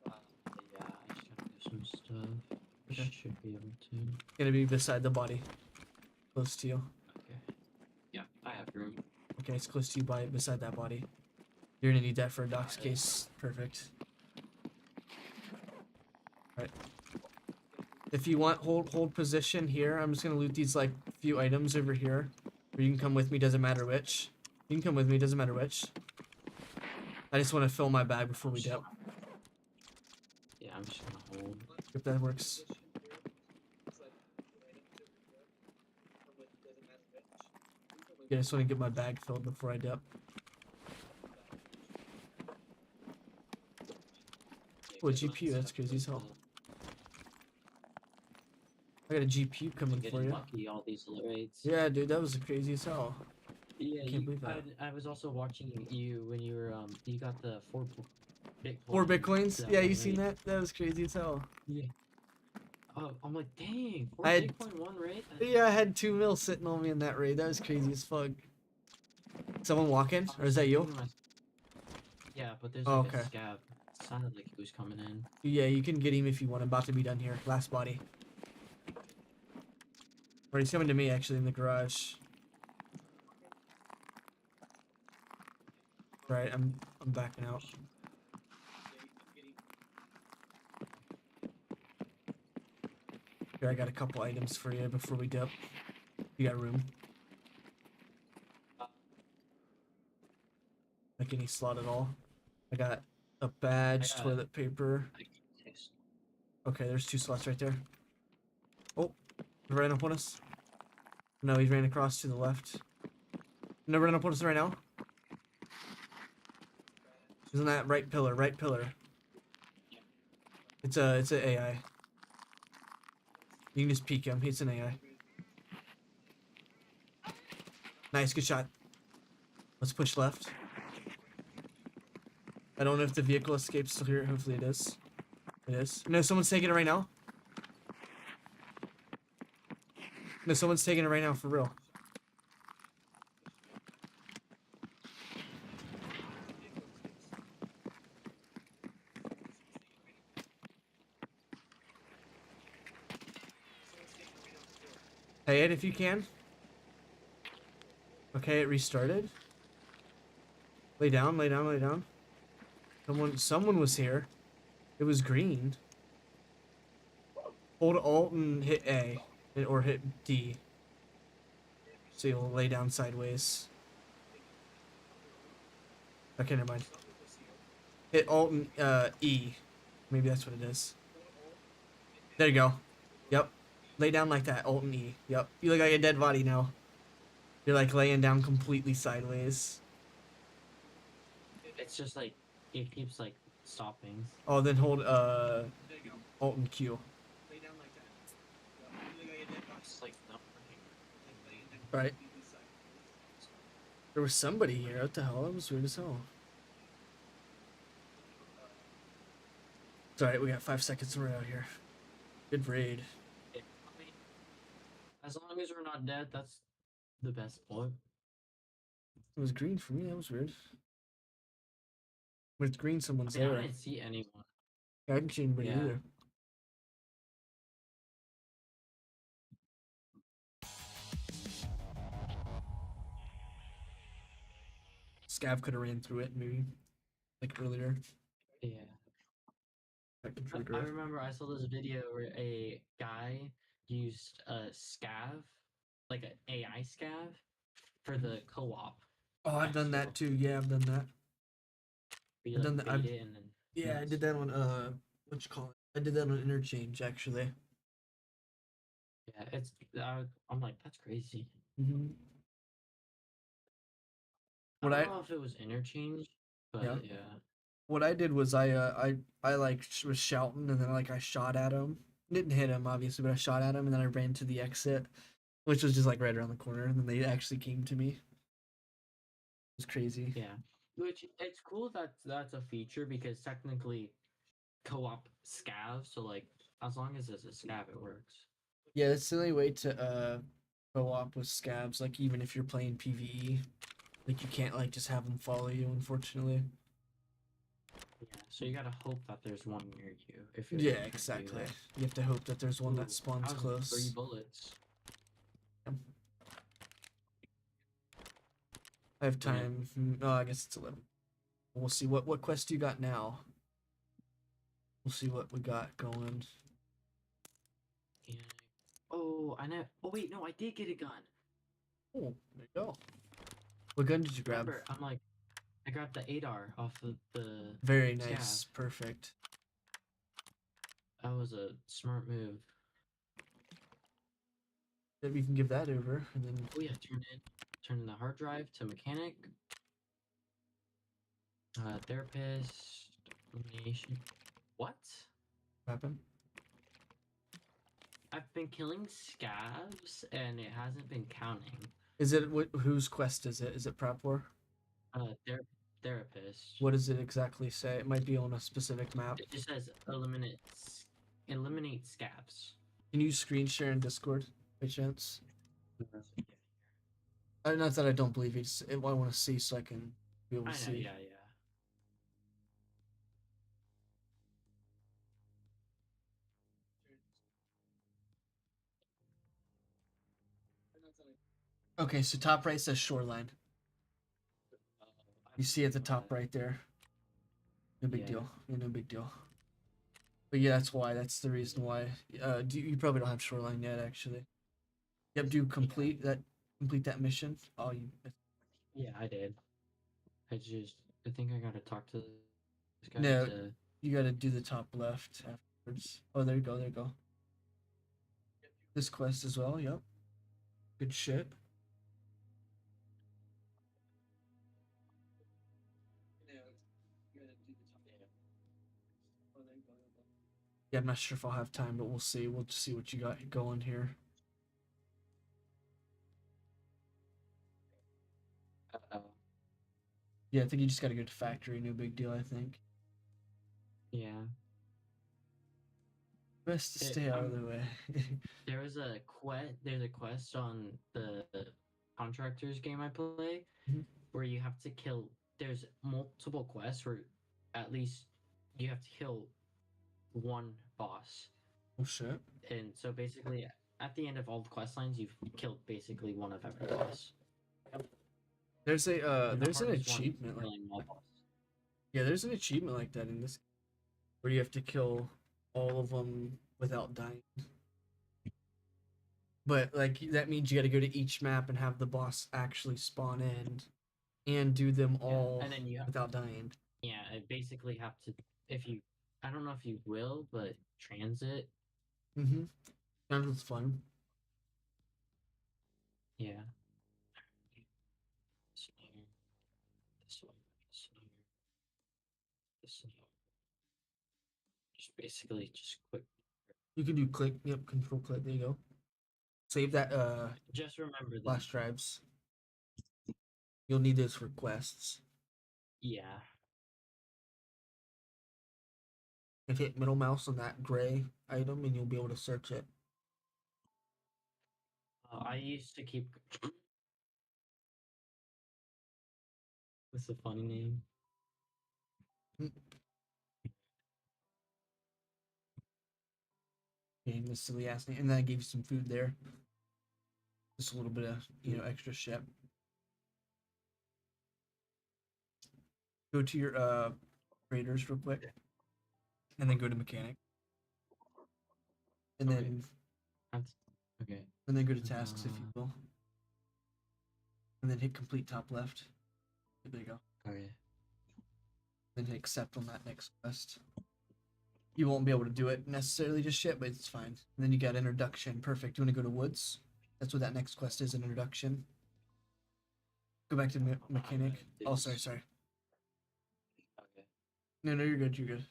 Yeah, I just gotta do some stuff. Okay. Should be able to. Gonna be beside the body, close to you. Okay. Yeah, I have room. Okay, it's close to you beside that body. You're gonna need that for a doc's case. Perfect. Alright. If you want, hold position here. I'm just gonna loot these like few items over here. Or you can come with me, doesn't matter which. You can come with me, doesn't matter which. I just want to fill my bag before we dip. Yeah, I'm just gonna hold. If that works. Yeah, I just want to get my bag filled before I dip. Oh, a GPU, that's crazy as hell. I got a GPU coming for Getting you. lucky all these raids. Yeah, dude, that was crazy as hell. Yeah, I can't believe that. I was also watching you when you were you got the Bitcoin. 4 Bitcoins? that Yeah, one you seen raid. that? That was crazy as hell. Yeah. Oh, I'm like, dang, 4 I had- Bitcoin one raid. Yeah, I had 2 mil sitting on me in that raid. That was crazy as fuck. Someone walking? Or is that you? Yeah, but there's Oh, like okay. a scab. Sounded like he was coming in. Yeah, you can get him if you want. I'm about to be done here. Last body. Or he's coming to me actually in the garage. Right, I'm backing out. Here, I got a couple items for you before we dip. You got room? Like any slot at all? I got a badge, I got- toilet paper. Okay, there's 2 slots right there. Oh, he ran up on us. No, he ran across to the left. No, ran up on us right now. He's on that right pillar, right pillar. It's a AI. You can just peek him. He's an AI. Nice, good shot. Let's push left. I don't know if the vehicle escape's still here. Hopefully it is. It is. No, someone's taking it right now. No, someone's taking it right now, for real. Hey, Ed, if you can. Okay, it restarted. Lay down, lay down, lay down. Someone was here. It was green. Hold Alt and hit A. Or hit D. So you'll lay down sideways. Okay, never mind. Hit Alt and E. Maybe that's what it is. There you go. Yep. Lay down like that. Alt and E. Yep. You look like a dead body now. You're like laying down completely sideways. It's just like it keeps like stopping. Oh, then hold Alt and Q. It's like not working. Right. There was somebody here. What the hell? That was weird as hell. It's alright, we got 5 seconds and we're out here. Good raid. As long as we're not dead, that's the best part. It was green for me. That was weird. When it's green, someone's I mean, I there. didn't see anyone. I didn't see anybody Yeah. either. Scav could have ran through it, maybe. Like earlier. Yeah. I I remember I saw this video where a guy used a scav, like an AI scav, for the co-op. Oh, I've done that too. Yeah, I've done that. Where you I've like done that. bait it and then Yeah, I did that on what you call it? I did that on Interchange actually. yeah, it's I'm like that's crazy. Mm-hmm. I What don't I know if it was interchange, but Yeah. yeah. what I did was I like was shouting and then like I shot at him. Didn't hit him obviously, but I shot at him and then I ran to the exit, which was just like right around the corner, and then they actually came to me. It was crazy. Yeah, which it's cool that that's a feature because technically co-op scav, so like as long as it's a scav, it works. Yeah, it's the only way to co-op with scabs. Like even if you're playing PvE, like you can't like just have them follow you. Unfortunately. Yeah, so you gotta hope that there's one near you. If you're Yeah, gonna do exactly. that. You have to hope that there's one that Ooh, spawns that was close. 3 bullets. I have Yeah. time. Oh, I guess it's 11. We'll see what quest you got now. We'll see what we got going. And oh, I know. Oh wait, no, I did get a gun. Oh, there you go. What gun did you grab? Remember, I'm like, I got the ADAR off of the. Very Scav. nice. Perfect. That was a smart move. Then we can give that over, and then Oh yeah, turn in the hard drive to mechanic. Therapist, elimination. What? happen. I've been killing scavs and it hasn't been counting. Is it whose quest is it? Is it prep war? Therapist. What does it exactly say? It might be on a specific map. It just says eliminate scavs. Can you screen share in Discord by chance? Not that I don't believe you. Just, I want to see so I can be able I to know, see. yeah. Okay, so top right says shoreline. You see at the top right there. No big Yeah. deal. Yeah, no big deal. But yeah, that's why. That's the reason why. You probably don't have shoreline yet, actually. Yep. Do you complete that mission? Oh, you. Yeah, I did. I think I gotta talk to this guy No, to. you got to do the top left afterwards. Oh, there you go. There you go. This quest as well. Yep. Good shit. Yeah, I'm not sure if I'll have time, but we'll see. We'll just see what you got going here. Yeah, I think you just got to go to factory. No big deal, I think. Yeah. Best to stay out of the way. There's a quest on the contractors game I play Mhm. where you have to kill. There's multiple quests where at least you have to kill one boss, Oh shit. and so basically at the end of all the quest lines, you've killed basically one of every boss. There's a And the there's an hardest one is achievement like killing one boss. yeah, there's an achievement like that in this where you have to kill all of them without dying. But like that means you got to go to each map and have the boss actually spawn in and do them Yeah, all and then you have without dying. Yeah, I basically have to if you I don't know if you will, but transit. Mm-hmm. Sounds fun. Yeah. This one here, this one, this one here, this one here. Just basically just quick. You can do click, yep, control click, there you go. Save that Just remember that. flash drives. You'll need those for quests. Yeah. And hit middle mouse on that gray item and you'll be able to search it. I used to keep. What's a funny name? Getting this silly ass name. And then I gave you some food there. Just a little bit of, extra shit. Go to your traders real quick. And then go to mechanic. And Okay. then Okay. and then go to tasks if you will. And then hit complete top left. There you go. Okay. Then hit accept on that next quest. You won't be able to do it necessarily just yet, but it's fine. And then you got introduction. Perfect. You want to go to woods? That's what that next quest is, an introduction. Go back to mechanic. Oh, sorry. Okay. No, you're good. You're good.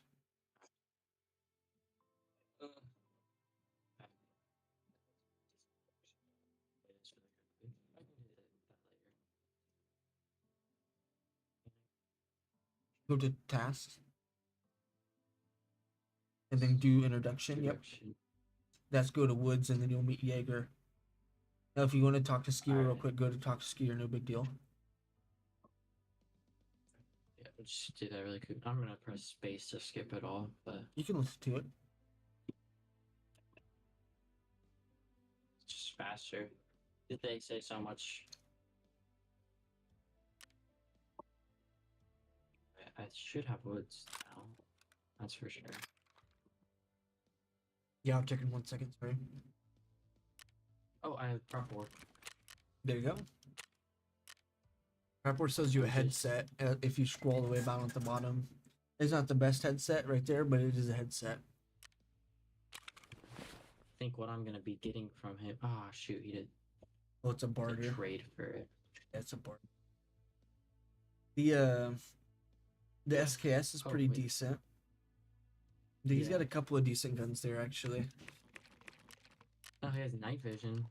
Go to tasks. And then do introduction. Yep. That's go to woods and then you'll meet Jaeger. Now, if you want to talk to Skier real Alright. quick, go to talk to Skier. No big deal. Yeah, we'll just do that really quick. I'm gonna press space to skip it all, but You can listen to it. it's just faster. Did they say so much? I should have woods now. That's for sure. Yeah, I'll check in 1 second. Sorry. Oh, I have prep work. There you go. Rapport sells you a Which is- headset if you scroll all the way down at the bottom. It's not the best headset right there, but it is a headset. I think what I'm gonna be getting from him. Ah, shoot, he did Oh, it's a the barter. trade for it. Yeah, it's a barter. The SKS is Oh, pretty wait. decent. He's got Yeah. a couple of decent guns there actually. Oh, he has night vision.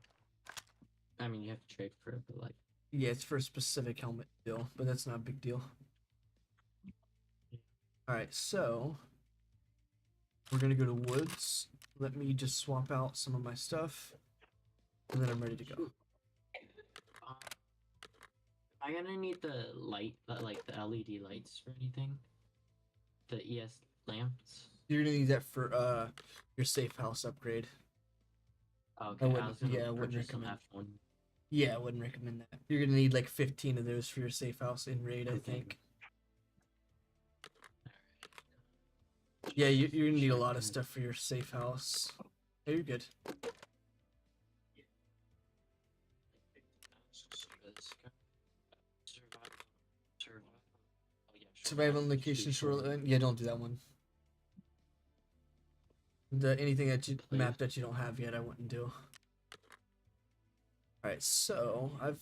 I mean, you have to trade for it, but like, Yeah, it's for a specific helmet deal, but that's not a big deal. Alright, so we're gonna go to woods. Let me just swap out some of my stuff. And then I'm ready to go. am I gonna need the light, like the LED lights for anything? The ES lamps. You're gonna need that for your safe house upgrade. Okay, I wouldn't- was gonna yeah, I wouldn't purchase some recommend. F1. Yeah, I wouldn't recommend that. You're gonna need like 15 of those for your safe house in raid, I Okay. think. Yeah, you're gonna need a lot of stuff for your safe house. Yeah, you're good. Survival on location shoreline. Yeah, don't do that one. The anything that you Please. map that you don't have yet, I wouldn't do. Alright, so I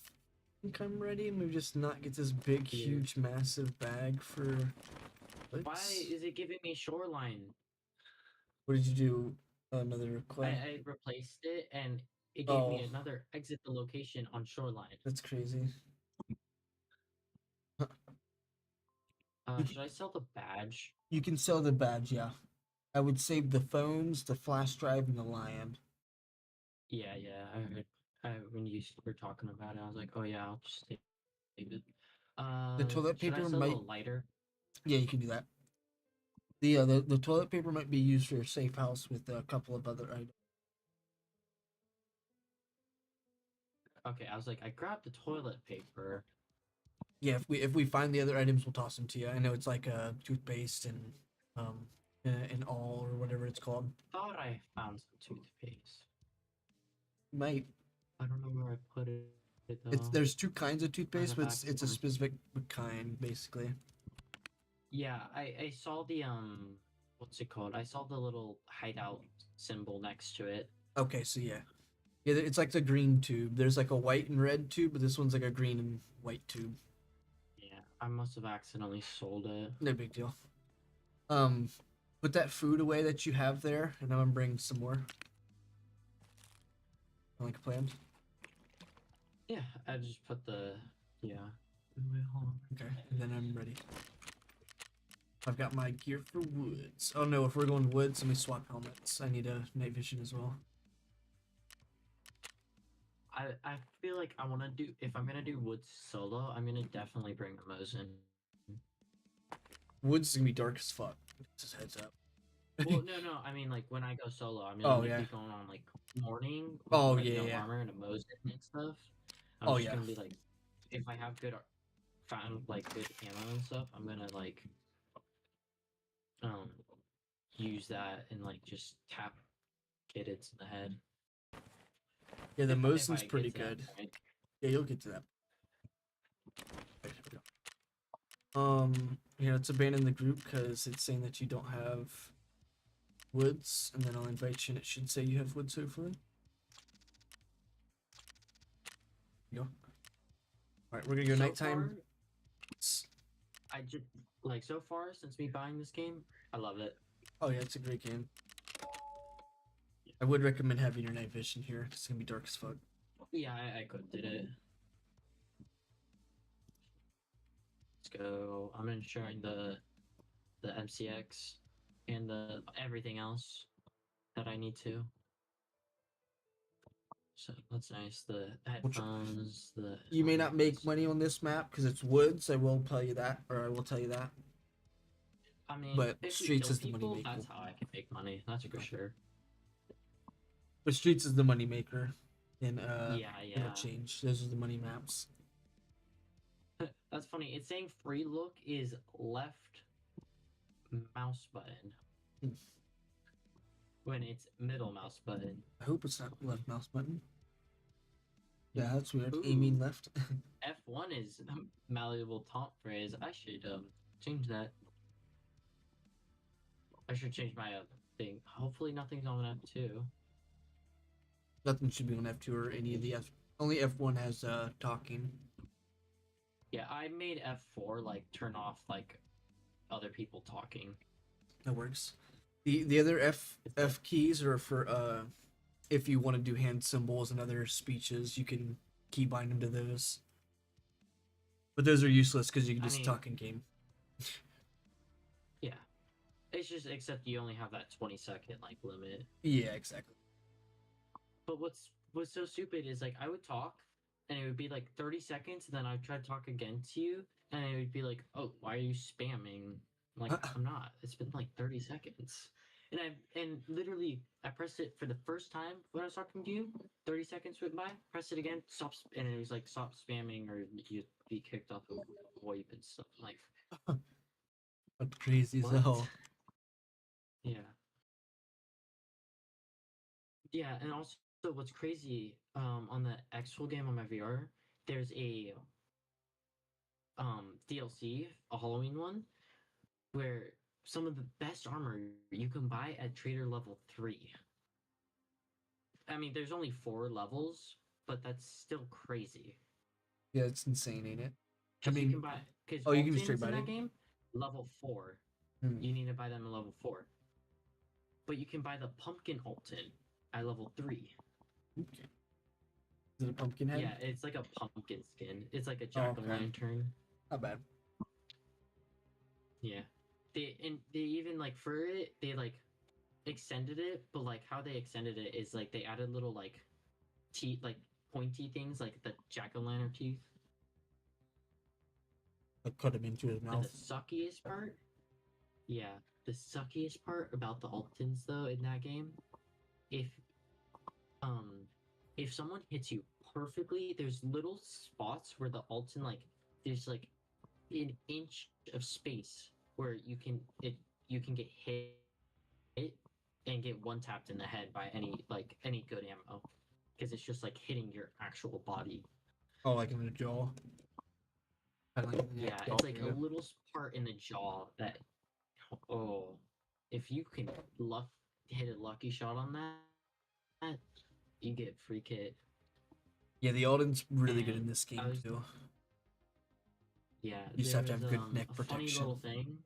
think I'm ready. Maybe just not get this big, Yeah. huge, massive bag for. Why is it giving me shoreline? What did you do? Another request. I replaced it and it gave me Oh. another exit the location on shoreline. That's crazy. You Should I sell the badge? You can sell the badge, yeah. I would save the phones, the flash drive, and the lion. Yeah, I heard. When you were talking about it, I was like, oh yeah, I'll just save it. The toilet should I paper sell might. the lighter? Yeah, you can do that. The toilet paper might be used for your safe house with a couple of other items. Okay, I was like, I grabbed the toilet paper. Yeah, if we find the other items, we'll toss them to you. I know it's like toothpaste and and all or whatever it's called. Thought I found some toothpaste. Might I don't know where I put it though. there's two kinds of toothpaste, but back it's a one. specific kind basically. Yeah, I saw the what's it called? I saw the little hideout symbol next to it. Okay, so yeah, it's like the green tube. There's like a white and red tube, but this one's like a green and white tube. Yeah, I must have accidentally sold it. No big deal. Put that food away that you have there, and I'm gonna bring some more. Like a plan. Yeah, I just put the Wait, hold on. Okay, and then I'm ready. I've got my gear for woods. Oh no, if we're going woods, let me swap helmets. I need a night vision as well. I feel like I want to do if I'm gonna do woods solo, I'm gonna definitely bring the Mosin. Woods is gonna be dark as fuck. Just heads up. Well, no, I mean like when I go solo, I'm Oh, gonna yeah. be going on like morning. With, Oh, like, yeah, no yeah. armor and a Mosin and stuff. I'm Oh, just yeah. gonna be like, if I have good, found like good ammo and stuff, I'm gonna like, use that and like just tap kitteds in the head. Yeah, the If I Mosin's get pretty to that good. point. Yeah, you'll get to that. Okay, here we go. Yeah, let's abandon the group because it's saying that you don't have woods, and then I'll invite you and it should say you have woods hopefully. Go. Alright, we're gonna go So nighttime. I just like so far since me buying this game, I love it. Oh yeah, it's a great game. I would recommend having your night vision here. It's gonna be dark as fuck. Yeah, I could did it. Let's go. I'm ensuring the MCX and the everything else that I need to. So that's nice. The headphones, the You may not make helmets. money on this map because it's woods. I will tell you that, or I will tell you that. I mean, but if we streets kill is the money people, maker. that's how I can make money. That's for sure. But streets is the money maker, and Yeah. it'll change. Those are the money maps. That's funny. It's saying free look is left mouse button Hmm. when it's middle mouse button. I hope it's not left mouse button. Yeah, that's weird. Ooh. Amy left. F1 is malleable taunt phrase. I should change that. I should change my thing. Hopefully nothing's on F2. Nothing should be on F2 or any of the F. Only F1 has talking. Yeah, I made F4 like turn off like other people talking. That works. The other F keys are for if you want to do hand symbols and other speeches, you can keybind them to those. But those are useless because you can I just mean- talk in game. Yeah. It's just except you only have that 20-second like limit. Yeah, exactly. But what's so stupid is like I would talk and it would be like 30 seconds, and then I'd try to talk again to you, and it would be like, oh, why are you spamming? I'm like, I'm not. It's been like 30 seconds. And literally I pressed it for the first time when I was talking to you, 30 seconds went by, press it again, and it was like stop spamming or you'd be kicked off of VoIP and stuff. I'm like, That's crazy as what? hell. Yeah. Yeah, and also what's crazy, on the actual game on my VR, there's a DLC, a Halloween one, where some of the best armor you can buy at trader level 3. I mean, there's only 4 levels, but that's still crazy. Yeah, it's insane, ain't it? I 'Cause you mean, can buy, because you can just straight buy in it? that game, level 4. Hmm. You need to buy them at level 4. But you can buy the pumpkin Alton at level 3. Okay. Is it a pumpkin head? Yeah, it's like a pumpkin skin. It's like a Oh, okay. jack-o'-lantern. Not bad. Yeah. They even like for it, they like extended it, but like how they extended it is like they added little like teeth, like pointy things like the jack-o'-lantern teeth. I cut him into his And mouth. the suckiest part, yeah, the suckiest part about the Altons though in that game, if someone hits you perfectly, there's little spots where the Alton like there's like an inch of space where you can get hit and get one tapped in the head by any good ammo, because it's just like hitting your actual body. Oh, like in the jaw. Kinda like in the Yeah, neck, it's like yeah. a little part in the jaw that, oh, if you can hit a lucky shot on that, you get free kit. Yeah, the Alden's really good And in this game I was- too. Yeah, You just there have to was, have good neck a funny protection. little thing.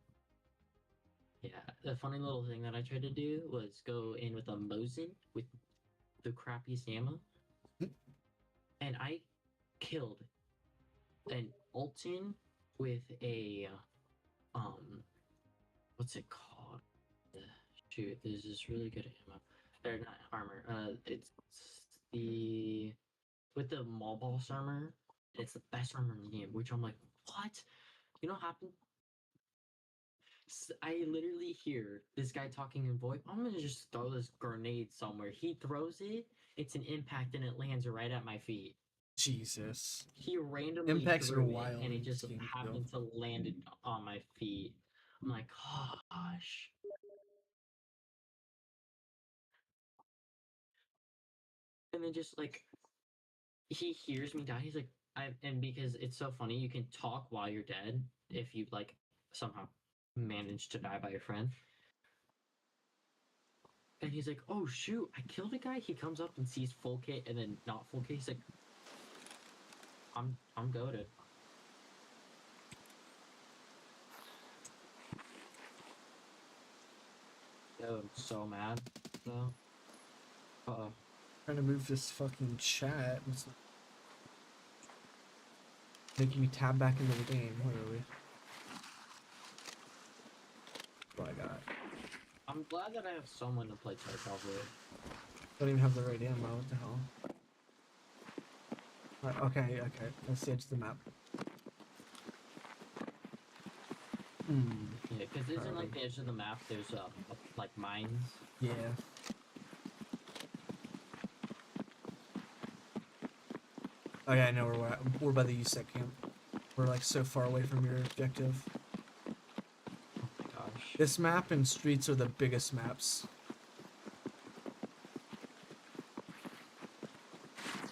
Yeah, the funny little thing that I tried to do was go in with a Mosin with the crappiest ammo, and I killed an Alton with a what's it called? Shoot, there's this really good ammo. Or not armor. It's the with the mall boss armor. It's the best armor in the game. Which I'm like, what? You know what happened? I literally hear this guy talking in VoIP. I'm gonna just throw this grenade somewhere. He throws it. It's an impact and it lands right at my feet. Jesus. He randomly Impacts threw are it, wild and in it this just game, too. happened to land it on my feet. I'm like, gosh. And then just like he hears me die. He's like, and because it's so funny, you can talk while you're dead if you like somehow manage to die by your friend. And he's like, oh shoot, I killed a guy. He comes up and sees full kit and then not full kit. He's like, I'm goated. Yo, I'm so mad though. Uh-oh. Trying to move this fucking chat. It's making me tab back into the game. Where are we? What I got? I'm glad that I have someone to play Tarkov with. Don't even have the right ammo. What the hell? Right, okay. That's the edge of the map. Yeah, because isn't like the edge of the map, there's like mines. Yeah. Oh yeah, I know where we're at. We're by the USEC camp. We're like so far away from your objective. Oh my gosh. This map and streets are the biggest maps.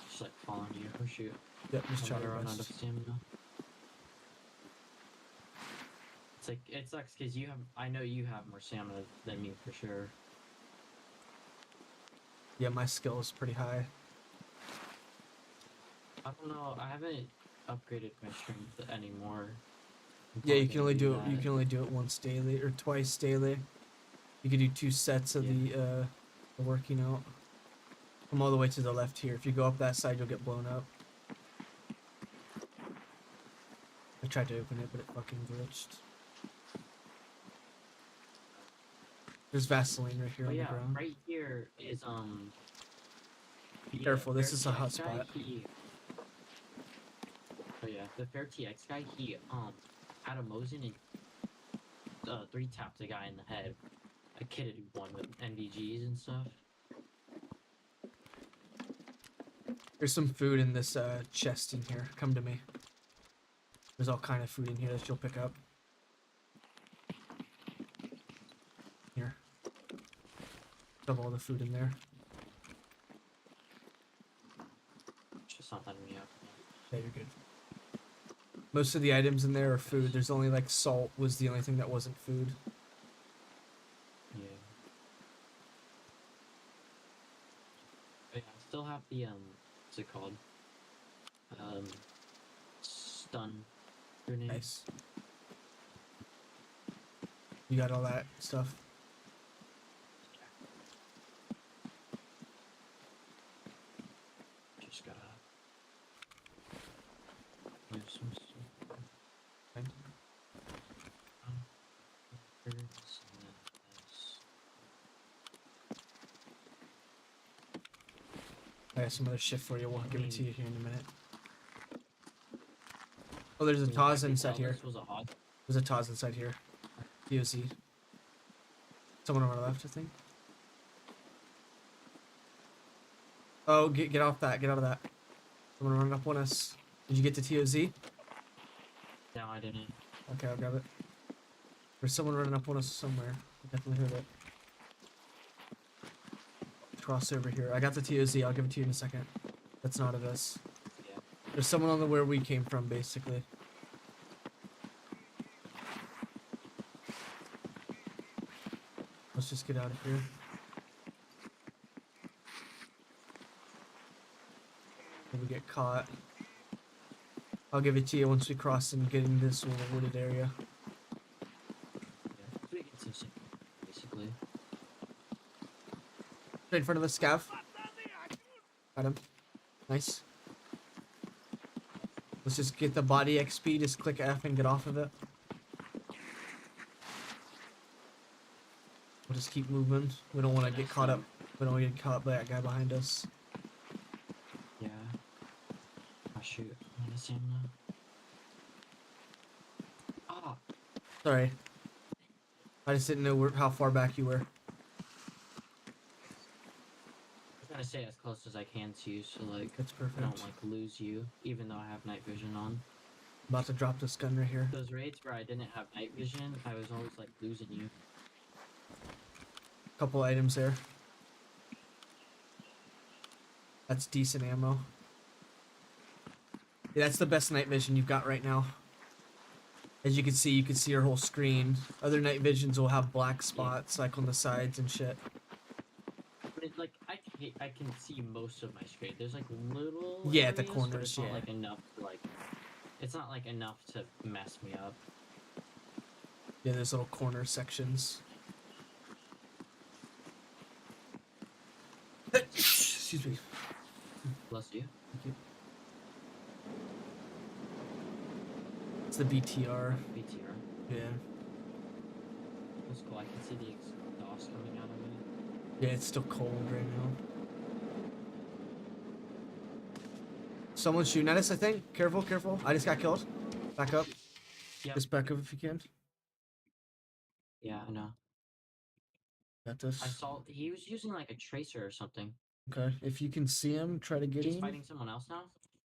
Just like following you. Oh Yep, just I'm try gonna your run out of best. stamina. It's like it sucks because you have. I know you have more stamina than me for sure. Yeah, my skill is pretty high. I don't know. I haven't upgraded my strength anymore. I'm Yeah, you probably can gonna only do it. that. You can only do it once daily or twice daily. You can do 2 sets of the working out. Come all the way to the left here. If you go up that side, you'll get blown up. I tried to open it, but it fucking glitched. There's Vaseline right here Oh on the yeah, ground. right here is the, Careful, this is a Fair hot TX guy, spot. Oh yeah, the Fair TX guy. He had a Mosin and 3 tapped a guy in the head. A kitted one with NVGs and stuff. There's some food in this chest in here. Come to me. There's all kind of food in here that you'll pick up. Here. Shove all the food in there. Just not letting me up. Yeah, you're good. Most of the items in there are food. There's only like salt was the only thing that wasn't food. Yeah. But yeah, I still have the what's it called? Stun grenade. Nice. You got all that stuff. Just gotta move some stuff. Okay. Birds and then this. I got some other shit for you. We'll give it to you here in a minute. Oh, I there's a mean, I Taz could inside tell here. This was a hot. There's a Taz inside here. DOC. Someone on our left, I think. Oh, get off that. Get out of that. Someone running up on us. Did you get to TOZ? No, I didn't. Okay, I'll grab it. There's someone running up on us somewhere. I definitely heard it. Cross over here. I got the TOZ. I'll give it to you in a second. That's not of us. Yeah. There's someone on the where we came from, basically. Let's just get out of here. If we get caught, I'll give it to you once we cross and get in this little wooded area. Yeah. We get some shit, basically. Right in front of us, Scav. Got him. Nice. Let's just get the body XP. Just click F and get off of it. We'll just keep moving. We don't want to get caught up. We don't want to get caught by that guy behind us. Yeah. Oh shoot. I'm out of stamina. Ah. Sorry. I just didn't know how far back you were. I was gonna say as close as I can to you, so like That's I don't perfect. like lose you, even though I have night vision on. About to drop this gun right here. Those raids where I didn't have night vision, I was always like losing you. Couple items there. That's decent ammo. Yeah, that's the best night vision you've got right now. As you can see your whole screen. Other night visions will have black spots like on the sides and shit. But it, like I can see most of my screen. There's like little Yeah, at the areas, but corners, it's not yeah. like enough to like. It's not like enough to mess me up. Yeah, there's little corner sections. Excuse me. Bless you. Thank you. It's the BTR. BTR. Yeah. That's cool. I can see the exhaust coming out of it. Yeah, it's still cold right now. Someone's shooting at us, I think. Careful, careful. I just got killed. Back up. Yep. Just back up if you can. Yeah, I know. Got this. I saw he was using like a tracer or something. Okay, if you can see him, try to get He's him. fighting someone else now.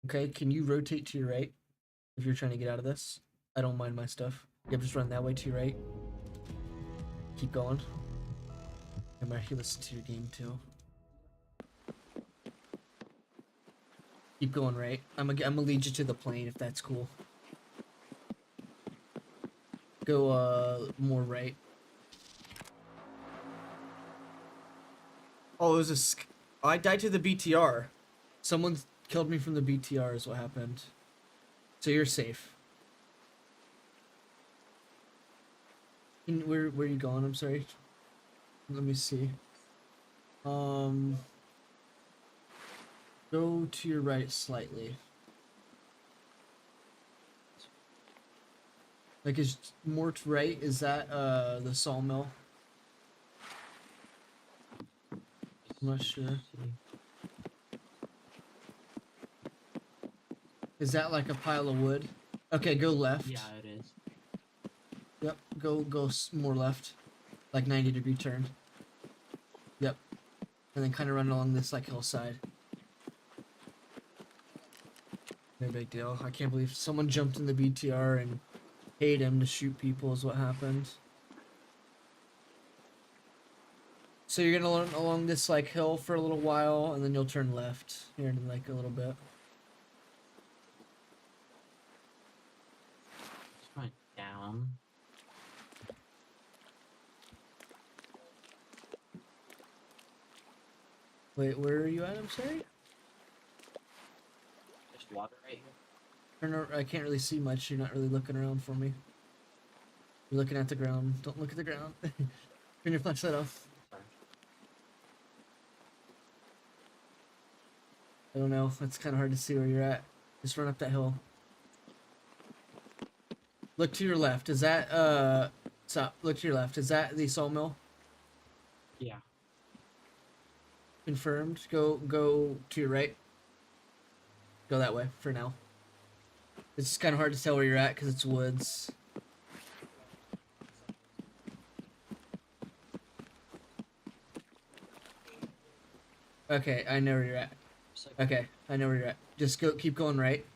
Okay, can you rotate to your right if you're trying to get out of this? I don't mind my stuff. Yep, just run that way to your right. Keep going. I might listen to your game too. Keep going right. I'm gonna lead you to the plane if that's cool. Go more right. Oh, it was I died to the BTR. Someone killed me from the BTR is what happened. So you're safe. Where are you going? I'm sorry. Let me see. Go to your right slightly. Like, is more to right? Is that the sawmill? I'm not sure. Is that like a pile of wood? Okay, go left. Yeah, it is. Yep, go more left. Like 90-degree turn. Yep. And then kind of run along this like hillside. No big deal. I can't believe someone jumped in the BTR and paid him to shoot people is what happened. So you're gonna run along this like hill for a little while and then you'll turn left here in like a little bit. Just went down. Wait, where are you at? I'm sorry? There's water right here. I can't really see much. You're not really looking around for me. You're looking at the ground. Don't look at the ground. Turn your flashlight off. Sorry. I don't know. It's kind of hard to see where you're at. Just run up that hill. Look to your left. Is that, stop. Look to your left. Is that the sawmill? Yeah. Confirmed. Go to your right. Go that way for now. It's just kind of hard to tell where you're at because it's woods. Okay, I know where you're at. Okay, I know where you're at. Just keep going right.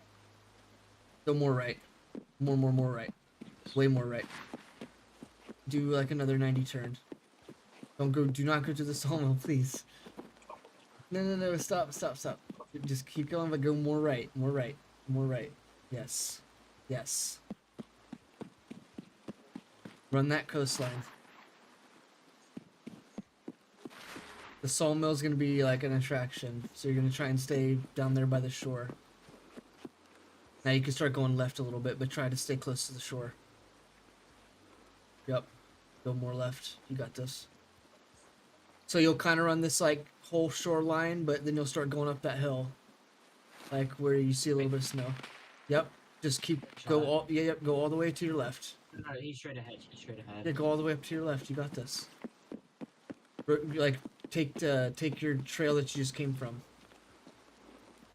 Go more right. More right. Way more right. Do like another 90 turn. Do not go to the sawmill, please. No, stop. Just keep going, but go more right. Yes. Run that coastline. The sawmill's gonna be like an attraction, so you're gonna try and stay down there by the shore. Now you can start going left a little bit, but try to stay close to the shore. Yep. Go more left. You got this. So you'll kind of run this like whole shoreline, but then you'll start going up that hill, like where you see a little bit of snow. Yep. Just go all the way to your left. No, he's straight ahead. Yeah, go all the way up to your left. You got this. Like take your trail that you just came from.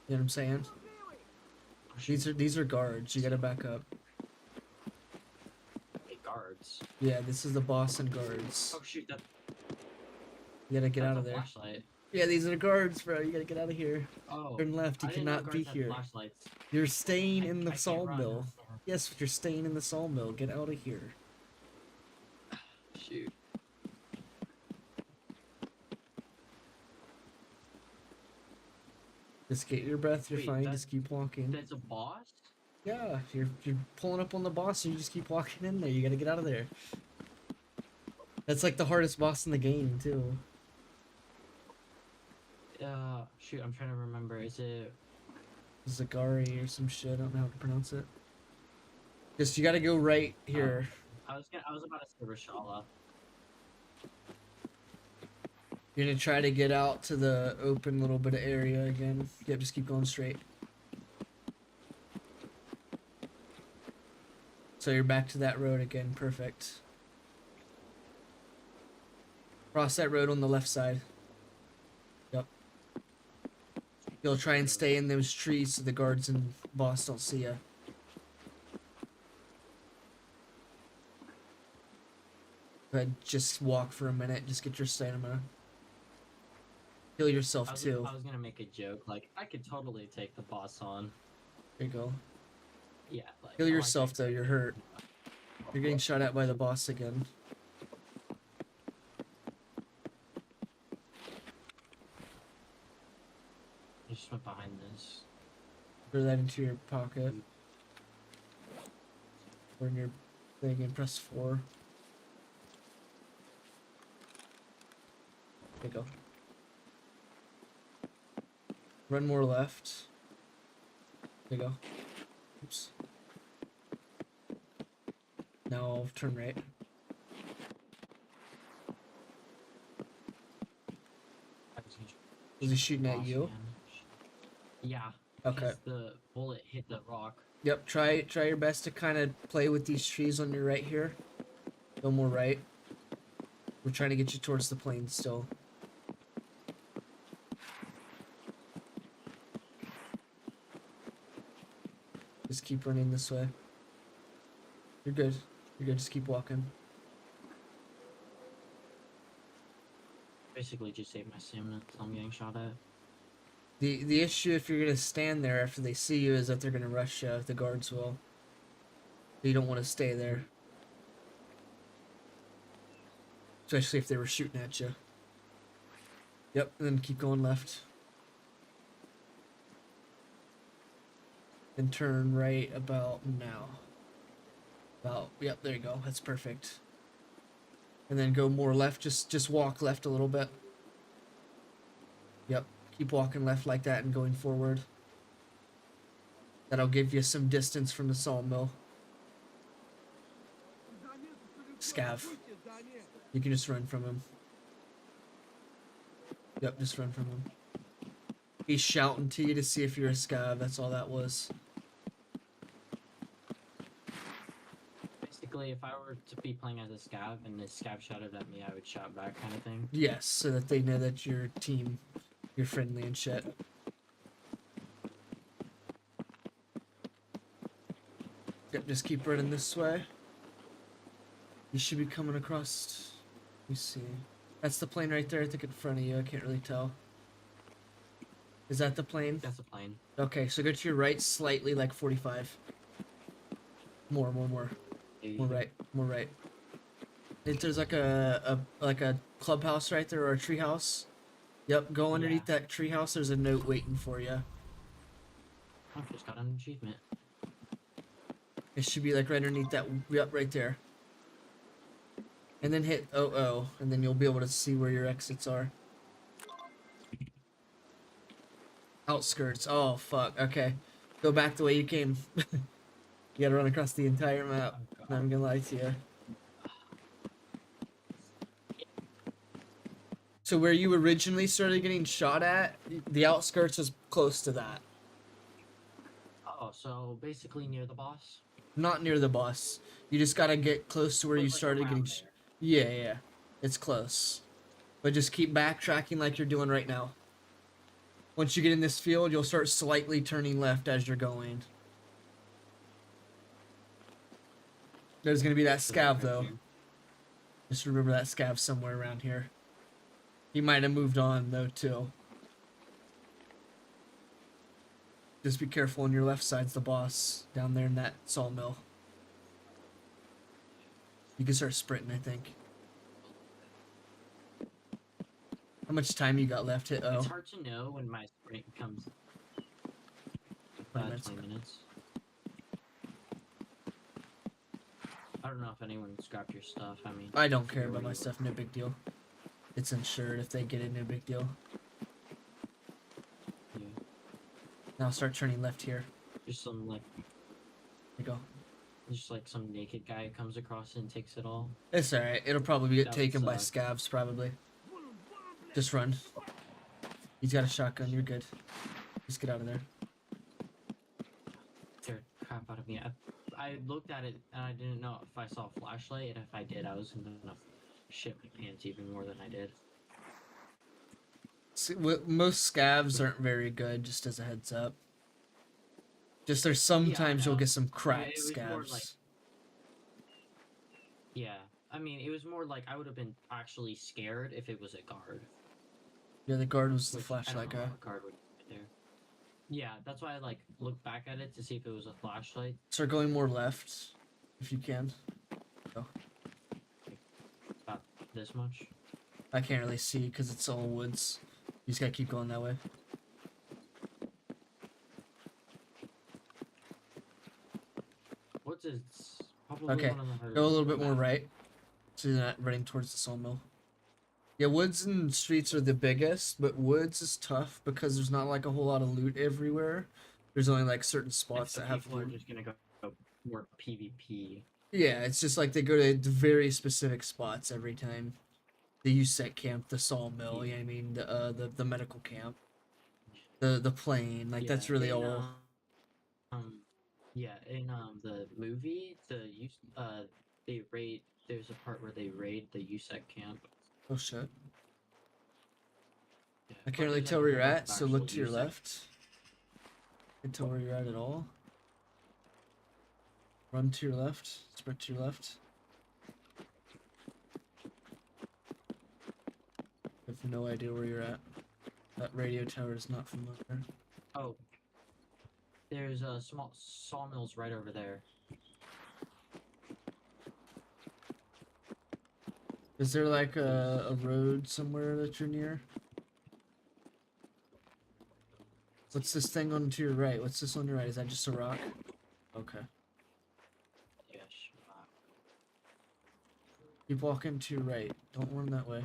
You know what I'm saying? These are guards. You gotta back up. Hey, guards. Yeah, this is the boss and guards. Oh shoot! You gotta get out of there. Flashlight. Yeah, these are the guards, bro. You gotta get out of here. Oh. Turn left. You I didn't know cannot be guards had here. Flashlights. You're staying in I the can't sawmill. run. Yes, but you're staying in the sawmill. Get out of here. Shoot. Just get your breath. You're Wait, fine. Just keep walking. That's a boss? Yeah, you're pulling up on the boss and you just keep walking in there. You gotta get out of there. That's like the hardest boss in the game too. Shoot, I'm trying to remember. Is it? Zagari or some shit. I don't know how to pronounce it. Just you gotta go right here. I was about to say Rashala. You're gonna try to get out to the open little bit of area again. Yep, just keep going straight. So you're back to that road again. Perfect. Cross that road on the left side. Yep. You'll try and stay in those trees so the guards and boss don't see ya. Go ahead, just walk for a minute. Just get your stamina. Heal yourself too. I was gonna make a joke, like, I could totally take the boss on. There you go. Yeah, like... Heal oh, I yourself can't though, take you're it. hurt. You're getting shot at by the boss again. I just went behind this. Throw that into your pocket. Or in your thing and press 4. There you go. Run more left. There you go. Oops. Now I'll turn right. Was he shooting at you? Yeah. Okay. Because the bullet hit the rock. Yep, try your best to kind of play with these trees on your right here. Go more right. We're trying to get you towards the plane still. Just keep running this way. You're good. You're good. Just keep walking. Basically just saved my stamina until I'm getting shot at. The issue if you're gonna stand there after they see you is that they're gonna rush you. The guards will. You don't want to stay there. Especially if they were shooting at you. Yep, and then keep going left. And turn right about now. Yep, there you go. That's perfect. And then go more left. Just walk left a little bit. Yep. Keep walking left like that and going forward. That'll give you some distance from the sawmill. Scav. You can just run from him. Yep, just run from him. He's shouting to you to see if you're a scav. That's all that was. Basically, if I were to be playing as a scav and the scav shouted at me, I would shout back kind of thing. Yes, so that they know that your team, you're friendly and shit. Yep, just keep running this way. You should be coming across. Let me see. That's the plane right there, I think in front of you. I can't really tell. Is that the plane? That's a plane. Okay, so go to your right slightly, like 45. More. More right, more right. If there's like a clubhouse right there or a treehouse. Yep, go underneath that treehouse. There's a note waiting for you. I've just got an achievement. It should be like right underneath that. Yep, right there. And then hit 00, and then you'll be able to see where your exits are. Outskirts. Oh fuck. Okay, go back the way you came. You gotta run across the entire map. Not even gonna lie to you. So where you originally started getting shot at, the outskirts is close to that. Oh, so basically near the boss? Not near the boss. You just gotta get close to where you Like started getting. around there. Yeah, it's close. But just keep backtracking like you're doing right now. Once you get in this field, you'll start slightly turning left as you're going. There's gonna be that scav though. Just remember that scav somewhere around here. He might have moved on though too. Just be careful on your left side's the boss down there in that sawmill. You can start sprinting, I think. How much time you got left? Hit 0. It's hard to know when my sprint comes. 20 minutes. I don't know if anyone scrapped your stuff. I mean, I don't care about my stuff. No big deal. It's insured. If they get it, no big deal. Yeah. Now start turning left here. Just some like, There you go. just like some naked guy comes across and takes it all. It's alright. It'll probably get That would taken by suck. scavs, probably. Just run. He's got a shotgun. You're good. Just get out of there. Scared crap out of me. I looked at it and I didn't know if I saw a flashlight, and if I did, I was gonna shit my pants even more than I did. See, most scavs aren't very good, just as a heads up. Just there's sometimes you'll know. get some crap It was more scavs. like- Yeah, I mean, it was more like I would have been actually scared if it was a guard. Yeah, the guard was the Which, I don't flashlight know guy. how a guard would be there. Yeah, that's why I like looked back at it to see if it was a flashlight. Start going more left, if you can. About this much. I can't really see because it's all woods. You just gotta keep going that way. Probably Okay, one of the harder go a little bit more maps. right, so you're not running towards the sawmill. Yeah, woods and streets are the biggest, but woods is tough because there's not like a whole lot of loot everywhere. There's only like certain And spots so that have people are loot. just gonna go more PvP. Yeah, it's just like they go to very specific spots every time. The USEC camp, the sawmill, Yeah. yeah, I mean the medical camp, the plane, like Yeah, that's really in, all. yeah, in the movie, they raid. There's a part where they raid the USEC camp. Oh shit. Yeah, I but can't really there's, like, tell a where whole you're bunch at, of so actual look to your USEC. left. Can't tell where you're at all. Run to your left, sprint to your left. I have no idea where you're at. That radio tower is not familiar. Oh, there's a small sawmills right over there. Is there like a road somewhere that you're near? What's this thing on to your right? What's this on your right? Is that just a rock? Okay. Yeah, Keep walking to your right. Don't run that way.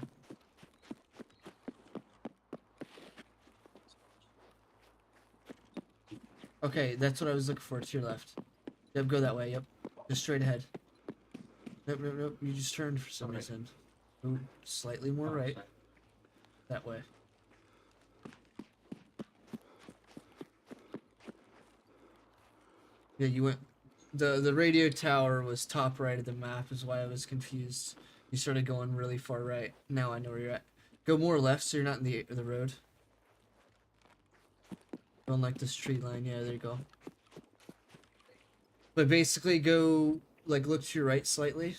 Okay, that's what I was looking for. To your left. Yep, go that way. Yep. Just straight ahead. Nope, nope, nope. You just turned for some Okay. reason. Ooh, slightly more Oh, right. sorry. That way. Yeah, you went. The radio tower was top right of the map, is why I was confused. You started going really far right. Now I know where you're at. Go more left, so you're not in the road. Going like this tree line. Yeah, there you go. But basically, go like look to your right slightly.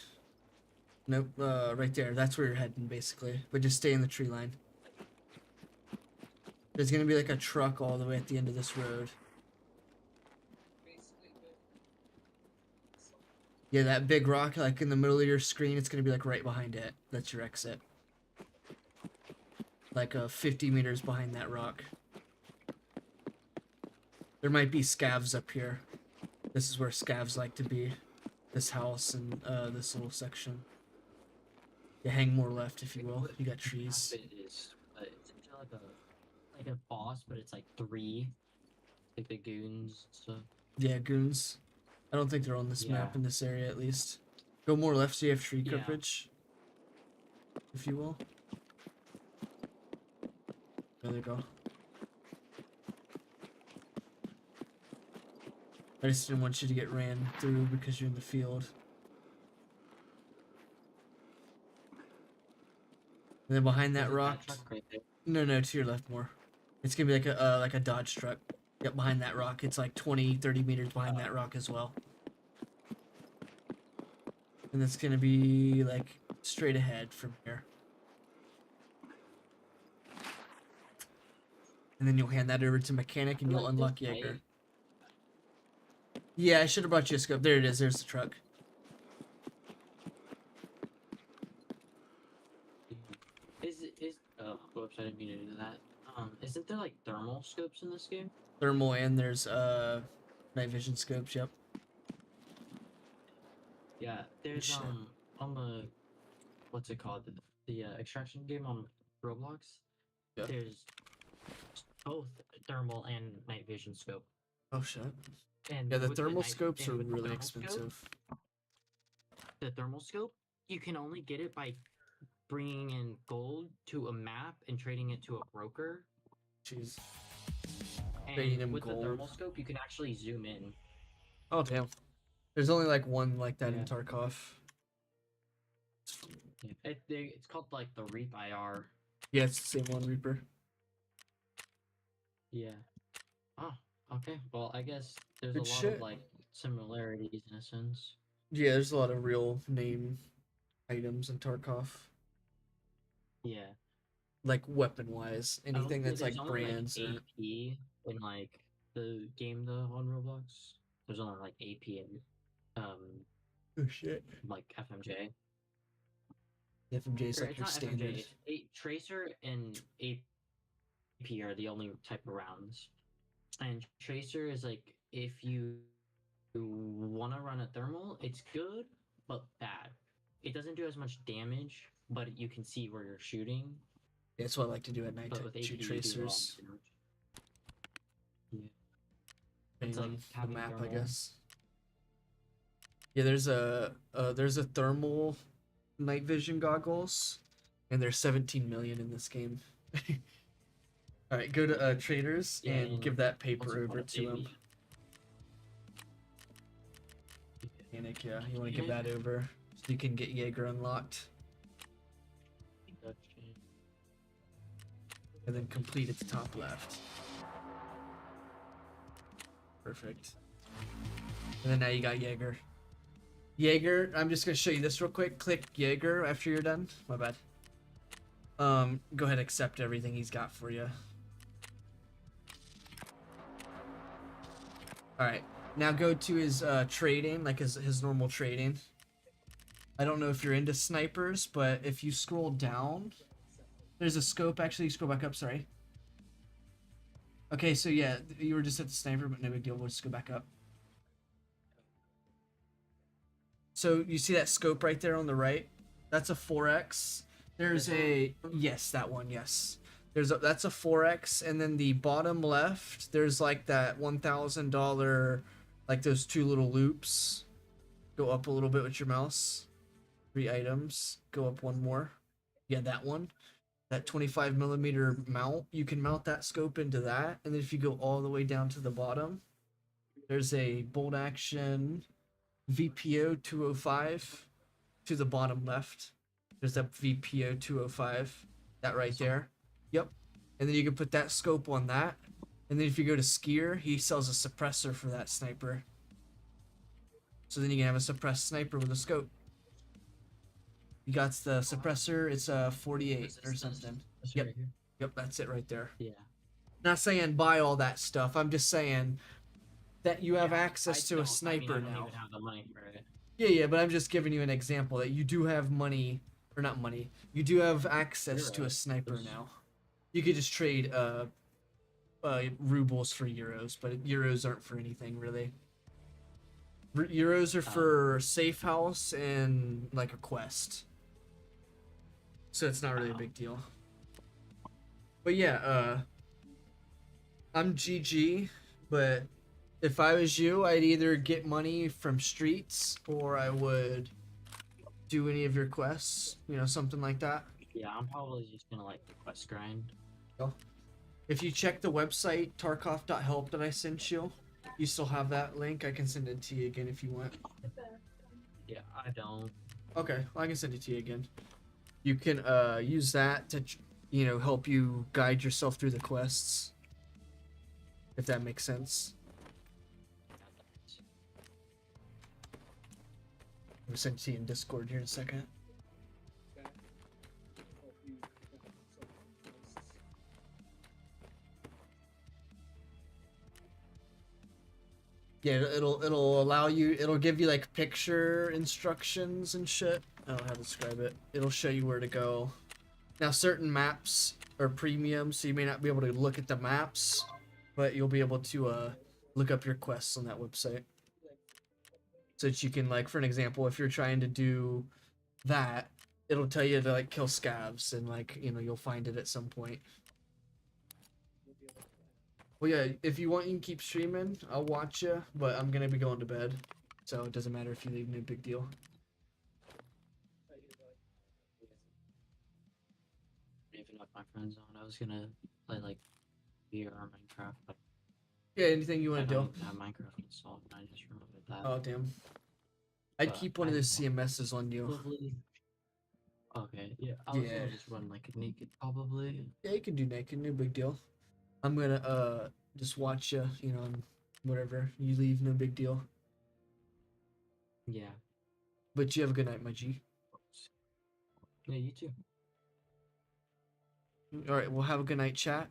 Nope, right there. That's where you're heading, basically. But just stay in the tree line. There's gonna be like a truck all the way at the end of this road. Yeah, that big rock, like in the middle of your screen, it's gonna be like right behind it. That's your exit. Like 50 meters behind that rock. There might be scavs up here. This is where scavs like to be. This house and this little section. You hang more left, if you will. You got trees. It is, but it's into like a boss, but it's like 3, like the goons and stuff. Yeah, goons. I don't think they're on this map Yeah. in this area, at least. Go more left so you have tree Yeah. coverage. If you will. There you go. I just didn't want you to get ran through because you're in the field. And then behind that Is it rock. truck right there? No, to your left more. It's gonna be like a Dodge truck. Yep, behind that rock. It's like 20, 30 meters behind that rock as well. And it's gonna be like straight ahead from here. And then you'll hand that over to mechanic and I you'll like unlock this Jaeger. light. Yeah, I should have brought you a scope. There it is. There's the truck. Whoops, I didn't mean to do that. Isn't there like thermal scopes in this game? Thermal and there's night vision scopes. Yep. Yeah, there's shit. on the what's it called, the extraction game on Roblox. Yeah. There's both thermal and night vision scope. Oh shit. And Yeah, the with thermal night- scopes and are with the really thermal scope- expensive. The thermal scope, you can only get it by bringing in gold to a map and trading it to a broker. Jeez. Trading And them with gold. the thermal scope, you can actually zoom in. Oh damn. There's only like one like that in Yeah. Tarkov. It's called like the Reap IR. Yeah, it's the same one, Reaper. Yeah. Oh, okay. Well, I guess there's Good a lot shit. of like similarities in a sense. Yeah, there's a lot of real name items in Tarkov. Yeah. Like weapon wise. I don't Anything think that's like there's only, brands or AP in like the game though on Roblox. There's only like AP and oh shit. like FMJ. FMJ is Or like it's your not standard. FMJ. Tracer and AP are the only type of rounds. And Tracer is like if you want to run a thermal, it's good, but bad. It doesn't do as much damage, but you can see where you're shooting. That's what I like to do at night. But with Shoot APD, you do a lot tracers. more damage. Yeah. Depending It's like on the having map, I thermal. guess. Yeah, there's a thermal night vision goggles, and there's 17 million in this game. All right, go to traders Yeah, and give that paper what's it over called? to him. Panic, yeah, you want to give that over so you can get Jaeger unlocked, and then complete at the top left. Perfect. And then now you got Jaeger. Jaeger, I'm just gonna show you this real quick. Click Jaeger after you're done. My bad. Go ahead, accept everything he's got for you. All right, now go to his trading, like his normal trading. I don't know if you're into snipers, but if you scroll down, there's a scope. Actually, scroll back up. Sorry. Okay, so yeah, you were just at the sniper, but no big deal. We'll just go back up. So you see that scope right there on the right? That's a 4x. There's a yes, that one, yes. That's a 4x, and then the bottom left, there's like that $1,000, like those two little loops. Go up a little bit with your mouse. 3 items. Go up one more. Yeah, that one. That 25 millimeter mount. You can mount that scope into that, and then if you go all the way down to the bottom, there's a bolt action VPO 205 to the bottom left. There's that VPO 205, that right there. Yep. And then you can put that scope on that. And then if you go to Skier, he sells a suppressor for that sniper. So then you can have a suppressed sniper with a scope. You got the suppressor, it's a 48 or something. Yep. Yep, that's it right there. Yeah. Not saying buy all that stuff. I'm just saying that you have access to a I sniper don't now. even have the money for it. Yeah, but I'm just giving you an example that you do have money, or not money. You do have access to a sniper now. You could just trade rubles for euros, but euros aren't for anything really. Euros are for safe house and like a quest, so it's not really a big deal. But yeah, I'm GG, but if I was you, I'd either get money from streets or I would do any of your quests, you know, something like that. Yeah, I'm probably just gonna like the quest grind. If you check the website, tarkov.help that I sent you, you still have that link. I can send it to you again if you want. Yeah, I don't. Okay, well, I can send it to you again. You can use that to, you know, help you guide yourself through the quests, if that makes sense. I'm gonna send it to you in Discord here in a second. Yeah, it'll allow you. It'll give you like picture instructions and shit. I don't know how to describe it. It'll show you where to go. Now, certain maps are premium, so you may not be able to look at the maps, but you'll be able to look up your quests on that website. So that you can, like, for an example, if you're trying to do that, it'll tell you to like kill scavs, and like, you know, you'll find it at some point. Well, yeah, if you want, you can keep streaming. I'll watch you, but I'm gonna be going to bed, so it doesn't matter if you leave. No big deal. Even with my friends on, I was gonna play like VR or Minecraft, but Yeah, anything you I want to don't do. even have Minecraft installed, and I just remembered that. Oh damn. I'd But keep one of I those CMSs on you. Probably. Okay, yeah, I was Yeah. gonna just run like naked, probably. Yeah, you can do naked. No big deal. I'm gonna just watch you. You know, and whatever you leave. No big deal. Yeah. But you have a good night, my G. Yeah, you too. All right, well, have a good night, chat.